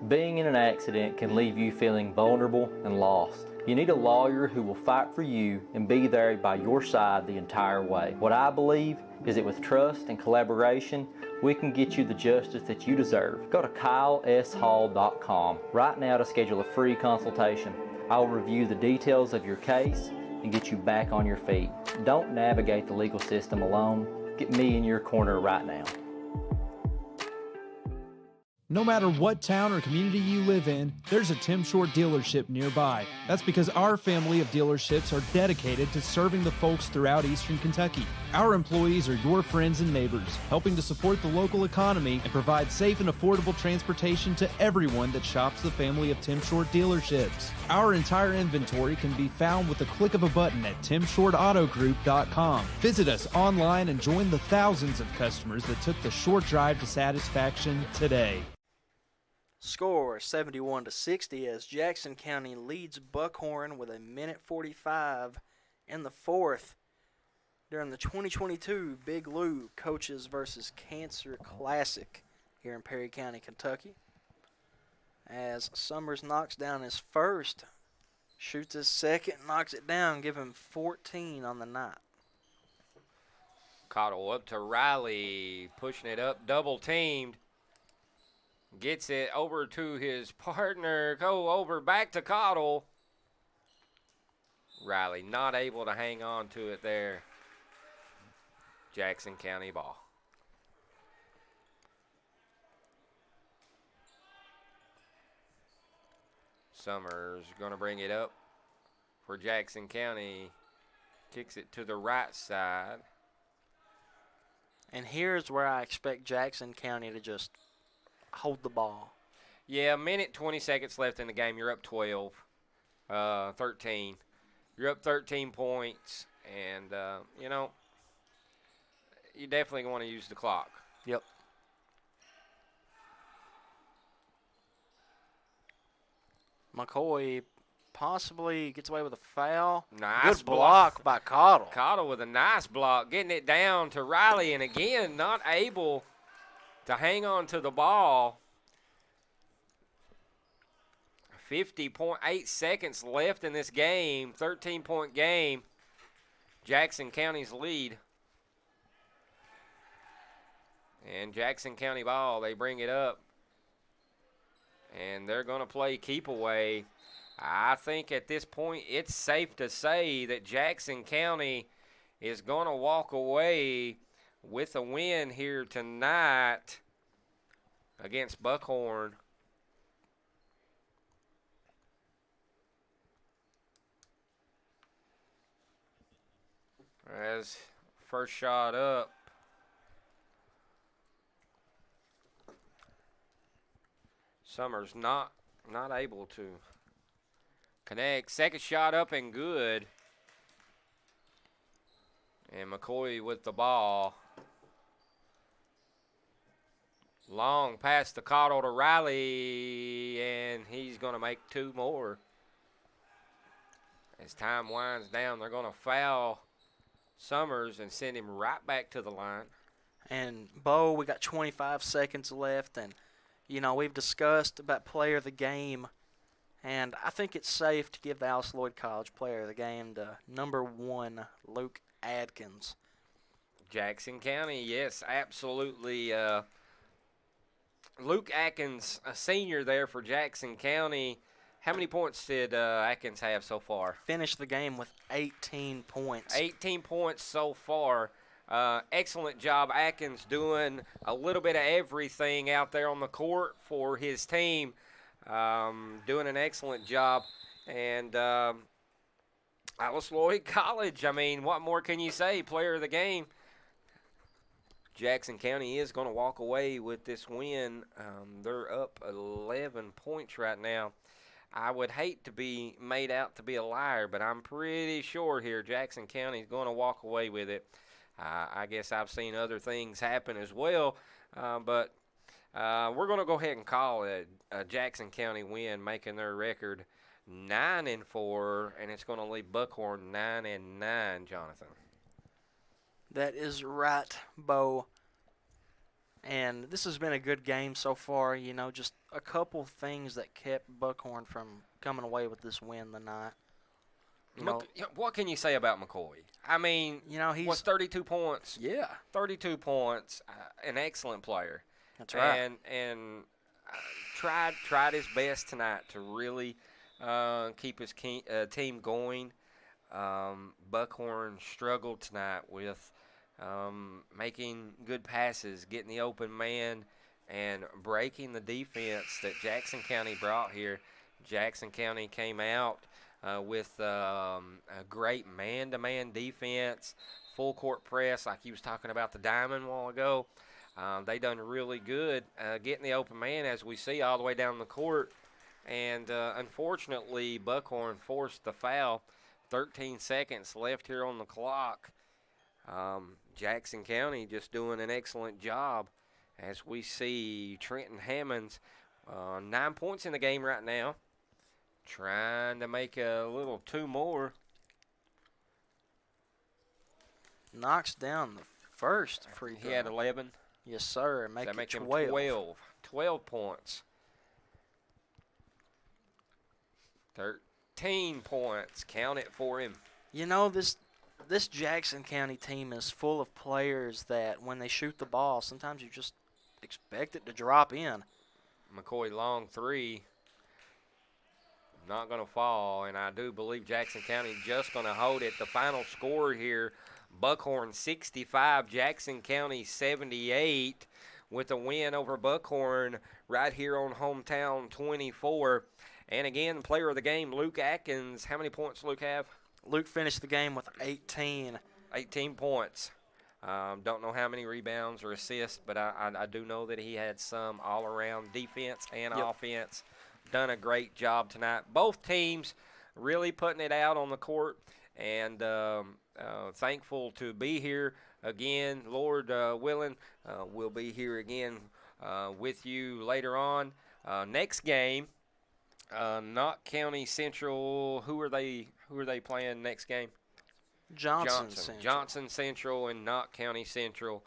Being in an accident can leave you feeling vulnerable and lost. You need a lawyer who will fight for you and be there by your side the entire way. What I believe is that with trust and collaboration, we can get you the justice that you deserve. Go to KyleSHall.com right now to schedule a free consultation. I will review the details of your case and get you back on your feet. Don't navigate the legal system alone. Get me in your corner right now. No matter what town or community you live in, there's a Tim Short dealership nearby. That's because our family of dealerships are dedicated to serving the folks throughout Eastern Kentucky. Our employees are your friends and neighbors, helping to support the local economy and provide safe and affordable transportation to everyone that shops the family of Tim Short dealerships. Our entire inventory can be found with the click of a button at timshortautogroup.com. Visit us online and join the thousands of customers that took the short drive to satisfaction today. Score 71-60 as Jackson County leads Buckhorn with 1:45 in the fourth during the 2022 Big Lou Coaches versus Cancer Classic here in Perry County, Kentucky. As Summers knocks down his first, shoots his second, knocks it down, give him 14 on the night. Cottle up to Riley, pushing it up, double teamed. Gets it over to his partner. Go over back to Cottle. Riley not able to hang on to it there. Jackson County ball. Summers going to bring it up for Jackson County. Kicks it to the right side. And here's where I expect Jackson County to just hold the ball. Yeah, 1:20 left in the game. You're up 13. You're up 13 points, and, you definitely want to use the clock. Yep. McCoy possibly gets away with a foul. Nice Good block by Cottle. Cottle with a nice block, getting it down to Riley, and again, not able to hang on to the ball. 50.8 seconds left in this game. 13-point game. Jackson County's lead. And Jackson County ball, they bring it up. And they're going to play keep away. I think at this point it's safe to say that Jackson County is going to walk away with a win here tonight against Buckhorn. As first shot up. Summers not able to connect. Second shot up and good. And McCoy with the ball. Long pass to Cottle to Riley, and he's going to make 2 more. As time winds down, they're going to foul Summers and send him right back to the line. And, Bo, we got 25 seconds left, and, you know, we've discussed about player of the game, and I think it's safe to give the Alice Lloyd College player of the game to number 1, Luke Adkins. Jackson County, yes, absolutely. Luke Atkins, a senior there for Jackson County. How many points did Atkins have so far? Finished the game with 18 points. 18 points so far. Excellent job, Atkins, doing a little bit of everything out there on the court for his team. Doing an excellent job. And Alice Lloyd College, I mean, what more can you say? Player of the game. Jackson County is going to walk away with this win. They're up 11 points right now. I would hate to be made out to be a liar, but I'm pretty sure here Jackson County is going to walk away with it. I guess I've seen other things happen as well, but we're going to go ahead and call it a Jackson County win, making their record 9-4, and it's going to leave Buckhorn 9-9, Jonathan. That is right, Bo. And this has been a good game so far. You know, just a couple things that kept Buckhorn from coming away with this win tonight. What can you say about McCoy? I mean, you know, he's 32 points. Yeah, 32 points. An excellent player. That's right. And tried his best tonight to really keep his team going. Buckhorn struggled tonight with making good passes, getting the open man, and breaking the defense that Jackson County brought here. Jackson County came out with a great man-to-man defense, full court press, like he was talking about the diamond a while ago. They done really good getting the open man, as we see all the way down the court. And unfortunately, Buckhorn forced the foul. 13 seconds left here on the clock. Jackson County just doing an excellent job, as we see Trenton Hammonds 9 points in the game right now, trying to make a little 2 more. Knocks down the first free throw. He had 11. Yes, sir. Make that it him 12. 12 points. 13 points. Count it for him. You know, this Jackson County team is full of players that when they shoot the ball, sometimes you just expect it to drop in. McCoy long 3. Not going to fall, and I do believe Jackson County just going to hold it. The final score here, Buckhorn 65, Jackson County 78, with a win over Buckhorn right here on Hometown 24. And again, player of the game, Luke Atkins. How many points Luke have? Luke finished the game with 18. 18 points. Don't know how many rebounds or assists, but I do know that he had some all-around defense and offense. Done a great job tonight. Both teams really putting it out on the court, and thankful to be here again. Lord willing, we'll be here again with you later on. Next game, Knott County Central. Who are they playing next game? Johnson Central. Johnson Central and Knott County Central.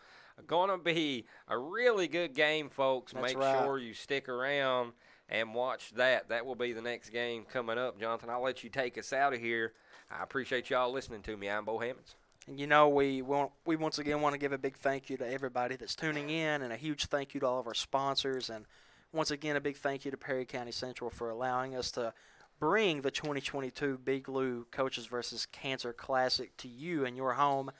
Going to be a really good game, folks. That's Make right. sure you stick around and watch that. That will be the next game coming up. Jonathan, I'll let you take us out of here. I appreciate y'all listening to me. I'm Bo Hammonds. And you know, we once again want to give a big thank you to everybody that's tuning in, and a huge thank you to all of our sponsors. And once again, a big thank you to Perry County Central for allowing us to bring the 2022 Big Lou Coaches vs. Cancer Classic to you in your home,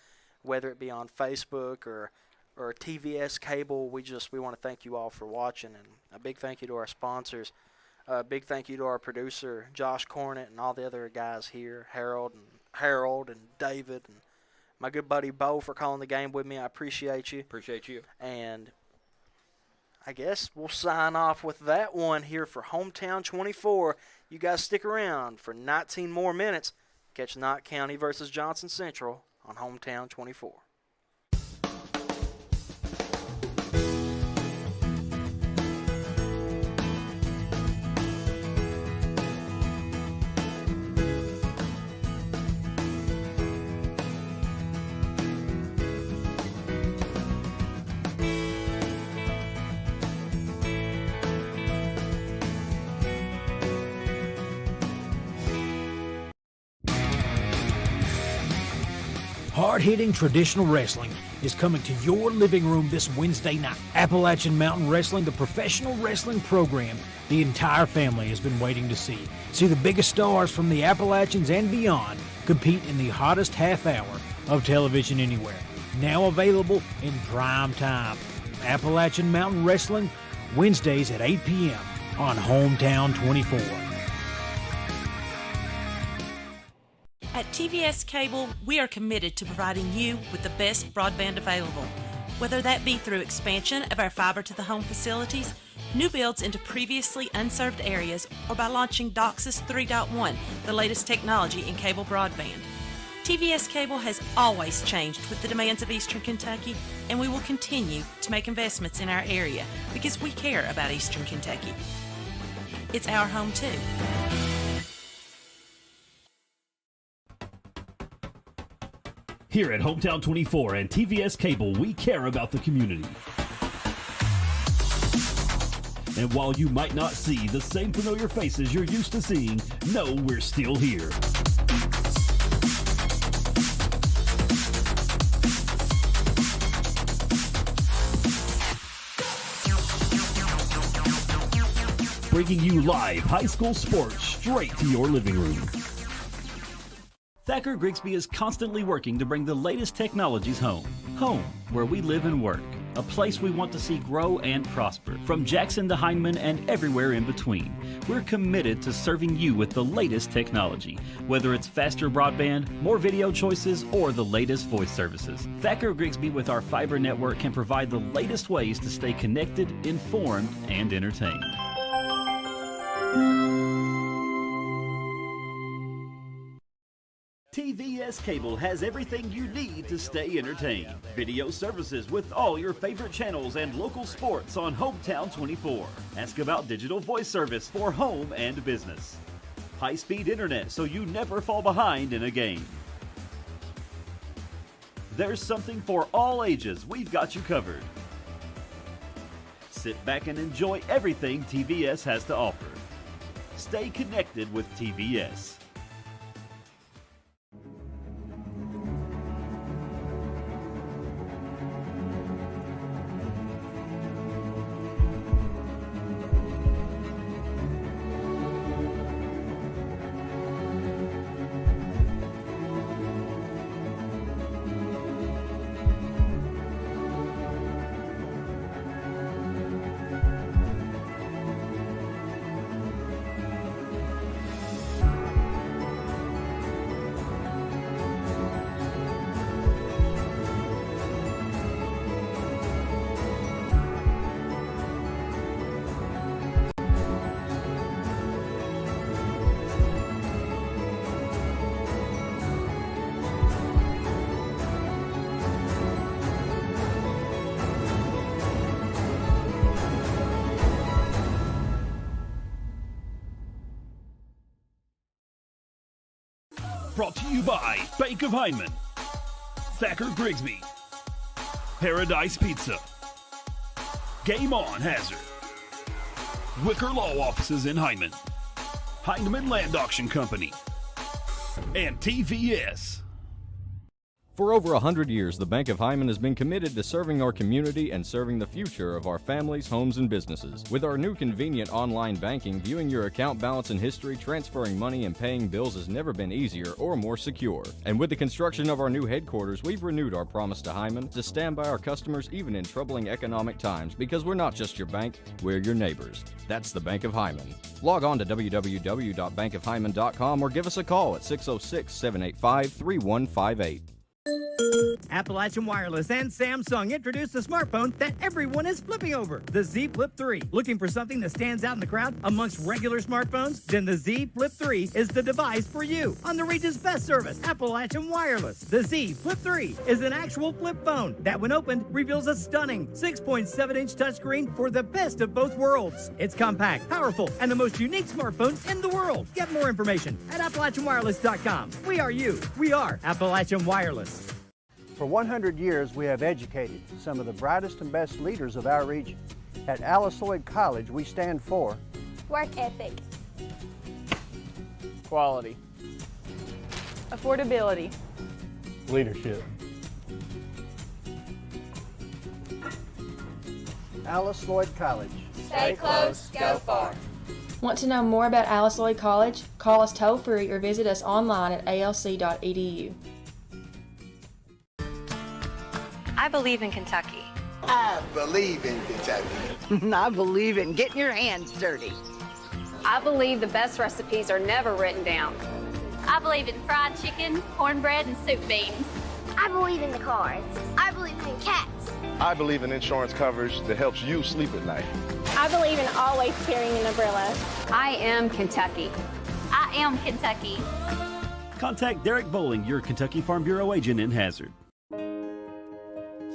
whether it be on Facebook or TVS cable. We want to thank you all for watching, and a big thank you to our sponsors. A big thank you to our producer, Josh Cornett, and all the other guys here, Harold and David, and my good buddy Bo for calling the game with me. I appreciate you. Appreciate you. And I guess we'll sign off with that one here for Hometown 24. You guys stick around for 19 more minutes. Catch Knott County versus Johnson Central on Hometown 24. Hard-hitting traditional wrestling is coming to your living room this Wednesday night. Appalachian Mountain Wrestling, the professional wrestling program the entire family has been waiting to see. See the biggest stars from the Appalachians and beyond compete in the hottest half hour of television anywhere. Now available in prime time. Appalachian Mountain Wrestling, Wednesdays at 8 p.m. on Hometown 24. At TVS Cable, we are committed to providing you with the best broadband available, whether that be through expansion of our fiber-to-the-home facilities, new builds into previously unserved areas, or by launching DOCSIS 3.1, the latest technology in cable broadband. TVS Cable has always changed with the demands of Eastern Kentucky, and we will continue to make investments in our area because we care about Eastern Kentucky. It's our home too. Here at Hometown 24 and TVS Cable, we care about the community. And while you might not see the same familiar faces you're used to seeing, know we're still here. Bringing you live high school sports straight to your living room. Thacker Grigsby is constantly working to bring the latest technologies home. Home, where we live and work. A place we want to see grow and prosper. From Jackson to Hindman and everywhere in between. We're committed to serving you with the latest technology. Whether it's faster broadband, more video choices, or the latest voice services. Thacker Grigsby with our fiber network can provide the latest ways to stay connected, informed, and entertained. TVS Cable has everything you need to stay entertained. Video services with all your favorite channels and local sports on Hometown 24. Ask about digital voice service for home and business. High-speed internet so you never fall behind in a game. There's something for all ages. We've got you covered. Sit back and enjoy everything TVS has to offer. Stay connected with TVS. Brought to you by Bank of Hindman, Thacker Grigsby, Paradise Pizza, Game On Hazard, Wicker Law Offices in Hindman, Hindman Land Auction Company, and TVS. For over 100 years, the Bank of Hindman has been committed to serving our community and serving the future of our families, homes, and businesses. With our new convenient online banking, viewing your account balance and history, transferring money, and paying bills has never been easier or more secure. And with the construction of our new headquarters, we've renewed our promise to Hindman to stand by our customers even in troubling economic times, because we're not just your bank, we're your neighbors. That's the Bank of Hindman. Log on to www.bankofhindman.com or give us a call at 606-785-3158. Appalachian Wireless and Samsung introduced the smartphone that everyone is flipping over, the Z Flip 3. Looking for something that stands out in the crowd amongst regular smartphones? Then the Z Flip 3 is the device for you. On the region's best service, Appalachian Wireless. The Z Flip 3 is an actual flip phone that, when opened, reveals a stunning 6.7-inch touchscreen for the best of both worlds. It's compact, powerful, and the most unique smartphone in the world. Get more information at AppalachianWireless.com. We are you. We are Appalachian Wireless. For 100 years, we have educated some of the brightest and best leaders of our region. At Alice Lloyd College, we stand for Work ethic. Quality. Affordability. Leadership. Alice Lloyd College. Stay close, go far. Want to know more about Alice Lloyd College? Call us toll-free or visit us online at alc.edu. I believe in Kentucky. I believe in Kentucky. I believe in getting your hands dirty. I believe the best recipes are never written down. I believe in fried chicken, cornbread, and soup beans. I believe in the cards. I believe in cats. I believe in insurance coverage that helps you sleep at night. I believe in always carrying an umbrella. I am Kentucky. I am Kentucky. Contact Derek Bowling, your Kentucky Farm Bureau agent in Hazard.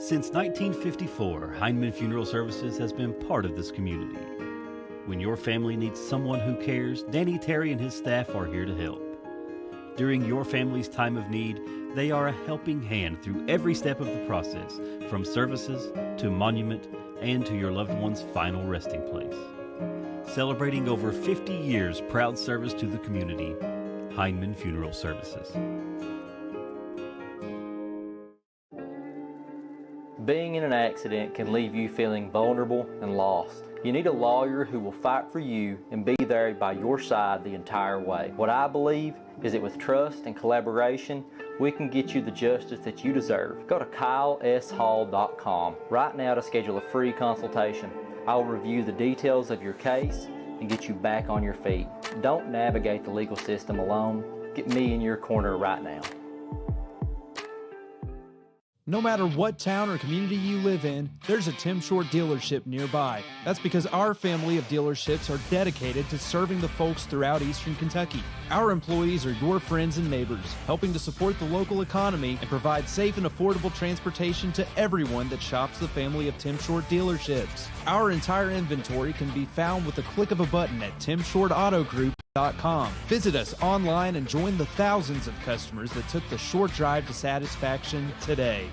Since 1954, Heinemann Funeral Services has been part of this community. When your family needs someone who cares, Danny Terry and his staff are here to help. During your family's time of need, they are a helping hand through every step of the process, from services to monument and to your loved one's final resting place. Celebrating over 50 years proud service to the community, Heinemann Funeral Services. Being in an accident can leave you feeling vulnerable and lost. You need a lawyer who will fight for you and be there by your side the entire way. What I believe is that with trust and collaboration, we can get you the justice that you deserve. Go to KyleSHall.com right now to schedule a free consultation. I will review the details of your case and get you back on your feet. Don't navigate the legal system alone. Get me in your corner right now. No matter what town or community you live in, there's a Tim Short dealership nearby. That's because our family of dealerships are dedicated to serving the folks throughout Eastern Kentucky. Our employees are your friends and neighbors, helping to support the local economy and provide safe and affordable transportation to everyone that shops the family of Tim Short dealerships. Our entire inventory can be found with the click of a button at timshortautogroup.com. Visit us online and join the thousands of customers that took the short drive to satisfaction today.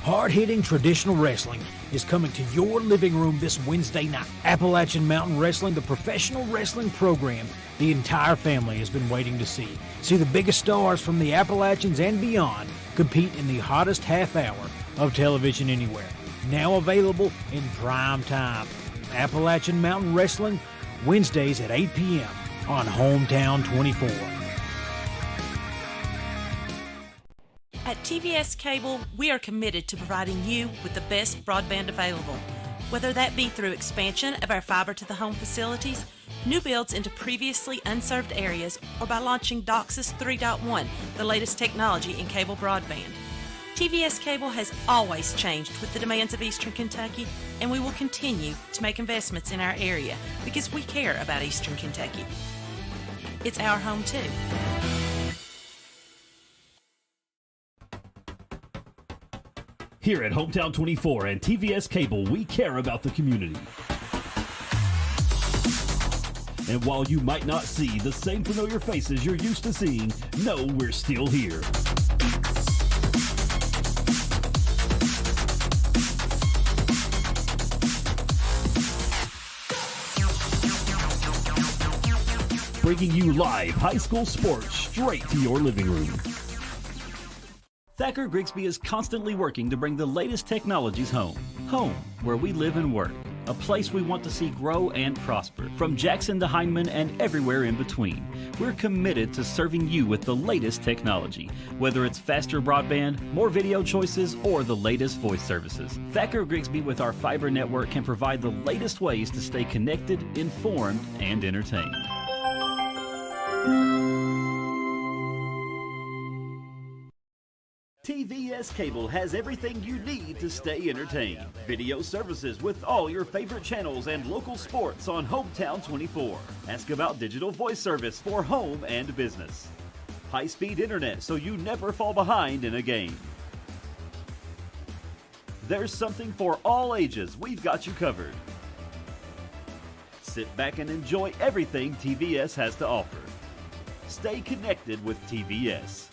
Hard-hitting traditional wrestling is coming to your living room this Wednesday night. Appalachian Mountain Wrestling, the professional wrestling program the entire family has been waiting to see. See the biggest stars from the Appalachians and beyond compete in the hottest half hour of television anywhere. Now available in prime time. Appalachian Mountain Wrestling, Wednesdays at 8 p.m. on Hometown 24. At TVS Cable, we are committed to providing you with the best broadband available, whether that be through expansion of our fiber-to-the-home facilities, new builds into previously unserved areas, or by launching DOCSIS 3.1, the latest technology in cable broadband. TVS Cable has always changed with the demands of Eastern Kentucky, and we will continue to make investments in our area because we care about Eastern Kentucky. It's our home too. Here at Hometown 24 and TVS Cable, we care about the community. And while you might not see the same familiar faces you're used to seeing, know we're still here. Bringing you live high school sports straight to your living room. Thacker Grigsby is constantly working to bring the latest technologies home. Home, where we live and work. A place we want to see grow and prosper. From Jackson to Hindman and everywhere in between. We're committed to serving you with the latest technology. Whether it's faster broadband, more video choices, or the latest voice services. Thacker Grigsby with our fiber network can provide the latest ways to stay connected, informed, and entertained. TVS Cable has everything you need to stay entertained. Video services with all your favorite channels and local sports on Hometown 24. Ask about digital voice service for home and business. High-speed internet so you never fall behind in a game. There's something for all ages. We've got you covered. Sit back and enjoy everything TVS has to offer. Stay connected with TVS.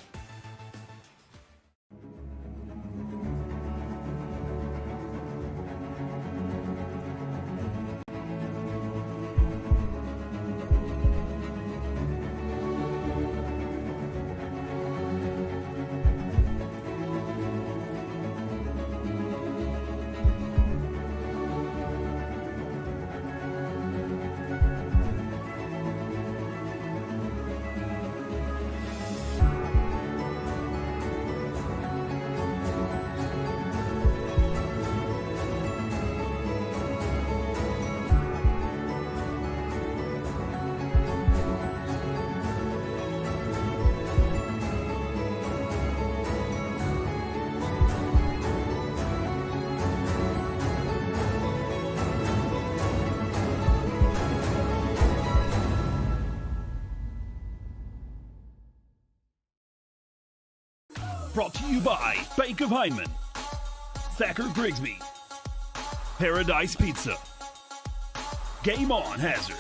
Brought to you by Bank of Hindman, Thacker Grigsby, Paradise Pizza, Game On Hazard,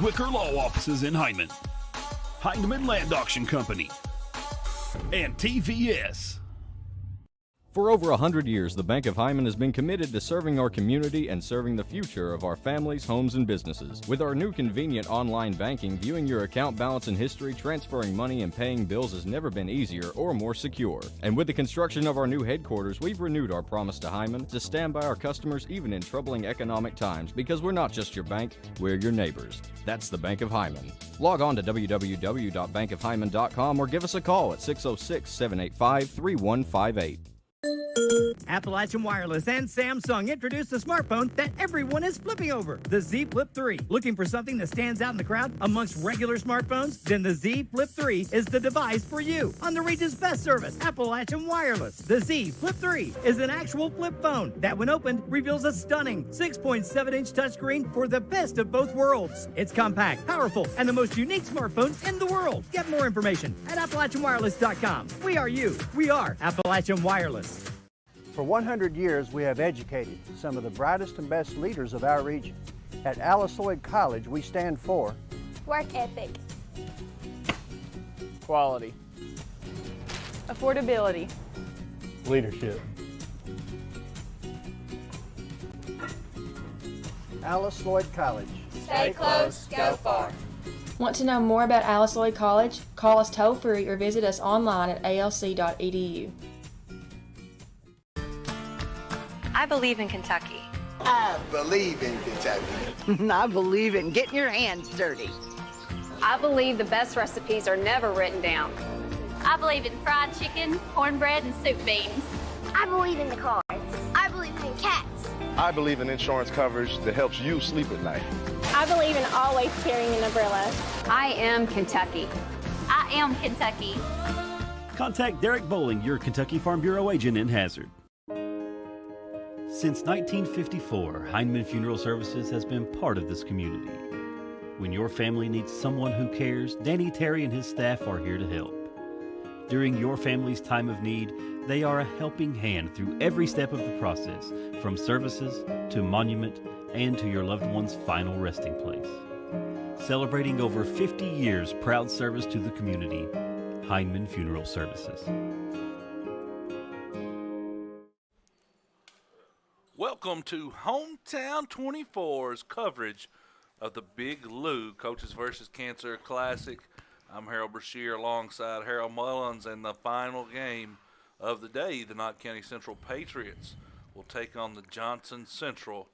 Wicker Law Offices in Hindman, Hindman Land Auction Company, and TVS. For over 100 years, the Bank of Hindman has been committed to serving our community and serving the future of our families, homes, and businesses. With our new convenient online banking, viewing your account balance and history, transferring money, and paying bills has never been easier or more secure. And with the construction of our new headquarters, we've renewed our promise to Hindman to stand by our customers even in troubling economic times, because we're not just your bank, we're your neighbors. That's the Bank of Hindman. Log on to www.bankofhindman.com or give us a call at 606-785-3158. Appalachian Wireless and Samsung introduced the smartphone that everyone is flipping over, the Z Flip 3. Looking for something that stands out in the crowd amongst regular smartphones? Then the Z Flip 3 is the device for you. On the region's best service, Appalachian Wireless, the Z Flip 3 is an actual flip phone that, when opened, reveals a stunning 6.7-inch touchscreen for the best of both worlds. It's compact, powerful, and the most unique smartphone in the world. Get more information at AppalachianWireless.com. We are you. We are Appalachian Wireless. For 100 years, we have educated some of the brightest and best leaders of our region. At Alice Lloyd College, we stand for Work ethic, Quality. Affordability. Leadership. Alice Lloyd College. Stay close, go far. Want to know more about Alice Lloyd College? Call us toll-free or visit us online at alc.edu. I believe in Kentucky. I believe in Kentucky. I believe in getting your hands dirty. I believe the best recipes are never written down. I believe in fried chicken, cornbread, and soup beans. I believe in the cards. I believe in cats. I believe in insurance coverage that helps you sleep at night. I believe in always carrying an umbrella. I am Kentucky. I am Kentucky. Contact Derek Bowling, your Kentucky Farm Bureau agent in Hazard. Since 1954, Hindman Funeral Services has been part of this community. When your family needs someone who cares, Danny Terry and his staff are here to help. During your family's time of need, they are a helping hand through every step of the process, from services to monument and to your loved one's final resting place. Celebrating over 50 years proud service to the community, Hindman Funeral Services. Welcome to Hometown 24's coverage of the Big Lou Coaches vs. Cancer Classic. I'm Harold Brashear alongside Harold Mullins, and the final game of the day, the Knott County Central Patriots will take on the Johnson Central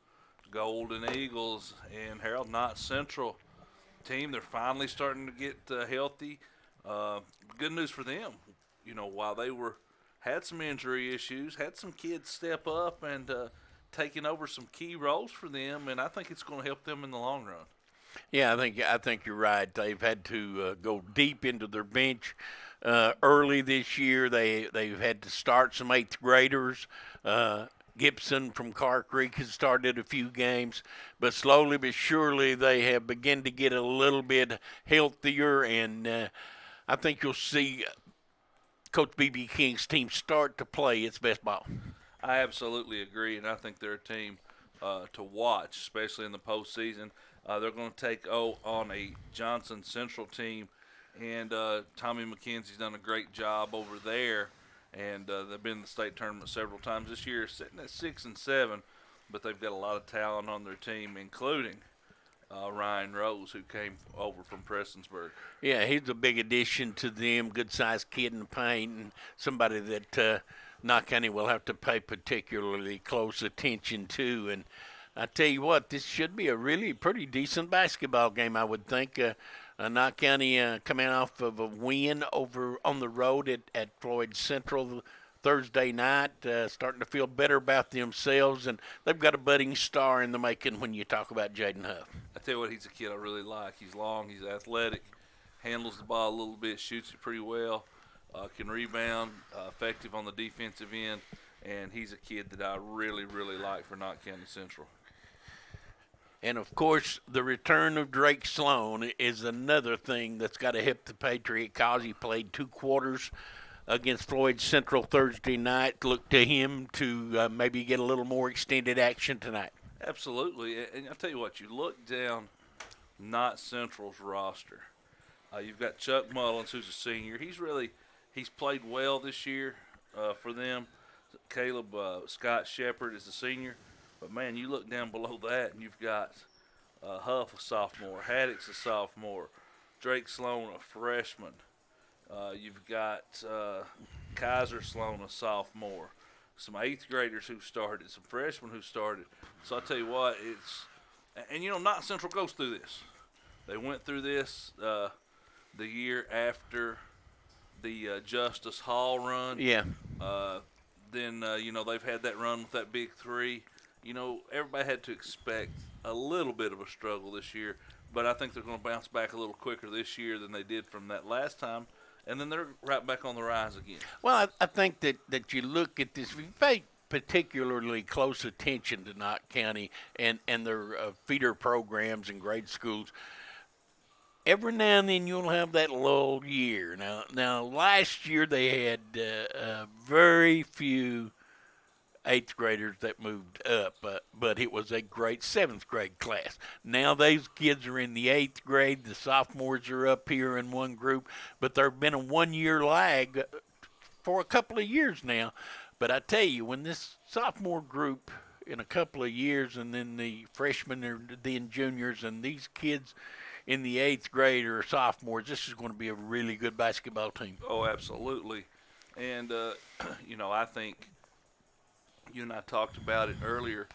Golden Eagles. And Harold, Knott Central team, they're finally starting to get healthy. Good news for them. You know, while they had some injury issues, had some kids step up and taking over some key roles for them, and I think it's going to help them in the long run. Yeah, I think you're right. They've had to go deep into their bench early this year. They've had to start some 8th graders. Gibson from Car Creek has started a few games, but slowly but surely they have begun to get a little bit healthier, and I think you'll see Coach B.B. King's team start to play its best ball. I absolutely agree, and I think they're a team to watch, especially in the postseason. They're going to take on a Johnson Central team, and Tommy McKenzie's done a great job over there, and they've been in the state tournament several times this year, sitting at 6-7, but they've got a lot of talent on their team, including Ryan Rose, who came over from Prestonsburg. Yeah, he's a big addition to them, good-sized kid in the paint, and somebody that Knott County will have to pay particularly close attention to. And I tell you what, this should be a really pretty decent basketball game, I would think. Knott County coming off of a win over on the road at Floyd Central Thursday night, starting to feel better about themselves, and they've got a budding star in the making when you talk about Jaden Huff. I tell you what, he's a kid I really like. He's long, he's athletic, handles the ball a little bit, shoots it pretty well, can rebound, effective on the defensive end, and he's a kid that I really, really like for Knott County Central. And, of course, the return of Drake Sloan is another thing that's got to help the Patriot cause. He played 2 quarters against Floyd Central Thursday night. Look to him to maybe get a little more extended action tonight. Absolutely. And I'll tell you what, you look down Knott Central's roster. You've got Chuck Mullins, who's a senior. He's played well this year for them. Caleb Scott Shepard is a senior. But, man, you look down below that, and you've got Huff, a sophomore, Haddix, a sophomore, Drake Sloan, a freshman. You've got Kaiser Sloan, a sophomore, some 8th graders who started, some freshmen who started. So I tell you what, and you know, Knott Central goes through this. They went through this the year after the Justice Hall run. Yeah. Then, you know, they've had that run with that Big Three. You know, everybody had to expect a little bit of a struggle this year, but I think they're going to bounce back a little quicker this year than they did from that last time, and then they're right back on the rise again. Well, I think that you look at this, if you pay particularly close attention to Knott County and their feeder programs and grade schools, every now and then you'll have that lull year. Now last year they had very few 8th graders that moved up, but it was a great 7th grade class. Now those kids are in the 8th grade. The sophomores are up here in one group, but there's been a 1-year lag for a couple of years now. But I tell you, when this sophomore group in a couple of years, and then the freshmen are then juniors, and these kids in the 8th grade are sophomores, this is going to be a really good basketball team. Oh, absolutely. And, you know, I think you and I talked about it earlier.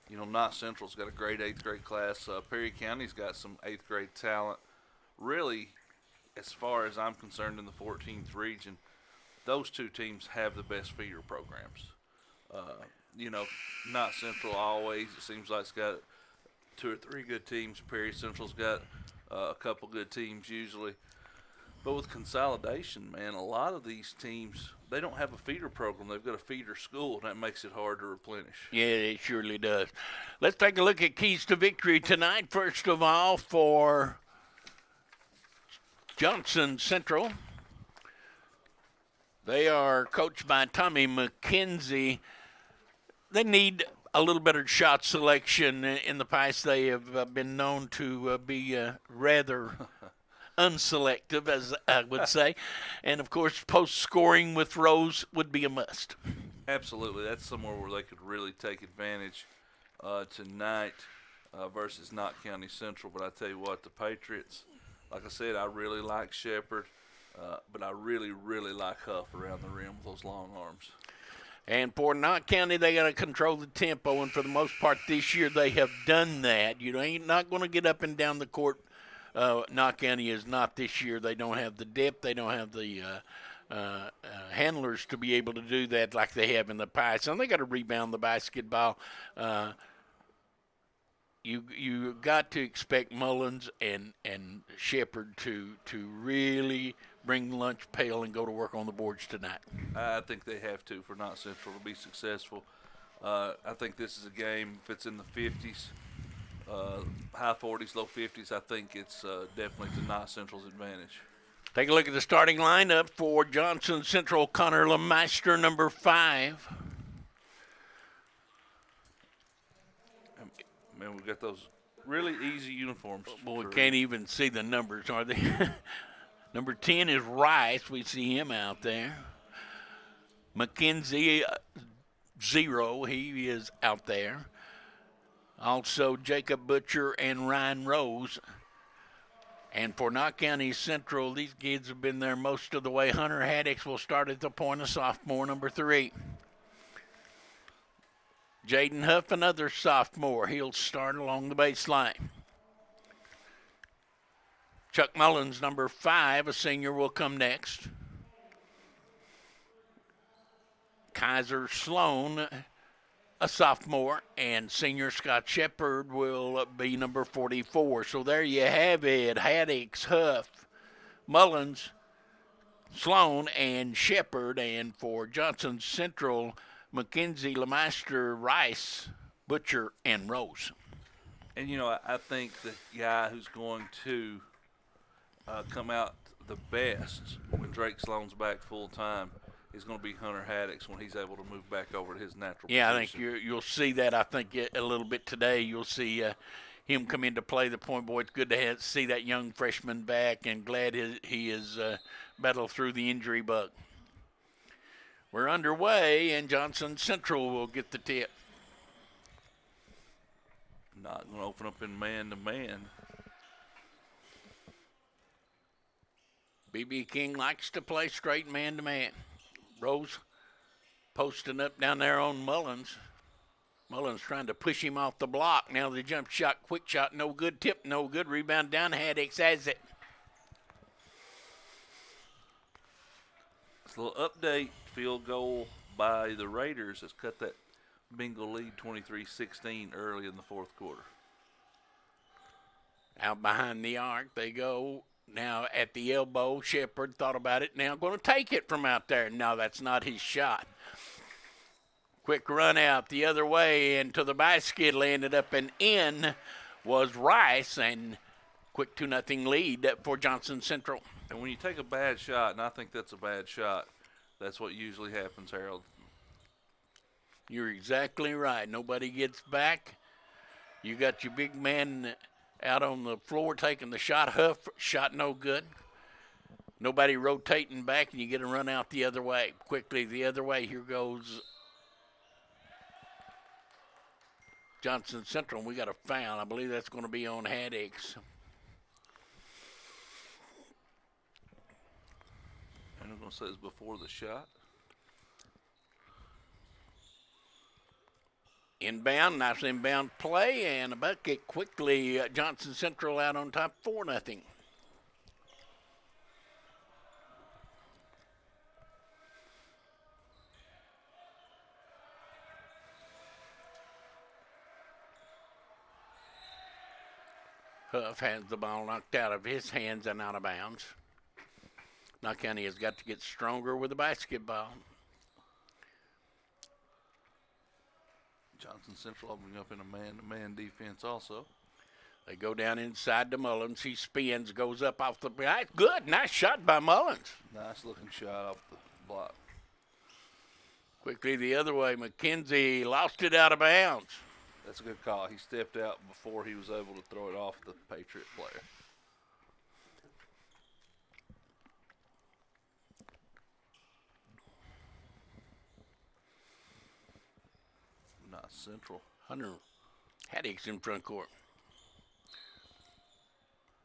You know, Knott Central's got a great 8th grade class. Perry County's got some 8th grade talent. Really, as far as I'm concerned in the 14th region, those two teams have the best feeder programs. You know, Knott Central always, it seems like it's got 2 or 3 good teams. Perry Central's got a couple good teams usually. But with consolidation, man, a lot of these teams, they don't have a feeder program. They've got a feeder school, and that makes it hard to replenish. Yeah, it surely does. Let's take a look at keys to victory tonight. First of all, for Johnson Central, they are coached by Tommy McKenzie. They need a little better shot selection. In the past, they have been known to be rather unselective, as I would say. And, of course, post-scoring with Rose would be a must. Absolutely. That's somewhere where they could really take advantage tonight versus Knott County Central. But I tell you what, the Patriots, Like I said, I really like Shepherd, but I really, really like Huff around the rim with those long arms. And for Knott County, they got to control the tempo, and for the most part this year they have done that. You ain't not going to get up and down the court. Knott County is not this year. They don't have the depth. They don't have the handlers to be able to do that like they have in the past. And they got to rebound the basketball. You got to expect Mullins and Shepherd to really bring the lunch pail and go to work on the boards tonight. I think they have to for Knott Central to be successful. I think this is a game, if it's in the 50s, high 40s, low 50s, I think it's definitely to Knott Central's advantage. Take a look at the starting lineup for Johnson Central. Connor Lemeister, number 5. Man, we got those really easy uniforms. Boy, we can't even see the numbers, are they? Number 10 is Rice. We see him out there. McKenzie, 0. He is out there. Also, Jacob Butcher and Ryan Rose. And for Knott County Central, these kids have been there most of the way. Hunter Haddix will start at the point of sophomore, number 3. Jaden Huff, another sophomore. He'll start along the baseline. Chuck Mullins, number 5, a senior, will come next. Kaiser Sloan, a sophomore, and senior Scott Shepherd will be number 44. So there you have it. Haddix, Huff, Mullins, Sloan, and Shepherd. And for Johnson Central, McKenzie, Lemeister, Rice, Butcher, and Rose. And, I think the guy who's going to come out the best when Drake Sloan's back full time is going to be Hunter Haddix when he's able to move back over to his natural position. I think you'll see that. I think a little bit today you'll see him come into play. The point boy, it's good to see that young freshman back, and glad he is battled through the injury bug. We're underway, and Johnson Central will get the tip. Not going to open up in man-to-man. B.B. King likes to play straight man-to-man. Rose posting up down there on Mullins. Mullins trying to push him off the block. Now the jump shot, quick shot, no good. Tip, no good. Rebound down. Haddix has it. It's a little update. Field goal by the Raiders has cut that Bengal lead 23-16 early in the fourth quarter. Out behind the arc they go. Now at the elbow, Shepherd thought about it. Now going to take it from out there. No, that's not his shot. Quick run out the other way into the basket. Landed up and in was Rice, and quick 2-0 lead for Johnson Central. And when you take a bad shot, and I think that's a bad shot, that's what usually happens, Harold. You're exactly right. Nobody gets back. You got your big man out on the floor taking the shot. Huff, shot no good. Nobody rotating back, and you get a run out the other way. Quickly the other way. Here goes Johnson Central. We got a foul. I believe that's going to be on Haddix. And I'm going to say it's before the shot. Inbound, nice inbound play, and a bucket quickly. Johnson Central out on top, 4-0. Huff has the ball knocked out of his hands and out of bounds. Knott County has got to get stronger with the basketball. Johnson Central opening up in a man-to-man defense also. They go down inside to Mullins. He spins, goes up off the back. Good, nice shot by Mullins. Nice looking shot off the block. Quickly the other way, McKenzie lost it out of bounds. That's a good call. He stepped out before he was able to throw it off the Patriot player. Not Central. Hunter Haddix in front court.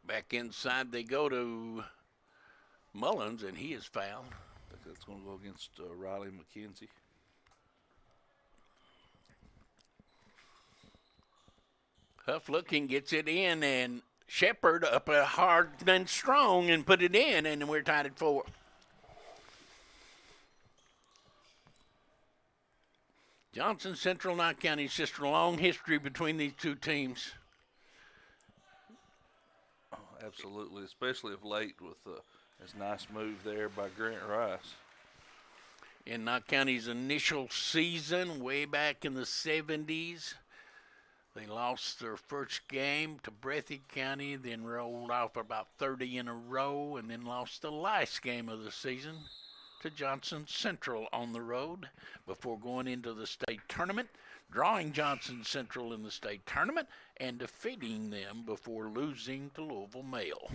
Back inside they go to Mullins, and he is fouled. I think that's going to go against Riley McKenzie. Huff looking, gets it in, and Shepard up a hard and strong and put it in, and we're tied at 4. Johnson Central, Knott County, just a long history between these two teams. Oh, absolutely, especially of late with this nice move there by Grant Rice. In Knott County's initial season, way back in the 70s, they lost their first game to Breathitt County, then rolled off about 30 in a row, and then lost the last game of the season to Johnson Central on the road before going into the state tournament, drawing Johnson Central in the state tournament, and defeating them before losing to Louisville Male,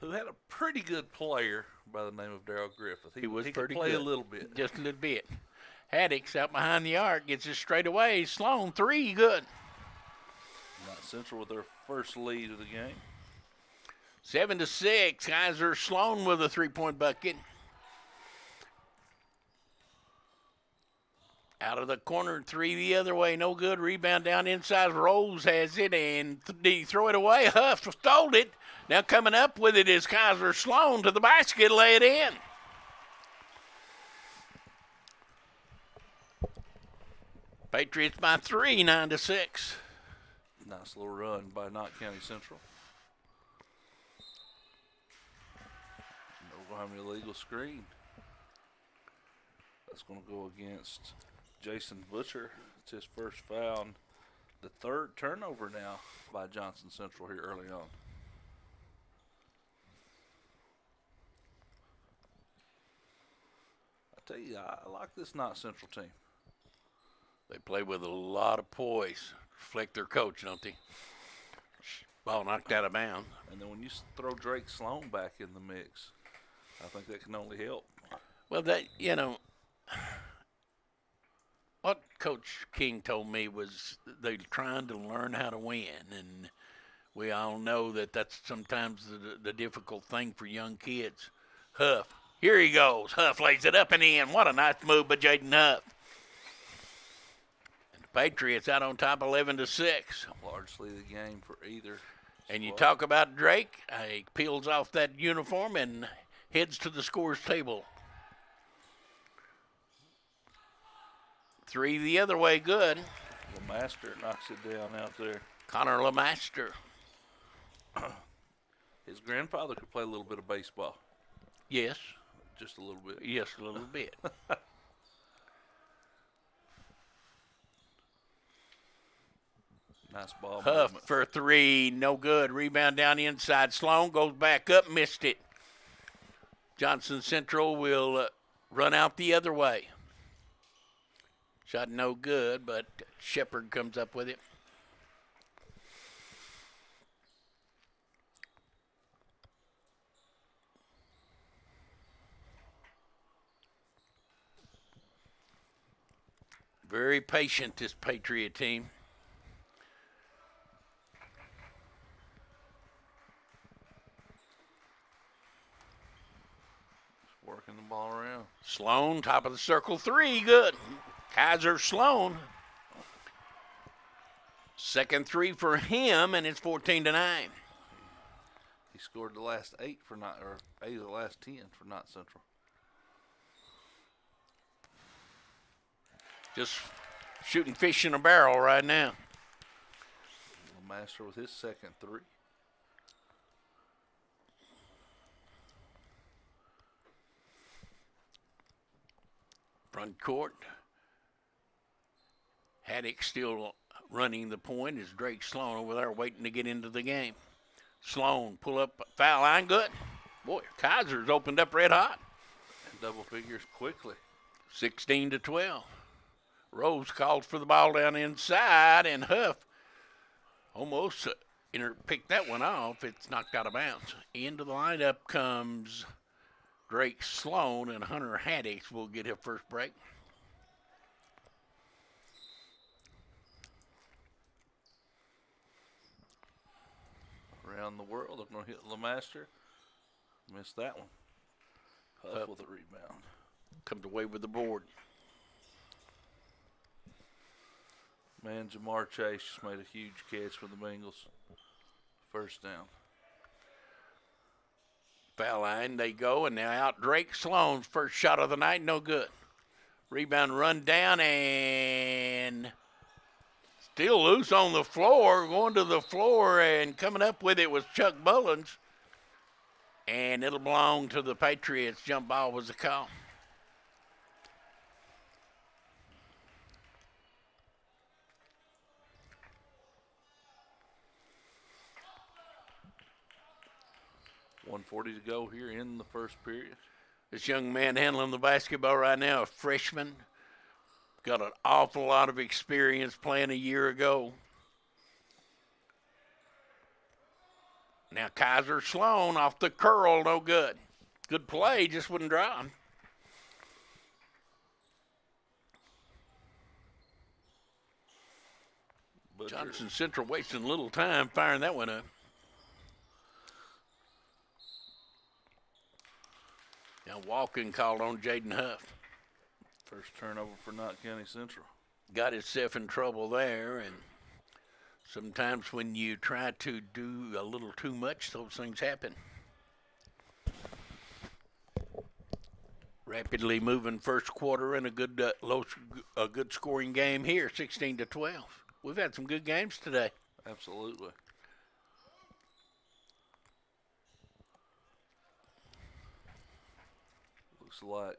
who had a pretty good player by the name of Darrell Griffith. He was could pretty play good. a little bit. Just a little bit. Haddix out behind the arc, gets it straight away. Sloan, 3, good. Knott Central with their first lead of the game. 7-6, Kaiser Sloan with a 3-point bucket. Out of the corner, 3 the other way, no good. Rebound down inside, Rose has it, and he throw it away. Huff stole it. Now coming up with it is Kaiser Sloan to the basket, lay it in. Patriots by 3, 9-6. Nice little run by Knott County Central. No behind the illegal screen. That's going to go against Jason Butcher. It's his first foul. The third turnover now by Johnson Central here early on. I tell you, I like this Knott Central team. They play with a lot of poise. Reflect their coach, don't they? Ball knocked out of bounds. And then when you throw Drake Sloan back in the mix, I think that can only help. Well, what Coach King told me was they're trying to learn how to win, and we all know that that's sometimes the difficult thing for young kids. Huff, here he goes. Huff lays it up and in. What a nice move by Jaden Huff. And the Patriots out on top, 11-6. Largely the game for either. And you talk about Drake, he peels off that uniform and heads to the scores table. 3 the other way, good. LeMaster knocks it down out there. Connor LeMaster. His grandfather could play a little bit of baseball. Yes. Just a little bit. Yes, a little bit. Nice ball Huff movement. for 3, no good. Rebound down the inside. Sloan goes back up, missed it. Johnson Central will run out the other way. Shot no good, but Shepard comes up with it. Very patient, this Patriot team. Working the ball around. Sloan, top of the circle, 3, good. Kaiser Sloan. Second 3 for him, and it's 14-9. He scored the last 8 for Knott, or 8 of the last 10 for Knott Central. Just shooting fish in a barrel right now. Master with his second 3. Front court. Haddix still running the point as Drake Sloan over there waiting to get into the game. Sloan pull up foul line, good. Boy, Kaiser's opened up red hot. Double figures quickly. 16-12. Rose called for the ball down inside, and Huff almost picked that one off. It's knocked out of bounds. Into the lineup comes Drake Sloan, and Hunter Haddix will get his first break. Around the world, they're going to hit LeMaster. Missed that one. Huff with a rebound. Comes away with the board. Man, Jamar Chase just made a huge catch for the Bengals. First down. Foul line, they go, and now out Drake Sloan's first shot of the night, no good. Rebound run down, and still loose on the floor, going to the floor, and coming up with it was Chuck Mullins. And it'll belong to the Patriots. Jump ball was the call. .140 to go here in the first period. This young man handling the basketball right now, a freshman, got an awful lot of experience playing a year ago. Now Kaiser Sloan off the curl, no good. Good play, just wouldn't draw. Johnson Central wasting a little time firing that one up. Now walking called on Jaden Huff. First turnover for Knott County Central. Got himself in trouble there, and sometimes when you try to do a little too much, those things happen. Rapidly moving first quarter and a good scoring game here, 16-12. We've had some good games today. Absolutely. Looks like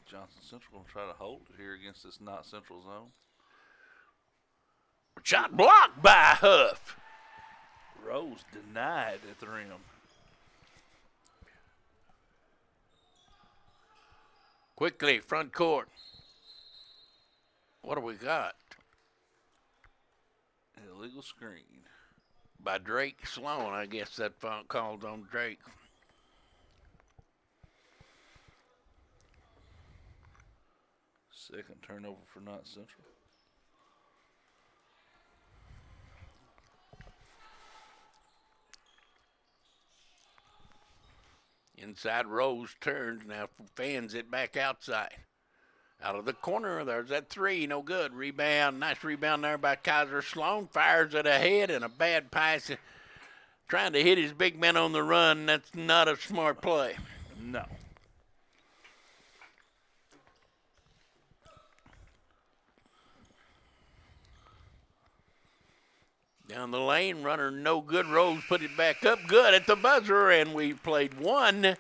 Johnson Central going to try to hold it here against this Knott Central zone. Shot blocked by Huff. Rose denied at the rim. Quickly, front court. What do we got? Illegal screen. By Drake Sloan. I guess that called on Drake. Second turnover for Knott Central. Inside Rose turns, now fans it back outside. Out of the corner, there's that three, no good. Rebound, nice rebound there by Kaiser Sloan. Fires it ahead and a bad pass. Trying to hit his big man on the run, that's not a smart play. No. Down the lane, runner no good. Rose put it back up good at the buzzer, and we played one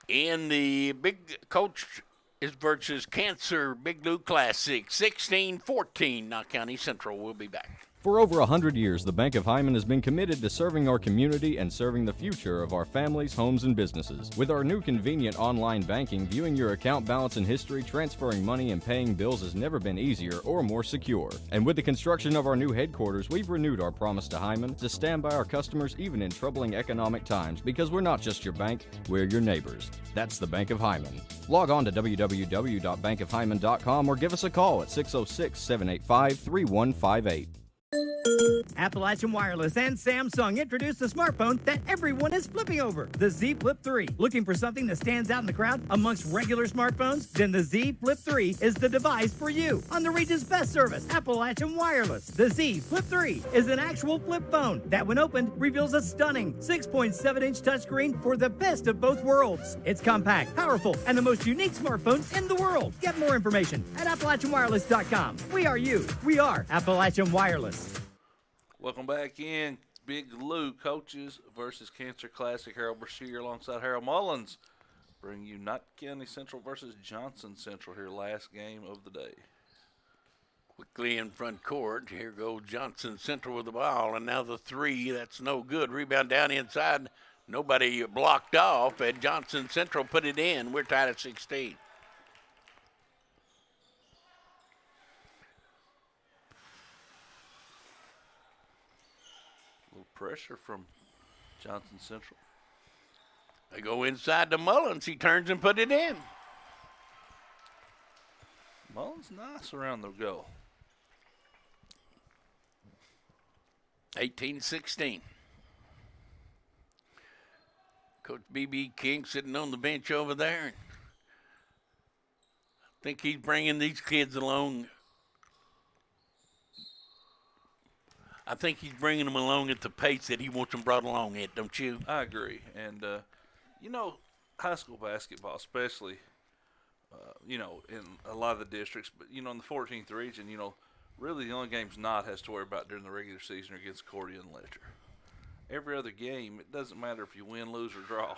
in the Big Coach is versus Cancer Big Blue Classic. 16-14, Knott County Central will be back. For over 100 years, the Bank of Hyman has been committed to serving our community and serving the future of our families, homes, and businesses. With our new convenient online banking, viewing your account balance and history, transferring money, and paying bills has never been easier or more secure. And with the construction of our new headquarters, we've renewed our promise to Hyman to stand by our customers even in troubling economic times, because we're not just your bank, we're your neighbors. That's the Bank of Hyman. Log on to www.bankofhyman.com or give us a call at 606-785-3158. Appalachian Wireless and Samsung introduced the smartphone that everyone is flipping over, the Z Flip 3. Looking for something that stands out in the crowd amongst regular smartphones? Then the Z Flip 3 is the device for you. On the region's best service, Appalachian Wireless. The Z Flip 3 is an actual flip phone that, when opened, reveals a stunning 6.7-inch touchscreen for the best of both worlds. It's compact, powerful, and the most unique smartphone in the world. Get more information at AppalachianWireless.com. We are you. We are Appalachian Wireless. Welcome back in. Big Lou Coaches versus Cancer Classic. Harold Brashear alongside Harold Mullins bring you Knott County Central versus Johnson Central here, last game of the day. Quickly in front court. Here goes Johnson Central with the ball, and now the three. That's no good. Rebound down inside. Nobody blocked off, and Johnson Central put it in. We're tied at 16. Pressure from Johnson Central. They go inside to Mullins. He turns and put it in. Mullins nice around the goal. 18-16. Coach B.B. King sitting on the bench over there. I think he's bringing these kids along. I think he's bringing them along at the pace that he wants them brought along at, don't you? I agree. And, high school basketball, especially, in a lot of the districts, but, in the 14th region, really the only games Knott has to worry about during the regular season are against Cordia and Letcher. Every other game, it doesn't matter if you win, lose, or draw.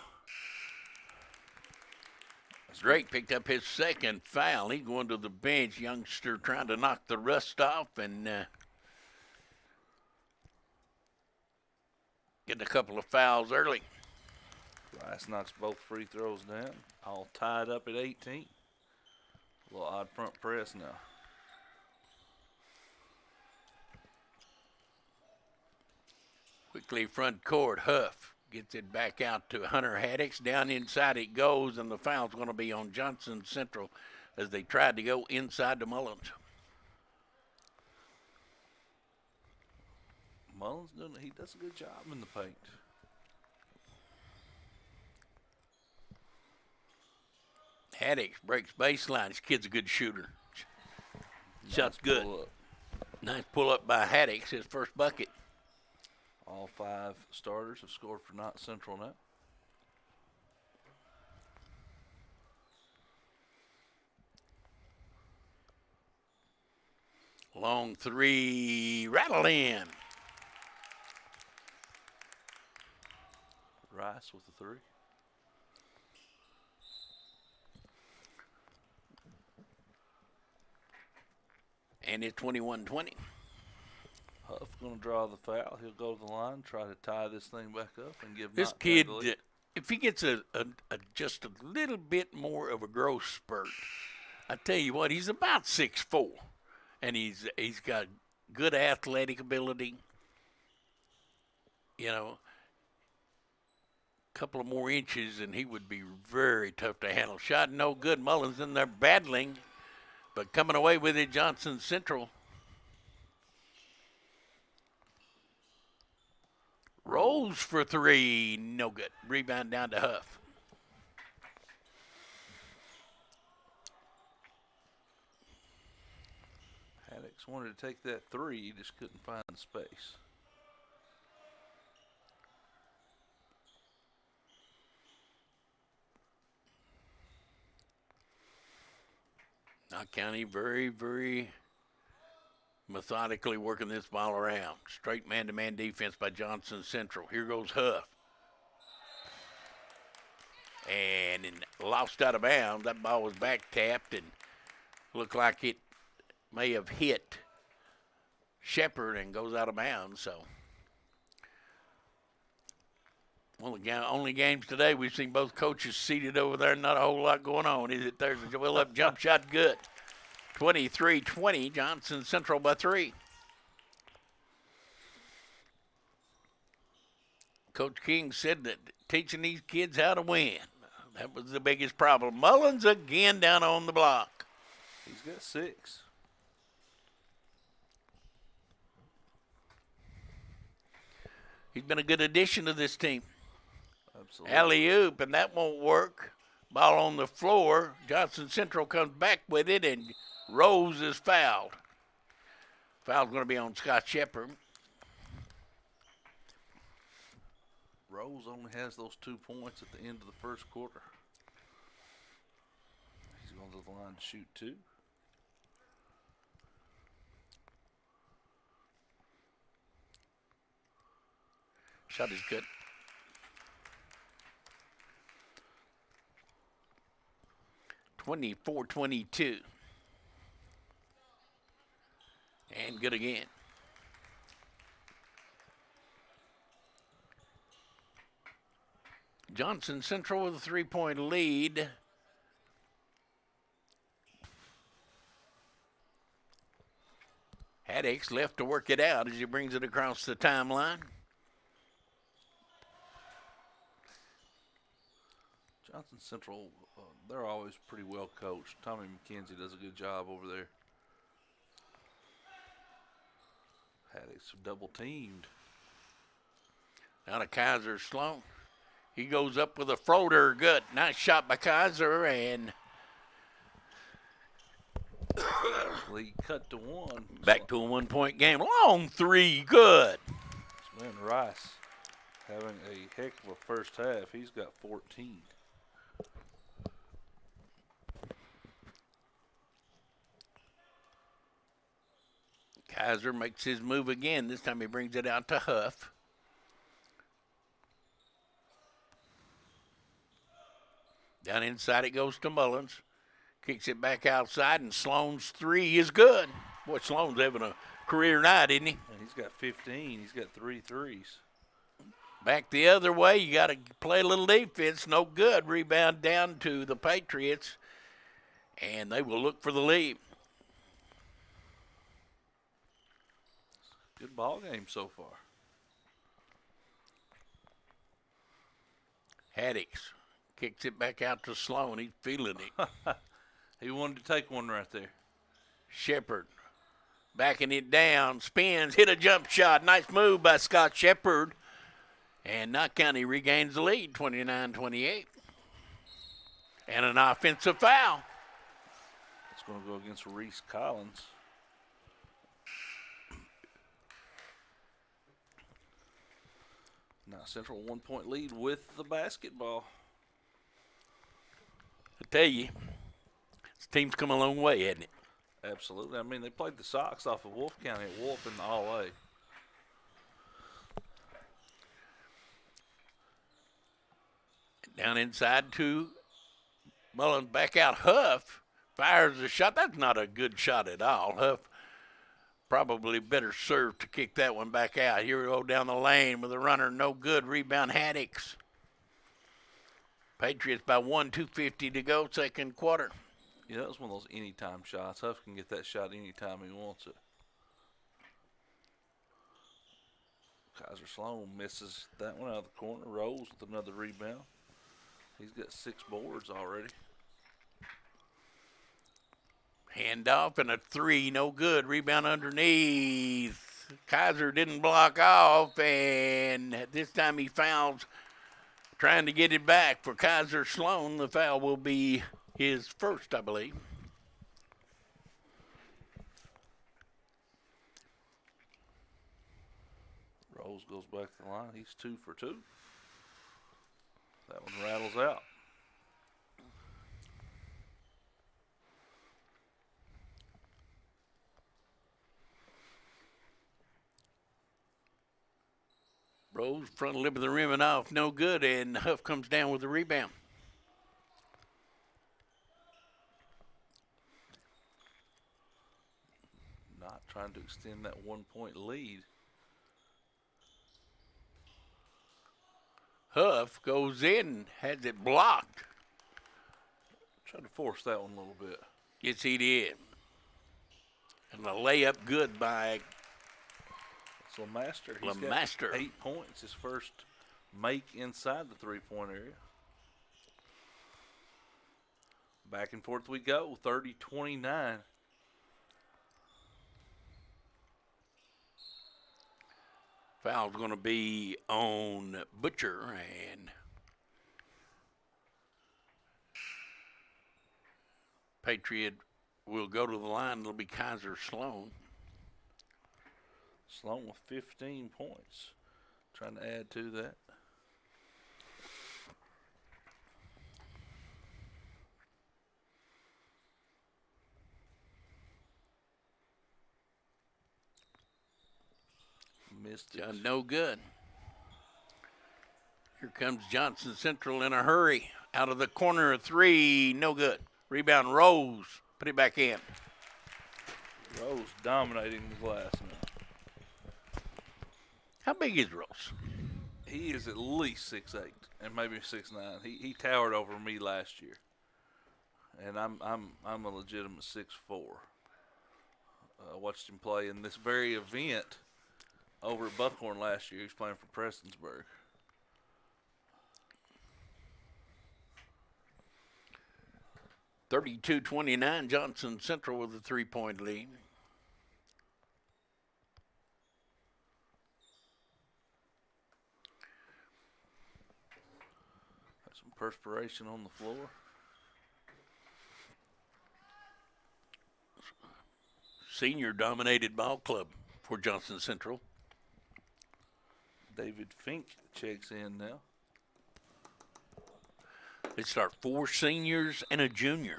Drake picked up his second foul. He's going to the bench. Youngster trying to knock the rust off and getting a couple of fouls early. Rice knocks both free throws down. All tied up at 18. A little odd front press now. Quickly front court, Huff gets it back out to Hunter Haddix. Down inside it goes, and the foul's going to be on Johnson Central as they tried to go inside to Mullins. Mullins, he does a good job in the paint. Haddix breaks baseline. This kid's a good shooter. Shot's good. Nice pull up by Haddix, his first bucket. All 5 starters have scored for Knott Central now. Long three, rattle in. Rice with the 3. And it's 21-20. Huff going to draw the foul. He'll go to the line, try to tie this thing back up and give this Knott kid, the lead. if he gets just a little bit more of a growth spurt, I tell you what, he's about 6'4", and he's got good athletic ability. A couple of more inches, and he would be very tough to handle. Shot no good. Mullins in there battling, but coming away with it, Johnson Central. Rolls for 3, no good. Rebound down to Huff. Haddix wanted to take that 3, he just couldn't find the space. Knott County very, very methodically working this ball around. Straight man-to-man defense by Johnson Central. Here goes Huff. And lost out of bounds. That ball was back tapped and looked like it may have hit Shepard and goes out of bounds. So, one of the only games today we've seen both coaches seated over there. Not a whole lot going on. Is it Thursday? Well, up jump shot good. 23-20, Johnson Central by 3. Coach King said that teaching these kids how to win, that was the biggest problem. Mullins again down on the block. He's got 6. He's been a good addition to this team. Absolutely. Alley-oop, and that won't work. Ball on the floor. Johnson Central comes back with it, and Rose is fouled. Foul's going to be on Scott Shepard. Rose only has those 2 points at the end of the first quarter. He's going to the line to shoot 2. Shot is good. (24-22). And good again. Johnson Central with a 3-point lead. Haddix left to work it out as he brings it across the timeline. Johnson Central, they're always pretty well coached. Tommy McKenzie does a good job over there. Haddix double teamed. Now to Kaiser Sloan. He goes up with a floater. Good. Nice shot by Kaiser, and lead cut to 1. Back to a 1-point game. Long three. Good. Man, Rice having a heck of a first half. He's got 14. Kaiser makes his move again. This time he brings it out to Huff. Down inside it goes to Mullins. Kicks it back outside, and Sloan's three is good. Boy, Sloan's having a career night, isn't he? And he's got 15. He's got 3 threes. Back the other way, you got to play a little defense. No good. Rebound down to the Patriots, and they will look for the lead. Good ball game so far. Haddix kicks it back out to Sloan. He's feeling it. He wanted to take one right there. Shepard backing it down, spins, hit a jump shot. Nice move by Scott Shepard. And Knott County regains the lead, 29-28. And an offensive foul. It's going to go against Reese Collins. Now Central 1-point lead with the basketball. I tell you, this team's come a long way, hasn't it? Absolutely. I mean, they played the socks off of Wolf County at Wolf in the All-A. Down inside to Mullins, back out. Huff fires a shot. That's not a good shot at all. Huff probably better served to kick that one back out. Here we go down the lane with a runner. No good. Rebound Haddix. Patriots by 1, 2:50 to go, second quarter. Yeah, that was one of those anytime shots. Huff can get that shot anytime he wants it. Kaiser Sloan misses that one out of the corner. Rose with another rebound. He's got 6 boards already. Handoff and a three, no good. Rebound underneath. Kaiser didn't block off, and this time he fouls, trying to get it back for Kaiser Sloan. The foul will be his first, I believe. Rose goes back to the line. He's 2 for 2. That one rattles out. Rose front lip of the rim and off, no good, and Huff comes down with the rebound. Not trying to extend that 1-point lead. Huff goes in, has it blocked. Tried to force that one a little bit. Yes, he did. And the layup good by Lemaster. He's Lemaster. got 8 points, his first make inside the 3-point area. Back and forth we go, 30-29. Foul's going to be on Butcher, and Patriot will go to the line. It'll be Kaiser Sloan. Sloan with 15 points. Trying to add to that. Missed it. No good. Here comes Johnson Central in a hurry. Out of the corner, a three, no good. Rebound Rose, put it back in. Rose dominating the glass now. How big is Rose? He is at least 6'8", and maybe 6'9". He towered over me last year, and I'm a legitimate 6'4". I watched him play in this very event over at Buckhorn last year. He was playing for Prestonsburg. (32-29), Johnson Central with a 3-point lead. perspiration on the floor. Senior-dominated ball club for Johnson Central. David Fink checks in now. They start 4 seniors and a junior.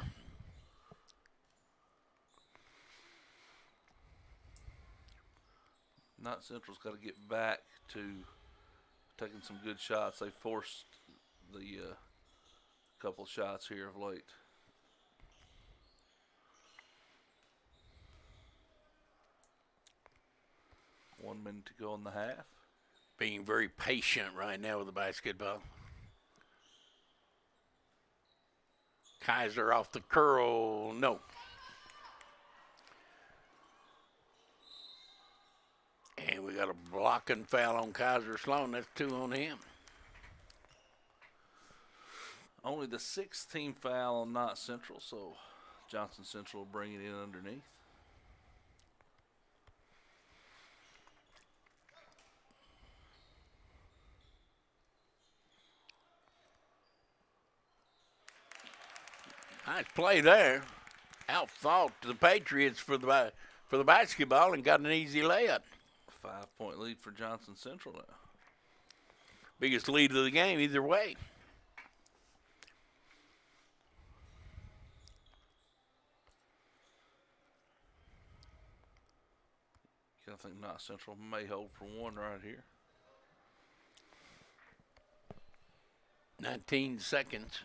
Knott Central's got to get back to taking some good shots. They forced the couple shots here of late. One minute to go in the half. Being very patient right now with the basketball. Kaiser off the curl, no. And we got a blocking foul on Kaiser Sloan. That's 2 on him. Only the 6th team foul on Knott Central, so Johnson Central will bring it in underneath. Nice play there. Outthought the Patriots for the basketball and got an easy layup. 5-point lead for Johnson Central now. Biggest lead of the game either way. I think Knott Central may hold for one right here. 19 seconds.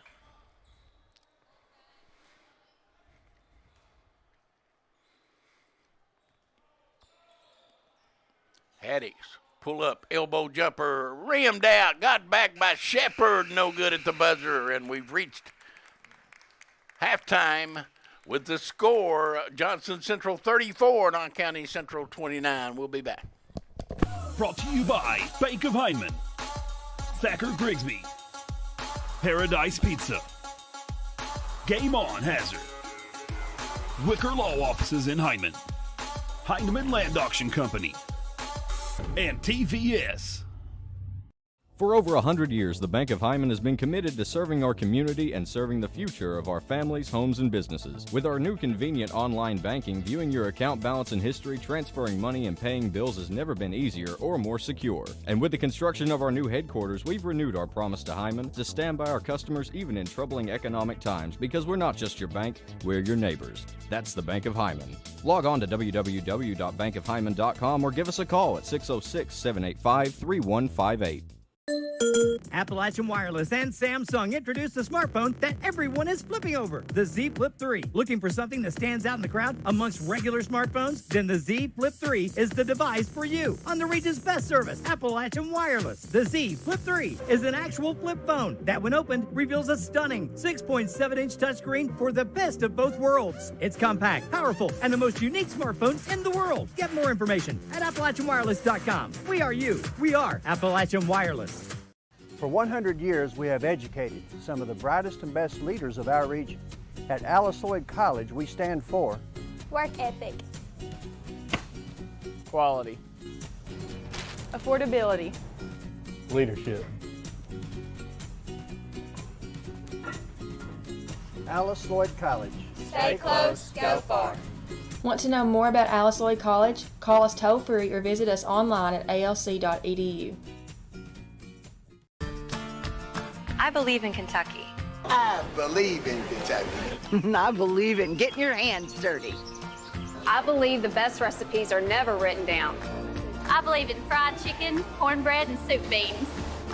Haddix, pull up, elbow jumper, rimmed out, got back by Shepard, no good at the buzzer, and we've reached halftime with the score, Johnson Central 34, Knott County Central 29. We'll be back. Brought to you by Bank of Hyndman, Thacker Grigsby, Paradise Pizza, Game On Hazard, Wicker Law Offices in Hyndman, Hyndman Land Auction Company, and TVS. For over 100 years, the Bank of Hyndman has been committed to serving our community and serving the future of our families, homes, and businesses. With our new convenient online banking, viewing your account balance and history, transferring money, and paying bills has never been easier or more secure. And with the construction of our new headquarters, we've renewed our promise to Hyndman to stand by our customers even in troubling economic times, because we're not just your bank, we're your neighbors. That's the Bank of Hyndman. Log on to www.bankofhyndman.com or give us a call at 606-785-3158. Appalachian Wireless and Samsung introduced the smartphone that everyone is flipping over, the Z Flip 3. Looking for something that stands out in the crowd amongst regular smartphones? Then the Z Flip 3 is the device for you. On the region's best service, Appalachian Wireless, the Z Flip 3 is an actual flip phone that, when opened, reveals a stunning 6.7-inch touchscreen for the best of both worlds. It's compact, powerful, and the most unique smartphone in the world. Get more information at AppalachianWireless.com. We are you. We are Appalachian Wireless. For 100 years, we have educated some of the brightest and best leaders of our region. At Alice Lloyd College, we stand for work ethic, quality, Affordability. leadership. Alice Lloyd College. stay close, go far. Want to know more about Alice Lloyd College? Call us toll-free or visit us online at alc.edu. I believe in Kentucky. I believe in Kentucky. I believe in getting your hands dirty. I believe the best recipes are never written down. I believe in fried chicken, cornbread, and soup beans.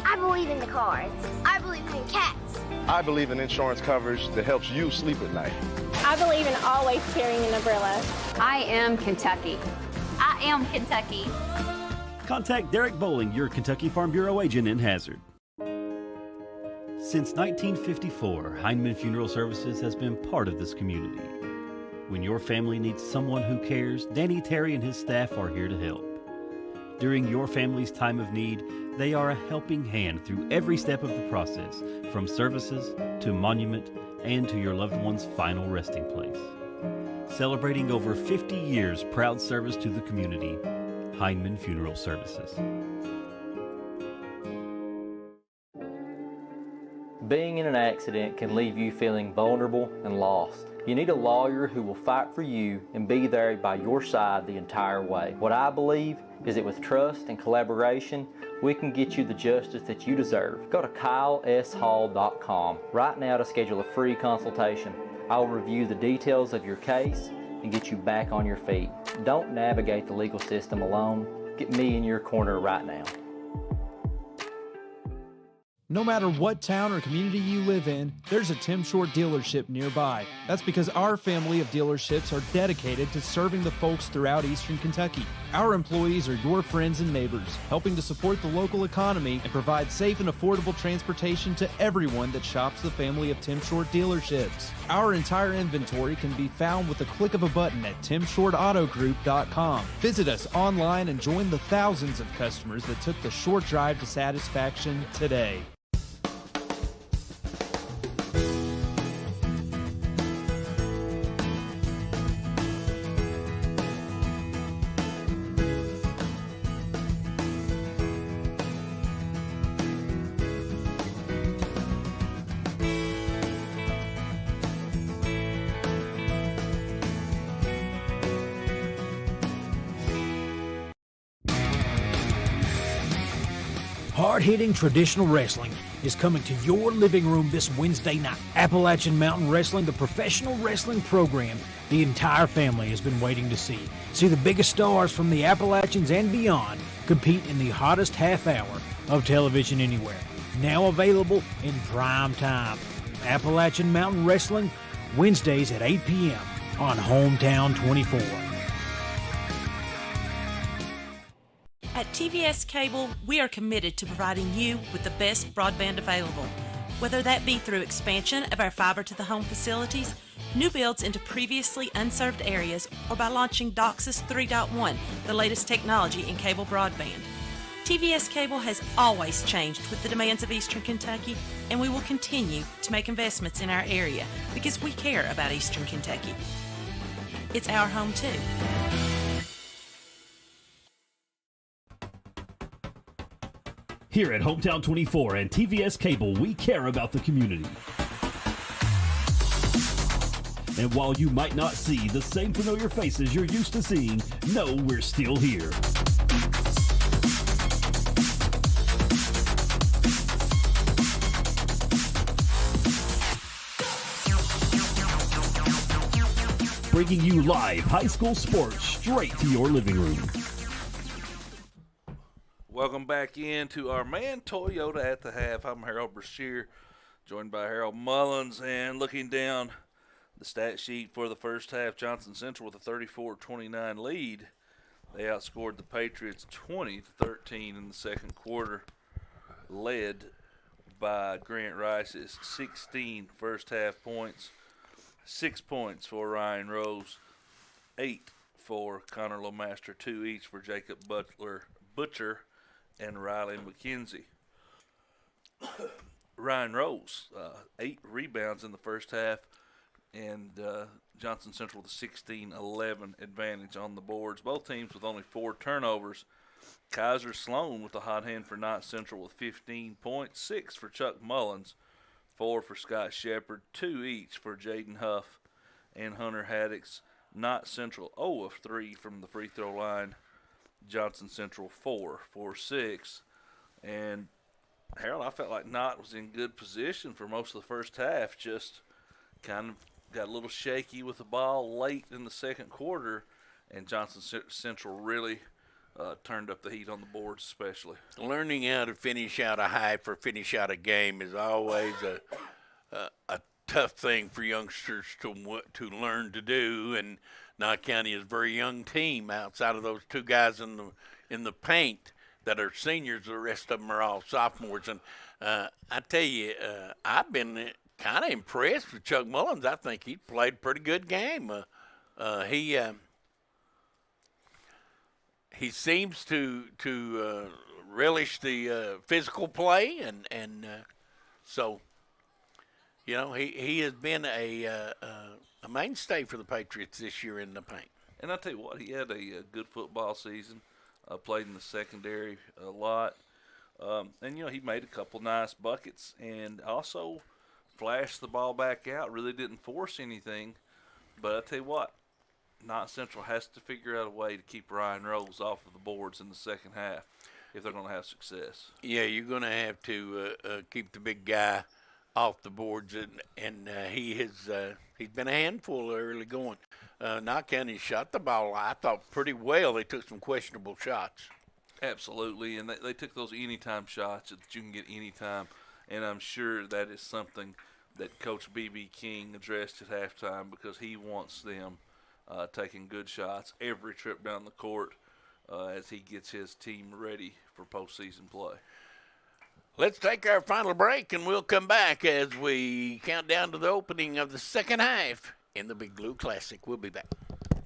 I believe in the cards. I believe in cats. I believe in insurance coverage that helps you sleep at night. I believe in always carrying an umbrella. I am Kentucky. I am Kentucky. Contact Derek Bowling, your Kentucky Farm Bureau agent in Hazard. Since 1954, Hyndman Funeral Services has been part of this community. When your family needs someone who cares, Danny Terry and his staff are here to help. During your family's time of need, they are a helping hand through every step of the process, from services to monument and to your loved one's final resting place. Celebrating over 50 years proud service to the community, Hyndman Funeral Services. Being in an accident can leave you feeling vulnerable and lost. You need a lawyer who will fight for you and be there by your side the entire way. What I believe is that with trust and collaboration, we can get you the justice that you deserve. Go to kyleshall.com right now to schedule a free consultation. I will review the details of your case and get you back on your feet. Don't navigate the legal system alone. Get me in your corner right now. No matter what town or community you live in, there's a Tim Short dealership nearby. That's because our family of dealerships are dedicated to serving the folks throughout Eastern Kentucky. Our employees are your friends and neighbors, helping to support the local economy and provide safe and affordable transportation to everyone that shops the family of Tim Short dealerships. Our entire inventory can be found with the click of a button at timshortautogroup.com. Visit us online and join the thousands of customers that took the short drive to satisfaction today. Hard-hitting traditional wrestling is coming to your living room this Wednesday night. Appalachian Mountain Wrestling, the professional wrestling program the entire family has been waiting to see. See the biggest stars from the Appalachians and beyond compete in the hottest half hour of television anywhere. Now available in prime time. Appalachian Mountain Wrestling, Wednesdays at 8 p.m. on Hometown 24. At TVS Cable, we are committed to providing you with the best broadband available, whether that be through expansion of our fiber-to-the-home facilities, new builds into previously unserved areas, or by launching DOCSIS 3.1, the latest technology in cable broadband. TVS Cable has always changed with the demands of Eastern Kentucky, and we will continue to make investments in our area because we care about Eastern Kentucky. It's our home too. Here at Hometown 24 and TVS Cable, we care about the community. And while you might not see the same familiar faces you're used to seeing, know we're still here. Bringing you live high school sports straight to your living room. Welcome back into our Man Toyota at the Half. I'm Harold Brashear, joined by Harold Mullins, and looking down the stat sheet for the first half, Johnson Central with a 34-29 lead. They outscored the Patriots 20-13 in the second quarter, led by Grant Rice's 16 first half points, 6 points for Ryan Rose, 8 for Connor LeMaster, 2 each for Jacob Butcher, and Riley McKenzie. Ryan Rose, 8 rebounds in the first half, and Johnson Central with a 16-11 advantage on the boards. Both teams with only 4 turnovers. Kaiser Sloan with a hot hand for Knott Central with 15 points, 6 for Chuck Mullins, 4 for Scott Shepard, 2 each for Jaden Huff and Hunter Haddix. Knott Central 0 of 3 from the free throw line. Johnson Central 4 for 6. And Harold, I felt like Knott was in good position for most of the first half, just kind of got a little shaky with the ball late in the second quarter, and Johnson Central really turned up the heat on the boards especially. Learning how to finish out a half or finish out a game is always a tough thing for youngsters to learn to do, and Knott County is a very young team outside of those 2 guys in the paint that are seniors. The rest of them are all sophomores. And I tell you, I've been kind of impressed with Chuck Mullins. I think he played a pretty good game. He seems to relish the physical play, and so you know he has been a mainstay for the Patriots this year in the paint. And I tell you what, he had a good football season. Played in the secondary a lot. And, he made a couple nice buckets and also flashed the ball back out. Really didn't force anything. But I tell you what, Knott Central has to figure out a way to keep Ryan Rose off of the boards in the second half if they're going to have success. Yeah, you're going to have to keep the big guy off the boards, and he's been a handful early going. Knott County shot the ball, I thought, pretty well. They took some questionable shots. Absolutely, and they took those anytime shots that you can get anytime, and I'm sure that is something that Coach B.B. King addressed at halftime because he wants them taking good shots every trip down the court as he gets his team ready for postseason play. Let's take our final break, and we'll come back as we count down to the opening of the second half in the Big Blue Classic. We'll be back.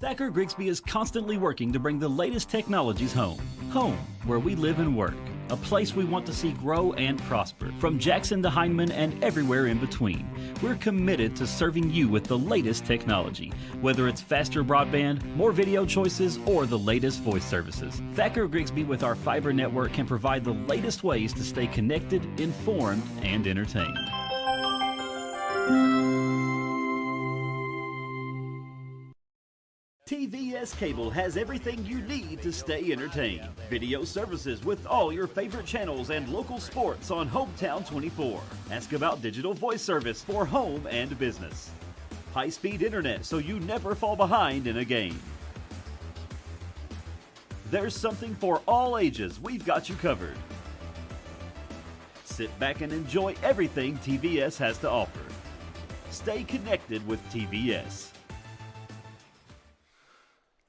Thacker Grigsby is constantly working to bring the latest technologies home. Home, where we live and work. A place we want to see grow and prosper. From Jackson to Hindman and everywhere in between. We're committed to serving you with the latest technology. Whether it's faster broadband, more video choices, or the latest voice services. Thacker Grigsby with our fiber network can provide the latest ways to stay connected, informed, and entertained. TVS Cable has everything you need to stay entertained. Video services with all your favorite channels and local sports on Hometown 24. Ask about digital voice service for home and business. High-speed internet so you never fall behind in a game. There's something for all ages. We've got you covered. Sit back and enjoy everything TVS has to offer. Stay connected with TVS.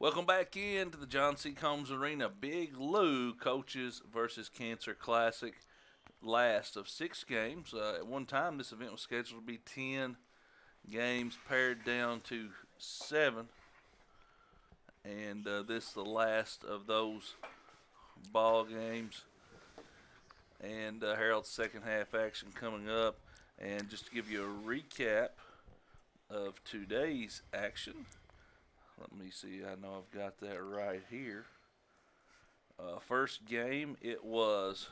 Welcome back into the John C. Combs Arena Big Lou Coaches versus Cancer Classic. Last of 6 games. At one time, this event was scheduled to be 10 games, pared down to 7. And this is the last of those ball games. And Harold's second half action coming up. And just to give you a recap of today's action. Let me see, I know I've got that right here. First game, it was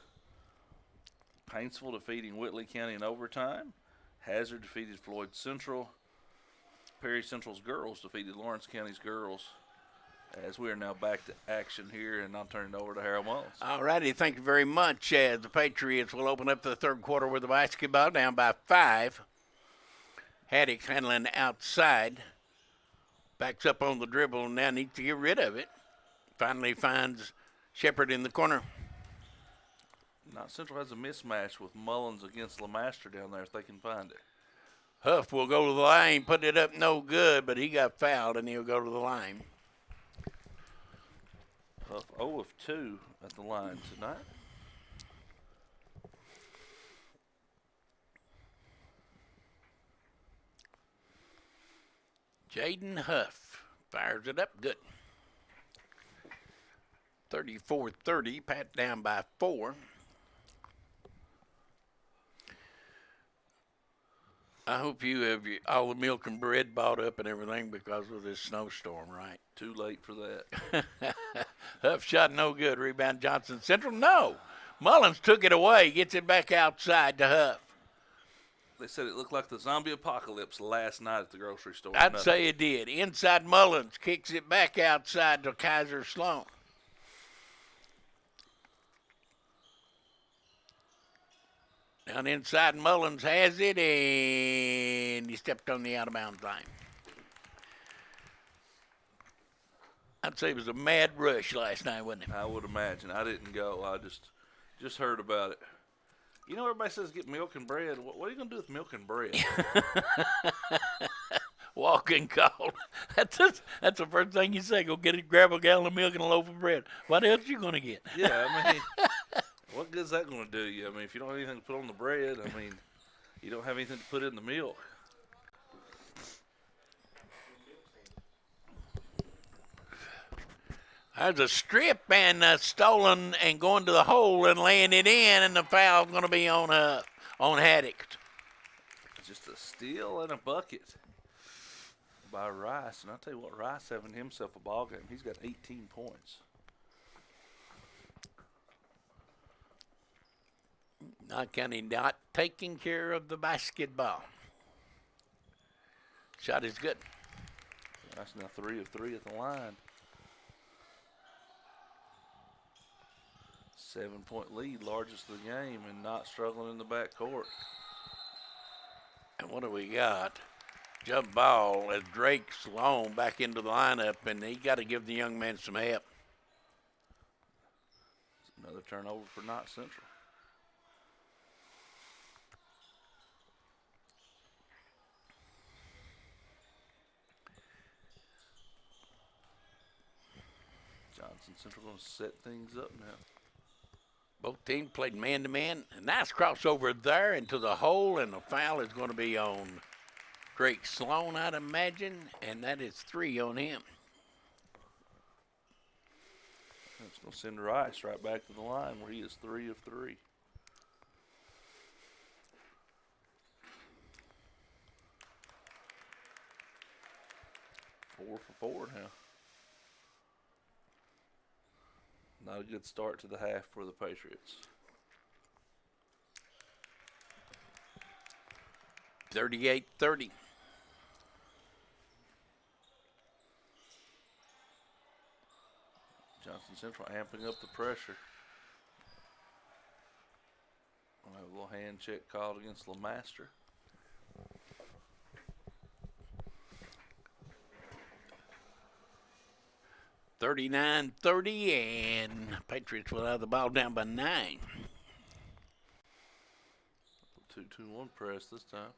Paintsville defeating Whitley County in overtime. Hazard defeated Floyd Central. Perry Central's girls defeated Lawrence County's girls. As we are now back to action here, and I'll turn it over to Harold Mullins. All righty, thank you very much. The Patriots will open up the third quarter with the basketball down by 5. Haddock handling outside. Backs up on the dribble and now needs to get rid of it. Finally finds Shepard in the corner. Knott Central has a mismatch with Mullins against LeMaster down there if they can find it. Huff will go to the line, put it up no good, but he got fouled and he'll go to the line. Huff 0 of 2 at the line tonight. Jaden Huff fires it up good. 34-30, Pat down by 4. I hope you have all the milk and bread bought up and everything because of this snowstorm, right? Too late for that. Huff shot no good. Rebound Johnson Central. No. Mullins took it away. Gets it back outside to Huff. They said it looked like the zombie apocalypse last night at the grocery store. I'd say it did. Inside Mullins kicks it back outside to Kaiser Sloan. Down inside, Mullins has it, and he stepped on the out-of-bounds line. I'd say it was a mad rush last night, wasn't it? I would imagine. I didn't go. I just heard about it. You know, everybody says get milk and bread. What are you going to do with milk and bread? Walk-in call. That's the first thing you say. Go grab a gallon of milk and a loaf of bread. What else you going to get? Yeah, I mean, what good is that going to do you? I mean, if you don't have anything to put on the bread, I mean, you don't have anything to put in the milk. There's a strip and stolen and going to the hole and laying it in, and the foul's going to be on Haddock. Just a steal and a bucket by Rice. And I'll tell you what, Rice having himself a ball game. He's got 18 points. Knott County not taking care of the basketball. Shot is good. That's now 3 of 3 at the line. 7-point lead, largest of the game, and not struggling in the backcourt. And what do we got? Jump ball as Drake Sloan back into the lineup, and he got to give the young man some help. Another turnover for Knott Central. Johnson Central going to set things up now. Both teams played man-to-man. A nice crossover there into the hole, and the foul is going to be on Drake Sloan, I'd imagine, and that is 3 on him. It's going to send Rice right back to the line where he is 3 of 3. Four for 4 now. Not a good start to the half for the Patriots. 38-30. Johnson Central amping up the pressure. We'll have a little hand check called against LeMaster. $39-30, and Patriots will have the ball down by 9. 2-2-1 press this time.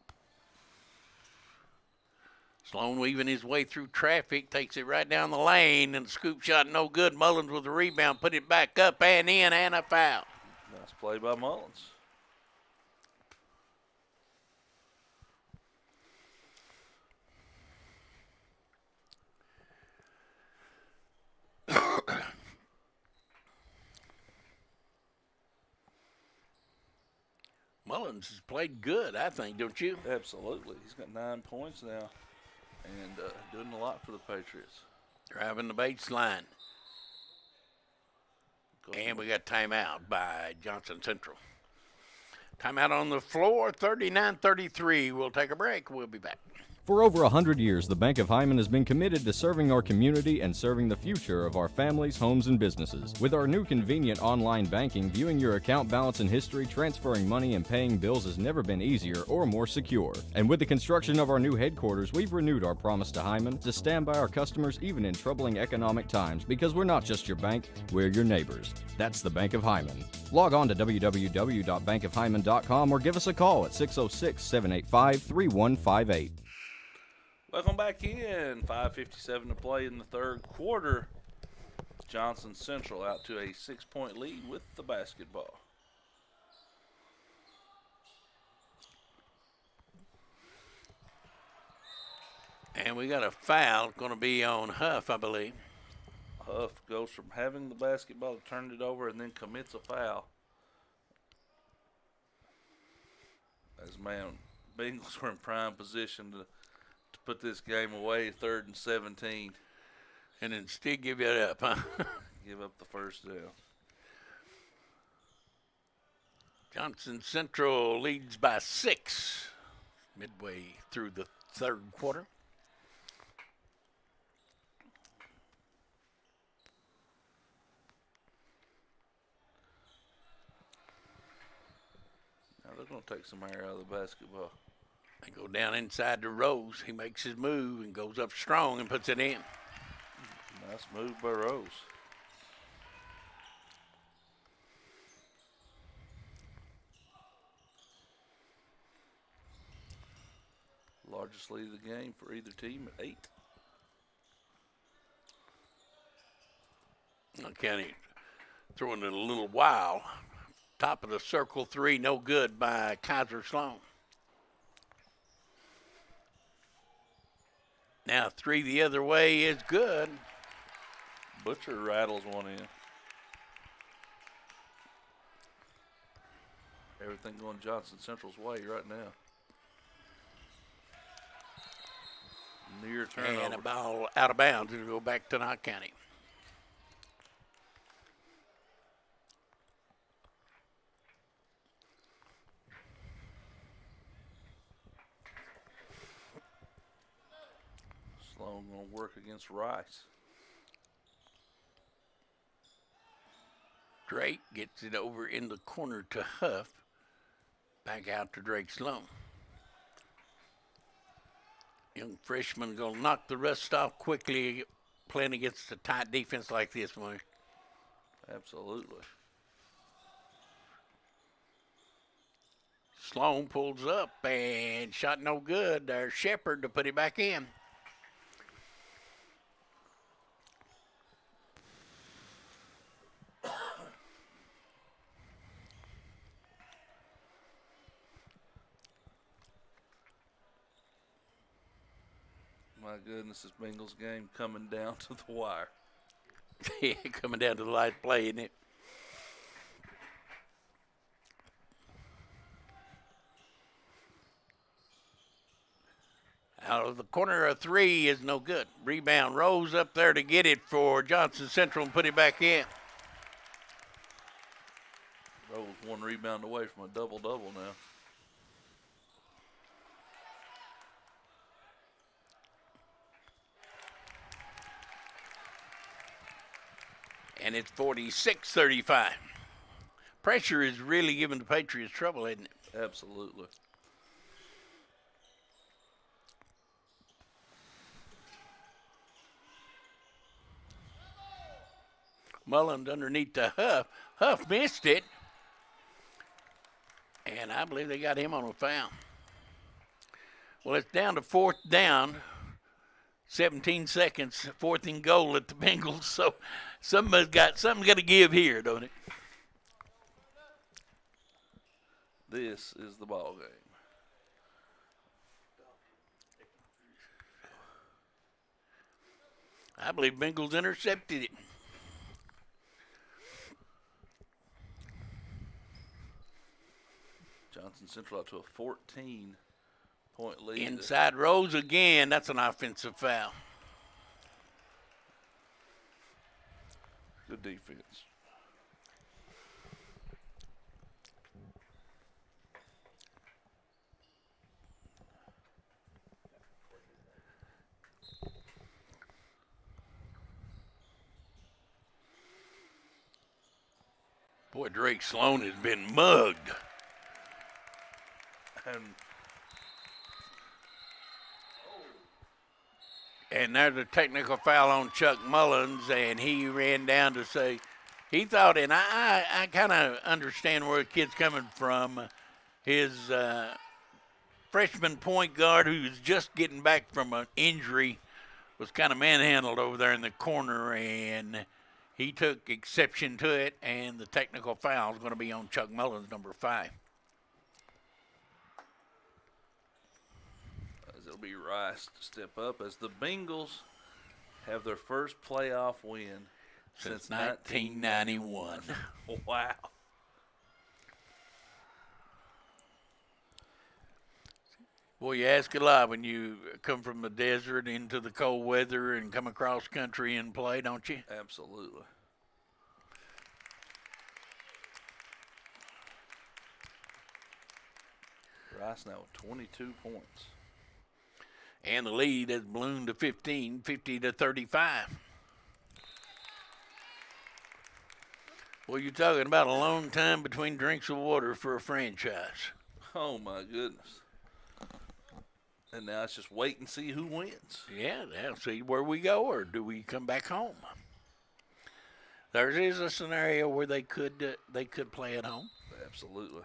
Sloan weaving his way through traffic, takes it right down the lane, and the scoop shot no good. Mullins with the rebound, put it back up and in, and a foul. Nice play by Mullins. Mullins has played good, I think, don't you? Absolutely. He's got 9 points now and doing a lot for the Patriots. Driving the baseline. And we got timeout by Johnson Central. Timeout on the floor, 39-33. We'll take a break. We'll be back. For over 100 years, the Bank of Hyman has been committed to serving our community and serving the future of our families, homes, and businesses. With our new convenient online banking, viewing your account balance and history, transferring money, and paying bills has never been easier or more secure. And with the construction of our new headquarters, we've renewed our promise to Hyman to stand by our customers even in troubling economic times, because we're not just your bank, we're your neighbors. That's the Bank of Hyman. Log on to www.bankofhyman.com or give us a call at 606-785-3158. Welcome back in. 5:57 to play in the third quarter. Johnson Central out to a 6-point lead with the basketball. And we got a foul going to be on Huff, I believe. Huff goes from having the basketball to turn it over and then commits a foul. As man, Bengals were in prime position to put this game away, 3rd and 17. And then still give it up, huh? Give up the first down. Johnson Central leads by 6 midway through the third quarter. Now they're going to take some air out of the basketball. They go down inside to Rose. He makes his move and goes up strong and puts it in. Nice move by Rose. Largest lead of the game for either team at 8. County throwing it a little while. Top of the circle 3, no good by Kaiser Sloan. Now 3 the other way is good. Butcher rattles one in. Everything going Johnson Central's way right now. Near turnover. And a ball out of bounds. It'll go back to Knott County. Sloan going to work against Rice. Drake gets it over in the corner to Huff. Back out to Drake Sloan. Young freshman going to knock the rust off quickly, playing against a tight defense like this one. Absolutely. Sloan pulls up and shot no good. There's Shepard to put it back in. My goodness, this Bengals game coming down to the wire. Yeah, coming down to the last play, isn't it? Out of the corner, a three is no good. Rebound, Rose up there to get it for Johnson Central and put it back in. Rose one rebound away from a double-double now. And it's 46-35. Pressure is really giving the Patriots trouble, isn't it? Absolutely. Mullins underneath the Huff. Huff missed it. And I believe they got him on a foul. Well, it's down to fourth down. 17 seconds, fourth and goal at the Bengals. So something's got to give here, don't it? This is the ball game. I believe Bengals intercepted it. Johnson Central up to a 14-point lead. Inside Rose again. That's an offensive foul. Good defense. Boy, Drake Sloan has been mugged. And there's a technical foul on Chuck Mullins, and he ran down to say, he thought, and I kind of understand where the kid's coming from. His freshman point guard, who's just getting back from an injury, was kind of manhandled over there in the corner, and he took exception to it, and the technical foul is going to be on Chuck Mullins, number 5. It'll be Rice to step up as the Bengals have their first playoff win since 1991. Wow. Boy, you ask a lot when you come from the desert into the cold weather and come across country and play, don't you? Absolutely. Rice now with 22 points. And the lead has ballooned to 15, 50-35. Well, you're talking about a long time between drinks of water for a franchise. Oh, my goodness. And now it's just wait and see who wins. Yeah, now see where we go, or do we come back home? There is a scenario where they could play at home. Absolutely.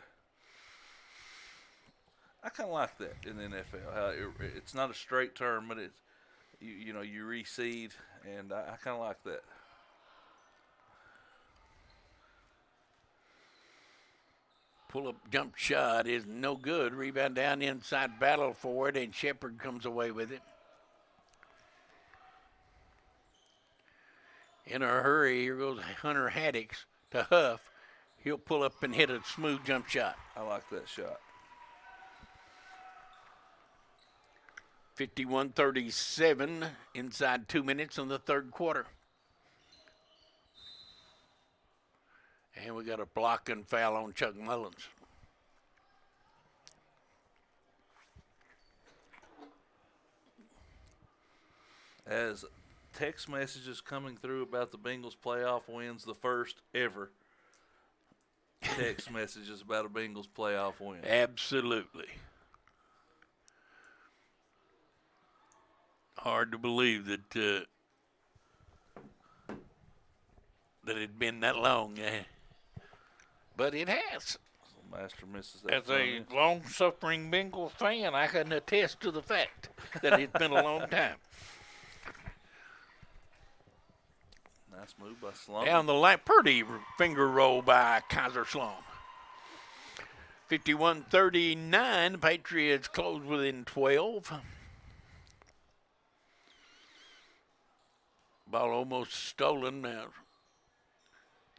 I kind of like that in the NFL. How it's not a straight term, but it's you reseed, and I kind of like that. Pull-up jump shot is no good. Rebound down inside, battle for it, and Shepard comes away with it. In a hurry, here goes Hunter Haddix to Huff. He'll pull up and hit a smooth jump shot. I like that shot. 51-37 inside 2 minutes in the third quarter. And we got a block and foul on Chuck Mullins. has text messages coming through about the Bengals playoff wins, the first ever text messages about a Bengals playoff win. Absolutely. Hard to believe that that it'd been that long, but it has. Master misses that. As a long-suffering Bengals fan, I can attest to the fact that it's been a long time. Nice move by Sloan. Down the line, pretty finger roll by Kaiser Sloan. 51-39, the Patriots close within 12. Ball almost stolen now.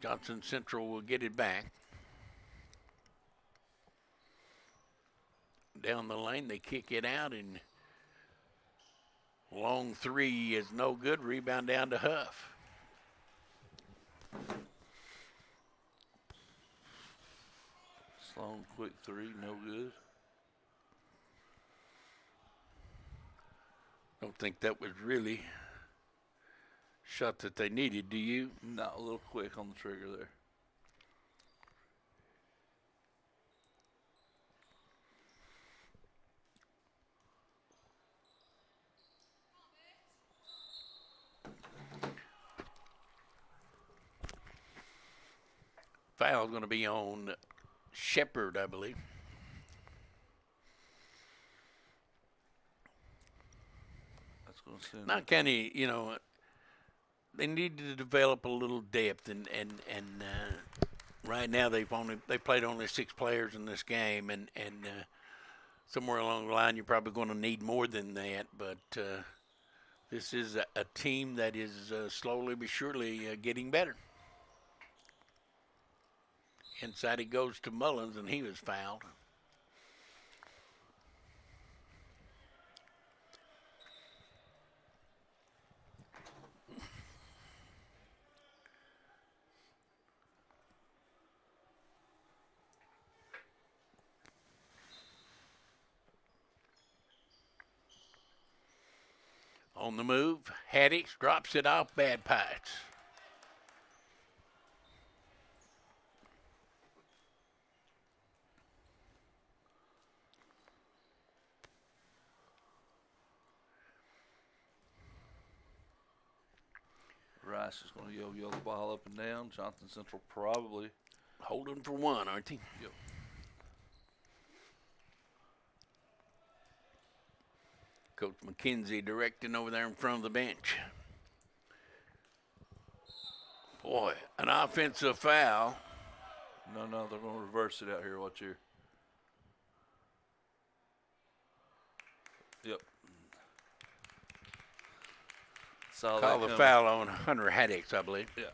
Johnson Central will get it back. Down the lane, they kick it out, and long three is no good. Rebound down to Huff. Sloan quick three, no good. Don't think that was really shot that they needed, do you? No, a little quick on the trigger there. Foul going to be on Shepard, I believe. That's going to send. Not Kenny, you know, they need to develop a little depth, and right now they played only 6 players in this game, and somewhere along the line you're probably going to need more than that. But this is a team that is slowly but surely getting better. Inside he goes to Mullins, and he was fouled. On the move, Haddix drops it off Bad Pipes. Rice is going to yo-yo the ball up and down. Johnson Central probably holding for one, aren't they? Yep. Coach McKenzie directing over there in front of the bench. Boy, an offensive foul. No, they're going to reverse it out here. Watch here. Yep. Call the foul on Hunter Haddix, I believe. Yeah.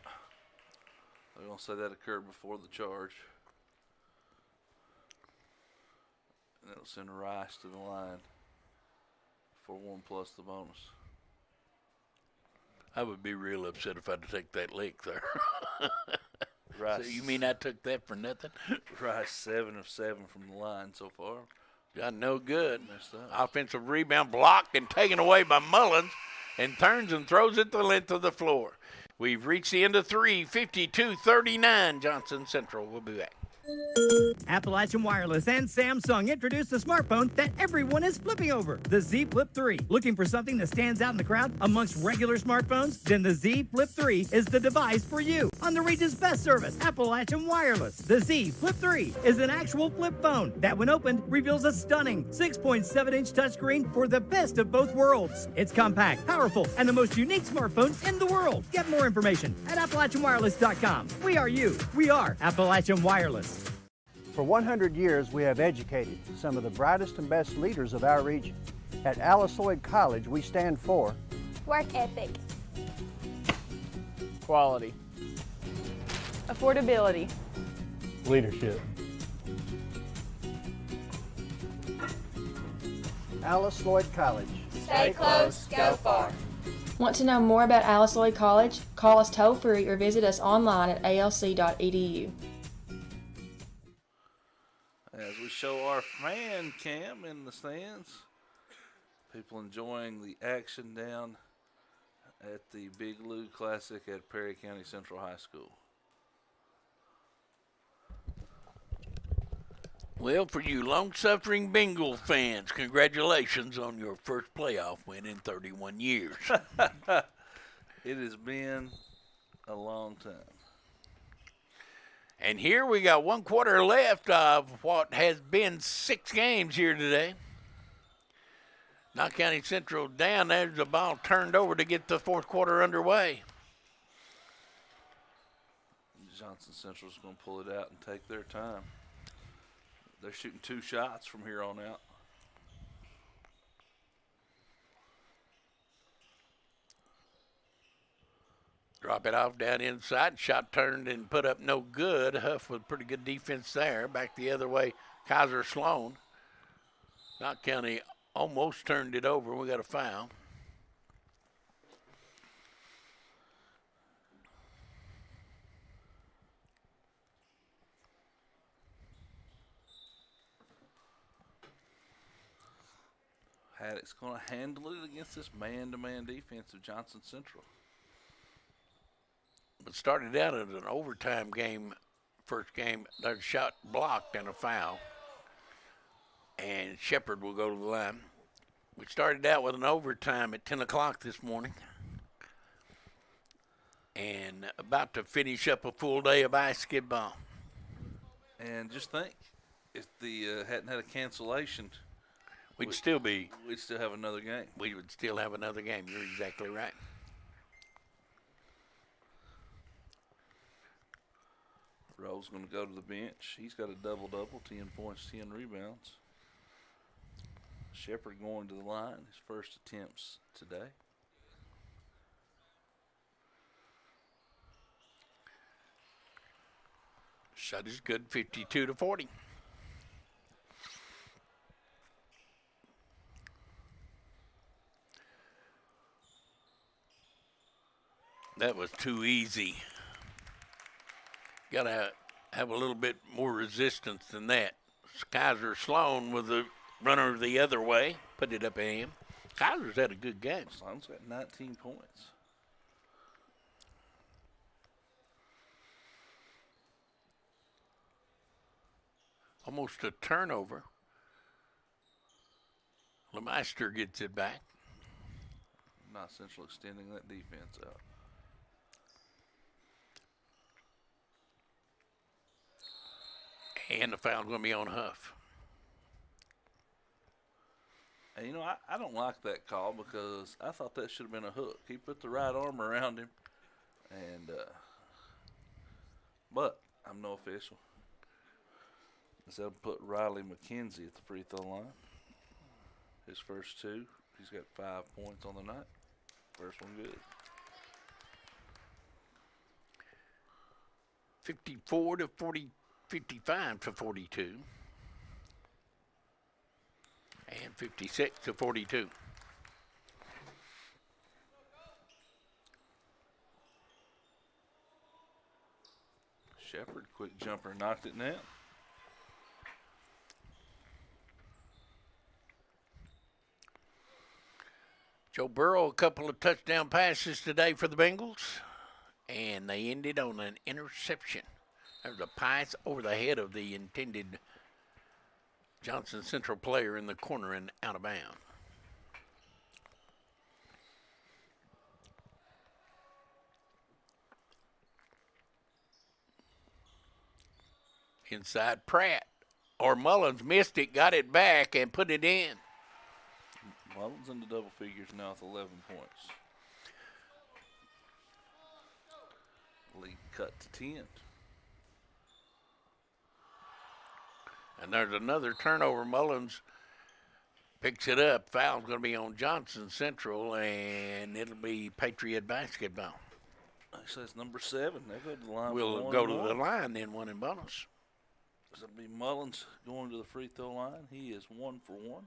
They're going to say that occurred before the charge. And that'll send Rice to the line for 1 plus the bonus. I would be real upset if I had to take that leak there. Rice. So you mean I took that for nothing? Rice 7 of 7 from the line so far. Got no good. Messed up. Offensive rebound blocked and taken away by Mullins, and turns and throws it the length of the floor. We've reached the end of 3, 52-39. Johnson Central. We'll be back. Appalachian Wireless and Samsung introduced the smartphone that everyone is flipping over, the Z Flip 3. Looking for something that stands out in the crowd amongst regular smartphones? Then the Z Flip 3 is the device for you. On the region's best service, Appalachian Wireless, the Z Flip 3 is an actual flip phone that, when opened, reveals a stunning 6.7-inch touchscreen for the best of both worlds. It's compact, powerful, and the most unique smartphone in the world. Get more information at AppalachianWireless.com. We are you. We are Appalachian Wireless. For 100 years, we have educated some of the brightest and best leaders of our region. At Alice Lloyd College, we stand for work ethic, quality, affordability, leadership. Alice Lloyd College. Stay close, go far. Want to know more about Alice Lloyd College? Call us toll-free or visit us online at alc.edu. As we show our fan cam in the stands, people enjoying the action down at the Big Lou Classic at Perry County Central High School. Well, for you long-suffering Bengal fans, congratulations on your first playoff win in 31 years. It has been a long time. And here we got 1 quarter left of what has been 6 games here today. Knott County Central down. There's the ball turned over to get the 4th quarter underway. Johnson Central's going to pull it out and take their time. They're shooting 2 shots from here on out. Drop it off down inside. Shot turned and put up no good. Huff with pretty good defense there. Back the other way, Kaiser Sloan. Knott County almost turned it over. We got a foul. Haddock's going to handle it against this man-to-man defense of Johnson Central. It started out as an overtime game, first game. There's a shot blocked and a foul. And Shepard will go to the line. We started out with an overtime at 10 o'clock this morning. And about to finish up a full day of basketball. And just think, if the hadn't had a cancellation, we'd still have another game. We would still have another game. You're exactly right. Rowe's going to go to the bench. He's got a double-double, 10 points, 10 rebounds. Shepard going to the line, his first attempts today. Shot is good, 52-40. That was too easy. Got to have a little bit more resistance than that. Kaiser Sloan with the runner the other way, put it up at him. Kaiser's had a good game. Sloan's got 19 points. Almost a turnover. LeMeister gets it back. Knott Central extending that defense out. And the foul's going to be on Huff. And, you know, I don't like that call because I thought that should have been a hook. He put the right arm around him. And, but I'm no official. Instead of put Riley McKenzie at the free throw line. His first 2. He's got 5 points on the night. First one good. 54-40. 55-42 and 56-42. Shepard, quick jumper, knocked it net. Joe Burrow, a couple of touchdown passes today for the Bengals, and they ended on an interception. There's a pass over the head of the intended Johnson Central player in the corner and out of bounds. Inside Pratt, or Mullins missed it, got it back, and put it in. Mullins in the double figures now with 11 points. Lead cut to 10. And there's another turnover. Mullins picks it up. Foul's going to be on Johnson Central, and it'll be Patriot basketball. Actually, it's number 7. They go to the line. We'll go to the line then, 1 in bonus. So it'll be Mullins going to the free throw line. He is 1 for 1.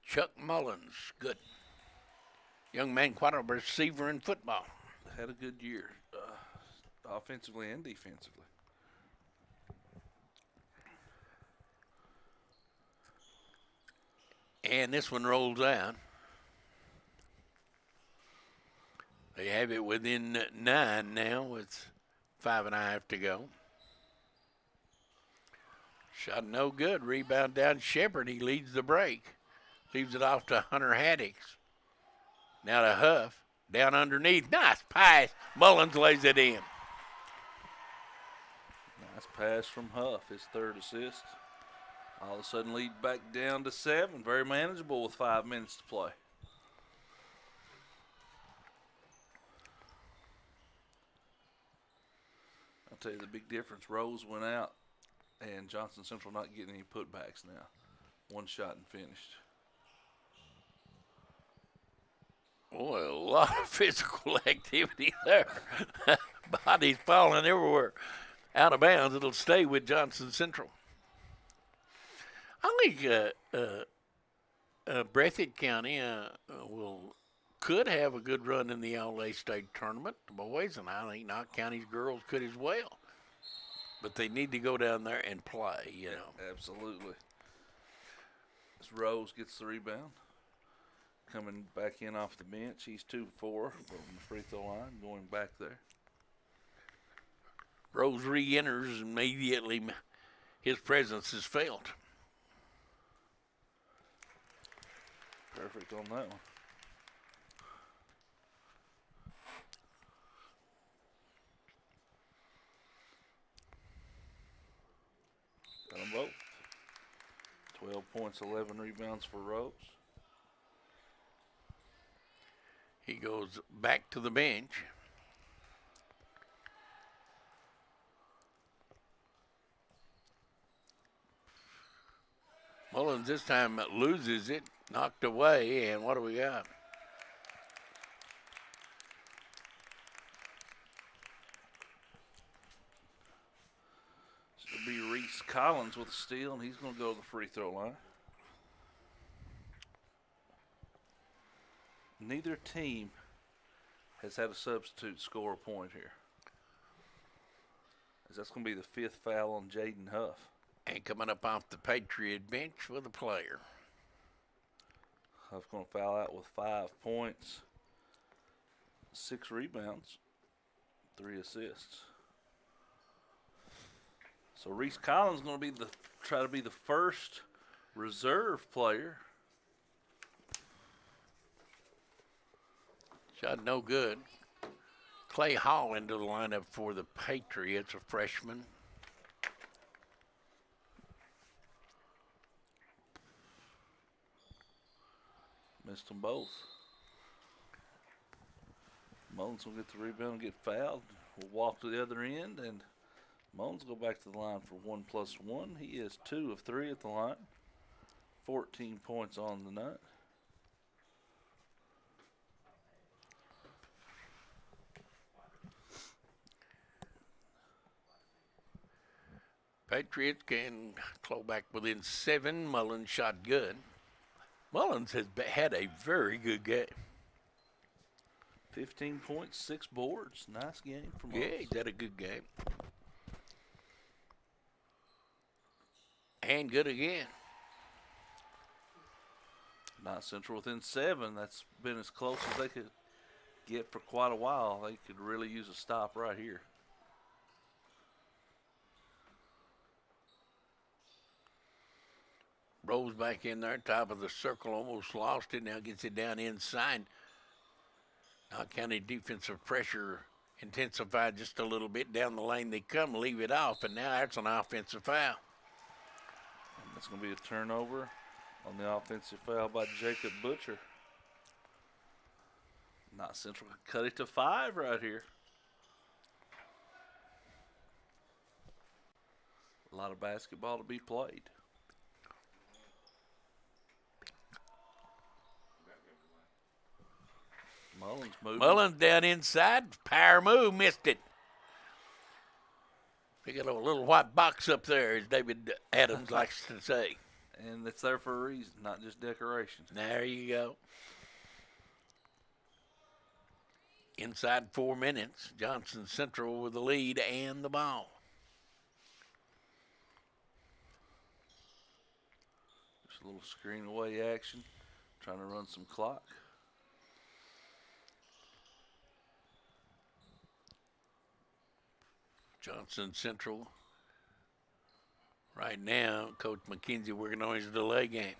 Chuck Mullins, good. Young man, quite a receiver in football. Had a good year. offensively and defensively. And this one rolls out. They have it within 9 now with 5.5 to go. Shot no good. Rebound down Shepard. He leads the break. Leaves it off to Hunter Haddix. Now to Huff. Down underneath. Nice pass. Mullins lays it in. Nice pass from Huff, his 3rd assist. All of a sudden lead back down to 7. Very manageable with 5 minutes to play. I'll tell you the big difference. Rose went out and Johnson Central not getting any putbacks now. 1 shot and finished. Boy, a lot of physical activity there. Bodies falling everywhere. Out of bounds. It'll stay with Johnson Central. I think Breathitt County could have a good run in the All-A State tournament, the boys, and I think Knott County's girls could as well. But they need to go down there and play, you know. Absolutely. As Rose gets the rebound. Coming back in off the bench. He's 2 for 4 from the free throw line, going back there. Rose re-enters immediately. His presence is felt. Perfect on that one. Got them both. 12 points, 11 rebounds for Rose. He goes back to the bench. Mullins this time loses it, knocked away, and what do we got? It'll be Reese Collins with a steal, and he's going to go to the free throw line. Neither team has had a substitute score a point here. As that's going to be the 5th foul on Jaden Huff. And coming up off the Patriot bench with a player. Huff's going to foul out with 5 points, 6 rebounds, 3 assists. So Reese Collins is going to try to be the first reserve player. Shot no good. Clay Hall into the lineup for the Patriots, a freshman. Missed them both. Mullins will get the rebound and get fouled. We'll walk to the other end, and Mullins will go back to the line for 1+1. He is 2 of 3 at the line. 14 points on the night. Patriots can claw back within 7. Mullins shot good. Mullins has had a very good game. 15 points, 6 boards. Nice game from Mullins. Yeah, he's had a good game. And good again. Knott Central within 7. That's been as close as they could get for quite a while. They could really use a stop right here. Rose back in there, top of the circle, almost lost it. Now gets it down inside. Knott County defensive pressure intensified just a little bit. Down the lane they come, leave it off, and now that's an offensive foul. And that's going to be a turnover on the offensive foul by Jacob Butcher. Knott Central cut it to 5 right here. A lot of basketball to be played. Mullins moving. Mullins down inside. Power move. Missed it. They got a little white box up there, as David Adams likes to say. And it's there for a reason, not just decoration. There you go. Inside 4 minutes, Johnson Central with the lead and the ball. Just a little screen away action, trying to run some clock. Johnson Central right now, Coach McKenzie working on his delay game.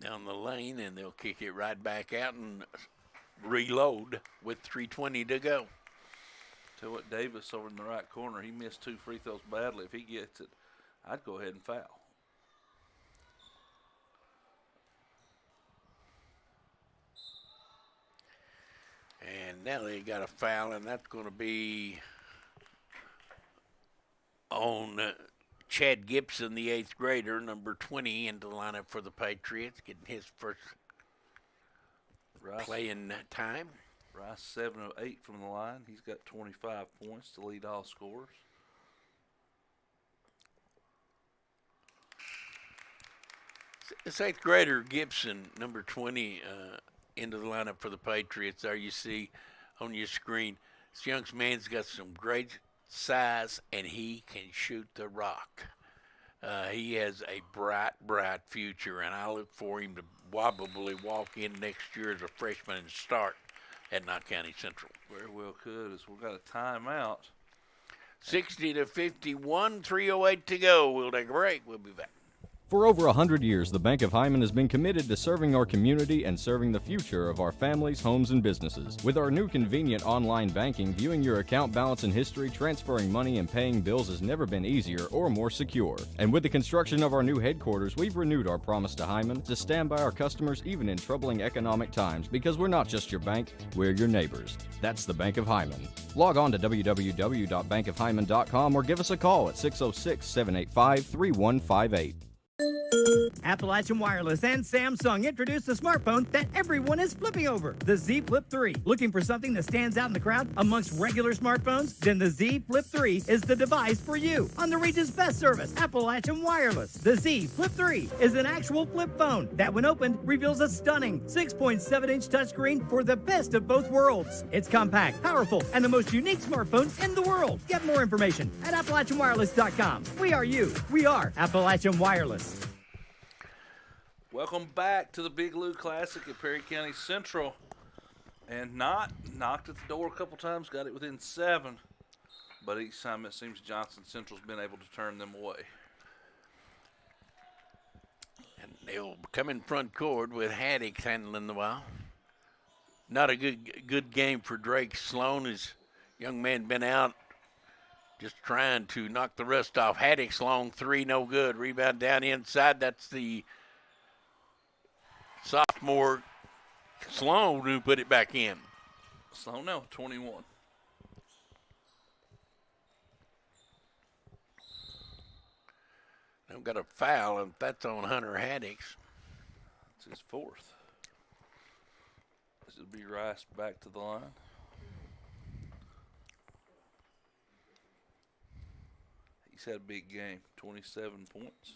Down the lane, and they'll kick it right back out and reload with 3:20 to go. Tell you what, Davis over in the right corner, he missed 2 free throws badly. If he gets it, I'd go ahead and foul. And now they got a foul, and that's going to be on Chad Gibson, the 8th grader, number 20, into the lineup for the Patriots, getting his first playing time. Rice 7 of 8 from the line. He's got 25 points to lead all scorers. This 8th grader, Gibson, number 20, into the lineup for the Patriots. There you see on your screen, this young man's got some great size, and he can shoot the rock. He has a bright, bright future, and I look for him to probably walk in next year as a freshman and start at Knott County Central. Very well could, as we've got a timeout. 60-51, 3:08 to go. We'll take a break. We'll be back. For over 100 years, the Bank of Hyman has been committed to serving our community and serving the future of our families, homes, and businesses. With our new convenient online banking, viewing your account balance and history, transferring money, and paying bills has never been easier or more secure. And with the construction of our new headquarters, we've renewed our promise to Hyman to stand by our customers even in troubling economic times, because we're not just your bank, we're your neighbors. That's the Bank of Hyman. Log on to www.bankofhyman.com or give us a call at 606-785-3158. Appalachian Wireless and Samsung introduced the smartphone that everyone is flipping over, the Z Flip 3. Looking for something that stands out in the crowd amongst regular smartphones? Then the Z Flip 3 is the device for you. On the region's best service, Appalachian Wireless, the Z Flip 3 is an actual flip phone that, when opened, reveals a stunning 6.7-inch touchscreen for the best of both worlds. It's compact, powerful, and the most unique smartphone in the world. Get more information at AppalachianWireless.com. We are you. We are Appalachian Wireless. Welcome back to the Big Lou Classic at Perry County Central. And Knott knocked at the door a couple times, got it within 7. But each time it seems Johnson Central's been able to turn them away. And they'll come in front court with Haddix handling the ball. Not a good game for Drake Sloan. His young man been out just trying to knock the rust off. Haddix long 3, no good. Rebound down inside. That's the sophomore Sloan who put it back in. Sloan now 21. They've got a foul, and that's on Hunter Haddix. That's his 4th. This will be Rice back to the line. He's had a big game, 27 points.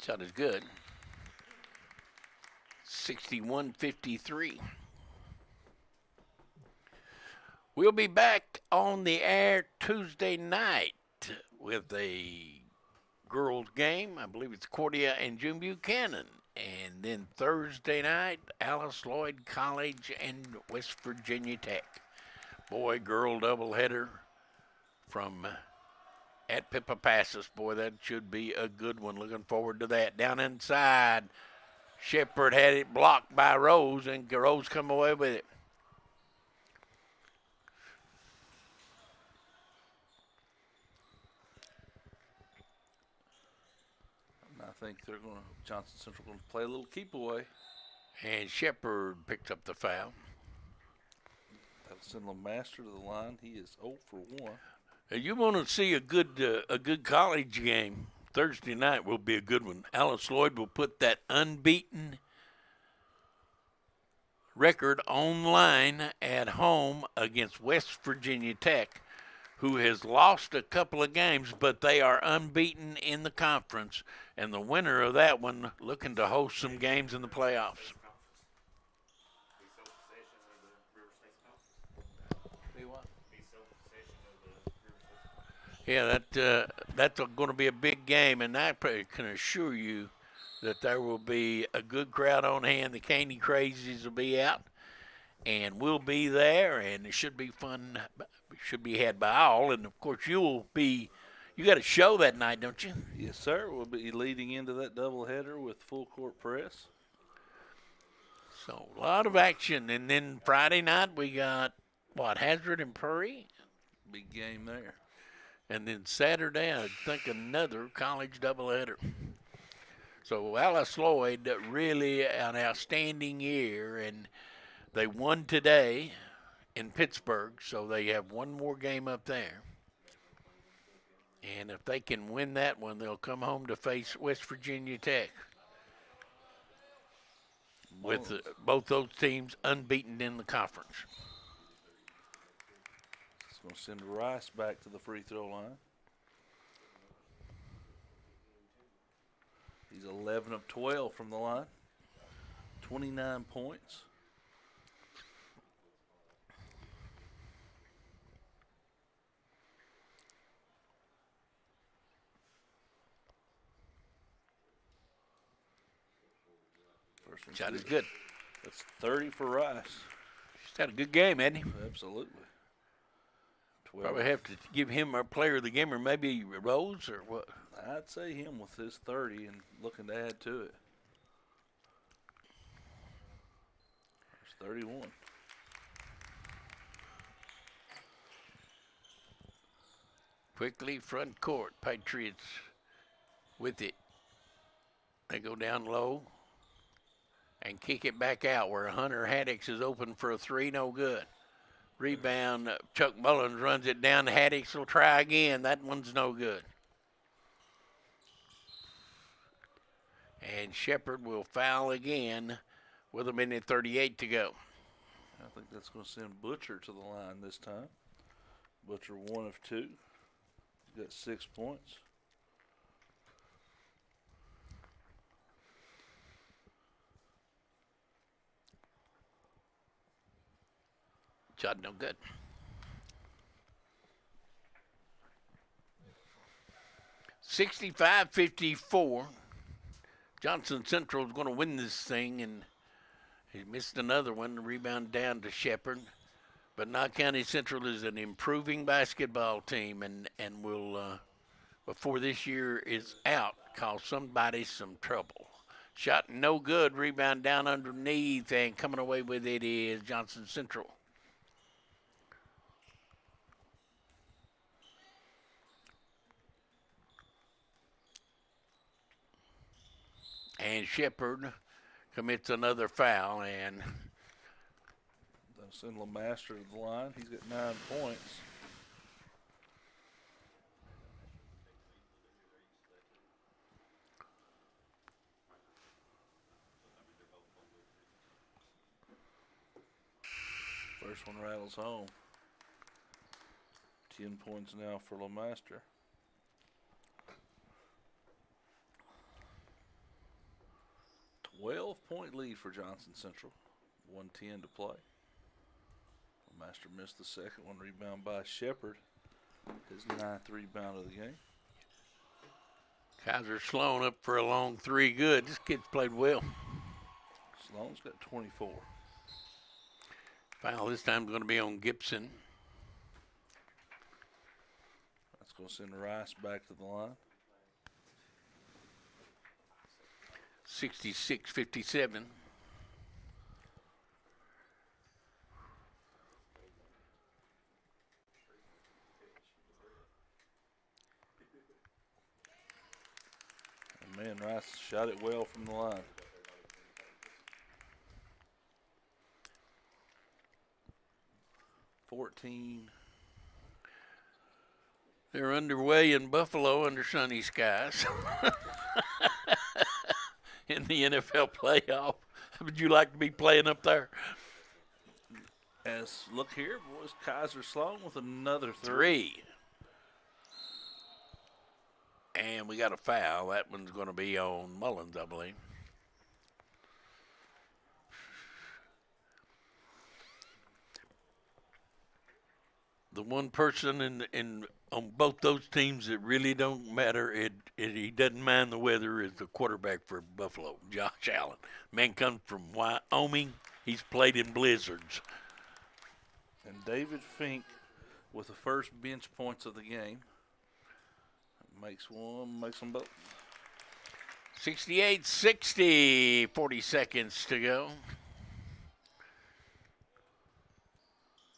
Shot is good. 61-53. We'll be back on the air Tuesday night with a girls game. I believe it's Cordia and June Buchanan. And then Thursday night, Alice Lloyd College and West Virginia Tech. Boy-girl doubleheader from at Pippa-Passus. Boy, that should be a good one. Looking forward to that. Down inside, Shepard had it blocked by Rose, and Rose come away with it. I think they're going to, Johnson Central going to play a little keep away. And Shepard picked up the foul. That'll send LeMaster to the line. He is 0 for 1. You want to see a good college game. Thursday night will be a good one. Alice Lloyd will put that unbeaten record online at home against West Virginia Tech, who has lost a couple of games, but they are unbeaten in the conference, and the winner of that one looking to host some games in the playoffs. Yeah, that's going to be a big game, and I can assure you that there will be a good crowd on hand. The Caney Crazies will be out, and we'll be there, and it should be fun. It should be had by all, and of course you got a show that night, don't you? Yes, sir. We'll be leading into that doubleheader with full court press. So a lot of action, and then Friday night we got Hazard and Prairie. Big game there. And then Saturday, I think another college doubleheader. So Alice Floyd, really an outstanding year, and they won today in Pittsburgh, so they have one more game up there. And if they can win that one, they'll come home to face West Virginia Tech. With both those teams unbeaten in the conference. It's going to send Rice back to the free throw line. He's 11 of 12 from the line. 29 points. Shot is good. That's 30 for Rice. He's had a good game, hasn't he? Absolutely. 12. Probably have to give him our player of the game, or maybe Rose, or what? I'd say him with his 30 and looking to add to it. There's 31. Quickly front court. Patriots with it. They go down low and kick it back out where Hunter Haddix is open for a three, no good. Rebound, Chuck Mullins runs it down. Haddix will try again. That one's no good. And Shepard will foul again with 1:38 to go. I think that's going to send Butcher to the line this time. Butcher 1 of 2. He's got 6 points. Shot no good. (65-54). Johnson Central is going to win this thing, and he missed another one. The rebound down to Shepard. But Knott County Central is an improving basketball team, and will, before this year is out, cause somebody some trouble. Shot no good. Rebound down underneath, and coming away with it is Johnson Central. And Shepard commits another foul, and they'll send LeMaster to the line. He's got 9 points. First one rattles home. 10 points now for LeMaster. .12-point lead for Johnson Central. 1:10 to play. Master missed the second one. Rebound by Shepard. His 9th rebound of the game. Kaiser Sloan up for a long three. Good. This kid's played well. Sloan's got 24. Foul this time going to be on Gibson. That's going to send Rice back to the line. 66-57. And man, Rice shot it well from the line. They're underway in Buffalo under sunny skies. In the NFL playoff. How would you like to be playing up there? As look here, boys, Kaiser Sloan with another three. And we got a foul. That one's going to be on Mullins, I believe. The one person on both those teams that really don't matter, he doesn't mind the weather, is the quarterback for Buffalo, Josh Allen. Man comes from Wyoming. He's played in blizzards. And David Fink with the first bench points of the game. Makes them both. 68-60, 40 seconds to go.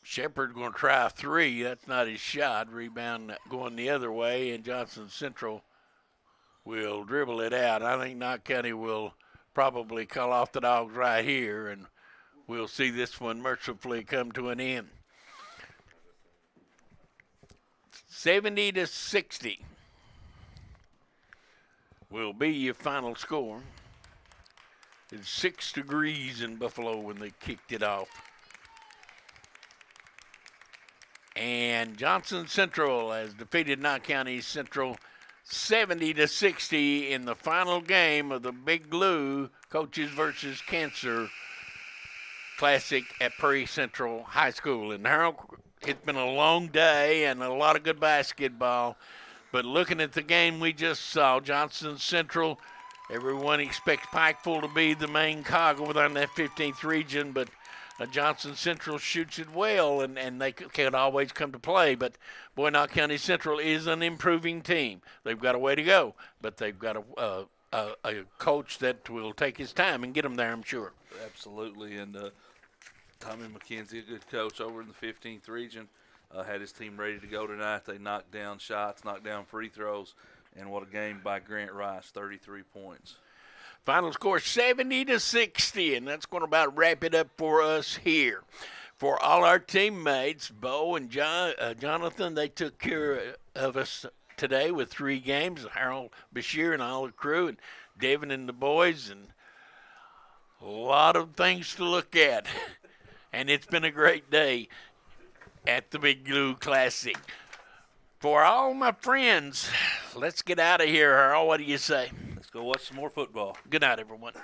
Shepard going to try a three. That's not his shot. Rebound going the other way, and Johnson Central will dribble it out. I think Knott County will probably call off the Dogs right here, and we'll see this one mercifully come to an end. 70-60 will be your final score. It's 6 degrees in Buffalo when they kicked it off. And Johnson Central has defeated Knott County Central 70-60 in the final game of the Big Blue Coaches versus Cancer Classic at Prairie Central High School. And Harold, it's been a long day and a lot of good basketball. But looking at the game we just saw, Johnson Central, everyone expects Pikeville to be the main cog within that 15th region, but Johnson Central shoots it well, and they can't always come to play. But boy, Knott County Central is an improving team. They've got a way to go, but they've got a coach that will take his time and get them there, I'm sure. Absolutely, and Tommy McKenzie, a good coach over in the 15th region, had his team ready to go tonight. They knocked down shots, knocked down free throws, and what a game by Grant Rice, 33 points. Final score 70-60, and that's going to about wrap it up for us here. For all our teammates, Bo and Jonathan, they took care of us today with 3 games. Harold Bashir and all the crew, and Devin and the boys, and a lot of things to look at. And it's been a great day at the Big Blue Classic. For all my friends, let's get out of here, Harold. What do you say? Let's go watch some more football. Good night, everyone.